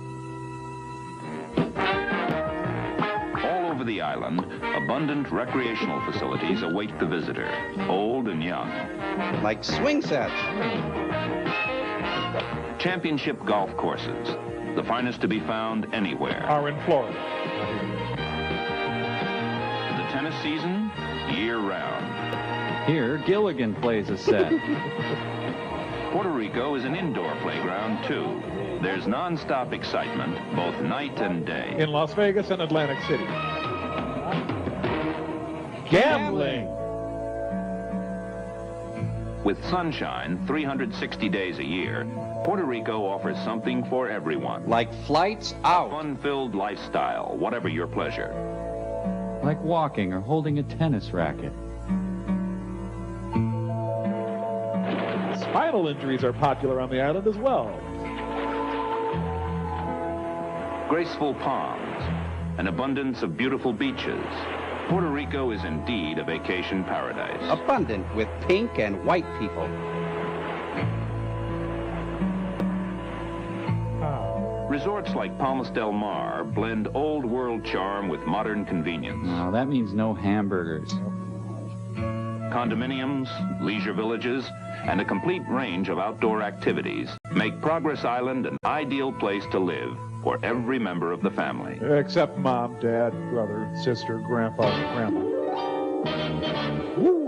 All over the island, abundant recreational facilities await the visitor, old and young. Like swing sets. Championship golf courses, the finest to be found anywhere. Are in Florida. tennis season, year-round. Here, Gilligan plays a set. Puerto Rico is an indoor playground, too. There's non-stop excitement, both night and day. In Las Vegas and Atlantic City. Gambling. With sunshine 360 days a year, Puerto Rico offers something for everyone. Like flights out. A fun-filled lifestyle, whatever your pleasure. Like walking or holding a tennis racket. Spinal injuries are popular on the island as well. Graceful palms, an abundance of beautiful beaches. Puerto Rico is indeed a vacation paradise. Abundant with pink and white people. Resorts like Palmas del Mar blend old world charm with modern convenience. No, that means no hamburgers. Condominiums, leisure villages, and a complete range of outdoor activities make Progress Island an ideal place to live for every member of the family. Except mom, dad, brother, sister, grandpa, and grandma. Woo!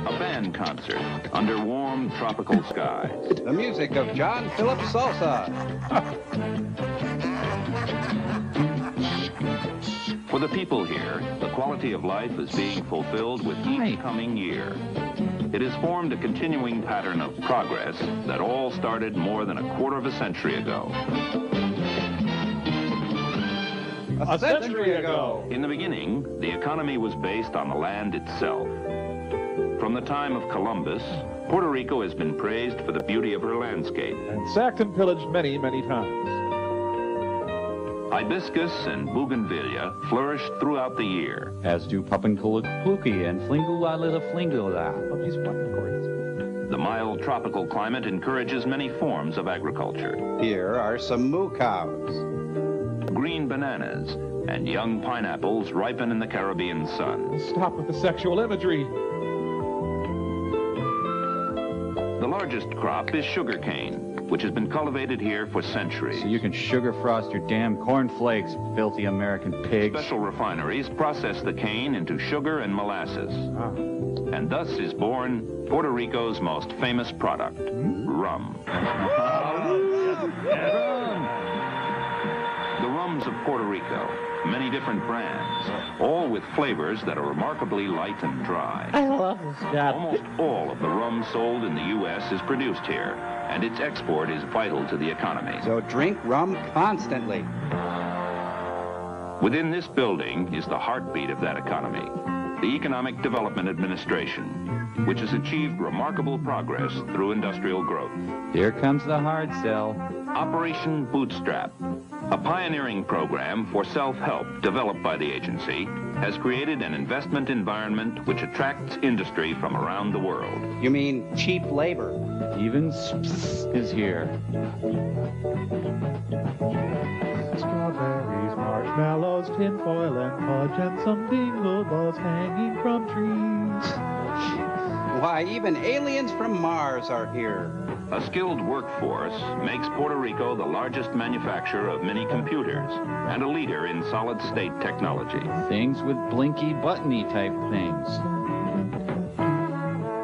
A band concert under warm tropical skies. The music of John Philip Salsa. For the people here, the quality of life is being fulfilled with each coming year. It has formed a continuing pattern of progress that all started more than a quarter of a century ago. A century ago. In the beginning, the economy was based on the land itself. From the time of Columbus, Puerto Rico has been praised for the beauty of her landscape. And sacked and pillaged many, many times. Hibiscus and bougainvillea flourished throughout the year. As do Papankulakuki and Flingula Flingula. The mild tropical climate encourages many forms of agriculture. Here are some moo cows. Green bananas and young pineapples ripen in the Caribbean sun. Stop with the sexual imagery. The largest crop is sugarcane, which has been cultivated here for centuries. So you can sugar frost your damn cornflakes, filthy American pigs. Special refineries process the cane into sugar and molasses. And thus is born Puerto Rico's most famous product, rum. The rums of Puerto Rico, many different brands, all with flavors that are remarkably light and dry. I love this stuff. Almost all of the rum sold in the U.S. is produced here, and its export is vital to the economy. So drink rum constantly. Within this building is the heartbeat of that economy, the Economic Development Administration, which has achieved remarkable progress through industrial growth. Here comes the hard sell. Operation Bootstrap, a pioneering program for self-help developed by the agency, has created an investment environment which attracts industry from around the world. You mean cheap labor? Even SPS is here. Strawberries, marshmallows, tinfoil and fudge, and some dingle balls hanging from trees. Why, even aliens from Mars are here. A skilled workforce makes Puerto Rico the largest manufacturer of mini computers and a leader in solid-state technology. Things with blinky, buttony type things.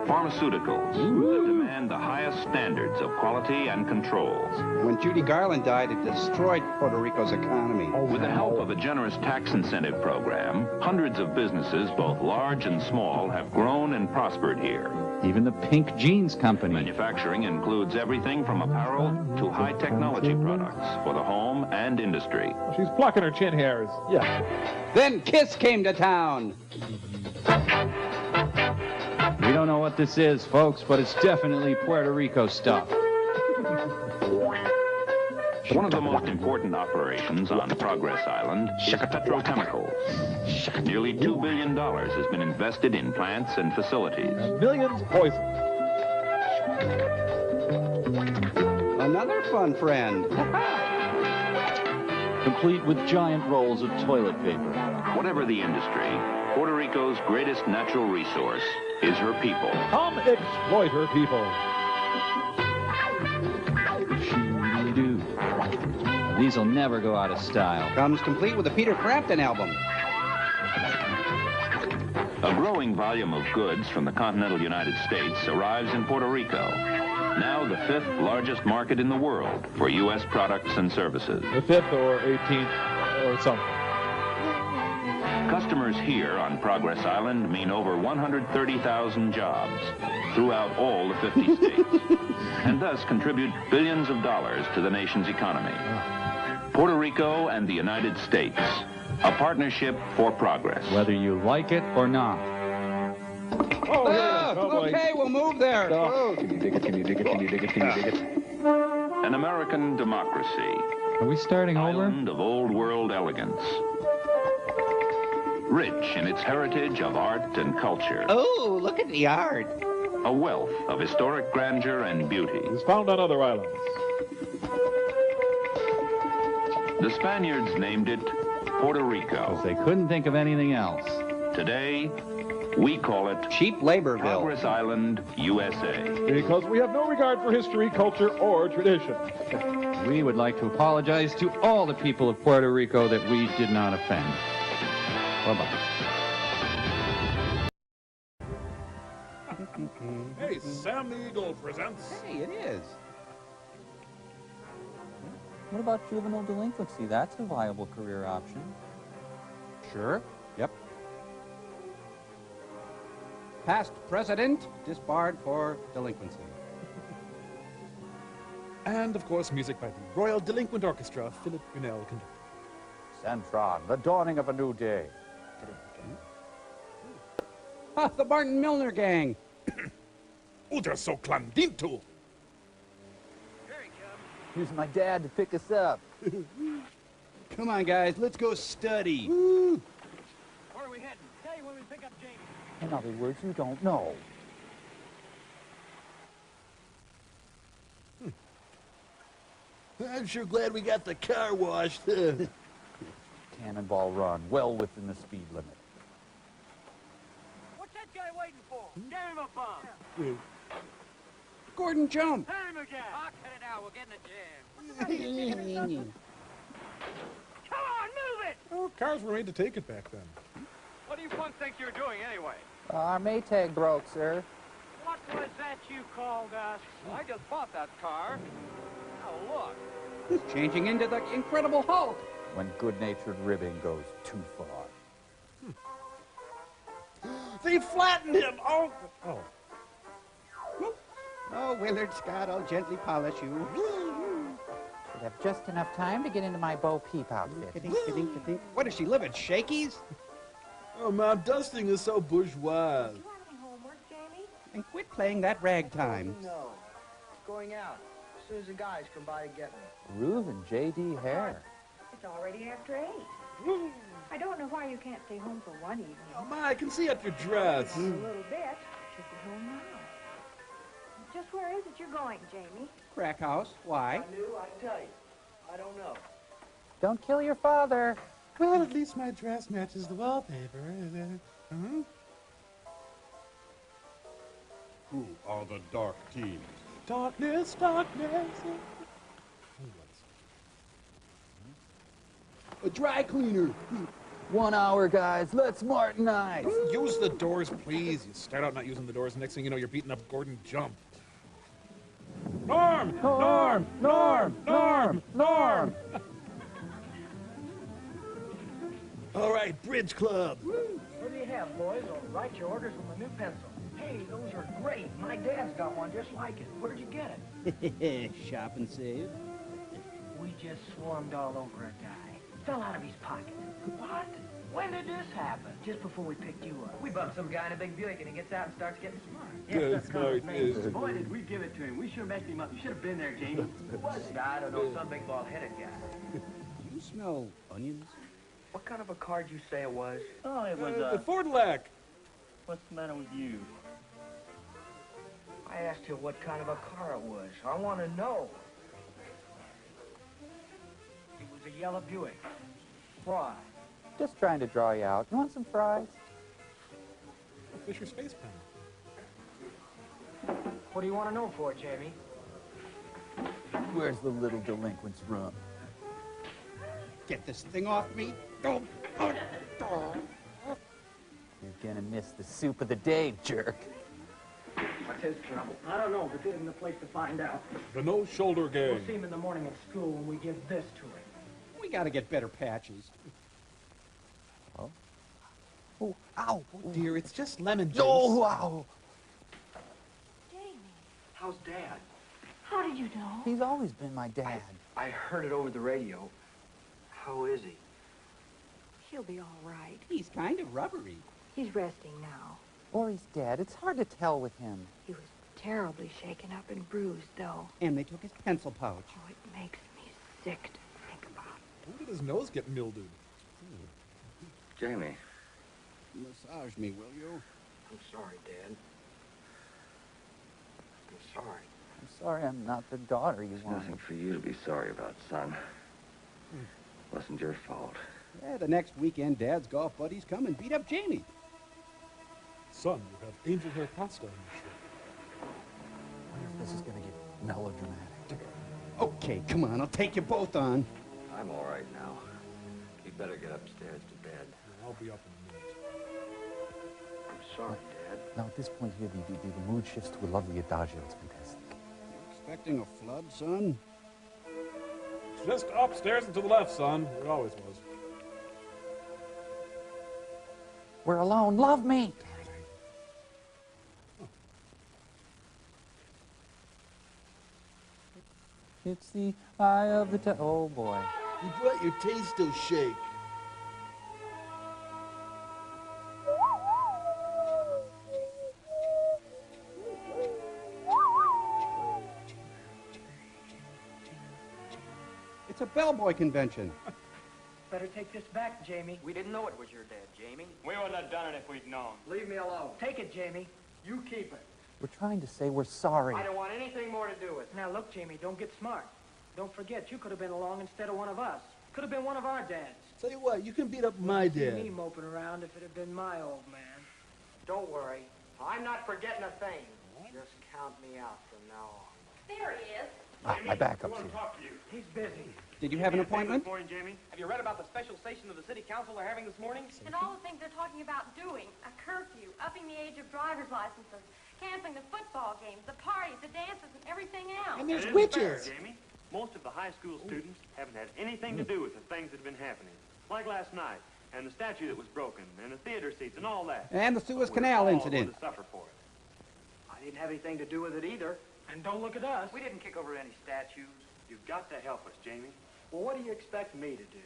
Pharmaceuticals that demand the highest standards of quality and controls. When Judy Garland died, it destroyed Puerto Rico's economy. With the help of a generous tax incentive program, hundreds of businesses, both large and small, have grown and prospered here. Even the Pink Jeans Company. Manufacturing includes everything from apparel to high technology products for the home and industry. She's plucking her chin hairs. Yeah. Then Kiss came to town. We don't know what this is, folks, but it's definitely Puerto Rico stuff. One of the most important operations on Progress Island is petrochemicals. Nearly $2 billion has been invested in plants and facilities. And millions poisoned. Another fun friend. Complete with giant rolls of toilet paper. Whatever the industry, Puerto Rico's greatest natural resource is her people. Come exploit her people. These will never go out of style. Comes complete with a Peter Frampton album. A growing volume of goods from the continental United States arrives in Puerto Rico, now the 5th largest market in the world for U.S. products and services. The 5th or 18th or something. Customers here on Progress Island mean over 130,000 jobs throughout all the 50 states, and thus contribute billions of dollars to the nation's economy. Puerto Rico and the United States, a partnership for progress. Whether you like it or not. Okay, we'll move there. Can you dig it? Can you dig it? Can you dig it? Can you dig it? An American democracy. Are we starting over? Island of old world elegance. Rich in its heritage of art and culture. Oh, look at the art. A wealth of historic grandeur and beauty. It's found on other islands. The Spaniards named it Puerto Rico. Because they couldn't think of anything else. Today, we call it Cheap Laborville. Progress Island, USA. Because we have no regard for history, culture, or tradition. We would like to apologize to all the people of Puerto Rico that we did not offend. Bye-bye. Hey, Sam the Eagle presents. Hey, it is. What about juvenile delinquency? That's a viable career option. Sure. Yep. Past president disbarred for delinquency. And, of course, music by the Royal Delinquent Orchestra, Philip Bunnell conducted. Centron, the dawning of a new day. Ah, the Barton Milner gang. Ultra so clandito. Here's my dad to pick us up. Come on, guys, let's go study. Where are we heading? Tell you when we pick up Jamie. In other words, you don't know. I'm sure glad we got the car washed. Cannonball Run, well within the speed limit. What's that guy waiting for? Get him a bomb. Gordon, jump. Hit him again. I'll cut it out. We'll get in the jam. Come on, move it. Oh, cars were made to take it back then. What do you punks think you're doing anyway? Our Maytag broke, sir. What was that you called us? I just bought that car. Now look. Changing into the Incredible Hulk. When good-natured ribbing goes too far. They flattened him. Oh. Oh, Willard Scott, I'll gently polish you. Should have just enough time to get into my Bo Peep outfit. What, does she live at Shakey's? Oh, Mom, dusting is so bourgeois. And quit playing that ragtime. No. Going out. As soon as the guys come by to get me. Ruth and J.D. Hare. It's already after 8. I don't know why you can't stay home for one evening. Oh, Ma, I can see up your dress. A little bit. Should be home now. Just where is it you're going, Jamie? Crack house. Why? I knew, I'd tell you. I don't know. Don't kill your father. Well, at least my dress matches the wallpaper. Who are the dark teams? Darkness, darkness. A dry cleaner. 1 hour, guys. Let's Martinize. Use the doors, please. You start out not using the doors. Next thing you know, you're beating up Gordon Jump. Norm! Norm! Norm! Norm! Norm! All right, Bridge Club. What do you have, boys? I'll write your orders with my new pencil. Hey, those are great. My dad's got one just like it. Where'd you get it? Shop and save. We just swarmed all over a guy. Fell out of his pocket. What? When did this happen? Just before we picked you up. We bumped some guy in a big Buick and he gets out and starts getting smart. Good smart. Boy, did we give it to him. We sure messed him up. You should have been there, Jamie. Who was he? I don't know. Some big bald-headed guy. You smell onions? What kind of a car did you say it was? Oh, it was the Fordlac. What's the matter with you? I asked you what kind of a car it was. I want to know. It was a yellow Buick. Why? Just trying to draw you out. You want some fries? Fisher Space Pen. What do you want to know for, Jamie? Where's the little delinquent's room? Get this thing off me. Oh, oh, oh. You're gonna miss the soup of the day, jerk. What's his trouble? I don't know, but this isn't the place to find out. The no-shoulder game. We'll see him in the morning at school when we give this to him. We gotta get better patches. Oh. Oh, ow. Oh, dear, it's just lemon juice. Oh, ow. Jamie, How's Dad? how did you know? He's always been my dad. I heard it over the radio. How is he? He'll be all right. He's kind of rubbery. He's resting now. Or he's dead. It's hard to tell with him. He was terribly shaken up and bruised, though. And they took his pencil pouch. Oh, it makes me sick to think about. When did his nose get mildewed? Jamie. Massage me, will you? I'm sorry, Dad. I'm sorry. I'm sorry I'm not the daughter you There's wanted. nothing for you to be sorry about, son. Wasn't your fault. Yeah, the next weekend, Dad's golf buddies come and beat up Jamie. Son, you have angel hair pasta on your shirt. I wonder if this is gonna get melodramatic. Okay, come on, I'll take you both on. I'm all right now. You better get upstairs to bed. I'll be up in a minute. I'm sorry, Dad. Now, at this point here, the mood shifts to a lovely adagio. It's fantastic. Expecting a flood, son? Just upstairs and to the left, son. It always was. We're alone. Love me. It's the eye of the oh boy. You brought your taste-o shake. It's a bellboy convention. Better take this back, Jamie. We didn't know it was your dad, Jamie. We wouldn't have done it if we'd known. Leave me alone. Take it, Jamie. You keep it. We're trying to say we're sorry. I don't want anything more to do with it. Now, look, Jamie, don't get smart. Don't forget, you could have been along instead of one of us. Could have been one of our dads. Tell you what, you can beat up my See dad. me moping around if it had been my old man. Don't worry. I'm not forgetting a thing. Just count me out from now on. There he is. My backup's here. Talk to you. He's busy. Did you have an appointment? Good morning, Jamie. Have you read about the special session of the city council they're having this morning? And all the things they're talking about doing. A curfew, upping the age of driver's licenses, canceling the football games, the parties, the dances, and everything else. And there's It isn't witches. fair, Jamie. Most of the high school students haven't had anything to do with the things that have been happening. Like last night, and the statue that was broken, and the theater seats, and all that. And the Suez We're Canal all incident. going to suffer for it. I didn't have anything to do with it either. And don't look at us. We didn't kick over any statues. You've got to help us, Jamie. Well, what do you expect me to do?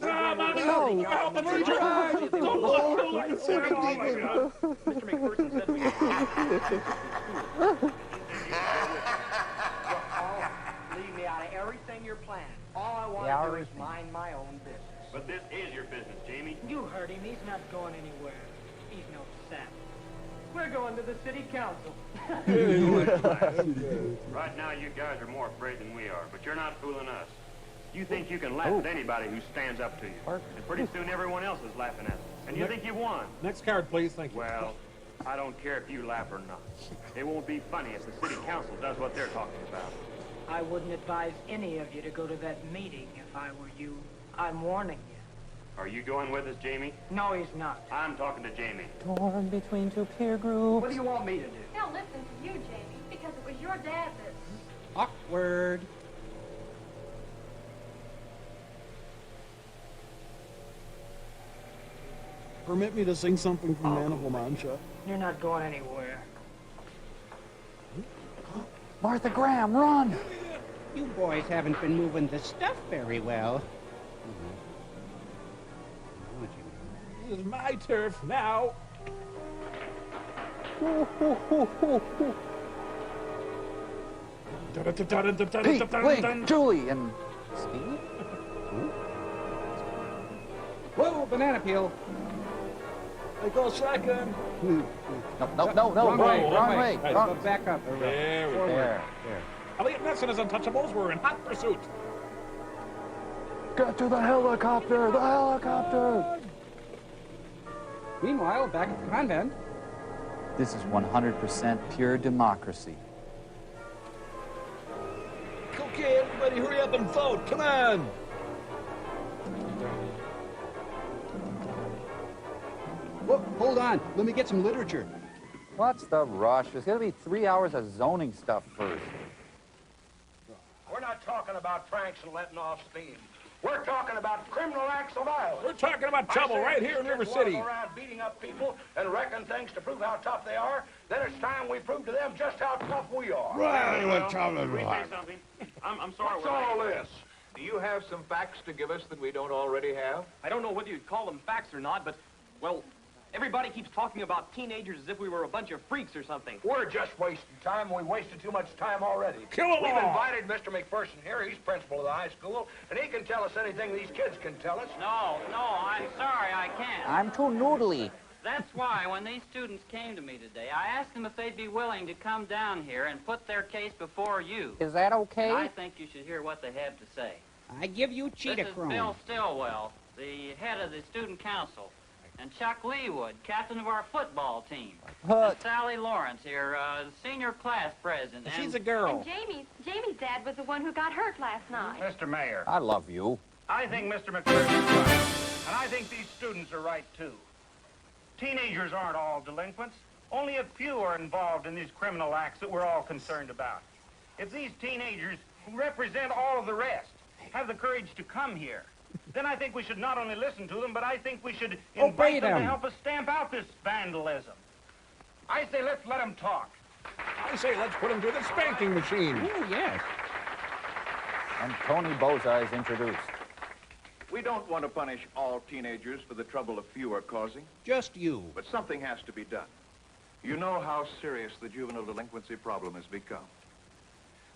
Ah, Mommy, no! Help! I'm going to try! Don't look! Look at Sammy Demon! Mr. McPherson said we Leave me out of everything you're planning. All I want to do is mind my own business. But this is your business, Jamie. You heard him. He's not going anywhere. He's no sap. We're going to the city council. Right now, you guys are more afraid than we are, but you're not fooling us. You think you can laugh at anybody who stands up to you. And pretty soon everyone else is laughing at us. And you think you won. Next card, please. Thank you. Well, I don't care if you laugh or not. It won't be funny if the city council does what they're talking about. I wouldn't advise any of you to go to that meeting if I were you. I'm warning you. Are you going with us, Jamie? No, he's not. I'm talking to Jamie. Torn between two peer groups. What do you want me to do? They'll listen to you, Jamie, because it was your dad that... Awkward. Permit me to sing something from Man of La Mancha. You're not going anywhere. Martha Graham, run! You boys haven't been moving the stuff very well. This is my turf now. Pete, Link, Julie, and Steve? Whoa, banana peel. I go second. No, wrong way. Right, go back up. There we go. There. Elliot Ness and his Untouchables were in hot pursuit. Get to the helicopter! The helicopter! Meanwhile, back at the convent. This is 100% pure democracy. Okay, everybody, hurry up and vote. Come on. hold on. Let me get some literature. What's the rush? There's going to be 3 hours of zoning stuff first. We're not talking about pranks and letting off steam. We're talking about criminal acts of violence. We're talking about trouble right here in River City. Go around beating up people and wrecking things to prove how tough they are. Then it's time we prove to them just how tough we are. Right, we're talking about. I'm sorry. What's all this? Do you have some facts to give us that we don't already have? I don't know whether you'd call them facts or not, but, well, everybody keeps talking about teenagers as if we were a bunch of freaks or something. We're just wasting time. We wasted too much time already. Kill 'em We've all. invited Mr. McPherson here. He's principal of the high school, and he can tell us anything these kids can tell us. No, I'm sorry, I can't. I'm too noodly. That's why when these students came to me today, I asked them if they'd be willing to come down here and put their case before you. Is that okay? And I think you should hear what they have to say. I give you cheetah This is chrome. Bill Stillwell, the head of the student council, and Chuck Leewood, captain of our football team. And Sally Lawrence here, senior class president. She's a girl. And Jamie's dad was the one who got hurt last night. Mr. Mayor, I love you. I think Mr. McPherson's right, and I think these students are right, too. Teenagers aren't all delinquents. Only a few are involved in these criminal acts that we're all concerned about. If these teenagers, who represent all of the rest, have the courage to come here, then I think we should not only listen to them, but I think we should invite them to help us stamp out this vandalism. I say let's let them talk. I say let's put them through the spanking machine. Oh, yes. And Tony Bozar is introduced. We don't want to punish all teenagers for the trouble a few are causing. Just you. But something has to be done. You know how serious the juvenile delinquency problem has become.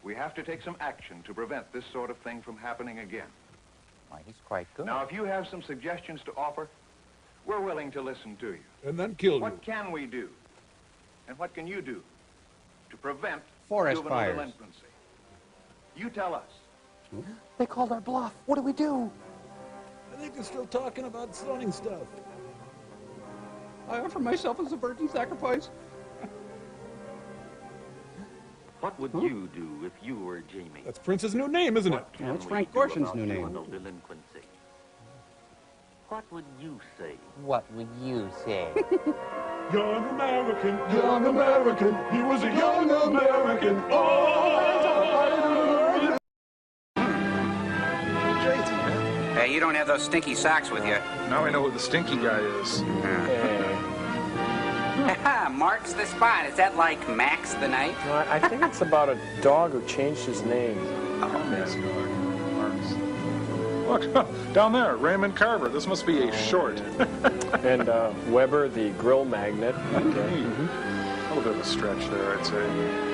We have to take some action to prevent this sort of thing from happening again. Why, he's quite good. Now, if you have some suggestions to offer, we're willing to listen to you. And then kill you. What can we do? And what can you do to prevent Forest juvenile fires. delinquency? You tell us. They called our bluff. What do we do? I think they're still talking about zoning stuff. I offer myself as a virgin sacrifice. What would you do if you were Jamie? That's Prince's new name, isn't it? Can That's we Frank do Gorshin's about new name. juvenile delinquency? What would you say? What would you say? Young American, young American, he was a young American. Oh! Hey, you don't have those stinky socks with you. Now I know who the stinky guy is. Mark's the spot. Is that like Max the Knife? No, I think it's about a dog who changed his name. Look, down there, Raymond Carver. This must be a short. And Weber, the grill magnet. A little bit of a stretch there, I'd say.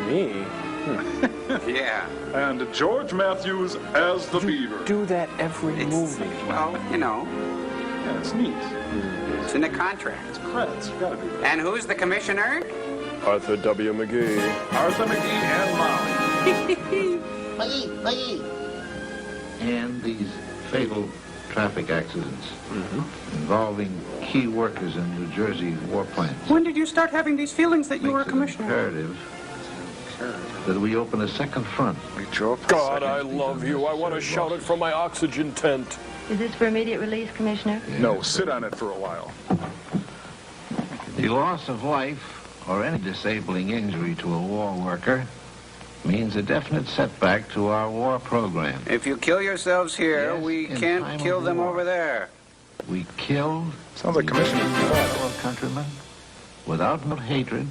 Me? Yeah. And George Matthews as the Beaver. Do that every movie. Well, you know. Yeah, it's neat. It's in the contract. It's credits. You gotta do that. And who's the commissioner? Arthur W. McGee. Arthur McGee and McGee. And these fatal traffic accidents involving key workers in New Jersey war plants. When did you start having these feelings that you were a commissioner? Imperative that we open a second front. God, I love you. I want to shout it from my oxygen tent. Is this for immediate release, Commissioner? No, sit on it for a while. The loss of life or any disabling injury to a war worker means a definite setback to our war program. If you kill yourselves here, Yes, we in can't time kill of them war. over there. We killed Sounds like Commissioner fellow countrymen without hatred,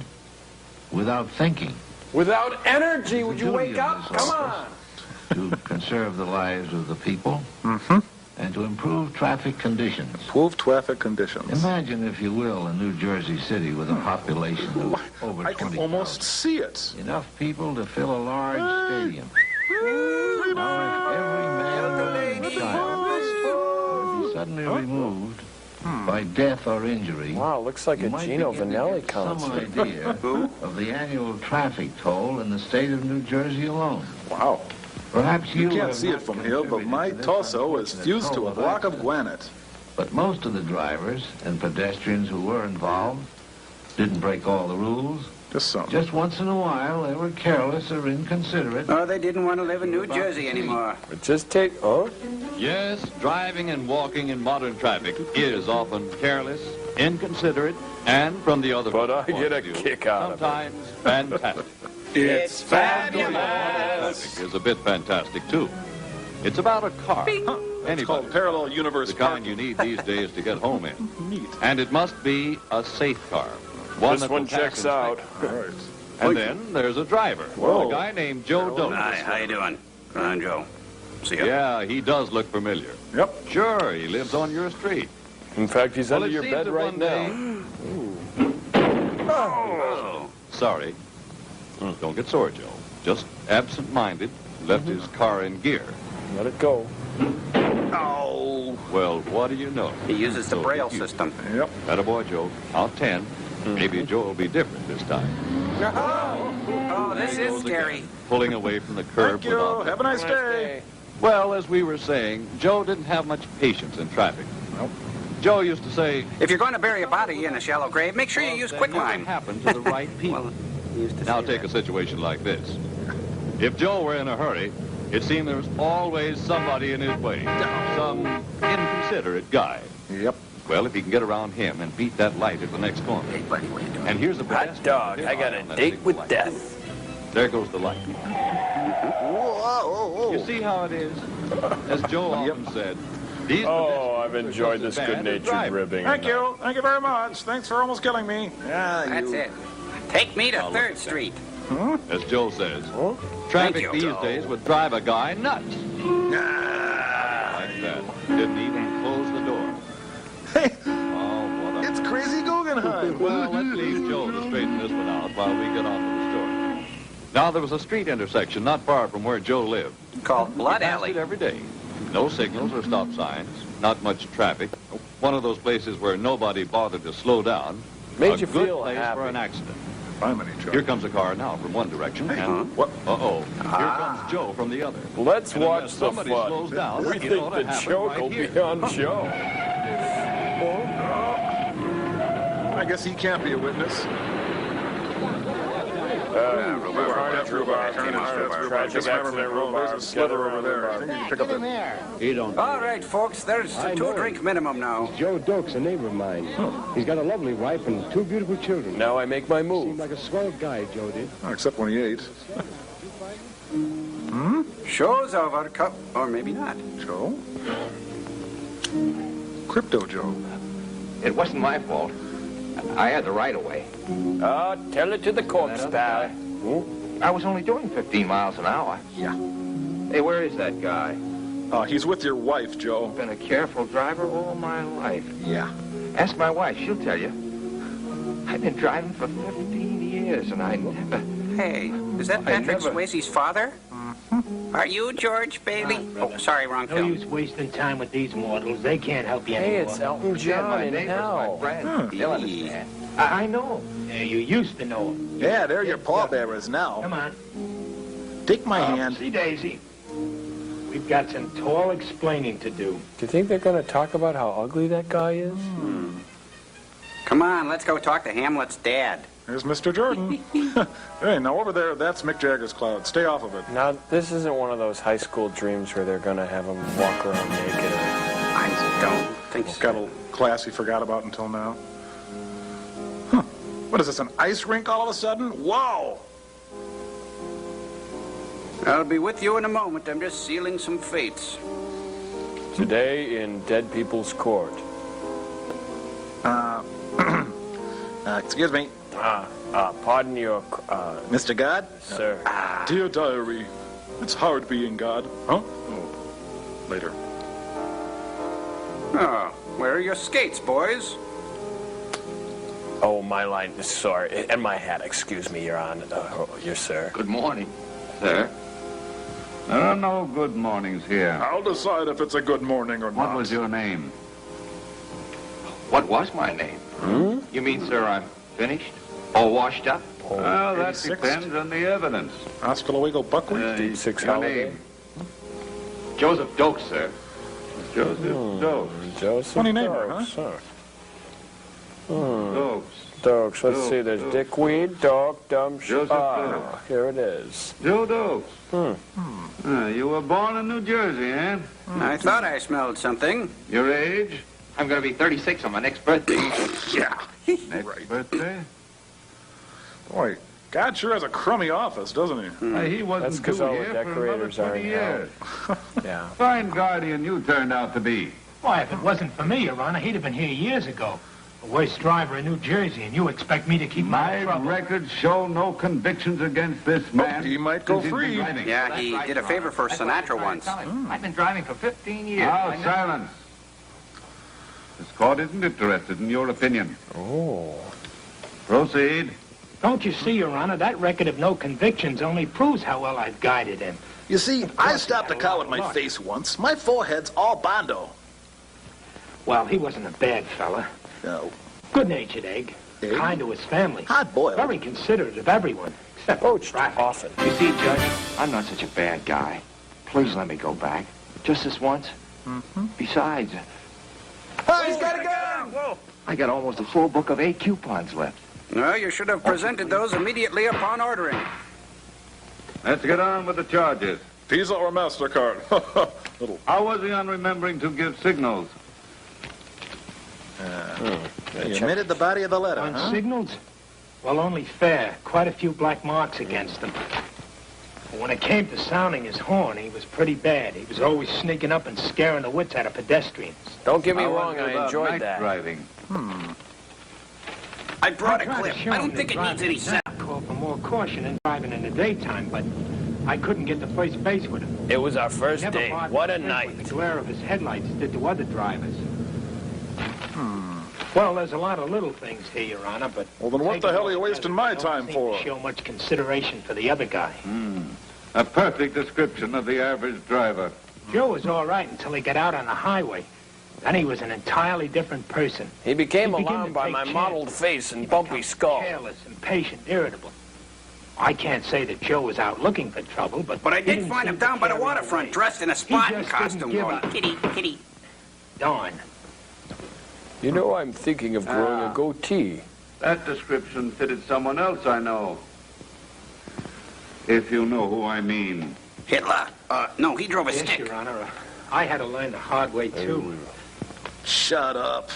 without thinking. Without energy, would you duty wake of up? this Come office on. To conserve the lives of the people and to improve traffic conditions. Improve traffic conditions. Imagine, if you will, a New Jersey city with a population of over I can 20,000. almost see it. Enough people to fill a large stadium. Now, if every man, woman, and child were to be suddenly removed by death or injury, Wow, looks like you a might Gino begin to Vanelli get some concert. idea of the annual traffic toll in the state of New Jersey alone. Wow. Perhaps You you can't have see it not from here, but my contributed to this torso is unfortunate fused to toll a of block of accidents. granite. But most of the drivers and pedestrians who were involved didn't break all the rules, Just some. Just once in a while, they were careless or inconsiderate. Oh, they didn't want to live in New Jersey anymore. Just take... Oh? Yes, driving and walking in modern traffic is often careless, inconsiderate, and from the other But I get a kick out of it. sometimes fantastic. It's fabulous! Traffic is a bit fantastic, too. It's about a car. It's called Parallel Universe The kind you need these days to get home in. Neat. And it must be a safe car. This that one will pass checks out. Right. And then there's a driver. Whoa. A guy named Joe Doe. Hi, how you doing? Come on, Joe. See ya. Yeah, he does look familiar. Yep. Sure, he lives on your street. In fact, he's Well, under it your seems bed that right one now. Oh. Sorry. Don't get sore, Joe. Just absent-minded, left his car in gear. Let it go. Oh. Well, what do you know? He uses the Braille system. Yep. Attaboy, Joe. Out 10. Maybe Joe will be different this time. Oh, this There he is goes scary. again, pulling away from the curb. Thank you. without- Have a nice day. Well, as we were saying, Joe didn't have much patience in traffic. Nope. Joe used to say, If you're going to bury a body in a shallow grave, make sure you use quicklime. happened to the right people. Now take a situation like this. If Joe were in a hurry, it seemed there was always somebody in his way. Some inconsiderate guy. Yep. Well, if he can get around him and beat that light at the next corner. Hey, buddy, what are you doing? And here's a Hot pedestrian dog, hit I got on a that date big with light. death. There goes the light. You see how it is? As Joe often said, these Oh, I've pedestrians enjoyed are this just as bad as good-natured drivers. ribbing. Thank you. Thank you very much. Thanks for almost killing me. Yeah, That's it. Take me to 3rd Street. As Joe says, Thank traffic you. these days would drive a guy nuts. Like that. Didn't even close the door. Hey, Oh, what a... it's Crazy Guggenheim. Well, let's leave Joe to straighten this one out while we get on to the story. Now, there was a street intersection not far from where Joe lived. Called Blood He passed Alley. it every day. No signals or stop signs. Not much traffic. One of those places where nobody bothered to slow down. Made a you good feel place happy. for an accident. I'm in each Here comes a car now from one direction, and What? uh-oh, here comes Joe from the other. Let's And watch unless the somebody fun. slows down, We it think ought the to happen joke right will here. be on Joe. I guess he can't be a witness. Tragic accident, rhubarb. There's a sliver over there. I think you can pick up that. You don't. All right, folks, there's a 2-drink minimum now. Joe Doak's a neighbor of mine. He's got a lovely wife and 2 beautiful children. Now I make my Seemed move. like a swell guy, Joe did. Oh, except when he ate. Show's over. Or maybe not. Joe? Crypto Joe. It wasn't my fault. I had the right of way. Oh, tell it to the corpse, pal. I was only doing 15 miles an hour. Yeah. Hey, where is that guy? He's with your wife, Joe. Been a careful driver all my life. Yeah. Ask my wife, she'll tell you. I've been driving for 15 years, and I never... Hey, is that Patrick Swayze's father? Are you George Bailey? Oh, sorry, wrong No film. use wasting time with these mortals. They can't help you anymore. Hey, it's Elton John in hell. They'll understand. I know. Yeah, you used to know him. Yeah, they're your pallbearers now. Come on. Take my hand. See, Daisy. We've got some tall explaining to do. Do you think they're going to talk about how ugly that guy is? Come on, let's go talk to Hamlet's dad. There's Mr. Jordan. Hey, now over there, that's Mick Jagger's cloud. Stay off of it. Now, this isn't one of those high school dreams where they're going to have him walk around naked. I don't think so. Got a class he forgot about until now. Huh. What is this, an ice rink all of a sudden? Whoa! I'll be with you in a moment. I'm just sealing some fates. Today in Dead People's Court. Excuse me. Pardon your... Mr. God? Sir. Dear diary, it's hard being God. Huh? Oh, later. Oh, where are your skates, boys? Oh, my line, sorry, and my hat, excuse me, Your Honor. Yes, sir. Good morning, sir. There are no good mornings here. I'll decide if it's a good morning or not. What was your name? What was my name? You mean, sir, I'm finished? All washed up? Well, that 86th? depends on the evidence. Oscar Luego Buckwheat? Deep Six Your Holiday. name? Joseph Dokes, sir. Joseph Dokes. Joseph Funny neighbor, Dokes, huh? Dokes. Dokes. Let's see. There's dickweed, dog, dumb shit. Joseph Here it is. Joe Dokes. You were born in New Jersey, eh? I thought I smelled something. Your age? I'm going to be 36 on my next birthday. Yeah. Next birthday? Boy, God sure has a crummy office, doesn't he? He wasn't That's because due all the here for another decorators are 20 in years. Yeah. Fine guardian you turned out to be. Why, if it wasn't for me, Your Honor, he'd have been here years ago. The worst driver in New Jersey, and you expect me to keep my trouble. Records show no convictions against this man. He might go Since he's been free. driving. Yeah, he did a favor for Sinatra once. I've been driving for 15 years. Now, silence. This court isn't interested in your opinion. Oh. Proceed. Don't you see, Your Honor, that record of no convictions only proves how well I've guided him. You see, I stopped a car with my face once. My forehead's all bondo. Well, he wasn't a bad fella. No. Good-natured egg. Kind to his family. Hard-boiled. Very considerate of everyone, except traffic. Often. You see, Judge, I'm not such a bad guy. Please let me go back. Just this once. Besides... Oh, he's got a gun! Whoa. I got almost a full book of 8 coupons left. No, you should have presented those immediately upon ordering. Let's get on with the charges. Visa or MasterCard? How was he on remembering to give signals? He omitted the body of the letter, On signals? Well, only fair. Quite a few black marks against him. But when it came to sounding his horn, he was pretty bad. He was always sneaking up and scaring the wits out of pedestrians. Don't get me How wrong, was it I about enjoyed night that. driving? I brought a tried to clip. show I him don't that think it needs driving any at sound. night called for more caution in driving in the daytime, but I couldn't get to first base with him. It was our first Never date. bothered What a to night. think what the glare of his headlights did to other drivers. Well, there's a lot of little things here, Your Honor, but... Well, then what the hell are you wasting my time for? Show much consideration for the other guy. A perfect description of the average driver. Joe was all right until he got out on the highway. Then he was an entirely different person. He became He began alarmed to by take my chances. mottled face and bumpy skull. Careless, impatient, irritable. I can't say that Joe was out looking for trouble, but... But I he did didn't find seem him to down by the carry waterfront, away. dressed in a He Spartan just didn't costume, give going, up. kitty, kitty. Darn. You know, I'm thinking of growing a goatee. That description fitted someone else I know. If you know who I mean. Hitler. No, he drove a Yes, stick. Your Honor. I had to learn the hard way, too. Shut up.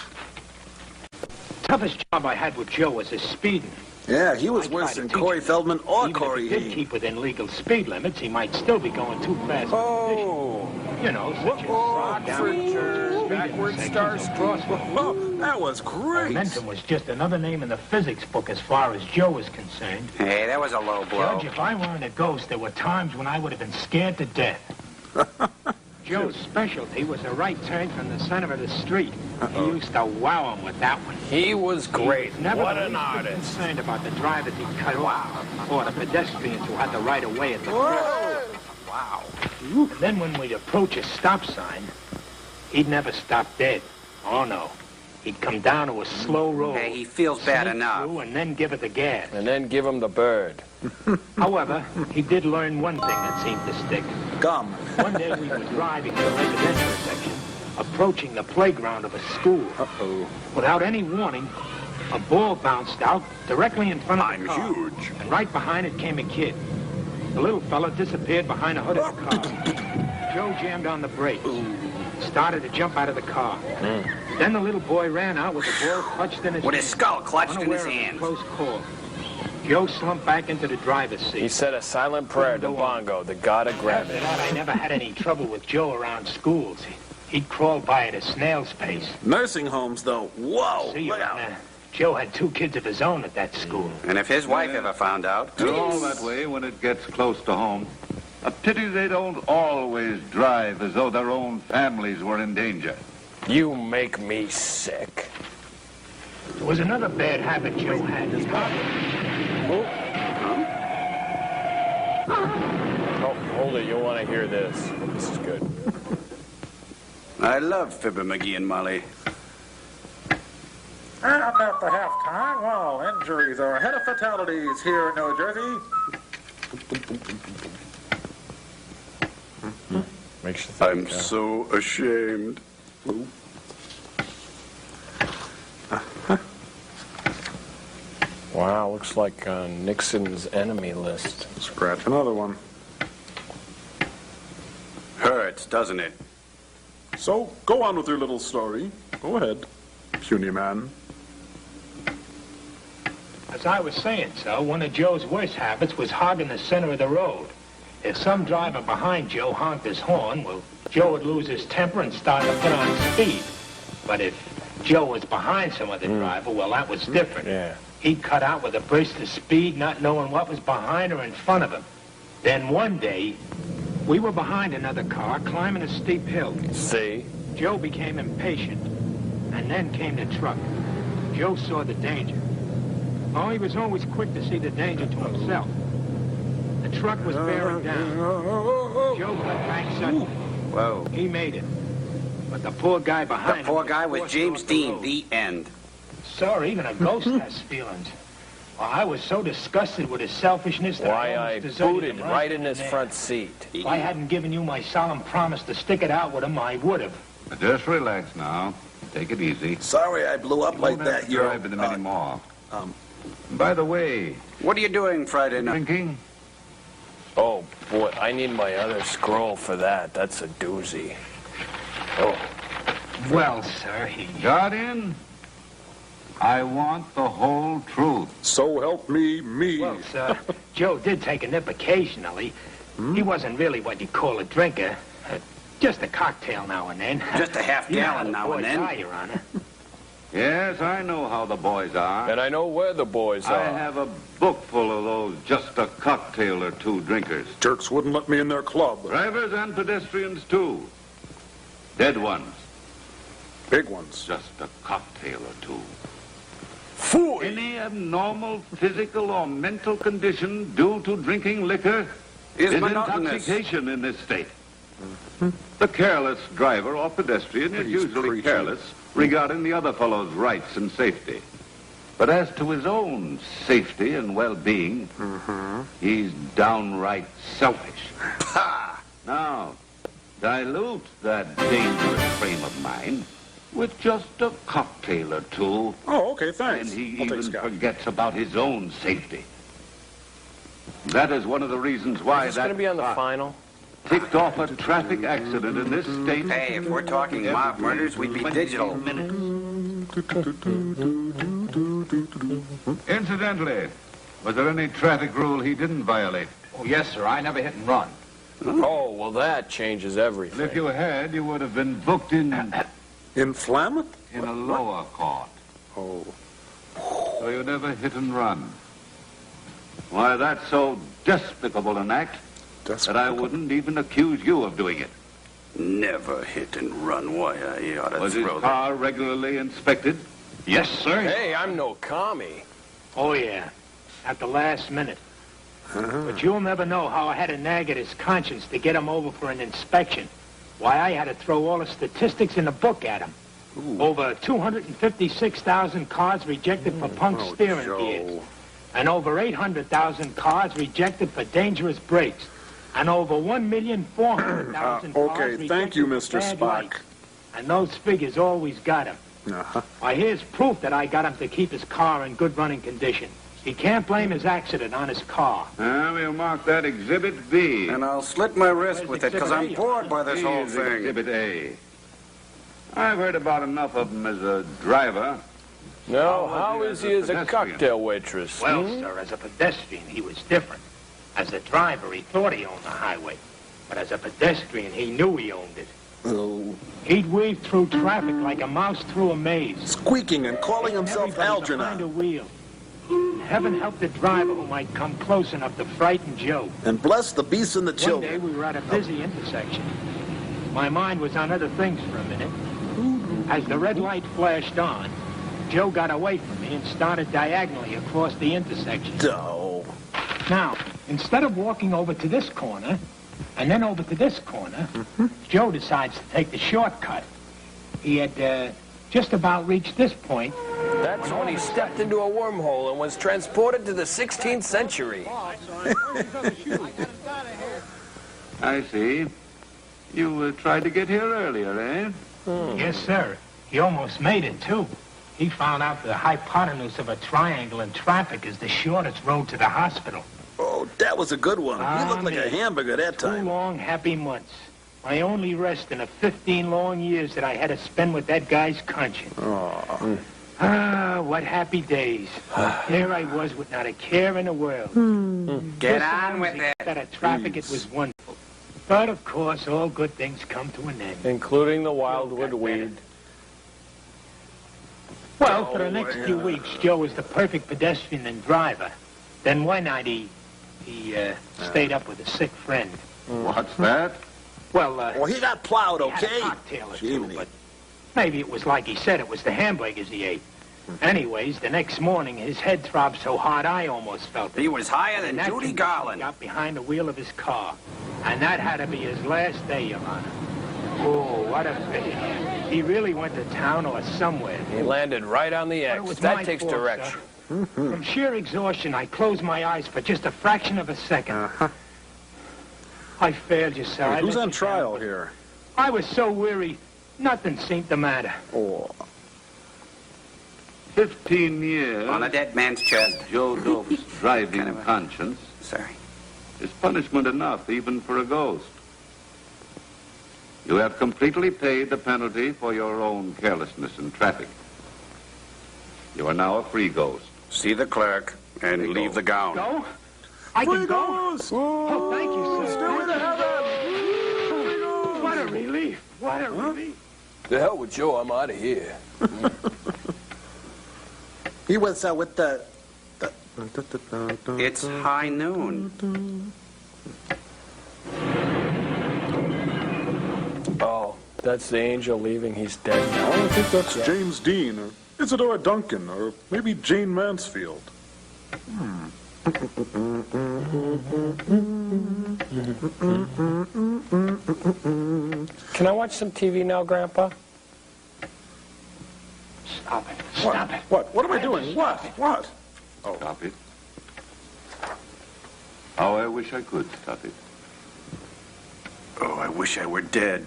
Toughest job I had with Joe was his speeding. Yeah, he was I worse tried to than teach Corey him. Feldman or Even Corey if he did Haim. keep within legal speed limits, he might still be going too fast. Oh. You know, such as Rockford turn, backward star crosswalk. That was great. Momentum was just another name in the physics book as far as Joe was concerned. Hey, that was a low blow. Judge, if I weren't a ghost, there were times when I would have been scared to death. Joe's specialty was a right turn from the center of the street. He used to wow him with that one. He was great. He was never What the an least bit artist. concerned about the drivers he cut off, or the pedestrians who had the right of way at the crosswalk. Wow. And then when we'd approach a stop sign, he'd never stop dead. Oh, no. He'd come down to a slow roll. Hey, he feels bad sneak enough. through and then give it the gas. And then give him the bird. However, he did learn one thing that seemed to stick. Gum. One day we were driving to a residential section, approaching the playground of a school. Uh-oh. Without any warning, a ball bounced out directly in front of the car. I'm huge. And right behind it came a kid. The little fella disappeared behind the hood of the car. Joe jammed on the brakes. Started to jump out of the car. Then the little boy ran out with the ball clutched in his With hand. his skull clutched in his Unaware of hand. a close call. Joe slumped back into the driver's seat. He said a silent prayer to Bongo, the god of After gravity. that, I never had any trouble with Joe around schools. He'd crawl by at a snail's pace. Nursing homes, though. Whoa. See, Look Your out. Honor, Joe had 2 kids of his own at that school. And if his wife ever found out... They're all that way when it gets close to home. A pity they don't always drive as though their own families were in danger. You make me sick. There was another bad habit Joe had. Oh, hold it. You'll want to hear this. This is good. I love Fibber McGee and Molly. And at the halftime, well, injuries are ahead of fatalities here in New Jersey. Makes you think, I'm so ashamed. Wow, looks like Nixon's enemy list. Scratch another one. Hurts, doesn't it? So, go on with your little story. Go ahead, puny man. As I was saying, sir, one of Joe's worst habits was hogging the center of the road. If some driver behind Joe honked his horn, well, Joe would lose his temper and start to put on speed. But if Joe was behind some other driver, well, that was different. Yeah. He'd cut out with a burst of speed, not knowing what was behind or in front of him. Then one day, we were behind another car climbing a steep hill. See? Joe became impatient, and then came the truck. Joe saw the danger. Oh, he was always quick to see the danger to himself. The truck was bearing down. Joe cut back suddenly. Whoa. He made it. But the poor guy behind him... The poor guy was James Dean, the end. Sir, even a ghost has feelings. Well, I was so disgusted with his selfishness that I booted right in his front seat. If I hadn't given you my solemn promise to stick it out with him, I would have. Just relax now. Take it easy. Sorry I blew up like that. You're driving him anymore. By the way... What are you doing Friday night? Drinking? Oh, boy, I need my other scroll for that. That's a doozy. Oh. Well, sir, he... Guardian, I want the whole truth. So help me. Well, sir, Joe did take a nip occasionally. He wasn't really what you call a drinker. Just a cocktail now and then. Just a half gallon now and then. Your Honor. Yes, I know how the boys are. And I know where the boys are. I have a book full of those just a cocktail or two drinkers. Jerks wouldn't let me in their club. Drivers and pedestrians, too. Dead ones. Big ones. Just a cocktail or two. Fool! Any abnormal physical or mental condition due to drinking liquor is intoxication in this state. The careless driver or pedestrian is usually careless regarding the other fellow's rights and safety. But as to his own safety and well-being, he's downright selfish. Now, dilute that dangerous frame of mind with just a cocktail or two. Oh, okay, thanks. And he even forgets about his own safety. That is one of the reasons why Is this going to be on the final? Ticked off a traffic accident in this state. Hey, if we're talking mob murders, we'd be digital. Incidentally, was there any traffic rule he didn't violate? Oh, yes, sir. I never hit and run. Oh, well, that changes everything. And if you had, you would have been booked in... In phlegm? In a lower court. Oh. So you never hit and run. Why, that's so despicable an act that I wouldn't even accuse you of doing it. Never hit and run. Why, I ought to Was his throw car regularly inspected? Yes, sir. Hey, I'm no commie. Oh, yeah. At the last minute. But you'll never know how I had to nag at his conscience to get him over for an inspection. Why, I had to throw all the statistics in the book at him. Over 256,000 cars rejected for punk steering gears. And over 800,000 cars rejected for dangerous brakes. And over 1,400,000 cars Okay, thank you, Mr. bad Spock. lights. And those figures always got him. Why, here's proof that I got him to keep his car in good running condition. He can't blame his accident on his car. We'll mark that Exhibit B. And I'll slit my wrist with it, because I'm bored by this whole Here's thing. Exhibit A. I've heard about enough of him as a driver. No, how is he as a cocktail waitress? Well, sir, as a pedestrian, he was different. As a driver, he thought he owned the highway. But as a pedestrian, he knew he owned it. Oh. He'd weave through traffic like a mouse through a maze. Squeaking and calling himself Behind a Algernon. wheel. Heaven help the driver who might come close enough to frighten Joe. And bless the beasts and the One children. day we were at a busy intersection. My mind was on other things for a minute. As the red light flashed on, Joe got away from me and started diagonally across the intersection. Oh. Now, instead of walking over to this corner, and then over to this corner, Joe decides to take the shortcut. He had just about reached this point. That's when he stepped into a wormhole and was transported to the 16th century. I see. You tried to get here earlier, eh? Yes, sir. He almost made it, too. He found out the hypotenuse of a triangle in traffic is the shortest road to the hospital. Oh, that was a good one. You looked like a hamburger that time. 2 long, happy months. My only rest in the 15 long years that I had to spend with that guy's conscience. Oh. Ah, what happy days. There I was with not a care in the world. Get on with it. Out of traffic, it was wonderful. But, of course, all good things come to an end. Including the wildwood weed. Well, for the next few weeks, Joe was the perfect pedestrian and driver. Then one night, he stayed up with a sick friend. What's that? Well, he got plowed, he had okay? a cocktail or two, but maybe it was like he said, it was the hamburgers he ate. Anyways, the next morning, his head throbbed so hard I almost felt it. He was higher than And Judy that Garland. got behind the wheel of his car. And that had to be his last day, Your Honor. Oh, what a finish. He really went to town or somewhere. He landed right on the But it X. was That my takes fault, direction. sir. From sheer exhaustion, I closed my eyes for just a fraction of a second. I failed you, sir. Hey, I who's let on you trial down. here? I was so weary, nothing seemed to matter. Oh. 15 years. On a dead man's chest. Joe Dope's driving conscience. Sorry. Is punishment enough even for a ghost? You have completely paid the penalty for your own carelessness in traffic. You are now a free ghost. See the clerk and leave the gown. Go? I can go? Oh, thank you, sir. Stairway to heaven! What a relief. What a relief. The hell with Joe, I'm out of here. He was with the... It's high noon. Oh, that's the angel leaving. He's dead now. I think that's James Dean, or Isadora Duncan, or maybe Jane Mansfield. Can I watch some TV now, Grandpa? Stop it. Stop it. What am I doing? What? What? Oh. Stop it. Oh, I wish I could stop it. Oh, I wish I were dead.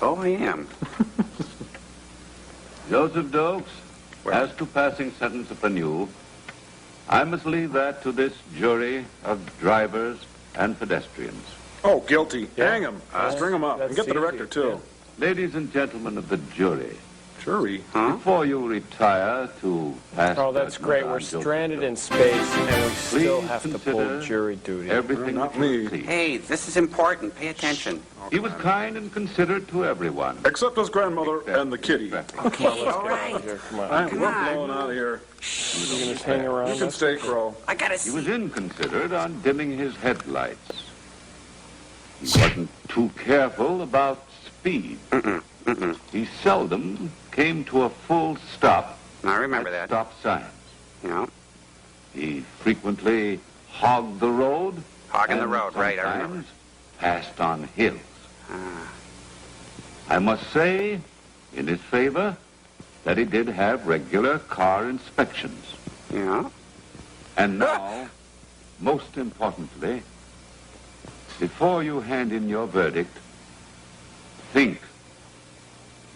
Oh, I am. Joseph Dokes, as to passing sentence upon you, I must leave that to this jury of drivers and pedestrians. Oh, guilty. Hang him. String him up. And get the director, too. Ladies and gentlemen of the jury. Jury? Before you retire to pass Oh, that's great. We're stranded in space, and we still have to pull jury duty. Everything Not me. Hey, this is important. Pay attention. He was kind and considerate to everyone. Except his grandmother and the kitty. Come on, let's get out of here. Come on. We're blowing out of here. You gonna hang around? You can stay, Crow. I gotta He see. was inconsiderate on dimming his headlights. He wasn't too careful about speed. He seldom came to a full stop. I remember at that. Stop signs. Yeah. He frequently hogged the road. Hogging the and road, right, I remember. sometimes passed on hills. I must say, in his favor, that he did have regular car inspections. Yeah. And now, most importantly, before you hand in your verdict, think.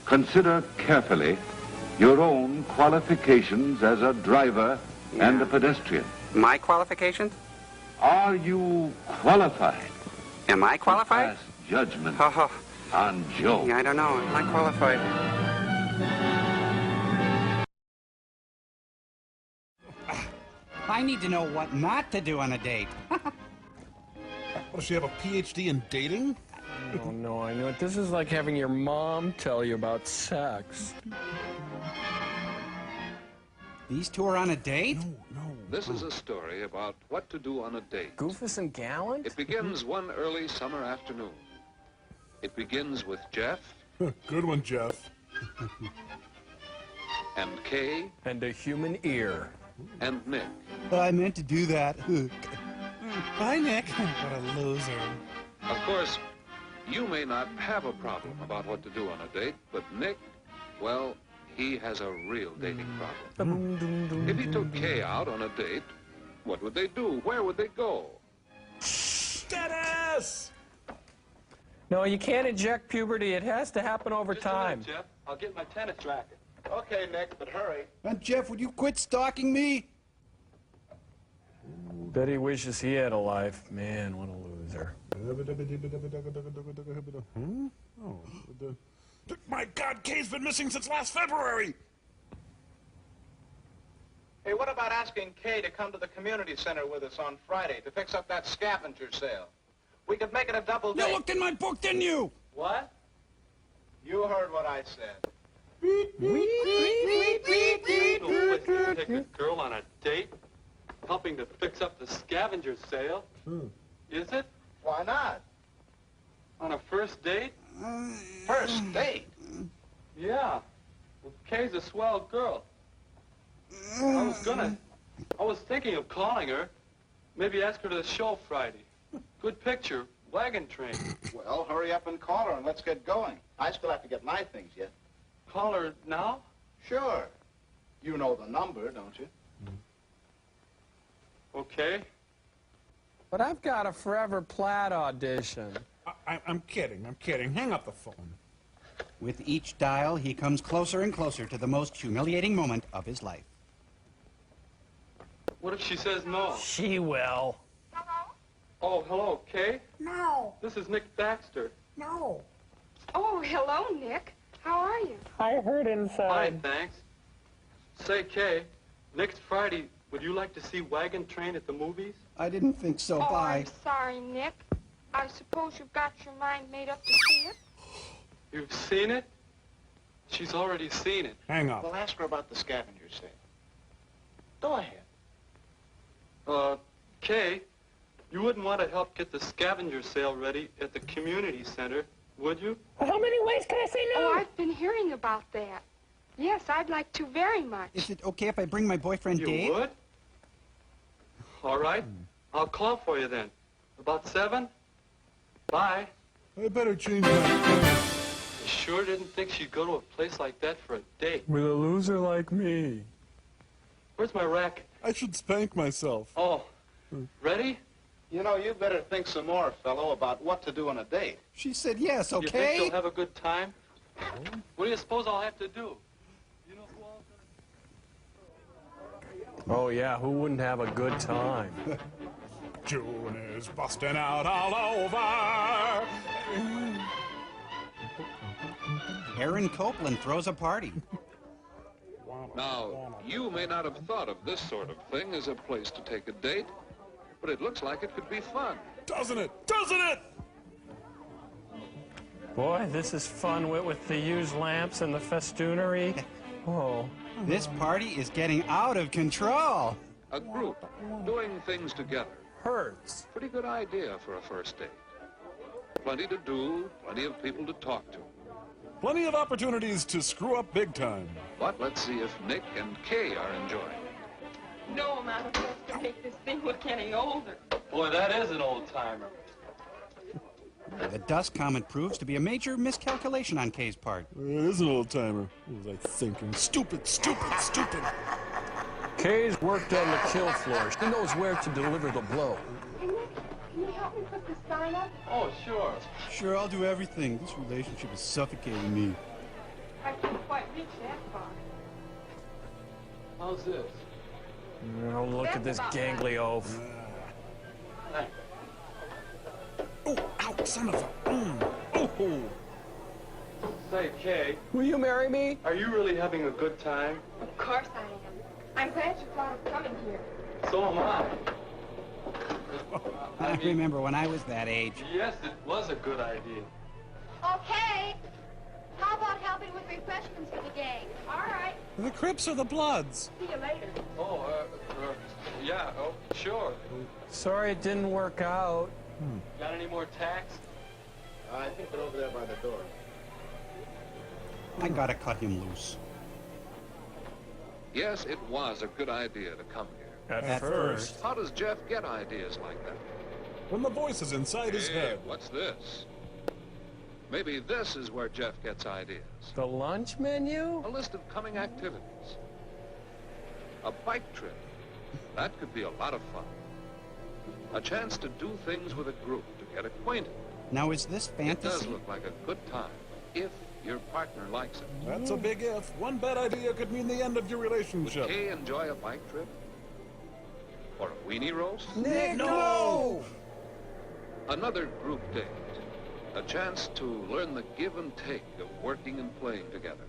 Consider carefully your own qualifications as a driver and a pedestrian. My qualifications? Are you qualified? Am I qualified? To pass judgment Oh. on Joe. Yeah, I don't know. Am I qualified? I need to know what not to do on a date. What, does she have a PhD in dating? Oh, no, I know it. This is like having your mom tell you about sex. These two are on a date? This is a story about what to do on a date. Goofus and Gallant? It begins one early summer afternoon. It begins with Jeff. Good one, Jeff. And Kay. And a human ear. And Nick. I meant to do that. Bye, Nick. What a loser. Of course, you may not have a problem about what to do on a date, but Nick, well, he has a real dating problem. If he took Kay out on a date, what would they do? Where would they go? Dennis! No, you can't inject puberty. It has to happen over time. Jeff, I'll get my tennis racket. Okay, Nick, but hurry. And Jeff, would you quit stalking me? Bet he wishes he had a life. Man, what a loser. My God, Kay's been missing since last February! Hey, what about asking Kay to come to the community center with us on Friday to fix up that scavenger sale? We could make it a double date. You looked in my book, didn't you? What? You heard what I said. Take a girl on a date, helping to fix up the scavenger sale. Is it? Why not? On a first date? First date? Yeah. Well, Kay's a swell girl. I was thinking of calling her. Maybe ask her to the show Friday. Good picture. Wagon train. Well, hurry up and call her and let's get going. I still have to get my things yet. Call her now? Sure. You know the number, don't you? Okay. But I've got a Forever Plaid audition. I'm kidding. Hang up the phone. With each dial, he comes closer and closer to the most humiliating moment of his life. What if she says no? She will. Oh, hello, Kay? No. This is Nick Baxter. No. Oh, hello, Nick. How are you? I heard inside. Fine, thanks. Say, Kay, next Friday, would you like to see Wagon Train at the movies? I didn't think so. Oh, Bye. I'm sorry, Nick. I suppose you've got your mind made up to see it? You've seen it? She's already seen it. Hang up. Well, ask her about the scavenger sale. Go ahead. Kay, you wouldn't want to help get the scavenger sale ready at the community center, would you? How many ways can I say no? Oh, I've been hearing about that. Yes, I'd like to very much. Is it okay if I bring my boyfriend Dave? You would? All right. I'll call for you then. About 7? Bye. I better change my phone. I sure didn't think she'd go to a place like that for a date. With a loser like me. Where's my racket? I should spank myself. Oh, ready? You know, you better think some more, fellow, about what to do on a date. She said yes, okay? You think she'll have a good time? What do you suppose I'll have to do? You know who Oh, yeah, who wouldn't have a good time? June is busting out all over. Aaron Copeland throws a party. Now, you may not have thought of this sort of thing as a place to take a date, but it looks like it could be fun. Doesn't it? Doesn't it? Boy, this is fun with the used lamps and the festoonery. Oh. This party is getting out of control. A group doing things together. Hurts. Pretty good idea for a first date. Plenty to do, plenty of people to talk to. Plenty of opportunities to screw up big time. But let's see if Nick and Kay are enjoying it. No amount of work to make this thing look any older. Boy, that is an old-timer. The dust comet proves to be a major miscalculation on Kay's part. It is an old-timer. What was I thinking? Stupid, stupid, stupid. Kay's worked on the kill floor. She knows where to deliver the blow. Hey, Nick, can you help me put this sign up? Oh, sure. Sure, I'll do everything. This relationship is suffocating me. I can't quite reach that far. How's this? Oh, look at this gangly oaf. Oh, ow, son of a... Oh. Say, Kay. Will you marry me? Are you really having a good time? Of course I am. I'm glad you thought of coming here. So am I. I remember when I was that age. Yes, it was a good idea. Okay. How about helping with refreshments for the gang? All right. The Crips or the Bloods? See you later. Oh, yeah, oh, sure. Sorry it didn't work out. Got any more tacks? I think they're over there by the door. I gotta cut him loose. Yes, it was a good idea to come here. At first. How does Jeff get ideas like that? When the voice is inside his head. What's this? Maybe this is where Jeff gets ideas. The lunch menu? A list of coming activities. A bike trip. That could be a lot of fun. A chance to do things with a group, to get acquainted. Now, is this fantasy? It does look like a good time, if your partner likes it. That's a big if. One bad idea could mean the end of your relationship. Would Kay enjoy a bike trip? Or a weenie roast? Nick, no! Another group date. A chance to learn the give and take of working and playing together.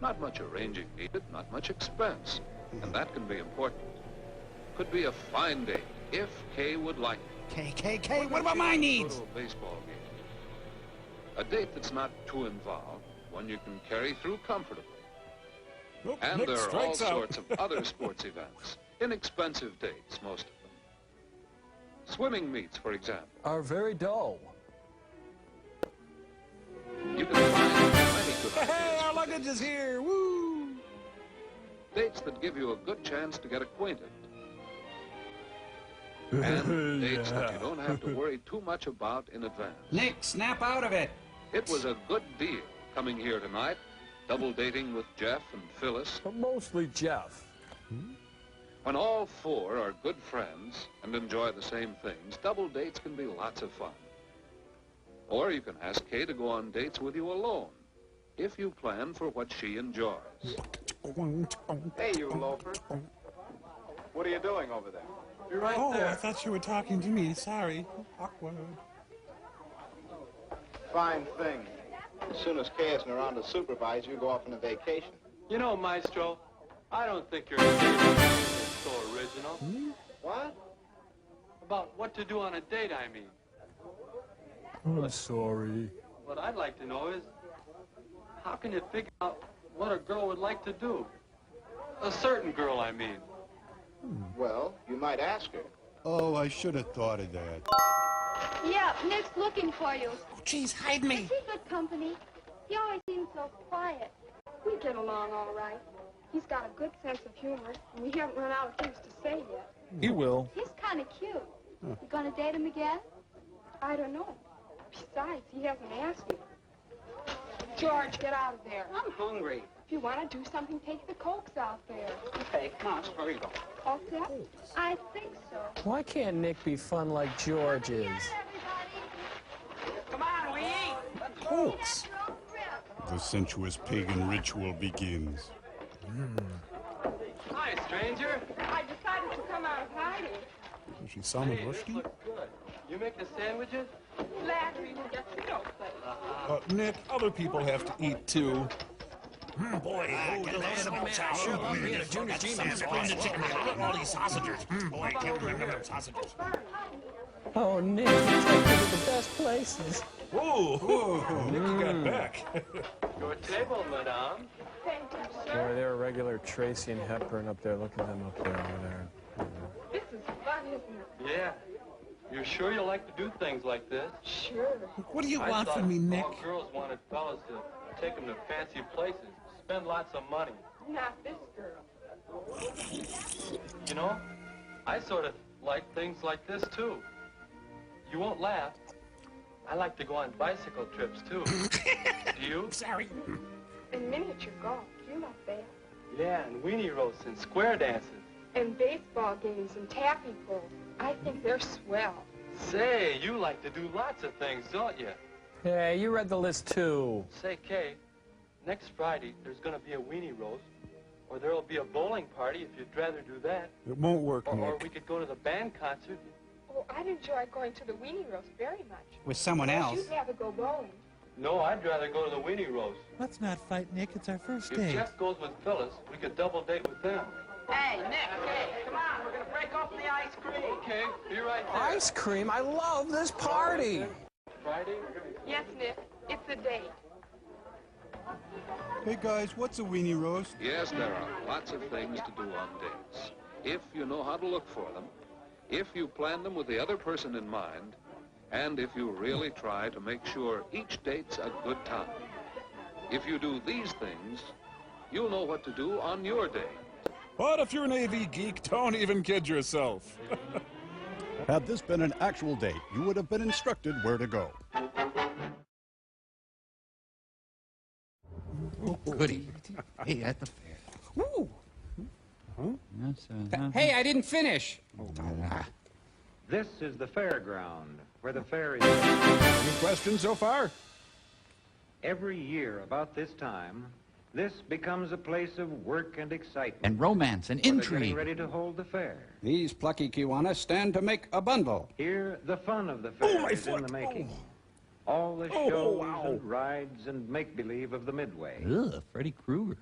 Not much arranging needed, not much expense. And that can be important. Could be a fine date, if Kay would like it. Kay, what about my needs? Go to a baseball game. A date that's not too involved, one you can carry through comfortably. Nope, and Nick there are all strikes out. sorts of other sports events. Inexpensive dates, most of them. Swimming meets, for example. Are very dull. You can find many good Hey, ideas our for luggage dates. is here! Woo! Dates that give you a good chance to get acquainted. And dates that you don't have to worry too much about in advance. Nick, snap out of it. It was a good deal coming here tonight, double dating with Jeff and Phyllis. But mostly Jeff. When all four are good friends and enjoy the same things, double dates can be lots of fun. Or you can ask Kay to go on dates with you alone, if you plan for what she enjoys. Hey, you loafer. What are you doing over there? You're right Oh, there. I thought you were talking to me. Sorry. Awkward. Fine thing. As soon as Kay isn't around to supervise, you go off on a vacation. You know, Maestro, I don't think your statement is so original. What? About what to do on a date, I mean. I'm sorry. What I'd like to know is, how can you figure out what a girl would like to do? A certain girl, I mean. Well, you might ask her. Oh, I should have thought of that. Yeah, Nick's looking for you. Oh, jeez, hide me. Is he good company? He always seems so quiet. We get along all right. He's got a good sense of humor, and we haven't run out of things to say yet. He will. He's kind of cute. You gonna date him again? I don't know. Besides, he hasn't asked me. George, get out of there. I'm hungry. If you want to do something, take the Cokes out there. Okay, come on, here you go. All set? I think so. Why can't Nick be fun like George is? Come on, we eat. Let's go. Folks. The sensuous pagan ritual begins. Hi, stranger. I decided to come out of hiding. She Salman Hey, this Rushdie? looks good. You make the sandwiches? Larry will get the dough plate. Nick, other people have to eat too. Boy, all these sausages. Boy, I can't remember them sausages. Oh, Nick, you take me to the best places. Whoa, Nick got back. Your table, madame. Thank you, Boy, sir. they're a regular Tracy and Hepburn up there. Look at them up there over there. This is fun, isn't it? Yeah. You're sure you like to do things like this? Sure. What do you I want thought from me, Nick? all girls wanted fellas to take them to fancy places, spend lots of money. Not this girl. You know, I sort of like things like this, too. You won't laugh. I like to go on bicycle trips, too. Do you? Sorry. And miniature golf. You like that. Yeah, and weenie roasts and square dances. And baseball games and taffy pull. I think they're swell. Say, you like to do lots of things, don't you? Hey, you read the list too. Say, Kay, next Friday there's going to be a weenie roast, or there'll be a bowling party if you'd rather do that. It won't work, Or Nick. we could go to the band concert. Oh, I'd enjoy going to the weenie roast very much. With someone else. You'd rather go bowling. No, I'd rather go to the weenie roast. Let's not fight, Nick. It's our first If date. Jeff goes with Phyllis, we could double date with them. Hey, Nick, come on. We're going to break open the ice cream. Okay, be right there. Ice cream? I love this party. Friday? Yes, Nick. It's a date. Hey, guys, what's a weenie roast? Yes, there are lots of things to do on dates. If you know how to look for them, if you plan them with the other person in mind, and if you really try to make sure each date's a good time. If you do these things, you'll know what to do on your date. But if you're an AV geek, don't even kid yourself. Had this been an actual date, you would have been instructed where to go. Goody. Hey, at the fair. Woo! Hey, I didn't finish. This is the fairground, where the fair is... Any questions so far? Every year about this time, this becomes a place of work and excitement. And romance and They're intrigue. getting ready to hold the fair. These plucky Kiwanis stand to make a bundle. Here, the fun of the fair is in the making. All the shows and rides and make-believe of the Midway. Ugh, Freddy Krueger.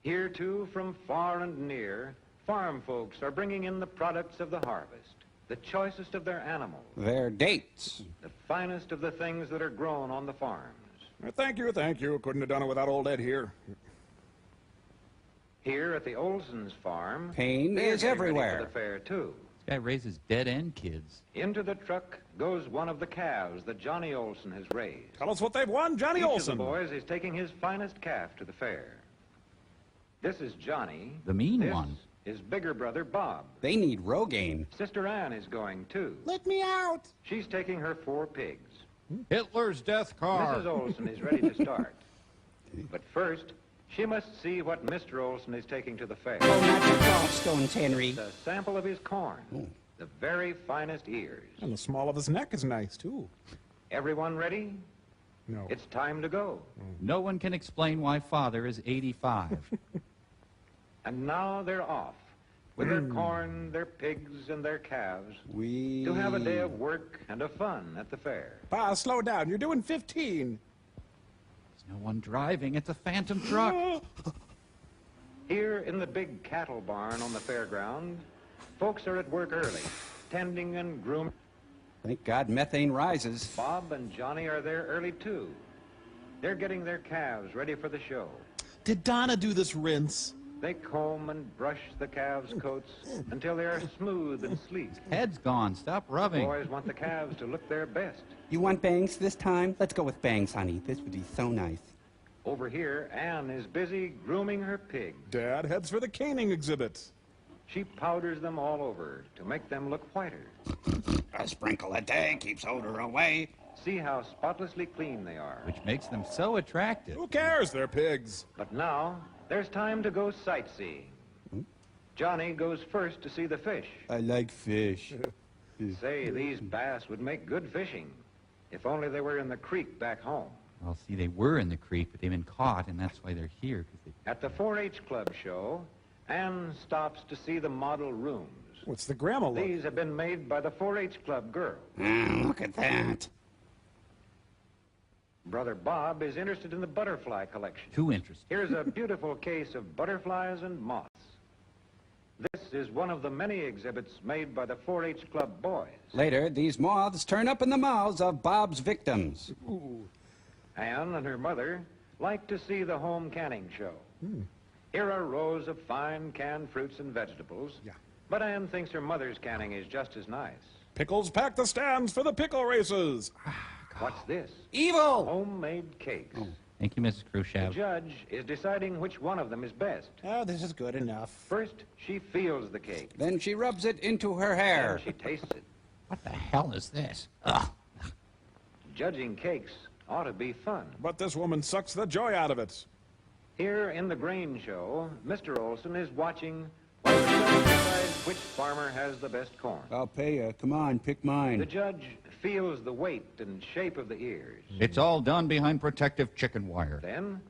Here, too, from far and near, farm folks are bringing in the products of the harvest, the choicest of their animals, Their dates. the finest of the things that are grown on the farms. Thank you, thank you. Couldn't have done it without old Ed here. Here at the Olson's farm, Pain they're is getting ready everywhere. for the fair, too. This guy raises dead-end kids. Into the truck goes one of the calves that Johnny Olson has raised. Tell us what they've won, Johnny Each Olson. of the boys is taking his finest calf to the fair. This is Johnny. The mean This one. is bigger brother Bob. They need Rogaine. Sister Ann is going, too. Let me out. She's taking her 4 pigs. Hitler's death car. Mrs. Olson is ready to start. But first, she must see what Mr. Olson is taking to the fair. Oh, not your gallstones, Henry. It's a sample of his corn. The very finest ears. And the small of his neck is nice, too. Everyone ready? No. It's time to go. No one can explain why father is 85. And now they're off. With their corn, their pigs, and their calves. To have a day of work and of fun at the fair. Pa, slow down. You're doing 15. There's no one driving. It's a phantom truck. Here in the big cattle barn on the fairground, folks are at work early, tending and grooming. Thank God methane rises. Bob and Johnny are there early, too. They're getting their calves ready for the show. Did Donna do this rinse? They comb and brush the calves' coats until they are smooth and sleek. Head's gone. Stop rubbing. Boys want the calves to look their best. You want bangs this time? Let's go with bangs, honey. This would be so nice. Over here, Ann is busy grooming her pig. Dad heads for the caning exhibit. She powders them all over to make them look whiter. A sprinkle a day keeps odor away. See how spotlessly clean they are. Which makes them so attractive. Who cares? They're pigs. But now, there's time to go sightseeing. Johnny goes first to see the fish. I like fish. Say, these bass would make good fishing, if only they were in the creek back home. Well, see, they were in the creek, but they've been caught, and that's why they're here. At the 4-H Club show, Ann stops to see the model rooms. What's the grandma look? These have been made by the 4-H Club girls. Look at that. Brother Bob is interested in the butterfly collection. Too interested. Here's a beautiful case of butterflies and moths. This is one of the many exhibits made by the 4-H Club boys. Later, these moths turn up in the mouths of Bob's victims. Ann and her mother like to see the home canning show. Here are rows of fine canned fruits and vegetables. But Ann thinks her mother's canning is just as nice. Pickles pack the stands for the pickle races. What's this? Evil! Homemade cakes. Thank you, Mrs. The Khrushchev. judge is deciding which one of them is best. Oh, this is good enough. First, she feels the cake. Then she rubs it into her hair. Then she tastes it. What the hell is this? Ugh. Judging cakes ought to be fun. But this woman sucks the joy out of it. Here in the grain show, Mr. Olson is watching while the judge decides which farmer has the best corn. I'll pay you. Come on, pick mine. The judge feels the weight and shape of the ears. It's all done behind protective chicken wire. Then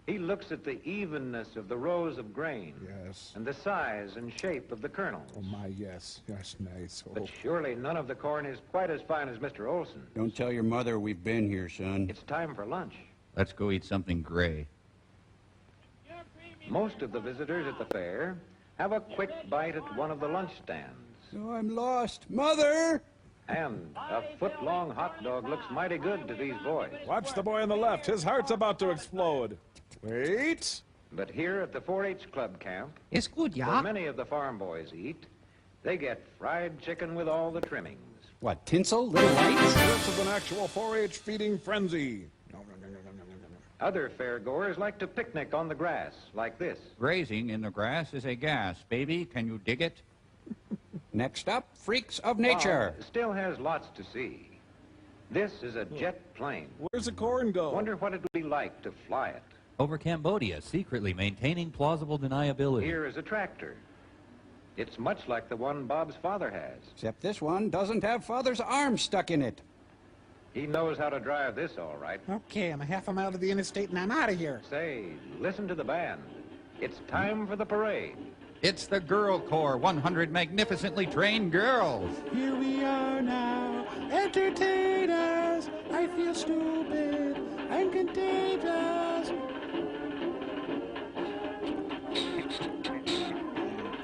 he looks at the evenness of the rows of grain. Yes. And the size and shape of the kernels. Oh, my, yes. Yes, nice. Oh. But surely none of the corn is quite as fine as Mr. Olson. Don't tell your mother we've been here, son. It's time for lunch. Let's go eat something gray. Most of the visitors at the fair have a quick bite at one of the lunch stands. Oh, I'm lost. Mother! And a foot-long hot dog looks mighty good to these boys. Watch the boy on the left. His heart's about to explode. Wait. But here at the 4-H Club camp, It's good, where many of the farm boys eat, they get fried chicken with all the trimmings. What, tinsel? Little lights? This is an actual 4-H feeding frenzy. Other fairgoers like to picnic on the grass, like this. Grazing in the grass is a gas. Baby, can you dig it? Next up, freaks of nature. Bob still has lots to see. This is a jet plane. Where's the corn go? Wonder what it would be like to fly it. Over Cambodia, secretly maintaining plausible deniability. Here is a tractor. It's much like the one Bob's father has. Except this one doesn't have father's arm stuck in it. He knows how to drive this all right. Okay, I'm a half a mile to the interstate and I'm out of here. Say, listen to the band. It's time for the parade. It's the Girl Corps, 100 magnificently trained girls. Here we are now, entertainers. I feel stupid. I'm contagious.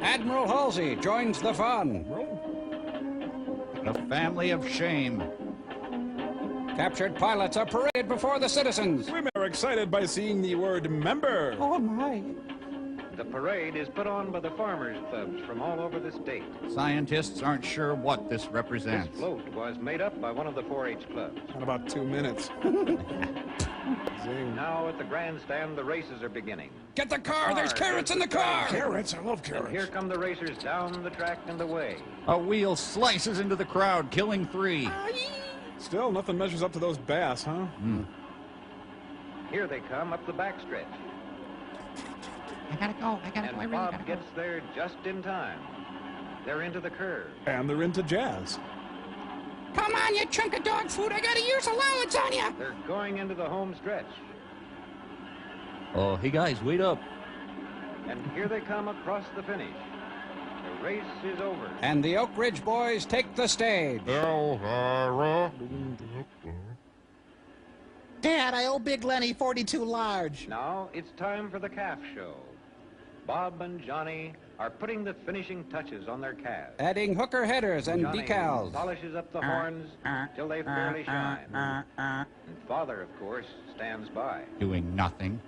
Admiral Halsey joins the fun. A family of shame. Captured pilots are paraded before the citizens. Women are excited by seeing the word member. Oh, my. The parade is put on by the farmers' clubs from all over the state. Scientists aren't sure what this represents. This float was made up by one of the 4-H clubs. In about 2 minutes. Now at the grandstand, the races are beginning. Get the car! There's carrots in the car! Carrots, I love And carrots. here come the racers down the track and away. A wheel slices into the crowd, killing 3. Still, nothing measures up to those bass, huh? Here they come up the backstretch. I gotta go. I And really Bob gotta gets there just in time. They're into the curve. And they're into jazz. Come on, you chunk of dog food. I got a year's allowance on you. They're going into the home stretch. Oh, hey guys, wait up. And here they come across the finish. The race is over. And the Oak Ridge boys take the stage. Dad, I owe Big Lenny 42 large. Now it's time for the calf show. Bob and Johnny are putting the finishing touches on their calves. Adding hooker headers and Johnny decals. polishes up the horns till they fairly shine. And Father, of course, stands by. Doing nothing.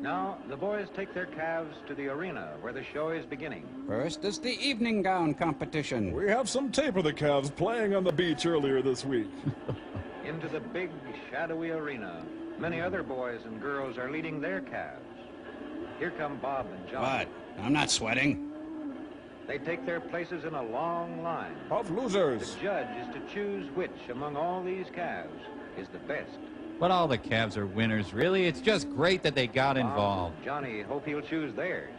Now, the boys take their calves to the arena where the show is beginning. First is the evening gown competition. We have some tape of the calves playing on the beach earlier this week. Into the big, shadowy arena, many other boys and girls are leading their calves. Here come Bob and Johnny. What? I'm not sweating. They take their places in a long line. Of losers. The judge is to choose which among all these calves is the best. But all the calves are winners, really. It's just great that they got involved. Johnny hope he'll choose theirs.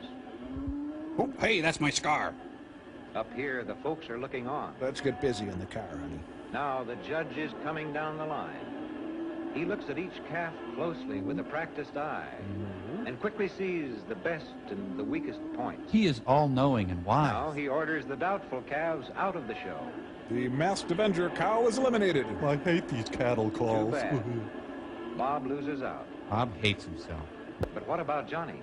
Oh, hey, that's my scar. Up here, the folks are looking on. Let's get busy in the car, honey. Now the judge is coming down the line. He looks at each calf closely with a practiced eye and quickly sees the best and the weakest points. He is all-knowing and wise. Now he orders the doubtful calves out of the show. The Masked Avenger cow is eliminated. I hate these cattle calls. Too bad. Bob loses out. Bob hates himself. But what about Johnny?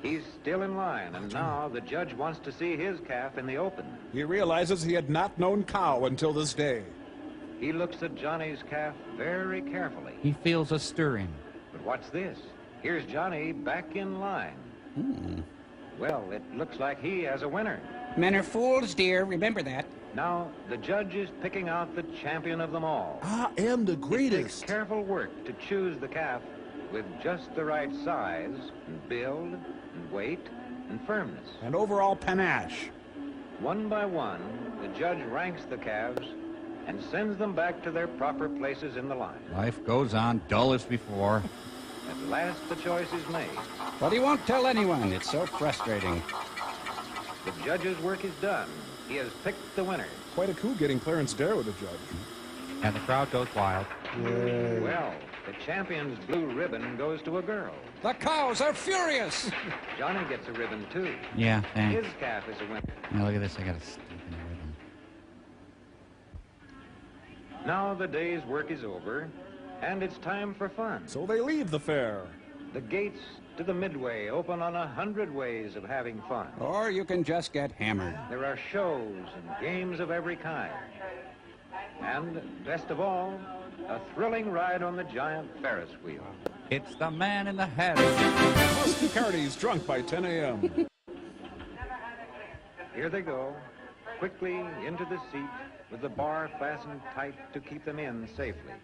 He's still in line, and now the judge wants to see his calf in the open. He realizes he had not known cow until this day. He looks at Johnny's calf very carefully. He feels a stirring. But what's this? Here's Johnny back in line. Well, it looks like he has a winner. Men are fools, dear. Remember that. Now, the judge is picking out the champion of them all. I am the It greatest. takes careful work to choose the calf with just the right size, and build, and weight, and firmness. And overall panache. One by one, the judge ranks the calves and sends them back to their proper places in the line. Life goes on dull as before. At last, the choice is made. But he won't tell anyone. It's so frustrating. The judge's work is done. He has picked the winner. Quite a coup getting Clarence Dare with the judge. And the crowd goes wild. Yay. Well, the champion's blue ribbon goes to a girl. The cows are furious. Johnny gets a ribbon, too. Yeah, thanks. His calf is a winner. Now look at this. I got a stick in the ribbon. Now the day's work is over, and it's time for fun. So they leave the fair. The gates to the Midway open on 100 ways of having fun. Or you can just get hammered. There are shows and games of every kind. And, best of all, a thrilling ride on the giant Ferris wheel. It's the man in the hat. Rusty Carty's drunk by 10 a.m. Here they go, quickly into the seat with the bar fastened tight to keep them in safely.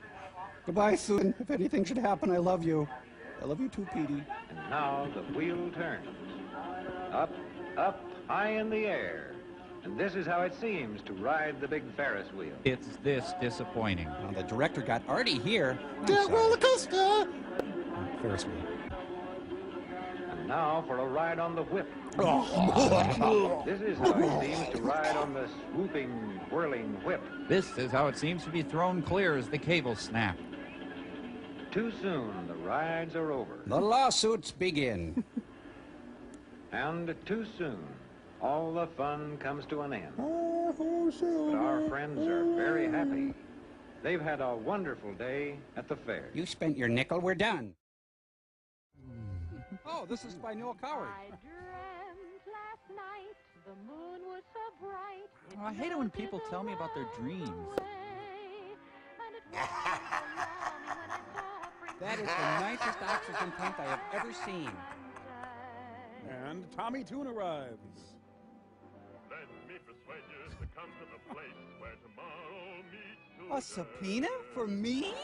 Goodbye, Susan. If anything should happen, I love you. I love you too, Petey. And now the wheel turns. Up, up, high in the air. And this is how it seems to ride the big Ferris wheel. It's this disappointing. Well, the director got Artie here. Roller coaster! Ferris wheel. And Now for a ride on the whip. This is how it seems to ride on the swooping, whirling whip. This is how it seems to be thrown clear as the cable snap. Too soon, the rides are over. The lawsuits begin. And too soon, all the fun comes to an end. But our friends are very happy. They've had a wonderful day at the fair. You spent your nickel, we're done. Oh, this is by Noel Coward. I dreamt last night the moon was so bright. Oh, I hate it when people tell me about their dreams. That is the nicest oxygen tank I have ever seen. And Tommy Toon arrives. Let me persuade you to come to the place where tomorrow meets A subpoena for me?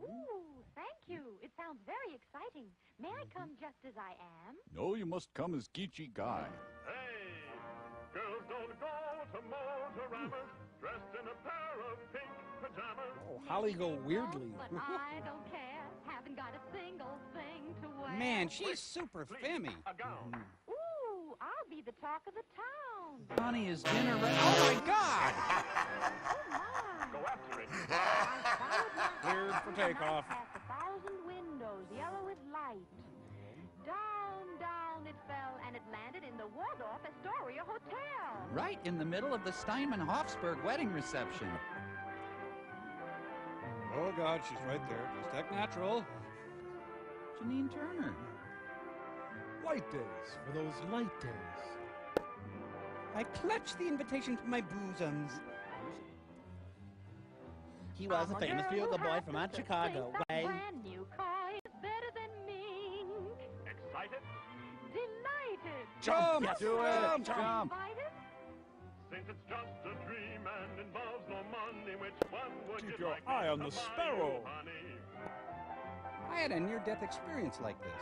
Ooh, thank you. It sounds very exciting. May I come just as I am? No, you must come as Geechee Guy. Hey, girls don't go to Motoramas dressed in a pair of pink pajamas. Oh, Holly go weirdly. But I don't care. Haven't got a single thing to wear. Man, she's super femmy. Ooh, I'll be the talk of the town. Honey, is dinner ready? Oh, my God! Go after it. Cleared for takeoff. Past 1,000 windows, yellow with light. Down, down it fell, and it landed in the Waldorf Astoria Hotel. Right in the middle of the Steinman-Hofsberg wedding reception. Oh, God, she's right there. Just act natural. Janine Turner. Light days, for those light days. I clutched the invitation to my bosoms. He was a famous bugle boy from out Chicago. Right? Brand new car is better than me. Excited? Delighted. Jump! Yes. Do it! Jump! Invited? Since it's just a dream and involves no money, which one would Keep you your like eye me on to the buy sparrow. you, honey? I had a near-death experience like this.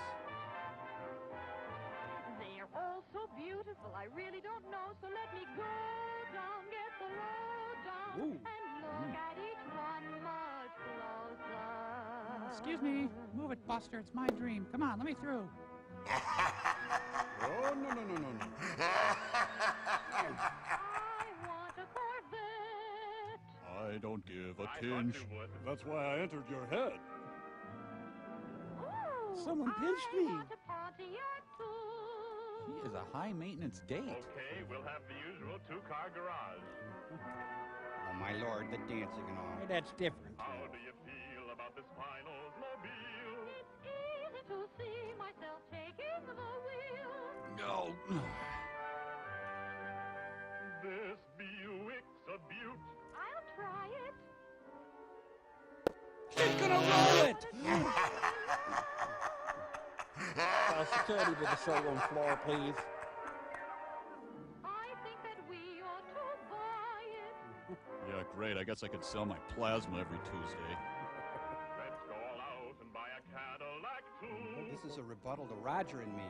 They're all so beautiful, I really don't know. So let me go down, get the lowdown, Ooh. and look at each one much closer. Excuse me. Move it, Buster. It's my dream. Come on, let me through. Oh, no, no, no, no, no. I want a Corvette. I don't give a I thought tinge. you would. That's why I entered your head. Ooh, Someone pinched I me. want a Pontiac too. He is a high-maintenance date. Okay, we'll have the usual two-car garage. Oh, my Lord, the dancing and all. That's different. How do you feel about this fine Oldsmobile? It's easy to see myself taking the wheel. No. This Buick's a beaut. I'll try it. She's gonna roll it! Security with the showroom floor, please. I think that we ought to buy it. Yeah, great. I guess I could sell my plasma every Tuesday. Let's go all out and buy a Cadillac too. This is a rebuttal to Roger and me.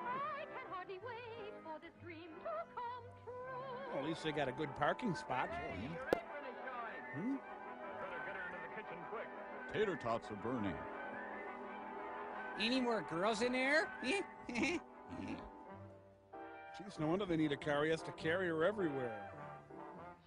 I can hardly wait for this dream to come true. Well, at least they got a good parking spot. Your apron is showing. Better get her into the kitchen quick. Tater tots are burning. Any more girls in there? Jeez, no wonder they need a car. He has to carry her everywhere.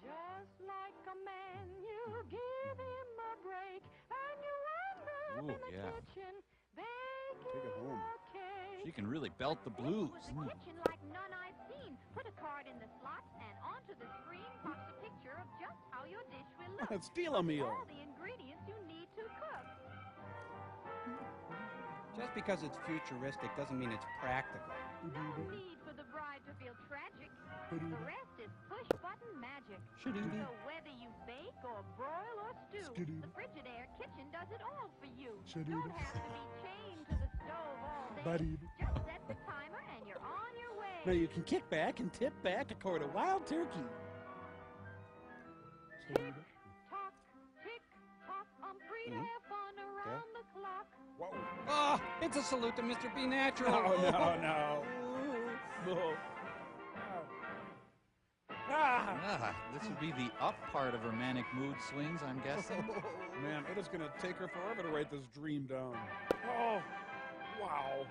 Just like a man, you give him a break, and you end up Ooh, in the yeah. kitchen baking Take it home. a cake. She can really belt the blues. The kitchen like none I've seen. Put a card in the slot, and onto the screen pops a picture of just how your dish will look. Steal a meal. All the ingredients you need to cook. Just because it's futuristic doesn't mean it's practical. No need for the bride to feel tragic. The rest is push-button magic. So whether you bake or broil or stew, the Frigidaire kitchen does it all for you. Don't have to be chained to the stove all day. Just set the timer and you're on your way. Now you can kick back and tip back a quart of wild turkey. Tick-tock, tick-tock, I'm free to have fun around the clock. Whoa. Oh, it's a salute to Mr. B. Natural. No. Ah, this would be the up part of her manic mood swings, I'm guessing. Man, it is going to take her forever to write this dream down. Oh, Wow.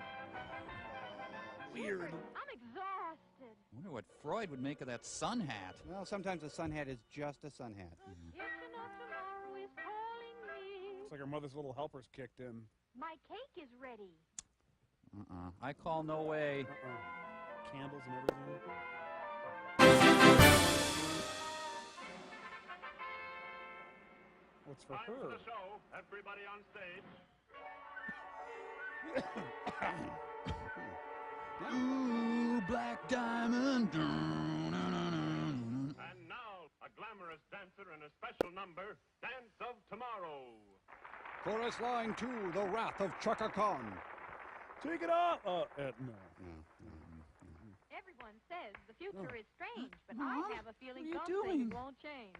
Weird. I'm exhausted. I wonder what Freud would make of that sun hat. Well, sometimes a sun hat is just a sun hat. Kitchen of tomorrow is calling me. Looks like her mother's little helper's kicked in. My cake is ready. I call no way. Candles and everything. What's for Time her? for the show. Everybody on stage. Ooh, Black Diamond. And now, a glamorous dancer in a special number, Dance of Tomorrow. Chorus line 2, The Wrath of Chaka Khan. Take it off! No. Everyone says the future is strange, but Mom, I have a feeling what are you some things doing? won't change.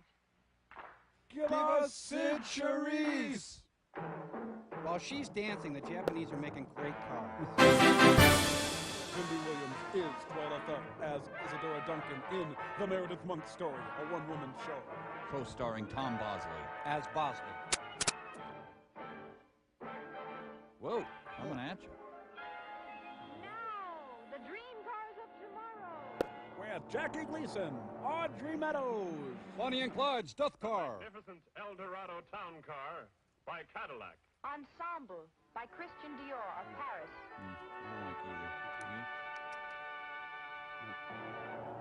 Give us Sid Charisse! While she's dancing, the Japanese are making great cars. Cindy Williams is Twyla as Isadora Duncan in The Meredith Monk Story, a one-woman show. Co-starring Tom Bosley. As Bosley. Whoa, coming at you. Now, the dream cars of tomorrow. With Jackie Gleason, Audrey Meadows, Bonnie and Clyde's Death Car. Magnificent El Dorado Town Car by Cadillac. Ensemble by Christian Dior of Paris.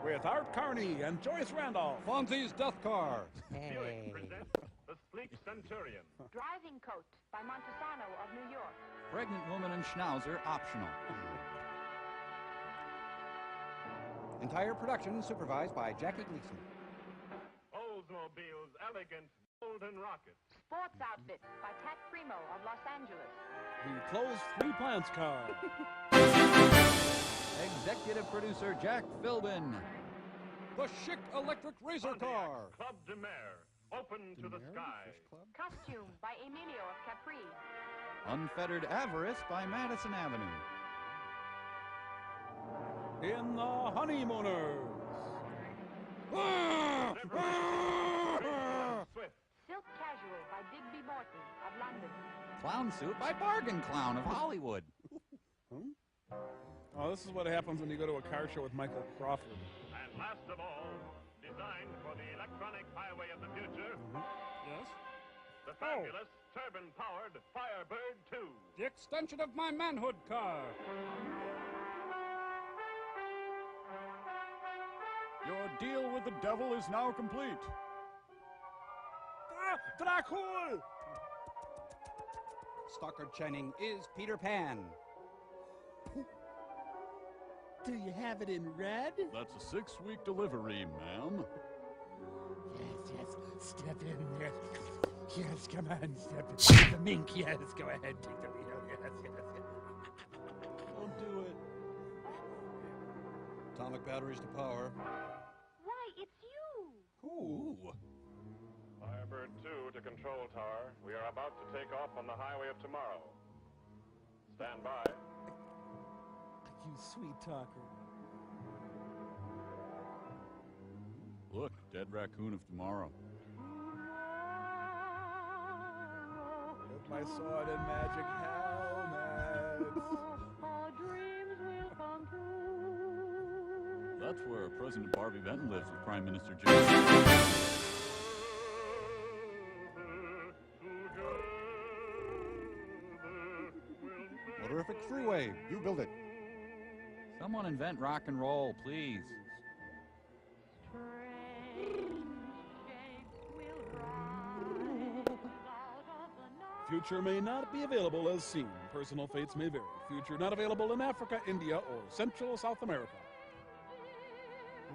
with Art Carney and Joyce Randolph. Fonzie's Death Car. Buick presents The Sleek Centurion. Driving Coat by Montesano of New York. Pregnant Woman and Schnauzer optional. Entire production supervised by Jackie Gleason. Oldsmobile's elegant golden rocket. Sports Outfit by Pat Primo of Los Angeles. The Closed Three Plants Car. Executive producer Jack Philbin. The Chic Electric Razor Car. Club de Mer, open to the sky. Costume by Emilio of Capri. Unfettered Avarice by Madison Avenue. In the Honeymooners. Silk Casual by Digby Morton of London. Clown Suit by Bargain Clown of Hollywood. Oh, this is what happens when you go to a car show with Michael Crawford. And last of all, designed for the electronic highway of the future. Yes? The fabulous turbine-powered Firebird 2. The extension of my manhood car. Your deal with the devil is now complete. Dracul! Stockard Channing is Peter Pan. Do you have it in red? That's a 6-week delivery, ma'am. Yes, step in there. Yes, come on, step in. The mink, yes, go ahead, take the wheel, yes. Don't do it. Atomic batteries to power. Why, it's you! Ooh. Firebird 2 to Control Tower. We are about to take off on the highway of tomorrow. Stand by. You sweet talker. Look, dead raccoon of tomorrow. With my sword and magic helmet. Our dreams will come true. That's where President Barbie Benton lives with Prime Minister Joe. Motorific freeway. You build it. Someone invent rock and roll, please. Future may not be available as seen. Personal fates may vary. Future not available in Africa, India, or Central South America.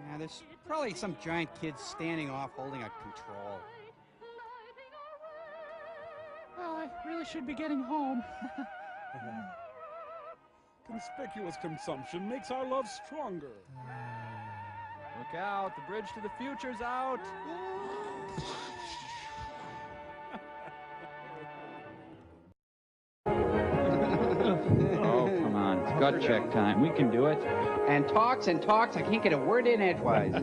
Yeah, there's probably some giant kid standing off holding a control. Well, I really should be getting home. Conspicuous consumption makes our love stronger. Look out, the bridge to the future's out. Oh, come on. It's gut check time. We can do it. And talks and talks. I can't get a word in edgewise.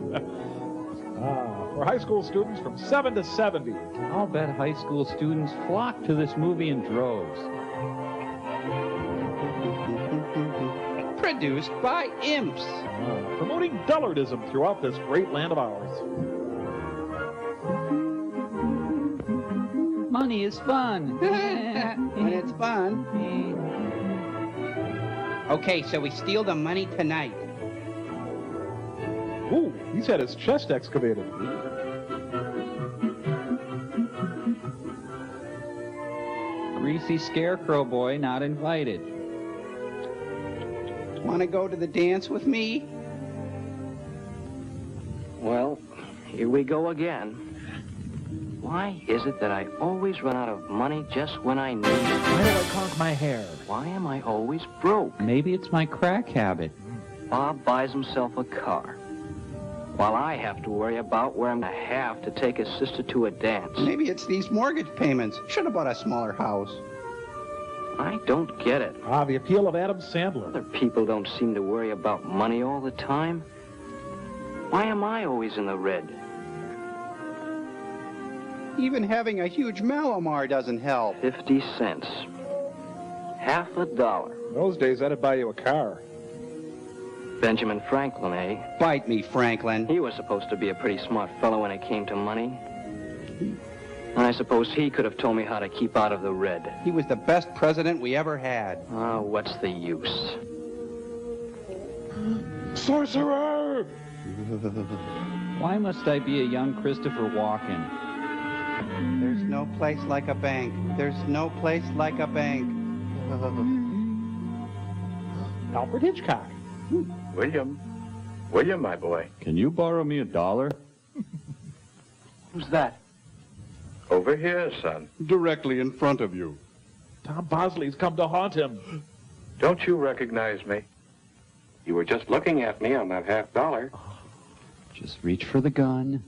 For high school students from 7 to 70. I'll bet high school students flock to this movie in droves. Produced by imps. Promoting dullardism throughout this great land of ours. Money is fun. When it's fun. Okay, so we steal the money tonight. Ooh, he's had his chest excavated. Greasy scarecrow boy not invited. Want to go to the dance with me? Well, here we go again. Why is it that I always run out of money just when I need it? Why do I conk my hair? Why am I always broke? Maybe it's my crack habit. Bob buys himself a car, while I have to worry about where I'm going to have to take his sister to a dance. Maybe it's these mortgage payments. Should have bought a smaller house. I don't get it. The appeal of Adam Sandler. Other people don't seem to worry about money all the time. Why am I always in the red? Even having a huge Malamar doesn't help. 50 cents. Half a dollar. Those days, that'd buy you a car. Benjamin Franklin, eh? Bite me, Franklin. He was supposed to be a pretty smart fellow when it came to money. And I suppose he could have told me how to keep out of the red. He was the best president we ever had. Oh, what's the use? Sorcerer! Why must I be a young Christopher Walken? There's no place like a bank. There's no place like a bank. Alfred Hitchcock. William. William, my boy. Can you borrow me $1? Who's that? Over here, son. Directly in front of you. Tom Bosley's come to haunt him. Don't you recognize me? You were just looking at me on that $50. Just reach for the gun.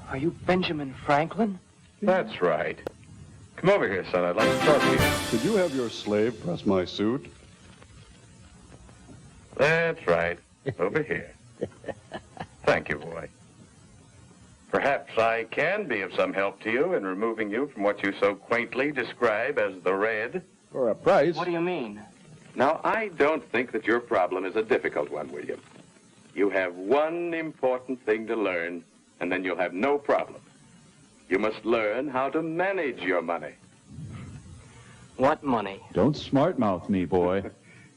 Are you Benjamin Franklin? That's right. Come over here, son. I'd like to talk to you. Could you have your slave press my suit? That's right. Over here. Thank you, boy. Perhaps I can be of some help to you in removing you from what you so quaintly describe as the red. For a price. What do you mean? Now, I don't think that your problem is a difficult one, William. You have one important thing to learn, and then you'll have no problem. You must learn how to manage your money. What money? Don't smart-mouth me, boy.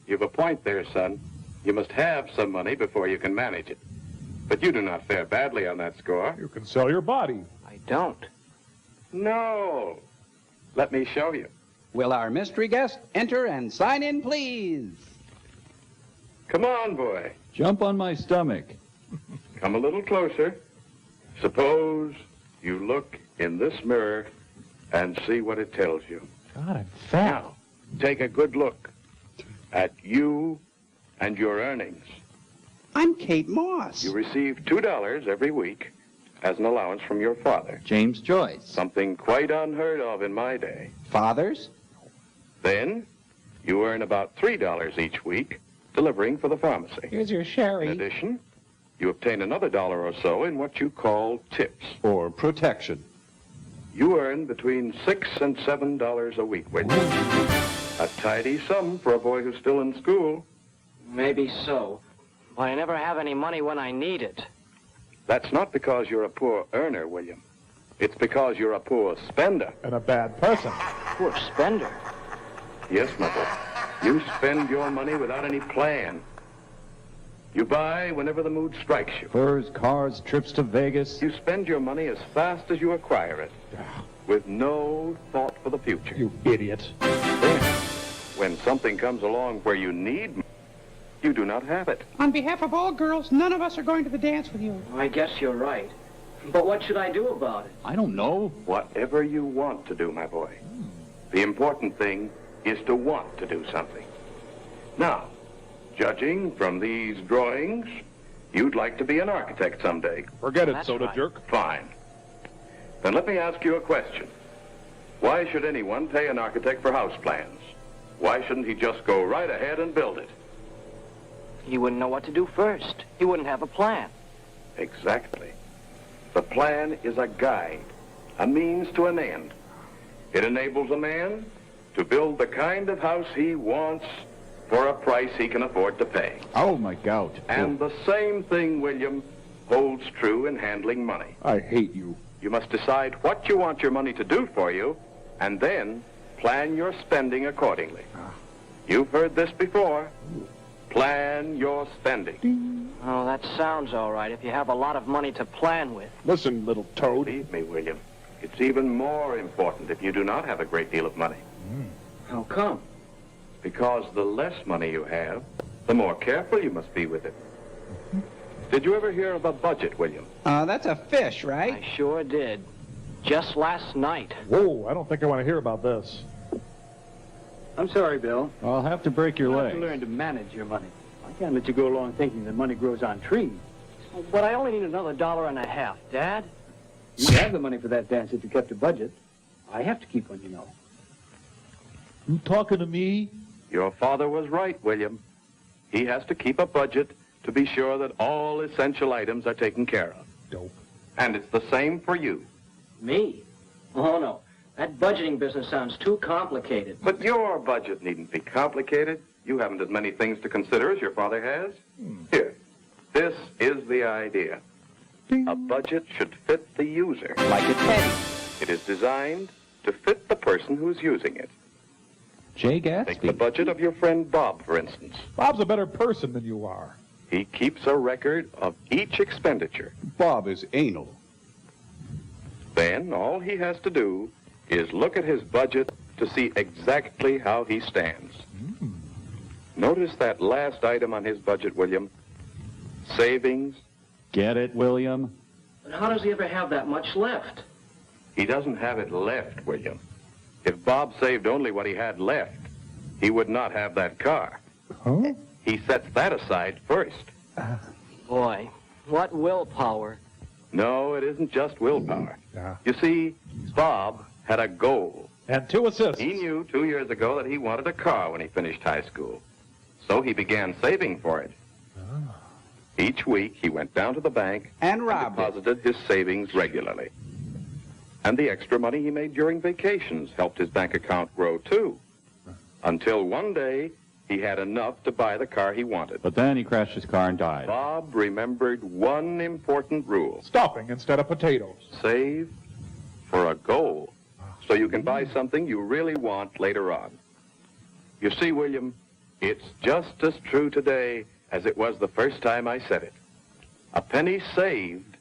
You've a point there, son. You must have some money before you can manage it. But you do not fare badly on that score. You can sell your body. I don't. No. Let me show you. Will our mystery guest enter and sign in, please? Come on, boy. Jump on my stomach. Come a little closer. Suppose you look in this mirror and see what it tells you. God, I'm fat. Now, take a good look at you and your earnings. I'm Kate Moss. You receive $2 every week as an allowance from your father. James Joyce. Something quite unheard of in my day. Fathers? Then you earn about $3 each week delivering for the pharmacy. Here's your sherry. In addition, you obtain another $1 or so in what you call tips. Or protection. You earn between $6 and $7 a week, William. A tidy sum for a boy who's still in school. Maybe so. But I never have any money when I need it. That's not because you're a poor earner, William. It's because you're a poor spender. And a bad person. Poor spender? Yes, my boy. You spend your money without any plan. You buy whenever the mood strikes you. Furs, cars, trips to Vegas. You spend your money as fast as you acquire it, with no thought for the future. You idiot. Then, when something comes along where you need money, you do not have it. On behalf of all girls, none of us are going to the dance with you. I guess you're right. But what should I do about it? I don't know. Whatever you want to do, my boy. The important thing is to want to do something. Now, judging from these drawings, you'd like to be an architect someday. Forget it, That's soda right. jerk. Fine. Then let me ask you a question. Why should anyone pay an architect for house plans? Why shouldn't he just go right ahead and build it? He wouldn't know what to do first. He wouldn't have a plan. Exactly. The plan is a guide, a means to an end. It enables a man to build the kind of house he wants for a price he can afford to pay. Oh, my gout. And the same thing, William, holds true in handling money. I hate you. You must decide what you want your money to do for you, and then plan your spending accordingly. You've heard this before. Plan your spending. Oh, that sounds all right if you have a lot of money to plan with. Listen, little toad. Believe me, William, it's even more important if you do not have a great deal of money. How come? Because the less money you have, the more careful you must be with it. Did you ever hear of a budget, William? That's a fish, right? I sure did. Just last night. Whoa, I don't think I want to hear about this. I'm sorry, Bill. I'll have to break your You have leg. to learn to manage your money. I can't let you go along thinking that money grows on trees. But I only need another $1.50, Dad. You'd have the money for that dance if you kept a budget. I have to keep one, you know. You talking to me? Your father was right, William. He has to keep a budget to be sure that all essential items are taken care of. Dope. And it's the same for you. Me? Oh, no. That budgeting business sounds too complicated. But your budget needn't be complicated. You haven't as many things to consider as your father has. Here, this is the idea. A budget should fit the user. Like a teddy. It is designed to fit the person who's using it. Jay Take the Gatsby. budget of your friend Bob, for instance. Bob's a better person than you are. He keeps a record of each expenditure. Bob is anal. Then all he has to do is look at his budget to see exactly how he stands. Notice that last item on his budget, William. Savings. Get it, William? But how does he ever have that much left? He doesn't have it left, William. If Bob saved only what he had left, he would not have that car. Huh? He sets that aside first. Boy, what willpower. No, it isn't just willpower. Yeah. You see, Bob had a goal. And 2 assists. He knew 2 years ago that he wanted a car when he finished high school. So he began saving for it. Each week, he went down to the bank And robbed it. deposited his savings regularly. And the extra money he made during vacations helped his bank account grow, too. Until one day, he had enough to buy the car he wanted. But then he crashed his car and died. Bob remembered one important rule. Stuffing instead of potatoes. Save for a goal so you can buy something you really want later on. You see, William, it's just as true today as it was the first time I said it. A penny saved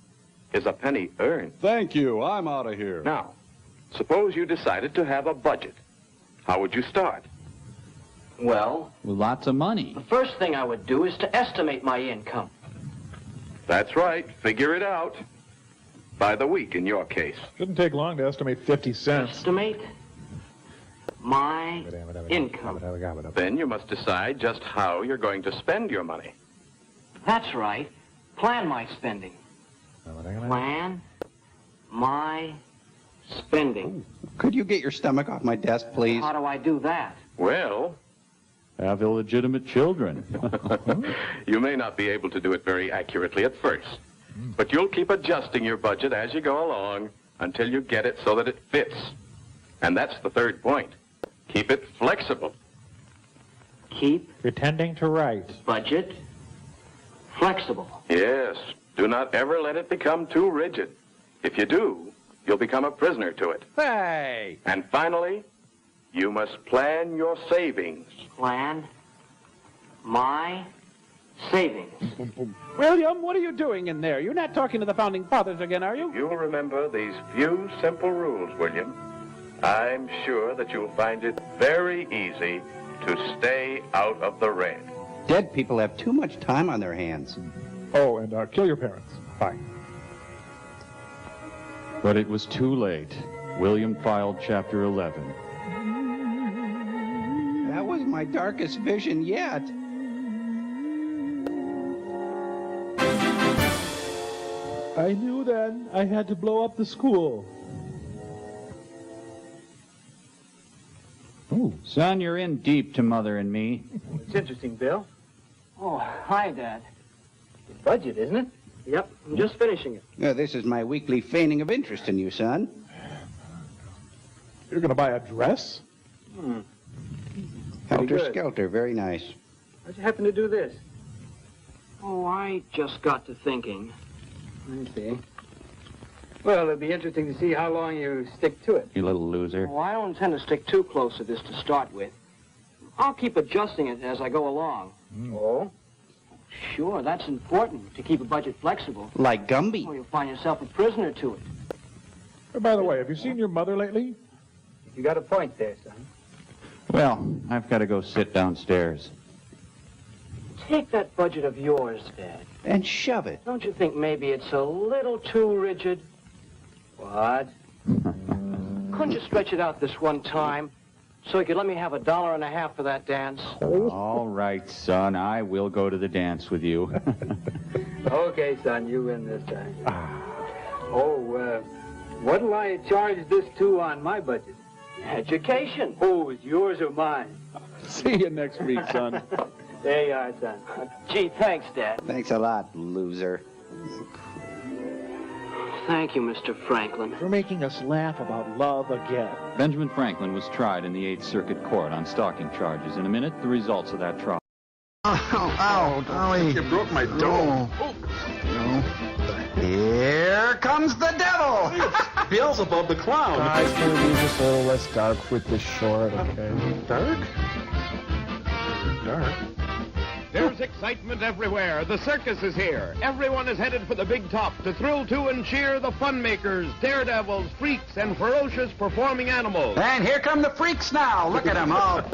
is a penny earned. Thank you. I'm out of here. Now, suppose you decided to have a budget. How would you start? Well, With lots of money. the first thing I would do is to estimate my income. That's right. Figure it out. By the week, in your case. Shouldn't take long to estimate 50 cents. Estimate my income. Then you must decide just how you're going to spend your money. That's right. Plan my spending. Plan my spending. Could you get your stomach off my desk, please? How do I do that? Well, Have illegitimate children. you may not be able to do it very accurately at first, but you'll keep adjusting your budget as you go along until you get it so that it fits. And that's the third point. Keep it flexible. Keep Pretending to write. budget flexible. Yes, do not ever let it become too rigid. If you do, you'll become a prisoner to it. Hey! And finally, you must plan your savings. Plan my savings. William, what are you doing in there? You're not talking to the Founding Fathers again, are you? You'll remember these few simple rules, William. I'm sure that you'll find it very easy to stay out of the red. Dead people have too much time on their hands. Oh, and kill your parents. Bye. But it was too late. William filed Chapter 11. That was my darkest vision yet. I knew then I had to blow up the school. Ooh, son, you're in deep to Mother and me. It's interesting, Bill. Oh, hi, Dad. The budget, isn't it? Yep, I'm just finishing it. This is my weekly feigning of interest in you, son. You're going to buy a dress? Helter-skelter, very nice. How'd you happen to do this? Oh, I just got to thinking. I see. Well, it'll be interesting to see how long you stick to it. You little loser. Oh, I don't intend to stick too close to this to start with. I'll keep adjusting it as I go along. Oh? Sure, that's important, to keep a budget flexible. Like Gumby. Or you'll find yourself a prisoner to it. Oh, by the way, have you seen your mother lately? You got a point there, son. Well, I've got to go sit downstairs. Take that budget of yours, Dad. And shove it. Don't you think maybe it's a little too rigid? What? Couldn't you stretch it out this one time so you could let me have $1.50 for that dance? All right, son, I will go to the dance with you. Okay, son, you win this time. Oh, what'll I charge this to on my budget? Education. Oh, it's yours or mine? See you next week, son. There you are, son. Gee, thanks, Dad. Thanks a lot, loser. Thank you, Mr. Franklin. For making us laugh about love again. Benjamin Franklin was tried in the 8th Circuit Court on stalking charges. In a minute, the results of that trial. Ow, Dolly. You broke my dome. No. Here comes the devil! Beelzebub the clown. Guys, can we be just a little less dark with this short, okay? Dark? Dark? There's excitement everywhere. The circus is here. Everyone is headed for the big top to thrill to and cheer the fun makers, daredevils, freaks, and ferocious performing animals. And here come the freaks now. Look at them all.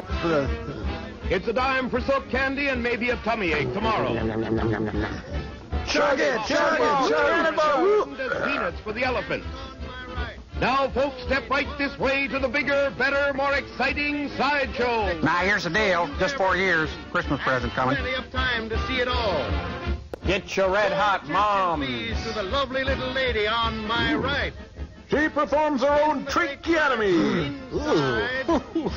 It's a dime for soap candy and maybe a tummy ache tomorrow. Chug it, chug it, chug it. As peanuts for the elephant. Now, folks, step right this way to the bigger, better, more exciting sideshow. Now, here's the deal. Just 4 years. Christmas present coming. Plenty of time to see it all. Get your red-hot moms. To the lovely little lady on my right. She performs her own trichotomy.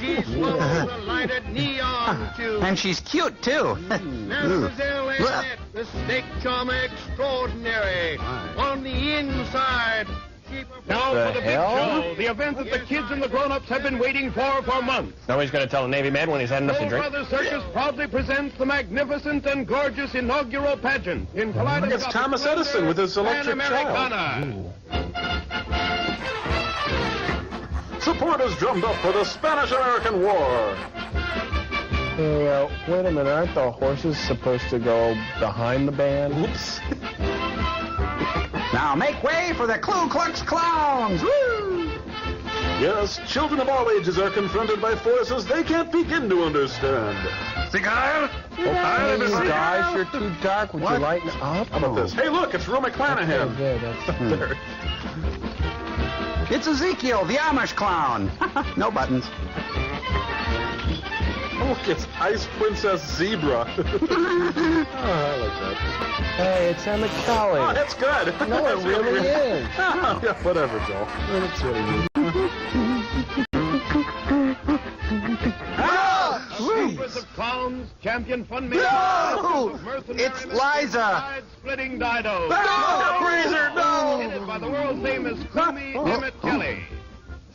She's a lighted neon tube. And she's cute, too. Mademoiselle Annette, the snake charmer extraordinary. On the inside. Now for the big show, the event that the kids and the grown-ups have been waiting for months. Nobody's going to tell a Navy man when he's had enough to drink. Brothers Circus proudly presents the magnificent and gorgeous inaugural pageant in kaleidoscopic It's Thomas Edison with his electric child. Support is drummed up for the Spanish-American War. Hey, wait a minute. Aren't the horses supposed to go behind the band? Oops. Now make way for the Ku Klux Clowns! Woo! Yes, children of all ages are confronted by forces they can't begin to understand. Cigar? Okay, guys, you're too dark. Would you lighten up? How about this? Hey, look, it's Rue McClanahan. There. It's Ezekiel, the Amish clown. No buttons. Look, it's Ice Princess Zebra. Oh, I like that. Hey, it's Emmett Kelly. Oh, that's good. No, it really is. Oh, yeah, whatever, Joel. It's really Troopers of clowns, champion fun makers. No! It's Liza. Splitting didos. No! Freezer, no! Headed by the world famous Kumi Emmett Kelly.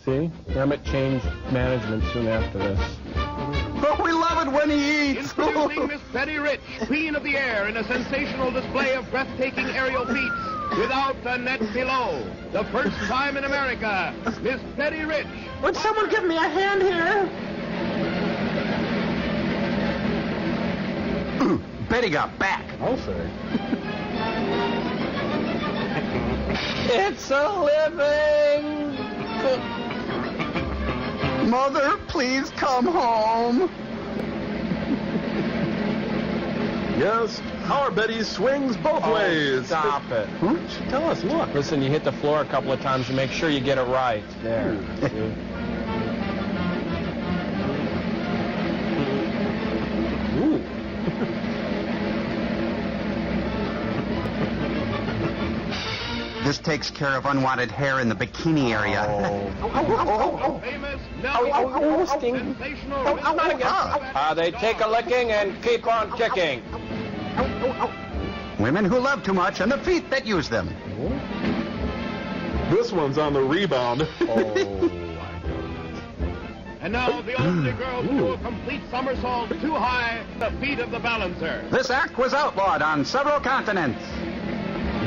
See? Emmett changed management soon after this. But we love it when he eats. Introducing Miss Betty Rich, Queen of the Air, in a sensational display of breathtaking aerial feats without a net below. The first time in America, Miss Betty Rich. Would someone give me a hand here? Betty got back. I'll say. It's a living. Mother, please come home. Yes, our Betty swings both ways. Stop it. Tell us, look. Listen, you hit the floor a couple of times and make sure you get it right. There. Ooh. This takes care of unwanted hair in the bikini area. Famous They take a licking and keep on kicking. Women who love too much and the feet that use them. This one's on the rebound. And now the only girl to do a complete somersault too high at the feet of the balancer. This act was outlawed on several continents.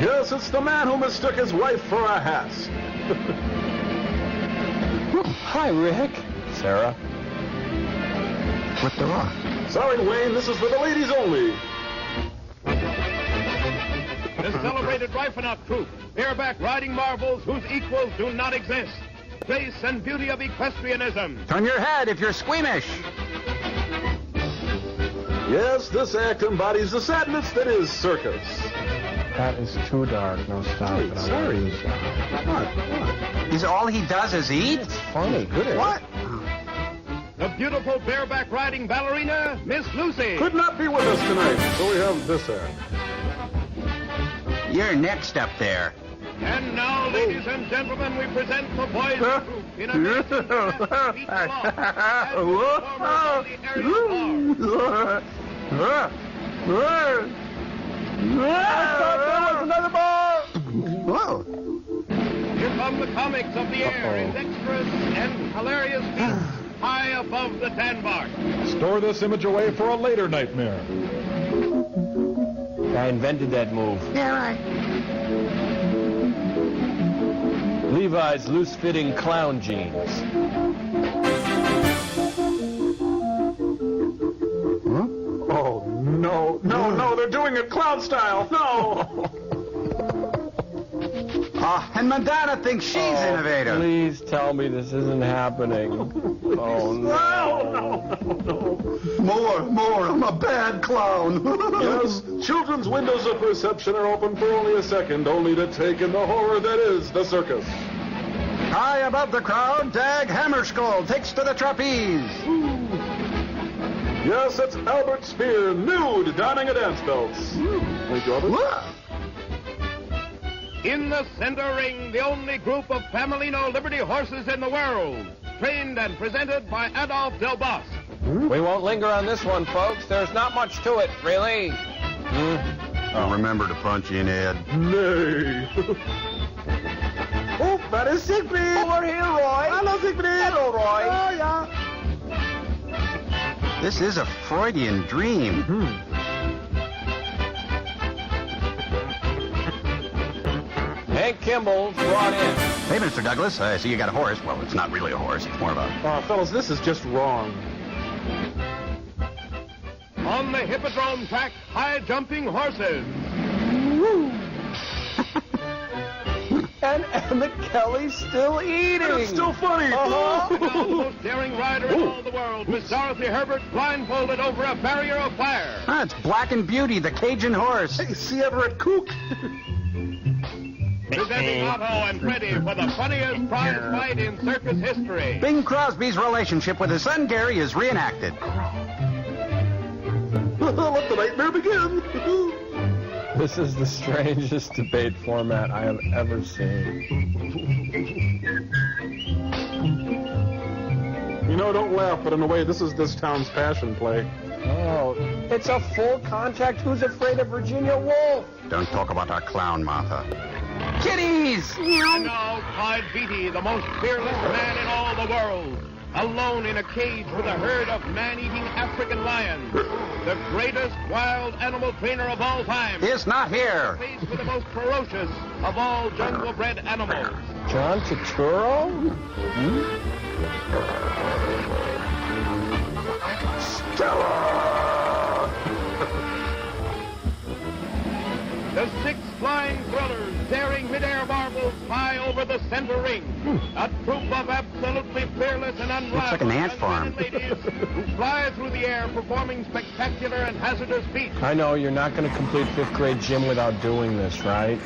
Yes, it's the man who mistook his wife for a hat. Hi, Rick. Sarah. What the rock? Sorry, Wayne, this is for the ladies only. The celebrated Reifenaut troupe, bareback riding marvels whose equals do not exist. Grace and beauty of equestrianism. Turn your head if you're squeamish. Yes, this act embodies the sadness that is circus. That is too dark. No, stop it. Sorry. What? Is all he does is eat? It's funny. Good. What? The beautiful bareback riding ballerina, Miss Lucy. Could not be with us tonight, so we have this act. You're next up there. And now, ladies and gentlemen, we present the boys group in a amazing dance beat along as the performers of the aerial bar. I thought there was another bar! Whoa. Here come the comics of the air in dexterous and hilarious feats high above the tanbark. Store this image away for a later nightmare. I invented that move. Yeah, right. Levi's loose-fitting clown jeans. Huh? Oh, no, they're doing it clown style. No. And Madonna thinks she's innovative. Please tell me this isn't happening. Oh, no. More. I'm a bad clown. Yes, children's windows of perception are open for only a second, only to take in the horror that is the circus. High above the crowd, Dag Hammerskull takes to the trapeze. Yes, it's Albert Speer, nude, donning a dance belt. Thank you, Albert. In the center ring, the only group of Camelino Liberty horses in the world, trained and presented by Adolphe Del Bosque. We won't linger on this one, folks. There's not much to it, really. I'll remember to punch you in the head. Nay. Oh, that is Siegfried. Over here, Roy. Hello, Siegfried. Hello, Roy. Oh, yeah. This is a Freudian dream. Hank Kimball's brought in. Hey, Mr. Douglas, I see you got a horse. Well, it's not really a horse. It's more of a... Fellas, this is just wrong. On the hippodrome track, high-jumping horses. And Emmett Kelly's still eating. And it's still funny. The most daring rider in all the world, Miss Dorothy Herbert, blindfolded over a barrier of fire. It's Black and Beauty, the Cajun horse. Hey, see Everett Kook. Presenting Otto and Freddie for the funniest prize fight in circus history. Bing Crosby's relationship with his son Gary is reenacted. Let the nightmare begin. This is the strangest debate format I have ever seen. You know, don't laugh, but in a way, this is this town's passion play. Oh, it's a full contact Who's Afraid of Virginia Woolf. Don't talk about our clown, Martha. Kitties! And now, Clyde Beatty, the most fearless man in all the world, alone in a cage with a herd of man-eating African lions, the greatest wild animal trainer of all time, is not here. Faced with the most ferocious of all jungle-bred animals. John Turturro? Stella! The six flying thrillers, daring midair marvels, fly over the center ring. A troop of absolutely fearless and unrivaled Looks like an ant farm. ladies who fly through the air performing spectacular and hazardous feats. I know, you're not going to complete 5th grade gym without doing this, right?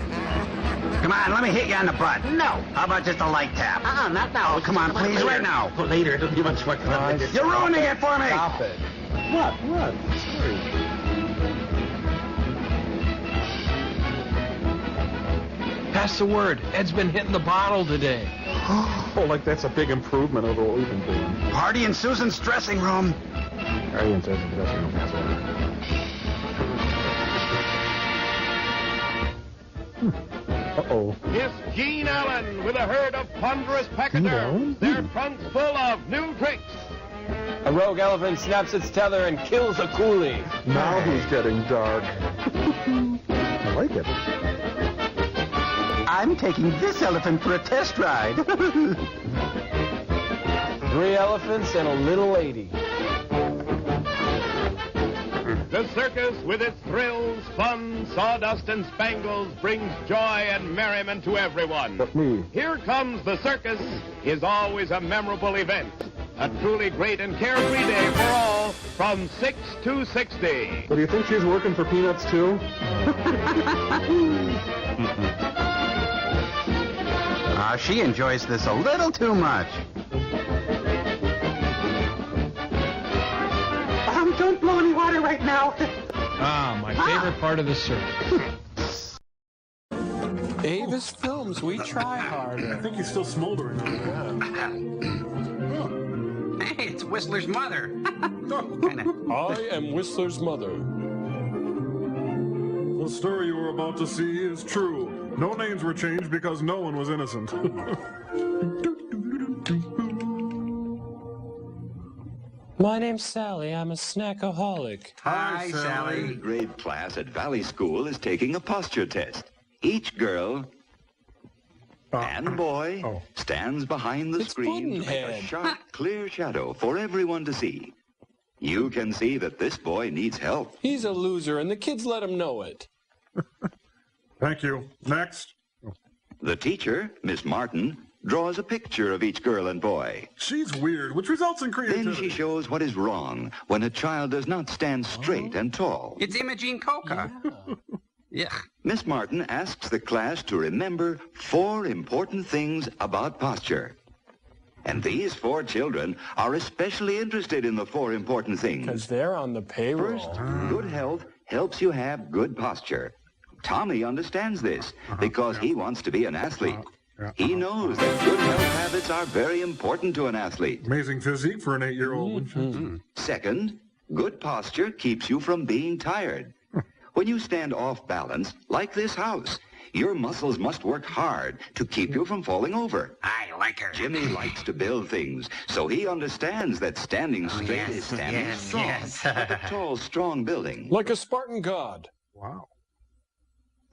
Come on, let me hit you on the butt. No. How about just a light tap? Not now. Oh, come on, please, later. right now. Later. It'll be much more fun. You're ruining it for me. Stop it. What? Sorry. Pass the word. Ed's been hitting the bottle today. Oh, like that's a big improvement over what we've been doing. Party in Susan's dressing room. Party in Susan's dressing room. Pass the word. Uh-oh. Miss Jean Allen with a herd of ponderous pachyderms, their trunks full of new tricks. A rogue elephant snaps its tether and kills a coolie. Now he's getting dark. I like it. I'm taking this elephant for a test ride. 3 elephants and a little lady. The circus, with its thrills, fun, sawdust, and spangles, brings joy and merriment to everyone. Here Comes the Circus is always a memorable event. A truly great and carefree day for all from 6 to 60. So do you think she's working for peanuts, too? She enjoys this a little too much. Don't blow any water right now. My favorite part of the circus. Avis Films, we try harder. I think he's still smoldering. Hey, it's Whistler's mother. I am Whistler's mother. The story you were about to see is true. No names were changed because no one was innocent. My name's Sally. I'm a snackaholic. Hi, Sally. Grade class at Valley School is taking a posture test. Each girl and boy stands behind the screen to make a sharp, clear shadow for everyone to see. You can see that this boy needs help. He's a loser, and the kids let him know it. Thank you. Next. The teacher, Miss Martin, draws a picture of each girl and boy. She's weird, which results in creativity. Then she shows what is wrong when a child does not stand straight and tall. It's Imogene Coca. Yeah. Miss Martin asks the class to remember 4 important things about posture. And these 4 children are especially interested in the 4 important things. Because they're on the payroll. First, good health helps you have good posture. Tommy understands this because he wants to be an athlete. He knows that good health habits are very important to an athlete. Amazing physique for an 8-year-old. Second, good posture keeps you from being tired. When you stand off balance, like this house, your muscles must work hard to keep you from falling over. I like her. Jimmy likes to build things, so he understands that standing straight is standing strong, like a tall, strong building. Like a Spartan god. Wow.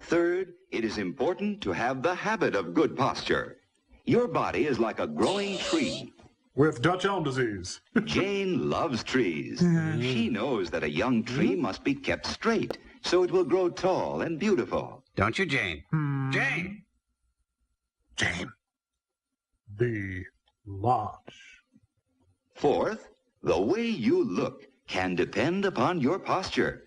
Third, it is important to have the habit of good posture. Your body is like a growing tree. With Dutch elm disease. Jane loves trees. She knows that a young tree must be kept straight, so it will grow tall and beautiful. Don't you, Jane? Jane! Jane. The Lodge. Fourth, the way you look can depend upon your posture.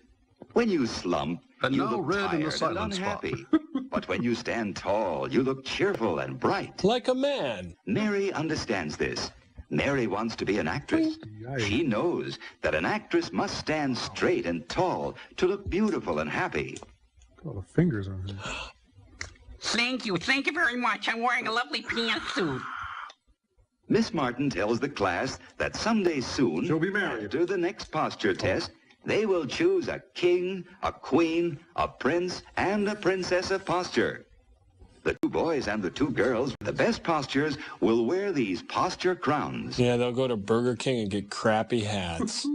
When you slump, you look tired and unhappy. But when you stand tall, you look cheerful and bright. Like a man. Mary understands this. Mary wants to be an actress. She knows that an actress must stand straight and tall to look beautiful and happy. A lot of fingers on her. Thank you very much. I'm wearing a lovely pantsuit. Miss Martin tells the class that someday soon, she'll be married. After the next posture test, they will choose a king, a queen, a prince, and a princess of posture. The 2 boys and the 2 girls with the best postures will wear these posture crowns. Yeah, they'll go to Burger King and get crappy hats.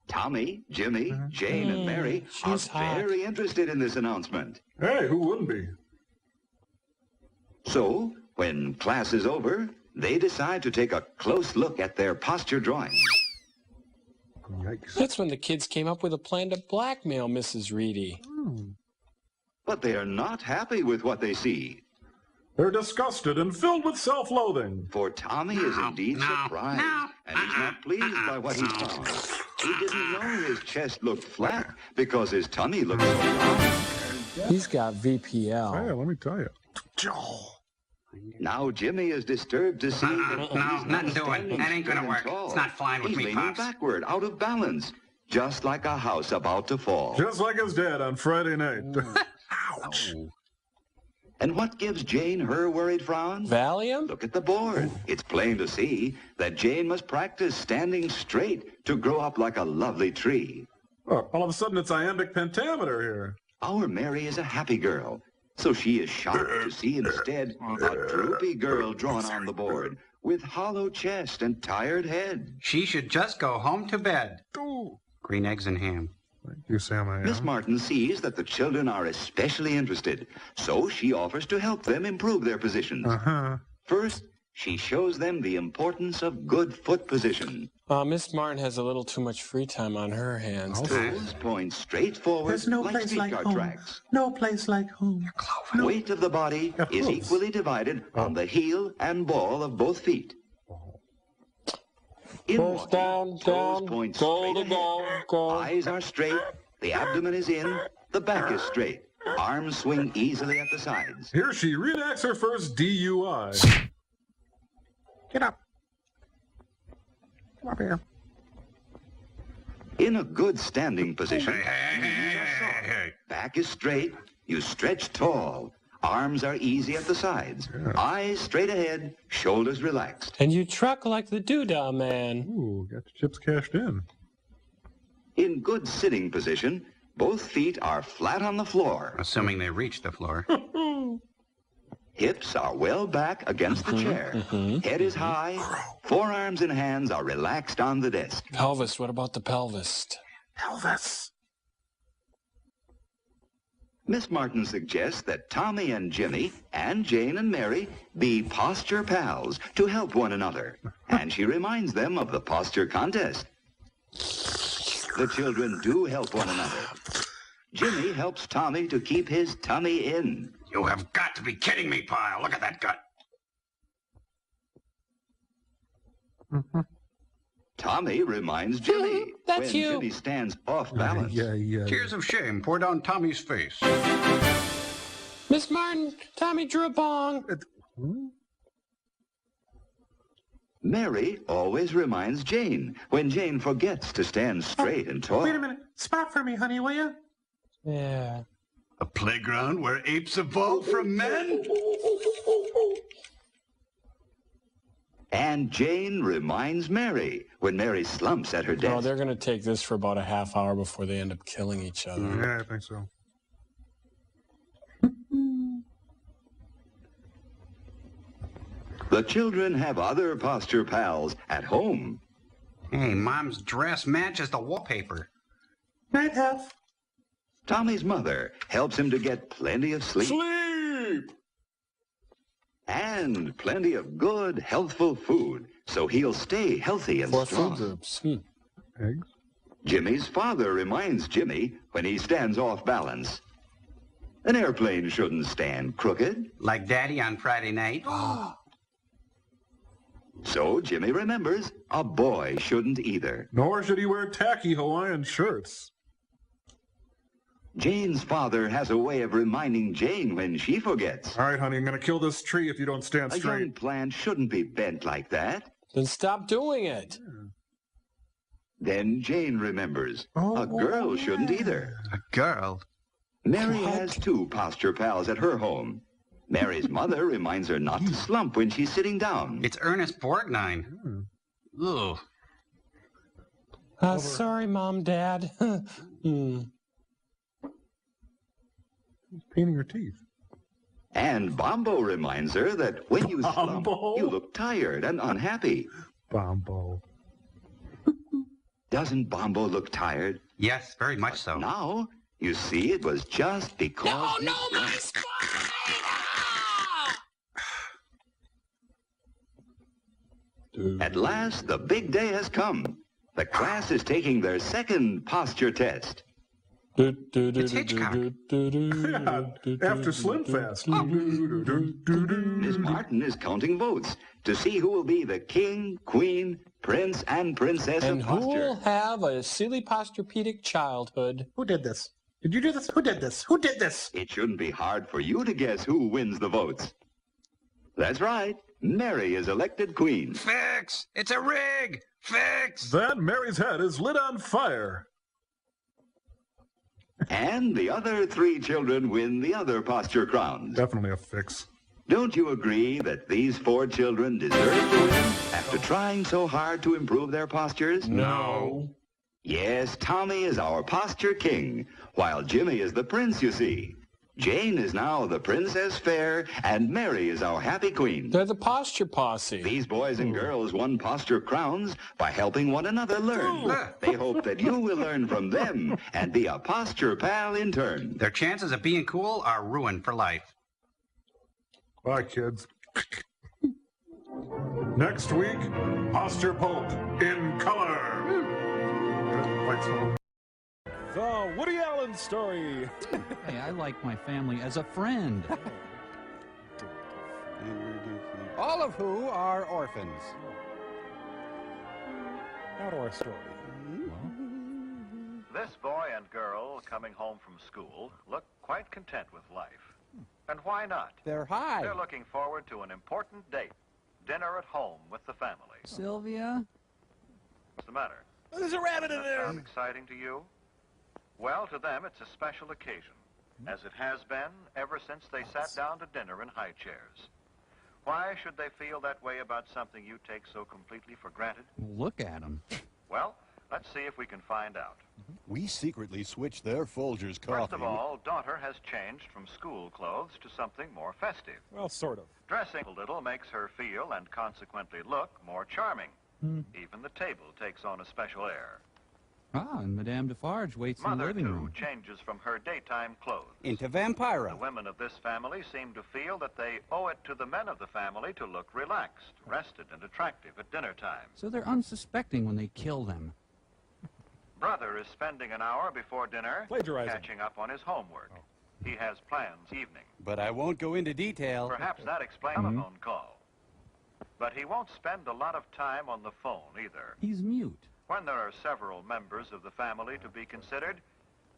Tommy, Jimmy, Jane, and Mary are very interested in this announcement. Hey, who wouldn't be? So, when class is over, they decide to take a close look at their posture drawings. Yikes. That's when the kids came up with a plan to blackmail Mrs. Reedy. But they are not happy with what they see. They're disgusted and filled with self-loathing. For Tommy is indeed surprised, and he's not pleased by what he's found. He didn't know his chest looked flat because his tummy looked so round. He's got VPL. Hey, let me tell you. Now Jimmy is disturbed to see that he's nothing doing. That ain't gonna work. Tall. It's not flying with he's me, leaning Pops. backward, out of balance, just like a house about to fall. Just like his dad on Friday night. Ouch. And what gives Jane her worried frown? Valium? Look at the board. It's plain to see that Jane must practice standing straight to grow up like a lovely tree. Oh, all of a sudden it's iambic pentameter here. Our Mary is a happy girl, so she is shocked to see instead a droopy girl drawn on the board with hollow chest and tired head. She should just go home to bed. Green eggs and ham. Thank you, Sam. I am. Miss Martin sees that the children are especially interested, so she offers to help them improve their positions. First, she shows them the importance of good foot position. Miss Martin has a little too much free time on her hands. Toes point straight forward. There's no like place like streetcar home. tracks. No place like home. Weight of the body is equally divided on the heel and ball of both feet. In First down, toes point straight ahead. Eyes are straight, the abdomen is in, the back is straight. Arms swing easily at the sides. Here she reenacts her first DUI. Get up. Come up here. In a good standing position, knees are soft, back is straight, you stretch tall. Arms are easy at the sides. Eyes straight ahead, shoulders relaxed. And you truck like the Doodah Man. Ooh, got your chips cashed in. In good sitting position, both feet are flat on the floor. Assuming they reach the floor. Hips are well back against the chair. Head is high. Forearms and hands are relaxed on the desk. Pelvis, what about the pelvis? Pelvis. Miss Martin suggests that Tommy and Jimmy and Jane and Mary be posture pals to help one another. And she reminds them of the posture contest. The children do help one another. Jimmy helps Tommy to keep his tummy in. You have got to be kidding me, pile. Look at that gut. Tommy reminds Jimmy when Jimmy stands off balance. Tears of shame pour down Tommy's face. Miss Martin, Tommy drew a bong. Mary always reminds Jane when Jane forgets to stand straight and tall. Wait a minute. Spot for me, honey, will you? Yeah. A playground where apes evolve from men? And Jane reminds Mary when Mary slumps at her desk. Oh, they're going to take this for about a half hour before they end up killing each other. Yeah, I think so. The children have other posture pals at home. Hey, Mom's dress matches the wallpaper. Night, Huff. Tommy's mother helps him to get plenty of sleep. Sleep! And plenty of good, healthful food, so he'll stay healthy and strong. Food groups. Eggs? Jimmy's father reminds Jimmy when he stands off balance. An airplane shouldn't stand crooked. Like Daddy on Friday night. So Jimmy remembers a boy shouldn't either. Nor should he wear tacky Hawaiian shirts. Jane's father has a way of reminding Jane when she forgets. All right, honey, I'm going to kill this tree if you don't stand A straight. young plant shouldn't be bent like that. Then stop doing it. Then Jane remembers. A girl shouldn't either. A girl? Mary has two posture pals at her home. Mary's mother reminds her not to slump when she's sitting down. It's Ernest Borgnine. Ugh. Sorry, Mom, Dad. Painting her teeth. And Bombo reminds her that when you slump, you look tired and unhappy. Bombo. Doesn't Bombo look tired? Yes, very much so. Now, you see, it was just because he slumped. At last, the big day has come. The class is taking their second posture test. It's Hitchcock. After Slim Fast. Miss Martin is counting votes to see who will be the king, queen, prince, and princess And of who posture. will have a silly posturepedic childhood? Who did this? Did you do this? Who did this? Who did this? It shouldn't be hard for you to guess who wins the votes. That's right. Mary is elected queen. Fix! It's a rig! Fix! Then Mary's head is lit on fire. And the other three children win the other posture crowns. Definitely a fix. Don't you agree that these four children deserve to win after trying so hard to improve their postures? No. Yes, Tommy is our posture king, while Jimmy is the prince, you see. Jane is now the Princess Fair, and Mary is our happy queen. They're the posture posse. These boys and girls won posture crowns by helping one another learn. They hope that you will learn from them and be a posture pal in turn. Their chances of being cool are ruined for life. Bye, kids. Next week, Posture Pope in color. The Woody Allen story. Hey, I like my family as a friend. All of who are orphans. Now to our story. This boy and girl coming home from school look quite content with life. And why not? They're high. They're looking forward to an important date. Dinner at home with the family. Sylvia? What's the matter? There's a rabbit in there. Sound exciting to you? Well, to them, it's a special occasion, as it has been ever since they sat down to dinner in high chairs. Why should they feel that way about something you take so completely for granted? Look at them. Well, let's see if we can find out. We secretly switched their Folgers coffee. First of all, daughter has changed from school clothes to something more festive. Well, sort of. Dressing a little makes her feel and consequently look more charming. Even the table takes on a special air. Ah, and Madame Defarge waits in the Mother, living too, room. changes from her daytime clothes. Into Vampira. The women of this family seem to feel that they owe it to the men of the family to look relaxed, rested, and attractive at dinner time. So they're unsuspecting when they kill them. Brother is spending an hour before dinner catching up on his homework. He has plans evening. But I won't go into detail. Perhaps that explains the phone call. But he won't spend a lot of time on the phone either. He's mute. When there are several members of the family to be considered,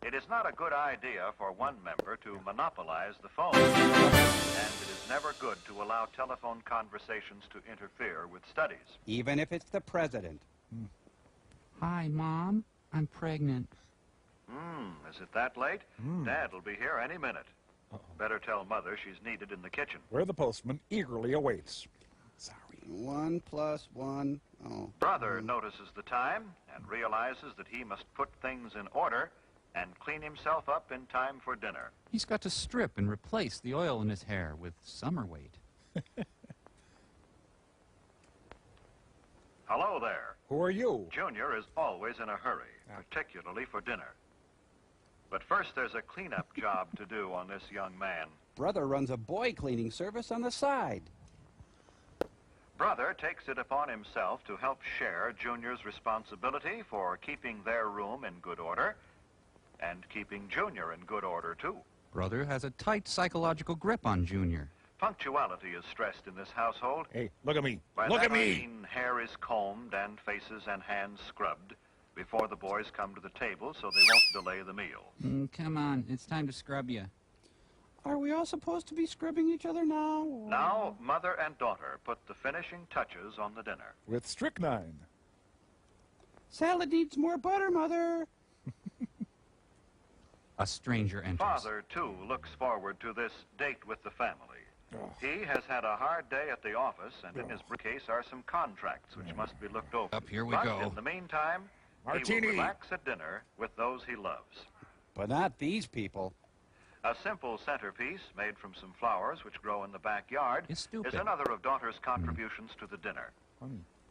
it is not a good idea for one member to monopolize the phone. And it is never good to allow telephone conversations to interfere with studies. Even if it's the president. Hi, Mom. I'm pregnant. Is it that late? Dad will be here any minute. Better tell Mother she's needed in the kitchen. Where the postman eagerly awaits. Sorry. 1 + 1. Oh. Brother notices the time and realizes that he must put things in order and clean himself up in time for dinner. He's got to strip and replace the oil in his hair with summer weight. Hello there. Who are you? Junior is always in a hurry, particularly for dinner. But first there's a cleanup job to do on this young man. Brother runs a boy cleaning service on the side. Brother takes it upon himself to help share Junior's responsibility for keeping their room in good order and keeping Junior in good order, too. Brother has a tight psychological grip on Junior. Punctuality is stressed in this household. Hey, look at me. By Look that at me. I mean hair is combed and faces and hands scrubbed before the boys come to the table so they won't delay the meal. Come on, it's time to scrub you. Are we all supposed to be scrubbing each other now? Or... Now, mother and daughter put the finishing touches on the dinner. With strychnine. Salad needs more butter, Mother. A stranger enters. Father, too, looks forward to this date with the family. He has had a hard day at the office, and in his briefcase are some contracts which must be looked over. Up here we but go. In the meantime, he will relax at dinner with those he loves. But not these people. A simple centerpiece made from some flowers which grow in the backyard is another of daughter's contributions to the dinner.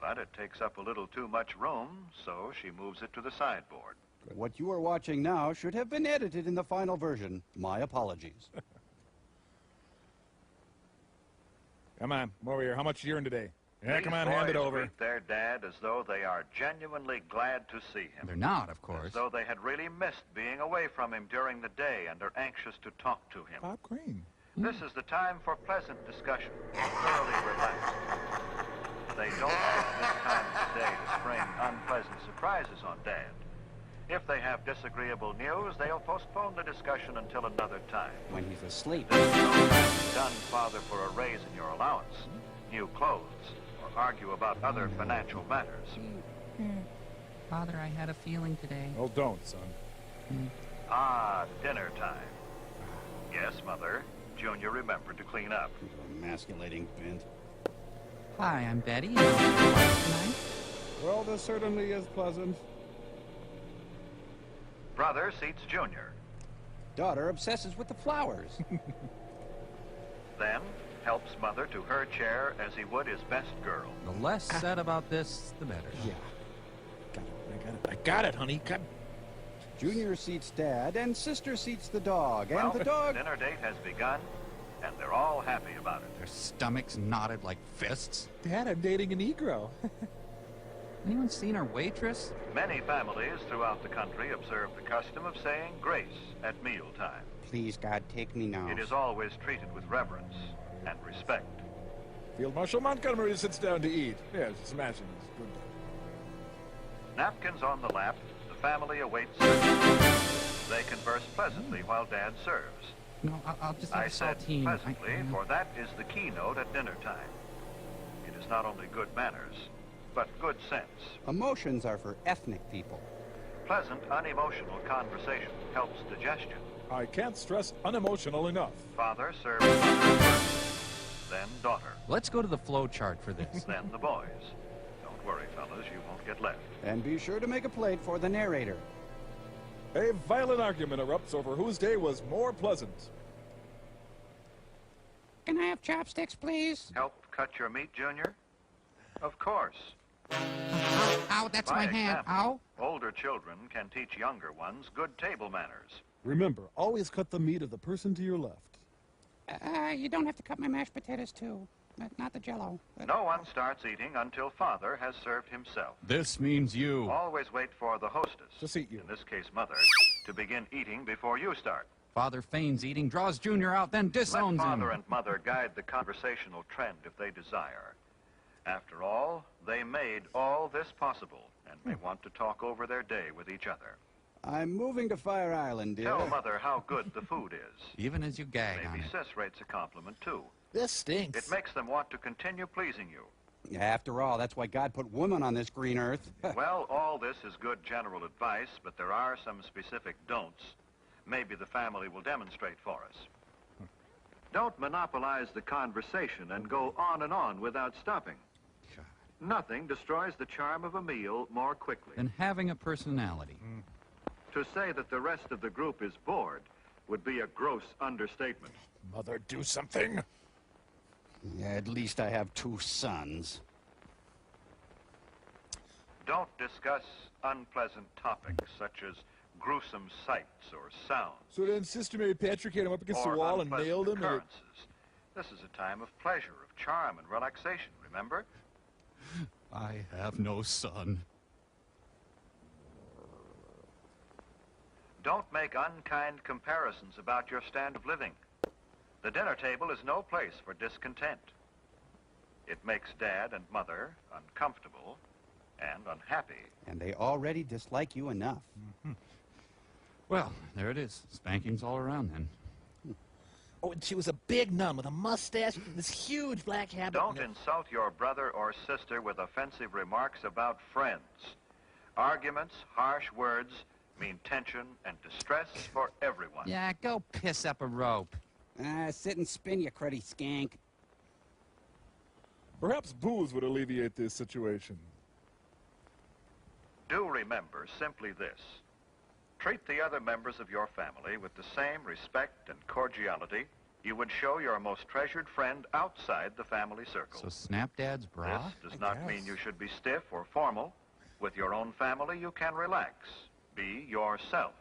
But it takes up a little too much room, so she moves it to the sideboard. What you are watching now should have been edited in the final version. My apologies. Come on, come over here. How much did you earn today? Yeah, These come on, hand it boys over. greet their dad as though they are genuinely glad to see him. They're not, of course. As though they had really missed being away from him during the day and are anxious to talk to him. Pop cream. This is the time for pleasant discussion, thoroughly relaxed. They don't take this time of the day to spring unpleasant surprises on Dad. If they have disagreeable news, they'll postpone the discussion until another time. When he's asleep. There's no time to dun father for a raise in your allowance, new clothes, or argue about other financial matters. Father, I had a feeling today. Oh, don't, son. Dinner time. Yes, Mother. Junior remembered to clean up. Emasculating bent. Hi, I'm Betty. And I'll be your wife tonight. Well, this certainly is pleasant. Brother seats Junior. Daughter obsesses with the flowers. Then helps Mother to her chair as he would his best girl. The less said about this, the better. Yeah. I got it, honey. Junior seats Dad, and Sister seats the dog, and Well, the dog... dinner date has begun, and they're all happy about it. Their stomachs knotted like fists. Dad, I'm dating a Negro. Anyone seen our waitress? Many families throughout the country observe the custom of saying grace at mealtime. Please, God, take me now. It is always treated with reverence and respect. Field Marshal Montgomery sits down to eat. Yes, just imagine. Good. Napkins on the lap, the family awaits service. They converse pleasantly while Dad serves. No, I'll just have I said saltine. pleasantly, for that is the keynote at dinner time. It is not only good manners, but good sense. Emotions are for ethnic people. Pleasant, unemotional conversation helps digestion. I can't stress unemotional enough. Father serves first, then daughter. Let's go to the flow chart for this. Then the boys. Don't worry, fellas, you won't get left. And be sure to make a plate for the narrator. A violent argument erupts over whose day was more pleasant. Can I have chopsticks, please? Help cut your meat, Junior? Of course. Ow, that's By my hand. example, Ow. Older children can teach younger ones good table manners. Remember, always cut the meat of the person to your left. You don't have to cut my mashed potatoes, too. Not the Jell-O. No one starts eating until Father has served himself. This means you. Always wait for the hostess, Just eat you. in this case Mother, to begin eating before you start. Father feigns eating, draws Junior out, then disowns Let Father him. and Mother guide the conversational trend if they desire. After all, they made all this possible and may want to talk over their day with each other. I'm moving to Fire Island, dear. Tell Mother how good the food is. Even as you gag on Maybe it. Sis rates a compliment, too. This stinks. It makes them want to continue pleasing you. After all, that's why God put women on this green earth. Well, all this is good general advice, but there are some specific don'ts. Maybe the family will demonstrate for us. Don't monopolize the conversation and go on and on without stopping. Nothing destroys the charm of a meal more quickly. And having a personality. To say that the rest of the group is bored would be a gross understatement. Mother, do something. Yeah, at least I have 2 sons. Don't discuss unpleasant topics such as gruesome sights or sounds. So then Sister Mary Patrick hit him up against the or wall and unpleasant nailed him. occurrences. This is a time of pleasure, of charm and relaxation, remember? I have no son. Don't make unkind comparisons about your standard of living. The dinner table is no place for discontent. It makes Dad and Mother uncomfortable and unhappy. And they already dislike you enough. Well, there it is. Spankings all around then. Oh, and she was a big nun with a mustache, this huge black habit. Don't insult your brother or sister with offensive remarks about friends. Arguments, harsh words mean tension and distress for everyone. Yeah, go piss up a rope. Sit and spin, you cruddy skank. Perhaps booze would alleviate this situation. Do remember simply this. Treat the other members of your family with the same respect and cordiality you would show your most treasured friend outside the family circle. So snap Dad's bra? This does not mean you should be stiff or formal. With your own family, you can relax. Be yourself.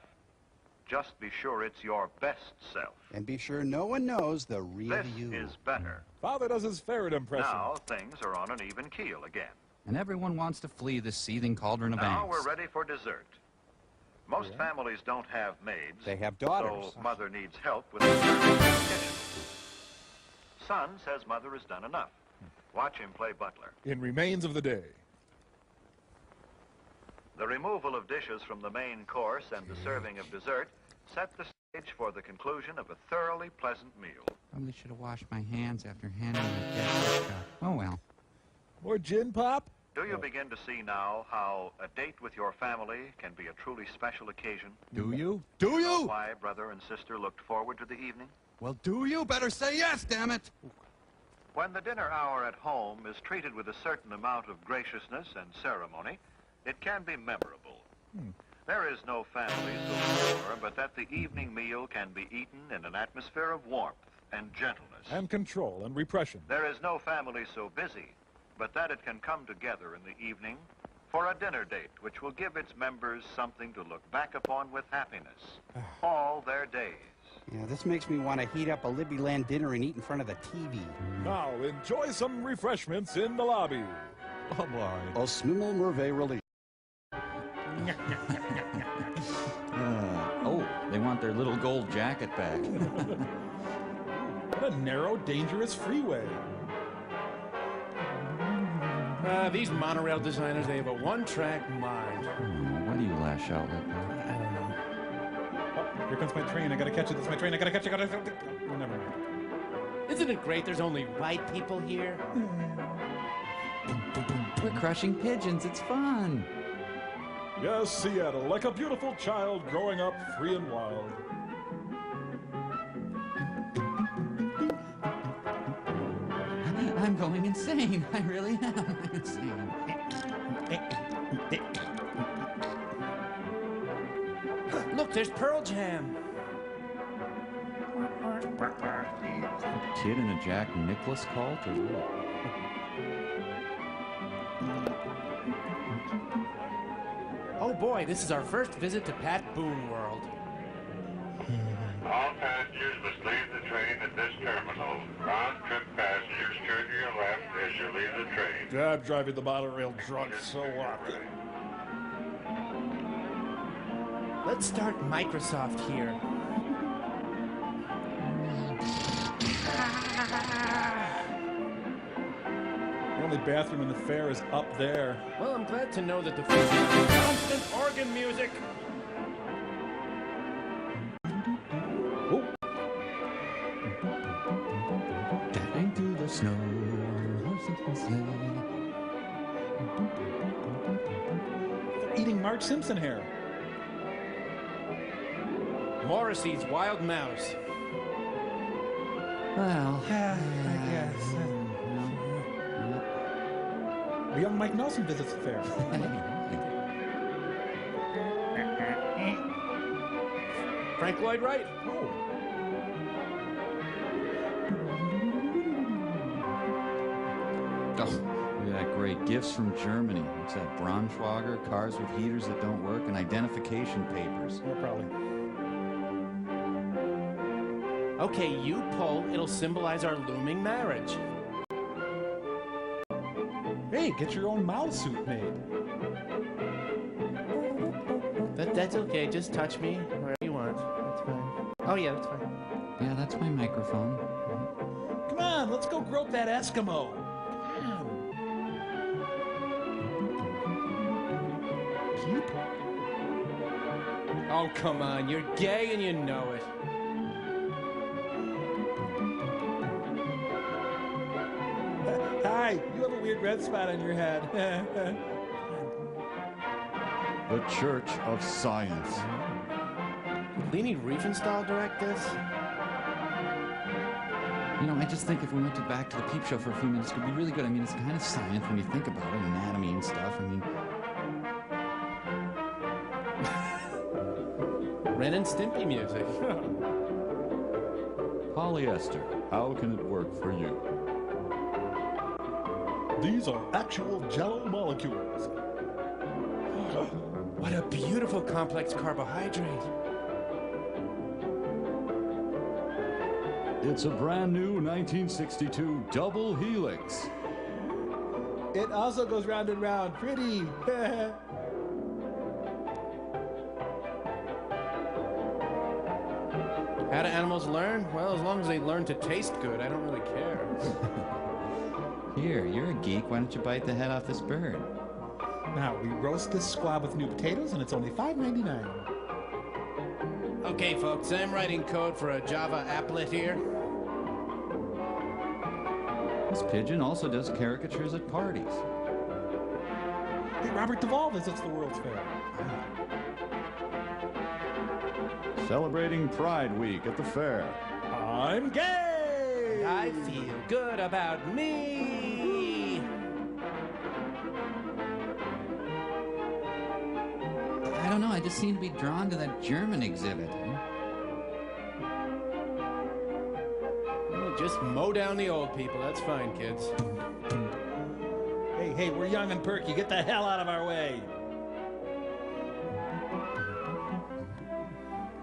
Just be sure it's your best self. And be sure no one knows the real This you. is better. Father does his ferret impression. Now things are on an even keel again. And everyone wants to flee this seething cauldron of Now angst. we're ready for dessert. Most families don't have maids. They have daughters. So Mother needs help with the serving in the kitchen. Son says Mother has done enough. Watch him play butler. In Remains of the Day. The removal of dishes from the main course and the serving of dessert set the stage for the conclusion of a thoroughly pleasant meal. Probably should have washed my hands after handing the guest cup. Oh, well. More gin pop? Do you begin to see now how a date with your family can be a truly special occasion? Do you? Do you? Why brother and sister looked forward to the evening? Well, do you? Better say yes, damn it. When the dinner hour at home is treated with a certain amount of graciousness and ceremony, it can be memorable. There is no family so poor but that the evening meal can be eaten in an atmosphere of warmth and gentleness. And control and repression. There is no family so busy but that it can come together in the evening for a dinner date which will give its members something to look back upon with happiness all their days. Yeah, this makes me want to heat up a Libby Land dinner and eat in front of the TV. Now, enjoy some refreshments in the lobby. Bye-bye. A Smimmel Merve release. Oh, they want their little gold jacket back. What a narrow, dangerous freeway. These monorail designers, they have a one-track mind. Why do you lash out like that? I don't know. Oh, here comes my train. I gotta catch it. That's my train. I gotta catch it. Oh, never mind. Isn't it great there's only white people here? We're crushing pigeons. It's fun. Yes, Seattle, like a beautiful child growing up free and wild. I'm going insane. I really am insane. Look, there's Pearl Jam. Kid in a Jack Nicklaus cult or what? Oh boy, this is our first visit to Pat Boone World. All passengers must leave the train at this terminal. Round-trip passengers turn to your left as you leave the train. I'm driving the monorail drunk, so what? Let's start Microsoft here. The only bathroom in the fair is up there. Well, I'm glad to know that the food is constant organ music. Getting through the snow, horses and sleigh. They're eating Marge Simpson hair. Morrissey's Wild Mouse. Well, I guess. The young Mike Nelson visits the fair. Frank Lloyd Wright. Oh. Oh, look at that great. Gifts from Germany. What's that? Braunschweiger, cars with heaters that don't work, and identification papers. Yeah, probably. Okay, you pull. It'll symbolize our looming marriage. Hey, get your own Mao suit made. That's okay. Just touch me wherever you want. That's fine. Oh yeah, that's fine. Yeah, that's my microphone. Come on, let's go grope that Eskimo. People. Oh, come on. You're gay and you know it. Hi, you have a weird red spot on your head. The Church of Science. Did Leni Riefenstahl direct this? You know, I just think if we went back to the Peep Show for a few minutes, it could be really good. I mean, it's kind of science when you think about it, anatomy and stuff. I mean... Ren and Stimpy music. Polyester. How can it work for you? These are actual Jell-O molecules. What a beautiful complex carbohydrate. It's a brand new 1962 double helix. It also goes round and round. Pretty. How do animals learn? Well, as long as they learn to taste good, I don't really care. Here, you're a geek. Why don't you bite the head off this bird? Now, we roast this squab with new potatoes, and it's only $5.99. Okay, folks, I'm writing code for a Java applet here. This pigeon also does caricatures at parties. Hey, Robert Duvall visits the World's Fair. Celebrating Pride Week at the fair. I'm gay! I feel good about me! I don't know. I just seem to be drawn to that German exhibit. Just mow down the old people. That's fine, kids. Hey, we're young and perky. Get the hell out of our way.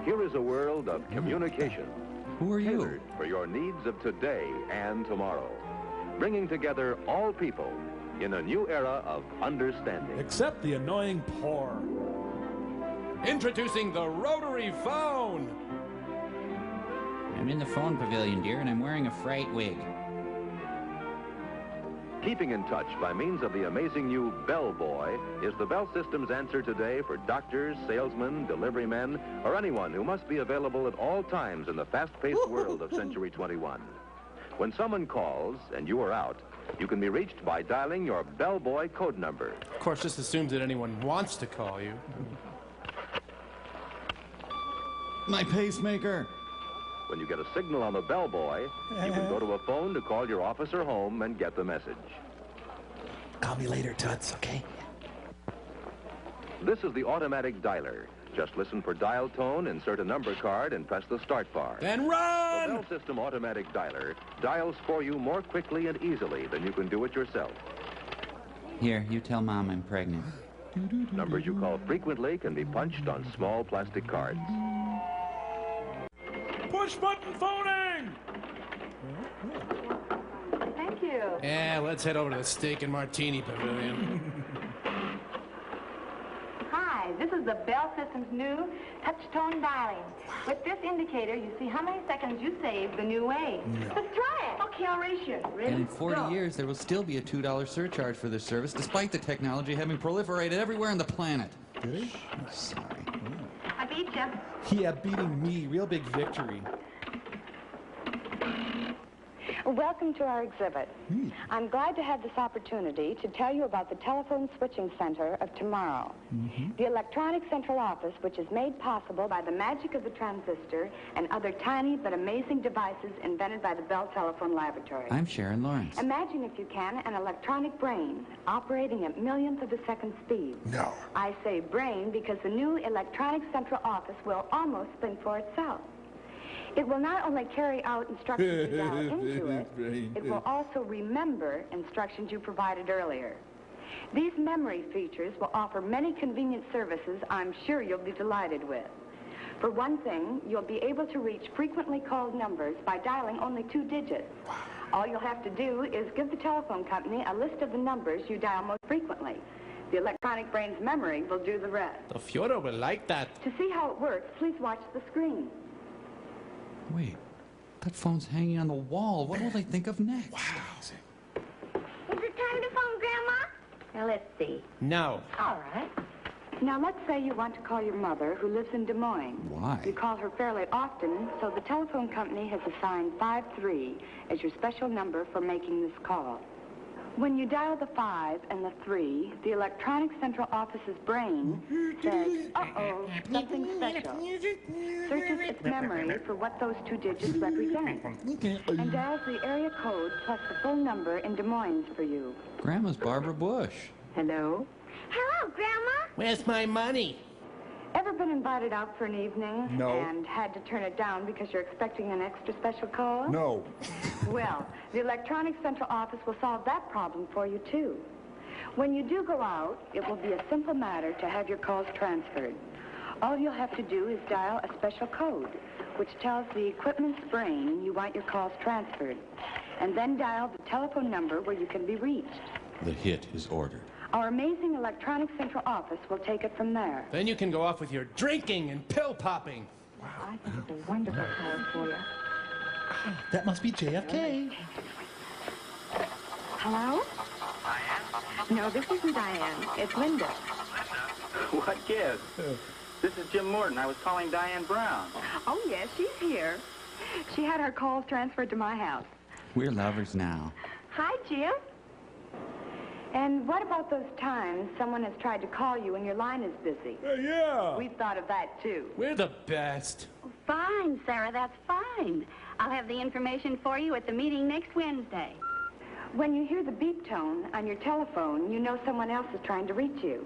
Here is a world of communication. Who are you? Tailored for your needs of today and tomorrow. Bringing together all people in a new era of understanding. Except the annoying poor. Introducing the rotary phone. I'm in the phone pavilion, dear, and I'm wearing a fright wig. Keeping in touch by means of the amazing new Bell Boy is the Bell System's answer today for doctors, salesmen, delivery men, or anyone who must be available at all times in the fast-paced world of Century 21. When someone calls and you are out, you can be reached by dialing your Bell Boy code number. Of course, this assumes that anyone wants to call you. My pacemaker. When you get a signal on the Bell Boy, you can go to a phone to call your office or home and get the message. Call me later, Toots, okay? This is the automatic dialer. Just listen for dial tone, insert a number card, and press the start bar. Then run! The Bell System automatic dialer dials for you more quickly and easily than you can do it yourself. Here, you tell Mom I'm pregnant. Numbers you call frequently can be punched on small plastic cards. Push button phoning! Thank you. Yeah, let's head over to the Steak and Martini Pavilion. Hi, this is the Bell System's new touch-tone dialing. With this indicator, you see how many seconds you saved the new way. No. Let's try it. Okay, I'll race you. Ready? And in 40 Go. years, there will still be a $2 surcharge for this service, despite the technology having proliferated everywhere on the planet. Did he? I'm sorry. I beat you. Yeah, beating me. Real big victory. Welcome to our exhibit. I'm glad to have this opportunity to tell you about the telephone switching center of tomorrow. The electronic central office, which is made possible by the magic of the transistor and other tiny but amazing devices invented by the Bell Telephone Laboratory. I'm Sharon Lawrence. Imagine, if you can, an electronic brain operating at millionths of a second speed. No. I say brain because the new electronic central office will almost think for itself. It will not only carry out instructions you dial into it, it will also remember instructions you provided earlier. These memory features will offer many convenient services I'm sure you'll be delighted with. For one thing, you'll be able to reach frequently called numbers by dialing only 2 digits. All you'll have to do is give the telephone company a list of the numbers you dial most frequently. The electronic brain's memory will do the rest. The Fiora will like that. To see how it works, please watch the screen. Wait, that phone's hanging on the wall. What will they think of next? Is it time to phone Grandma? Now, let's see. No. All right. Now, let's say you want to call your mother, who lives in Des Moines. Why? You call her fairly often, so the telephone company has assigned 53 as your special number for making this call. When you dial the 5 and the 3, the electronic central office's brain says, uh-oh, something special. Searches its memory for what those 2 digits represent, and dials the area code plus the full number in Des Moines for you. Grandma's Barbara Bush. Hello? Hello, Grandma. Where's my money? Ever been invited out for an evening? No. And had to turn it down because you're expecting an extra special call? No. Well, the electronic central office will solve that problem for you, too. When you do go out, it will be a simple matter to have your calls transferred. All you'll have to do is dial a special code, which tells the equipment's brain you want your calls transferred, and then dial the telephone number where you can be reached. The hit is ordered. Our amazing electronic central office will take it from there. Then you can go off with your drinking and pill popping. Wow. I think it's a wonderful call for you. That must be JFK. Hello? Diane? No, this isn't Diane. It's Linda. What gives? This is Jim Morton. I was calling Diane Brown. Oh, yes, she's here. She had her calls transferred to my house. We're lovers now. Hi, Jim. And what about those times someone has tried to call you and your line is busy? Yeah. We've thought of that, too. We're the best. Fine, Sarah, that's fine. I'll have the information for you at the meeting next Wednesday. When you hear the beep tone on your telephone, you know someone else is trying to reach you.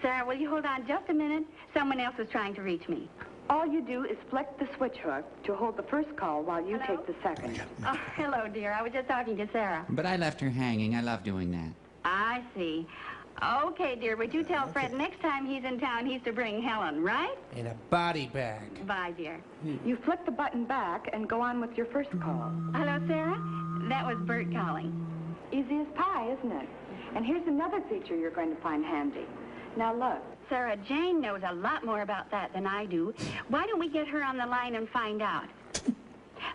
Sarah, will you hold on just a minute? Someone else is trying to reach me. All you do is flick the switch hook to hold the first call while you take the second. Oh, hello, dear. I was just talking to Sarah. But I left her hanging. I love doing that. I see. Okay, dear, but you tell Fred next time he's in town he's to bring Helen, right? In a body bag. Bye, dear. You flick the button back and go on with your first call. Hello, Sarah? That was Bert calling. Easy as pie, isn't it? And here's another feature you're going to find handy. Now look. Sarah Jane knows a lot more about that than I do. Why don't we get her on the line and find out?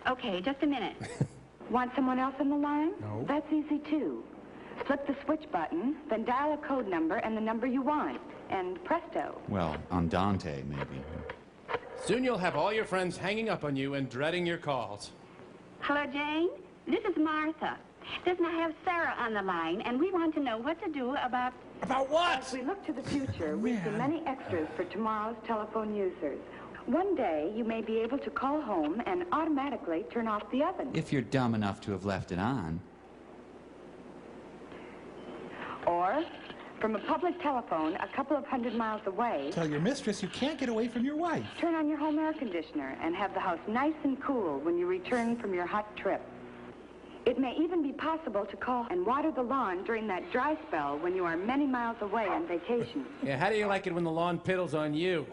Okay, just a minute. Want someone else on the line? No. That's easy, too. Flip the switch button, then dial a code number and the number you want. And presto. Well, Andante, maybe. Soon you'll have all your friends hanging up on you and dreading your calls. Hello, Jane? This is Martha. Listen, I have Sarah on the line, and we want to know what to do about... About what? As we look to the future, we see many extras for tomorrow's telephone users. One day, you may be able to call home and automatically turn off the oven. If you're dumb enough to have left it on. Or, from a public telephone a couple of 100 miles away... Tell your mistress you can't get away from your wife. Turn on your home air conditioner and have the house nice and cool when you return from your hot trip. It may even be possible to call and water the lawn during that dry spell when you are many miles away on vacation. Yeah, how do you like it when the lawn piddles on you?